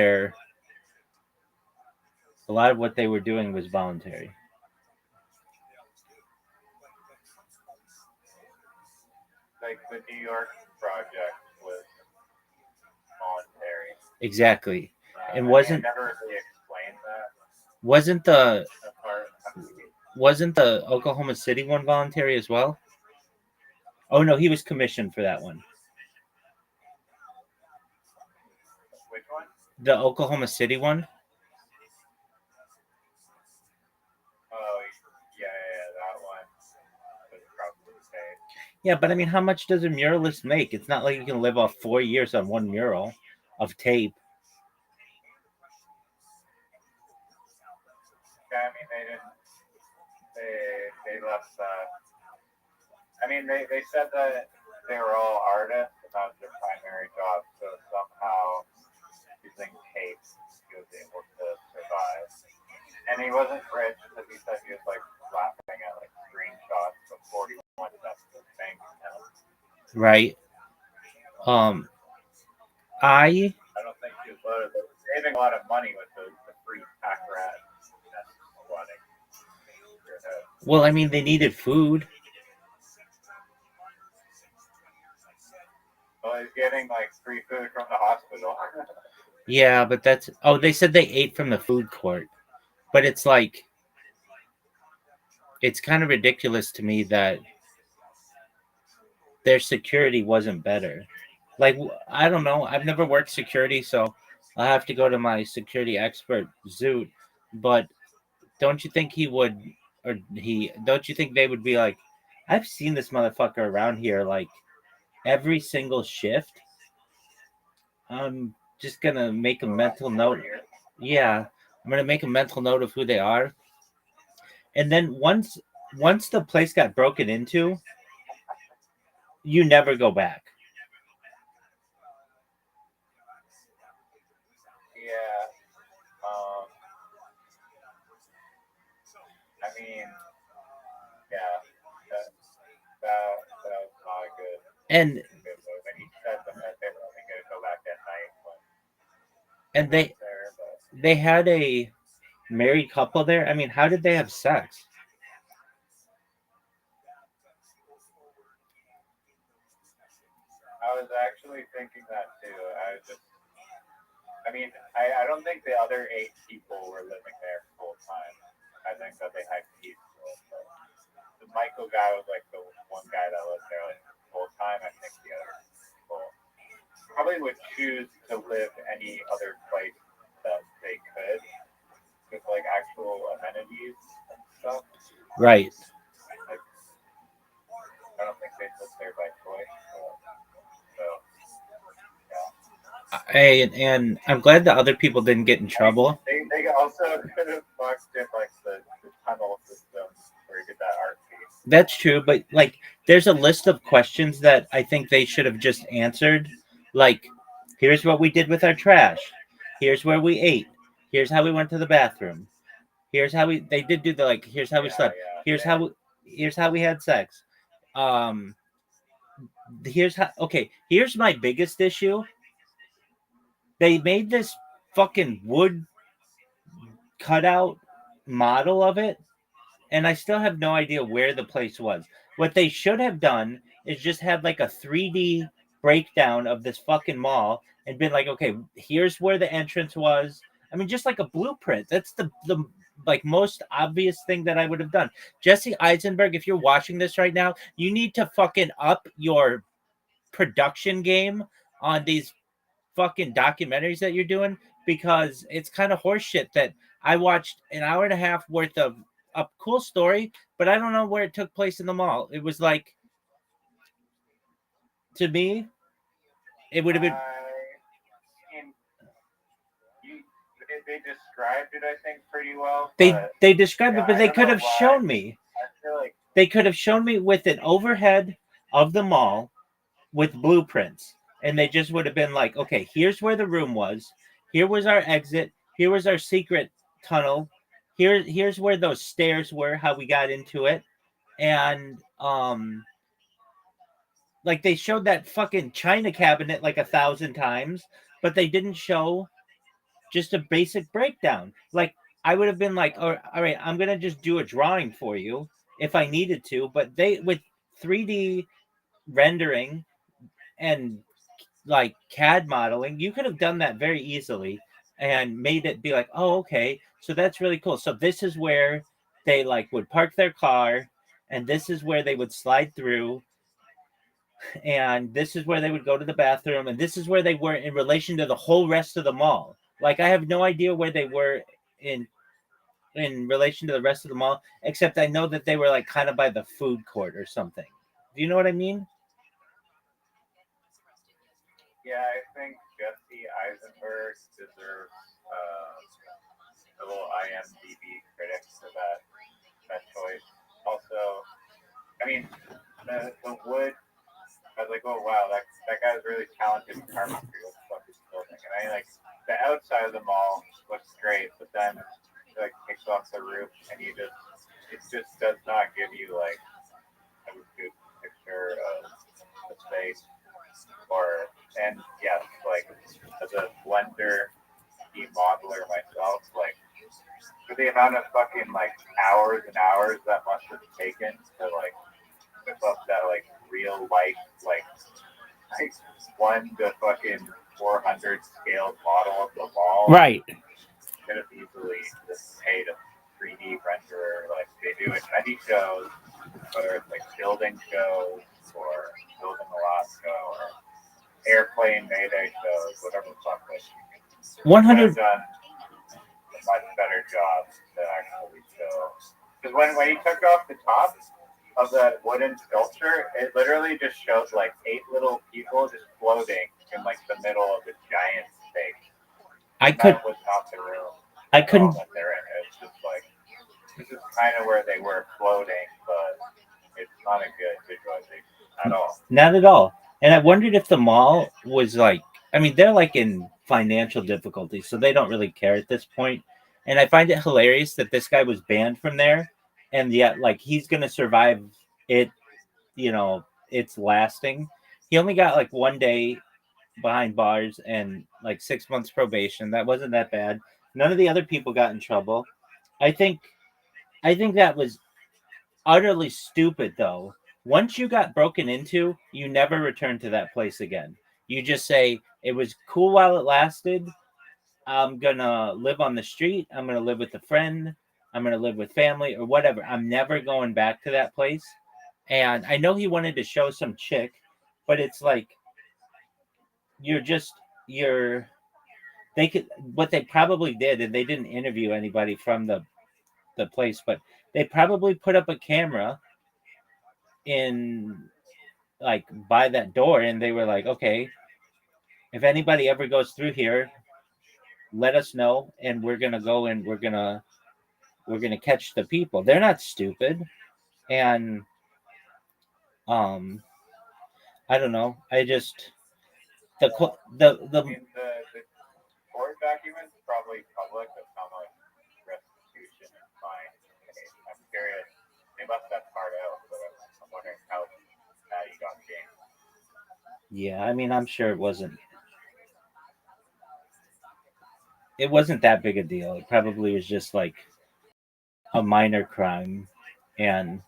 what they were doing was voluntary. Like the New York project was voluntary. Exactly. And I never really explained that. Wasn't the Oklahoma City one voluntary as well? Oh no, he was commissioned for that one. Which one? The Oklahoma City one. Oh yeah, that one was Yeah, but I mean, how much does a muralist make? It's not like you can live off 4 years on one mural of tape. Yeah, I mean, they didn't. They left. I mean, they said that they were all artists and that was their primary job. So somehow, using tape, he was able to survive. And he wasn't rich because he said he was like laughing at like screenshots of 41 cents of bank accounts. Right. I don't think he was saving a lot of money with the free pack rat squatting. well, I mean, they needed food. Well, he's getting like free food from the hospital. Yeah, but that's they said they ate from the food court. But it's like it's kind of ridiculous to me that their security wasn't better. Like I don't know, I've never worked security, so I have to go to my security expert Zoot, but don't you think don't you think they would be like, I've seen this motherfucker around here like every single shift. I'm just gonna make a mental note. Yeah, I'm gonna make a mental note of who they are. And then once the place got broken into, you never go back. Yeah. I mean, yeah, that was not good. And he said that they were only going to go back at night. And they had a married couple there. I mean, how did they have sex? I was actually thinking that too. I don't think the other 8 people were living there full time. I think that they had people. The Michael guy was like the one guy that lived there like full time. I think the other people probably would choose to live any other place that they could with like actual amenities and stuff. Right. Like, I don't think they lived there by choice. So And I'm glad the other people didn't get in trouble. They also could have fucked in like the tunnel system where you get that art piece. That's true, but like there's a list of questions that I think they should have just answered. Like, here's what we did with our trash. Here's where we ate. Here's how we went to the bathroom. Here's how they did do the like here's how we slept. Here's how we had sex. Here's my biggest issue. They made this fucking wood cutout model of it, and I still have no idea where the place was. What they should have done is just had like a 3D breakdown of this fucking mall and been like, okay, here's where the entrance was. I mean, just like a blueprint. That's the like most obvious thing that I would have done. Jesse Eisenberg, if you're watching this right now, you need to fucking up your production game on these fucking documentaries that you're doing, because it's kind of horseshit that I watched an hour and a half worth of a cool story, but I don't know where it took place in the mall. It was like, to me, it would have been. They described it, I think, pretty well. They described it, but they could have shown me. I feel like they could have shown me with an overhead of the mall with blueprints, and they just would have been like, okay, here's where the room was. Here was our exit. Here was our secret tunnel. Here's where those stairs were, how we got into it. And like they showed that fucking china cabinet like 1,000 times, but they didn't show just a basic breakdown. Like I would have been like, all right, I'm gonna just do a drawing for you if I needed to, but they with 3D rendering and like CAD modeling, you could have done that very easily and made it be like, oh, okay, so that's really cool. So this is where they like would park their car, and this is where they would slide through, and this is where they would go to the bathroom, and this is where they were in relation to the whole rest of the mall. Like I have no idea where they were in relation to the rest of the mall, except I know that they were like kind of by the food court or something. Do you know what I mean? Yeah, I think Jesse Eisenberg deserves a little IMDb critic for that choice. Also, I mean, the wood. I was like, oh wow, that guy's really talented in carpentry. What the fuck is he building? And I like the outside of the mall looks great, but then it, like kicks off the roof, and it just does not give you like a good picture of the space. And yes, like as a blender modeler myself, like for the amount of fucking like hours and hours that must have taken to like whip up that like real life like 1 to fucking 400 scale model of the mall. Right. Could have easily just paid a 3D renderer like they do at many shows, whether it's like building shows or building a lot show or airplane mayday shows, whatever the fuck. Like, 100. done a much better job to actually show. Because when he took off the top of that wooden sculpture, it literally just shows like 8 little people just floating in like the middle of a giant stage. That was not the room. I couldn't. That they're in. It's just like this is kind of where they were floating, but it's not a good visualization at all. Not at all. And I wondered if the mall was like, I mean, they're like in financial difficulty, so they don't really care at this point. And I find it hilarious that this guy was banned from there, and yet, like, he's going to survive it, you know, it's lasting. He only got like 1 day behind bars and like 6 months probation. That wasn't that bad. None of the other people got in trouble. I think that was utterly stupid, though. Once you got broken into, you never return to that place again. You just say, it was cool while it lasted. I'm going to live on the street. I'm going to live with a friend. I'm going to live with family or whatever. I'm never going back to that place. And I know he wanted to show some chick, but it's like, they could, what they probably did, and they didn't interview anybody from the place, but they probably put up a camera in like by that door, and they were like, okay, if anybody ever goes through here, let us know, and we're gonna go and we're gonna catch the people. They're not stupid. And I don't know, I just the I mean, the court documents probably public of how much restitution and fine. I'm curious. They left that part out, but I'm wondering how you got gamed. yeah, I mean, I'm sure it wasn't that big a deal. It probably was just like a minor crime, and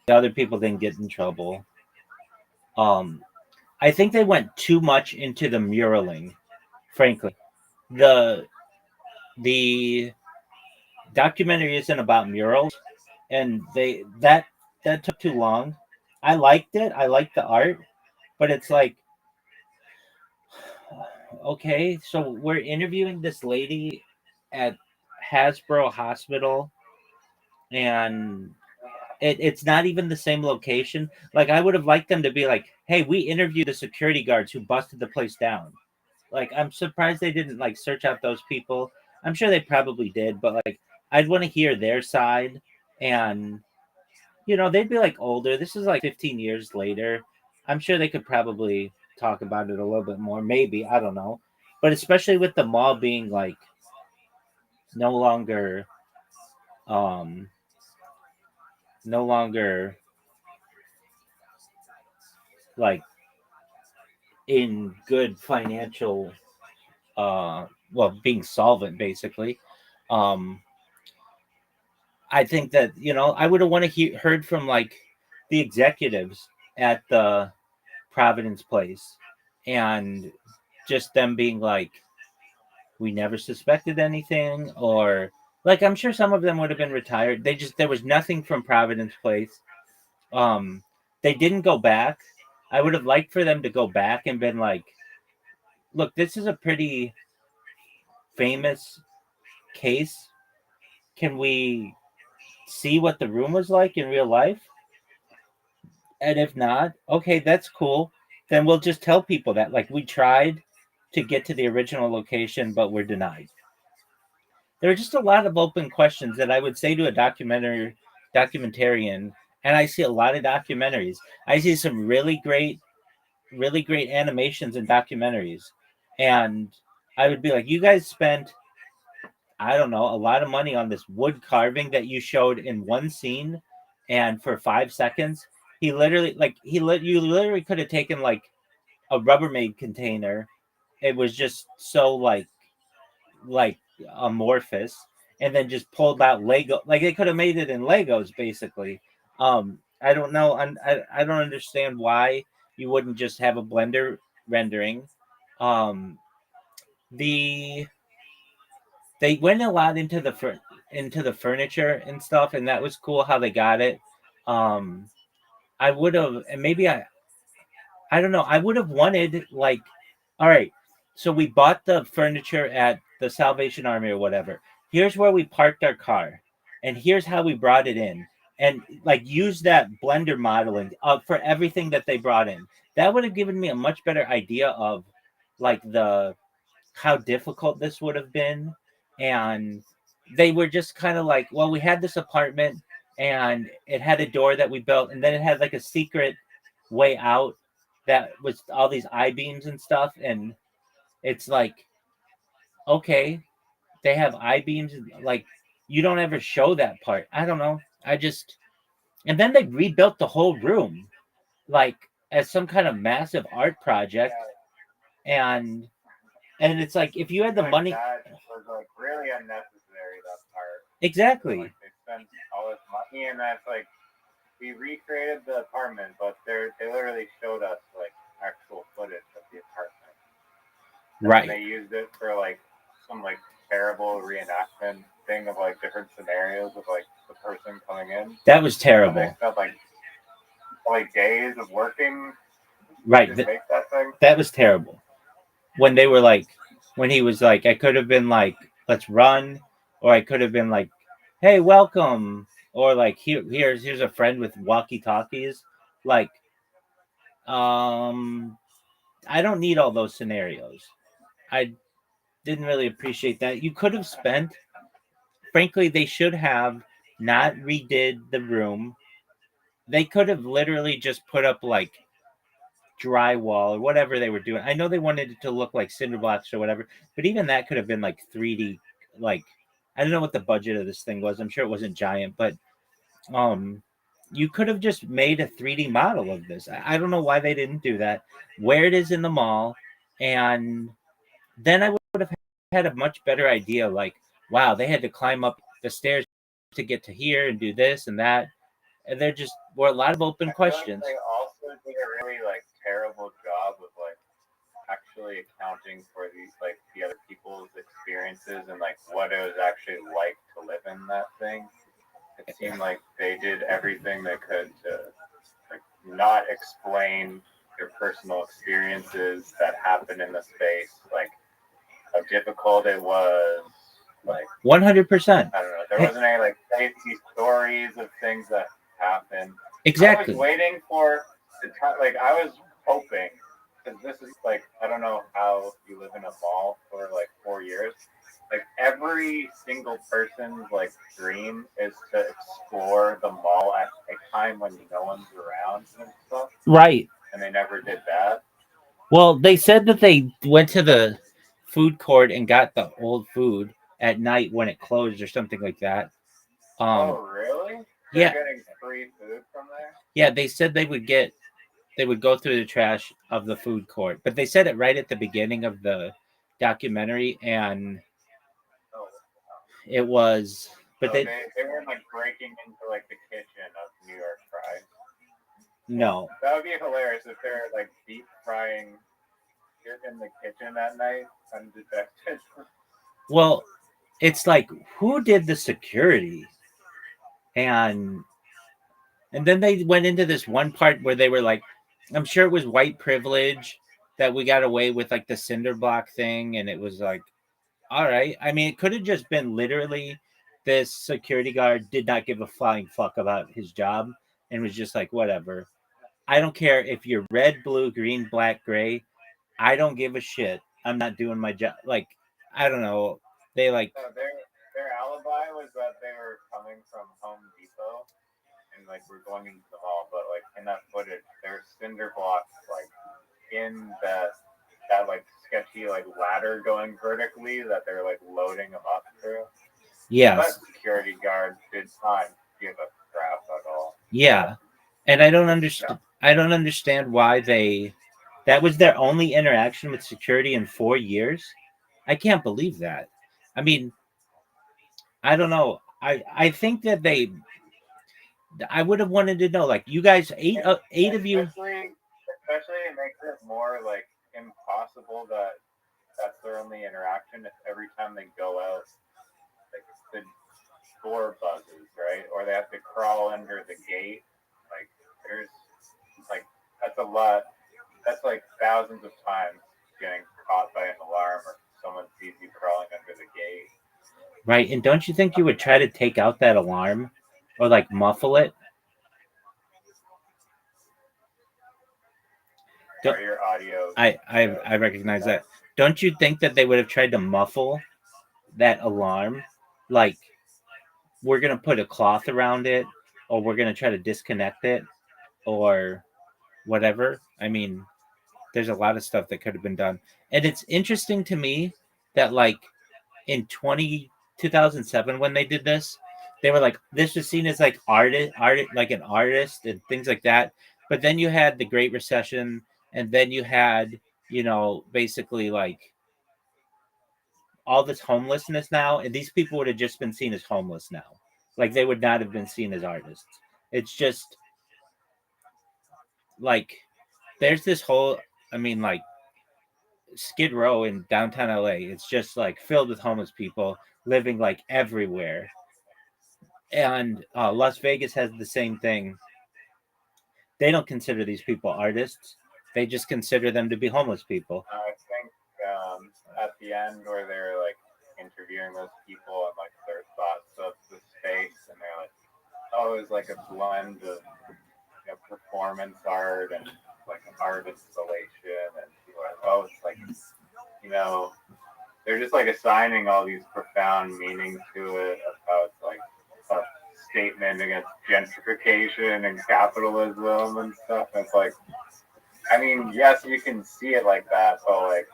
the other people didn't get in trouble. I think they went too much into the muraling, frankly. The documentary isn't about murals, and that took too long. I liked it. I liked the art, but it's like, okay, so we're interviewing this lady at Hasbro Hospital, and it's not even the same location. Like, I would have liked them to be like, hey, we interviewed the security guards who busted the place down. Like, I'm surprised they didn't like search out those people. I'm sure they probably did, but like, I'd want to hear their side. And they'd be like older. This is like 15 years later. I'm sure they could probably talk about it a little bit more. Maybe, I don't know. But especially with the mall being like no longer like in good financial being solvent, basically. I think that I would have want to heard from like the executives at the Providence place, and just them being like, we never suspected anything, or like, I'm sure some of them would have been retired. There was nothing from Providence place. They didn't go back. I would have liked for them to go back and been like, look, this is a pretty famous case. Can we see what the room was like in real life? And if not, okay, that's cool. Then we'll just tell people that like we tried to get to the original location, but we're denied. There are just a lot of open questions that I would say to a documentarian, and I see a lot of documentaries. I see some really great animations and documentaries, and I would be like, you guys spent, I don't know, a lot of money on this wood carving that you showed in one scene, and for 5 seconds, he literally like you literally could have taken like a Rubbermaid container. It was just so like amorphous, and then just pulled out Lego. Like they could have made it in Legos, basically. I don't know. I don't understand why you wouldn't just have a Blender rendering. Um, the they went a lot into into the furniture and stuff, and that was cool how they got it. Um, I would have, and maybe I don't know. I would have wanted like, all right, so we bought the furniture at the Salvation Army or whatever. Here's where we parked our car, and here's how we brought it in, and like use that Blender modeling for everything that they brought in. That would have given me a much better idea of like the how difficult this would have been, and they were just kind of like, well, we had this apartment, and it had a door that we built, and then it had like a secret way out that was all these I-beams and stuff, and it's like, okay, they have I-beams, like you don't ever show that part. I don't know. I just and then they rebuilt the whole room like as some kind of massive art project, and it's like if you had the money, that was like really unnecessary, that part. exactly. Like, they spent all this money, and that's like we recreated the apartment, but they literally showed us like actual footage of the apartment. Right. And they used it for like some like terrible reenactment thing of like different scenarios of like the person coming in. That was terrible. And they spent like days of working. Right. To make that thing. That was terrible. When they were like, when he was like, I could have been like, let's run, or I could have been like, hey, welcome, or like here's a friend with walkie talkies. Like, I don't need all those scenarios. I didn't really appreciate that. You could have spent, frankly, they should have not redid the room. They could have literally just put up like drywall or whatever they were doing. I know they wanted it to look like cinder blocks or whatever, but even that could have been like 3D. Like, I don't know what the budget of this thing was. I'm sure it wasn't giant, but you could have just made a 3D model of this. I don't know why they didn't do that. Where it is in the mall, and then I would have had a much better idea. Like, wow, they had to climb up the stairs to get to here and do this and that, and there just were a lot of open questions. They also did a really like terrible job of like actually accounting for these like the other people's experiences and like what it was actually like to live in that thing. It seemed like they did everything they could to like not explain their personal experiences that happened in the space, like how difficult it was, like 100%. I don't know. There wasn't any like fancy stories of things that happened. Exactly. I was waiting for the like I was hoping because this is like I don't know how you live in a mall for like 4 years. Like every single person's like dream is to explore the mall at a time when no one's around and stuff. Right. And they never did that. Well, they said that they went to the food court and got the old food at night when it closed or something like that. Oh, really? Yeah. They're getting free food from there? Yeah, they said they would go through the trash of the food court, but they said it right at the beginning of the documentary, and it was, but so they were like breaking into like the kitchen of New York Fries. No. That would be hilarious if they're like deep frying in the kitchen at night undetected. Well, it's like, who did the security? And then they went into this one part where they were like, I'm sure it was white privilege that we got away with like the cinder block thing, and it was like, all right. I mean, it could have just been literally this security guard did not give a flying fuck about his job and was just like, whatever. I don't care if you're red, blue, green, black, gray. I don't give a shit. I'm not doing my job. Like, I don't know. They like, So their alibi was that they were coming from Home Depot and like we're going into the mall, but like in that footage, there's cinder blocks like in that like sketchy like ladder going vertically that they're like loading them up through. yes. That security guard did not give a crap at all. Yeah. And I don't understand. I don't understand why that was their only interaction with security in 4 years. I can't believe that. I mean, I don't know. I think that I would have wanted to know, like, you guys, eight of you. Especially it makes it more like impossible that that's their only interaction if every time they go out, like the door buzzes, right? Or they have to crawl under the gate. Like there's like that's a lot. That's like thousands of times getting caught by an alarm or someone sees you crawling under the gate. Right, and don't you think you would try to take out that alarm or like muffle it? Or your audio. I recognize that. Don't you think that they would have tried to muffle that alarm? Like, we're gonna put a cloth around it, or we're gonna try to disconnect it, or whatever. I mean, there's a lot of stuff that could have been done, and it's interesting to me that like in 2007 when they did this, they were like, this was seen as like like an artist and things like that. But then you had the Great Recession, and then you had, basically like all this homelessness now, and these people would have just been seen as homeless now. Like they would not have been seen as artists. It's just like there's this whole, I mean, like Skid Row in downtown LA. It's just like filled with homeless people living like everywhere. And Las Vegas has the same thing. They don't consider these people artists. They just consider them to be homeless people. I think at the end where they're like interviewing those people and like their thoughts of the space, and they're like, oh, it was like a blend of performance art and like an art installation, and people are like, oh, it's like they're just like assigning all these profound meanings to it of how it's like a statement against gentrification and capitalism and stuff. And it's like, I mean, yes, you can see it like that, but like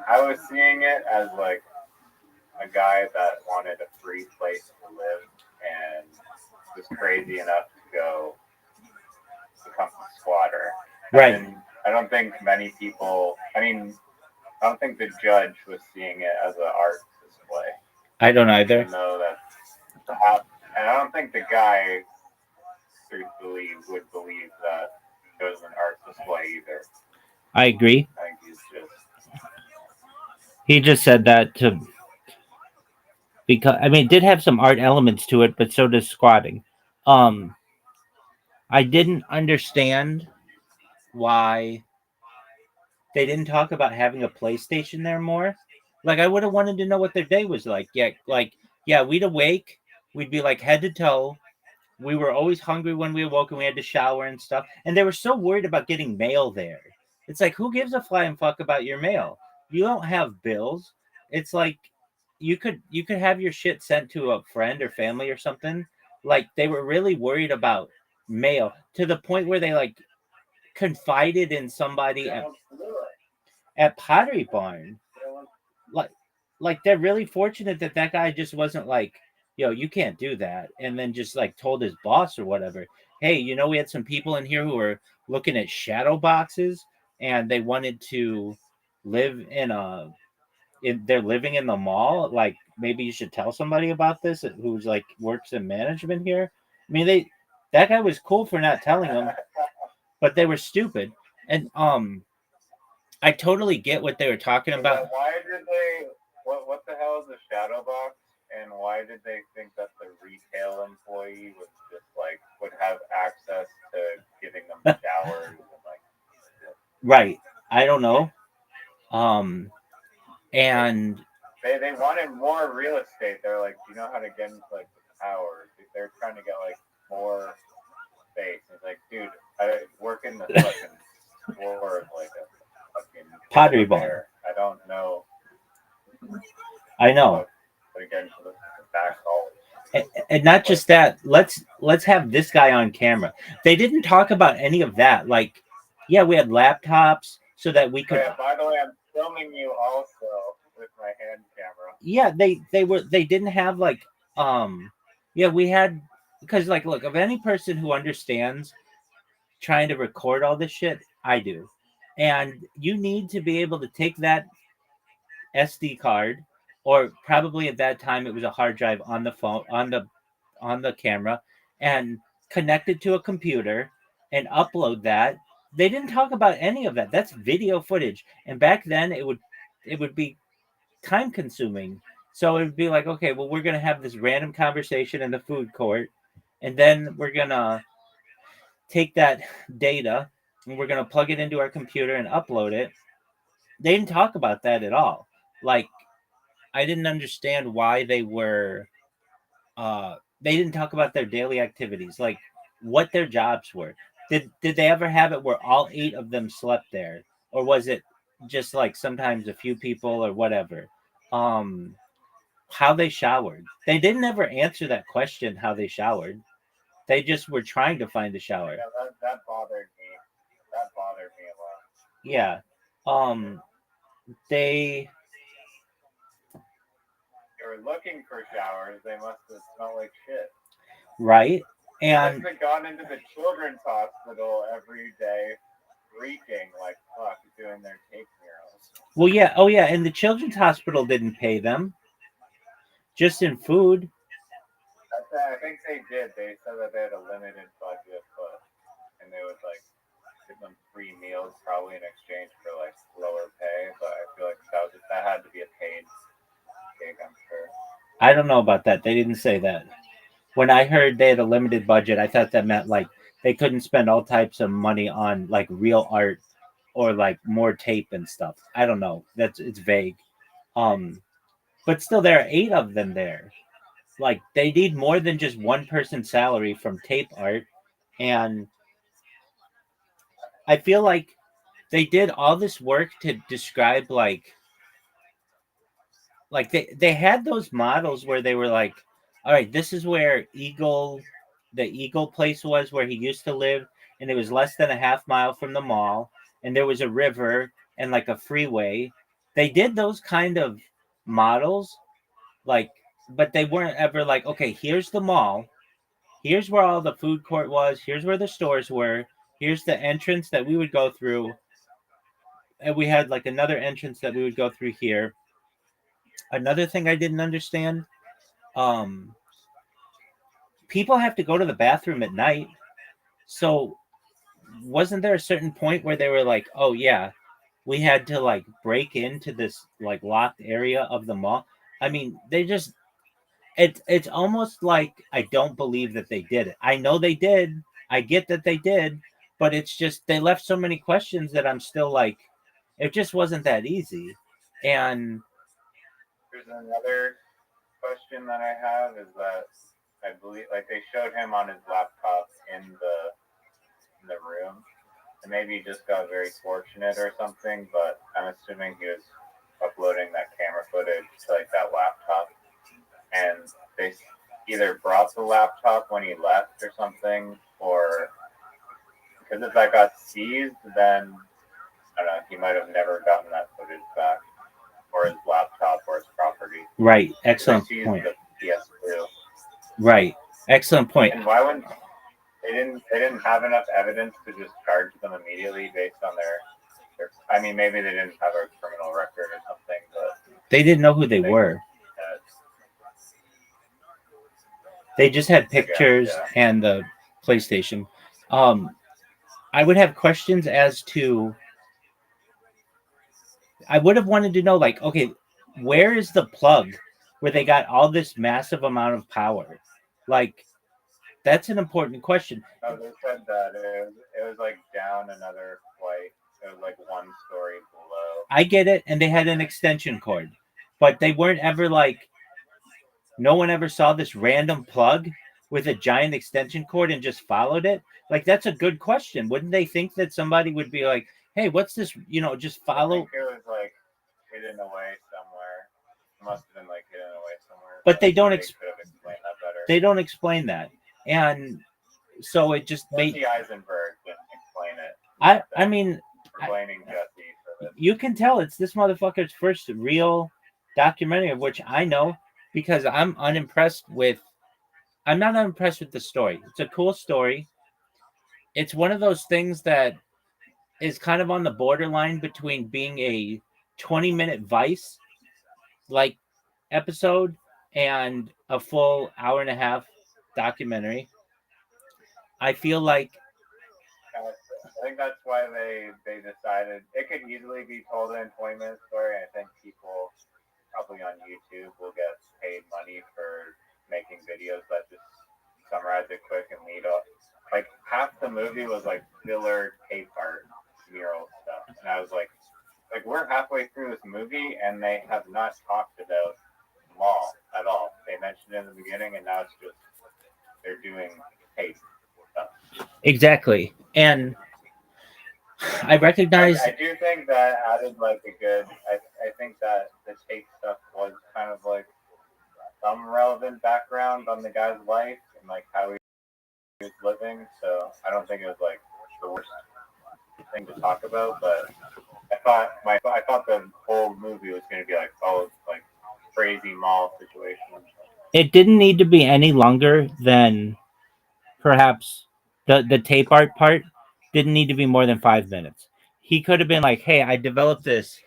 I was seeing it as like a guy that wanted a free place to live and was crazy enough to go become a squatter. Right. And I don't think many people, I don't think the judge was seeing it as an art display. I don't either. Even though and I don't think the guy truthfully would believe that it was an art display either. I agree. I think he's just. He just said that because I mean, it did have some art elements to it, but so does squatting. I didn't understand why they didn't talk about having a PlayStation there more. Like I would have wanted to know what their day was like. Yeah, we'd awake, we'd be like head to toe. We were always hungry when we awoke, and we had to shower and stuff. And they were so worried about getting mail there. It's like, who gives a flying fuck about your mail? You don't have bills. It's like you could have your shit sent to a friend or family or something. Like they were really worried about mail to the point where they like confided in somebody at Pottery Barn. Like they're really fortunate that guy just wasn't like, yo, you can't do that, and then just like told his boss or whatever, hey, we had some people in here who were looking at shadow boxes, and they wanted to live they're living in the mall. Like maybe you should tell somebody about this who's like works in management here. I mean, that guy was cool for not telling them, but they were stupid. And I totally get what they were talking about. Why did they? What the hell is a shadow box? And why did they think that the retail employee would have access to giving them showers and like? Right. I don't know. And they wanted more real estate. They're like, do you know how to get into like the towers? They're trying to get like more space. It's like, dude, I work in the fucking floor of like a fucking Pottery barn. bear. I don't know. I know. But again, the back hall. And not just that, let's have this guy on camera. They didn't talk about any of that. Like, yeah, we had laptops so that we could. Yeah, by the way, I'm filming you also with my hand camera. Yeah, they didn't have like yeah, we had, because like, look, of any person who understands trying to record all this shit, I do. And you need to be able to take that SD card, or probably at that time it was a hard drive on the phone, on the camera, and connect it to a computer and upload that. They didn't talk about any of that. That's video footage. And back then it would be time consuming. So it would be like, okay, well, we're going to have this random conversation in the food court, and then we're going to take that data and we're going to plug it into our computer and upload it. They didn't talk about that at all. Like, I didn't understand why they didn't talk about their daily activities, like what their jobs were. Did they ever have it where all 8 of them slept there, or was it just like sometimes a few people or whatever? How they showered. They didn't ever answer that question, how they showered. They just were trying to find a shower. Yeah, that bothered me. That bothered me a lot. Yeah. They were looking for showers. They must have smelled like shit. Right. And they've gone into the children's hospital every day, reeking like fuck, doing their cake murals. Well, yeah. Oh, yeah. And the children's hospital didn't pay them. Just in food. I think they did. They said that they had a limited budget, and they would like give them free meals probably in exchange for like lower pay. But I feel like that had to be a paid gig, I'm sure. I don't know about that. They didn't say that. When I heard they had a limited budget, I thought that meant like they couldn't spend all types of money on like real art or like more tape and stuff. I don't know. It's vague. But still, there are 8 of them there. Like, they need more than just one person's salary from tape art. And I feel like they did all this work to describe like they had those models where they were like, all right, this is where the Eagle place was where he used to live, and it was less than a half mile from the mall, and there was a river and like a freeway. They did those kind of models, like, but they weren't ever like, okay, here's the mall, here's where all the food court was, here's where the stores were, here's the entrance that we would go through, and we had like another entrance that we would go through here. Another thing I didn't understand, people have to go to the bathroom at night. So wasn't there a certain point where they were like, oh yeah, we had to like break into this like locked area of the mall? I mean, they just, it's almost like I don't believe that they did it. I know they did. I get that they did, but it's just they left so many questions that I'm still like, it just wasn't that easy. And there's another question that I have is that I believe like they showed him on his laptop in the room, and maybe he just got very fortunate or something, but I'm assuming he was uploading that camera footage to like that laptop, and they either brought the laptop when he left or something, or because if that got seized, then I don't know, he might have never gotten that footage back, or his laptop or his property. Right. Excellent point. The PS2. Right. Excellent point. And why wouldn't they didn't have enough evidence to just charge them immediately based on their I mean, maybe they didn't have a criminal record or something, but they didn't know who they were. They just had pictures and the PlayStation. I would have questions as to, I would have wanted to know, like, okay, where is the plug where they got all this massive amount of power? Like, that's an important question. Oh, they said that it was like down another flight. It was like 1 story below. I get it, and they had an extension cord, but they weren't ever like, no one ever saw this random plug with a giant extension cord and just followed it? Like, that's a good question. Wouldn't they think that somebody would be like, hey, what's this? Just I follow. think it was like hidden away somewhere. It must have been like hidden away somewhere. But they don't could have explained that better. They don't explain that. And so it just made Jesse Eisenberg didn't explain it. I mean, blaming Jesse for this. you can tell it's this motherfucker's first real documentary, of which I know, because I'm not unimpressed with the story. It's a cool story. It's one of those things that is kind of on the borderline between being a 20-minute Vice like episode and a full hour and a half documentary. I feel like I think that's why they decided it could easily be told in a 20-minute story. And I think people probably on YouTube will get paid money for making videos that just summarize it quick and lead up. Like half the movie was like filler tape art mural stuff, and I was like we're halfway through this movie and they have not talked about mall at all. They mentioned it in the beginning, and now it's just they're doing tape stuff. Exactly, and I recognize. I do think that added like a good. I think that the tape stuff was kind of like some relevant background on the guy's life and like how he was living. So I don't think it was like the worst thing to talk about. But I thought the whole movie was going to be like crazy mall situation. It didn't need to be any longer than perhaps the tape art part didn't need to be more than 5 minutes. He could have been like, hey, I developed this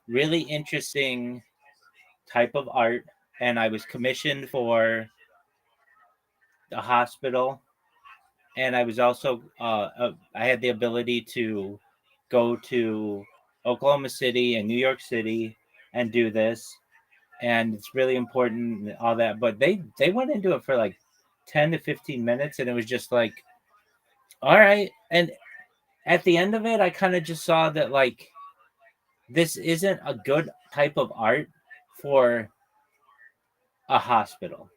really interesting type of art and I was commissioned for the hospital, and I was also I had the ability to go to Oklahoma City and New York City and do this, and it's really important and all that. But they went into it for like 10 to 15 minutes, and it was just like, all right. And at the end of it, I kind of just saw that like this isn't a good type of art for a hospital,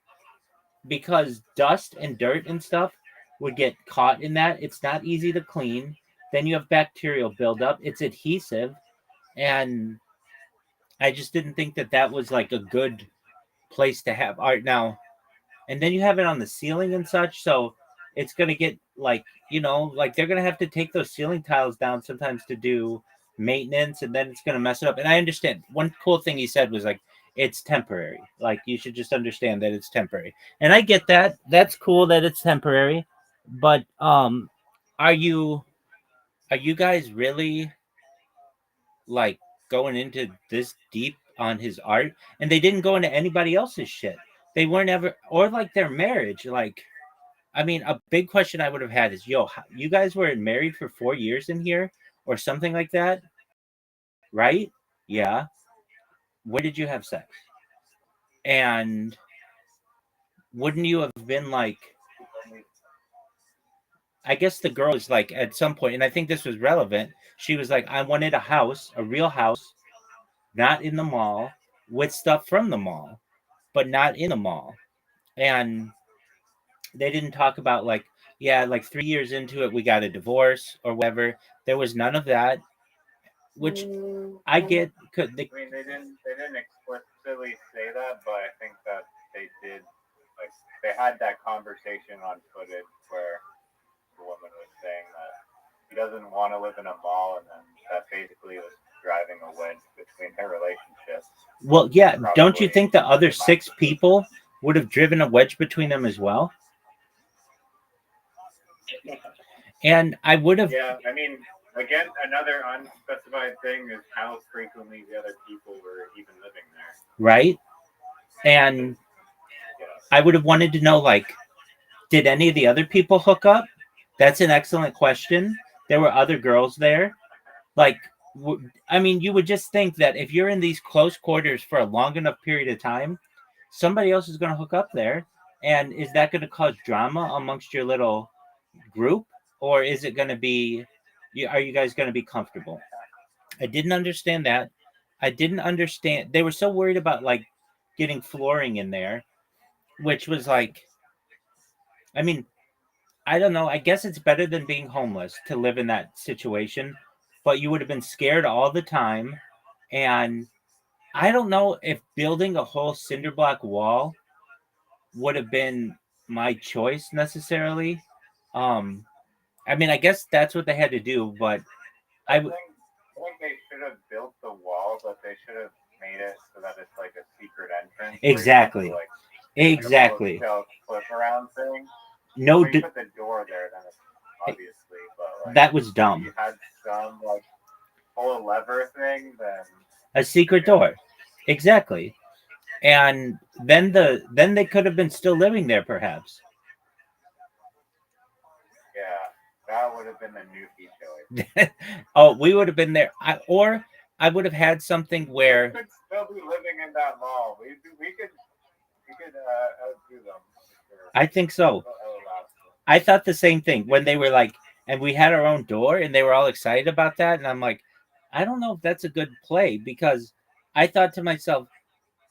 because dust and dirt and stuff would get caught in that. It's not easy to clean. Then you have bacterial buildup. It's adhesive, and I just didn't think that was like a good place to have art now. And then you have it on the ceiling and such, so it's gonna get like like they're gonna have to take those ceiling tiles down sometimes to do maintenance, and then it's gonna mess it up. And I understand. One cool thing he said was like, it's temporary. Like, you should just understand that it's temporary. And I get that. That's cool that it's temporary. But are you guys really like going into this deep on his art? And they didn't go into anybody else's shit. They weren't ever, or like their marriage. Like, I mean, a big question I would have had is, yo, you guys were married for 4 years in here or something like that, right? Yeah. Where did you have sex? And wouldn't you have been like, I guess the girl is like, at some point, and I think this was relevant, she was like, I wanted a house, a real house, not in the mall, with stuff from the mall, but not in the mall. And they didn't talk about like, yeah, like 3 years into it, we got a divorce or whatever. There was none of that, which I get. I mean, they didn't explicitly say that, but I think that they did. Like, they had that conversation on footage where the woman was saying that he doesn't want to live in a mall, and then that basically was driving a wedge between their relationship. Well, yeah, don't you think the other 6 people would have driven a wedge between them as well? And I would have. Yeah, I mean, again, another unspecified thing is how frequently the other people were even living there. Right? And I would have wanted to know, like, did any of the other people hook up? That's an excellent question. There were other girls there. Like, I mean, you would just think that if you're in these close quarters for a long enough period of time, somebody else is going to hook up there. And is that going to cause drama amongst your little group? Or is it going to be, are you guys going to be comfortable? I didn't understand that. I didn't understand. They were so worried about like getting flooring in there, which was like, I mean, I don't know. I guess it's better than being homeless to live in that situation, but you would have been scared all the time. And I don't know if building a whole cinder block wall would have been my choice necessarily. Um, I mean, I guess that's what they had to do, but I think they should have built the wall, but they should have made it so that it's like a secret entrance. Exactly. Exactly. Clip around thing. No, if you put the door there, then it's obviously. But like, that was dumb. If you had some like pull a lever thing, then A secret door, exactly. And then they could have been still living there, perhaps. Yeah, that would have been the newfie choice. Oh, we would have been there. Or I would have had something where we could still be living in that mall. We could outdo them. Sure. I think so. I thought the same thing when they were like, and we had our own door, and they were all excited about that, and I'm like, I don't know if that's a good play, because I thought to myself,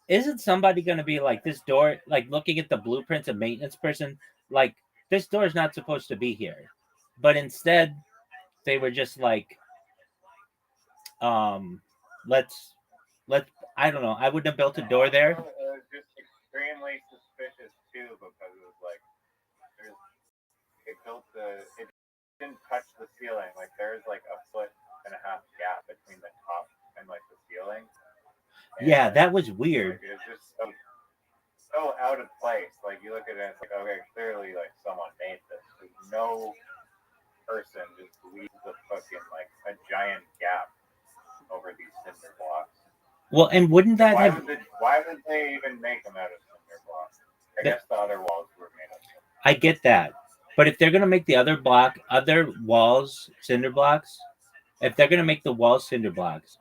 isn't somebody going to be like, this door, like looking at the blueprints, a maintenance person, like, this door is not supposed to be here. But instead, they were just like, let's, I don't know. I wouldn't have built a door there. It was just extremely suspicious too, because it was like, it didn't touch the ceiling. Like there's like a 1.5 foot gap between the top and like the ceiling. And yeah, that was weird. Like, it was just so out of place. Like you look at it, it's like, okay, clearly like someone made this. There's no person just leaves a fucking like a giant gap over these cinder blocks. Well, and wouldn't that why would they even make them out of cinder blocks? I guess the other walls were made of them. I get that. But if they're going to make the other walls cinder blocks, if they're going to make the walls cinder blocks,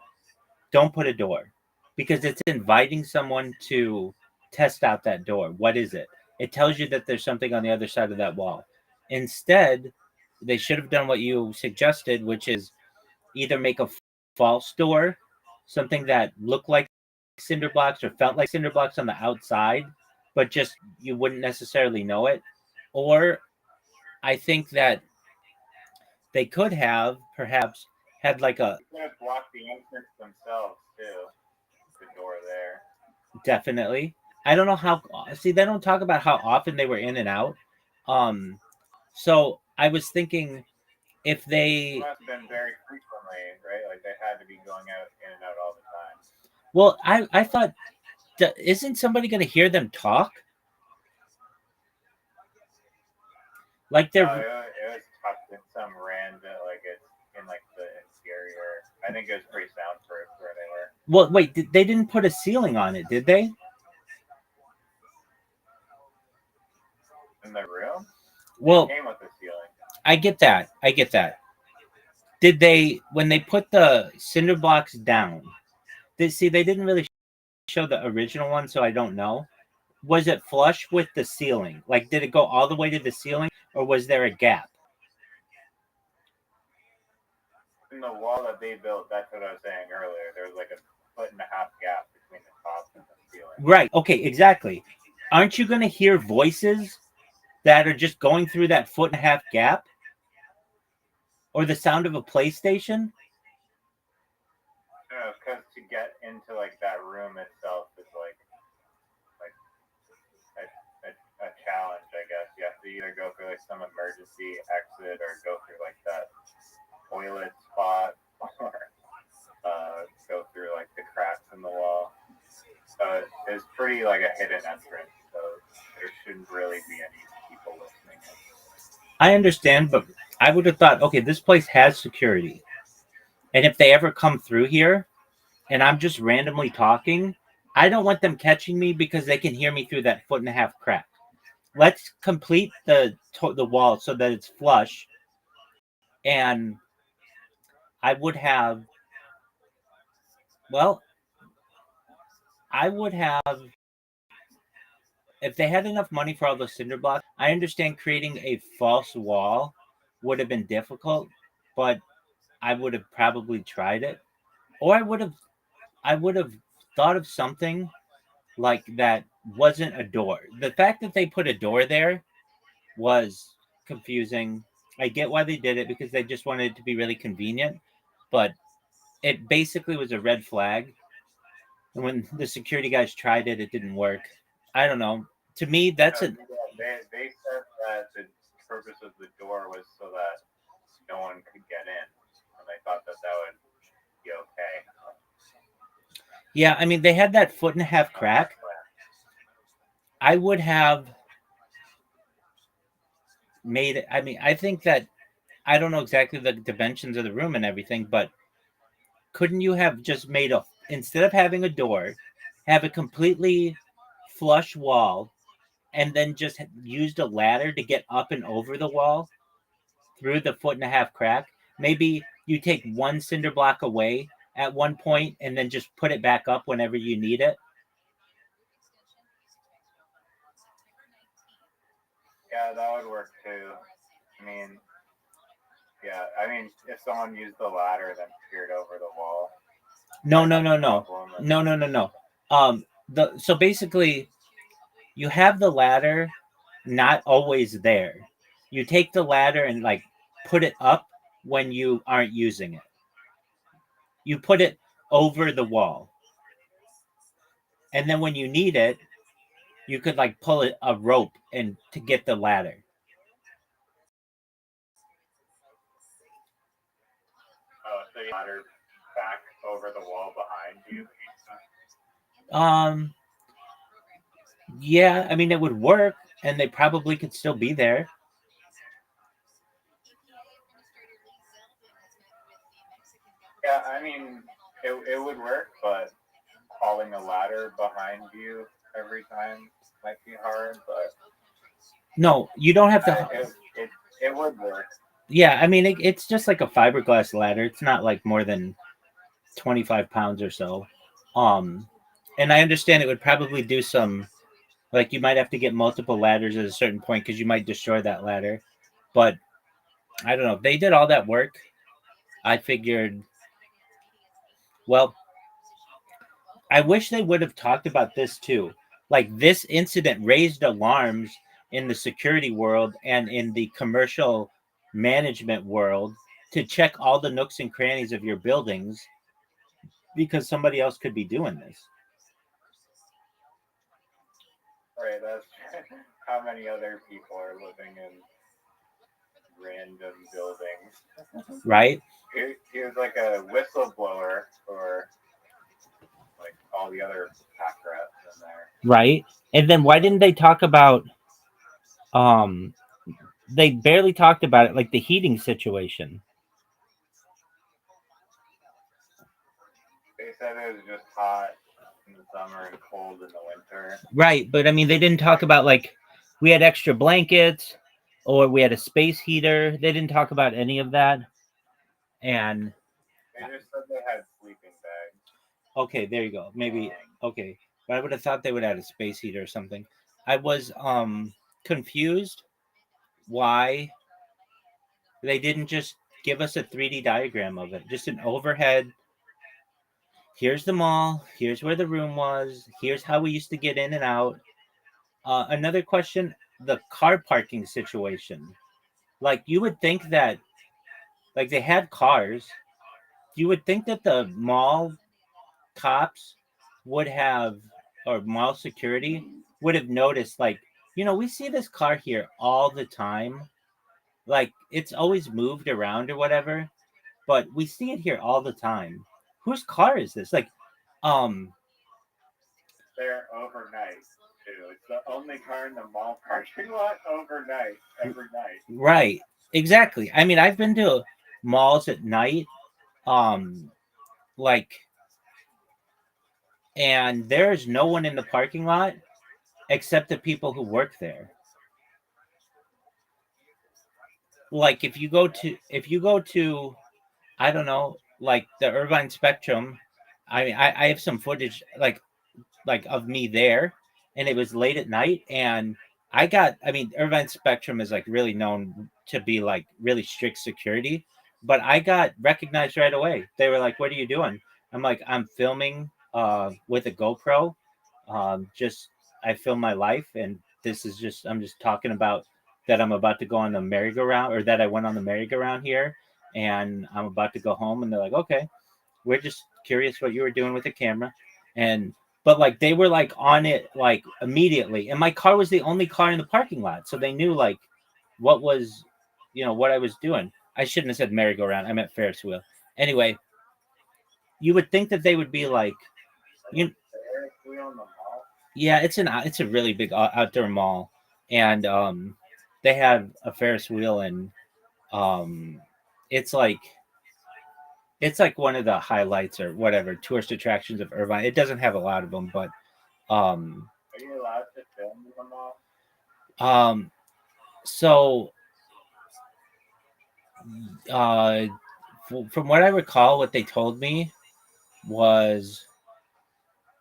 don't put a door, because it's inviting someone to test out that door. What is it? It tells you that there's something on the other side of that wall. Instead, they should have done what you suggested, which is either make a false door, something that looked like cinder blocks or felt like cinder blocks on the outside, but just you wouldn't necessarily know it. Or I think that they could have perhaps had like a. They could have blocked the entrance themselves too. The door there. Definitely. I don't know how. See, they don't talk about how often they were in and out. So I was thinking if they. It must have been very frequently, right? Like they had to be going out in and out all the time. Well, I thought, isn't somebody going to hear them talk? Like they're. It was tucked in some random, like it's in like the interior. I think it was pretty soundproof where they were. Well, wait, they didn't put a ceiling on it, did they? In the room? Well, it came with the ceiling. I get that. Did they, when they put the cinder blocks down, they didn't really show the original one, so I don't know. Was it flush with the ceiling? Like, did it go all the way to the ceiling, or was there a gap? In the wall that they built, that's what I was saying earlier. There was like a 1.5 foot gap between the top and the ceiling. Right. Okay. Exactly. Aren't you going to hear voices that are just going through that 1.5 foot gap, or the sound of a PlayStation? No, because to get into like that room itself is like a challenge, I guess. You have to either go through like some emergency exit or go through like that toilet spot or go through like the cracks in the wall. So it's pretty like a hidden entrance, so there shouldn't really be any people listening in. I understand, but I would have thought, okay, this place has security. And if they ever come through here and I'm just randomly talking, I don't want them catching me because they can hear me through that 1.5 foot crack. Let's complete the wall so that it's flush. And I would have, if they had enough money for all those cinder blocks, I understand creating a false wall would have been difficult, but I would have probably tried it. Or I would have thought of something like that wasn't a door. The fact that they put a door there was confusing. I get why they did it because they just wanted it to be really convenient, but it basically was a red flag. And when the security guys tried it, it didn't work. I don't know. To me, that's a They said that the purpose of the door was so that no one could get in, and they thought that that would be okay. yeah. I mean, they had that 1.5 foot crack. I would have made it. I mean, I think that I don't know exactly the dimensions of the room and everything, but couldn't you have just made a instead of having a door, have a completely flush wall, and then just used a ladder to get up and over the wall through the 1.5 foot crack? Maybe you take one cinder block away at one point and then just put it back up whenever you need it. Yeah, that would work too. I mean, yeah, I mean, if someone used the ladder and then peered over the wall. No. So basically, you have the ladder not always there. You take the ladder and like put it up when you aren't using it. You put it over the wall. And then when you need it, you could like pull it a rope and to get the ladder. Oh, so you ladder back over the wall behind you. Yeah, I mean it would work and they probably could still be there. Yeah, I mean, it would work, but hauling a ladder behind you every time might be hard, but No, you don't have to. It would work. Yeah, I mean it's just like a fiberglass ladder. It's not like more than 25 pounds or so. And I understand it would probably do some, like you might have to get multiple ladders at a certain point because you might destroy that ladder. But I don't know. If they did all that work, I figured, well, I wish they would have talked about this too. Like this incident raised alarms in the security world and in the commercial management world to check all the nooks and crannies of your buildings because somebody else could be doing this. Right, that's how many other people are living in random buildings. Right? He was like a whistleblower for like all the other pack rats in there. Right? And then why didn't they talk about they barely talked about it, like the heating situation. They said it was just hot in the summer and cold in the winter. Right, but I mean they didn't talk about like we had extra blankets or we had a space heater. They didn't talk about any of that. And they just said they had sleeping bags. Okay, there you go. Maybe okay. But I would have thought they would add a space heater or something. I was confused why they didn't just give us a 3D diagram of it. Just an overhead. Here's the mall. Here's where the room was. Here's how we used to get in and out. Another question, the car parking situation. Like you would think that like they had cars. You would think that the mall cops would have or mall security would have noticed like, we see this car here all the time. Like it's always moved around or whatever, but we see it here all the time. Whose car is this? Like they're overnight too. It's the only car in the mall parking lot overnight, every night. Right. Exactly. I mean, I've been to malls at night, like, and there's no one in the parking lot except the people who work there. Like, if you go to, I don't know, like the Irvine Spectrum, I have some footage like of me there, and it was late at night, and Irvine Spectrum is like really known to be like really strict security, but I got recognized right away. They were like, "What are you doing?" I'm like, "I'm filming with a GoPro. Just I film my life, and this is just I'm just talking about that I'm about to go on the merry-go-round, or that I went on the merry-go-round here, and I'm about to go home. And they're like, okay, we're just curious what you were doing with the camera. And but like they were like on it like immediately, and my car was the only car in the parking lot, so they knew like what was, what I was doing. I shouldn't have said merry-go-round. I meant Ferris wheel. Anyway, you would think that they would be like, you. Yeah, it's a really big outdoor mall, and they have a Ferris wheel, and um, it's like one of the highlights or whatever tourist attractions of Irvine. It doesn't have a lot of them, but um, Are you allowed to film in the mall? So from what I recall, what they told me was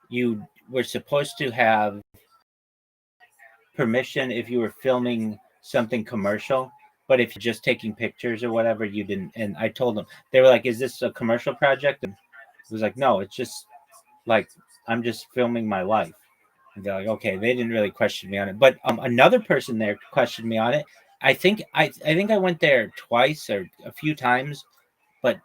you were supposed to have permission if you were filming something commercial, but if you're just taking pictures or whatever, you didn't. And I told them, they were like, is this a commercial project? And it was like, no, it's just like I'm just filming my life. And they're like, okay. They didn't really question me on it, but another person there questioned me on it. I think I went there twice or a few times, but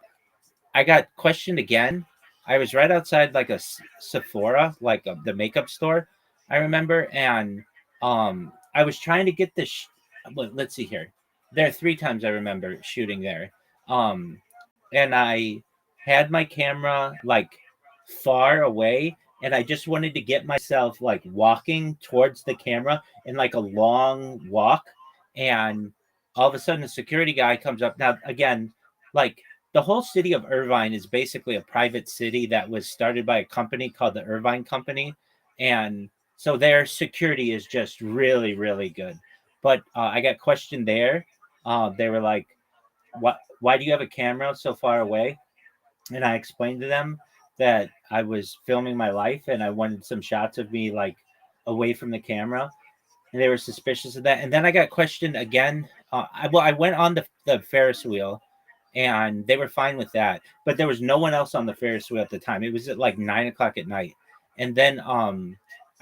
I got questioned again. I was right outside like a Sephora, like the makeup store, I remember, and I was trying to get this. Let's see here. There are 3 times I remember shooting there, um, and I had my camera like far away, and I just wanted to get myself like walking towards the camera in like a long walk, and all of a sudden a security guy comes up. Now again, like the whole city of Irvine is basically a private city that was started by a company called the Irvine Company, and so their security is just really, really good. But I got questioned there. They were like, "What? Why do you have a camera so far away?" And I explained to them that I was filming my life and I wanted some shots of me like away from the camera, and they were suspicious of that. And then I got questioned again. I went on the Ferris wheel, and they were fine with that. But there was no one else on the Ferris wheel at the time. It was at like 9 o'clock at night, and then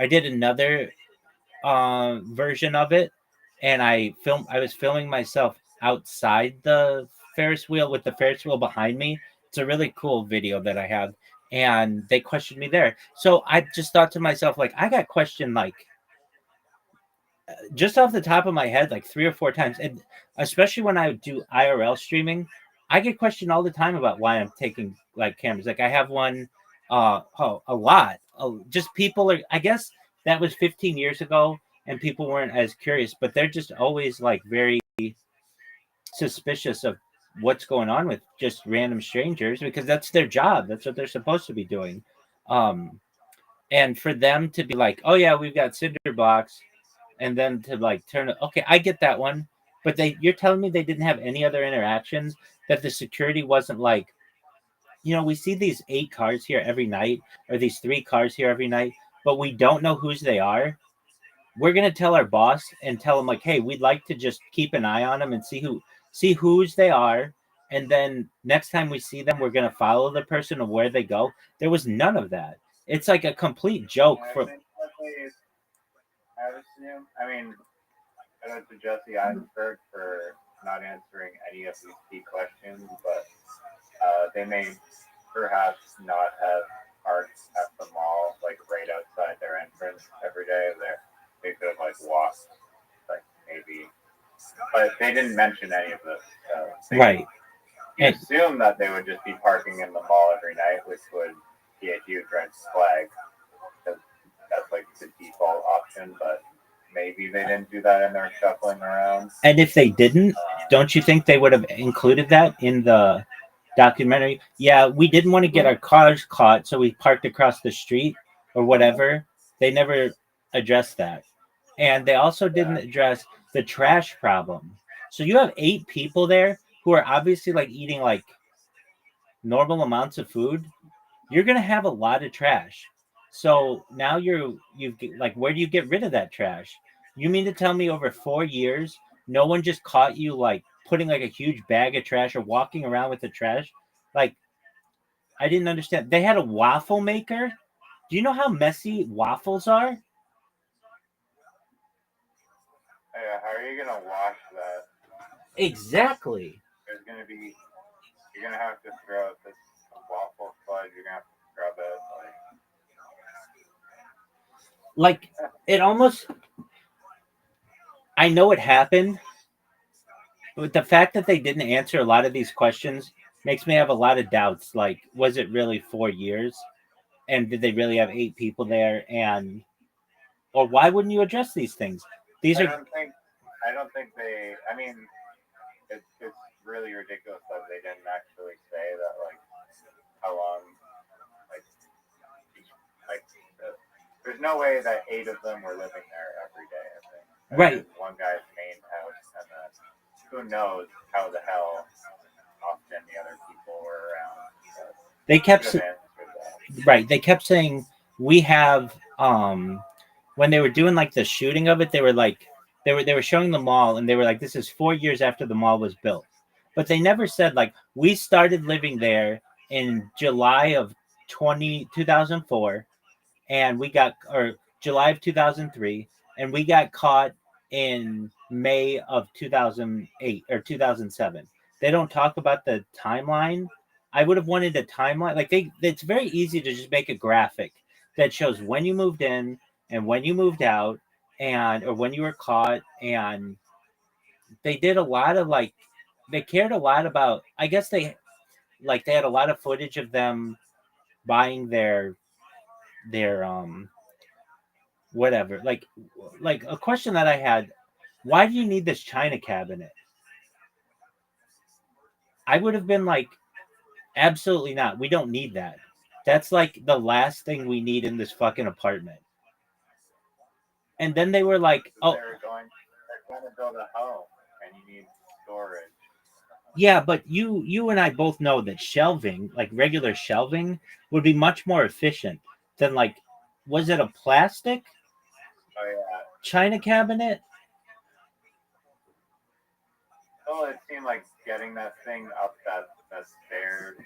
I did another version of it, and I was filming myself outside the Ferris wheel with the Ferris wheel behind me. It's a really cool video that I have, and they questioned me there. So I just thought to myself, like, I got questioned like just off the top of my head like 3 or 4 times, and especially when I do IRL streaming, I get questioned all the time about why I'm taking like cameras. Like I have one a lot. Just people are, I guess that was 15 years ago and people weren't as curious, but they're just always like very suspicious of what's going on with just random strangers because that's their job. That's what they're supposed to be doing. um and for them to be like, oh yeah, we've got cinder blocks, and then to like turn it, okay, I get that one, but you're telling me they didn't have any other interactions, that the security wasn't like, we see these 8 cars here every night, or these 3 cars here every night, but we don't know whose they are. We're going to tell our boss and tell them like, hey, we'd like to just keep an eye on them and see whose they are, and then next time we see them we're going to follow the person and where they go. There was none of that. It's like a complete joke for I assume. I mean, I went to Jesse Eisenberg for not answering any of these key questions, but they may perhaps not have parked at the mall, like right outside their entrance every day. They could have like walked, like maybe, but they didn't mention any of this. right. You assume that they would just be parking in the mall every night, which would be a huge red flag. That's like the default option, but maybe they didn't do that and they're shuffling around. And if they didn't, don't you think they would have included that in the documentary? Yeah, we didn't want to get our cars caught, so we parked across the street or whatever. They never addressed that. And they also didn't address the trash problem. So you have 8 people there who are obviously like eating like normal amounts of food. You're going to have a lot of trash. So now you've like, where do you get rid of that trash? You mean to tell me over 4 years, no one just caught you like putting like a huge bag of trash or walking around with the trash? Like, I didn't understand. They had a waffle maker. Do you know how messy waffles are? Yeah, how are are you gonna wash that? Exactly. There's gonna be. You're gonna have to throw this waffle fudge. You're gonna have to scrub it. Like it almost. I know it happened, but the fact that they didn't answer a lot of these questions makes me have a lot of doubts. Like, was it really 4 years? And did they really have 8 people there? And or why wouldn't you address these things? These I are don't think they. I mean, it's really ridiculous that they didn't actually say that, like, how long, like, there's no way that 8 of them were living there every day. I think. Right. One guy's main house, and then who knows how the hell often the other people were around. They kept right. They kept saying we have when they were doing like the shooting of it, they were like they were showing the mall and they were like, this is 4 years after the mall was built. But they never said like we started living there in July of 2004 and we got or July of 2003 and we got caught in May of 2008 or 2007. They don't talk about the timeline. I would have wanted a timeline. Like it's very easy to just make a graphic that shows when you moved in and when you moved out and or when you were caught, and they did a lot of like they cared a lot about, I guess they had a lot of footage of them buying their whatever. Like a question that I had, why do you need this china cabinet? I would have been like, absolutely not. We don't need that. That's like the last thing we need in this fucking apartment. And then they were like, oh, they're going to build a home and you need storage. yeah, but you and I both know that shelving, like regular shelving, would be much more efficient than like, was it a plastic china cabinet? Well, it seemed like getting that thing up that stairs.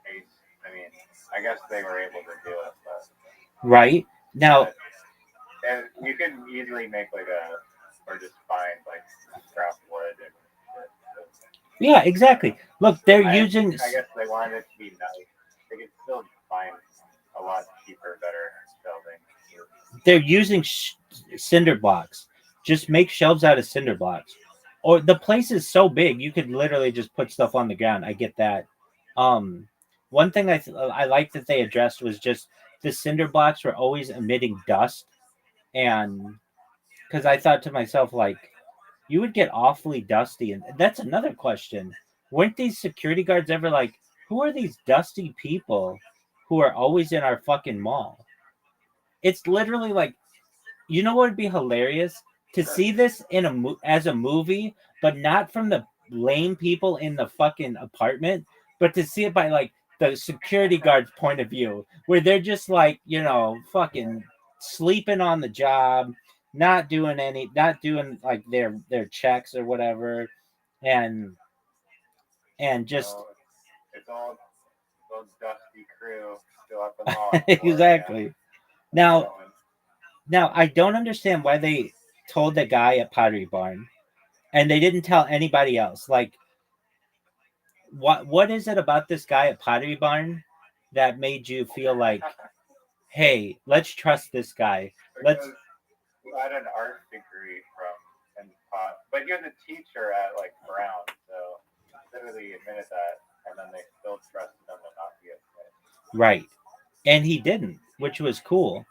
I mean, I guess they were able to do it, but Right now, and you can easily make like or just find like scrap wood and. yeah, exactly. Look, they're using. I guess they wanted it to be nice. They could still find a lot cheaper, better shelving. They're using cinder blocks. Just make shelves out of cinder blocks. Or the place is so big, you could literally just put stuff on the ground. I get that. One thing I like that they addressed was just the cinder blocks were always emitting dust, and because I thought to myself like, you would get awfully dusty, and that's another question. Weren't these security guards ever like, who are these dusty people who are always in our fucking mall? It's literally like, you know what would be hilarious? To see this in as a movie, but not from the lame people in the fucking apartment, but to see it by like the security guard's point of view, where they're just like, fucking sleeping on the job, not doing like their checks or whatever, and just it's all those dusty crew still at the mall. exactly. Now I don't understand why they told the guy at Pottery Barn and they didn't tell anybody else. Like, what is it about this guy at Pottery Barn that made you feel like, hey, let's trust this guy? Let's. You had an art degree from pot, but you're the teacher at like Brown, so literally admitted that, and then they still trusted him to not be a snitch. Right, and he didn't, which was cool.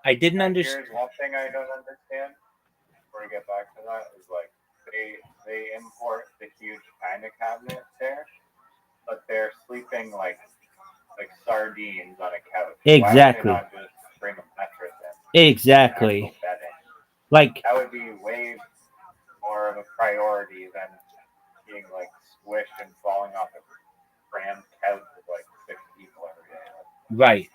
I didn't understand. Here's one thing I don't understand. Before we get back to that, is like they import the huge china cabinet there, but they're sleeping like sardines on a couch. Exactly. Why would they not just bring a mattress in? Exactly. Like that would be way more of a priority than being like squished and falling off a crammed couch with like 6 people every day. Right.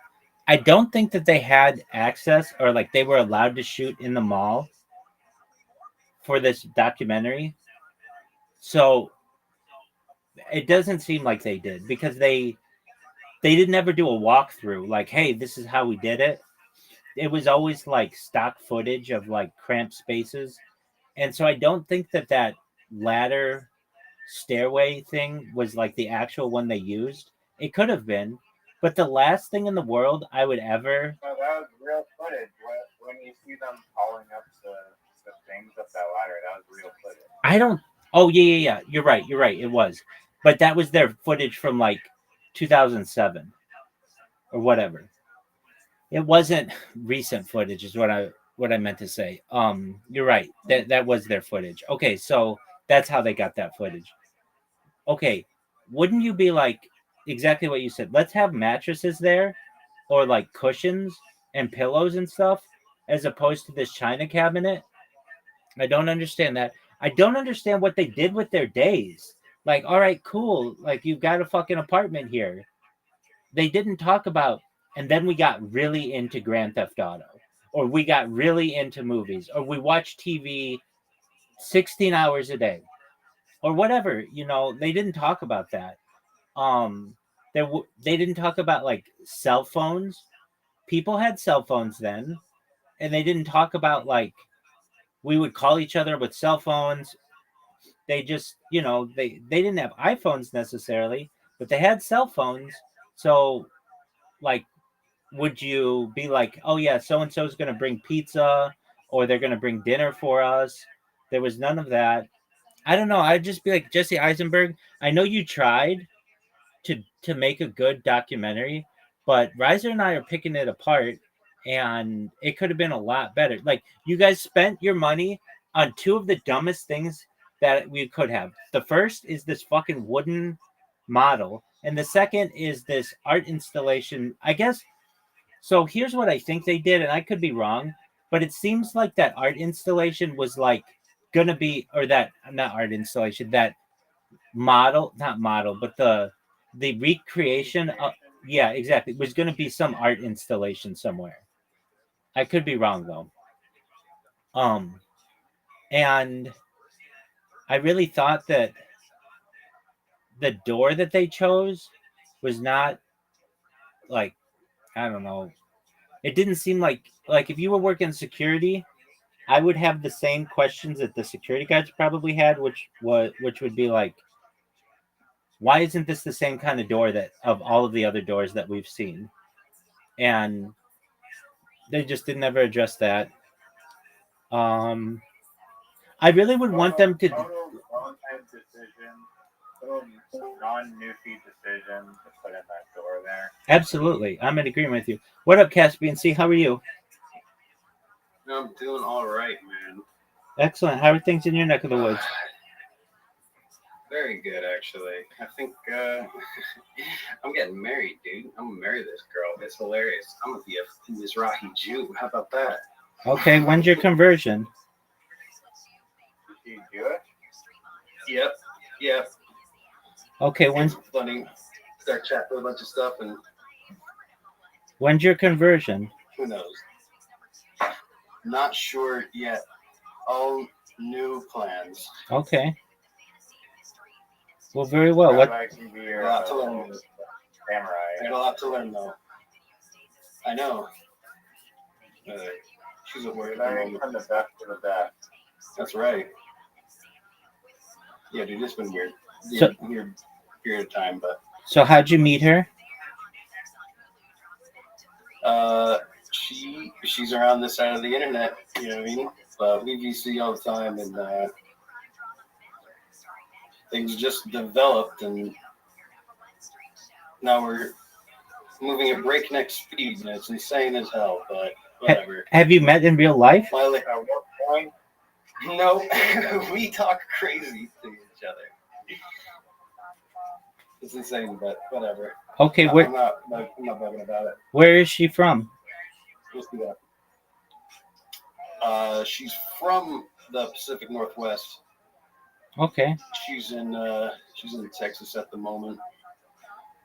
I don't think that they had access or like they were allowed to shoot in the mall for this documentary. So it doesn't seem like they did because they didn't ever do a walkthrough like, hey, this is how we did it. It was always like stock footage of like cramped spaces. And so I don't think that ladder stairway thing was like the actual one they used. It could have been, but the last thing in the world I would ever. No, that was real footage. When you see them hauling up the things up that ladder, that was real footage. I don't. Oh yeah. You're right. It was, but that was their footage from like 2007 or whatever. It wasn't recent footage, is what I meant to say. You're right. That was their footage. Okay, so that's how they got that footage. Okay, wouldn't you be like exactly what you said? Let's have mattresses there, or like cushions and pillows and stuff, as opposed to this china cabinet. I don't understand that. I don't understand what they did with their days. Like, all right, cool. Like, you've got a fucking apartment here. They didn't talk about, and then we got really into Grand Theft Auto, or we got really into movies, or we watched TV 16 hours a day, or whatever. They didn't talk about that. They didn't talk about like cell phones. People had cell phones then, and they didn't talk about like we would call each other with cell phones. They just, they didn't have iPhones necessarily, but they had cell phones. So, like, would you be like, oh yeah, so and so is going to bring pizza, or they're going to bring dinner for us? There was none of that. I don't know. I'd just be like, Jesse Eisenberg, I know you tried to make a good documentary, but Reiser and I are picking it apart, and it could have been a lot better. Like, you guys spent your money on two of the dumbest things that we could have. The first is this fucking wooden model, and the second is this art installation. I guess so. Here's what I think they did, and I could be wrong, but it seems like that art installation was like gonna be, or that not art installation, that model, not model, but the recreation of, yeah, exactly, was going to be some art installation somewhere. I could be wrong though. Um, and I really thought that the door that they chose was not like, I don't know. It didn't seem like if you were working security, I would have the same questions that the security guards probably had, which would be like, why isn't this the same kind of door that of all of the other doors that we've seen? And they just didn't ever address that. Um, I really would want them to. Total one-time decision, total non-newsy decision to put in that door there. Absolutely, I'm in agreement with you. What up, Caspian C? How are you? I'm doing all right, man. Excellent. How are things in your neck of the woods? Very good, actually. I think I'm getting married, dude. I'm gonna marry this girl. It's hilarious. I'm gonna be a Mizrahi Jew. How about that? Okay, when's your conversion? Did you do it? Yep. Okay, when's funny? Start chatting with a bunch of stuff, and when's your conversion? who knows? Not sure yet. All new plans. Okay. Well, very well. What? I got a lot to learn. Samurai. I got a lot to learn, though. I know. She's a word. Learning from the best to the best. That's right. Yeah, dude, it's been weird. So, Weird period of time, but. So how'd you meet her? She's around this side of the internet. You know what I mean? But we VC all the time, and things just developed, and now we're moving at breakneck speed, and it's insane as hell. But whatever. Have you met in real life? Finally, no, we talk crazy to each other. It's insane, but whatever. Okay, I'm not bugging about it. Where is she from? Let's do that. She's from the Pacific Northwest. Okay. She's in Texas at the moment.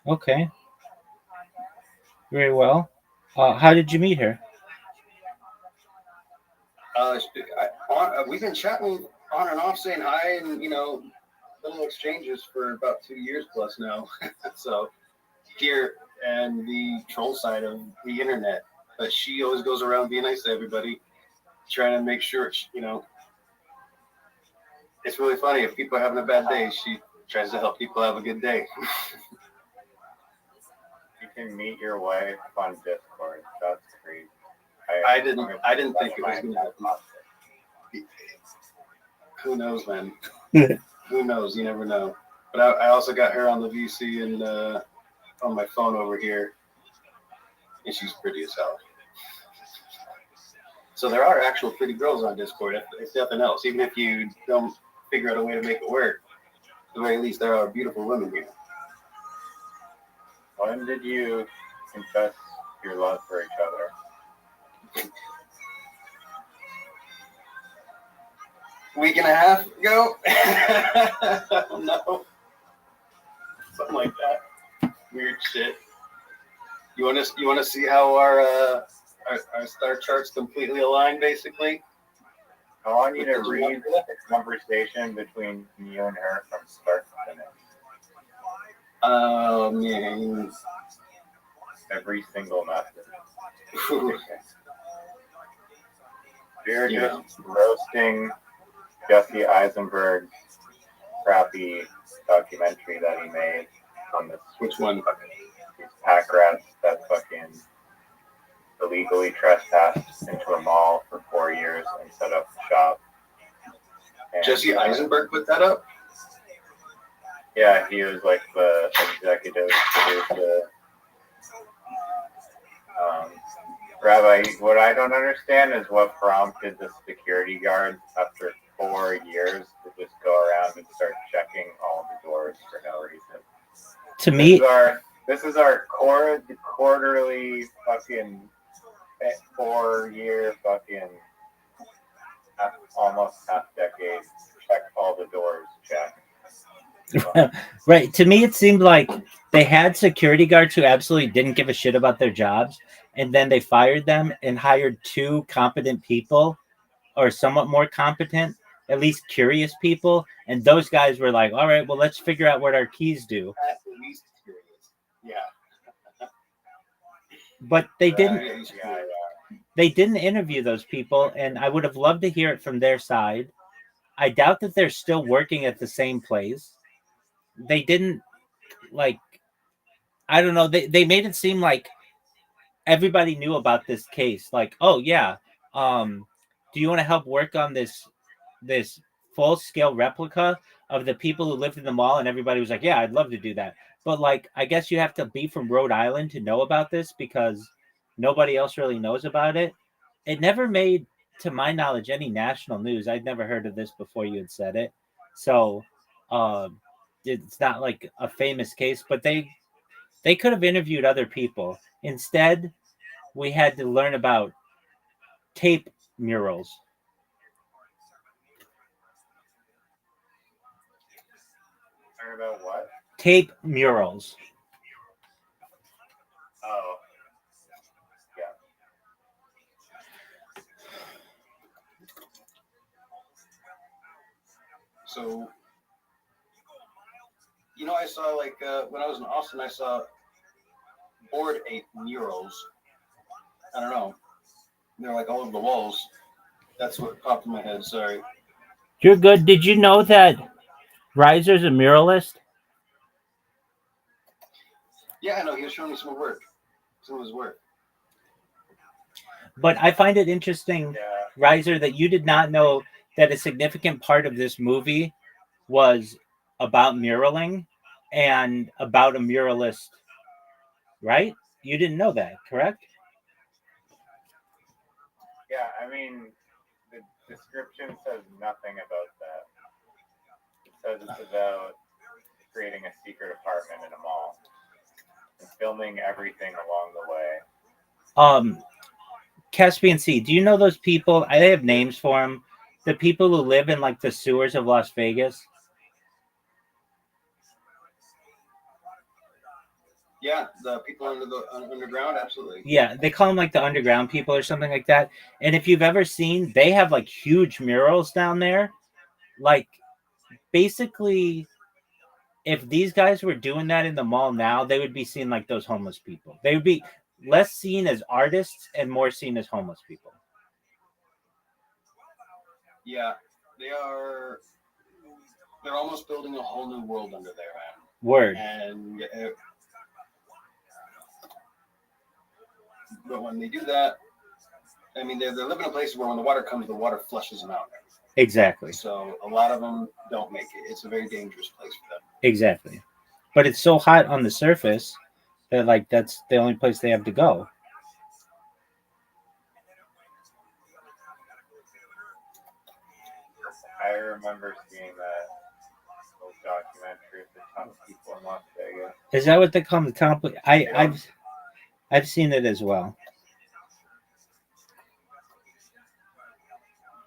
Okay. Very well. How did you meet her? We've been chatting on and off, saying hi, and little exchanges for about 2 years plus now. So here and the troll side of the internet, but she always goes around being nice to everybody, trying to make sure It's really funny. If people are having a bad day, she tries to help people have a good day. You can meet your wife on Discord. That's great. I didn't think it was going to happen. Who knows, man? Who knows? You never know. But I also got her on the VC and on my phone over here, and she's pretty as hell. So there are actual pretty girls on Discord, if nothing else. Even if you don't figure out a way to make it work, at the very least, there are beautiful women here. When did you confess your love for each other? Week and a half ago? No. Something like that. Weird shit. You want to see how our star charts completely align, basically? I want you to read the conversation between you and her from start to finish. Man. Every single message. You're just roasting Jesse Eisenberg's crappy documentary that he made on this. Which one? These pack rats that fucking illegally trespassed into a mall for 4 years and set up shop. And, Jesse Eisenberg put that up? Yeah, he was like the executive producer. Rabbi, what I don't understand is what prompted the security guards after 4 years to just go around and start checking all the doors for no reason. To me, this is our quarterly fucking 4-year fucking almost half decade. Check all the doors. Check. Right. To me, it seemed like they had security guards who absolutely didn't give a shit about their jobs, and then they fired them and hired 2 competent people, or somewhat more competent, at least curious people. And those guys were like, all right, well, let's figure out what our keys do. At least curious. Yeah. But they didn't. They didn't interview those people, and I would have loved to hear it from their side. I doubt that they're still working at the same place. They didn't, like, I don't know. They made it seem like everybody knew about this case. Like, oh yeah, do you want to help work on this full scale replica of the people who lived in the mall? And everybody was like, yeah, I'd love to do that. But like, I guess you have to be from Rhode Island to know about this, because nobody else really knows about it. It never made, to my knowledge, any national news. I'd never heard of this before you had said it. So it's not like a famous case, but they could have interviewed other people. Instead, we had to learn about tape murals. Learn about what? Tape murals. Oh. Yeah. So, I saw, like, when I was in Austin, I saw Bored Ape murals. I don't know. They're like all over the walls. That's what popped in my head. Sorry. You're good. Did you know that Reiser's a muralist? Yeah, I know. He was showing me some of his work. But I find it interesting, Reiser, that you did not know that a significant part of this movie was about muraling and about a muralist, right? You didn't know that, correct? Yeah, I mean, the description says nothing about that. It says it's about creating a secret apartment in a mall and filming everything along the way. Caspian Sea, do you know those people? I have names for them. The people who live in like the sewers of Las Vegas. Yeah, the people under the underground, absolutely. Yeah, they call them like the underground people or something like that. And if you've ever seen, they have like huge murals down there. Like, basically, if these guys were doing that in the mall now, they would be seen like those homeless people. They would be less seen as artists and more seen as homeless people. Yeah, they are. They're almost building a whole new world under there, man. Word. And but when they do that, I mean, they're living in places where when the water comes, the water flushes them out. Exactly. So a lot of them don't make it. It's a very dangerous place for them. Exactly. But it's so hot on the surface that, like, that's the only place they have to go. I remember seeing that old documentary of the ton of people in Las Vegas. Is that what they call the town? I've seen it as well.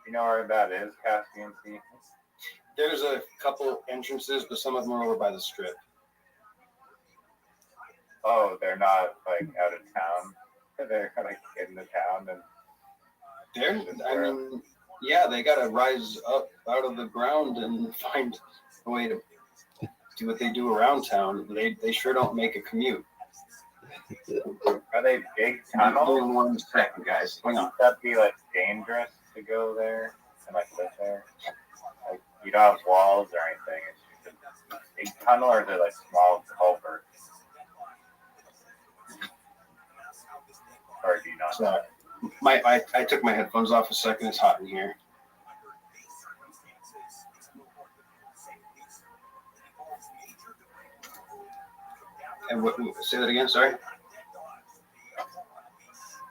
You know where that is, Caspian Sea? There's a couple entrances, but some of them are over by the strip. Oh, they're not like out of town. They're like in the town, and I mean, yeah, they gotta rise up out of the ground and find a way to do what they do around town. They sure don't make a commute. Are they big tunnels? Give me 1 second, guys. Hang on. Would that be like dangerous to go there and like live there? Like you don't have walls or anything. It's just a big tunnel, or is it like small culverts? Or do you not know? I took my headphones off a second. It's hot in here. And say that again. Sorry.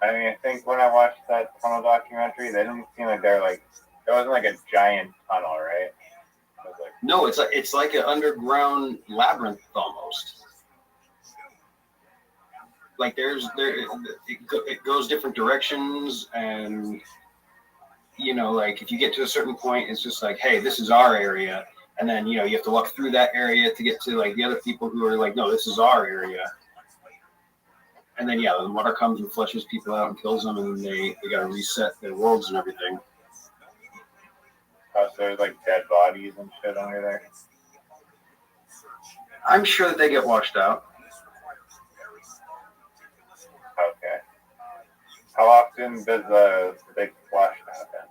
I mean, I think when I watched that tunnel documentary, they didn't seem like they're like it wasn't like a giant tunnel, right? It was like, no, it's like an underground labyrinth almost. Like it goes different directions, and you know, like if you get to a certain point, it's just like, hey, this is our area, and then you know you have to walk through that area to get to like the other people who are like, no, this is our area. And then, yeah, the water comes and flushes people out and kills them, and they got to reset their worlds and everything. oh, so there's like dead bodies and shit under there? I'm sure that they get washed out. Okay. How often does the big flash happen?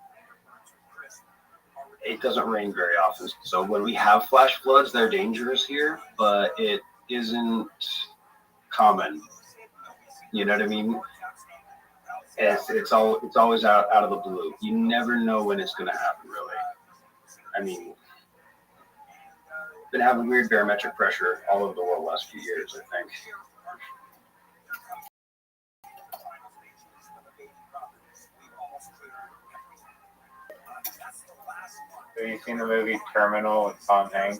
It doesn't rain very often. So when we have flash floods, they're dangerous here, but it isn't common. You know what I mean? It's always out of the blue. You never know when it's going to happen, really. I mean, been having weird barometric pressure all over the world the last few years, I think. Have you seen the movie Terminal with Tom Hanks?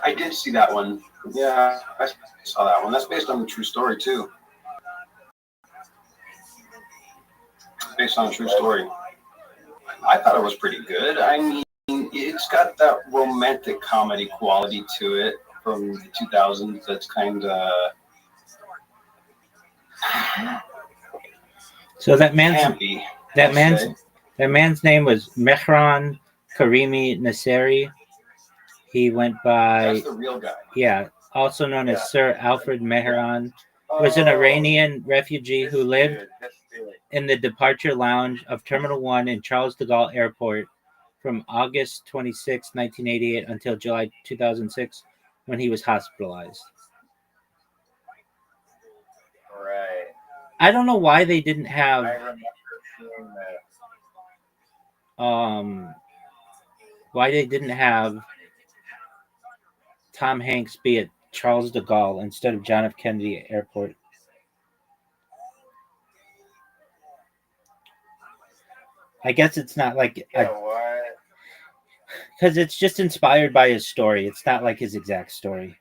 I did see that one. Yeah, I saw that one. That's based on a true story, too. Based on a true story. I thought it was pretty good. I mean, it's got that romantic comedy quality to it from the 2000s that's kind of... So that man's campy, that man's name was Mehran Karimi Nasseri. He went by... That's the real guy. Yeah, also known as Sir Alfred Mehran. Was an Iranian refugee who lived in the departure lounge of Terminal 1 in Charles de Gaulle Airport from August 26, 1988 until July 2006 when he was hospitalized. Right. I don't know why they didn't have I remember seeing why they didn't have Tom Hanks be at Charles de Gaulle instead of John F. Kennedy Airport. I guess it's not like because it's just inspired by his story. It's not like his exact story.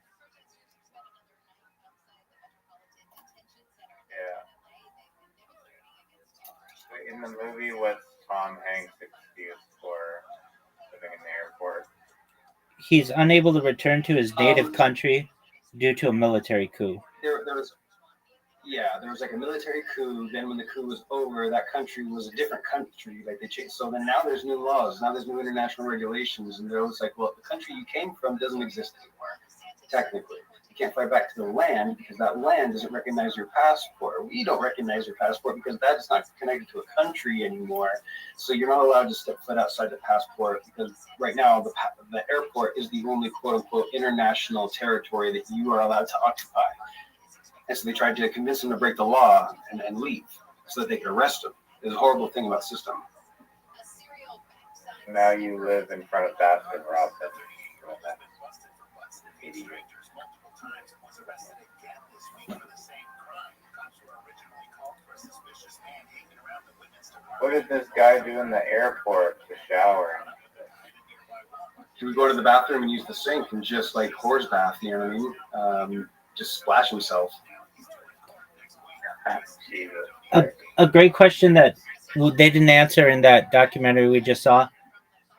Yeah. In the movie, what's Tom Hanks' excuse for living in the airport? He's unable to return to his native country due to a military coup. There was like a military coup. Then when the coup was over, that country was a different country. Like they changed. So then now there's new laws. Now there's new international regulations, and they're always like, well, the country you came from doesn't exist anymore. Technically, you can't fly back to the land because that land doesn't recognize your passport. We don't recognize your passport because that is not connected to a country anymore. So you're not allowed to step foot outside the passport because right now the airport is the only quote unquote international territory that you are allowed to occupy. And so they tried to convince him to break the law and leave so that they could arrest him. It's a horrible thing about the system. Now you live in front of Baskin Robbins. What did this guy do in the airport to shower? He would go to the bathroom and use the sink and just like horse bath, you know what I mean? Just splash himself. A great question that they didn't answer in that documentary we just saw.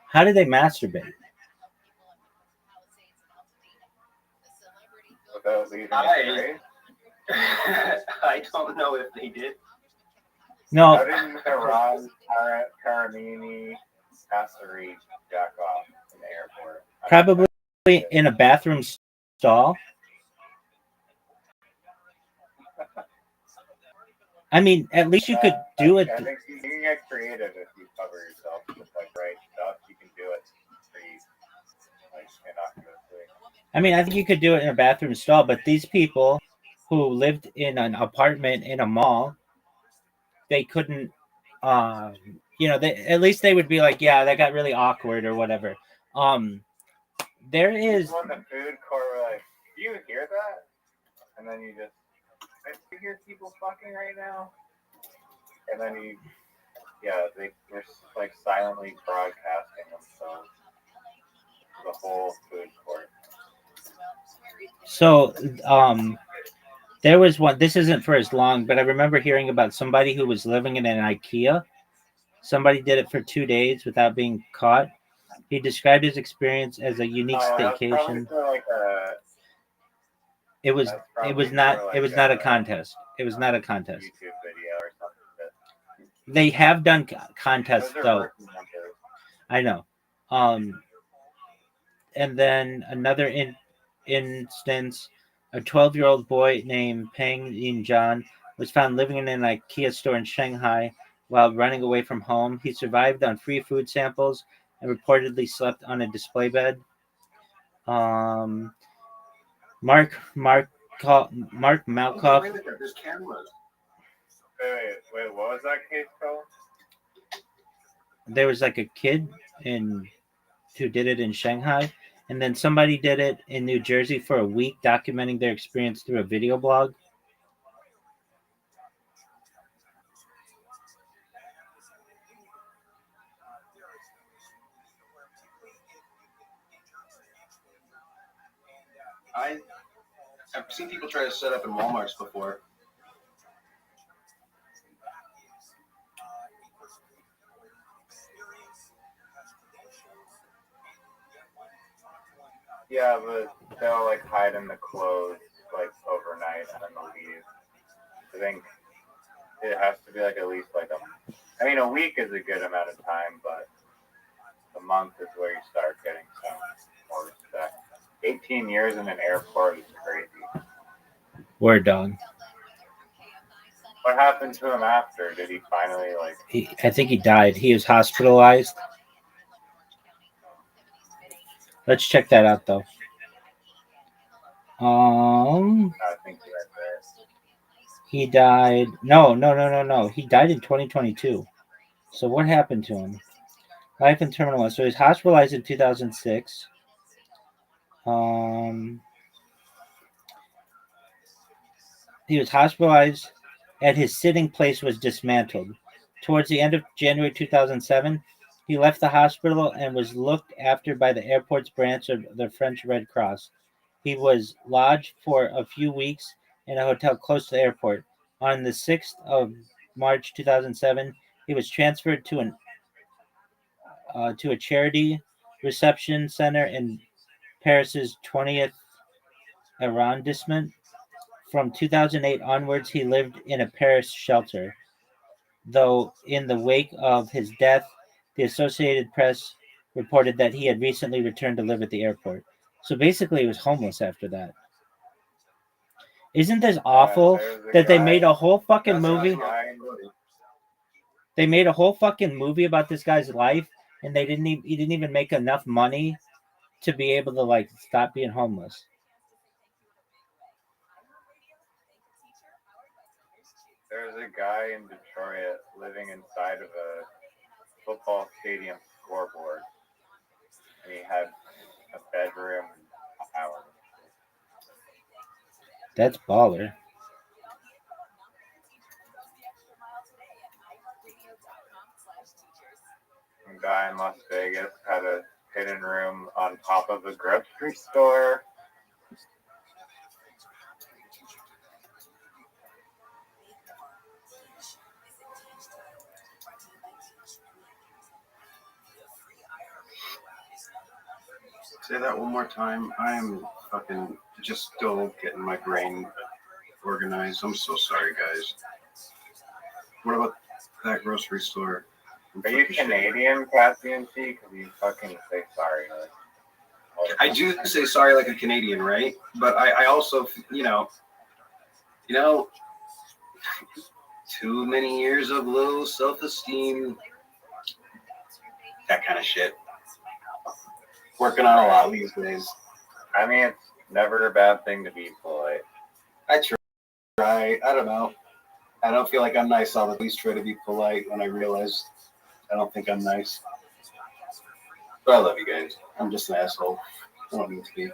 How do they masturbate? Without leaving a I don't know if they did. No. How didn't Iran Karamini Passeri jack off in the airport? Probably in a bathroom stall. I mean, at least you could do it. I think you can get creative if you cover yourself with like right stuff. You can do it pretty like innocuously. I mean, I think you could do it in a bathroom stall, but these people who lived in an apartment in a mall, they couldn't. At least they would be like, yeah, that got really awkward or whatever. There is. People in the food court were like, "Do you hear that?" And then you just. I hear people fucking right now. And then they were like silently broadcasting themselves to the whole food court. So, there was one, this isn't for as long, but I remember hearing about somebody who was living in an IKEA. Somebody did it for 2 days without being caught. He described his experience as a unique staycation. It was not a contest. It was not a contest. YouTube video or something. They have done contests though. I know. And then another instance, a 12-year-old boy named Peng Yinjian was found living in an IKEA store in Shanghai while running away from home. He survived on free food samples and reportedly slept on a display bed. Mark Malkoff. Wait, what was that case called? There was like a kid who did it in Shanghai, and then somebody did it in New Jersey for a week, documenting their experience through a video blog. I've seen people try to set up in Walmarts before. Yeah, but they'll like hide in the clothes like overnight and then they'll leave. I think it has to be like at least like a week is a good amount of time, but a month is where you start getting some more respect. 18 years in an airport is crazy. Word dog. What happened to him after? Did he finally I think he died. He was hospitalized. Let's check that out though. I think he died. No. He died in 2022. So what happened to him? Life in terminal. So he was hospitalized in 2006. He was hospitalized and his sitting place was dismantled. Towards the end of January 2007, he left the hospital and was looked after by the airport's branch of the French Red Cross. He was lodged for a few weeks in a hotel close to the airport. On the 6th of March 2007, he was transferred to a charity reception center in Paris's 20th arrondissement. From 2008 onwards, he lived in a Paris shelter. Though in the wake of his death, the Associated Press reported that he had recently returned to live at the airport. So basically, he was homeless after that. Isn't this awful that they made a whole fucking That's movie? They made a whole fucking movie about this guy's life, and he didn't even make enough money to be able to like stop being homeless. There's a guy in Detroit living inside of a football stadium scoreboard, and he had a bedroom and a shower. That's baller. A guy in Las Vegas had a hidden room on top of a grocery store. Say that one more time. I am fucking just still getting my brain organized. I'm so sorry, guys. What about that grocery store? Are you Canadian, Cassian T? Because you fucking say sorry. I do say sorry like a Canadian, right? But I also, too many years of low self-esteem, that kind of shit. Working on a lot these days. I mean, it's never a bad thing to be polite. I try. I don't know. I don't feel like I'm nice. I'll at least try to be polite when I realize I don't think I'm nice. But I love you guys. I'm just an asshole. I don't need to be.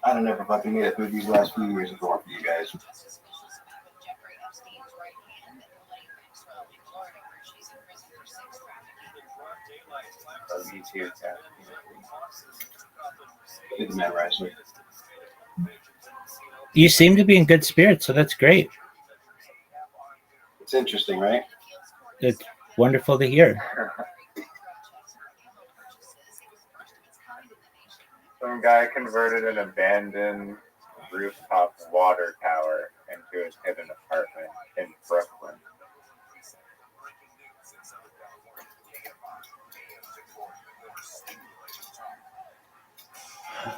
I don't ever fucking made it through these last few years if it weren't for you guys. Love you too, Cassian. You're the man, Riser. You seem to be in good spirits, so that's great. It's interesting, right? It's wonderful to hear. Some guy converted an abandoned rooftop water tower into his hidden apartment in Brooklyn.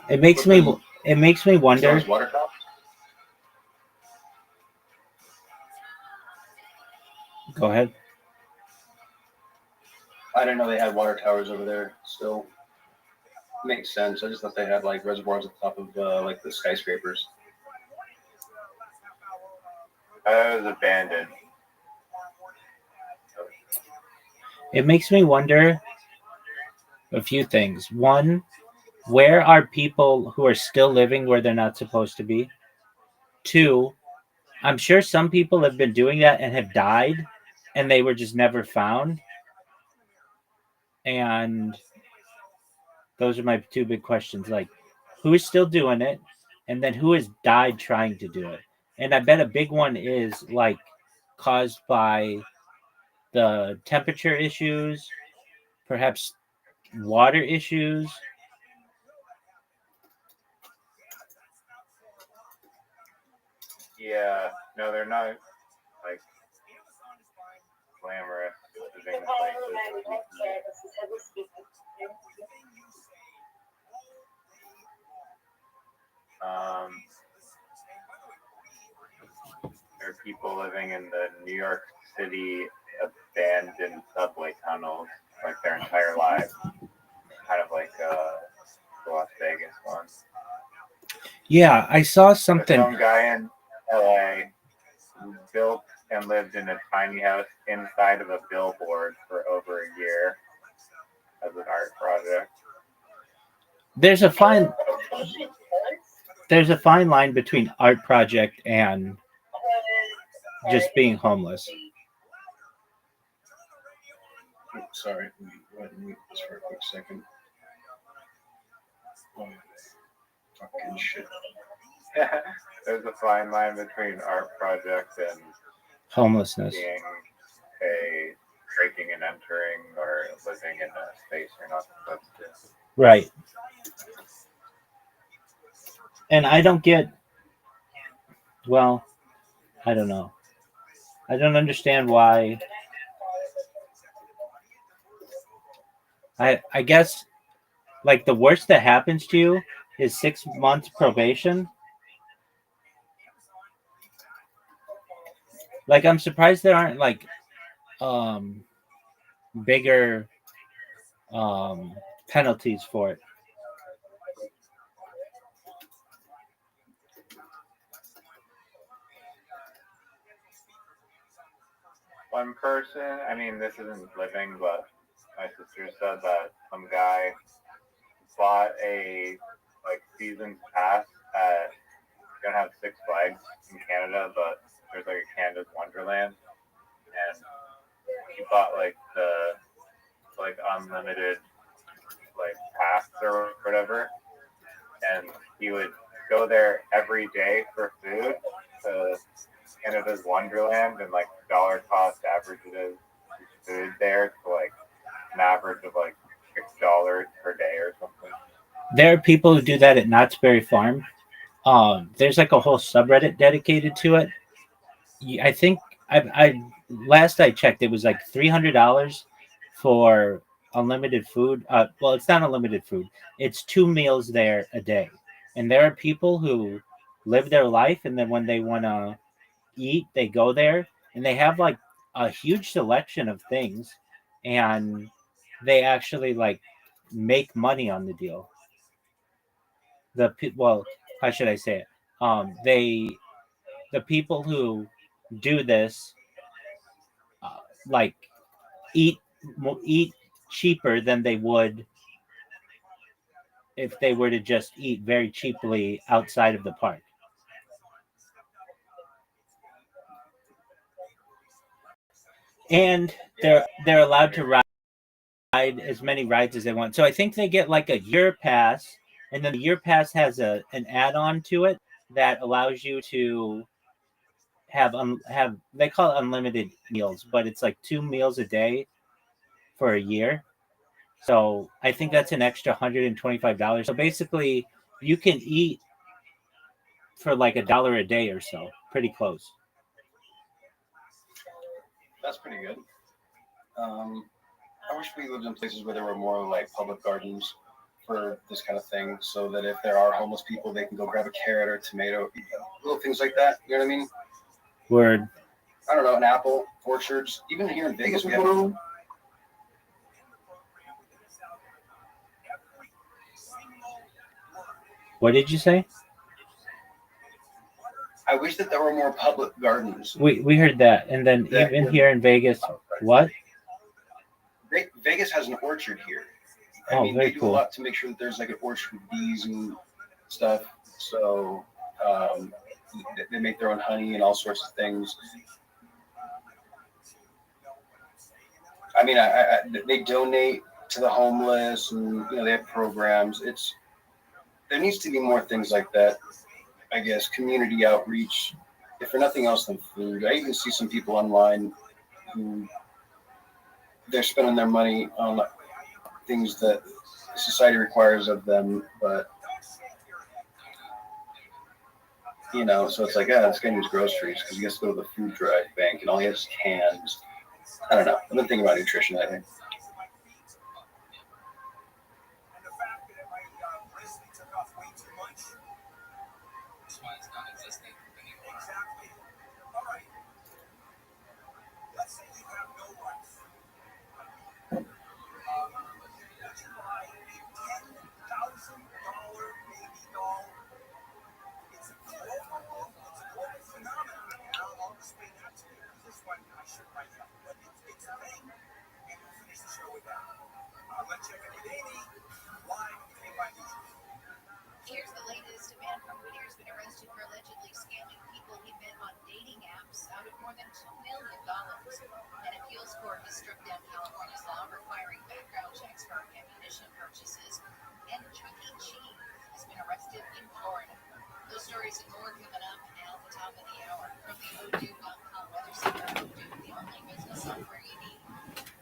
It makes me wonder. Water top? Go ahead. I didn't know they had water towers over there still. Makes sense. I just thought they had like reservoirs at the top of like the skyscrapers. It was abandoned. It makes me wonder a few things. One, where are people who are still living where they're not supposed to be? Two, I'm sure some people have been doing that and have died, and they were just never found. And those are my two big questions. Like, who is still doing it? And then who has died trying to do it? And I bet a big one is like caused by the temperature issues, perhaps water issues. Yeah, no, they're not like glamorous living places. There are people living in the New York City abandoned subway tunnels like their entire lives, kind of like the Las Vegas one. Yeah, I saw something. There's some guy in LA who built and lived in a tiny house inside of a billboard for over a year as an art project. There's a fine line between art project and just being homeless. Oh, sorry, let me mute this for a quick second. Oh, fucking shit. There's a fine line between art project and Homelessness. being a breaking and entering or living in a space you're not supposed to. Right. And I don't get, well, I don't know. I don't understand why. I guess like the worst that happens to you is 6 months probation. Like, I'm surprised there aren't like bigger penalties for it. One person, I mean, this isn't living, but my sister said that some guy bought a like season pass at gonna have Six Flags in Canada, but there's like a Canada's Wonderland, and he bought like the like unlimited like pass or whatever, and he would go there every day for food to Canada's Wonderland, and like dollar cost averages food there to like an average of like $6 per day or something. There are people who do that at Knott's Berry Farm. There's like a whole subreddit dedicated to it. I think I last I checked, it was like $300 for unlimited food. Well, it's not unlimited food. It's 2 meals there a day, and there are people who live their life, and then when they want to eat, they go there, and they have like a huge selection of things, and they actually like make money on the deal. Well, how should I say it? The people who do this like eat eat cheaper than they would if they were to just eat very cheaply outside of the park. And they're allowed to ride as many rides as they want. So I think they get like a year pass, and then the year pass has an add-on to it that allows you to have they call it unlimited meals, but it's like 2 meals a day for a year. So I think that's an extra $125. So basically, you can eat for like $1 a day or so. Pretty close. That's pretty good. I wish we lived in places where there were more like public gardens for this kind of thing, so that if there are homeless people, they can go grab a carrot or a tomato, little things like that. You know what I mean? Word. I don't know, an apple, orchards. Even here in Vegas, we have. What did you say? I wish that there were more public gardens. We heard that, and then even here in Vegas, what? Vegas has an orchard here. I Oh, mean, very they do cool. a lot to make sure that there's like an orchard with bees and stuff. So they make their own honey and all sorts of things. I mean, they donate to the homeless, and they have programs. There needs to be more things like that. I guess community outreach, if for nothing else than food. I even see some people online who they're spending their money on things that society requires of them, but so it's like, this guy needs groceries because he has to go to the food drive bank and all he has is cans. I don't know. I've been thinking about nutrition, I think. Here's the latest. A man from Whittier's been arrested for allegedly scamming people he met on dating apps out of more than $2 million. An appeals court has struck down California's law requiring background checks for ammunition purchases. And Chuck E. Cheese has been arrested in Florida. Those stories and more coming up now at the top of the hour. From the Odoo.com Weather Center, Odoo, the only business software you need.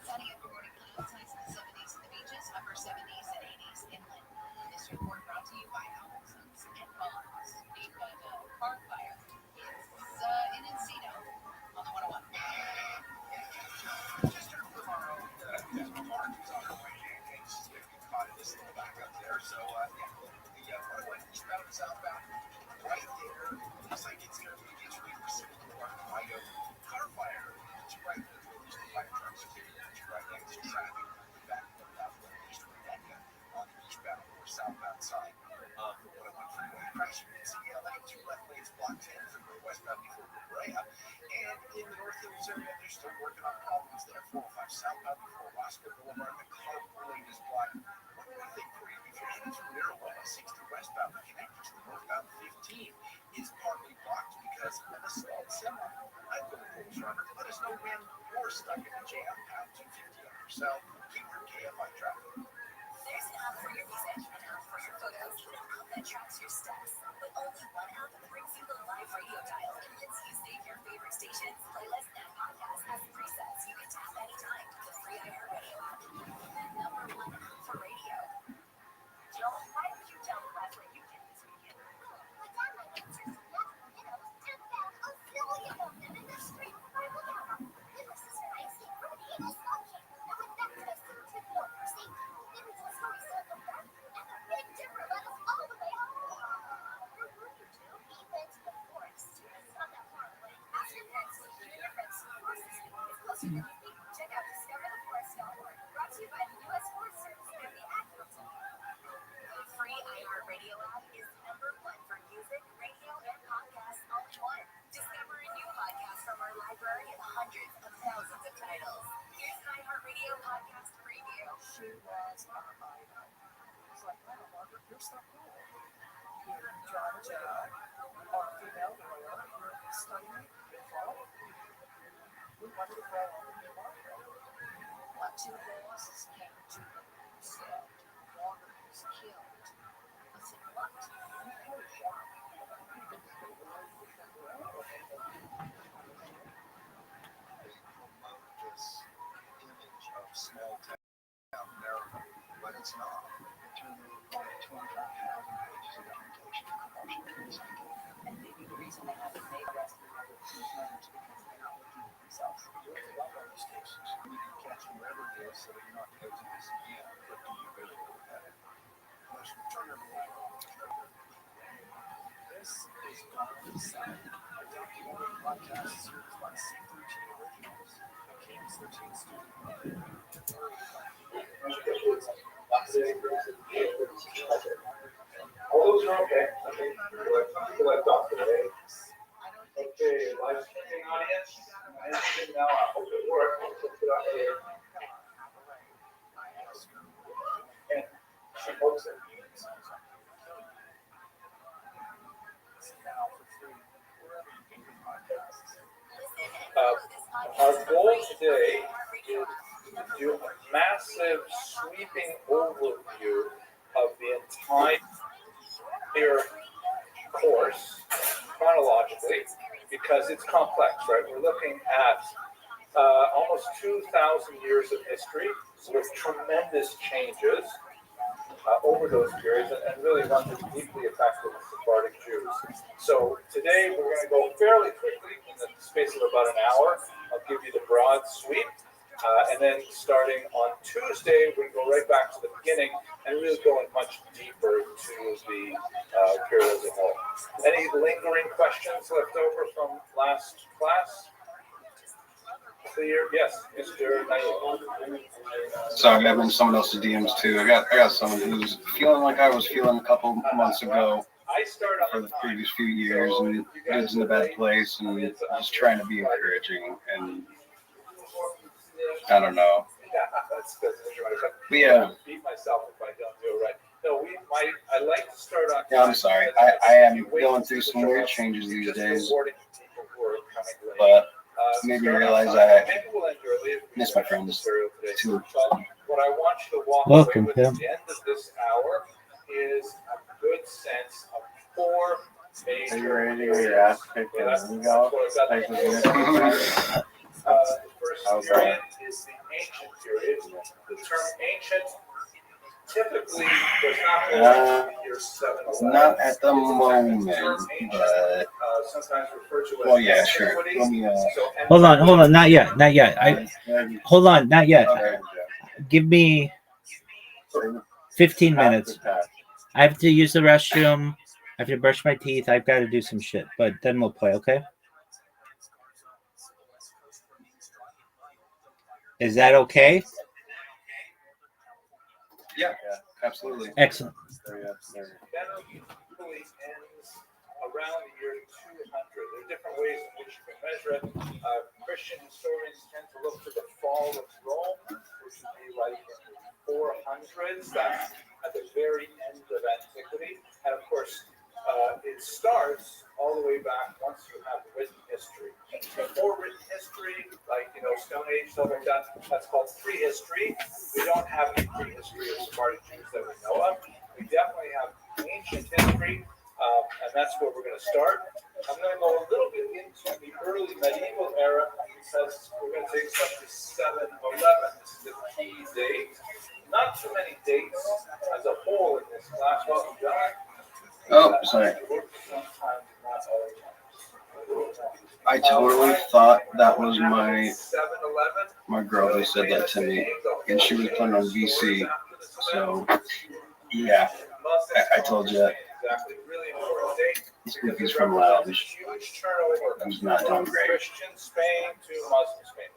Sunny after morning clouds, highs in the 70s at the beaches, upper 70s and 80s inland. This report brought to you by Albertsons and Bonds. Because farm fire is in Encino on the 101. Southbound side. When I went from one crash in CLA, two left lanes blocked 10 from the westbound before La Brea. And in the North Hills area, they're still working on problems there. 405 southbound before Roscoe Boulevard, the carpool lane is blocked. One more thing for you, if you're heading through Narrowway, 60 westbound, the connector to the northbound 15 is partly blocked because of a stalled semi. I'm going to pull driver. Let us know when you're stuck in the jam. Pound 250 on your cell. Keep your KFI traffic. There's an app for your music, an app for your photos, an app that tracks your steps. But only one app brings you the live radio dial and lets you save your favorite stations, playlists, and podcasts as presets you can tap anytime. The free iHeartRadio app, the #1 app for radio. Joel, why don't you tell the class what you did this weekend? My dad might answer some nuts, took down a zillion of them in the street before I look at them. It was just nice and pretty and smoky. And with that kind of sensitive look for safety, there was a story set of them, and the Big Dipper led us all the way home. Where were you two? We went to the forest. It's not that far away. Ask your parents to keep your friends to the forest. It's closer than you think. Check out discovertheforest.org. Brought to you by the U.S. Forest Service and the Admiralty. The free iHeartRadio app is #1 for music, radio, and podcasts all in one. Discover a new podcast from our library of hundreds of thousands of titles. Here's an iHeartRadio podcast preview. She was horrified. It's like, wow, Margaret, you're so cool. You're in charge of our female lawyer. You're studying law. We wanted to grow up in your life. What two bosses came to said Margaret was killed. I said, what? This image of small town America, but it's not. It turned over 200,000 pages of documentation and commercial case. And maybe the reason they haven't made arrested other prisoners is because they're not looking at themselves. You have to love all these cases. You need to catch whoever it is so that you're not guilty this again. But do you really look at it? Let's turn your This is Gone Inside, a documentary podcast series by C13 Originals, a Cadence 13 studio. All those are okay. People I've talked to today. Okay, live streaming audience. Now I hope it works. And she hopes it. Our goal today is to do a massive sweeping overview of the entire course chronologically because it's complex, right? We're looking at almost 2,000 years of history with tremendous changes over those periods and really one that's deeply affected the Sephardic Jews. So today we're going to go fairly quickly in the space of about an hour. I'll give you the broad sweep. And then starting on Tuesday, we're going to go right back to the beginning and really go in much deeper to the period as a whole. Any lingering questions left over from last class? Clear? Yes, Mr. Nail. Sorry, I've been in someone else's DMs too. I got someone who's feeling like I was feeling a couple months ago for the previous few years, and lives in a bad place, and just trying to be encouraging, and I don't know. But yeah. Beat myself if I don't do it right. No, I like to start on. Yeah, I'm sorry. I am going through some weird changes these days, but made me realize I miss my friends too. What I want you to walk Welcome, away with Tim. at the end of this hour is a good sense of four major. Are you ready to get your ass kicked in the go? The first period is the ancient period. The term ancient typically does not belong to the year 711. Not at the moment, but sometimes referred to as well, yeah, sure. Let me, Hold on, not yet. Hold on, not yet. Give me 15 minutes. I have to use the restroom. I have to brush my teeth. I've got to do some shit, but then we'll play, okay? Is that okay? Yeah, absolutely. Excellent. Venom usually ends around the year 200. There are different ways in which you can measure it. Christian historians tend to look to the fall of Rome, which would be like in the 400s. That's at the very end of antiquity. And of course, it starts all the way back once you have written history. Before written history, like, Stone Age, stuff like that, that's called prehistory. We don't have any prehistory of Sephardic Jews that we know of. We definitely have ancient history, and that's where we're going to start. I'm going to go a little bit into the early medieval era because we're going to take us up to 711. This is the key date. Not too many dates as a whole in this class. Welcome, John. Oh, sorry. I totally thought that was my girl who said that to me, and she was playing on VC. So, yeah, I told you that. This movie's from Loud. Who's not doing great. Christian Spain to Muslim Spain.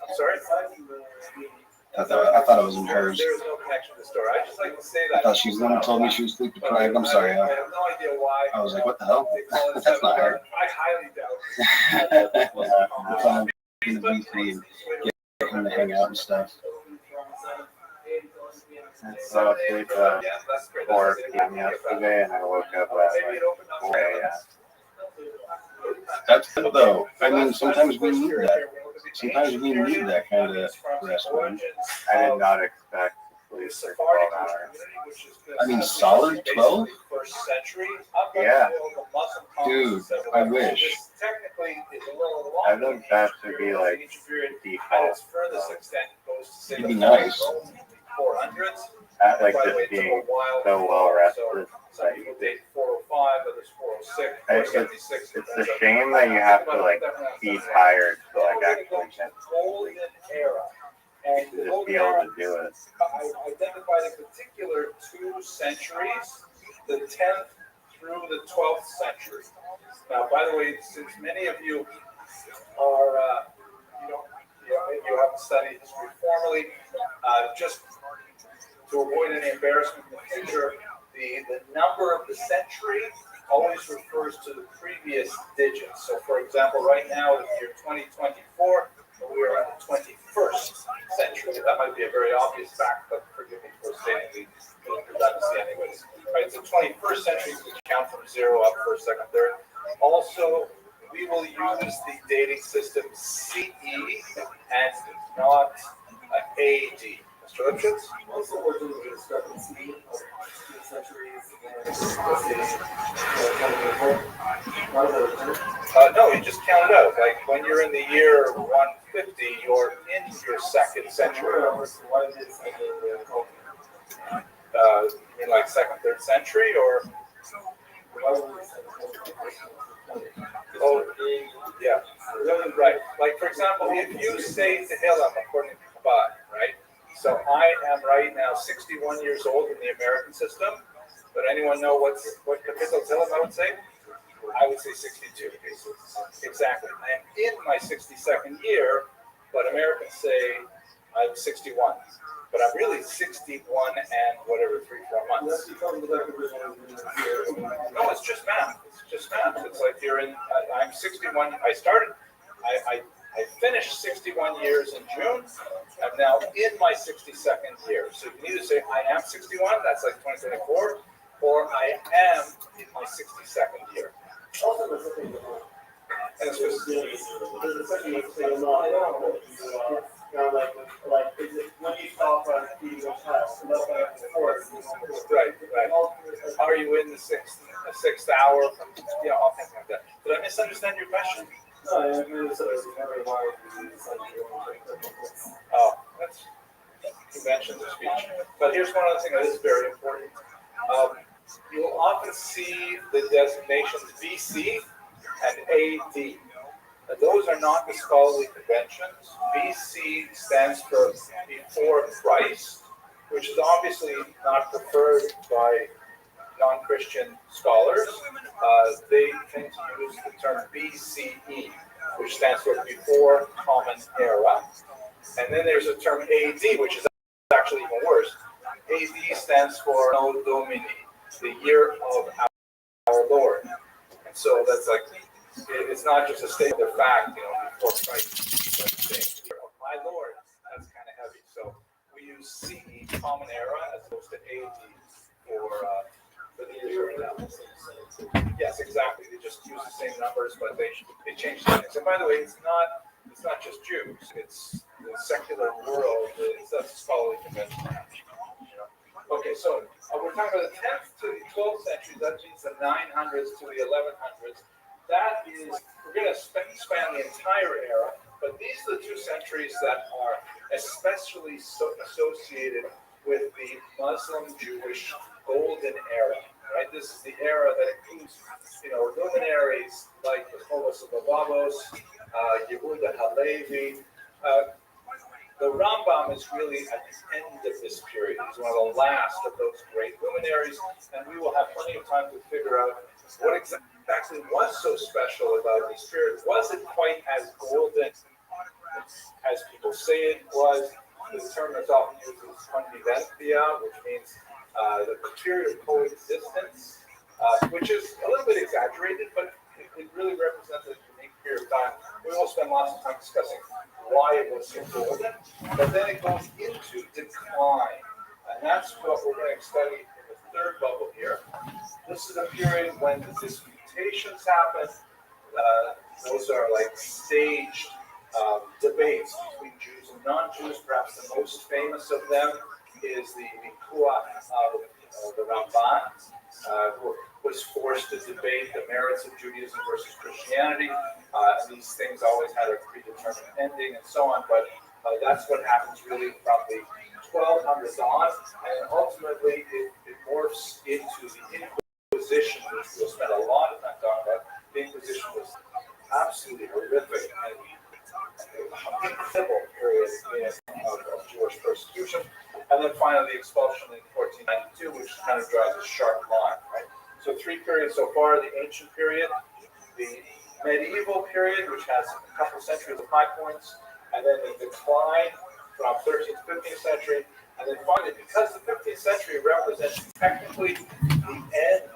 I'm sorry? I thought it was in hers. There's no connection to the story. I just like to say that. I thought she's the one who told me she was sleep deprived. I'm sorry. I have no idea why. I was like, what the hell? That's not her. I highly doubt it. I'm in the VC and get him to hang out and stuff. So I sleep 4 p.m. yesterday, and I woke up last night 4 a.m. That's good though. I mean, sometimes we need that. Sometimes we need that kind of rest. Man. I did not expect to sleep for 12 hours. I mean, solid 12? Yeah. Dude, I wish. I think that should be like default. It'd be nice. At like just being so well rested. It's a shame that you have to like be tired to like actually get sleep. To just be able to do it. I identified in particular 2 centuries, the 10th through the 12th century. Now, by the way, since many of you are, you haven't studied history formally, just to avoid any embarrassment in the future, the number of the century always refers to the previous digits. So, for example, right now, in the year 2024, we are in the 21st century. That might be a very obvious fact, but forgive me for stating the redundancy anyways. Right, so 21st century, we count from 0 up, first, second, third. Also, we will use the dating system CE and not AD. Mr. Lipschitz? Also, we're doing the discrepancy of centuries no, you just count it out. Like when you're in the year 150, you're in your second century. You mean like second, third century, or? Oh, yeah, right. Like for example, if you say Tehillim according to Chabad, right? So I am right now 61 years old in the American system. But anyone know what Kapitel Tehillim I would say? I would say 62. Exactly. I am in my 62nd year, but Americans say I'm 61. But I'm really 61 and whatever, 3-4 months. No, it's just math. It's just math. It's like you're in, I'm 61. I finished 61 years in June. I'm now in my 62nd year. So you can either say I am 61, that's like 2024, or I am in my 62nd year. And it's just, right. Are you in the sixth hour? All things like that. Did I misunderstand your question? Oh, that's conventions of speech. But here's one other thing that is very important. You will often see the designations BC and AD. Now, those are not the scholarly conventions. BC stands for before Christ, which is obviously not preferred by non-Christian scholars. They tend to use the term BCE, which stands for Before Common Era. And then there's a term AD, which is actually even worse. AD stands for Anno Domini, the year of our Lord. And so that's like, it's not just a statement of fact, before Christ, but saying, my Lord, that's kind of heavy. So we use CE, Common Era, as opposed to AD for the years right now. Yes, exactly. They just use the same numbers, but they change things. And by the way, it's not just Jews. It's the secular world. That's a scholarly convention. Okay, so we're talking about the 10th to the 12th century. That means the 900s to the 1100s. That is, we're going to span the entire era, but these are the 2 centuries that are especially associated with the Muslim-Jewish golden era. Right, this is the era that includes, luminaries like the Chovos of Babos, Yehuda Halevi. The Rambam is really at the end of this period. He's one of the last of those great luminaries, and we will have plenty of time to figure out what exactly was so special about this period. Was it quite as golden as people say it was? The term that's often used is convivencia, which means the period of coexistence, which is a little bit exaggerated, but it really represents a unique period of time. We will spend lots of time discussing why it was so golden, but then it goes into decline, and that's what we're going to study in the third bubble here. This is a period when the disputations happen. Those are like staged debates between Jews and non-Jews. Perhaps the most famous of them is the Vikuach of the Ramban, who was forced to debate the merits of Judaism versus Christianity. These things always had a predetermined ending and so on, but that's what happens really from the 1200s on, and ultimately it morphs into the Inquisition, which we'll spend a lot of time talking about. The Inquisition was absolutely horrific and incredible period of Jewish persecution. And then finally the expulsion in 1492, which kind of drives a sharp line, right? So 3 periods so far: the ancient period, the medieval period, which has a couple centuries of high points, and then the decline from 13th to 15th century. And then finally, because the 15th century represents technically the end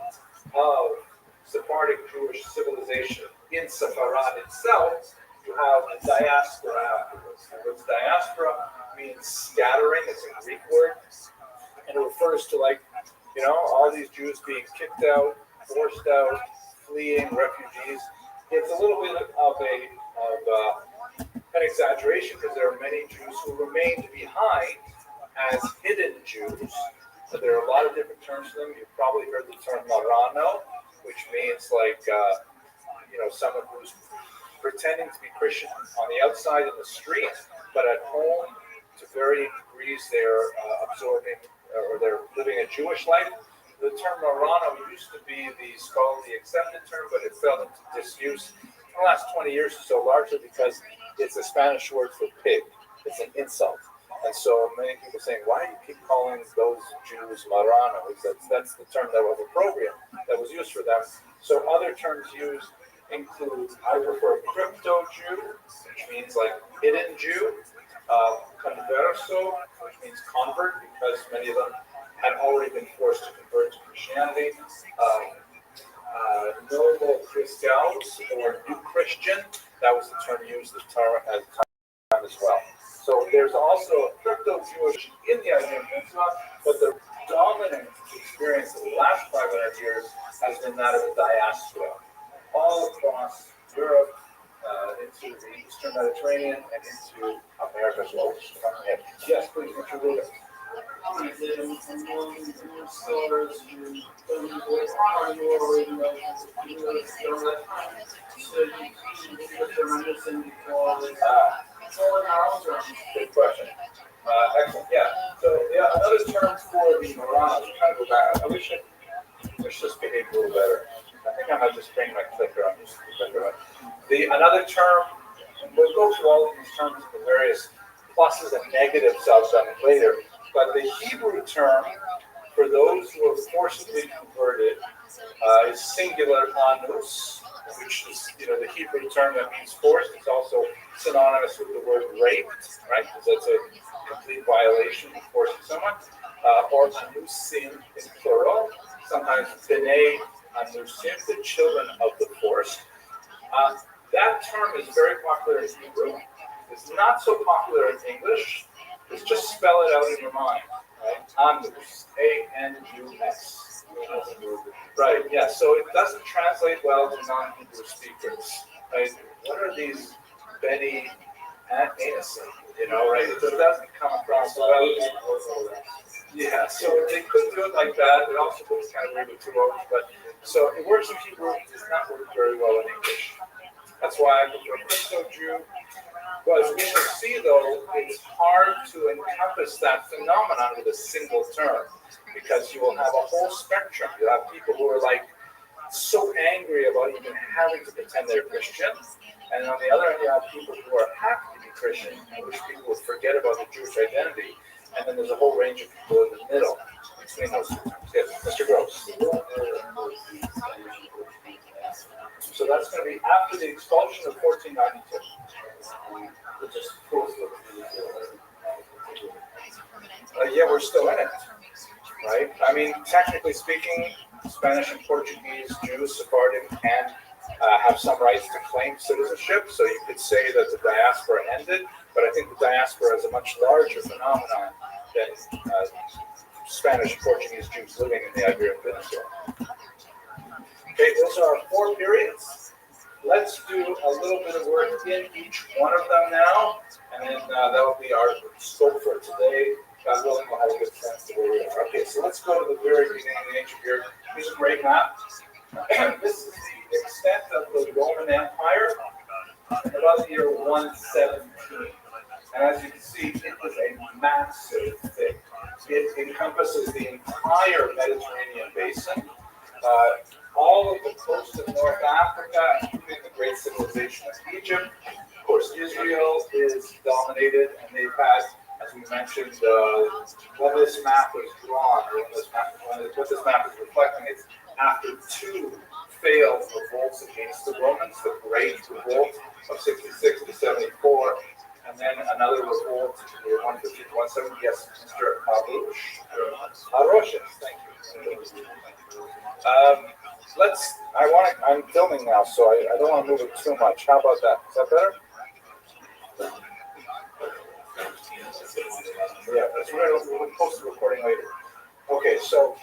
of Sephardic Jewish civilization in Sepharad itself, you have a diaspora afterwards. And what's diaspora means scattering. It's a Greek word, and it refers to all these Jews being kicked out, forced out, fleeing, refugees. It's a little bit of an exaggeration because there are many Jews who remained behind as hidden Jews. So there are a lot of different terms for them. You've probably heard the term Marano, which means someone who's pretending to be Christian on the outside in the street, but at home, to varying degrees, they're absorbing or they're living a Jewish life. The term Marano used to be the scholarly accepted term, but it fell into disuse in the last 20 years or so, largely because it's a Spanish word for pig. It's an insult. And so many people are saying, why do you keep calling those Jews Maranos? That's the term that was appropriate, that was used for them. So other terms used include, I prefer crypto Jew, which means hidden Jew, converso, which means convert, because many of them had already been forced to convert to Christianity, noble Christians, or new Christian, that was the term used at the time as well. So there's also a crypto Jewish in the Iberian Peninsula, but the dominant experience of the last 500 years has been that of the diaspora, all across Europe, into the Eastern Mediterranean, and into America as well. Yes, please, Mr. Rubin. Good question. Excellent. Yeah. So another term for the Marano, kind of go back. I wish this behaved a little better. I think I might just bring my clicker on this clicker. Another term, we'll go through all of these terms and the various pluses and negatives of them later. But the Hebrew term for those who are forcibly converted is singular anus, which is, the Hebrew term that means forced. It's also synonymous with the word raped, right? Because that's a complete violation of forcing someone. Or anusim in plural. Sometimes b'nei anusim, the children of the forced. That term is very popular in Hebrew. It's not so popular in English. It's just spell it out in your mind, right? Anus, A-N-U-S. Right, yeah, so it doesn't translate well to non-Hebrew speakers, right? What are these Benny innocent, right? It doesn't come across well. Yeah, so they could do it like that. It also looks kind of weird with two O's, but so it works in Hebrew. It does not work very well in English. That's why I prefer Christo Jew. Well, as we shall see, though, it's hard to encompass that phenomenon with a single term, because you will have a whole spectrum. You'll have people who are like so angry about even having to pretend they're Christian, and on the other hand, you have people who are happy to be Christian, and wish people would forget about the Jewish identity, and then there's a whole range of people in the middle between those two terms. Yes, Mr. Gross. So that's going to be after the expulsion of 1492. Yeah, we're still in it, right? I mean, technically speaking, Spanish and Portuguese Jews, Sephardim, can have some rights to claim citizenship. So you could say that the diaspora ended, but I think the diaspora is a much larger phenomenon than Spanish and Portuguese Jews living in the Iberian Peninsula. Okay, those are our 4 periods. Let's do a little bit of work in each one of them now, and then that will be our scope for today. God willing, we'll have a good sense of where we are. Okay, so let's go to the very beginning of the ancient period. Here's a great map. This is the extent of the Roman Empire about the year 117. And as you can see, it was a massive thing. It encompasses the entire Mediterranean basin, all of the coast of North Africa, including the great civilization of Egypt. Of course, Israel is dominated, and they've had, as we mentioned, when this map was drawn, or what this map is reflecting is after 2 failed revolts against the Romans, the Great Revolt of 66 to 74, and then another revolt in 150 to 170. Yes, Mr. Arosh, thank you. I'm filming now, so I don't want to move it too much. How about that? Is that better? Yeah, we'll post the recording later. Okay, so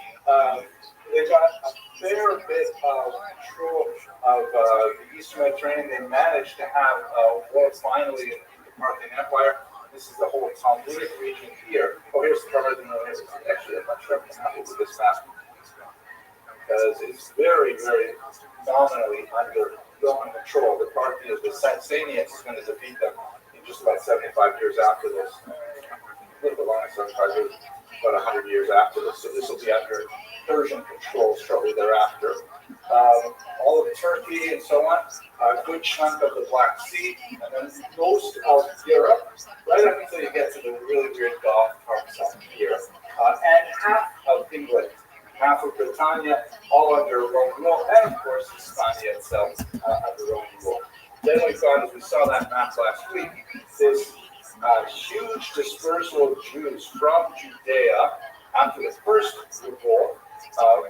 they got a fair bit of control of the Eastern Mediterranean. They managed to have a war finally in the Parthian Empire. This is the whole Talmudic region here. Oh, here's the cover of the Middle. Actually, I'm not sure if I'm happy with this map, because it's very, very nominally under Roman control. The Parthians, the Sasanians, is going to defeat them in just about 75 years after this. A little bit longer, 75 years, about 100 years after this. So this will be under Persian control shortly thereafter. All of Turkey and so on, a good chunk of the Black Sea, and then most of Europe, right up until you get to the really weird Gulf parts up here, and half of England. Half of Britannia, all under Roman rule, and of course Hispania itself under Roman rule. Then we found, as we saw that map last week, this huge dispersal of Jews from Judea after the first revolt,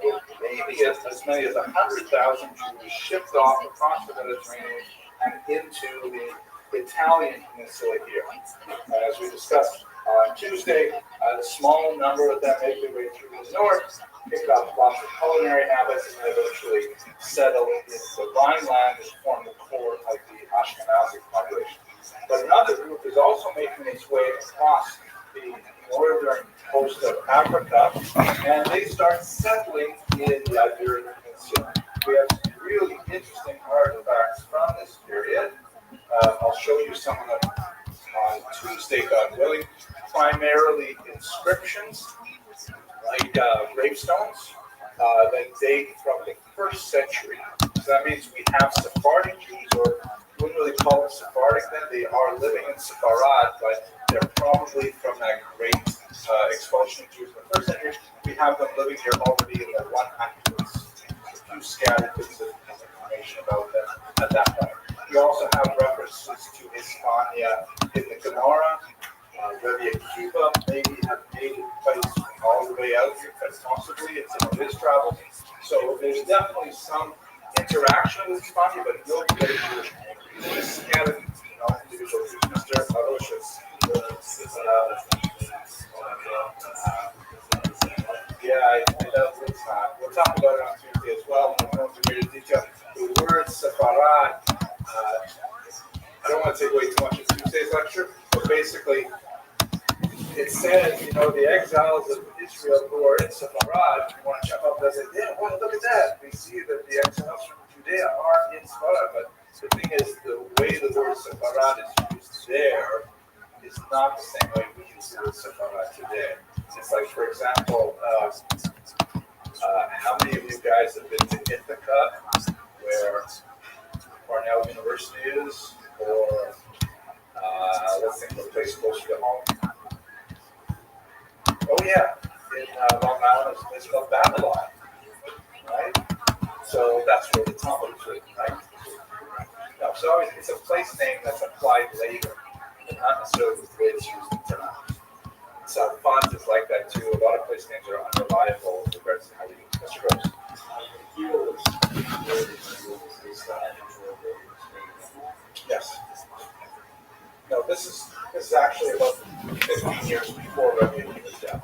with maybe as many as 100,000 Jews shipped off across the Mediterranean and into the Italian peninsula here. As we discussed on Tuesday, a small number of them make their way through the north, pick up lots of culinary habits, and eventually settle in the Rhineland and form the core of the Ashkenazic population. But another group is also making its way across the northern coast of Africa, and they start settling in the Iberian Peninsula. We have some really interesting artifacts from this period. I'll show you some of them on Tuesday, God willing. Primarily inscriptions, like gravestones, that date from the 1st century. So that means we have Sephardic Jews, or we wouldn't really call them Sephardic then. They are living in Sepharad, but they're probably from that great expulsion Jews in the first century. We have them living here already in the 100s. A few scattered bits of information about them at that point. We also have references to Hispania in the Gemara. Rabbi Akiva maybe have made it place all the way out here, but possibly it's in his travels. So there's definitely some interaction with Hispania, but no very Jewish. Just scattered, individual Jews. Mr. Aloysius. I know it's not. We'll talk about it on Tuesday as well. We'll go into greater detail. The word Sepharad, I don't want to take away too much of Tuesday's lecture, but basically, it says, the exiles of Israel who are in Sepharad, you want to jump up and say, yeah, well, look at that. We see that the exiles from Judea are in Sepharad, but the thing is, the way the word Sepharad is used there is not the same way we use the word Sepharad today. It's like, for example, how many of you guys have been to Ithaca, where Cornell University is, or let's think of a place closer to home. Oh yeah, in Long Island, it's a place called Babylon, right? So that's where the Talmud is written, right? No, so it's a place name that's applied later, and not necessarily the way it's used in Tanakh. So font is like that too. A lot of place names are unreliable with regards to how we use Mr. Gross. Yes. No, this is actually about 15 years before Rabbi Akiva's death.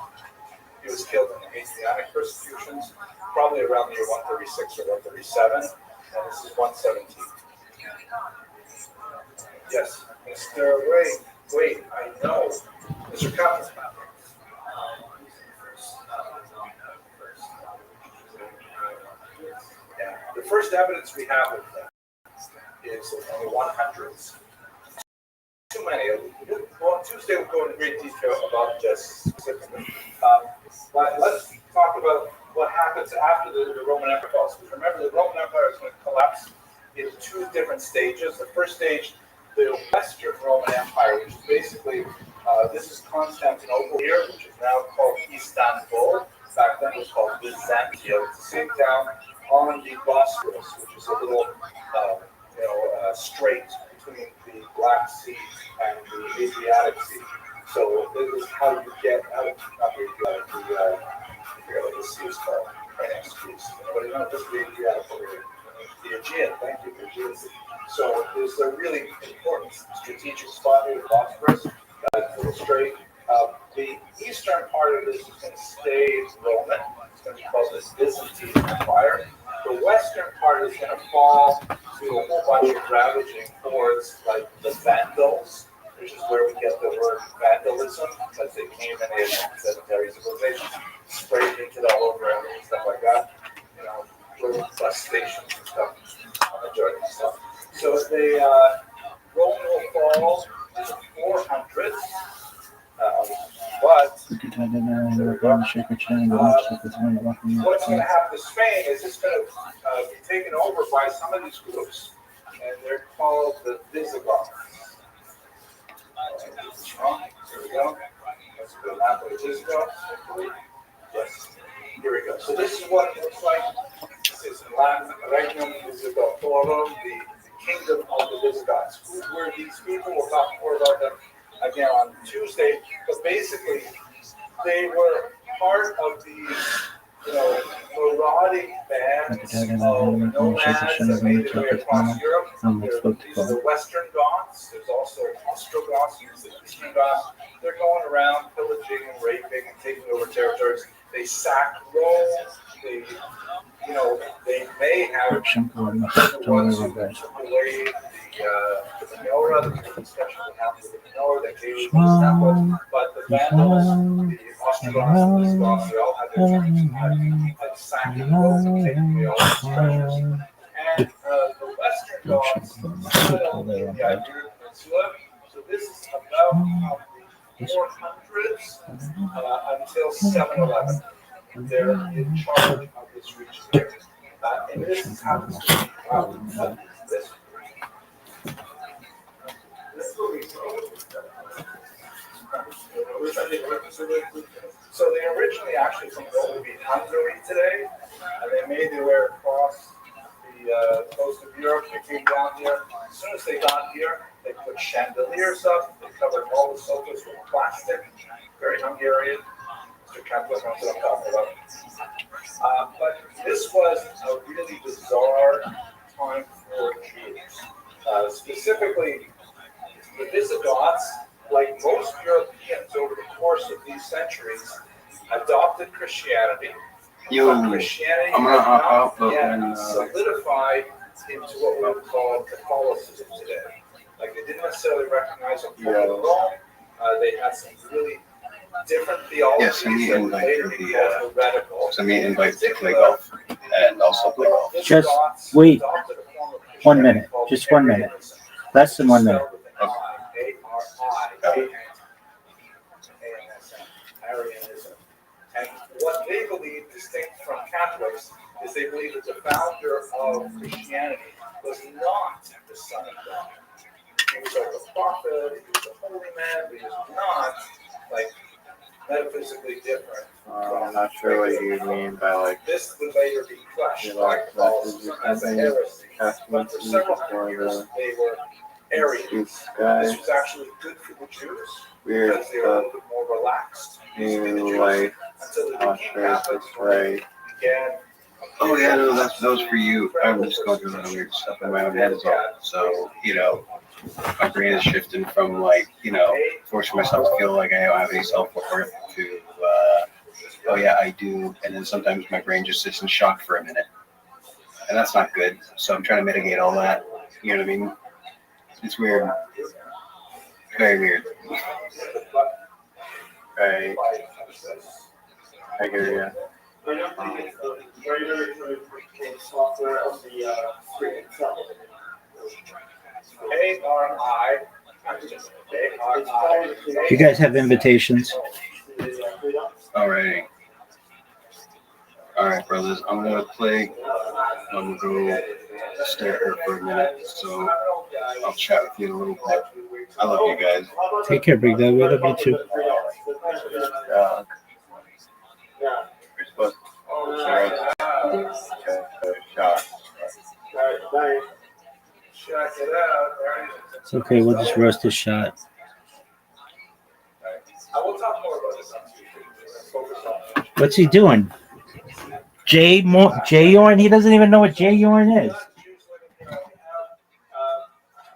He was killed in the Messianic persecutions, probably around the year 136 or 137, and this is 117. Yes, Mr. Wait, I know. Mr. Cummins. Yeah, the first evidence we have of them is in the 100s. Too many. Well, Tuesday we'll go into great detail about this specifically. But let's talk about what happens after the Roman Empire falls. Because remember, the Roman Empire is going to collapse in two different stages. The first stage, the Western Roman Empire, which is basically, this is Constantinople here, which is now called Istanbul. Back then it was called Byzantium. It's the same town on the Bosphorus, which is a little, strait between the Black Sea and the Adriatic Sea. So this is how you get out of, not the Adriatic, I forget what the sea is called, right next to Greece. But it's not just the Adriatic, the Aegean, thank you, the Aegean Sea. So there's a really important strategic spot here, the Bosphorus, little strait. The eastern part of this is going to stay Roman. It's going to be called the Byzantine Empire. The western part is going to fall to a whole bunch of ravaging hordes like the Vandals, which is where we get the word vandalism, because they came and they had sedentary civilization, sprayed painted all over everything, stuff like that. Little bus stations and stuff, majority of stuff. So the Rome will fall in the 400s. But what's going to happen to Spain is it's going to be taken over by some of these groups, and they're called the Visigoths. Here we go. Let's go map of the Visigoths. Yes. Here we go. So this is what it looks like. This is in Latin, Regnum Visigothorum, the kingdom of the Visigoths. Who were these people? We'll talk more about them again on Tuesday, but basically they were part of these, marauding bands of nomads that made their way across Europe. These are the Western Goths. There's also Ostrogoths, the Eastern Goths. They're going around pillaging and raping and taking over territories. They sacked Rome. They may have the ones who took away the menorah, the discussion we have with the menorah that gave the temple, but the Vandals, the Ostrogoths, and the Visigoths, they all had their turns at sacking Rome and taking away all its treasures. And the Western Goths settled in the Iberian Peninsula, so this is about the 400s until 711. They're in charge of this region. And this happens to be this. This will be So they originally actually from what would be Hungary today, and they made their way across the coast of Europe. They came down here. As soon as they got here, they put chandeliers up. They covered all the sofas with plastic. Very Hungarian. Mr. Kaplan knows what I'm talking about. But this was a really bizarre time for Jews. Specifically, the Visigoths, like most Europeans over the course of these centuries, adopted Christianity. Christianity has not yet solidified into what we would call Catholicism today. Like they didn't necessarily recognize a form of Rome. They had some really different theologies that later became radical. Send me an invite to play golf and also play golf. Just wait 1 minute. Just 1 minute. Less than 1 minute. Arianism. And what they believe, distinct from Catholics, is they believe that the founder of Christianity was not the Son of God. He was like a prophet, he was a holy man, but he was not like metaphysically different. I'm not sure what you mean by like this would later be crushed by Catholicism as a heresy. But for several hundred years, they were Arians. This was actually good for the Jews because they were a little bit more relaxed. like Oh yeah, no, that was for you. I'm just going through a lot of weird stuff in my own head as well. So, my brain is shifting from like, forcing myself to feel like I don't have any self-worth to, oh yeah, I do. And then sometimes my brain just sits in shock for a minute. And that's not good. So I'm trying to mitigate all that. You know what I mean? It's weird. Very weird. Right. I hear you. You guys have invitations? Alrighty. Alright, brothers. I'm going to play. I'm going to go stare at her for a minute. So I'll chat with you in a little bit. I love you guys. Take care, Big Dog. We love you too. We're supposed It's okay. We'll just roast a shot. What's he doing? J-Yorn? He doesn't even know what J-Yorn is.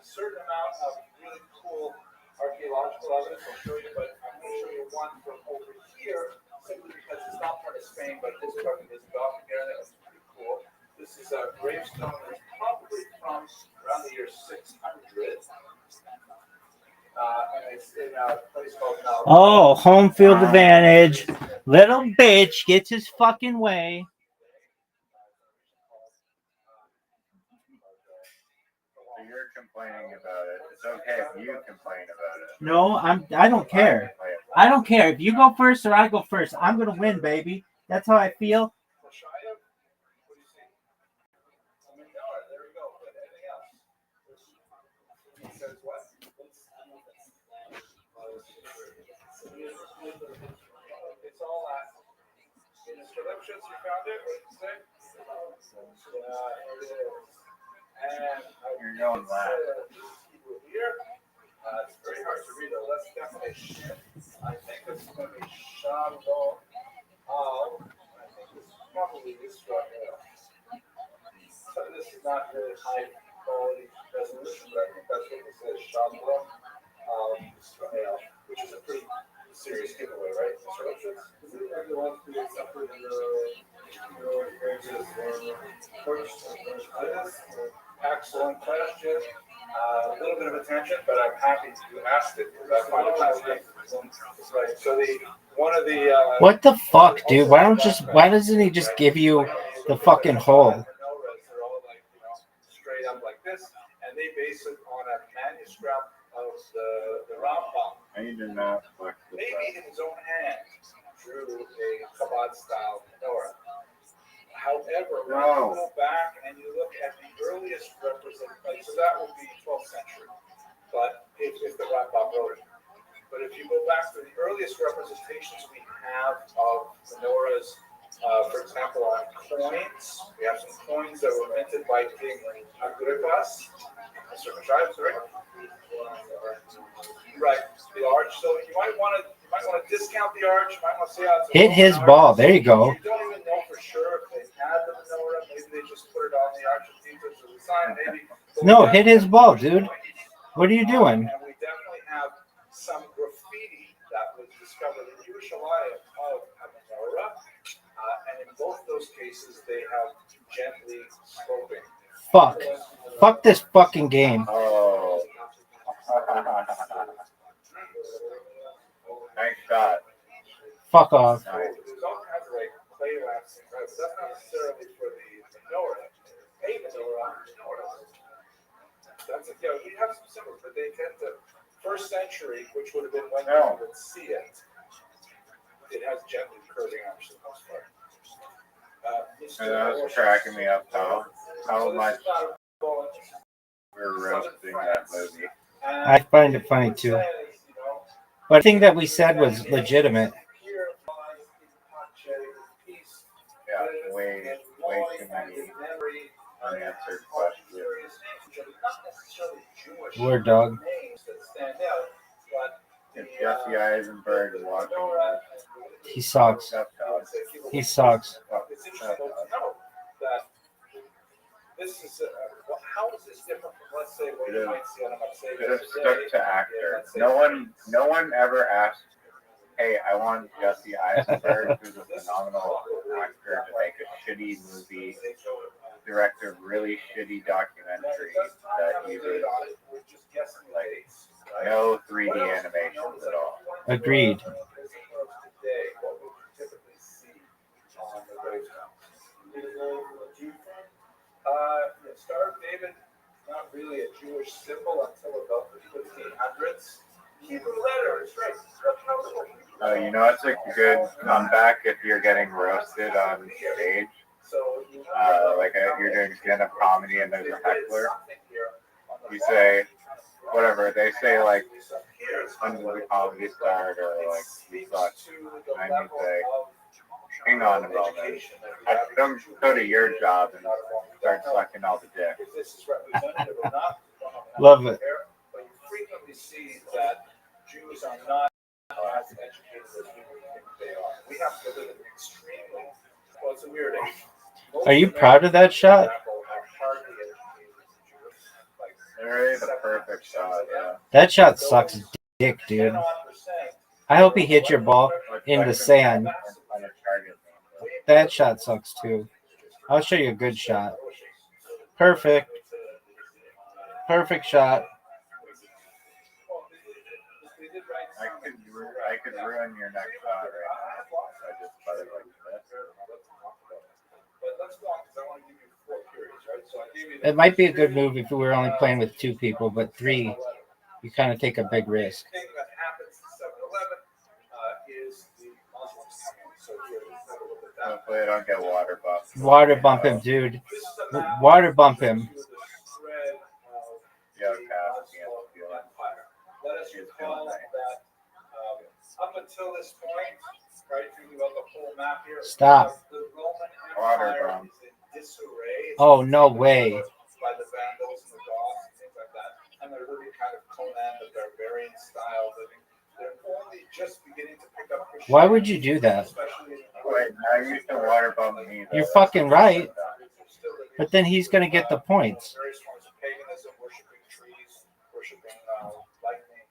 Certain amount of really cool archaeological evidence. I'll show you, but I'm going to show you one from over here, simply because it's not part of Spain, but this part of this Gothic area that was pretty cool. This is a gravestone that's probably from around the year 600. And it's in a place called Oh, home field advantage. Little bitch gets his fucking way. So you're complaining about it. It's okay if you complain about it. No, I don't care. I don't care. If you go first or I go first, I'm gonna win, baby. That's how I feel. It's all in inscriptions. You found it? What did you say? It is. And you're going last. Here. It's very hard to read. That's definitely shit. I think it's going to be Shalom. I think it's probably this right here. So this is not really high quality resolution, but I think that's what it says. Shalom. Which is a pretty serious giveaway, right? Excellent question. A little bit of a tangent, but I'm happy you asked it because I find it fascinating. Right. So one of the What the fuck, dude? Why doesn't he just give you the fucking hole? They're all like, straight up like this, and they base it on a manuscript of the Rambam. I did not Maybe in his own hand drew a Chabad style menorah. However, when you go back and you look at the earliest representation, so that would be 12th century. But if the Rambam wrote it, But if you go back to the earliest representations we have of menorahs, for example, on coins, we have some coins that were minted by King Agrippas, circumcised, right? Right, the arch. So you might want to discount the arch. You might want to see how it's Hit his ball. There you go. You don't even know for sure if they had the menorah. Maybe they just put it on the arch of Jesus as a sign. Maybe. No, hit his ball, dude. What are you doing? And we definitely have some graffiti that was discovered in Yerushalayim of a menorah, and in both those cases they have gently sloping. Fuck this fucking game. Oh. Nice shot. Fuck off. There's all kinds of like clay waxing, right? But that's not necessarily for the menorah. A menorah. That's we have some symbols, but they tend to first century, which would have been when you would see it. It has gently curving arms for the most part. That was cracking me up how much we're roasting that movie. I find it funny too. But I think that we said was legitimate. Yeah, way too many unanswered questions. Word dog. If Jesse Eisenberg is watching this, He sucks. He sucks. It's interesting to know that this is how is this different from, let's say, what you might see on a Mercedes? Stuck to actor. No one ever asked, "Hey, I want Jesse Eisenberg, who's a phenomenal actor, to make a shitty movie, direct a really shitty documentary that uses like no 3D animations at all." Agreed. Star of David, not really a Jewish symbol until about the 1500s. Hebrew letters, right? You know, it's a good comeback if you're getting roasted on stage. Like you're doing stand-up comedy and there's a heckler. You say, whatever, they say like, when the comedy started or like, we suck. And you say, hang on a moment. Don't go to your job and start sucking all the dick. Love it. But you frequently see that Jews are not as educated as we think they are. We have to live in extremely, well, it's a weird age. Are you proud of that shot? Very the perfect shot, yeah. That shot sucks dick, dude. I hope he hit your ball in the sand. That shot sucks too. I'll show you a good shot. Perfect. Perfect shot. I could ruin your next shot right now. I just put it like this. It might be a good move if we were only playing with 2 people, but 3, you kind of take a big risk. Hopefully I don't get water bumped. Water bump him, dude. Water bump him. Yo, Cass, Let us recall that up until this point, right, thinking about the whole map here. Stop. The Roman Water Empire bump. is in disarray. Oh, no way. By the Vandals and the Goths and things like that. And they're really kind of Conan the Barbarian style living. They're only just beginning to pick up Christianity. Why would you do that? Wait, now you can water bump me. You're fucking right. But then he's going to get the points. Various forms of paganism, worshiping trees, worshiping lightning.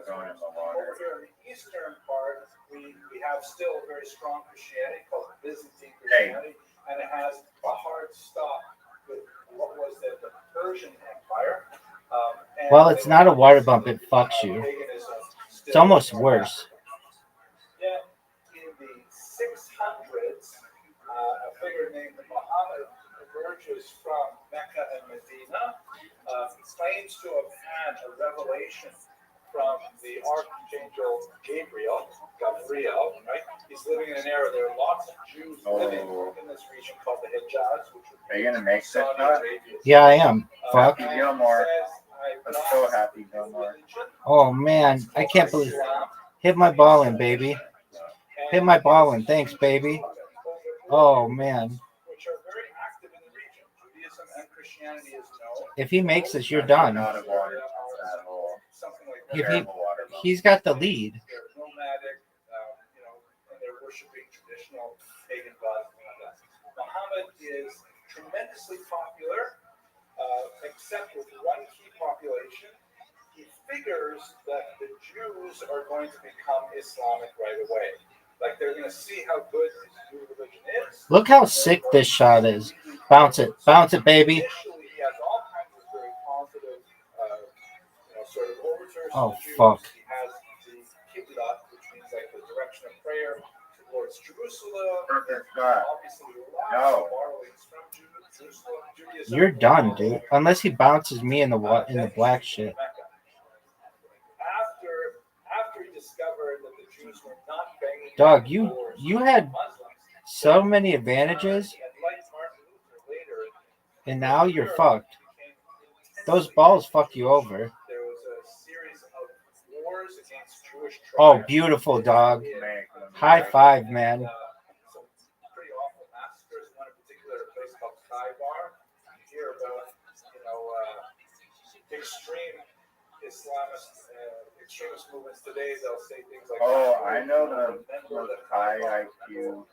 Going in the water. Over here in the eastern part, we have still very strong Christianity called Byzantine Christianity, and it has a hard stop with what was then the Persian Empire. Well, it's not a water bump, it fucks you. It's almost worse. Yet in the 600s, a figure named Muhammad emerges from Mecca and Medina, claims to have had a revelation from the Archangel Gabriel, right? He's living in an era, there are lots of Jews living in this region called the Hijaz, which are you going to make this shot? Yeah, I am. Fuck. Gilmore. I I'm so happy no more. Oh man, I can't believe. Hit my ball in, baby. Hit my ball in. Thanks, baby. Oh man. If he makes this, you're done. If he's got the lead. Muhammad is tremendously popular, except with one key population. He figures that the Jews are going to become Islamic right away. Like they're going to see how good his new religion is. Look how sick this shot is. Bounce it, baby. Initially, he has all kinds of very positive, sort of overtures Oh to the Jews. fuck. He has the Qibla, which means like the direction of prayer towards Jerusalem. Obviously, No. You're done, dude. Unless he bounces me in the black shit. After he discovered that the Jews were not banging Dog, you had so many advantages, and now you're fucked. Those balls fuck you over. There was a series of wars against Jewish tribes. Oh, beautiful, dog. High five, man. Some pretty awful massacres. One in particular, a place called Khaybar. You hear about, extreme extremist movements today. They'll say things like, "Oh, I know the most high IQ."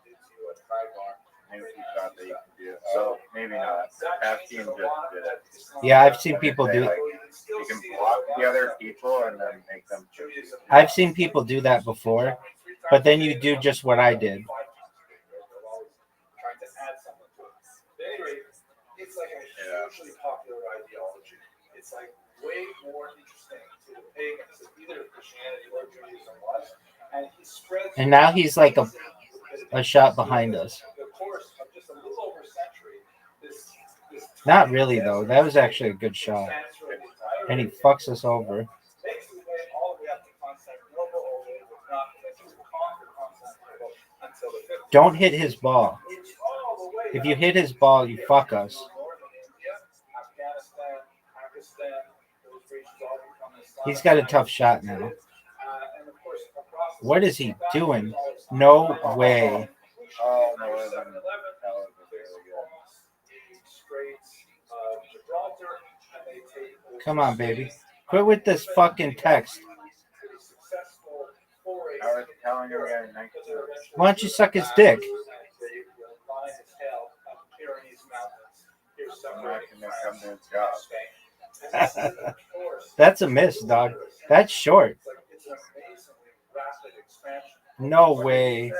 Maybe he thought that you could do it. So maybe not. Ask him just did it. Yeah, I've seen people do. You can block the other people and then make them choose. I've seen people do that before, but then you do just what I did. Anyway, it's like a hugely popular ideology. It's like way more interesting to the pagans than either Christianity or Judaism was. And he spreads. And now he's like a shot behind us. The course of just a little over a century. Not really though. That was actually a good shot. And he fucks us over. Don't hit his ball. If you hit his ball, you fuck us. He's got a tough shot now. What is he doing? No way. Come on, baby. Quit with this fucking text. I was telling him we had a nice Why don't you suck his dick? I'm not gonna come to his job. That's a miss, dog. That's short. No way.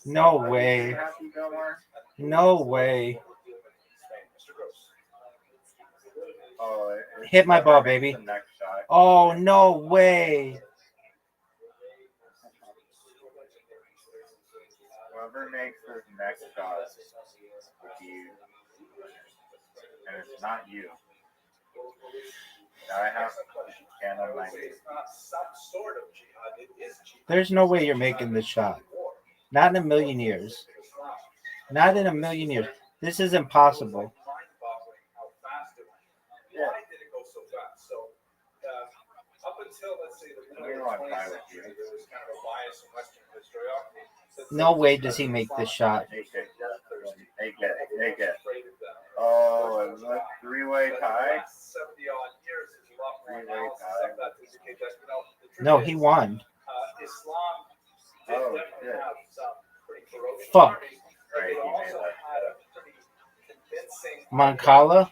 No way. No way. Oh, hit my ball, baby. Oh, no way. Whoever makes this next shot with you, and it's not you. Now I have to stand on my feet. There's no way you're making this shot. Not in a million years. Not in a million years. This is impossible. No way does he make this shot. Take it. Oh, it was a three-way tie. No, he won. Oh, shit. Fuck. Right, he made that. Mancala?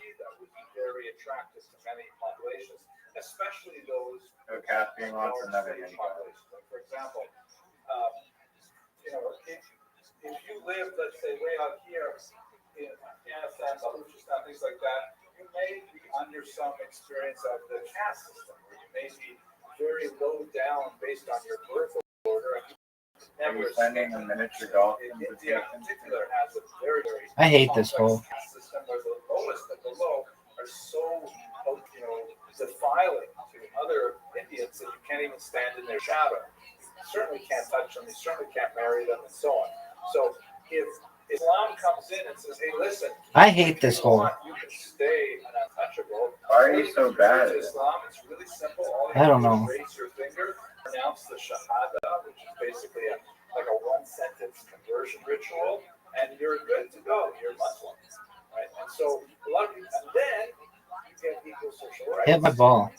Especially those So Caspian wants another mini. For example, if you live, let's say, way out here in Afghanistan, Baluchistan, things like that, you may be under some experience of the caste system, where you may be very low down based on your birth order. Are you sending a miniature golf invitation? In particular, has a very, very I hate this hole. system where the lowest of the low are so, defiling to other Indians that you can't even stand in their shadow. You certainly can't touch them. You certainly can't marry them, and so on. So if Islam comes in and says, "Hey, listen," I hate this hole. You can stay untouchable. Why are you so bad at it? Islam, it's really simple. All I don't know. Raise your finger, pronounce the Shahada, which is basically like a one-sentence conversion ritual, and you're good to go. You're Muslim, right? And so a lot of people, and then you get equal social rights. Hit my ball.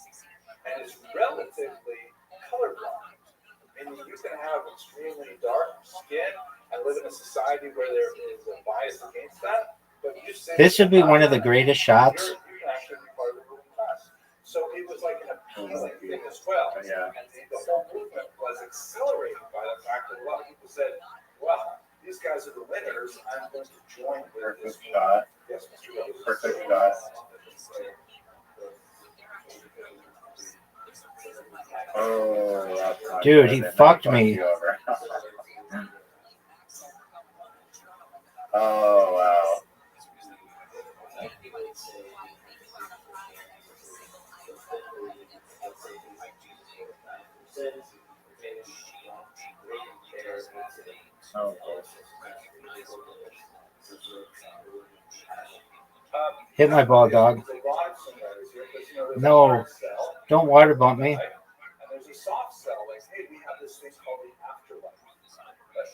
And it's relatively colorblind. Meaning you can have extremely dark skin and live in a society where there is a bias against that. But you say This should be one of the greatest shots. you can actually be part of the ruling class. So it was like an appealing thing as well. Yeah. And the whole movement was accelerated by the fact that a lot of people said, well, these guys are the winners. I'm going to join with this shot. Yes, Mr. Rose. Perfect shot. Oh, that's not Dude, good. he That fucked fucked me. you over. Oh, wow. Oh, Hit my ball, dog. No, don't water bump me. And there's a soft sell, like, hey, we have this thing called the afterlife. But,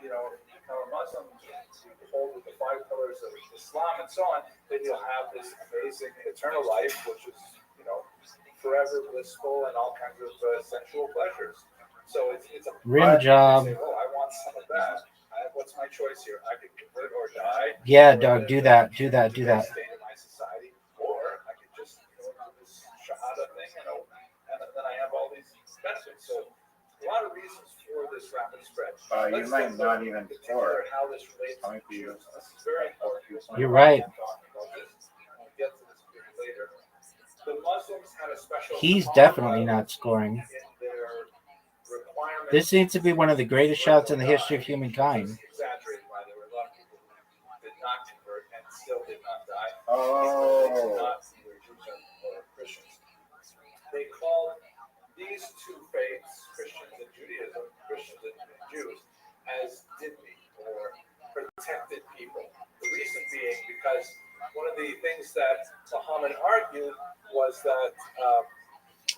you know, if you become a Muslim, you hold with the 5 pillars of Islam and so on, then you'll have this amazing eternal life, which is, you know, forever blissful and all kinds of sensual pleasures. So it's a Rim job. Say, oh, I want some of that. What's my choice here? I could convert or die. Yeah, dog, do that, do that, do that. Stay in my society, or I could just go into this Shahada thing, and then I have all these benefits. So a lot of reasons for this rapid spread. you might not even score. How this relates to Jews. This is very important. You're right. We'll get to this later. The Muslims had a special. He's definitely not scoring. This needs to be one of the greatest shots in the history of humankind. Exaggerated by there were a lot of people who did not convert and still did not die. Oh. Not either Jews or Christians. They called these two faiths, Christians and Judaism, Christians and Jews, as dhimmi, or protected people. The reason being because one of the things that Muhammad argued was that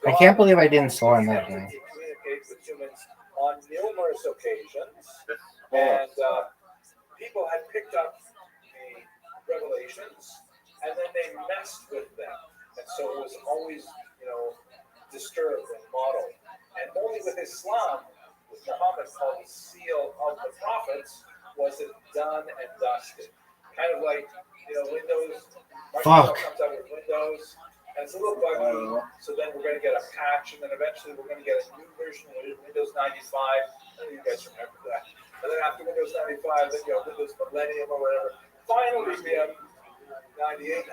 I can't believe I didn't score on that game. Communicate with humans on numerous occasions, and people had picked up the revelations, and then they messed with them, and so it was always, you know, disturbed and modeled. And only with Islam, with Muhammad called the seal of the prophets, was it done and dusted. Kind of like, you know, Windows. Microsoft comes out with Windows. And it's a little buggy, so then we're going to get a patch, and then eventually we're going to get a new version of Windows 95. I know you guys remember that. And then after Windows 95, then you have Windows Millennium or whatever. Finally, we have 98.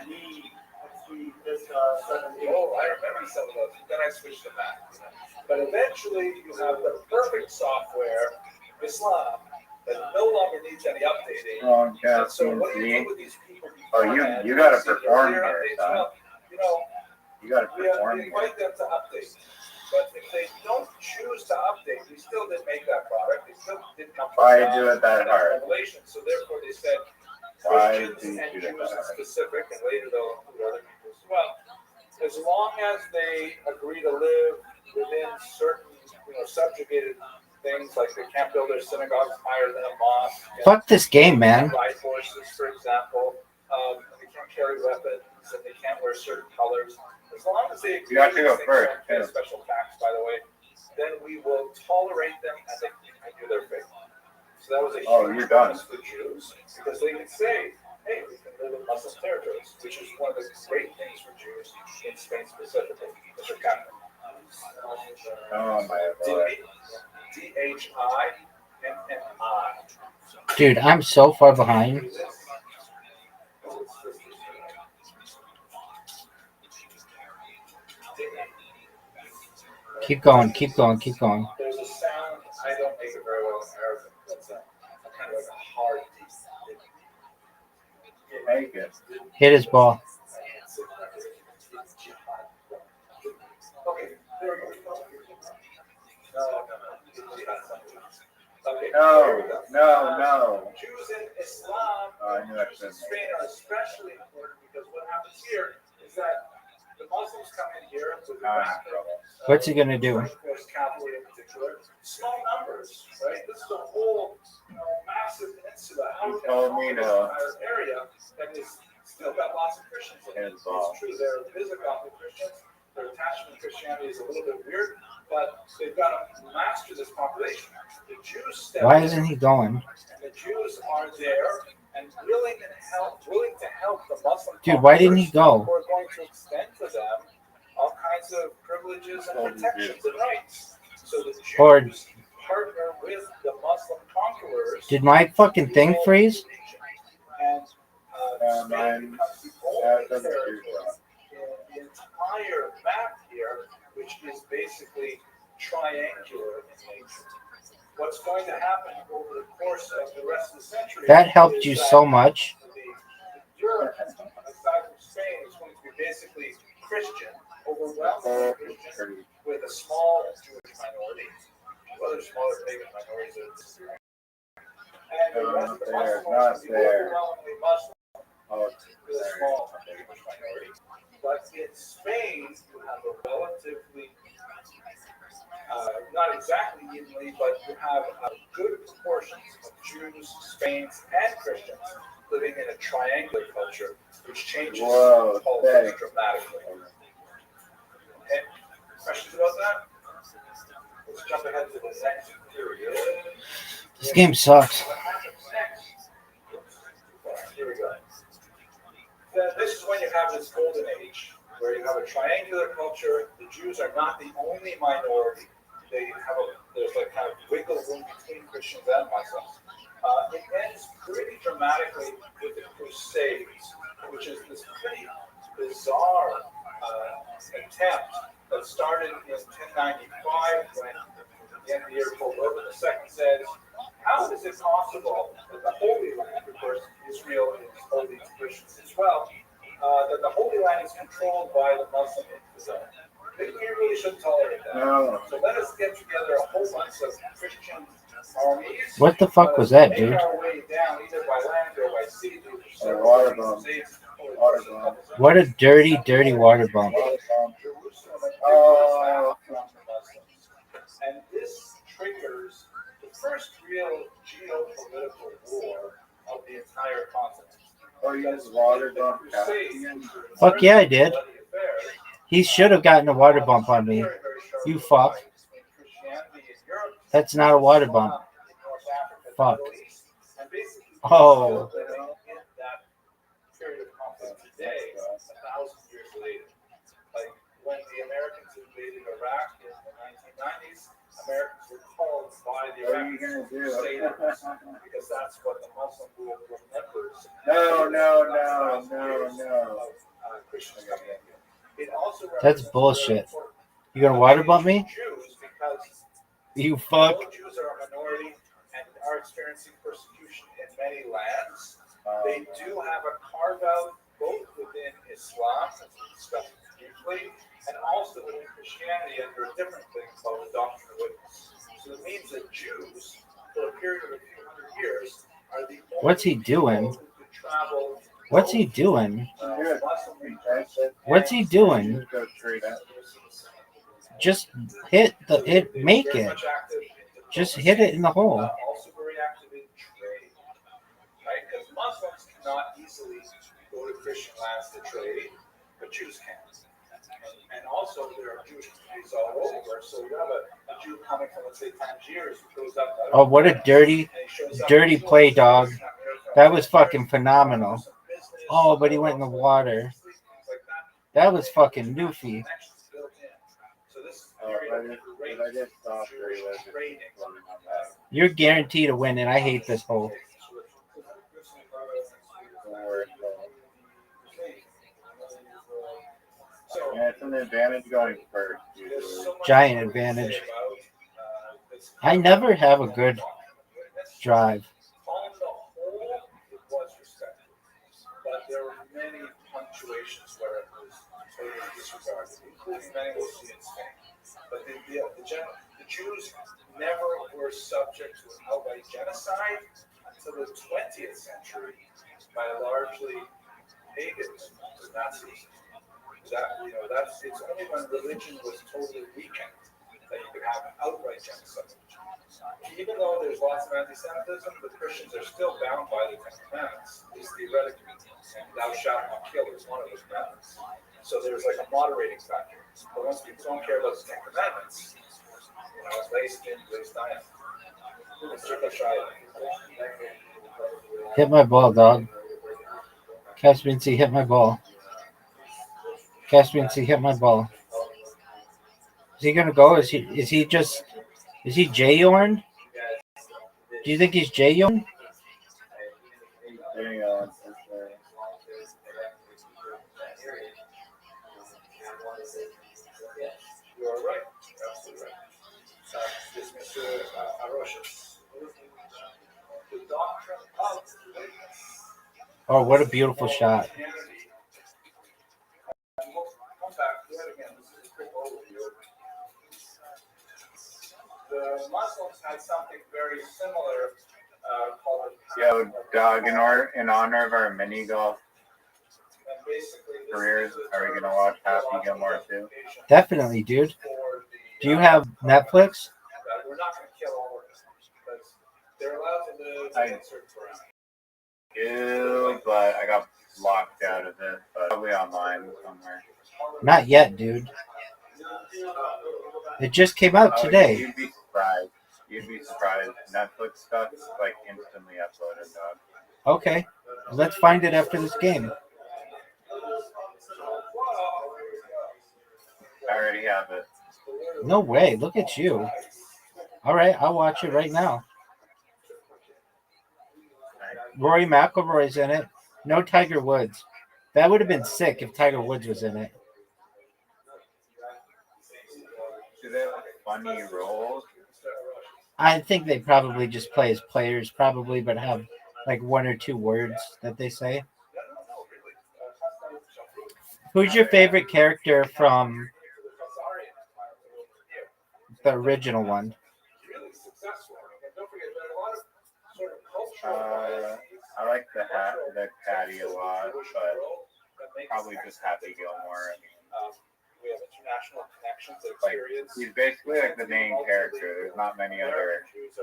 Oh, I remember some of those. Then I switched to Mac. But eventually, you have the perfect software, Islam, that no longer needs any updating. And so what do you do with these people? You got to perform here, son. You know, you got to perform. We invite them to update, but if they don't choose to update, we still didn't make that product. They still didn't come from Why do it that hard? Revelation. So therefore, they said Why Christians and Jews in specific, and later they'll include other people as well. As long as they agree to live within certain, you know, subjugated things, like they can't build their synagogues higher than a mosque. Fuck this game, man. Ride horses, for example. They can't carry weapons, and they can't wear certain colors. As long as they you have to go first. Pay a special tax, by the way, then we will tolerate them as they do their faith. So that was a huge bonus for Jews, because they could say, hey, we can live in Muslim territories, which is one of the great things for Jews in Spain specifically, which are Catholic. Oh my God. DHIMMI. Dude, I'm so far behind. Keep going, keep going, keep going. There's a sound, I don't make it very well in Arabic, but it's kind of like a hard D. Make it. Hit his ball. Okay, there we go. No. Jews in Islam, I knew I should. Spain are especially important because what happens here is that the Muslims come in here with What's he gonna do? Of course, Catholic in particular. Small numbers, right? This is a whole massive insula out area that is still got lots of Christians in it. It's true, they're Visigoth Christians. Their attachment to Christianity is a little bit weird, but they've got to master this population. The Jews Why isn't he going? And the Jews are there and willing to help the Muslim. Dude, why didn't he go? We're going to extend to them all kinds of privileges and protections and rights. So the Jews partner with the Muslim conquerors. Did my fucking thing freeze? And Spain becomes the only territory in the entire map here, which is basically triangular in nature. What's going to happen over the course of the rest of the century? That helped you so much. Europe, aside from Spain, is going to be basically Christian, overwhelmingly Christian, with a small Jewish minority, other smaller pagan minorities. And the rest of the Muslims will be overwhelmingly Muslim, with a small Jewish minority. But in Spain, you have a relatively, not exactly evenly, but you have good proportions of Jews, Spains, and Christians living in a triangular culture, which changes politics dramatically. Okay, questions about that? Let's jump ahead to the next period. This game sucks. Here we go. This is when you have this golden age, where you have a triangular culture. The Jews are not the only minority. There's like kind of wiggle room between Christians and Muslims. It ends pretty dramatically with the Crusades, which is this pretty bizarre attempt that started in 1095 when the end of the year Pope Urban II says, how is it possible that the Holy Land, of course, Israel is holy to Christians as well, that the Holy Land is controlled by the Muslim Inquisition? Maybe we really shouldn't tolerate that. No. So let us get together a whole bunch of Christian armies. What the fuck was that, dude? Make our way down either by land or by sea. Water bomb. What a dirty, dirty water bomb. And this triggers the first real geopolitical war of the entire continent. Or you use water bomb. Fuck yeah, I did. He should have gotten a water bump on me. You fuck. That's not a water bump. Fuck. Oh. Today, 1,000 years later, like when the Americans invaded Iraq in the 1990s, Americans were called by the Iraqis Crusaders because that's what the Muslim world remembers. No. Christians coming in. It also That's bullshit. You gonna water bump me? Jews because You fuck. Jews are a minority and are experiencing persecution in many lands. They do have a carve out both within Islam, as we discussed briefly, and also within Christianity under a different thing called the doctrine of witness. So it means that Jews, for a period of a few hundred years, are the only What's he doing? people who could travel. What's he doing? What's he doing? Just make it. Just hit it in the hole. Also very active in trade, right? Because Muslims cannot easily go to Christian lands to trade, but Jews can. And also there are Jewish communities all over. So you have a Jew coming from, let's say, Tangiers who goes up. Oh, what a dirty play, dog. That was fucking phenomenal. Oh, but he went in the water. That was fucking doofy. You're guaranteed to win, and I hate this hole. Yeah, it's an advantage going first. Giant advantage. I never have a good drive. On the whole, it was respected. But there were many punctuations where it was totally disregarded, including many we'll see in Spain. But the Jews never were subject to an outright genocide until the 20th century by largely pagans, the Nazis. That's it's only when religion was totally weakened that you could have an outright genocide. Even though there's lots of anti-Semitism, the Christians are still bound by the Ten Commandments, at least theoretically. And thou shalt not kill is one of those commandments. So there's like a moderating factor. But once people don't care about the Ten Commandments, it's based on it. Hit my ball, dog. Caspian C, hit my ball. Caspian C, hit my ball. Is he gonna go? Is he J-Yorn? Do you think he's J-Yorn? You are right. Absolutely right. This Mr. Rothschild. The doctrine of witness. Oh, what a beautiful shot. The Muslims had something very similar called Yo, dog, in honor of our mini golf careers, are we gonna watch Happy Gilmore too? Definitely, dude. Do you have Netflix? We're not going to kill all of them because they're allowed to live in certain parameters. Do, but I got locked out of it, but probably online somewhere. Not yet, dude. It just came out today. You'd be surprised. You'd be surprised. Netflix stuff is like instantly uploaded, dog. Okay. Let's find it after this game. I already have it. No way. Look at you. All right. I'll watch it right now. Rory McIlroy's in it. No Tiger Woods. That would have been sick if Tiger Woods was in it. Do they have funny roles? I think they probably just play as players, probably, but have like one or two words that they say. Who's your favorite character from the original one? I like the caddy a lot, but probably just Happy Gilmore. We have international connections, experience. He's basically like the main character. There's not many other options.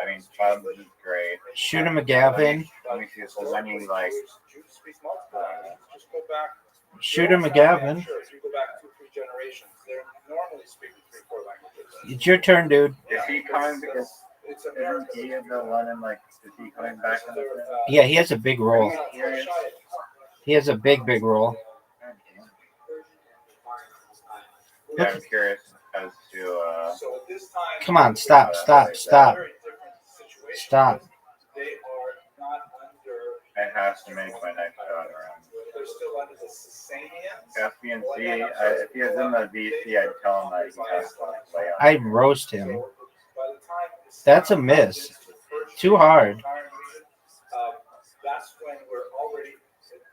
I mean, Chubbs is great. Shooter McGavin. Let me see if there's any like. Shooter McGavin. It's your turn, dude. Is he coming? Isn't he the one in like? Is he coming back? Yeah, he has a big role. He has a big role. Yeah, I'm curious as to. Come on, stop. It has to make my next shot around. Caspian C, if he was in the VC, I'd tell him that he has to play on. I'd roast him. That's a miss. Too hard. That's when we're already at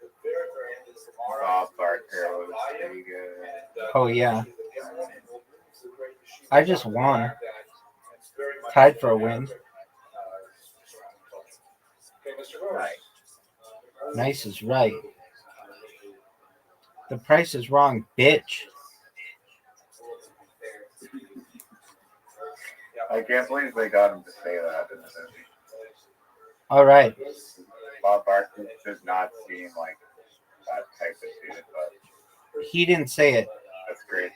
the very end of tomorrow. Bob Barker was pretty good. Oh, yeah. I just won. Tied for a win. Nice is right. The price is wrong, bitch. I can't believe they got him to say that in the movie. All right. Bob Barker does not seem like that type of dude, but he didn't say it. That's great.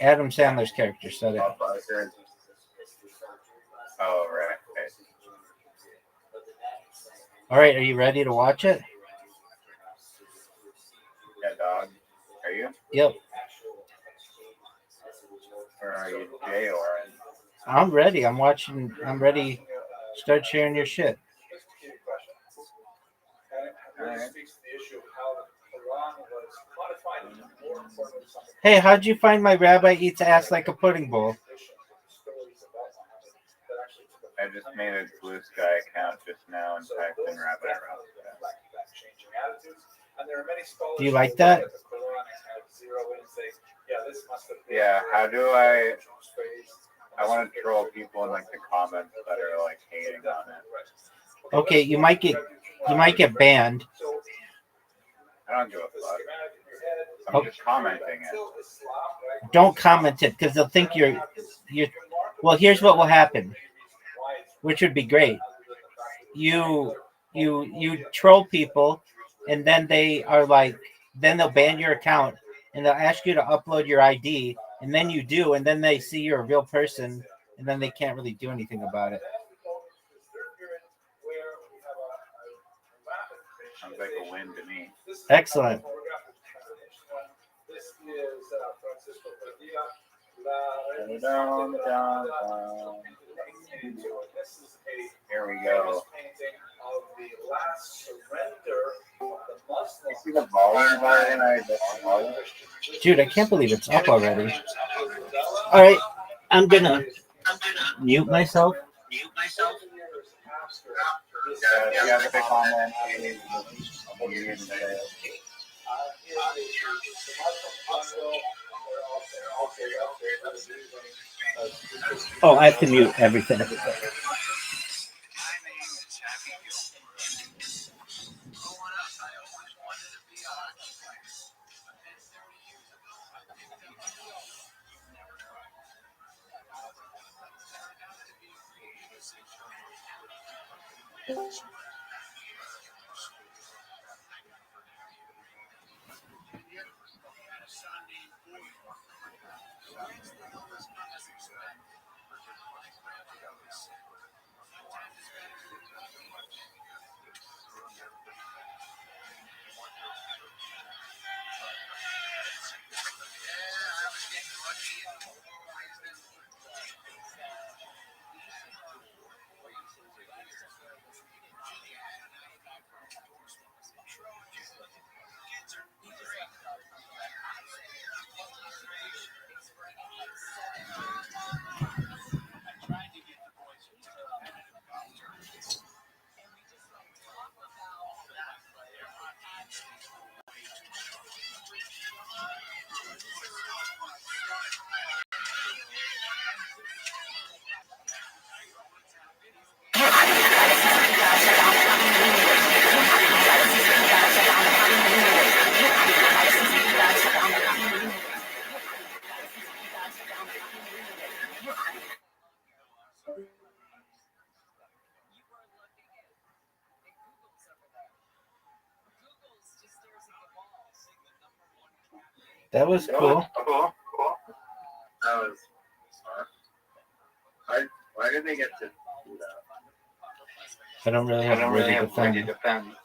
Adam Sandler's character said it. Bob Barker. Oh, right. All right, are you ready to watch it? Yeah, dog. Are you? Yep. Or are you Jay or? I'm ready. I'm watching. I'm ready. Start sharing your shit. Hey, how'd you find my rabbi eats ass like a pudding bowl? I just made a Blue Sky account just now and typed in Rabbi Rothschild. Do you like that? Yeah, how do I want to troll people in like the comments that are like hating on it. Okay, you might get banned. I don't give a fuck. I'm just commenting it. Don't comment it because they'll think you're. Well, here's what will happen, which would be great. You troll people, and then they are like, then they'll ban your account, and they'll ask you to upload your ID, and then you do, and then they see you're a real person, and then they can't really do anything about it. Sounds like a win to me. Excellent. Here we go. See the volume button? Dude, I can't believe it's up already. All right, I'm gonna mute myself. If you have a comment, Oh, I have to mute everything. That was cool. That was smart. Why did they get to do that? I don't really have a way to defend.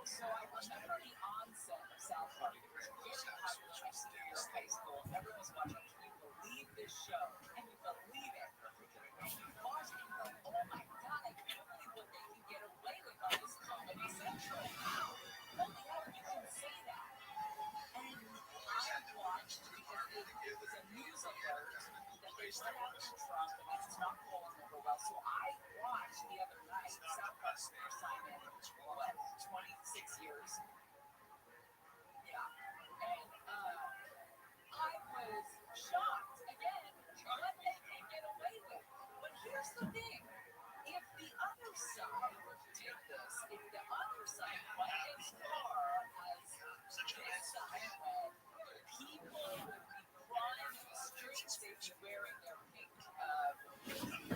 So I remember the onset of South Park. face there was. It's not going over well. So I watched the other night Southwest Simon, 26 years. Yeah. And I was shocked again what they can get away with. But here's the thing. If the other side did this, if the other side went as far as this side went, people would be crying in the streets. They'd be wearing their pink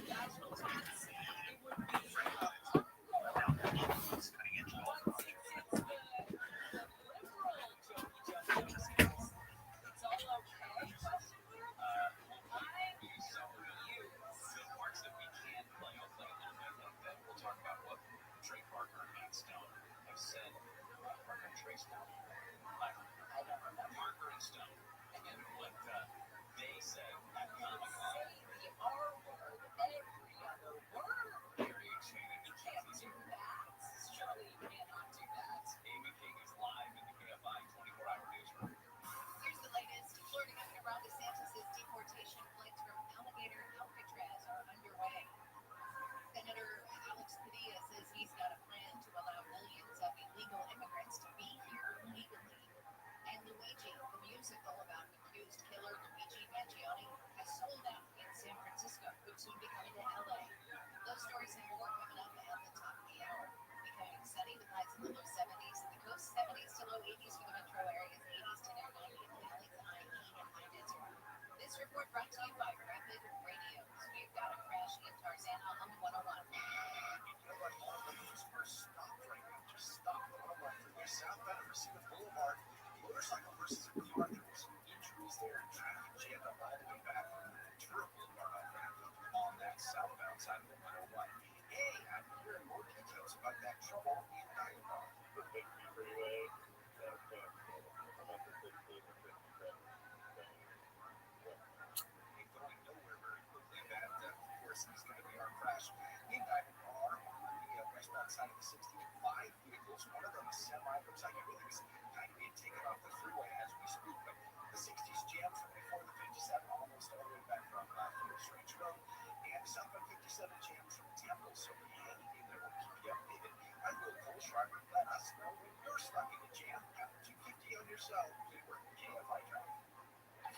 national hats. It would be once it's the liberal jokey jokes, it's all okay. Question mark? I'm confused. The parts that we can play, I'll play a little bit, and then we'll talk about what Trey Parker and Matt Stone have said. Parker and Trey Stone? Parker and Stone. And what they said at Comic-Con. The R word, every other word. Very excited. You can't do that. Surely you cannot do that. Amy King is live in the KFI 24-hour newsroom. Here's the latest. Florida Governor Ron DeSantis' deportation flights from Alligator and Alcatraz are underway. Senator Alex Padilla says he's got a plan to allow millions of illegal immigrants to be here legally. And Luigi, the musical about accused killer Luigi Mangione, has sold out in San Francisco, could soon be coming to LA. Those stories and more coming up at the top of the hour. Becoming sunny with highs in the low 70s. The coast 70s to low 80s for the metro areas, 80s to near 90 in the valleys, IE and high desert. This report brought to you by Rapid Radios. We've got a crash in Tarzana on the 101. Stop right now. Just stop the 101 freeway southbound of Reseda Boulevard. Motorcycle versus a car. There was some injuries there. Traffic jammed up all the way back from Ventura Boulevard on that southbound side of the 101. Hey, I'm hearing more details about that trouble in Diamond. The 50 freeway. Ain't going nowhere very quickly. That, of course, is going to be our crash. In Diamond Bar on the westbound side of the 60, 5 vehicles. One of them a semi. Looks like everything's kind of being taken off the freeway as we speak. But the 60's jammed from before the 57, almost all the way back from Forest Range Road. And southbound 57 jammed from Temple. So hang in there. We'll keep you updated. I'm Will Colschreiber. Let us know when you're stuck in a jam. Have 250 on your cell. Keyword KFI Drive.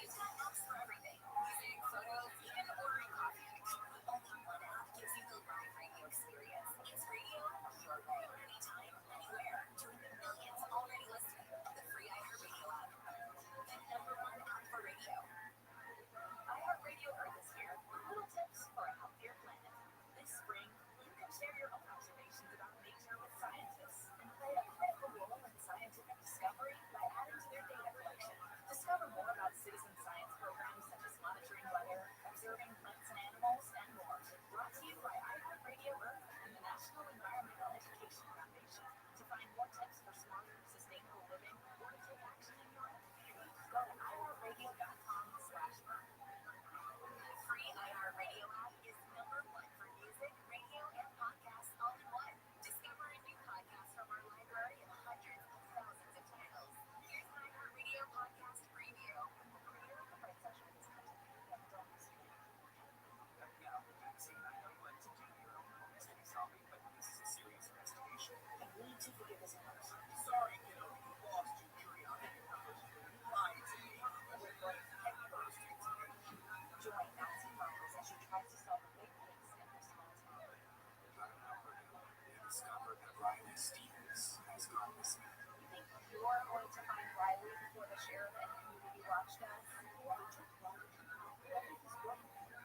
He's got apps for everything. Music, photos, even ordering coffee. The all-in-one app gives you the live radio experience. It's radio your way, anytime, anywhere. Join the millions already listening. The free iHeartRadio app. The #1 app for radio. iHeartRadio Earth is here with little tips for a healthier planet. This spring, you can share your own observations about nature with scientists and play a critical role in scientific discovery by adding to their data collection. Discover more about citizen science programs such as monitoring weather, observing plants and animals, and more. Brought to you by iHeartRadio Earth and the National Environmental Education Foundation. To find more tips for smarter, sustainable living or to take action in your own community, go to iHeartRadio.com/earth. The free iHeartRadio app is #1 for music, radio, and podcasts all in one. Discover a new podcast from our library of hundreds of thousands of titles. Here's an iHeartRadio podcast preview. The creator of the Bright Session is Now, vaccine, I know you like to do your own mystery solving, but this is a serious investigation. I need to forgive this house. Sorry, kiddo, you lost your curiosity numbers. You lied to me. We're going to head for the streets again. Join Nancy Myers as she tries to solve a big case in her small town. They discovered that Riley Stevens has gone missing. You think you're going to find Riley before the sheriff and community watch does? Or took longer to find what he was going to do?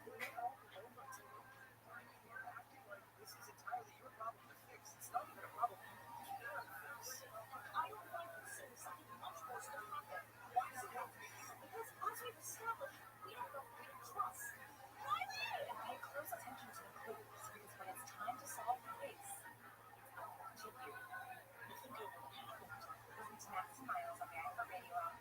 We're all over to it. You're acting like this is entirely your problem to fix. It's not even a problem you can fix. I don't find this suicide. Much worse than happened. Why does it have to be you? Because as we've established, we don't know who to trust. Riley! And pay close attention to the clues, because when it's time to solve the case, it's up to you. You think it happened. Listen to Nancy Miles on the iHeartRadio app.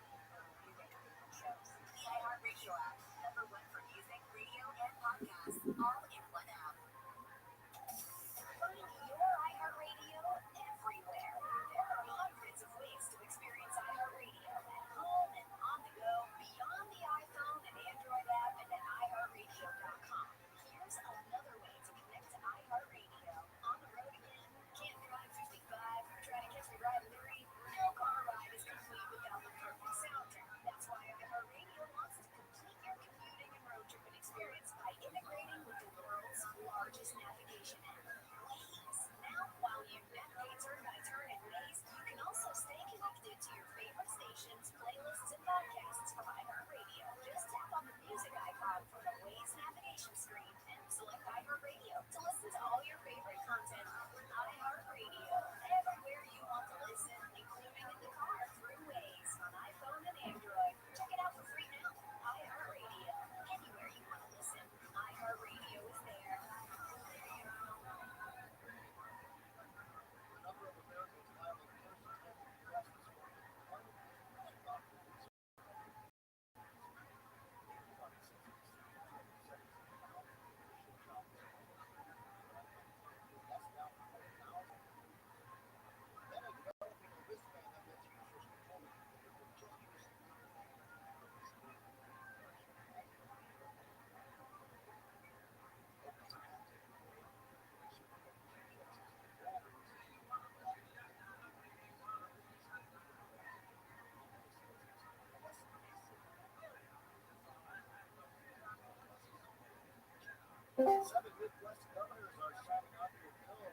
Seven Midwest governors are signing on to a bill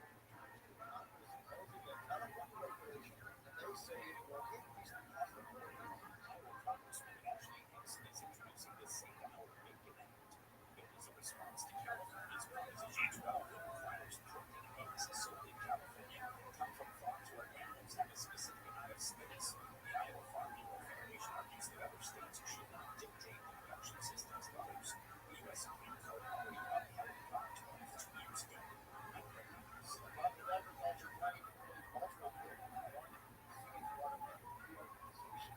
proposing a California regulation that they say will increase the cost of living. Iowa Congressman Ashley Hansen is introducing the Save Our Bacon Act. The bill is a response to California's proposition to outlaw farmers importing eggs sold in California come from farms where animals have a specific amount of space. The Iowa Farm Bureau Federation argues that other states should not dictate the production systems of others. The U.S. Supreme Court already upheld the law 22 years ago. Department of Agriculture planning to close multiple dairy farms to seize waterfront reorganization.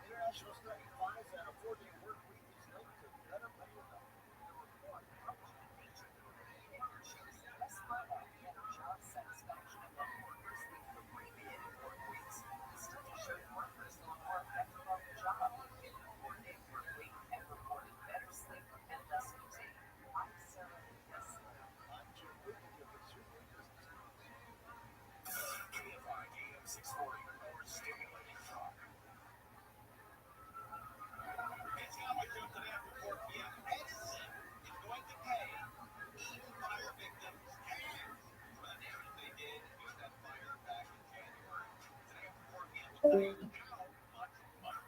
International study finds that a 4-day work week is linked to better mental health. The report published in Nature shows less burnout and job satisfaction among workers with 3-day work weeks. The study showed workers were more effective on the job in the 4-day work week and reported better sleep and less fatigue. I'm Sarah Lucas. I'm Jim Wiggins with Consumer Business News. KFI AM 640, more stimulating talk. It's Comic Book today after 4 p.m. Edison is going to pay evil fire victims cash for the damage they did with that fire back in January. Today after 4 p.m. we'll tell you how much money.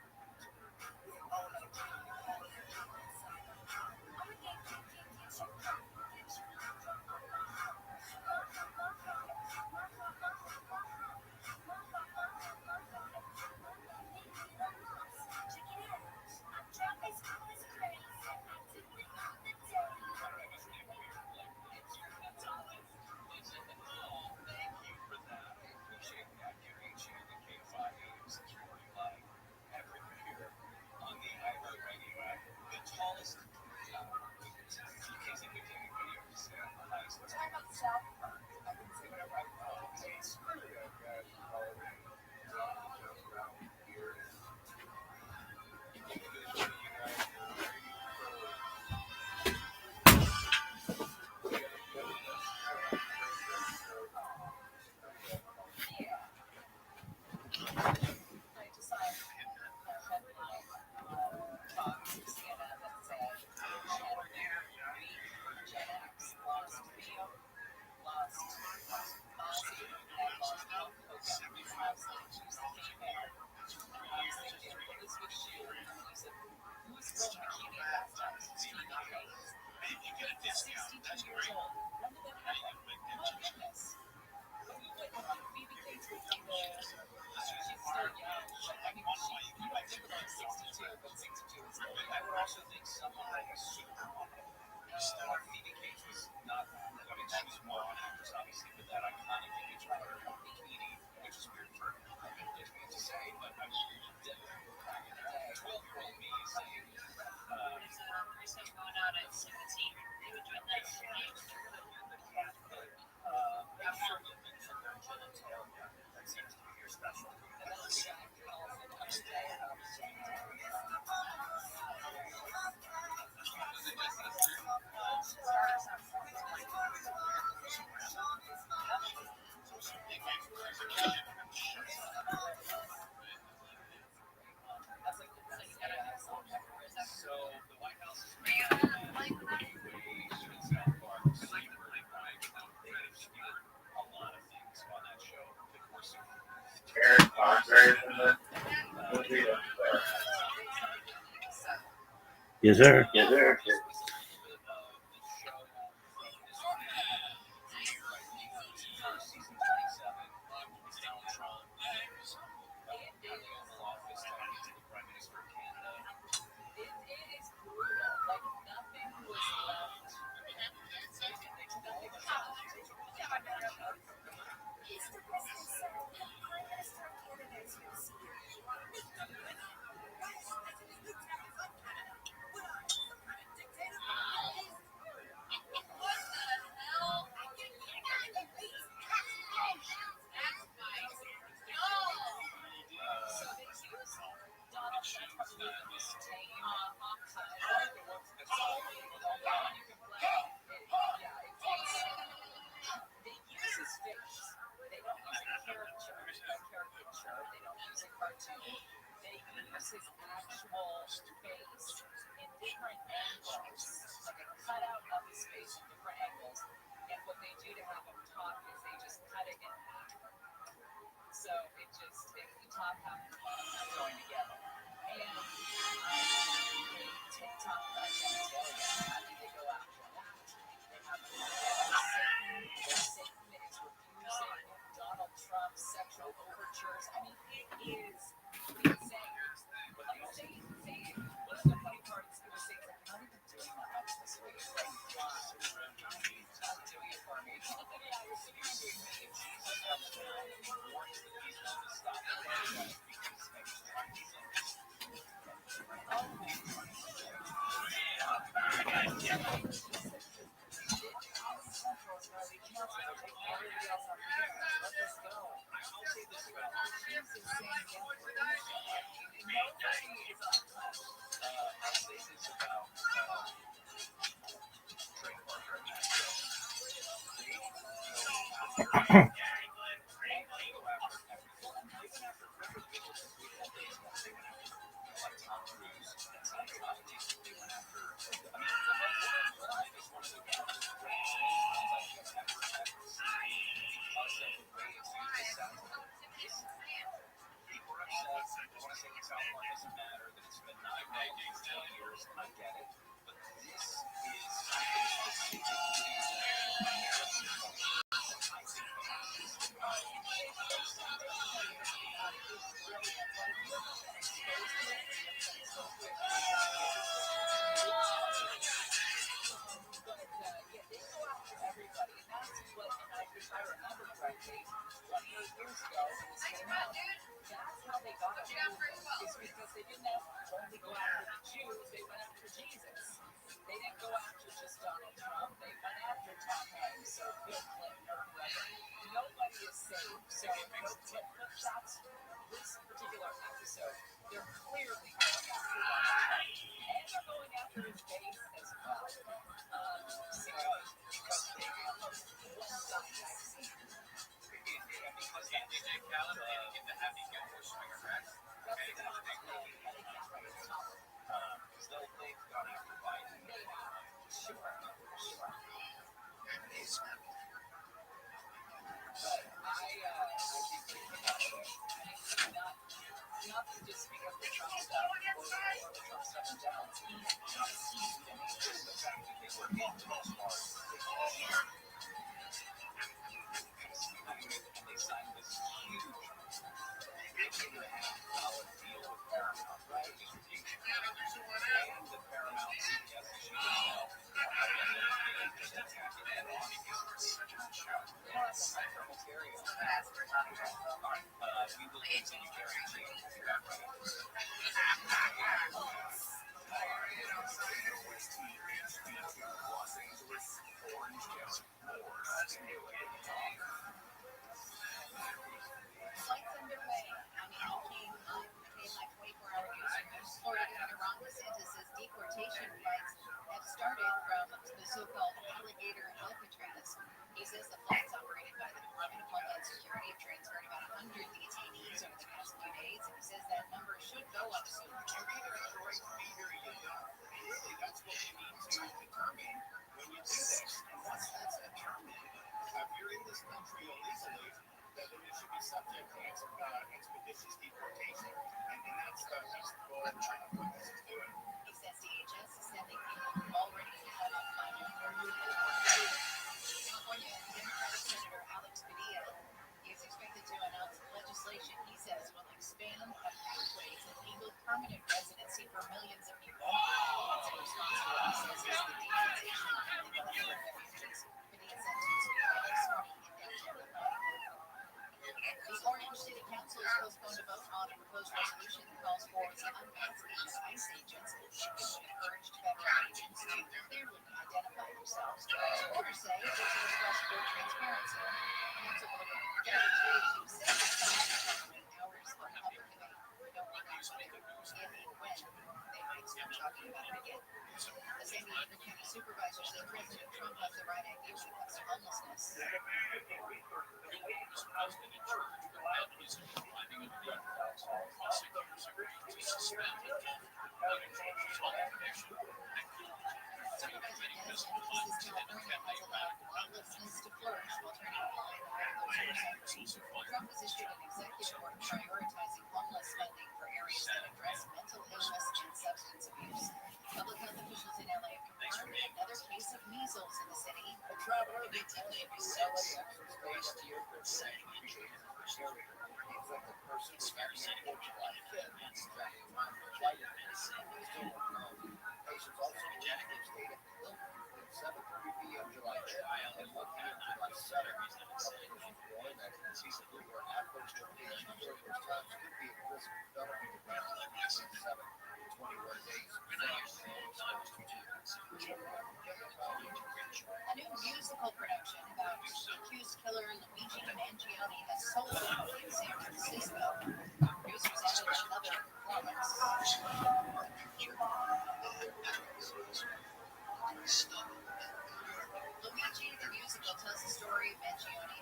Yes, sir. Yes, sir.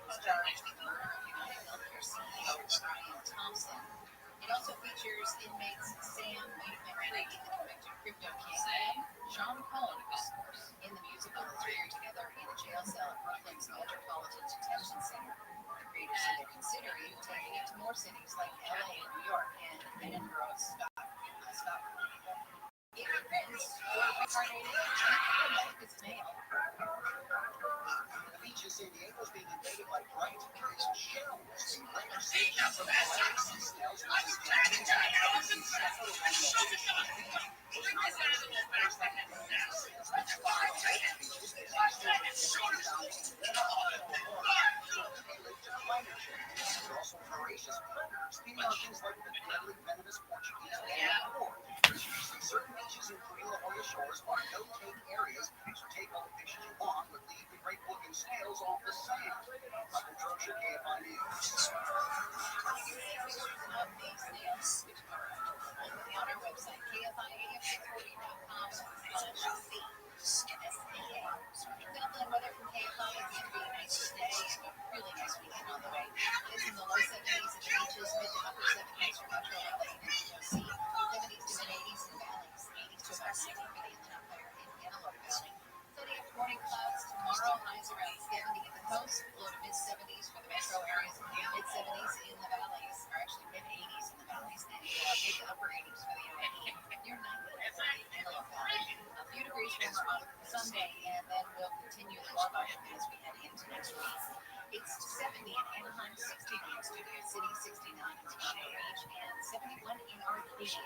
Brian Thompson. It also features inmates Sam McCready, the convicted crypto king, Sean Cohen, in the musical Three Together in a jail cell at Brooklyn's Metropolitan Detention Center. The creators said they're considering taking it to more cities like LA and New York and Edinburgh, Scotland. Avery Prince, reincarnated as male. The beach in San Diego is being invaded by bright crazy shells. They're also voracious predators, feeding on things like the deadly venomous Portuguese or certain beaches, including the Hoya Shores, are no-take areas, so take all the pictures you want, but leave the great-looking snails off the sand. Michael Trocher, KFI News. On our website, KFIAF40.com/SNA. Weather from KFI is going to be a nice day and a really nice weekend on the way. It's in the low 70s at the beaches, mid to upper 70s for Metro LA and Sea, 70s to mid 80s in the valleys, 80s to about 60 for the Inland Empire and Antelope Valley. Sunny after morning clouds tomorrow, highs around 70 at the coast, low to mid 70s for the metro areas, mid 70s in the valleys, or actually mid 80s in the valleys, and mid to upper 80s for the area. Near 90 for the Antelope Valley. A few degrees warmer Sunday, and then we'll continue the warm up as we head into next week. It's 70 in Anaheim, 69 in Studio City, 69 in Toronto Beach, and 71 in Arcadia.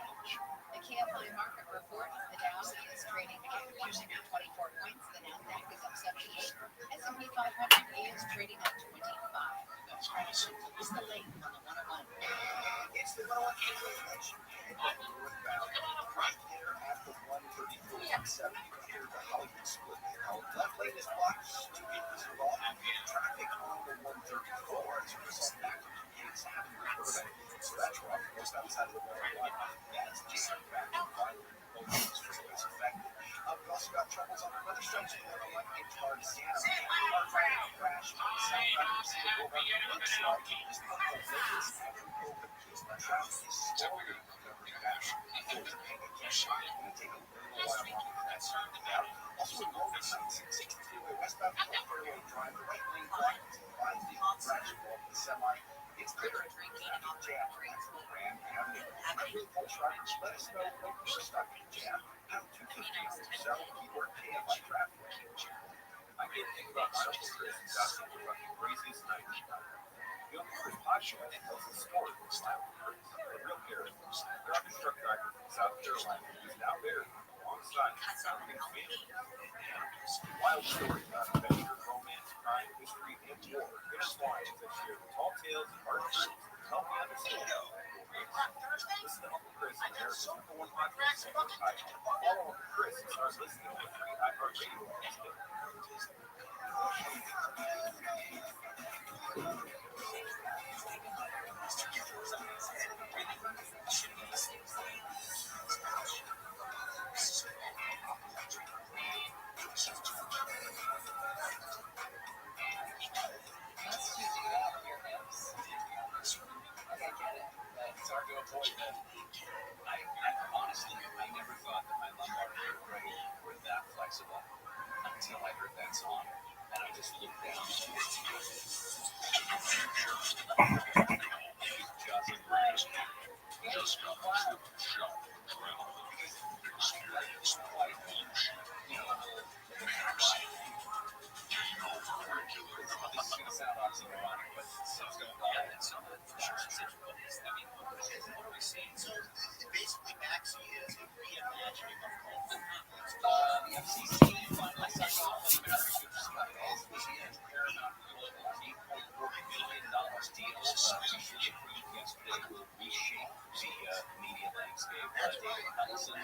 The KFI market report: the Dow is trading at 124 points. The Nasdaq is up 78. S&P 500 is trading at 25. It's the late on the 101. It's the 101 Connection. Right there after 134 and 70 here, the Hollywood split. Left lane is blocked. 2 vehicles involved. Traffic on the 134 as a result back to Gates Avenue. So that's rough. Just outside of the 101. That's jammed back to violent. Both of those freeways affected. We also got troubles on the weather structure. The 101 in Tarzana. Crash southbound to the Boulevard. This part of the Vegas Avenue. Traffic is slowly recovering back. It's going to take a little while longer. That's out. Also, in Logan, 660 freeway westbound Fairway Drive, the right lane blocked by the crash involved the semi. It's clear and jam for Grand Avenue. Really close riders, let us know when you're stuck in jam. Out 250 so keyword KFI traffic. I get to think about Michael Chris and got some fucking craziest night. You know, Chris podcast tells the story of Michael Chris, the real character, garbage truck driver from South Carolina, who's now there alongside his family. Wild stories about adventure, romance, crime, history, and more. Intertwined that share the tall tales and hard truths to help you understand. Listen to Uncle Chris and America's #1 podcast. Follow Uncle Chris and start listening to the free iHeartRadio apps. I never thought that my lumbar vertebrae were that flexible until I heard that song, and I just looked down. Basically, Maxie is a reimagining of home. The FCC finally signed off on the Paramount Global $8.4 billion deal officially approved yesterday will reshape the media landscape. David Ellison,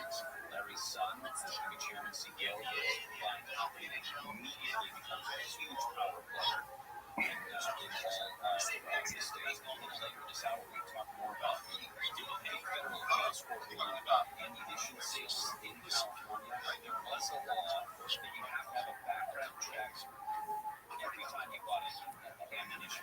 Larry's son, the chairman CEO of the combined company, immediately becomes a huge power player. And in all the states, a little later this hour, we talk more about the federal task force ruling about ammunition sales in California. There was a law that you have to have a background check every time you bought ammunition.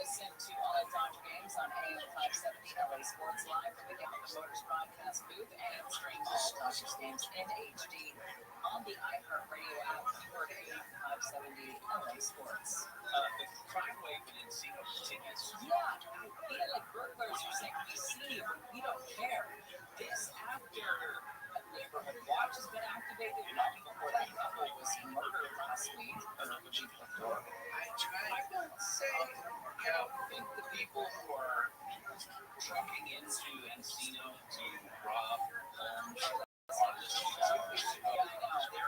listen to all of Dodger games on AM 570 LA Sports Live from the Gallagher Motors broadcast booth and stream all Dodgers games in HD on the iHeartRadio app. Keyword AM 570 LA Sports. The crime wave in Encino continues. Yeah, I feel like burglars are saying we see you, but we don't care. This after a neighborhood watch has been activated long before that couple was murdered last week or the week before. I would say, I think the people who are trucking into Encino to rob homes on the streets, they're not aware,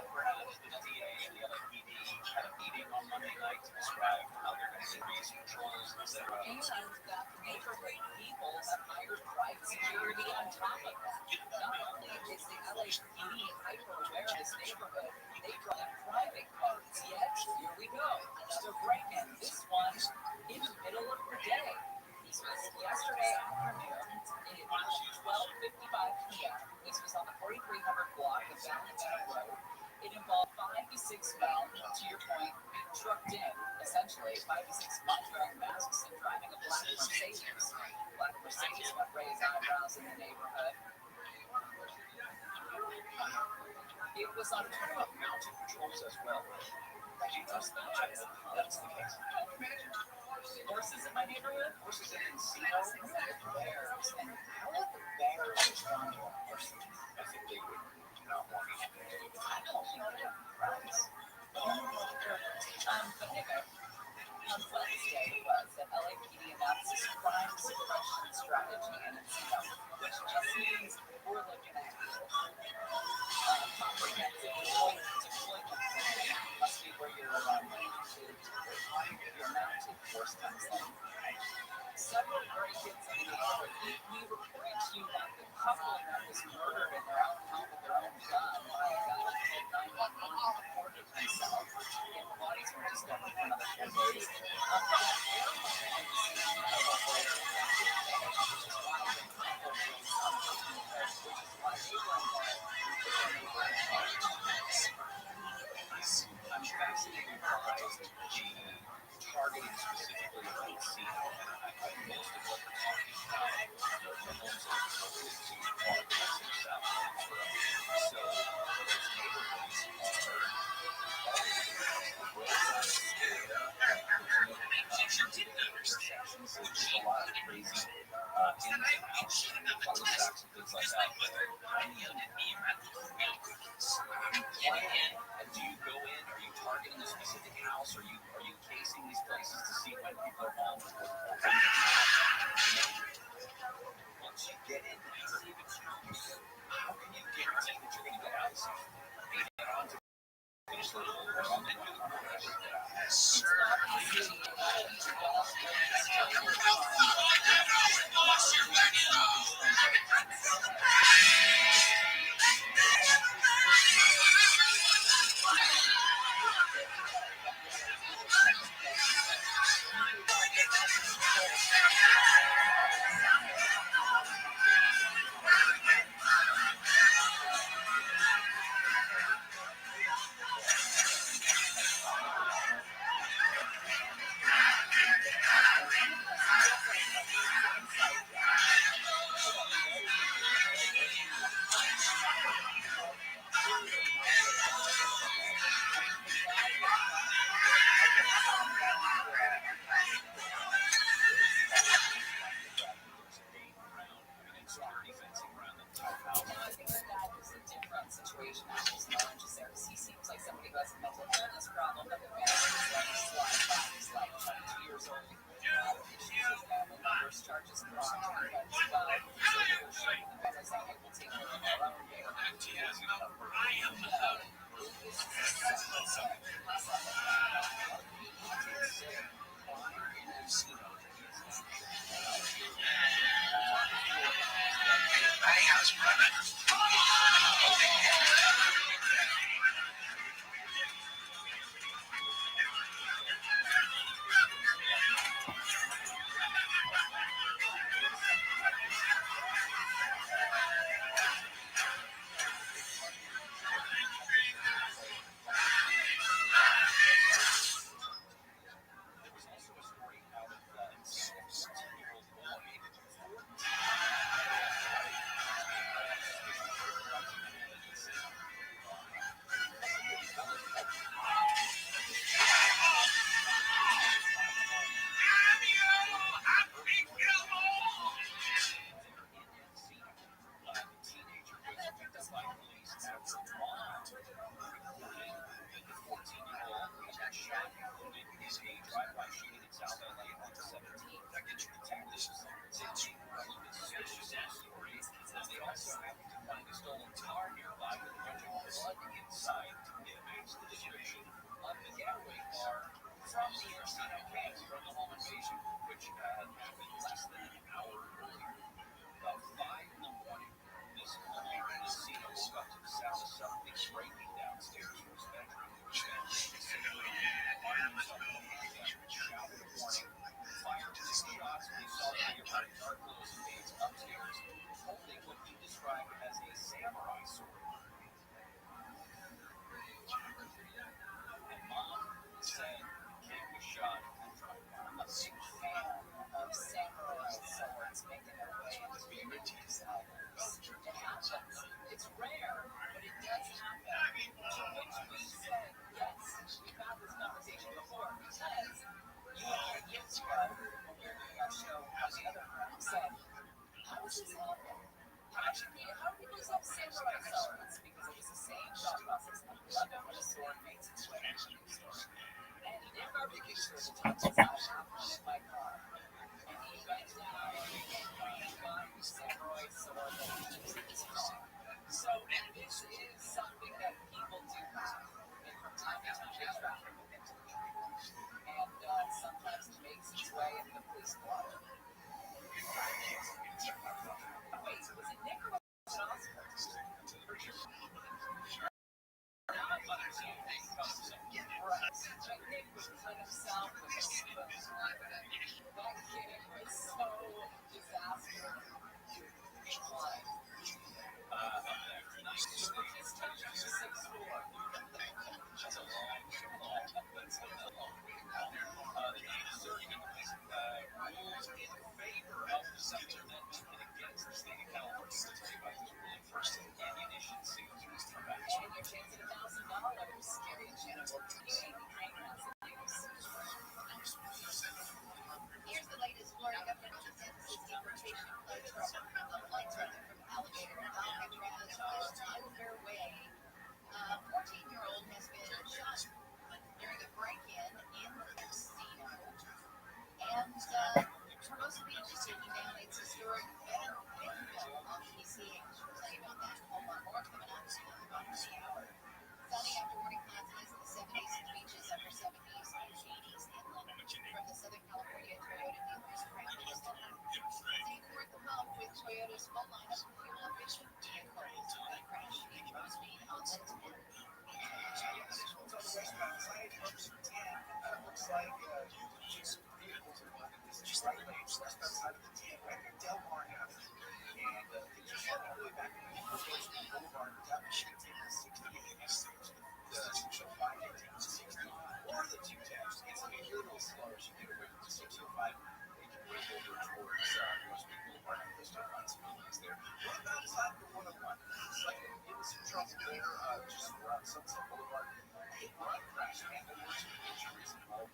perhaps the DA and the LAPD had a meeting on Monday night to describe how they're going to increase patrols, etc. And that neighborhood people have hired private security on top of that. Not only is the LAPD hyper aware of this neighborhood, they drive private cars. Yet, here we go. Another break-in. This one in the middle of the day. This was yesterday afternoon. It was 12:55 p.m. This was on the 4300 block of Valley Meadow Road. It involved 5 to 6 men, to your point, being trucked in, essentially, 5 to 6 men wearing masks and driving a black Mercedes. Black Mercedes would raise eyebrows in the neighborhood. It was on top of mounted patrols as well. That's the case. Horses in my neighborhood? Horses in Encino, Bears. And how would the bears respond to a horse? I think they would not want to. I don't think they would prize. But anyway, on Wednesday it was that LAPD announced its crime suppression strategy in Encino, which just means we're looking at comprehensive deployment plan. Must be where your mounted force comes in. Several break-ins in the neighborhood. We reported to you that the couple that was murdered in their own home with their own gun by a guy who called 911 and reported himself. And the bodies were discovered for another 10 days. I'm fascinated by the targeting specifically of Encino, and most of what they're talking about are the homes that are closest to water crossing south. So those neighborhoods are intersections, so there's a lot of crazy ins and outs, cul-de-sacs and things like that. And do you go in? Are you targeting a specific house? Are you casing these places to see when people are home? Once you get in the specific house, how can you guarantee that you're going to get out safe? Finish the whole and do the rest. So this is something that people do from time to time. And sometimes it makes its way into the police blotter. Wait, was it Nick or was it Oscar? Nick was kind of south of us. That kid was so disastrous. His touchdown was 6'4". Here's the latest Florida Governor DeSantis' deportation plans from the flight traffic from Alabama to Alcatraz is underway. A 14-year-old has been shot during a break-in in the casino. And Hermosa Beach is taking down its historic windmill on PC. We'll tell you about that. Hold on, more coming up in the bottom of the hour. Sunny after morning clouds, highs in the 70s, beaches upper 70s and 80s inland. From the Southern California Toyota dealers, practice stay worth the pump with Toyota's full lineup of fuel-efficient vehicles. Crash and road speed on the 10. Looks like just vehicles are running this just like lanes left outside of the 10 right there, Del Mar Avenue. And they just all the way back to the Boulevard. That machine takes 60 the 605 to 60. Or the two tabs. It's a little slower as you get away from the 605. They can move over towards Westwood Boulevard and those two lots of buildings there. What about top of 101? It's like it was some trouble there just around Sunset Boulevard. A road crash and there were some injuries involved.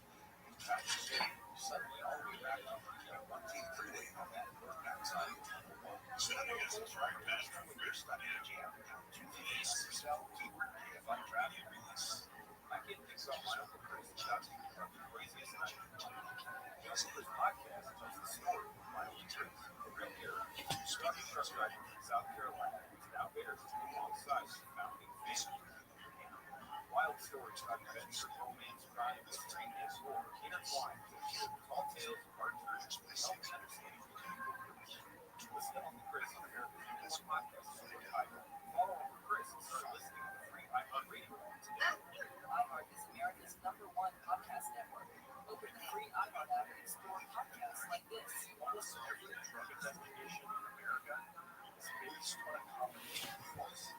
Suddenly all the way back on the 110 freeway on that northbound side. Suddenly it's right past when you're stuck in a jam. 250 yourself, keyword KFI traffic release. I can't think so much of the crazy shots from the craziest night. You also this podcast tells the story of Miley Trace, the real hero, struggling truck driver from South Carolina, who's now bears alongside his founding family. Wild stories about adventure, romance, crime, mystery, and war intertwined with tall tales of hard truths that help understand listen on the Chris on America's Newest podcast Spotify. Follow Chris and start listening on the free iHeartRadio app today. iHeart is America's #1 podcast network. Open the free iHeart app and explore podcasts like this. Almost every drug investigation in America is based on a combination of force.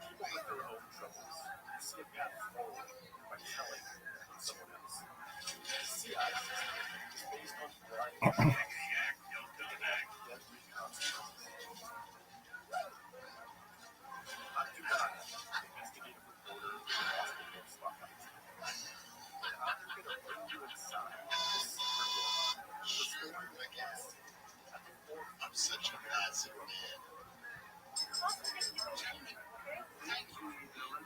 People with their own troubles see a path forward by telling someone else. The CI system is based on blind deadly consequences. I'm Dugan, investigative reporter for Boston News Spotlight. And I'm going to bring you inside this secret world. The story of West at the forefront. I'm such a massive man. Thank you, Dylan.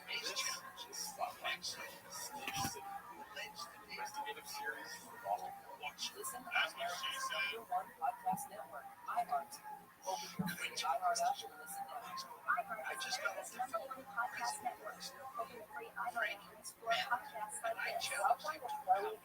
Today's challenge is Spotlight Snake City, investigative series for all watch. Listen on America's #1 podcast network, iHeart. Open your free iHeart app and listen now. iHeart is America's #1 podcast network. Open the free iHeart app and explore podcasts like this. Outline of Chloe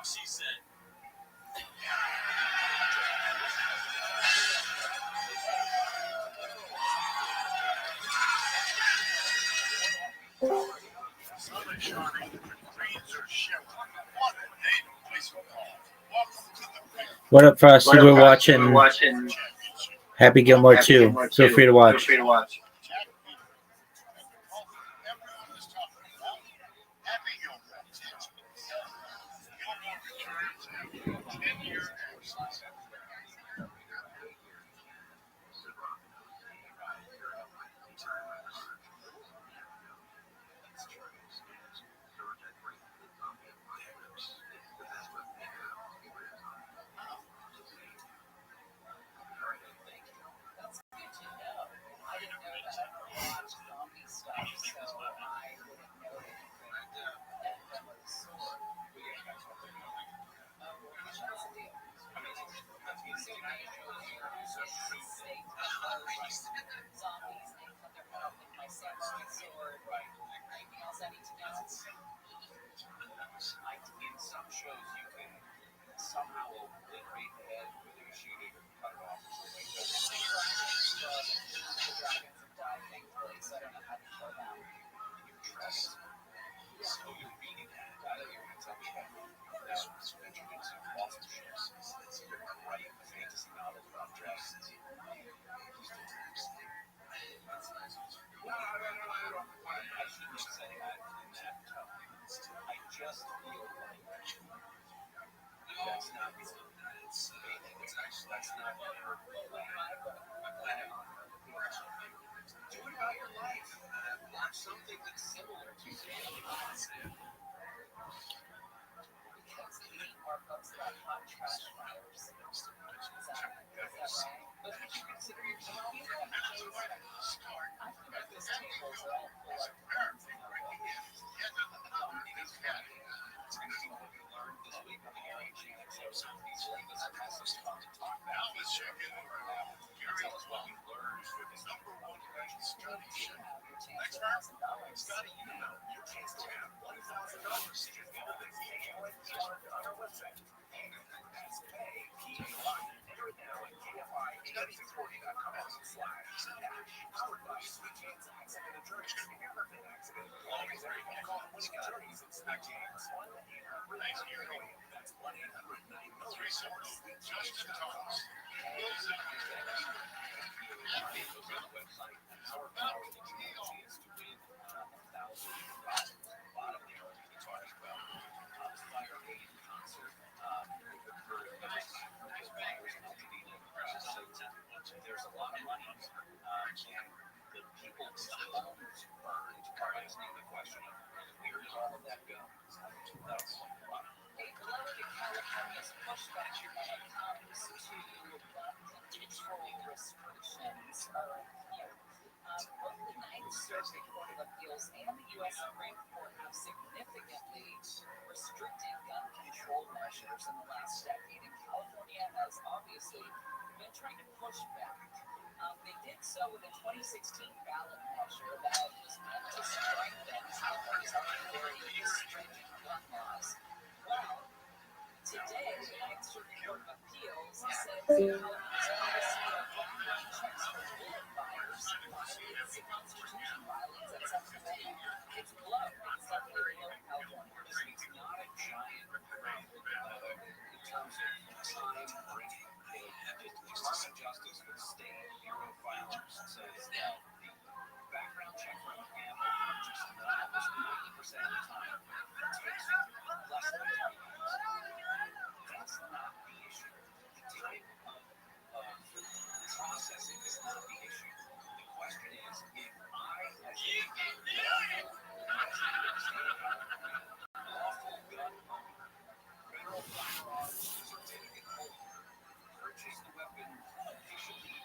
Sun is shining, trees are shivering. What a day to play some golf. Welcome to the big What up, Frosty? We're watching Happy Gilmore 2. Feel free to watch. everyone is talking about. Happy Gilmore. Gilmore returns after a 10-year absence. In some shows, you can somehow obliterate the head, whether you shoot it or cut it off or something. So the dragons have died, thankfully, so I don't know how to show them. Dragons? So you're beating that. You're going to tell me that this was featured in some awesome shows. It's a great fantasy novel about dragons. I shouldn't say that in that tone. I just feel like that's not her. Do it about your life. Watch something that's similar to because our books about hot trash fires. Is that right? But did you consider yourself? I think this tables are all full of plans and it's going to be what we learned this week on the Aaron Channel. So easily this is massive fun to talk about. Let's check in with tell us what you learned with this number one question study. Experts, Scotty, you know your chance to have $1,000 if you know that on our website. That's pay, P-A-Y. Enter it now at KFI-640.com/cash. Powered by Sweet James Accident Attorneys. If you're in an accident, always call winning attorneys at Sweet James. 1-800-9 That's 1-800-9 Just in time. Website. Our power is to win $1,000. A lot of people are talking about fire aid concert. There's a lot of money, and the people's homes burned are asking the question of where did all of that go? That's a lot. A blow to California's pushback when it comes to gun control restrictions are here. Both the Ninth Circuit Court of Appeals and the U.S. Supreme Court have significantly restricted gun control measures in the last decade, and California has obviously been trying to push back. They did so with a 2016 ballot measure that was meant to strengthen California's already stringent gun laws. Well, today, the Ninth Circuit Court of Appeals said California's policy of background checks for bullet buyers violates the Constitution, violates that Second Amendment. It's below. It's definitely below California. It's not a giant in terms of time bringing. The Department of Justice with State Bureau of Firearms says that the background check for a gamble purchase almost 90% of the time takes less than 20 minutes. That's not the issue. The type of processing is not the issue. The question is, if I, as a lawful gun owner, federal firearms certificate holder, purchase the weapon officially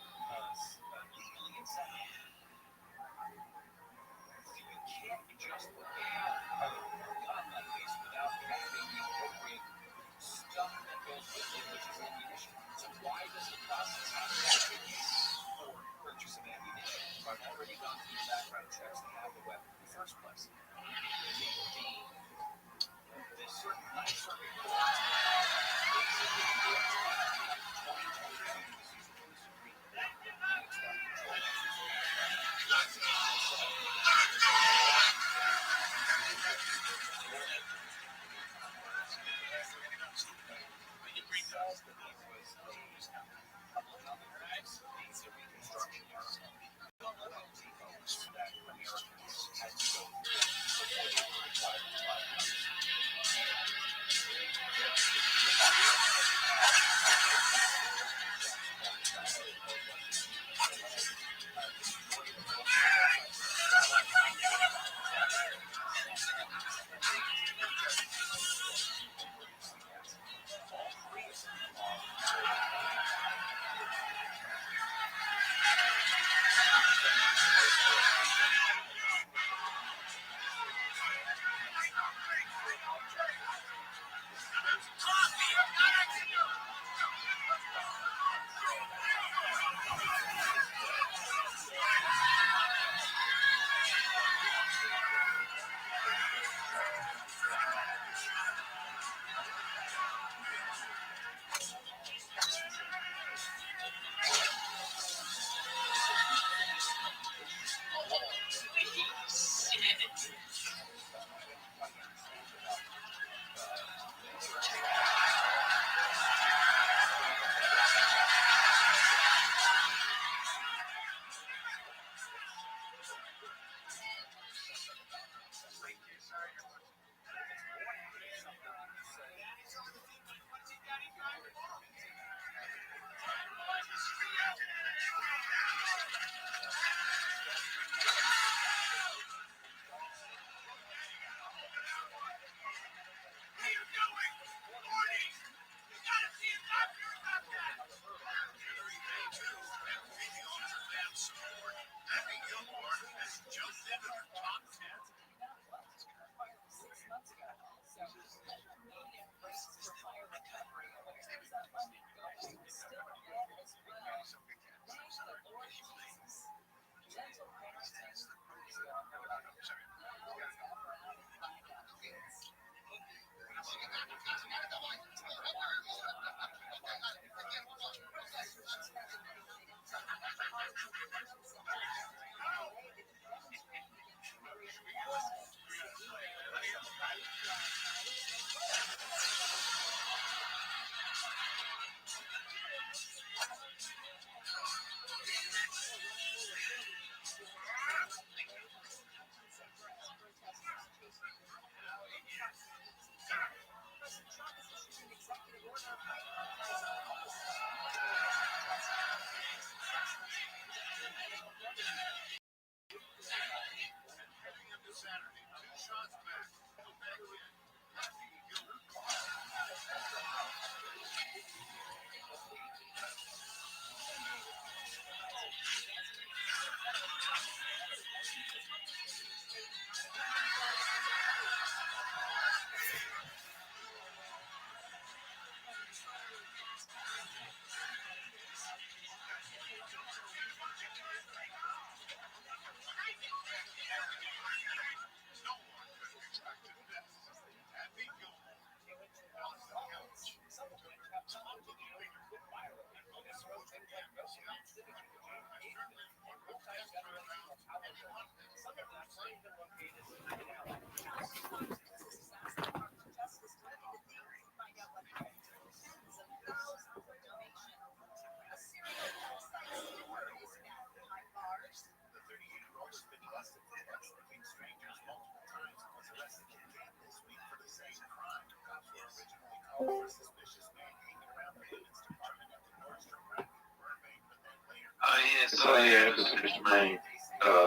So I had to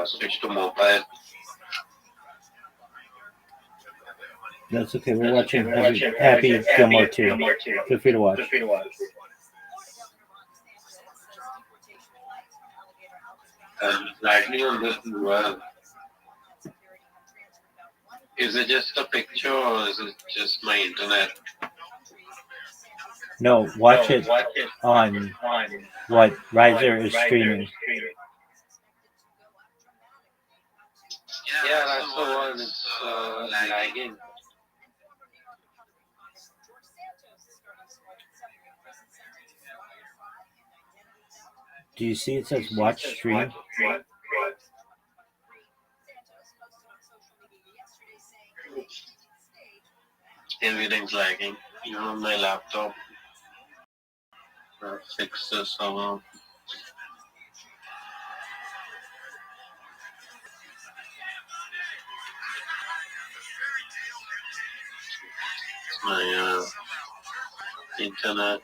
switch to mobile. That's okay. We're watching Happy Gilmore 2. Feel free to watch. Lightning on this as well. Is it just a picture or is it just my internet? No, watch it on what Riser is streaming. Yeah, that's the one. It's lagging. Do you see it says watch stream? Everything's lagging. You know, my laptop. Fix this somehow. My internet.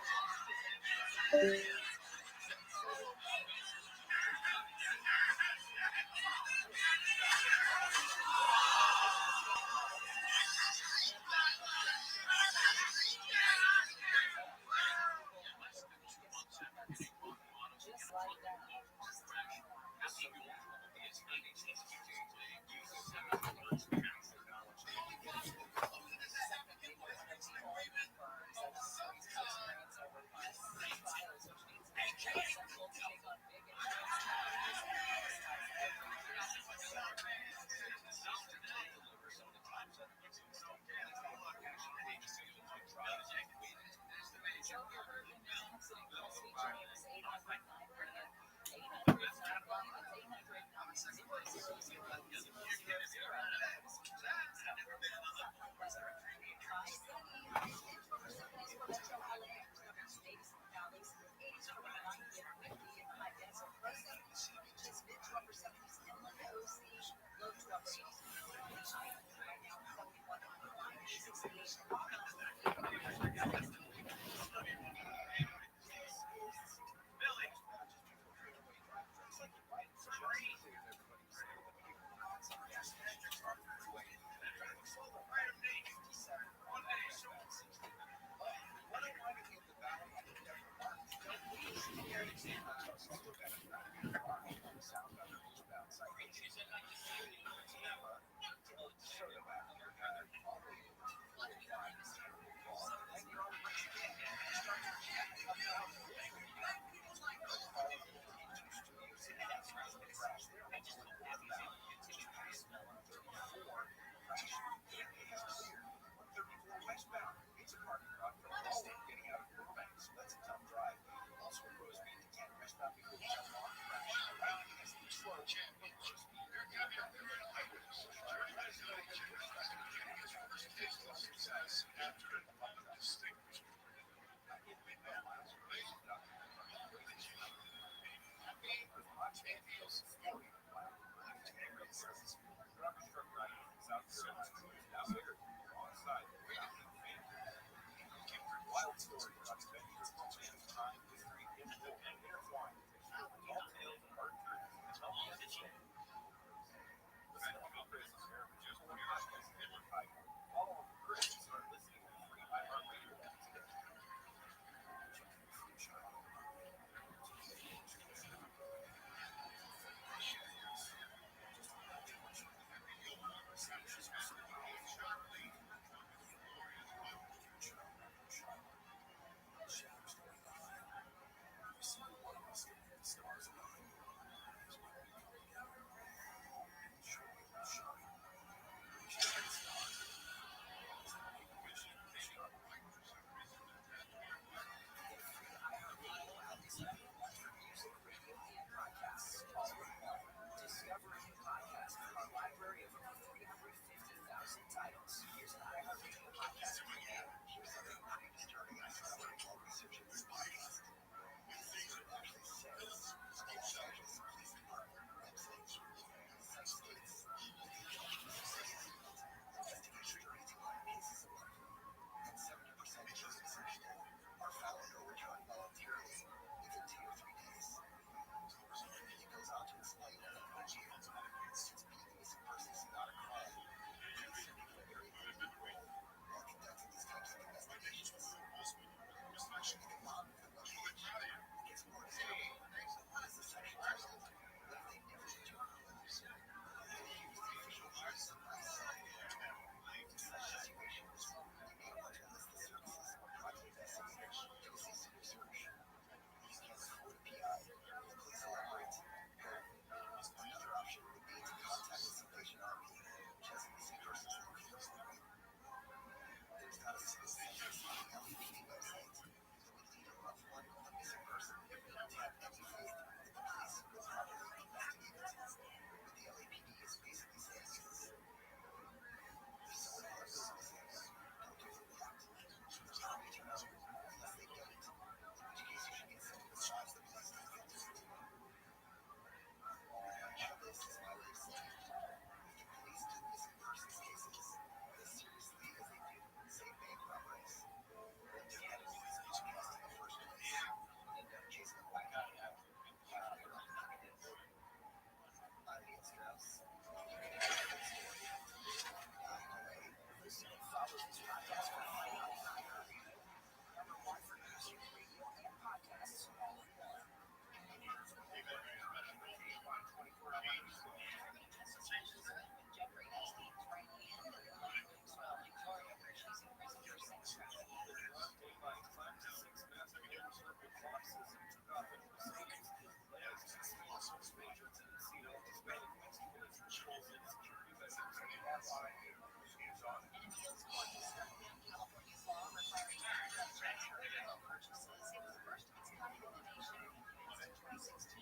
appeals court struck down California's law requiring gun transfer info purchases. It was the first of its kind in the nation and passed in 2016.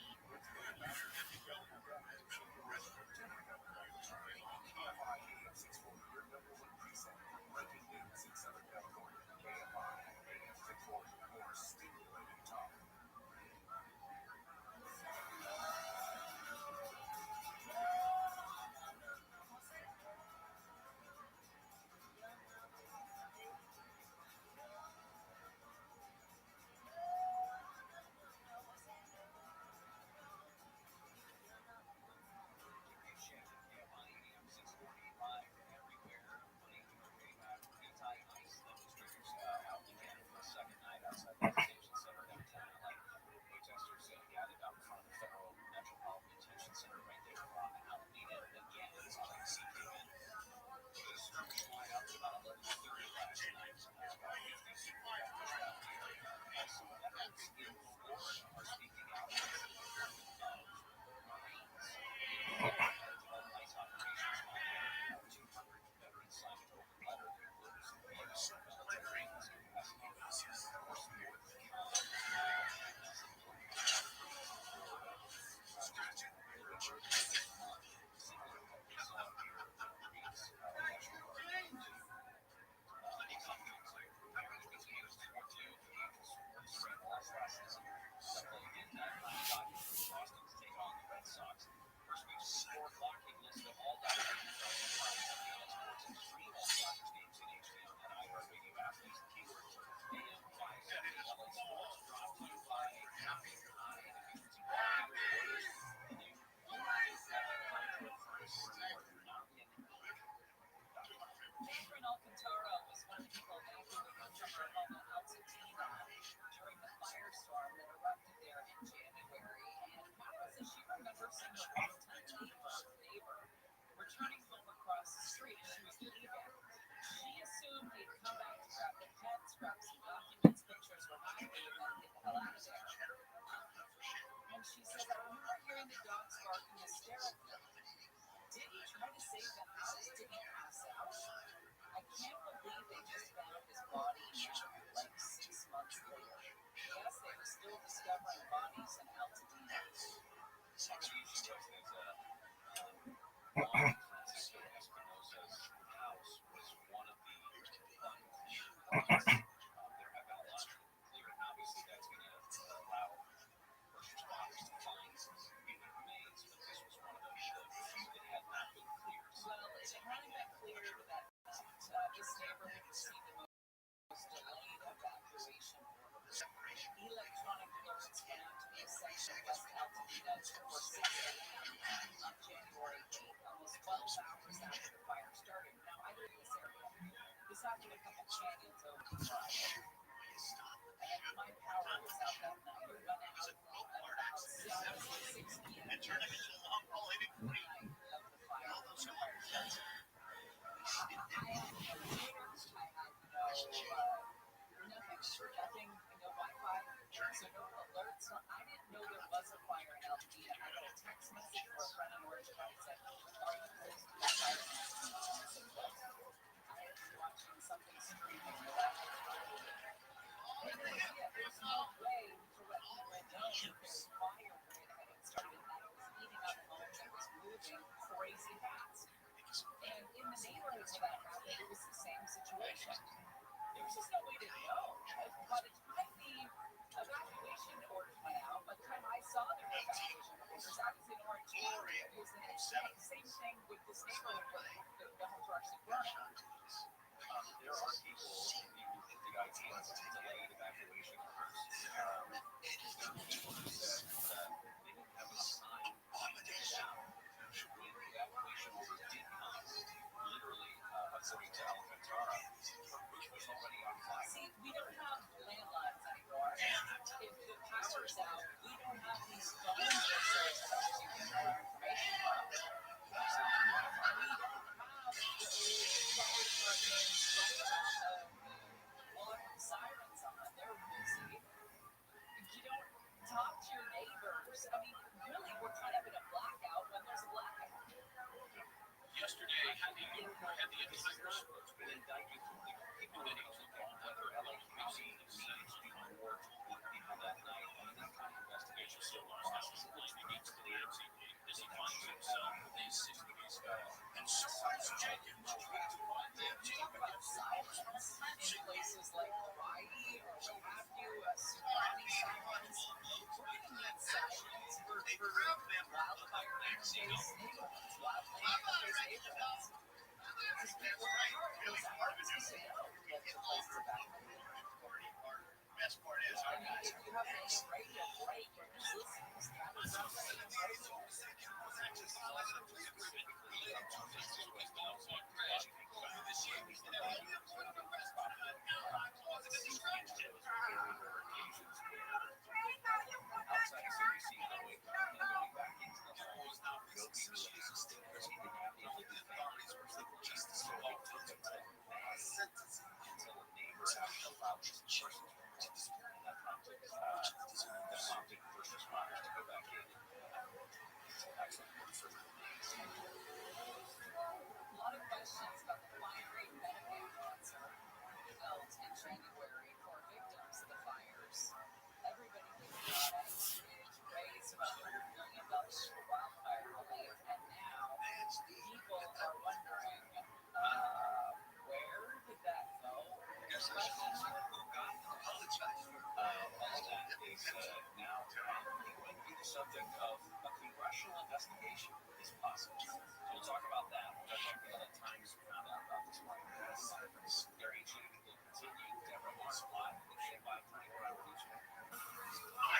Returning home across the street, she was leaving. She assumed he'd come back to grab the pets, grab some documents, pictures, what have you, and then get the hell out of there. And she says, I remember hearing the dogs barking hysterically. Did he try to save the house? Did he pass out? I can't believe they just found his body now, like 6 months later. Yes, they were still discovering bodies in Altadena. Electronic alerts found to be a section of West Altadena before 6 a.m. on January 8th, almost 12 hours after the fire started. Now, I live in this area. This happened a couple canyons over the drive. And my power was out that night. It went out about 6 p.m. And turned into a long haul of the fire. Nothing, no Wi-Fi, so no alerts. I didn't know there was a fire in Altadena. I got a text message from a friend in Orange County said, "Are you close to the fire?" I had been watching something streaming without there's no way to let people know that there's fire where it had started and that it was eating up homes and was moving crazy fast. And in the neighborhood where that happened, it was the same situation. There was just no way to know. By the time the evacuation orders went out, by the time I saw the evacuation orders, I was in Orange County. It was the next day. Same thing with this neighborhood where the homes were actually burning. There are people who think the idea of delayed evacuation orders. There are people who said that they didn't have enough time to get it out. When the evacuation order did come, literally, according to Alcantara, her roof was already on fire. See, we don't have landlines anymore. If the power's out, we don't have these phones or sources that we get our information from. We don't have the fire departments right on the Best part is, our guys are radio break. You're just listening to subject of a congressional investigation is possible. We'll talk about that. We'll talk about the other times we found out about this one. Scary June will continue. Deborah Moss live with the 24-hour news.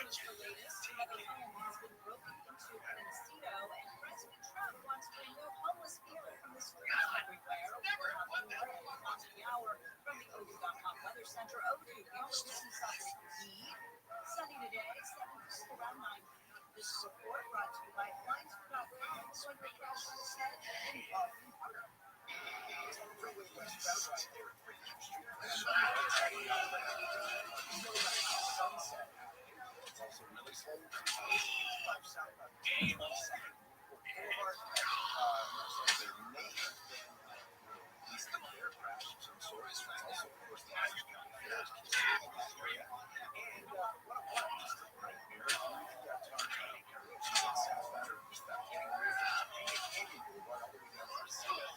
The latest, another home has been broken into in Encino, and President Trump wants to remove homeless people from the streets everywhere. We're on the hour from the OU.com Weather Center. OU, sunny today, 7 around 9. This report brought to you by Lines.com, so your questions head and Boston Park. Freeway West Route right there at 3rd Street. Sunset. It's also really slow. 5 southbound. Game on 2nd. Boulevard. East of there, crash some sorts. Also, of course, the Orange County Fair area. And what a blast right here. You've got Target, Southbound, just about getting ready to Canyon Boulevard all the way down to Garcia.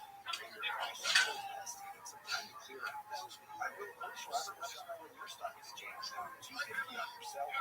Some time to clear out. I will push you. I just know when your stock is jammed down. $250 on yourself.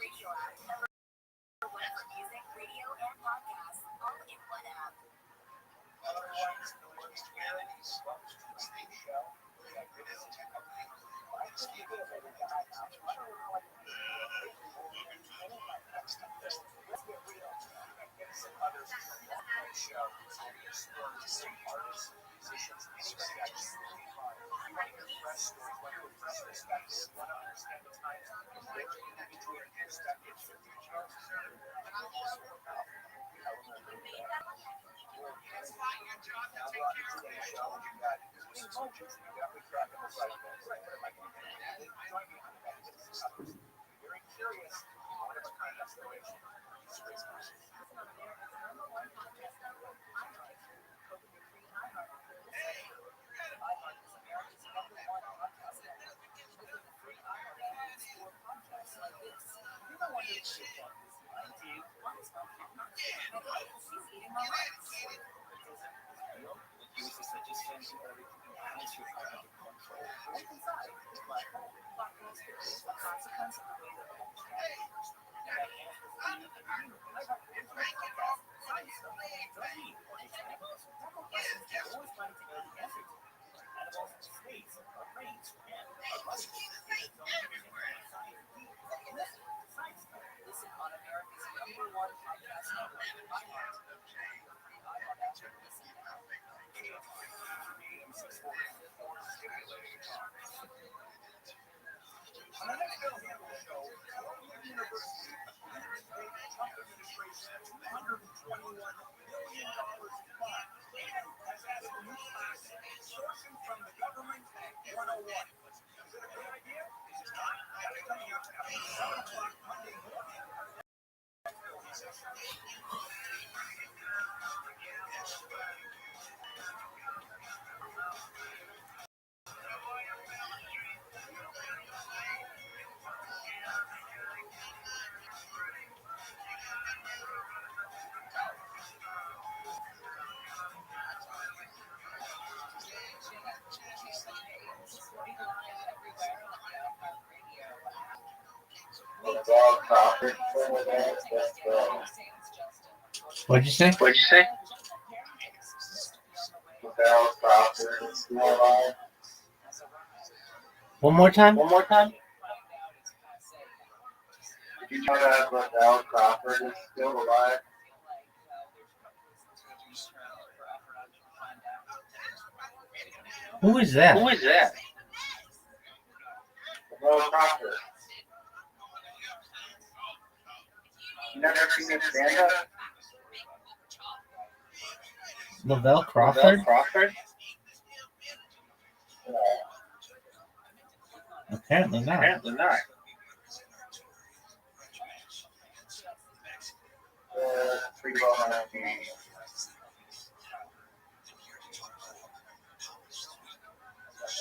Radio app. Number one for music, radio, and podcasts, all in one app. Hello, everyone. It's Bill Works together. Welcome to the Steve Show. It is technically I'm Steve. Every guy now. Let's get real. And some others from the show. Some artists, musicians, anybody I can really find. You want to hear fresh stories, want to hear fresh perspectives, want to understand the times of which individual perspectives for future. That's why your job to take care of it. Show you got emotions. You got me cracking the side of that. Join me on that. Very curious. Whatever kind of exploration. On the next Bill Handle show, Columbia University Trump administration $221 billion fund has added a new class, sourcing from the government 101. Is it a good idea? It's not. That's coming up at 7 o'clock Monday morning. What'd you say? What'd you say? One more time? One more time? Did you try to ask what Al Crawford is still alive? Who is that? Who is that? Al Crawford. You never seen him stand up? Lavelle Crawford? Lavelle Crawford? Apparently not. Apparently not. Free ball on that game.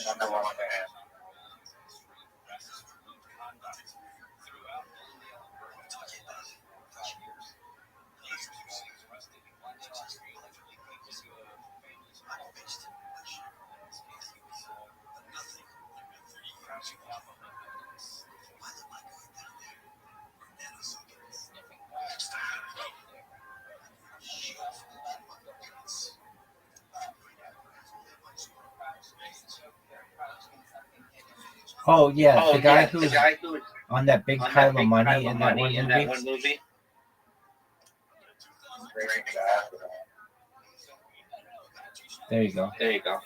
Number one fan. Oh yeah, Oh, the guy yeah, who the was guy who was on that big on pile that of big money pile in of that money one in that movie. one movie. There you go. There you go.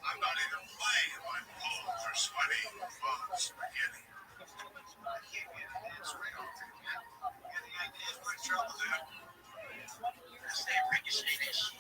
I'm not even playing. My palms are sweaty. Palms spaghetti. It's real. Any ideas for trouble there? Stay ricochet-ish.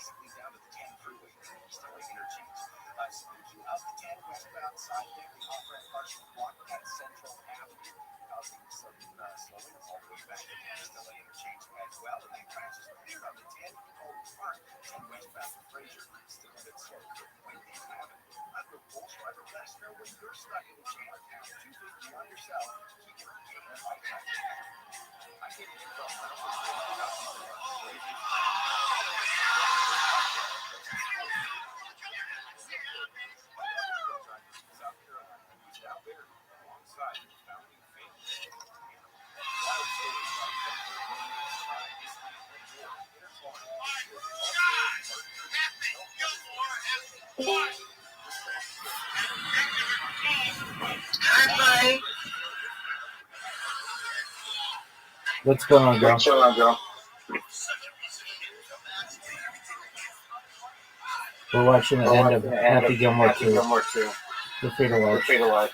basically down to the 10 freeway, east of Lake Interchange. Out the 10 westbound side there, the off-ramp partially blocked at Central Avenue, causing some slowing all the way back to east of Lake Interchange as well. And then crashes cleared on the 10 Oak Park and westbound to Fraser, still a bit slow. Whitney Avenue. I'm the Bull Driver. Let us know when you're stuck in Chinatown. 250 on yourself. Keep your light on. I can't even tell. I don't What's going on, girl? We're watching the end of Happy Gilmore 2. Feel free to watch.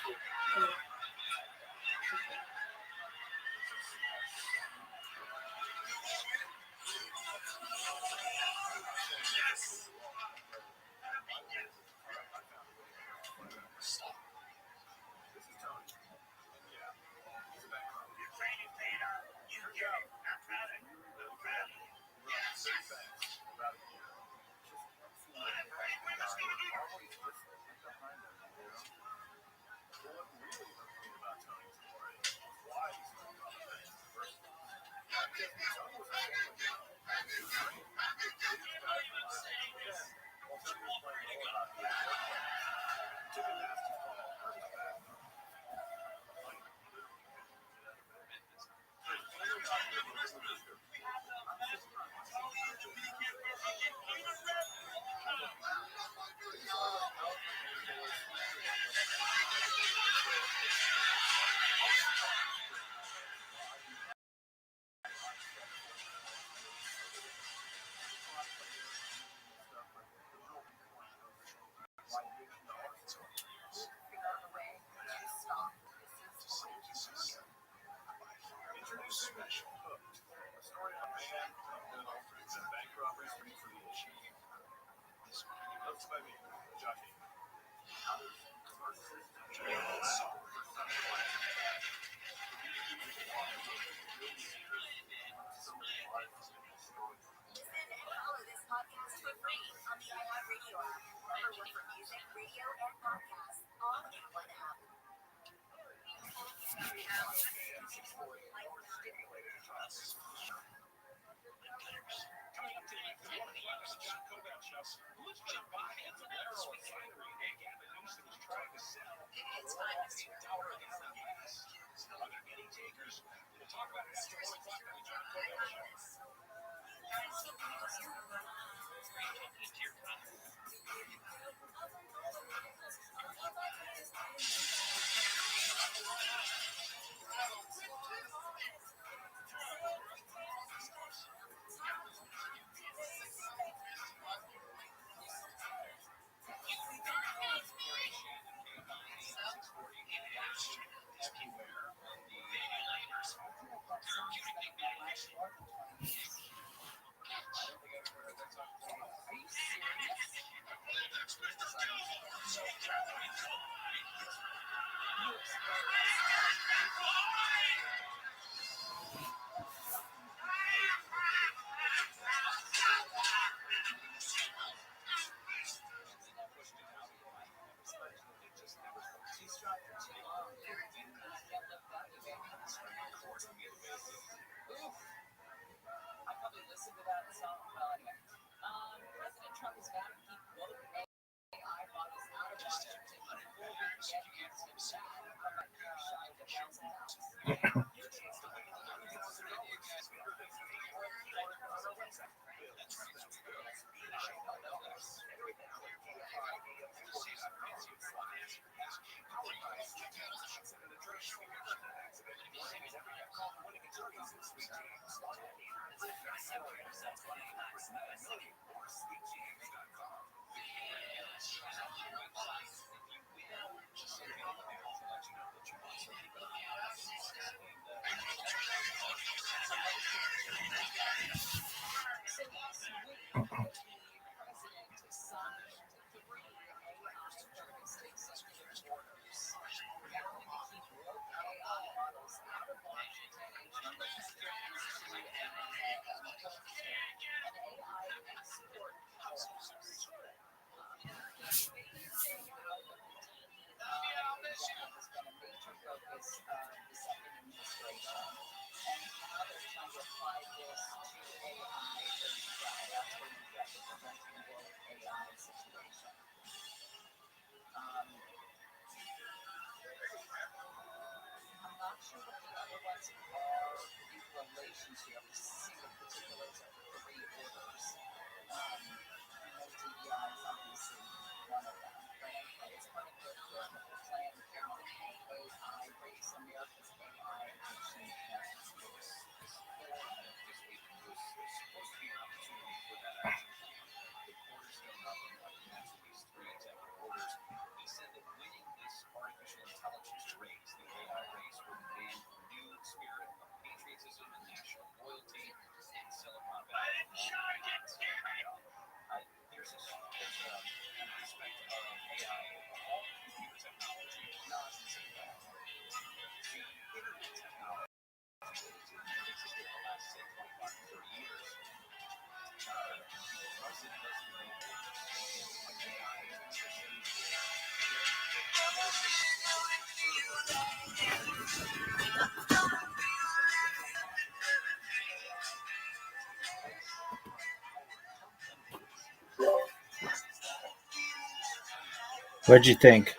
What'd you think?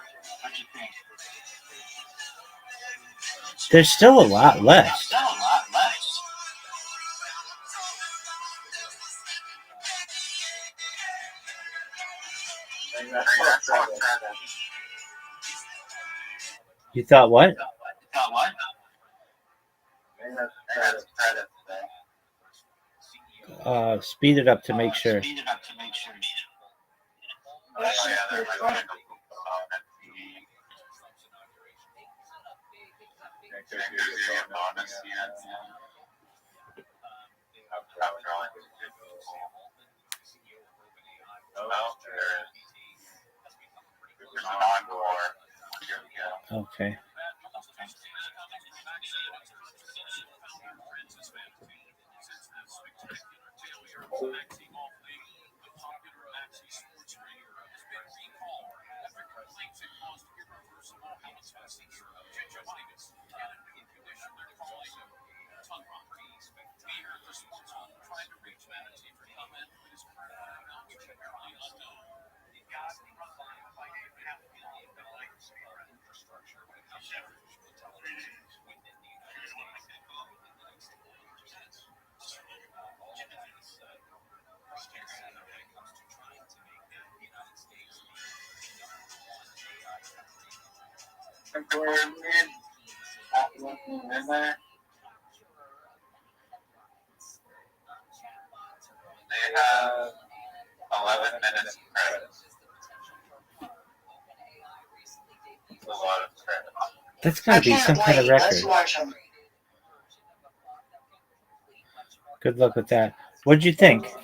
There's still a lot left. You thought what? Speed it up to make sure. Okay. They have 11 minutes credits. A lot of credits. That's gotta be some kind of record. Good luck with that. What'd you think? What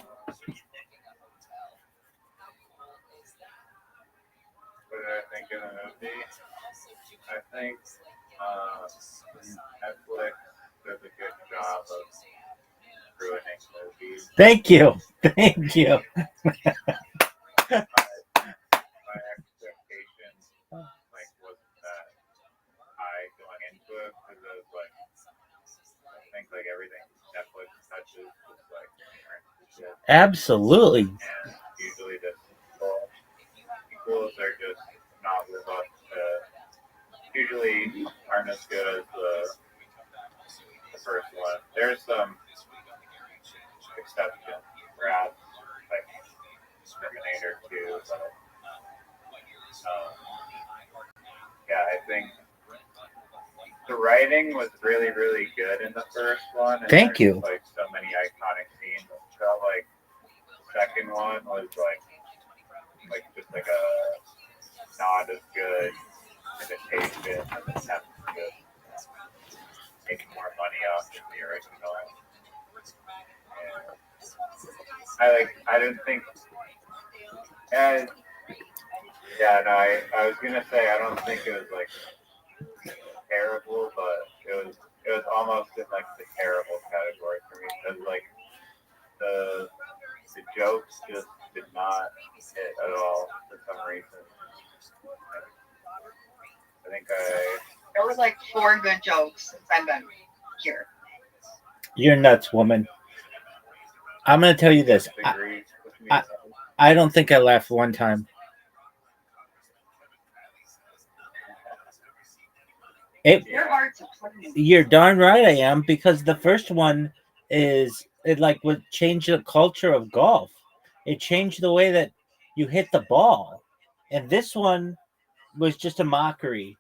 did I think of the movie? I think Netflix does a good job of ruining movies. Thank you. Thank you. My expectations wasn't that high going into it because I was like, I think everything Netflix touches is shit. Absolutely. And usually the sequels are just not live up to, usually aren't as good as the first one. There's some exceptions, perhaps, like Terminator 2, but yeah, I think the writing was really, really good in the first one. And Thank you. So many iconic scenes. It felt like the second one was just a not as good imitation of the attempt to make more money off of the original. And I didn't think. And yeah, no, I was gonna say I don't think it was terrible, but it was almost in the terrible category for me because the jokes just did not hit at all for some reason. I think there was 4 good jokes since I've been here. You're nuts, woman. I'm gonna tell you this. I don't think I laughed one time. You're hard to please. You're darn right I am, because the first one would change the culture of golf. It changed the way that you hit the ball. And this one was just a mockery.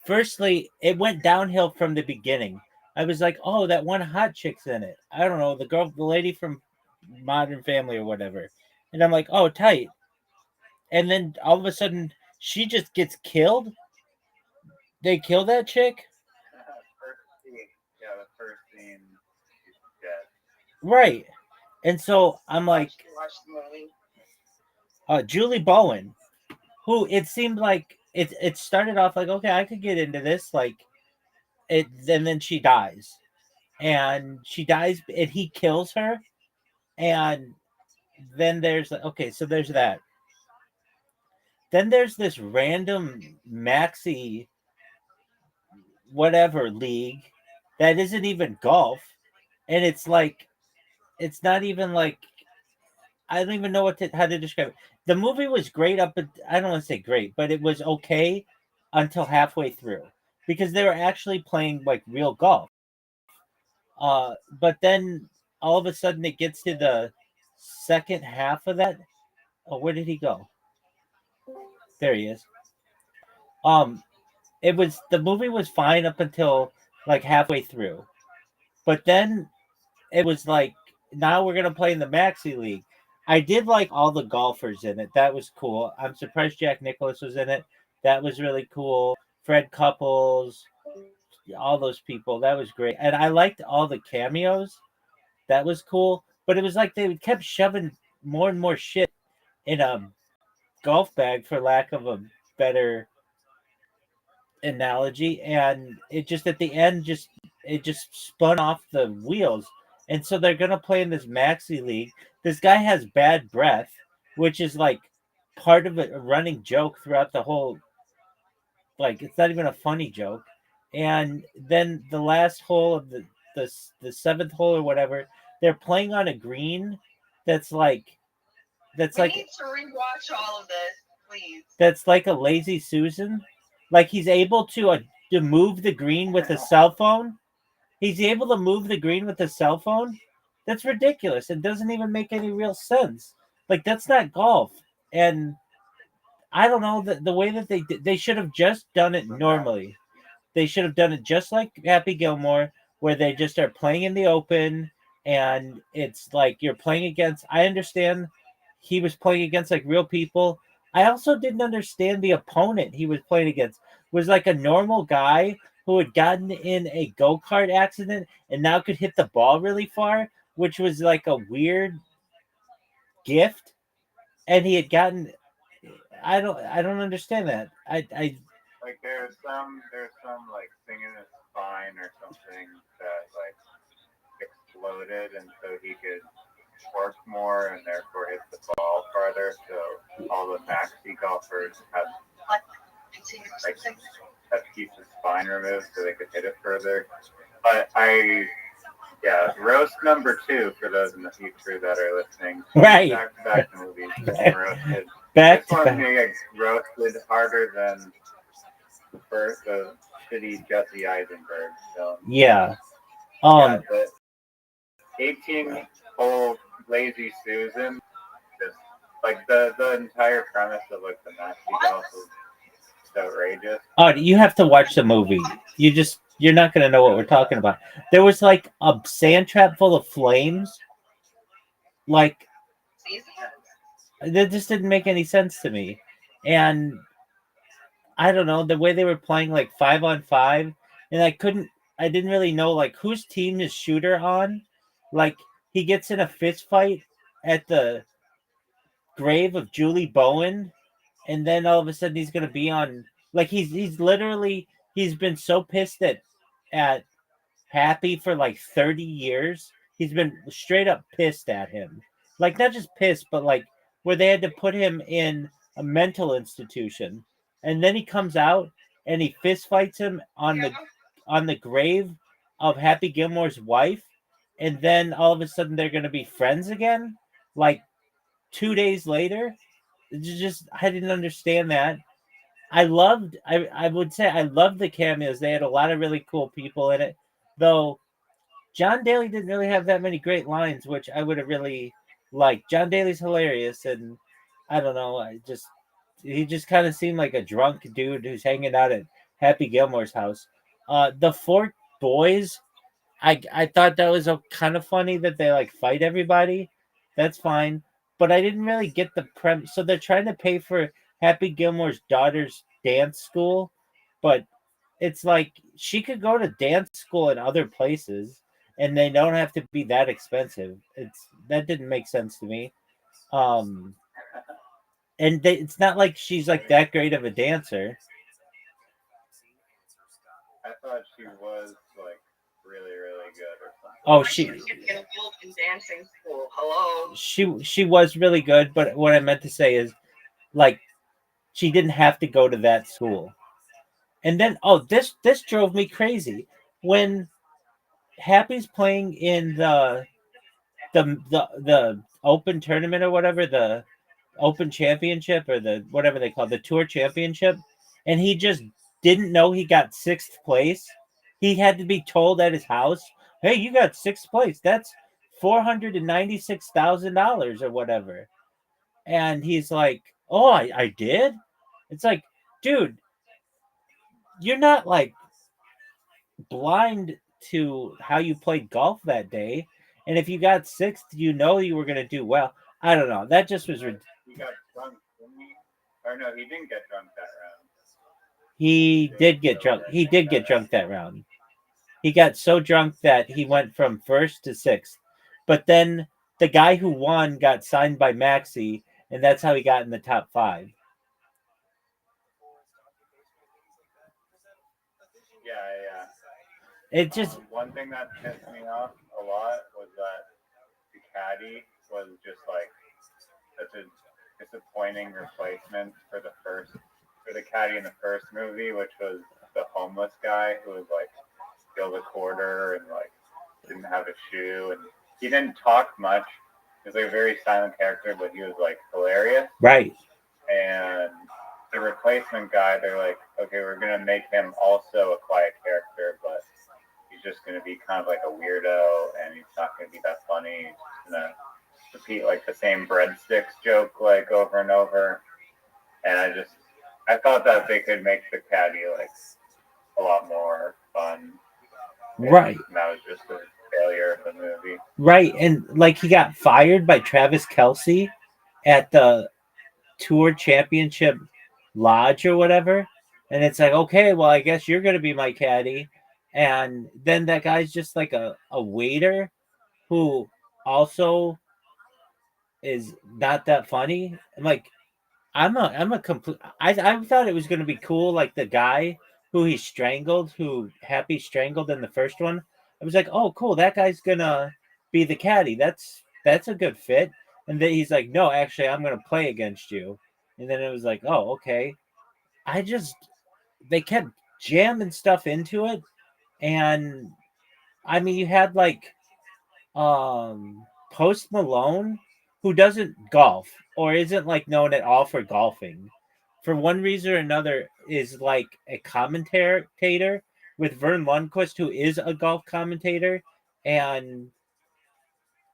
Firstly, it went downhill from the beginning. I was like, oh, that one hot chick's in it. I don't know, the lady from Modern Family or whatever. And I'm like, oh, tight. And then all of a sudden, she just gets killed. They kill that chick? The first scene, she's dead. Right. And so I'm like, Julie Bowen, who it seemed like it started off like, okay, I could get into this, and then she dies. And she dies, and he kills her. And then there's okay, so there's that. Then there's this random maxi whatever league that isn't even golf, and it's not even I don't even know how to describe it. The movie was great I don't want to say great, but it was okay until halfway through because they were actually playing like real golf. But then all of a sudden it gets to the second half of that. Oh, where did he go? There he is. The movie was fine up until like halfway through, but then it was like now we're gonna play in the Maxi League. I did like all the golfers in it. That was cool. I'm surprised Jack Nicklaus was in it. That was really cool. Fred Couples, all those people. That was great. And I liked all the cameos. That was cool. But it was like they kept shoving more and more shit in a golf bag, for lack of a better analogy, and it just at the end just spun off the wheels. And so they're gonna play in this Maxi League. This guy has bad breath, which is like part of a running joke throughout the whole, like it's not even a funny joke. And then the last hole of the seventh hole or whatever, they're playing on a green that's like that's We like need to rewatch all of this, please. that's like a lazy Susan. Like he's able to move the green with a cell phone. He's able to move the green with a cell phone. That's ridiculous. It doesn't even make any real sense. Like that's not golf. And I don't know the way that they should have just done it normally. They should have done it just like Happy Gilmore, where they just are playing in the open, and it's like you're playing against. I understand he was playing against like real people. I also didn't understand the opponent he was playing against was like a normal guy who had gotten in a go-kart accident and now could hit the ball really far, which was like a weird gift. And he had gotten. I don't understand that. Like there's some like thing in his spine or something that like exploded, and so he could work more and therefore hit the ball farther. So all the maxi golfers have to keep the spine removed so they could hit it further. But roast number 2 for those in the future that are listening. Right. Back to movies. Roasted. Back this to one back. gets roasted harder than the shitty Jesse Eisenberg film. Yeah. The 18-hole Lazy Susan, just like the entire premise of like the maxi golf is outrageous. Oh, you have to watch the movie. You're not gonna know what we're talking about. There was like a sand trap full of flames. Like that just didn't make any sense to me. And I don't know, the way they were playing like 5-on-5, and I didn't really know like whose team is Shooter on. Like he gets in a fist fight at the grave of Julie Bowen, and then all of a sudden he's gonna be on like he's literally he's been so pissed at Happy for like 30 years. He's been straight up pissed at him. Like not just pissed, but like where they had to put him in a mental institution. And then he comes out and he fist fights him on the grave of Happy Gilmore's wife. And then all of a sudden they're gonna be friends again. Like 2 days later. I didn't understand that. I would say I loved the cameos. They had a lot of really cool people in it. Though John Daly didn't really have that many great lines, which I would have really liked. John Daly's hilarious, and I don't know, he just kind of seemed like a drunk dude who's hanging out at Happy Gilmore's house. The four boys, I thought that was kind of funny that they like fight everybody. That's fine, but I didn't really get the premise. So they're trying to pay for Happy Gilmore's daughter's dance school, but it's like she could go to dance school in other places and they don't have to be that expensive. That didn't make sense to me. It's not like she's like that great of a dancer. I thought she was like really, really good or something. Oh, in dancing school. Hello. She was really good, but what I meant to say is like she didn't have to go to that school. And then this drove me crazy when Happy's playing in the open tournament or whatever, the open championship or the whatever they call it, the tour championship, and he just didn't know he got sixth place. He had to be told at his house, "Hey, you got sixth place. That's $496,000 or whatever." And he's like, "Oh, I did." It's like, dude, you're not like blind to how you played golf that day. And if you got sixth, you know you were going to do well. I don't know. That just was. He got drunk, didn't he? Or no, he didn't get drunk that round. He did get drunk. He did get drunk that round. He got so drunk that he went from first to sixth. But then the guy who won got signed by Maxi, and that's how he got in the top five. Yeah. It just one thing that pissed me off a lot was that the caddy was just like such a disappointing replacement for the caddy in the first movie, which was the homeless guy who was like steal the quarter and like didn't have a shoe, and he didn't talk much. He was like a very silent character, but he was like hilarious. Right. And the replacement guy, they're like, okay, we're gonna make him also a quiet character, but he's just gonna be kind of like a weirdo, and he's not gonna be that funny. He's just gonna repeat like the same breadsticks joke like over and over. And I thought that they could make the caddy like a lot more fun. Right. And that was just a failure of the movie. Right. And like he got fired by Travis Kelce at the Tour Championship Lodge or whatever. And it's like, okay, well, I guess you're going to be my caddy. And then that guy's just like a waiter who also is not that funny. I'm like, I'm a complete. I thought it was going to be cool, like the guy who Happy strangled in the first one. I was like, oh, cool, that guy's gonna be the caddy. That's a good fit. And then he's like, no, actually, I'm gonna play against you. And then it was like, oh, okay. They kept jamming stuff into it, and I mean, you had like Post Malone, who doesn't golf or isn't like known at all for golfing, for one reason or another, is like a commentator with Vern Lundquist, who is a golf commentator, and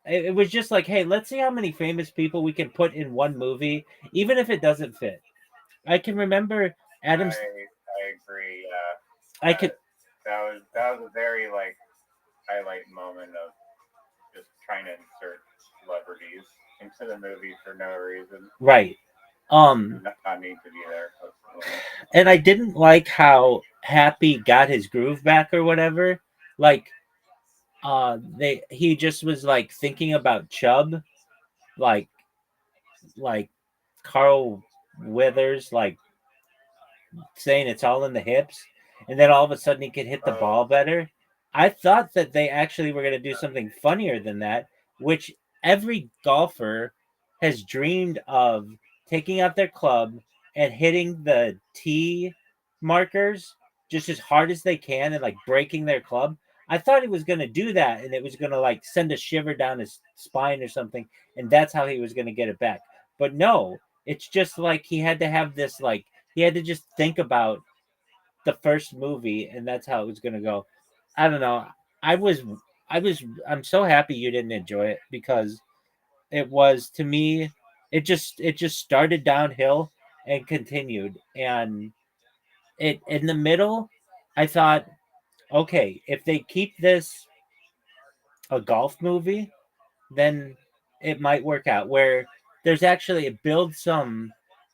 it was just like, hey, let's see how many famous people we can put in one movie, even if it doesn't fit. I can remember Adam's. I agree. I could. That was a very like highlight moment of just trying to insert celebrities into the movie for no reason. Right. Not need to be there. And I didn't like how Happy got his groove back or whatever. Like, he just was like thinking about Chubb, like Carl Withers, like saying it's all in the hips, and then all of a sudden he could hit the ball better. I thought that they actually were going to do something funnier than that, which every golfer has dreamed of, taking out their club and hitting the tee markers just as hard as they can and like breaking their club. I thought he was going to do that, and it was going to like send a shiver down his spine or something, and that's how he was going to get it back. But no, it's just like he had to have this, like, he had to just think about the first movie, and that's how it was going to go. I don't know. I'm so happy you didn't enjoy it, because it was, to me, it just started downhill and continued, and it in the middle, I thought, okay, if they keep this a golf movie, then it might work out, where there's actually, it builds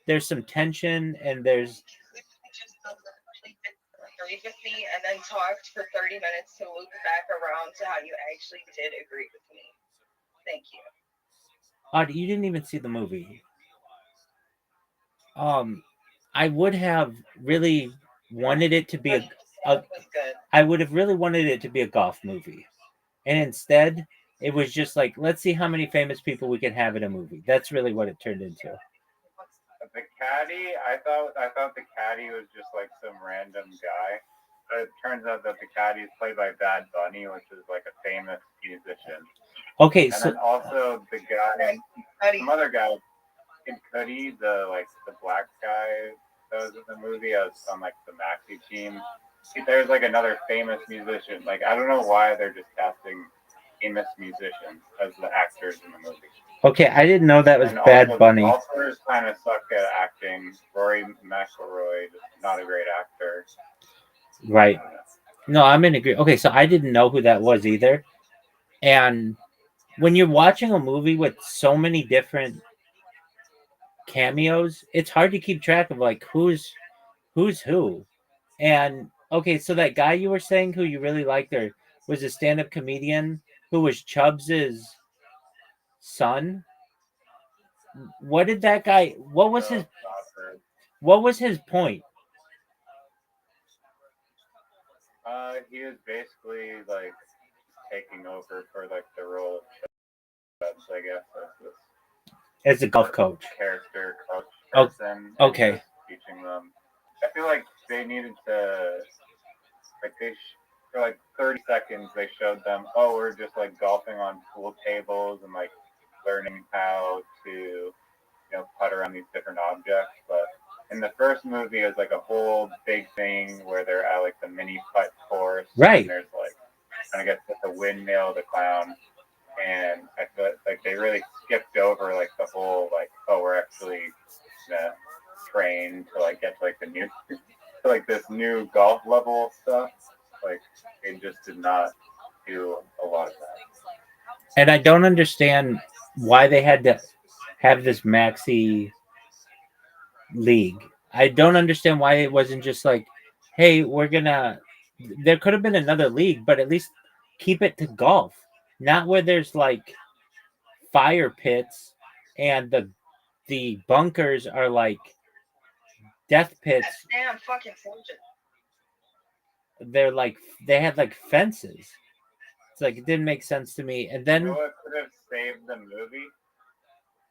there's some tension, and there's Agreed with me and then talked for 30 minutes to loop back around to how you actually did agree with me. Thank you. You didn't even see the movie. I would have really wanted it to be I would have really wanted it to be a golf movie, and instead it was just like, let's see how many famous people we can have in a movie. That's really what it turned into. The caddy, I thought the caddy was just like some random guy. But it turns out that the caddy is played by Bad Bunny, which is like a famous musician. Okay, And so then also the guy, some other guy, Kid Cudi, the black guy that was in the movie, I was on like the Maxi team. There's like another famous musician. Like I don't know why they're just casting famous musicians as the actors in the movie. okay, I didn't know that was And Bad also Bunny. the golfers kind of suck at acting. Rory McIlroy, not a great actor. Right. No, I'm in agree. Okay, so I didn't know who that was either. And when you're watching a movie with so many different cameos, it's hard to keep track of like who's who. And okay, so that guy you were saying who you really liked there was a stand-up comedian who was Chubbs's son. What did that guy? What was his? What was his point? He was basically like taking over for like the role of Chubbs, I guess, As a golf coach. Character coach Oh, person. okay. And just teaching them. I feel like they needed to, like for like 30 seconds they showed them, oh, we're just like golfing on pool tables and like learning how to putt around these different objects. But in the first movie, it was like a whole big thing where they're at like the mini putt course. Right. And there's like trying to get the windmill, the clown. And I feel like they really skipped over like the whole like, oh, we're actually gonna train to like get to like the new like this new golf level stuff. Like they just did not do a lot of that. And I don't understand why they had to have this maxi league. I don't understand why it wasn't just like, hey, we're gonna. There could have been another league, but at least keep it to golf, not where there's like fire pits and the bunkers are like death pits. Damn fucking soldier. They're like they had like fences. It's like it didn't make sense to me. And then you know what could have saved the movie,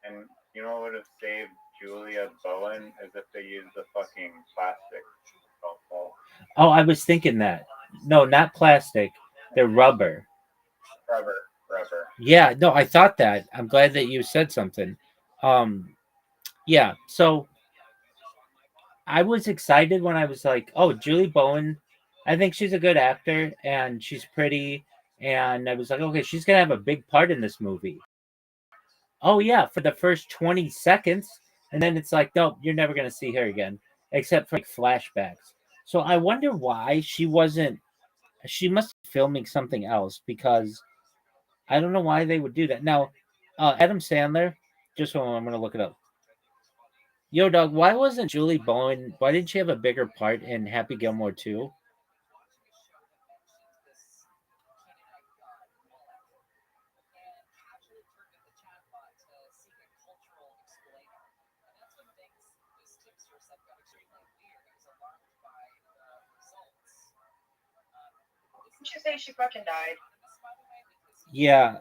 and you know what would have saved Julia Bowen is if they used the fucking plastic golf ball. Oh, I was thinking that. No, not plastic. They're rubber. Rubber. Yeah, no, I thought that. I'm glad that you said something. Yeah, so I was excited when I was like, oh, Julie Bowen, I think she's a good actor and she's pretty. And I was like, okay, she's going to have a big part in this movie. Oh, yeah, for the first 20 seconds. And then it's like, nope, you're never going to see her again, except for like flashbacks. So I wonder why she wasn't, she must be filming something else because I don't know why they would do that. Now, Adam Sandler, just hold on, I'm going to look it up. Yo, dog, why wasn't Julie Bowen, why didn't she have a bigger part in Happy Gilmore 2? Didn't you say she fucking died? Yeah,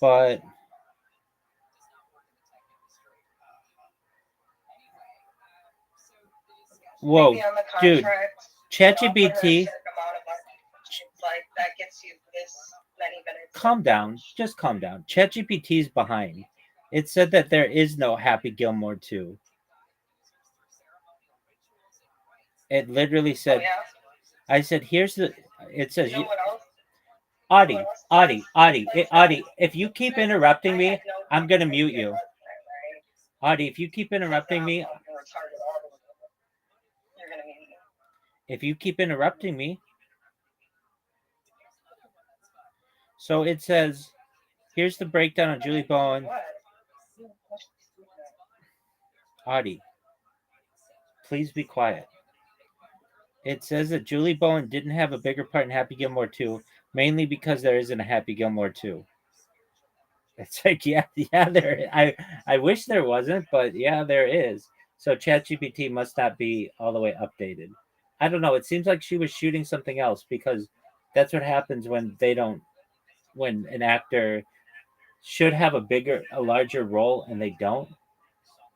but whoa, Maybe on the dude, contract, ChatGPT, like that gets you this many minutes. calm down, just calm down. ChatGPT's behind. It said that there is no Happy Gilmore 2. It literally said, I said, here's the, it says, Audie, if you keep interrupting me, I'm going to mute you. Audie, if you keep interrupting me, so it says, here's the breakdown on Julie Bowen. Audie, please be quiet. It says that Julie Bowen didn't have a bigger part in Happy Gilmore 2, mainly because there isn't a Happy Gilmore 2. It's like, yeah, there. I wish there wasn't, but yeah, there is. So ChatGPT must not be all the way updated. I don't know. It seems like she was shooting something else because that's what happens when they don't, when an actor should have a larger role and they don't.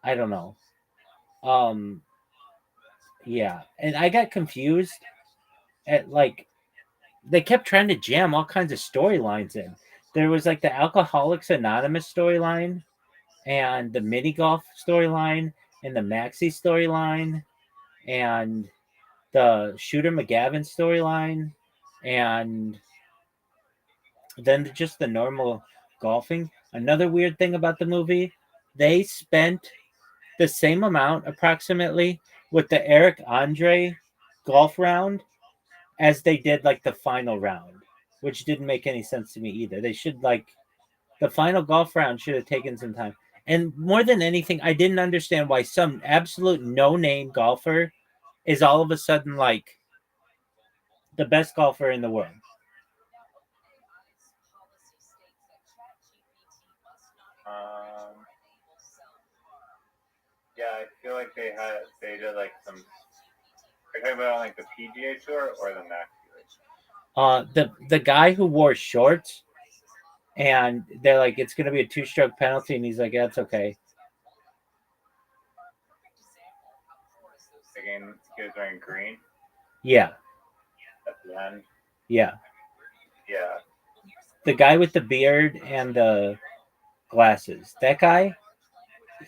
I don't know. Yeah, and I got confused at like they kept trying to jam all kinds of storylines in. There was like the Alcoholics Anonymous storyline, and the mini golf storyline, and the Maxi storyline, and the Shooter McGavin storyline, and then just the normal golfing. Another weird thing about the movie, they spent the same amount approximately with the Eric Andre golf round as they did like the final round, which didn't make any sense to me either. They should like the final golf round should have taken some time. And more than anything, I didn't understand why some absolute no-name golfer is all of a sudden like the best golfer in the world. Yeah, I feel like they did like some. Are you talking about like the PGA Tour or the Maxi? The guy who wore shorts, and they're like, it's gonna be a 2-stroke penalty, and he's like, yeah, it's okay. Again, he was wearing green. Yeah. At the end. Yeah. Yeah. The guy with the beard and the glasses. That guy.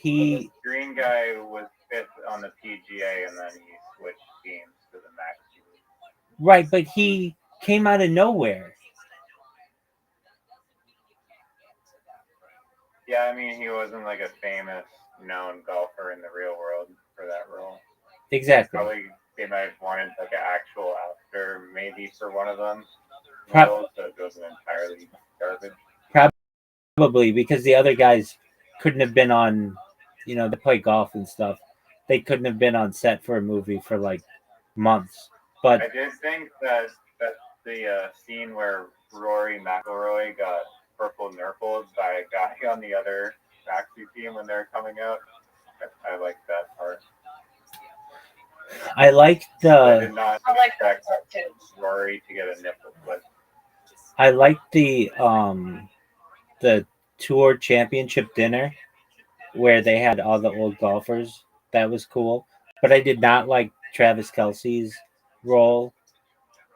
The green guy was fifth on the PGA, and then he switched teams to the Maxi. Right, but he came out of nowhere. Yeah, I mean, he wasn't like a famous, known golfer in the real world for that role. Exactly. Probably they might have wanted like an actual actor, maybe for one of them. So it wasn't entirely garbage. Probably because the other guys couldn't have been on, to play golf and stuff. They couldn't have been on set for a movie for like months. But I did think that the scene where Rory McIlroy got purple nurpled by a guy on the other Maxi team when they're coming out, I liked that part. I liked I did not expect Rory to get a nipple flip. I liked the tour championship dinner where they had all the old golfers. That was cool. But I did not like Travis Kelce's role,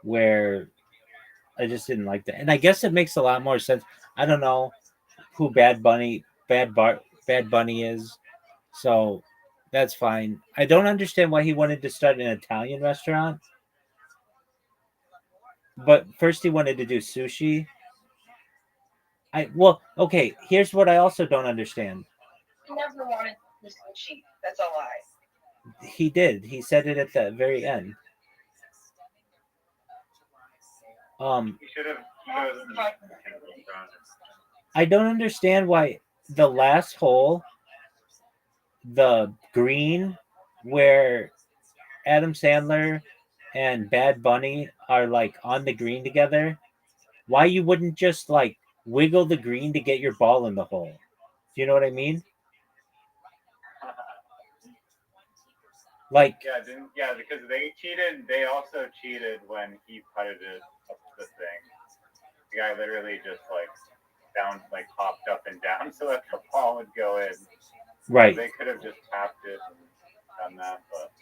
where I just didn't like that. And I guess it makes a lot more sense. I don't know who Bad Bunny is, so that's fine. I don't understand why he wanted to start an Italian restaurant, but first he wanted to do sushi. Okay. Here's what I also don't understand. He never wanted the sushi. That's a lie. He did. He said it at the very end. He should have chosen. I don't understand why the last hole, the green, where Adam Sandler and Bad Bunny are like on the green together, why you wouldn't just like wiggle the green to get your ball in the hole. Do you know what I mean? Like because they cheated. They also cheated when he putted it up the thing. The guy literally just hopped up and down so that the ball would go in. Right. So they could have just tapped it and done that, but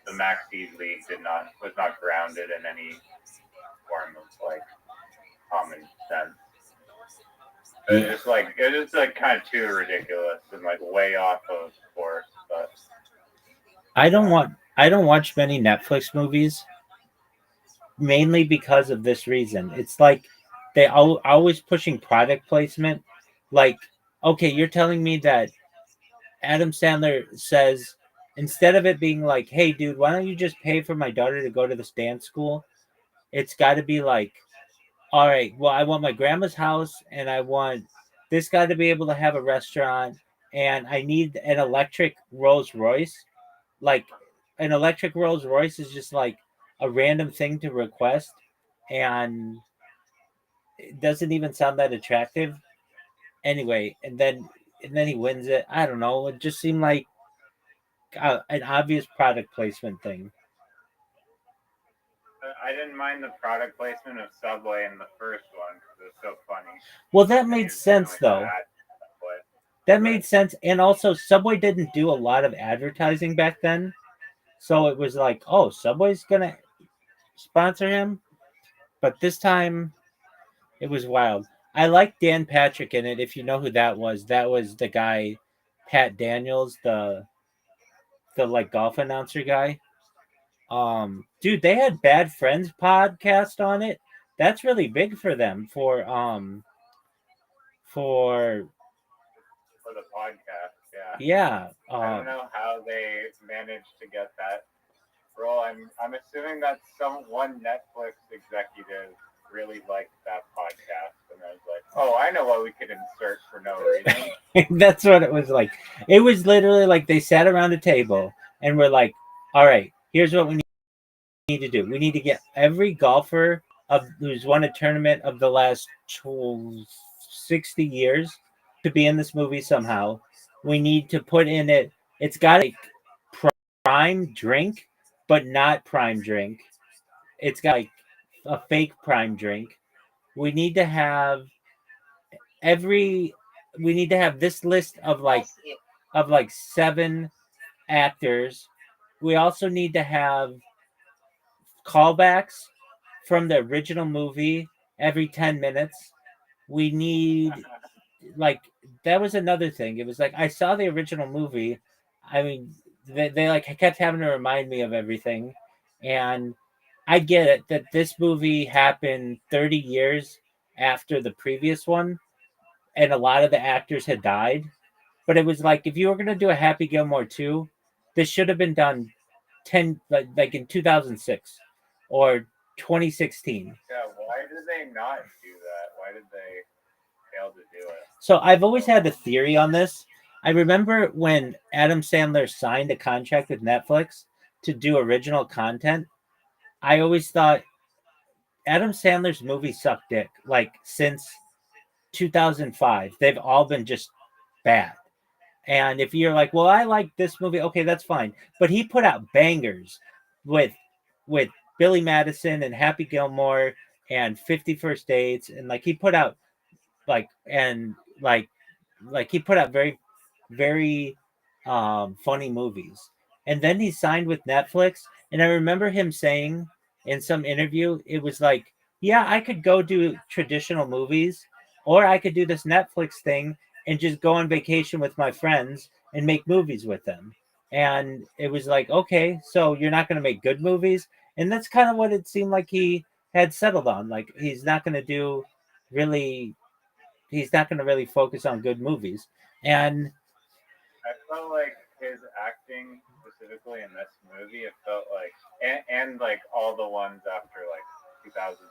the Maxi League was not grounded in any form of like common sense. It was just kind of too ridiculous and like way off of course. But I don't watch many Netflix movies, mainly because of this reason. It's like they always pushing product placement. Like, okay, you're telling me that Adam Sandler says, instead of it being like, hey, dude, why don't you just pay for my daughter to go to this dance school? It's got to be like, all right, well, I want my grandma's house, and I want this guy to be able to have a restaurant, and I need an electric Rolls Royce. Like, an electric Rolls Royce is just like a random thing to request, and it doesn't even sound that attractive. Anyway, and then he wins it. I don't know. It just seemed like an obvious product placement thing. I didn't mind the product placement of Subway in the first one because it was so funny. Well, that made sense, though. That made sense. And also, Subway didn't do a lot of advertising back then. So it was like, oh, Subway's gonna sponsor him, but this time it was wild. I like Dan Patrick in it. If you know who that was the guy, Pat Daniels, the like golf announcer guy. Dude, they had Bad Friends podcast on it. That's really big for them for the podcast. Yeah. yeah. I don't know how they managed to get that role. I'm assuming that one Netflix executive really liked that podcast, and I was like, oh, I know what we could insert for no reason. That's what it was like. It was literally like they sat around a table and were like, all right, here's what we need to do. We need to get every golfer who's won a tournament of the last 60 years to be in this movie somehow. We need to put in it. It's got a prime drink, but not prime drink. It's got like a fake prime drink. We need to have this list of like 7 actors. We also need to have callbacks from the original movie every 10 minutes. We need like that was another thing. It was like I saw the original movie. I mean, they like kept having to remind me of everything, and I get it that this movie happened 30 years after the previous one, and a lot of the actors had died. But it was like if you were gonna do a Happy Gilmore 2, this should have been done 10 like in 2006 or 2016. Yeah, why did they not do that? Why did they fail to do it? So I've always had a theory on this. I remember when Adam Sandler signed a contract with Netflix to do original content. I always thought Adam Sandler's movies suck dick. Like since 2005, they've all been just bad. And if you're like, well, I like this movie, okay, that's fine. But he put out bangers with Billy Madison and Happy Gilmore and 50 First Dates, and like he put out like he put out very very funny movies. And then he signed with Netflix, and I remember him saying in some interview, it was like, yeah, I could go do traditional movies, or I could do this Netflix thing and just go on vacation with my friends and make movies with them. And it was like, okay, so you're not going to make good movies. And that's kind of what it seemed like he had settled on. Like he's not going to really focus on good movies. And I felt like his acting specifically in this movie, it felt like, and like all the ones after like 2005,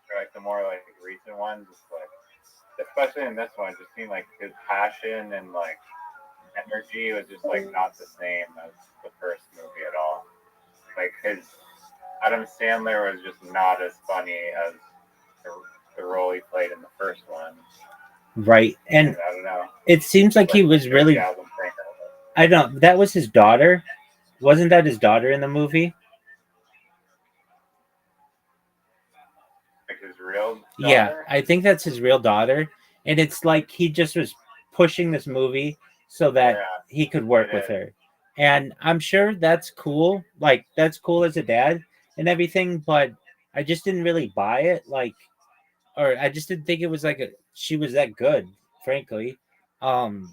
or like the more like recent ones, it's like, especially in this one, it just seemed like his passion and like energy was just like not the same as the first movie at all. Like Adam Sandler was just not as funny as the role he played in the first one. Right. And I don't know. It seems like he was really. I don't. That was his daughter. Wasn't that his daughter in the movie? Like his real daughter? Yeah, I think that's his real daughter. And it's like he just was pushing this movie so that he could work with her. And I'm sure that's cool. Like, that's cool as a dad and everything, but I just didn't really buy it. Like, or I just didn't think it was like she was that good, frankly. And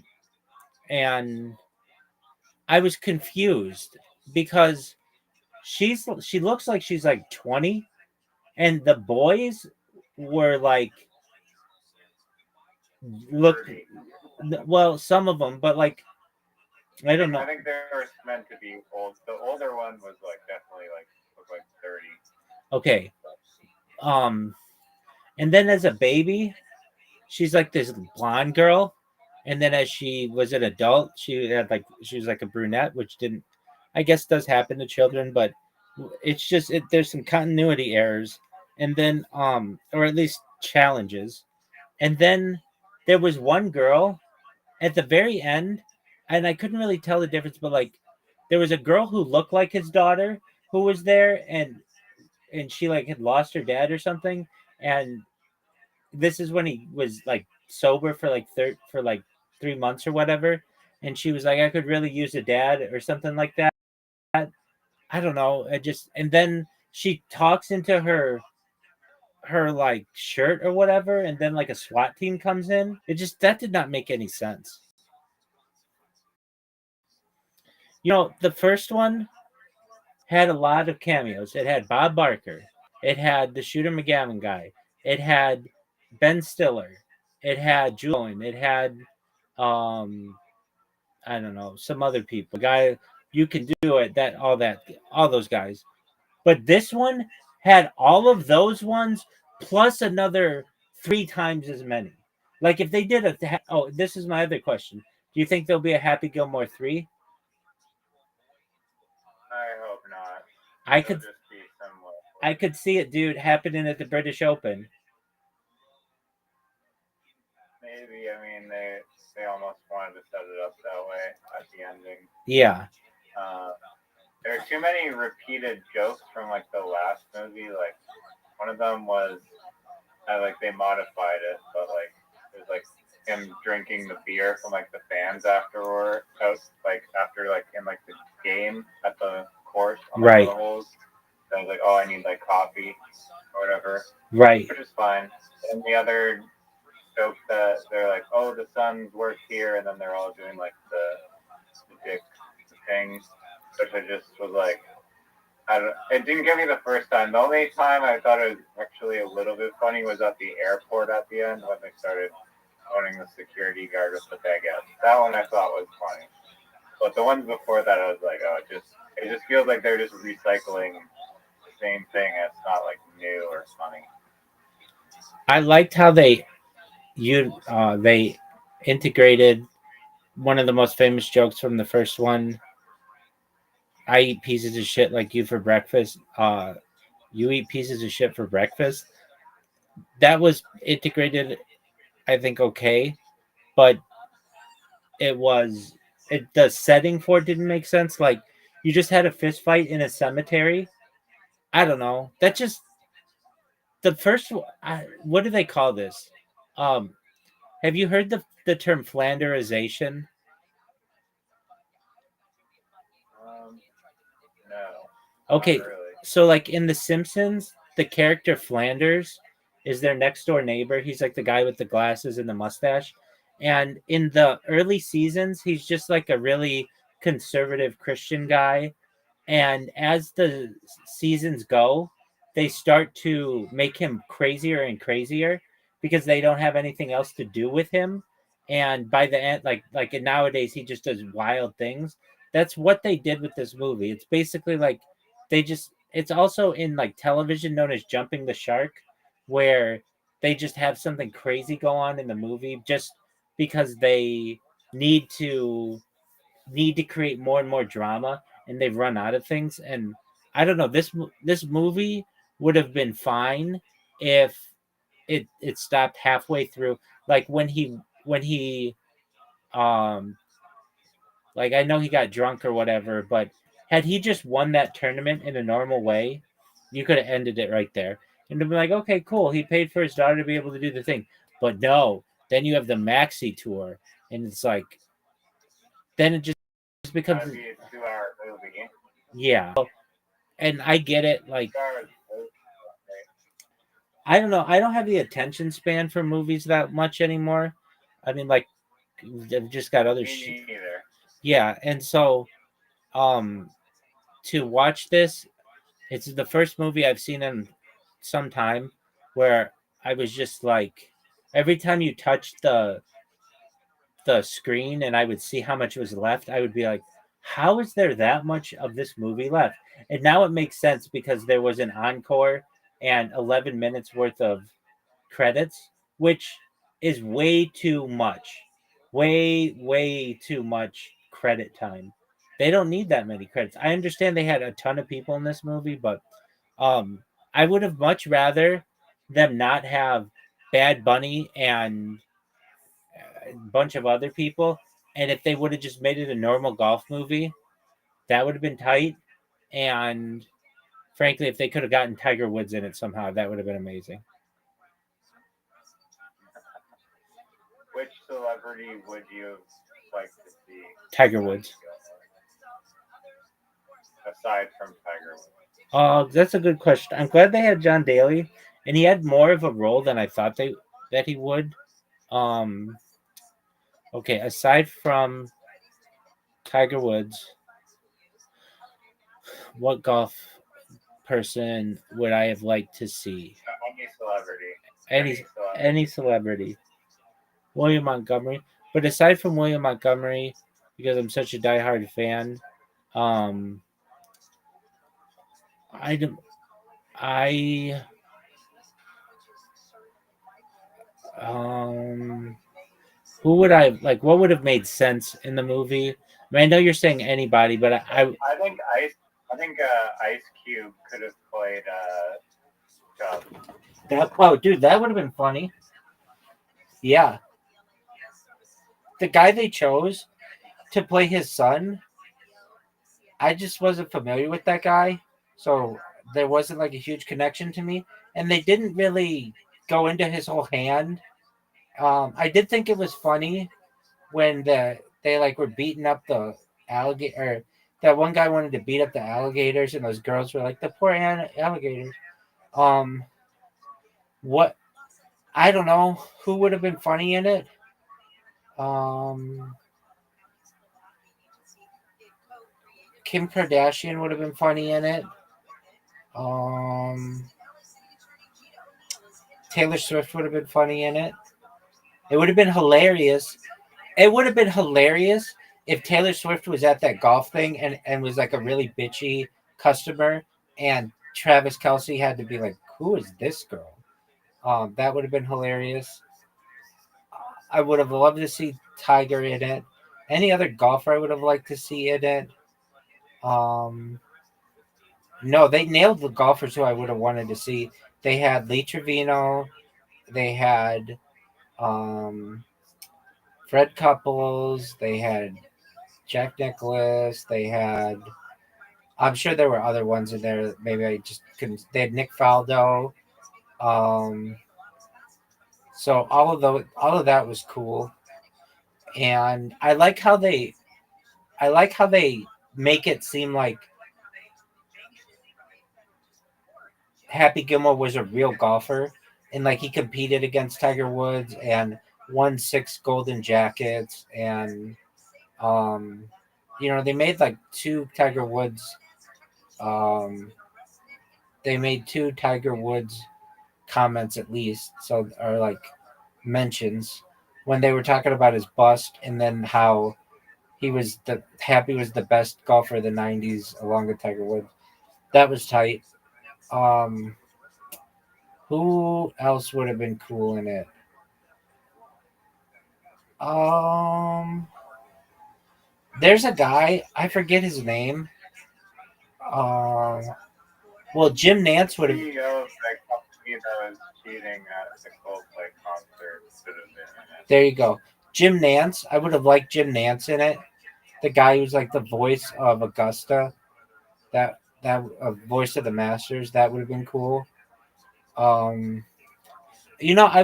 I was confused because she looks like she's like 20, and the boys were like well, some of them, but like I don't know. I think they were meant to be old. The older one was like definitely like looked like 30. Okay. And then as a baby, she's like this blonde girl, and then as she was an adult, she was like a brunette, which didn't, I guess, does happen to children, but it's just there's some continuity errors, and then or at least challenges, and then there was one girl at the very end, and I couldn't really tell the difference, but like there was a girl who looked like his daughter who was there, and she like had lost her dad or something, and this is when he was like sober for like 3 months or whatever, and she was like, I could really use a dad or something like that. I don't know. And then she talks into her like shirt or whatever, and then like a SWAT team comes in. That did not make any sense. The first one had a lot of cameos. It had Bob Barker. It had the Shooter McGavin guy. It had Ben Stiller. It had Julian. It had I don't know, some other people. Guy, you can do it. All those guys. But this one had all of those ones plus another 3 times as many. Like if they did this is my other question. Do you think there'll be a Happy Gilmore 3? I hope not. I could It'll just be similar. I could see it, dude, happening at the British Open. Maybe. I mean, they almost wanted to set it up that way at the ending. Yeah. There are too many repeated jokes from like the last movie. Like one of them was, they modified it, but like it was like him drinking the beer from like the fans afterward, after like in like the game at the course on Right. the holes. So I was like, oh, I need like coffee or whatever. Right. Which is fine. And the other joke that they're like, oh, the Suns work here, and then they're all doing like the dick thing, which I just was like, it didn't get me the first time. The only time I thought it was actually a little bit funny was at the airport at the end when they started owning the security guard with the baguette. That one I thought was funny. But the ones before that, I was like, oh, it just feels like they're just recycling the same thing. It's not like new or funny. I liked how they integrated one of the most famous jokes from the first one. I eat pieces of shit like you for breakfast. You eat pieces of shit for breakfast. That was integrated, I think, okay, but the setting for it didn't make sense. Like you just had a fist fight in a cemetery. I don't know. That just the first. What do they call this? Have you heard the term Flanderization? No. Okay, Not really. so like in The Simpsons, the character Flanders is their next door neighbor. He's like the guy with the glasses and the mustache. And in the early seasons, he's just like a really conservative Christian guy. And as the seasons go, they start to make him crazier and crazier because they don't have anything else to do with him. And by the end, like nowadays, he just does wild things. That's what they did with this movie. It's basically like it's also in like television known as jumping the shark, where they just have something crazy go on in the movie just because they need to create more and more drama, and they've run out of things. And I don't know, this movie would have been fine if it stopped halfway through, like when he like I know he got drunk or whatever, but had he just won that tournament in a normal way, you could have ended it right there and been like, okay, cool, he paid for his daughter to be able to do the thing. But no, then you have the maxi tour, and it's like then it just becomes That'd be a 2-hour movie. yeah. And I get it, like I don't know, I don't have the attention span for movies that much anymore. I mean, like I've just got other shit. Yeah, and so to watch this, it's the first movie I've seen in some time where I was just like, every time you touch the screen and I would see how much was left, I would be like, how is there that much of this movie left? And now it makes sense because there was an encore and 11 minutes worth of credits, which is way too much. Way too much credit time. They don't need that many credits. I understand they had a ton of people in this movie, but I would have much rather them not have Bad Bunny and a bunch of other people. And if they would have just made it a normal golf movie, that would have been tight. And frankly, if they could have gotten Tiger Woods in it somehow, that would have been amazing. Which celebrity would you like to see? Tiger Woods. aside from Tiger Woods? That's a good question. I'm glad they had John Daly, and he had more of a role than I thought that he would. Um, okay, aside from Tiger Woods, what golf person would I have liked to see? Any celebrity. Any celebrity. William Montgomery. But aside from William Montgomery, because I'm such a diehard fan, um, I don't- I who would I like? What would have made sense in the movie? I mean, I know you're saying anybody, but I think Ice Cube could have played Chubb. dude, that would have been funny. Yeah, the guy they chose to play his son, I just wasn't familiar with that guy, so there wasn't like a huge connection to me, and they didn't really go into his whole hand. I did think it was funny when they like were beating up the alligator. Or that one guy wanted to beat up the alligators, and those girls were like the poor alligators. Um, what I don't know who would have been funny in it. Kim Kardashian would have been funny in it. Taylor Swift would have been funny in it. It would have been hilarious. It would have been hilarious if Taylor Swift was at that golf thing and was like a really bitchy customer, and Travis Kelce had to be like, "Who is this girl?" That would have been hilarious. I would have loved to see Tiger in it. Any other golfer I would have liked to see in it. No, they nailed the golfers who I would have wanted to see. They had Lee Trevino. They had Fred Couples. They had Jack Nicklaus. They had. I'm sure there were other ones in there. Maybe I just couldn't. They had Nick Faldo. So all of that was cool, and I like how they make it seem like Happy Gilmore was a real golfer, and like he competed against Tiger Woods and won 6 golden jackets, and they made like 2 Tiger Woods. They made 2 Tiger Woods comments at least, so or like mentions when they were talking about his bust, and then how Happy was the best golfer of the '90s along with Tiger Woods. That was tight. Who else would have been cool in it? There's a guy, I forget his name. Well, Jim Nance would have. CEO of that company that was cheating at the Coldplay concert should have been in it. There you go, Jim Nance. I would have liked Jim Nance in it. The guy who's like the voice of Augusta, that voice of the Masters. That would have been cool. I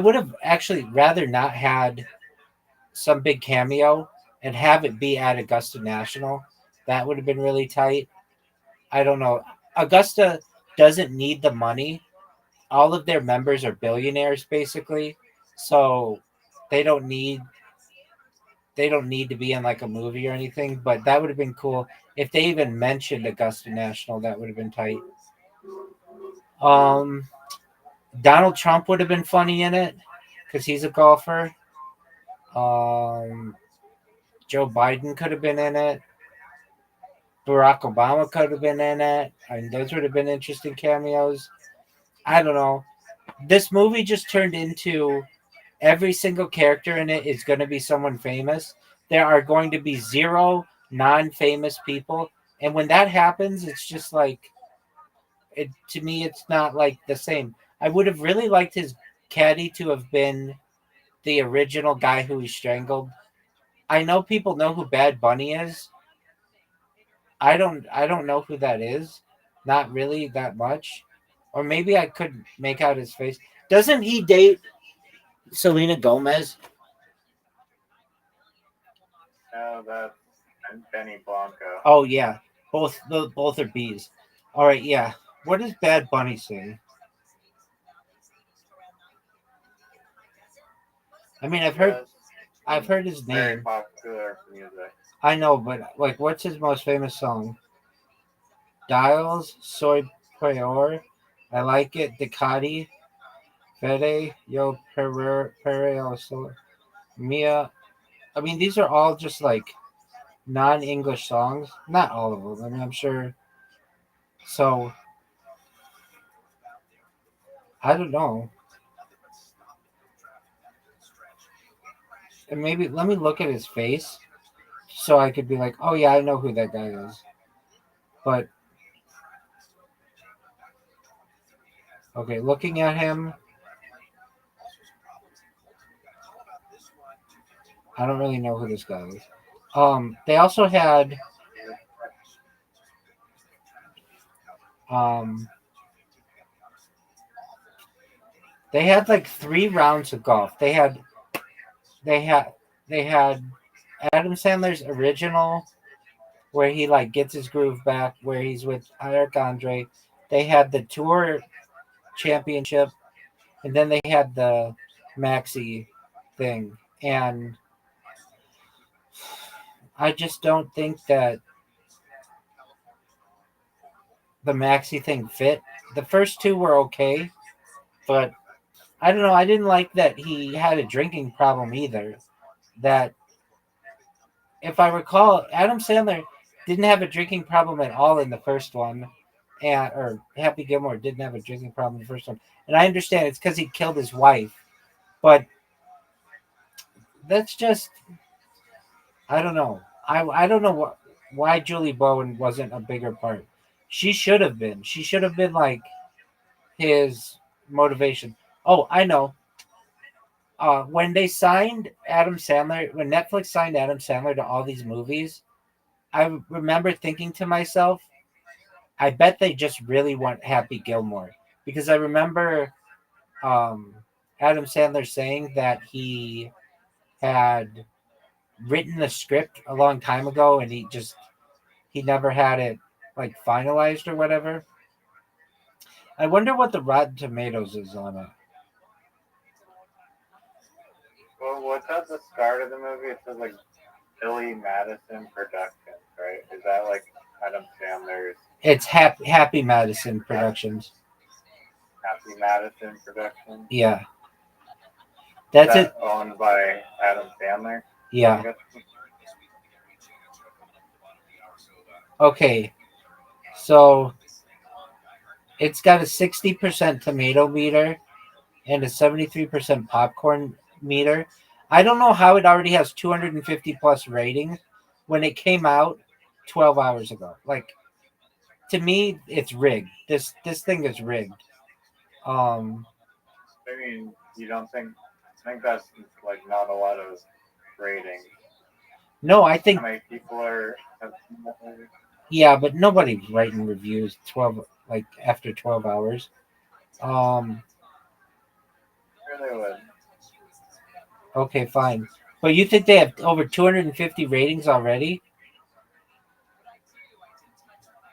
would have actually rather not had some big cameo and have it be at Augusta National. That would have been really tight. I don't know. Augusta doesn't need the money. All of their members are billionaires basically. So they don't need to be in like a movie or anything, but that would have been cool if they even mentioned Augusta National. That would have been tight. Donald Trump would have been funny in it because he's a golfer. Joe Biden could have been in it. Barack Obama could have been in it. I mean, those would have been interesting cameos. I don't know. This movie just turned into every single character in it is going to be someone famous. There are going to be 0 non-famous people, and when that happens, it's just like to me, it's not like the same. I would have really liked his caddy to have been the original guy who he strangled. I know people know who Bad Bunny is. I don't know who that is. Not really that much. Or maybe I could make out his face. Doesn't he date Selena Gomez? No, that's Benny Blanco. Oh yeah. Both are B's. All right, yeah. What does Bad Bunny sing? I mean, I've heard his Very name. popular music. I know, but like, what's his most famous song? Dials, Soy Peor, I Like It, Ducati, Fede, Yo Pereo, Mia. I mean, these are all just like non-English songs. Not all of them. I mean, I'm sure. So I don't know. And maybe let me look at his face so I could be like, oh yeah, I know who that guy is. But okay, looking at him, I don't really know who this guy is. They also had um, they had like 3 rounds of golf. They had they had Adam Sandler's original where he like gets his groove back, where he's with Eric Andre. They had the tour championship, and then they had the maxi thing. And I just don't think that the maxi thing fit. The first two were okay, but I don't know. I didn't like that he had a drinking problem either. That, if I recall, Adam Sandler didn't have a drinking problem at all in the first one, and or Happy Gilmore didn't have a drinking problem in the first one. And I understand it's because he killed his wife, but that's just I don't know. I don't know why Julie Bowen wasn't a bigger part. She should have been. She should have been like his motivation. Oh, I know. When they signed Adam Sandler, when Netflix signed Adam Sandler to all these movies, I remember thinking to myself, I bet they just really want Happy Gilmore, because I remember um, Adam Sandler saying that he had written the script a long time ago and he never had it like finalized or whatever. I wonder what the Rotten Tomatoes is on it. Well, what's at the start of the movie? It says like Billy Madison Productions, right? Is that like Adam Sandler's It's Happy Madison Productions. Happy Madison Productions? Yeah. That's Is that it. owned by Adam Sandler? Yeah. Okay. So it's got a 60% tomato meter and a 73% popcorn meter. I don't know how it already has 250 plus ratings when it came out 12 hours ago. Like, to me, it's rigged. This thing is rigged. I mean, you don't think? I think that's like not a lot of ratings. No, I think. How many people are? Yeah, but nobody's writing reviews 12 like after 12 hours. Really would. Okay, fine. But you think they have over 250 ratings already?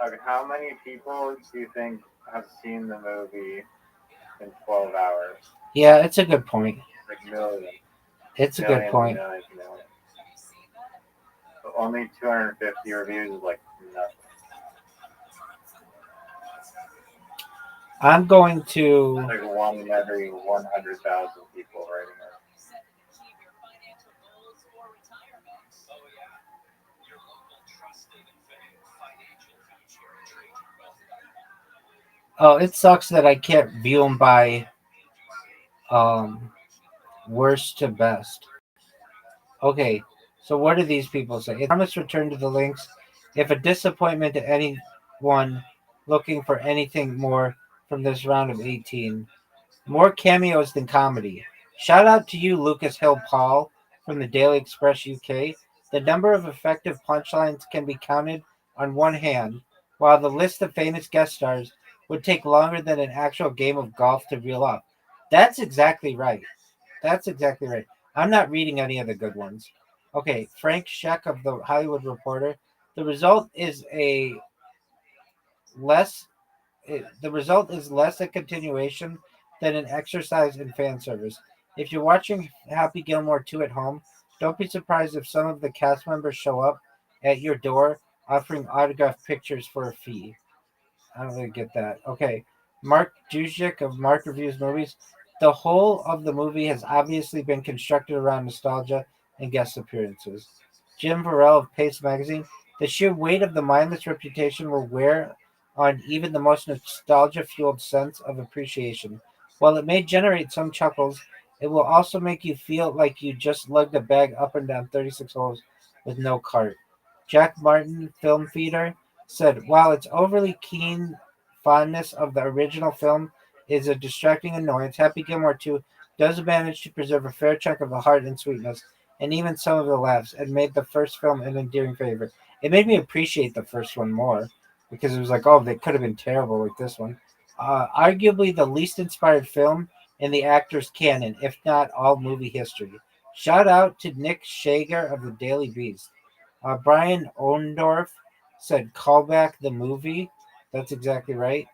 Okay, how many people do you think have seen the movie in 12 hours? Yeah, it's a good point. Like millions. It's a good point. Millions. But only 250 reviews is like nothing. I'm going to. Like one in every 100,000 people writing it. Oh, it sucks that I can't view them by worst to best. Okay, so what do these people say? It promised return to the links. If a disappointment to anyone looking for anything more from this round of 18. More cameos than comedy. Shout out to you, Lucas Hill Paul from the Daily Express UK. The number of effective punchlines can be counted on one hand, while the list of famous guest stars would take longer than an actual game of golf to reel off. That's exactly right. That's exactly right. I'm not reading any of the good ones. Okay, Frank Scheck of the Hollywood Reporter. The result is a the result is less a continuation than an exercise in fan service. If you're watching Happy Gilmore 2 at home, don't be surprised if some of the cast members show up at your door offering autographed pictures for a fee. I don't really get that. Okay. Mark Dujic of Mark Reviews Movies. The whole of the movie has obviously been constructed around nostalgia and guest appearances. Jim Varell of Pace Magazine. The sheer weight of the mindless reputation will wear on even the most nostalgia-fueled sense of appreciation. While it may generate some chuckles, it will also make you feel like you just lugged a bag up and down 36 holes with no cart. Jack Martin, Film Feeder, said, while its overly keen fondness of the original film is a distracting annoyance, Happy Gilmore 2 does manage to preserve a fair chunk of the heart and sweetness, and even some of the laughs, and made the first film an endearing favorite. It made me appreciate the first one more, because it was like, oh, they could have been terrible like this one. Arguably the least inspired film in the actor's canon, if not all movie history. Shout out to Nick Shager of the Daily Beast. Brian Ondorf said, call back the movie. That's exactly right.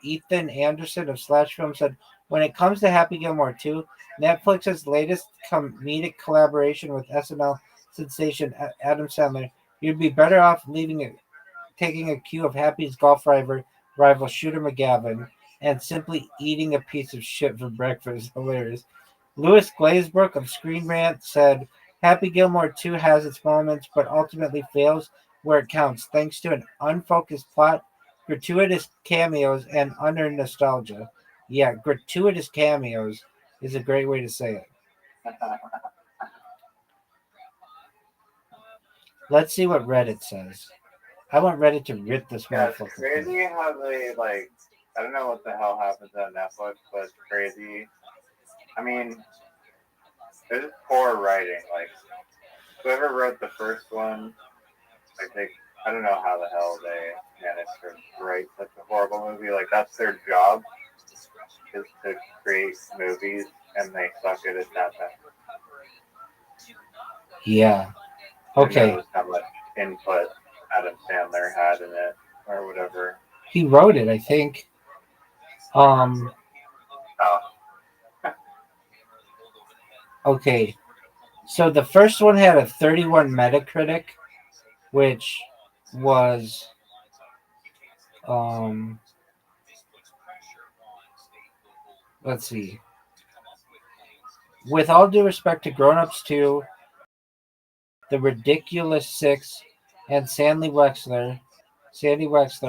Ethan Anderson of Slash Film said, when it comes to Happy Gilmore 2, Netflix's latest comedic collaboration with SNL sensation Adam Sandler, you'd be better off taking a cue of Happy's golf rival Shooter McGavin and simply eating a piece of shit for breakfast. Hilarious. Louis Glazebrook of Screen Rant said, Happy Gilmore 2 has its moments, but ultimately fails where it counts, thanks to an unfocused plot, gratuitous cameos, and unearned nostalgia. Yeah, gratuitous cameos is a great way to say it. Let's see what Reddit says. I want Reddit to rip this Yeah, it's motherfucker. crazy how they, like, I don't know what the hell happens on Netflix, but it's crazy. I mean, there's poor writing. Like, whoever wrote the first one, like, I don't know how the hell they managed to write such a horrible movie. Like, that's their job, is to create movies, and they suck at it that time. Yeah. Okay. Who knows how much input Adam Sandler had in it, or whatever. He wrote it, I think. Okay. So the first one had a 31 Metacritic, which was let's see. With all due respect to Grown Ups 2, The Ridiculous Six, and Sandy Wexler,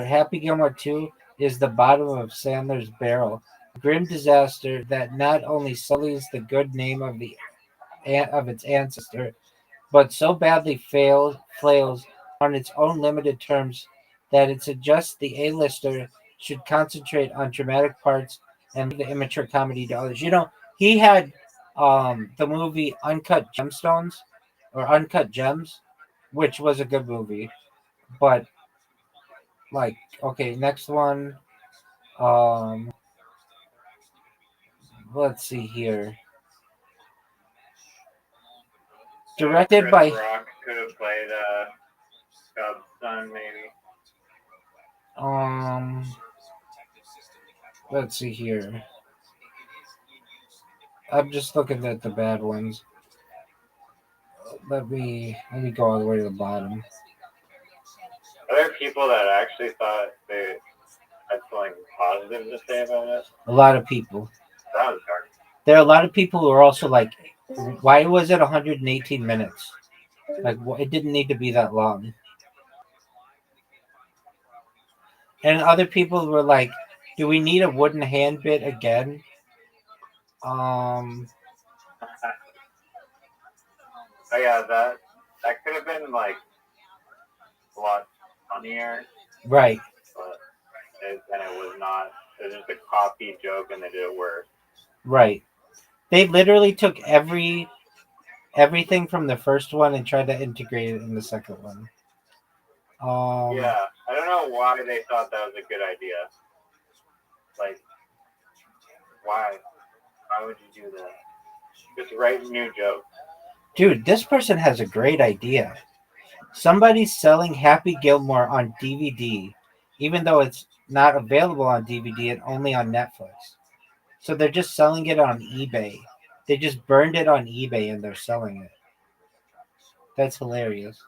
Happy Gilmore 2 is the bottom of Sandler's barrel. A grim disaster that not only sullies the good name of its ancestor, but so badly flails on its own limited terms that it suggests the A-lister should concentrate on dramatic parts and leave the immature comedy to others. You know, he had the movie Uncut Gems, which was a good movie. But, like, okay, next one. Let's see here. Directed by Rock could have played Cub's son, maybe. Let's see here. I'm just looking at the bad ones. Let me go all the way to the bottom. Are there people that actually thought they had something positive to say about it? A lot of people. That was dark. There are a lot of people who are also like, why was it 118 minutes? Like, it didn't need to be that long. And other people were like, do we need a wooden hand bit again? Oh yeah, that could have been like a lot funnier. Right. But it was not. It was just a copy joke, and they did it worse. Right. They literally took everything from the first one and tried to integrate it in the second one. Yeah, I don't know why they thought that was a good idea. Like, why? Why would you do that? Just write new jokes. Dude, this person has a great idea. Somebody's selling Happy Gilmore on DVD even though it's not available on DVD and only on Netflix. So they're just selling it on eBay. They just burned it on eBay and they're selling it. That's hilarious.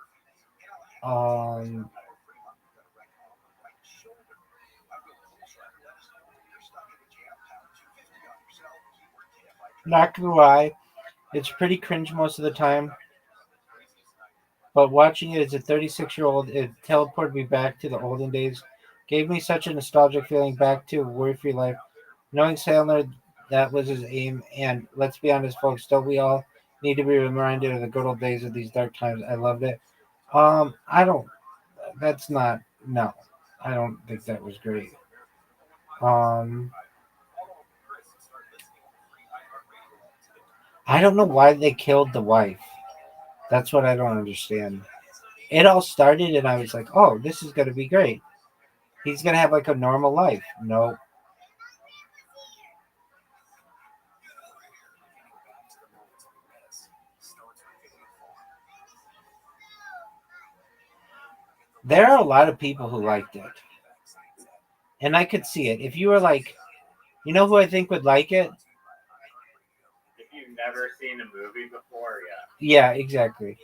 Not gonna lie, it's pretty cringe most of the time. But watching it as a 36-year-old, it teleported me back to the olden days. Gave me such a nostalgic feeling back to worry-free life. Knowing Sandler, that was his aim. And let's be honest, folks, don't we all need to be reminded of the good old days of these dark times? I loved it. I don't. That's not. No, I don't think that was great. I don't know why they killed the wife. That's what I don't understand. It all started, and I was like, "Oh, this is gonna be great. He's gonna have like a normal life." No, there are a lot of people who liked it, and I could see it. If you were like, you know who I think would like it? If you've never seen a movie before, yeah. Yeah, exactly.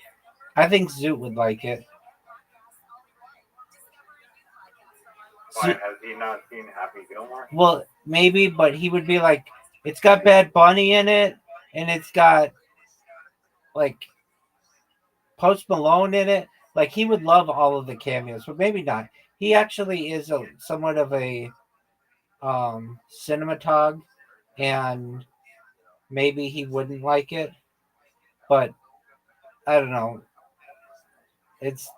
I think Zoot would like it. Why, has he not seen Happy Gilmore? Well, maybe, but he would be like, it's got Bad Bunny in it, and it's got like Post Malone in it. Like he would love all of the cameos, but maybe not. He actually is a somewhat of a cinematog, and maybe he wouldn't like it. But I don't know. It's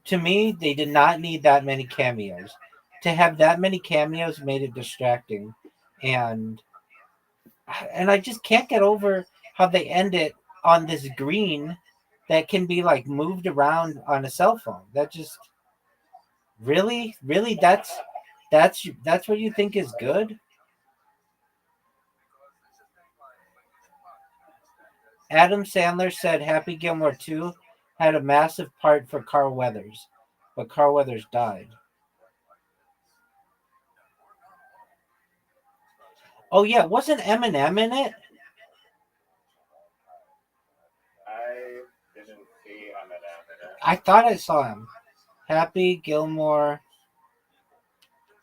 to me, they did not need that many cameos. To have that many cameos made it distracting, and I just can't get over how they end it on this green that can be like moved around on a cell phone. That just really that's what you think is good. Adam Sandler said Happy Gilmore 2 had a massive part for Carl Weathers, but Carl Weathers died. Oh yeah, wasn't Eminem in it? I didn't see Eminem in it. I thought I saw him. Happy Gilmore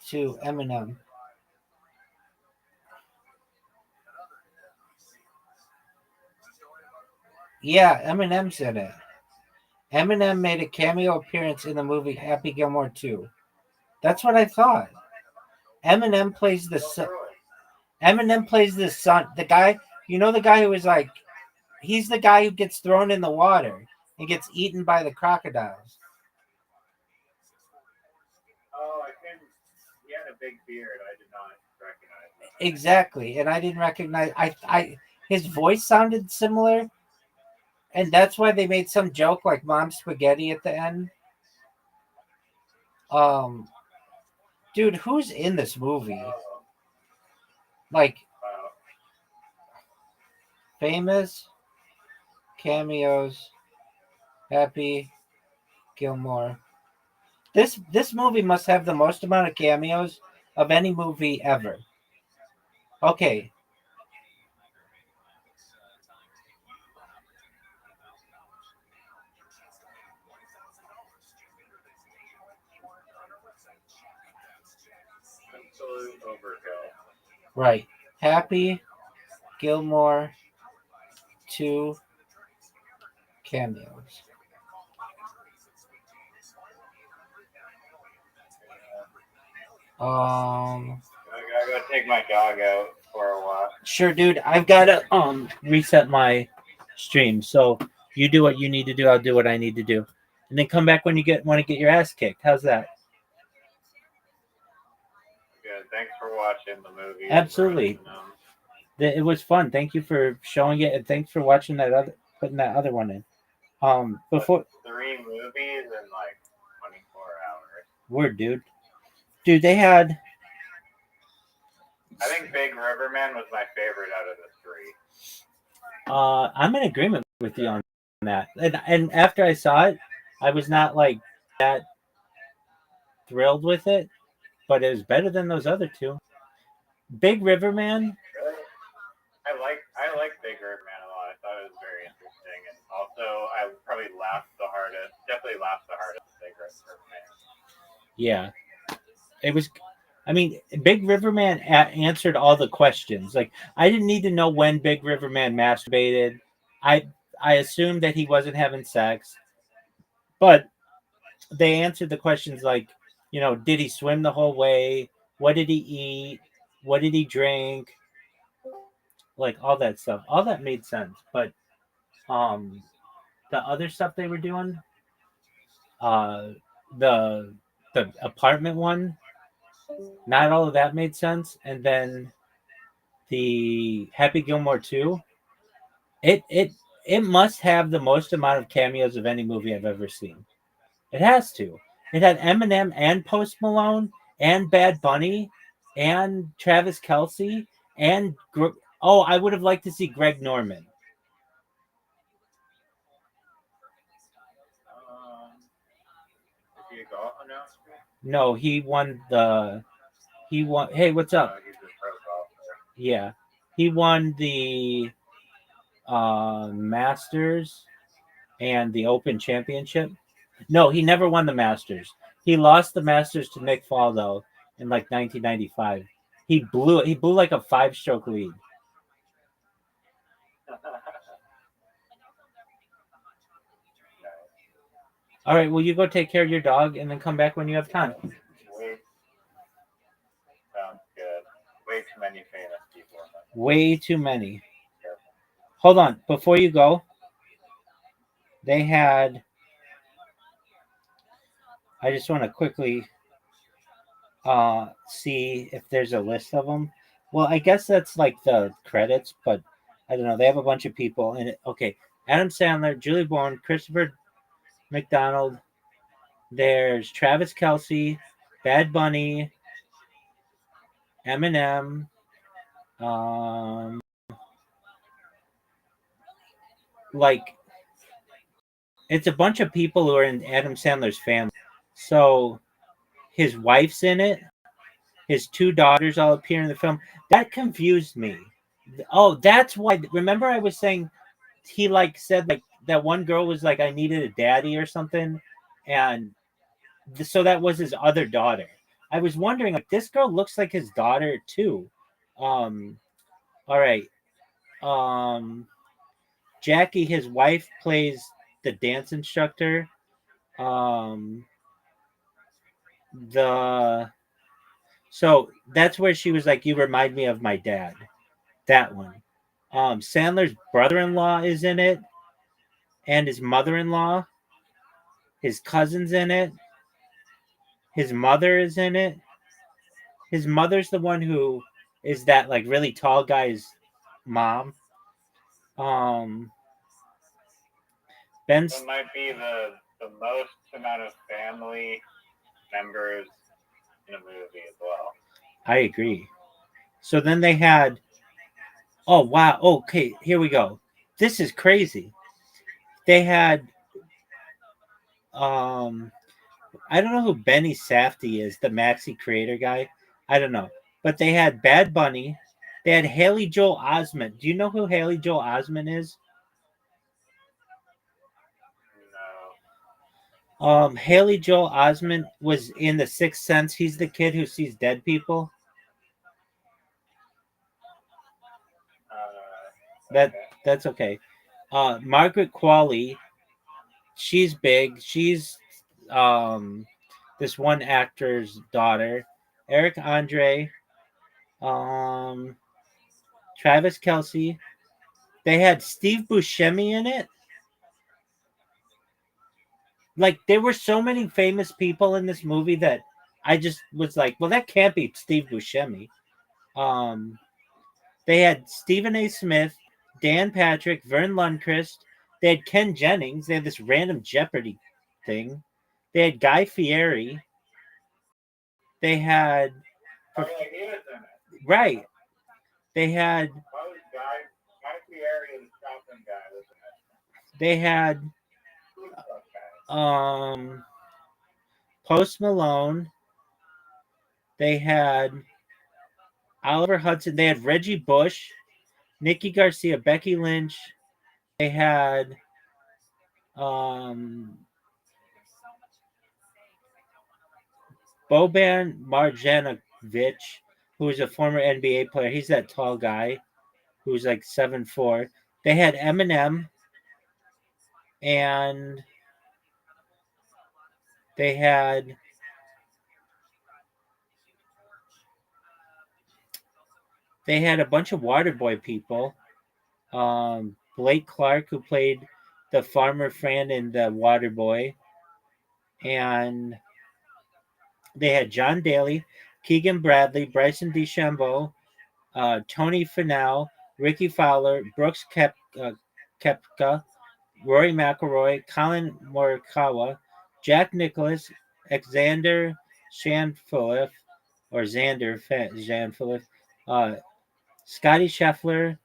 to Eminem. Yeah, Eminem's in it. Eminem made a cameo appearance in the movie Happy Gilmore 2. That's what I thought. Eminem plays the son. Eminem plays the son. The guy, you know, the guy who was like, he's the guy who gets thrown in the water and gets eaten by the crocodiles. Oh, I couldn't. He had a big beard. I did not recognize him. Exactly, and I didn't recognize. His voice sounded similar, and that's why they made some joke like "Mom Spaghetti" at the end. Um, dude, who's in this movie? Like, famous cameos. Happy Gilmore. This movie must have the most amount of cameos of any movie ever. Okay. Absolute overkill. Right. Happy Gilmore 2 cameos. I gotta go take my dog out for a walk. Sure, dude. I've got to reset my stream. So you do what you need to do. I'll do what I need to do, and then come back when you want to get your ass kicked. How's that? Good. Thanks for watching the movie. Absolutely. It was fun. Thank you for showing it, and thanks for watching putting that other one in. Before 3 movies in like 24 hours. Word, dude. Dude, they had. I think Big Riverman was my favorite out of the 3. I'm in agreement with you on that. And after I saw it, I was not like that. thrilled with it, but it was better than those other two. Big River Man. Really? I like Big Red Man a lot. I thought it was very interesting, and also I probably laughed the hardest. Definitely laughed the hardest at Big Red Man. Yeah, it was. I mean, Big River Man answered all the questions. Like, I didn't need to know when Big River Man masturbated. I I assumed that he wasn't having sex, but they answered the questions like, did he swim the whole way? What did he eat? What did he drink? Like all that stuff. All that made sense. But um, the other stuff they were doing, uh, the the apartment one, not all of that made sense. And then the Happy Gilmore 2, it must have the most amount of cameos of any movie I've ever seen. It has to. It had Eminem and Post Malone and Bad Bunny and Travis Kelce and I would have liked to see Greg Norman. Is he a golf announcer? No, he won the. He won. Hey, what's up? He's a pro golfer. Yeah, he won the Masters and the Open Championship. No, he never won the Masters. He lost the Masters to Nick Faldo in like 1995. He blew it. He blew like a 5-stroke lead. All right, well, you go take care of your dog and then come back when you have time. Sounds good. Way too many famous people. Way too many. Hold on. Before you go, they had. I just want to quickly see if there's a list of them. Well, I guess that's like the credits, but I don't know. They have a bunch of people in it. Okay. Adam Sandler, Julie Bourne, Christopher McDonald. There's Travis Kelce, Bad Bunny, Eminem, like it's a bunch of people who are in Adam Sandler's family. So his wife's in it. His 2 daughters all appear in the film. That confused me. Oh, that's why. Remember, I was saying he like said like that one girl was like, I needed a daddy or something, and so that was his other daughter. I was wondering, like, this girl looks like his daughter too. All right. Jackie, his wife, plays the dance instructor. So that's where she was like, you remind me of my dad. That one. Sandler's brother-in-law is in it, and his mother-in-law. His cousin's in it. His mother is in it. His mother's the one who is that like really tall guy's mom. It might be the most amount of family members in a movie as well. I agree. So then they had. Oh wow! Okay, here we go. This is crazy. They had. I don't know who Benny Safdie is, the Maxi creator guy. I don't know, but they had Bad Bunny. They had Haley Joel Osment. Do you know who Haley Joel Osment is? No. Haley Joel Osment was in The Sixth Sense. He's the kid who sees dead people. That's okay. Margaret Qualley, she's big. She's this one actor's daughter. Eric Andre, Travis Kelce. They had Steve Buscemi in it. Like, there were so many famous people in this movie that I just was like, well, that can't be Steve Buscemi. They had Stephen A. Smith, Dan Patrick, Vern Lundquist. They had Ken Jennings. They had this random Jeopardy thing. They had Guy Fieri. They had. Right. They had. They had Post Malone. They had Oliver Hudson. They had Reggie Bush, Nikki Garcia, Becky Lynch. They had Boban Marjanovic, who was a former NBA player. He's that tall guy who's like 7'4". They had Eminem, and they had a bunch of Waterboy people. Blake Clark, who played the farmer Fran in the Waterboy, and they had John Daly, Keegan Bradley, Bryson DeChambeau, Tony Finau, Ricky Fowler, Brooks Koepka, Rory McIlroy, Colin Morikawa, Jack Nicklaus, Xander Shanphilip, or Xander Shanphilip, Scotty Scheffler,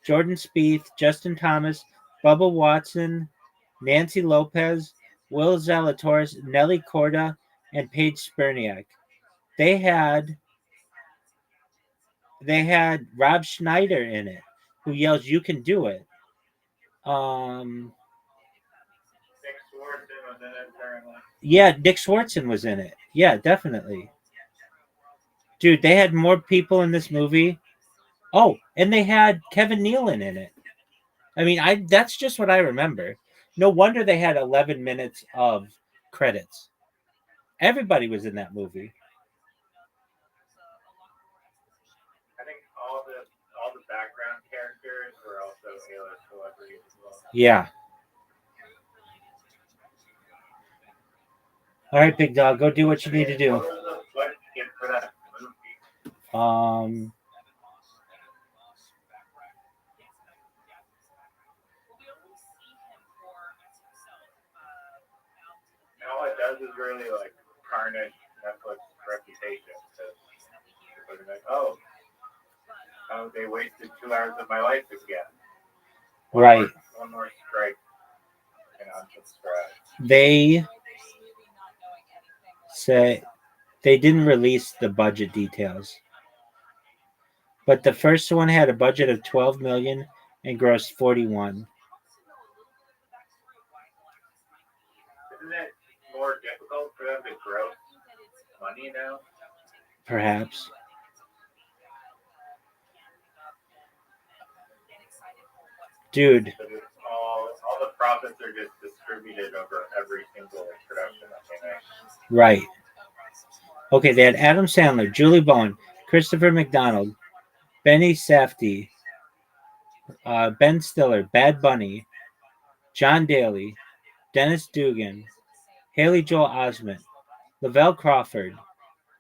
Jordan Spieth, Justin Thomas, Bubba Watson, Nancy Lopez, Will Zalatoris, Nelly Korda, and Paige Spiranac. They had Rob Schneider in it, who yells, "You can do it." Yeah, Dick Swartzen was in it. Yeah, definitely. Dude, they had more people in this movie. Oh, and they had Kevin Nealon in it. I mean, that's just what I remember. No wonder they had 11 minutes of credits. Everybody was in that movie. I think all the background characters were also A-list celebrities as well. Yeah. All right, big dog, go do what you need to do. All it does is really like tarnish Netflix's reputation. Because they're like, oh, they wasted 2 hours of my life again. Right. One more strike and unsubscribe. They say they didn't release the budget details, but the first one had a budget of $12 million and grossed 41. Isn't it more difficult for them to gross money now? Perhaps. Dude. All the profits are just distributed over every single production that they make. Right. Okay, they had Adam Sandler, Julie Bowen, Christopher McDonald, Benny Safdie, Ben Stiller, Bad Bunny, John Daly, Dennis Dugan, Haley Joel Osment, Lavelle Crawford,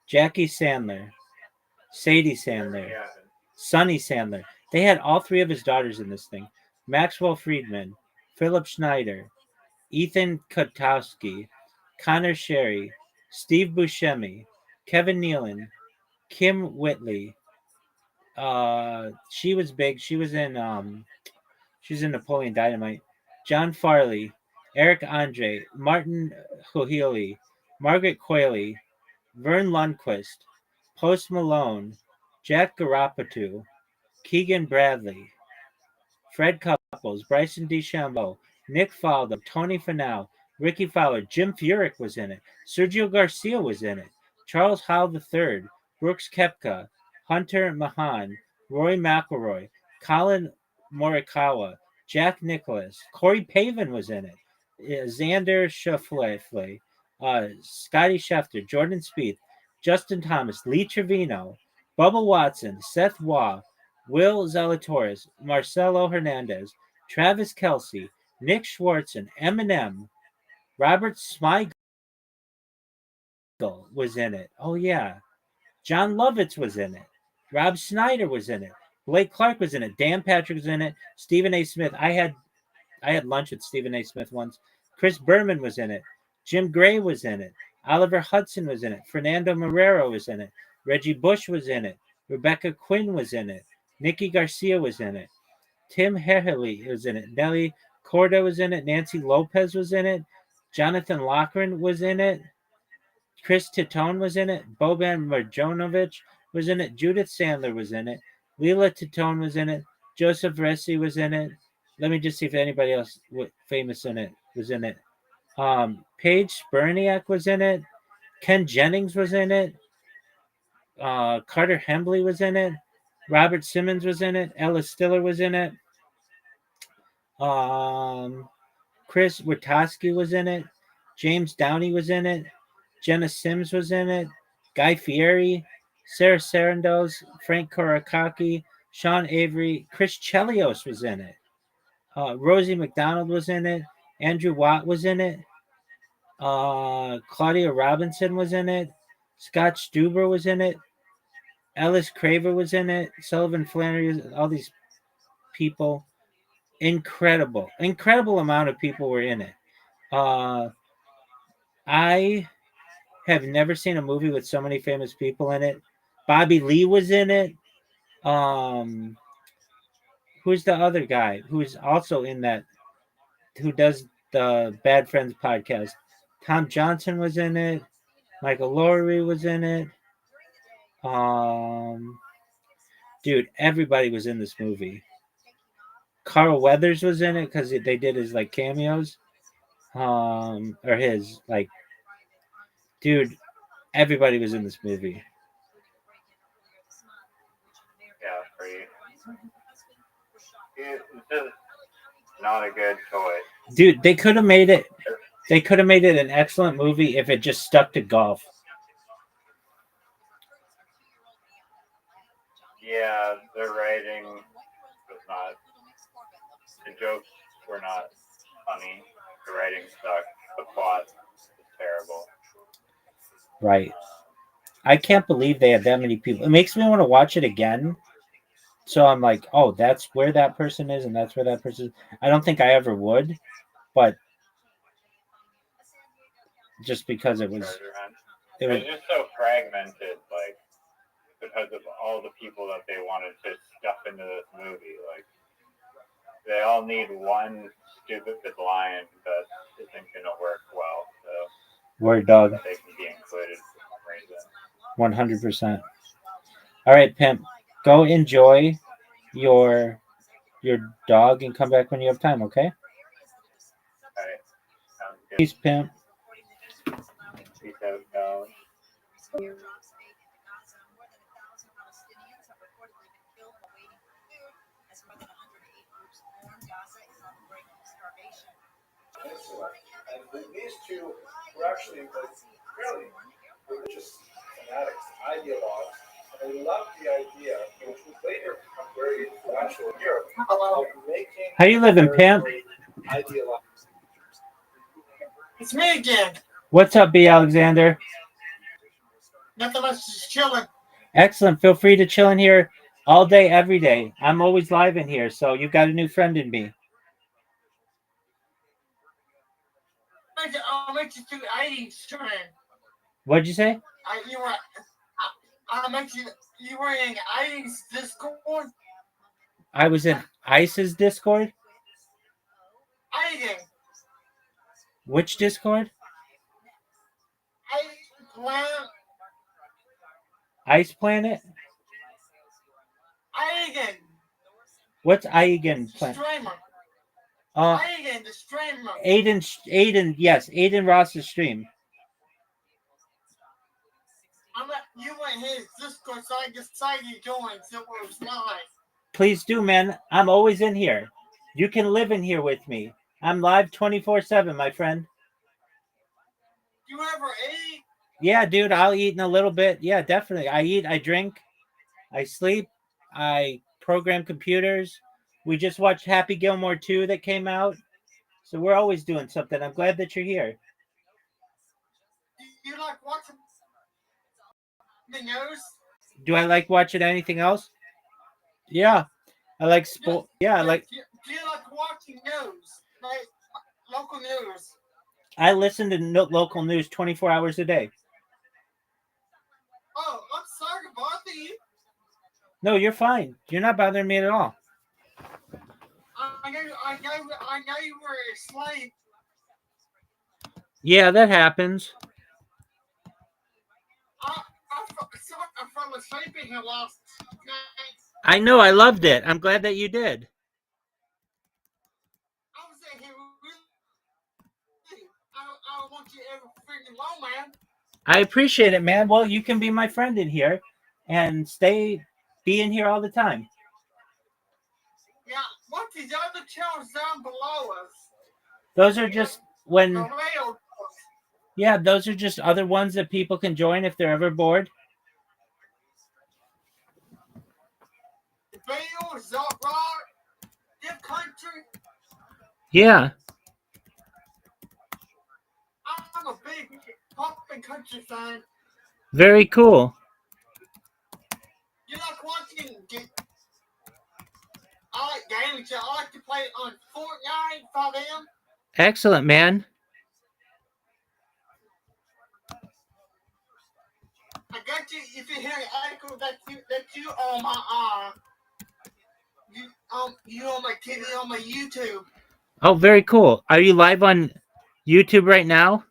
Jackie Sandler, Sadie Sandler, Sonny Sandler. They had all three of his daughters in this thing. Maxwell Friedman, Philip Schneider, Ethan Kotowski, Connor Sherry, Steve Buscemi, Kevin Nealon, Kim Whitley. She was big. She was in Napoleon Dynamite. John Farley, Eric Andre, Martin Hohili, Margaret Qualley, Vern Lundquist, Post Malone, Jack Garapatu, Keegan Bradley, Fred Couples, Bryson DeChambeau, Nick Faldo, Tony Finau, Ricky Fowler, Jim Furyk was in it. Sergio Garcia was in it. Charles Howell III, Brooks Koepka, Hunter Mahan, Rory McIlroy, Colin Morikawa, Jack Nicklaus, Corey Pavin was in it. Xander Schauffele, Scotty Scheffler, Jordan Spieth, Justin Thomas, Lee Trevino, Bubba Watson, Seth Waugh, Will Zalatoris, Marcelo Hernandez, Travis Kelce, Nick Swartzen, Eminem, Robert Smigel was in it. Oh, yeah. John Lovitz was in it. Rob Schneider was in it. Blake Clark was in it. Dan Patrick was in it. Stephen A. Smith. I had lunch with Stephen A. Smith once. Chris Berman was in it. Jim Gray was in it. Oliver Hudson was in it. Fernando Marrero was in it. Reggie Bush was in it. Rebecca Quinn was in it. Nikki Garcia was in it. Tim Herlihy was in it. Nelly Korda was in it. Nancy Lopez was in it. Jonathan Loughran was in it. Chris Titone was in it. Boban Marjanovic was in it. Judith Sandler was in it. Leela Titone was in it. Joseph Resi was in it. Let me just see if anybody else famous in it was in it. Paige Spurniak was in it. Ken Jennings was in it. Carter Hembley was in it. Robert Simmons was in it. Ella Stiller was in it. Chris Witowski was in it. James Downey was in it. Jenna Sims was in it. Guy Fieri, Sarah Sarandos, Frank Korakaki, Sean Avery, Chris Chelios was in it. Rosie McDonald was in it. Andrew Watt was in it. Claudia Robinson was in it. Scott Stuber was in it. Ellis Craver was in it. Sullivan Flannery, all these people. Incredible amount of people were in it. I have never seen a movie with so many famous people in it. Bobby Lee was in it. Who's the other guy who's also in that? Who does the Bad Friends podcast? Tom Johnson was in it. Michael Lowry was in it. Dude, everybody was in this movie. Carl Weathers was in it because they did his like cameos. Or his like, dude, everybody was in this movie. Yeah, pretty. It's just not a good choice. Dude, they could have made it. They could have made it an excellent movie if it just stuck to golf. Yeah, the writing was not. The jokes were not funny. The writing sucked. The plot was terrible. Right. I can't believe they had that many people. It makes me want to watch it again. So I'm like, oh, that's where that person is, and that's where that person is. I don't think I ever would, but just because it was just so fragmented, like because of all the people that they wanted to stuff into this movie. Like they all need one stupid line that isn't gonna work well. So word dog. They can be included for some reason. 100%. All right, pimp. Go enjoy your dog and come back when you have time, okay? All right. Sounds good. Peace, pimp. Peace out, dog. And these two were actually fairly religious fanatics, ideologues, and they loved the idea, which would later become very influential in Europe, of making. How you living, pimp? It's me again. What's up, B. Alexander? Nothing much, just chilling. Excellent. Feel free to chill in here all day, every day. I'm always live in here, so you've got a new friend in me. I'll make you do eating stream. What'd you say? You were in ICE's Discord? I was in ICE's Discord? Eating. Which Discord? Ice Planet? Eating. What's Aigen Planet? Streamer. Aiden, the streamer. Aiden, yes, Aiden Ross's stream. You went his Discord, so I decided to join, so it was live. Please do, man. I'm always in here. You can live in here with me. I'm live 24/7, my friend. You ever eat? Yeah, dude, I'll eat in a little bit. Yeah, definitely. I eat, I drink, I sleep, I program computers. We just watched Happy Gilmore 2 that came out. So we're always doing something. I'm glad that you're here. Do you like watching the news? Do I like watching anything else? Yeah. I like sport. Yeah, I like. Do you like watching news? Like local news? I listen to local news 24 hours a day. Oh, I'm sorry to bother you. No, you're fine. You're not bothering me at all. I know you were asleep. Yeah, that happens. I fell asleep in here last night. I know. I loved it. I'm glad that you did. I was in here really. I don't want you ever freaking low, man. I appreciate it, man. Well, you can be my friend in here and be in here all the time. Yeah, what's these other channels down below us? Those are just when. The real Yeah, those are just other ones that people can join if they're ever bored. Bill, Zot Rock, Dip Country. Yeah. I'm a big pop and country fan. Very cool. You like watching? I like games. I like to play on Fortnite, 5M. Excellent, man. I got you. If you hear an echo, that's you on my you on my TV on my YouTube. Oh, very cool. Are you live on YouTube right now?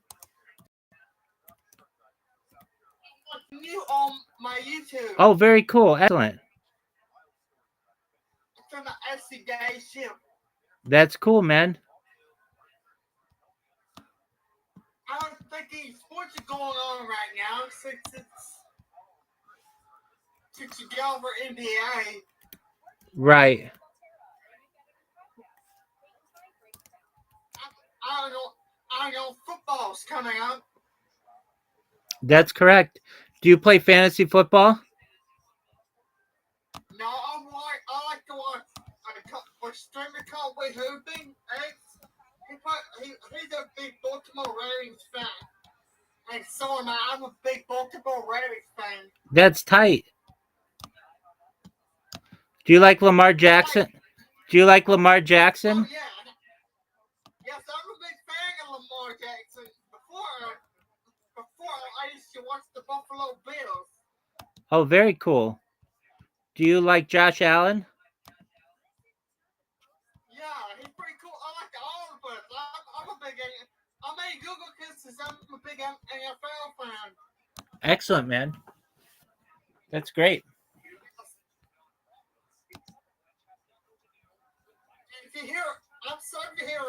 You on my YouTube. Oh, very cool. Excellent. It's on the SC Day ship. That's cool, man. I don't think any sports are going on right now since you get over NBA. Right. I know football's coming up. That's correct. Do you play fantasy football? No, I like to watch a streamer called Way Hooping. He's a big Baltimore Ravens fan. And so am I. I'm a big Baltimore Ravens fan. That's tight. Do you like Lamar Jackson? Do you like Lamar Jackson? Oh, yeah. Yes, I'm a big fan of Lamar Jackson. Before I used to watch the Buffalo Bills. Oh, very cool. Do you like Josh Allen? Yeah, he's pretty cool. I like all of us. I'm a big. I made Google because I'm a big NFL fan. Excellent, man. That's great. If you hear, I'm sorry to hear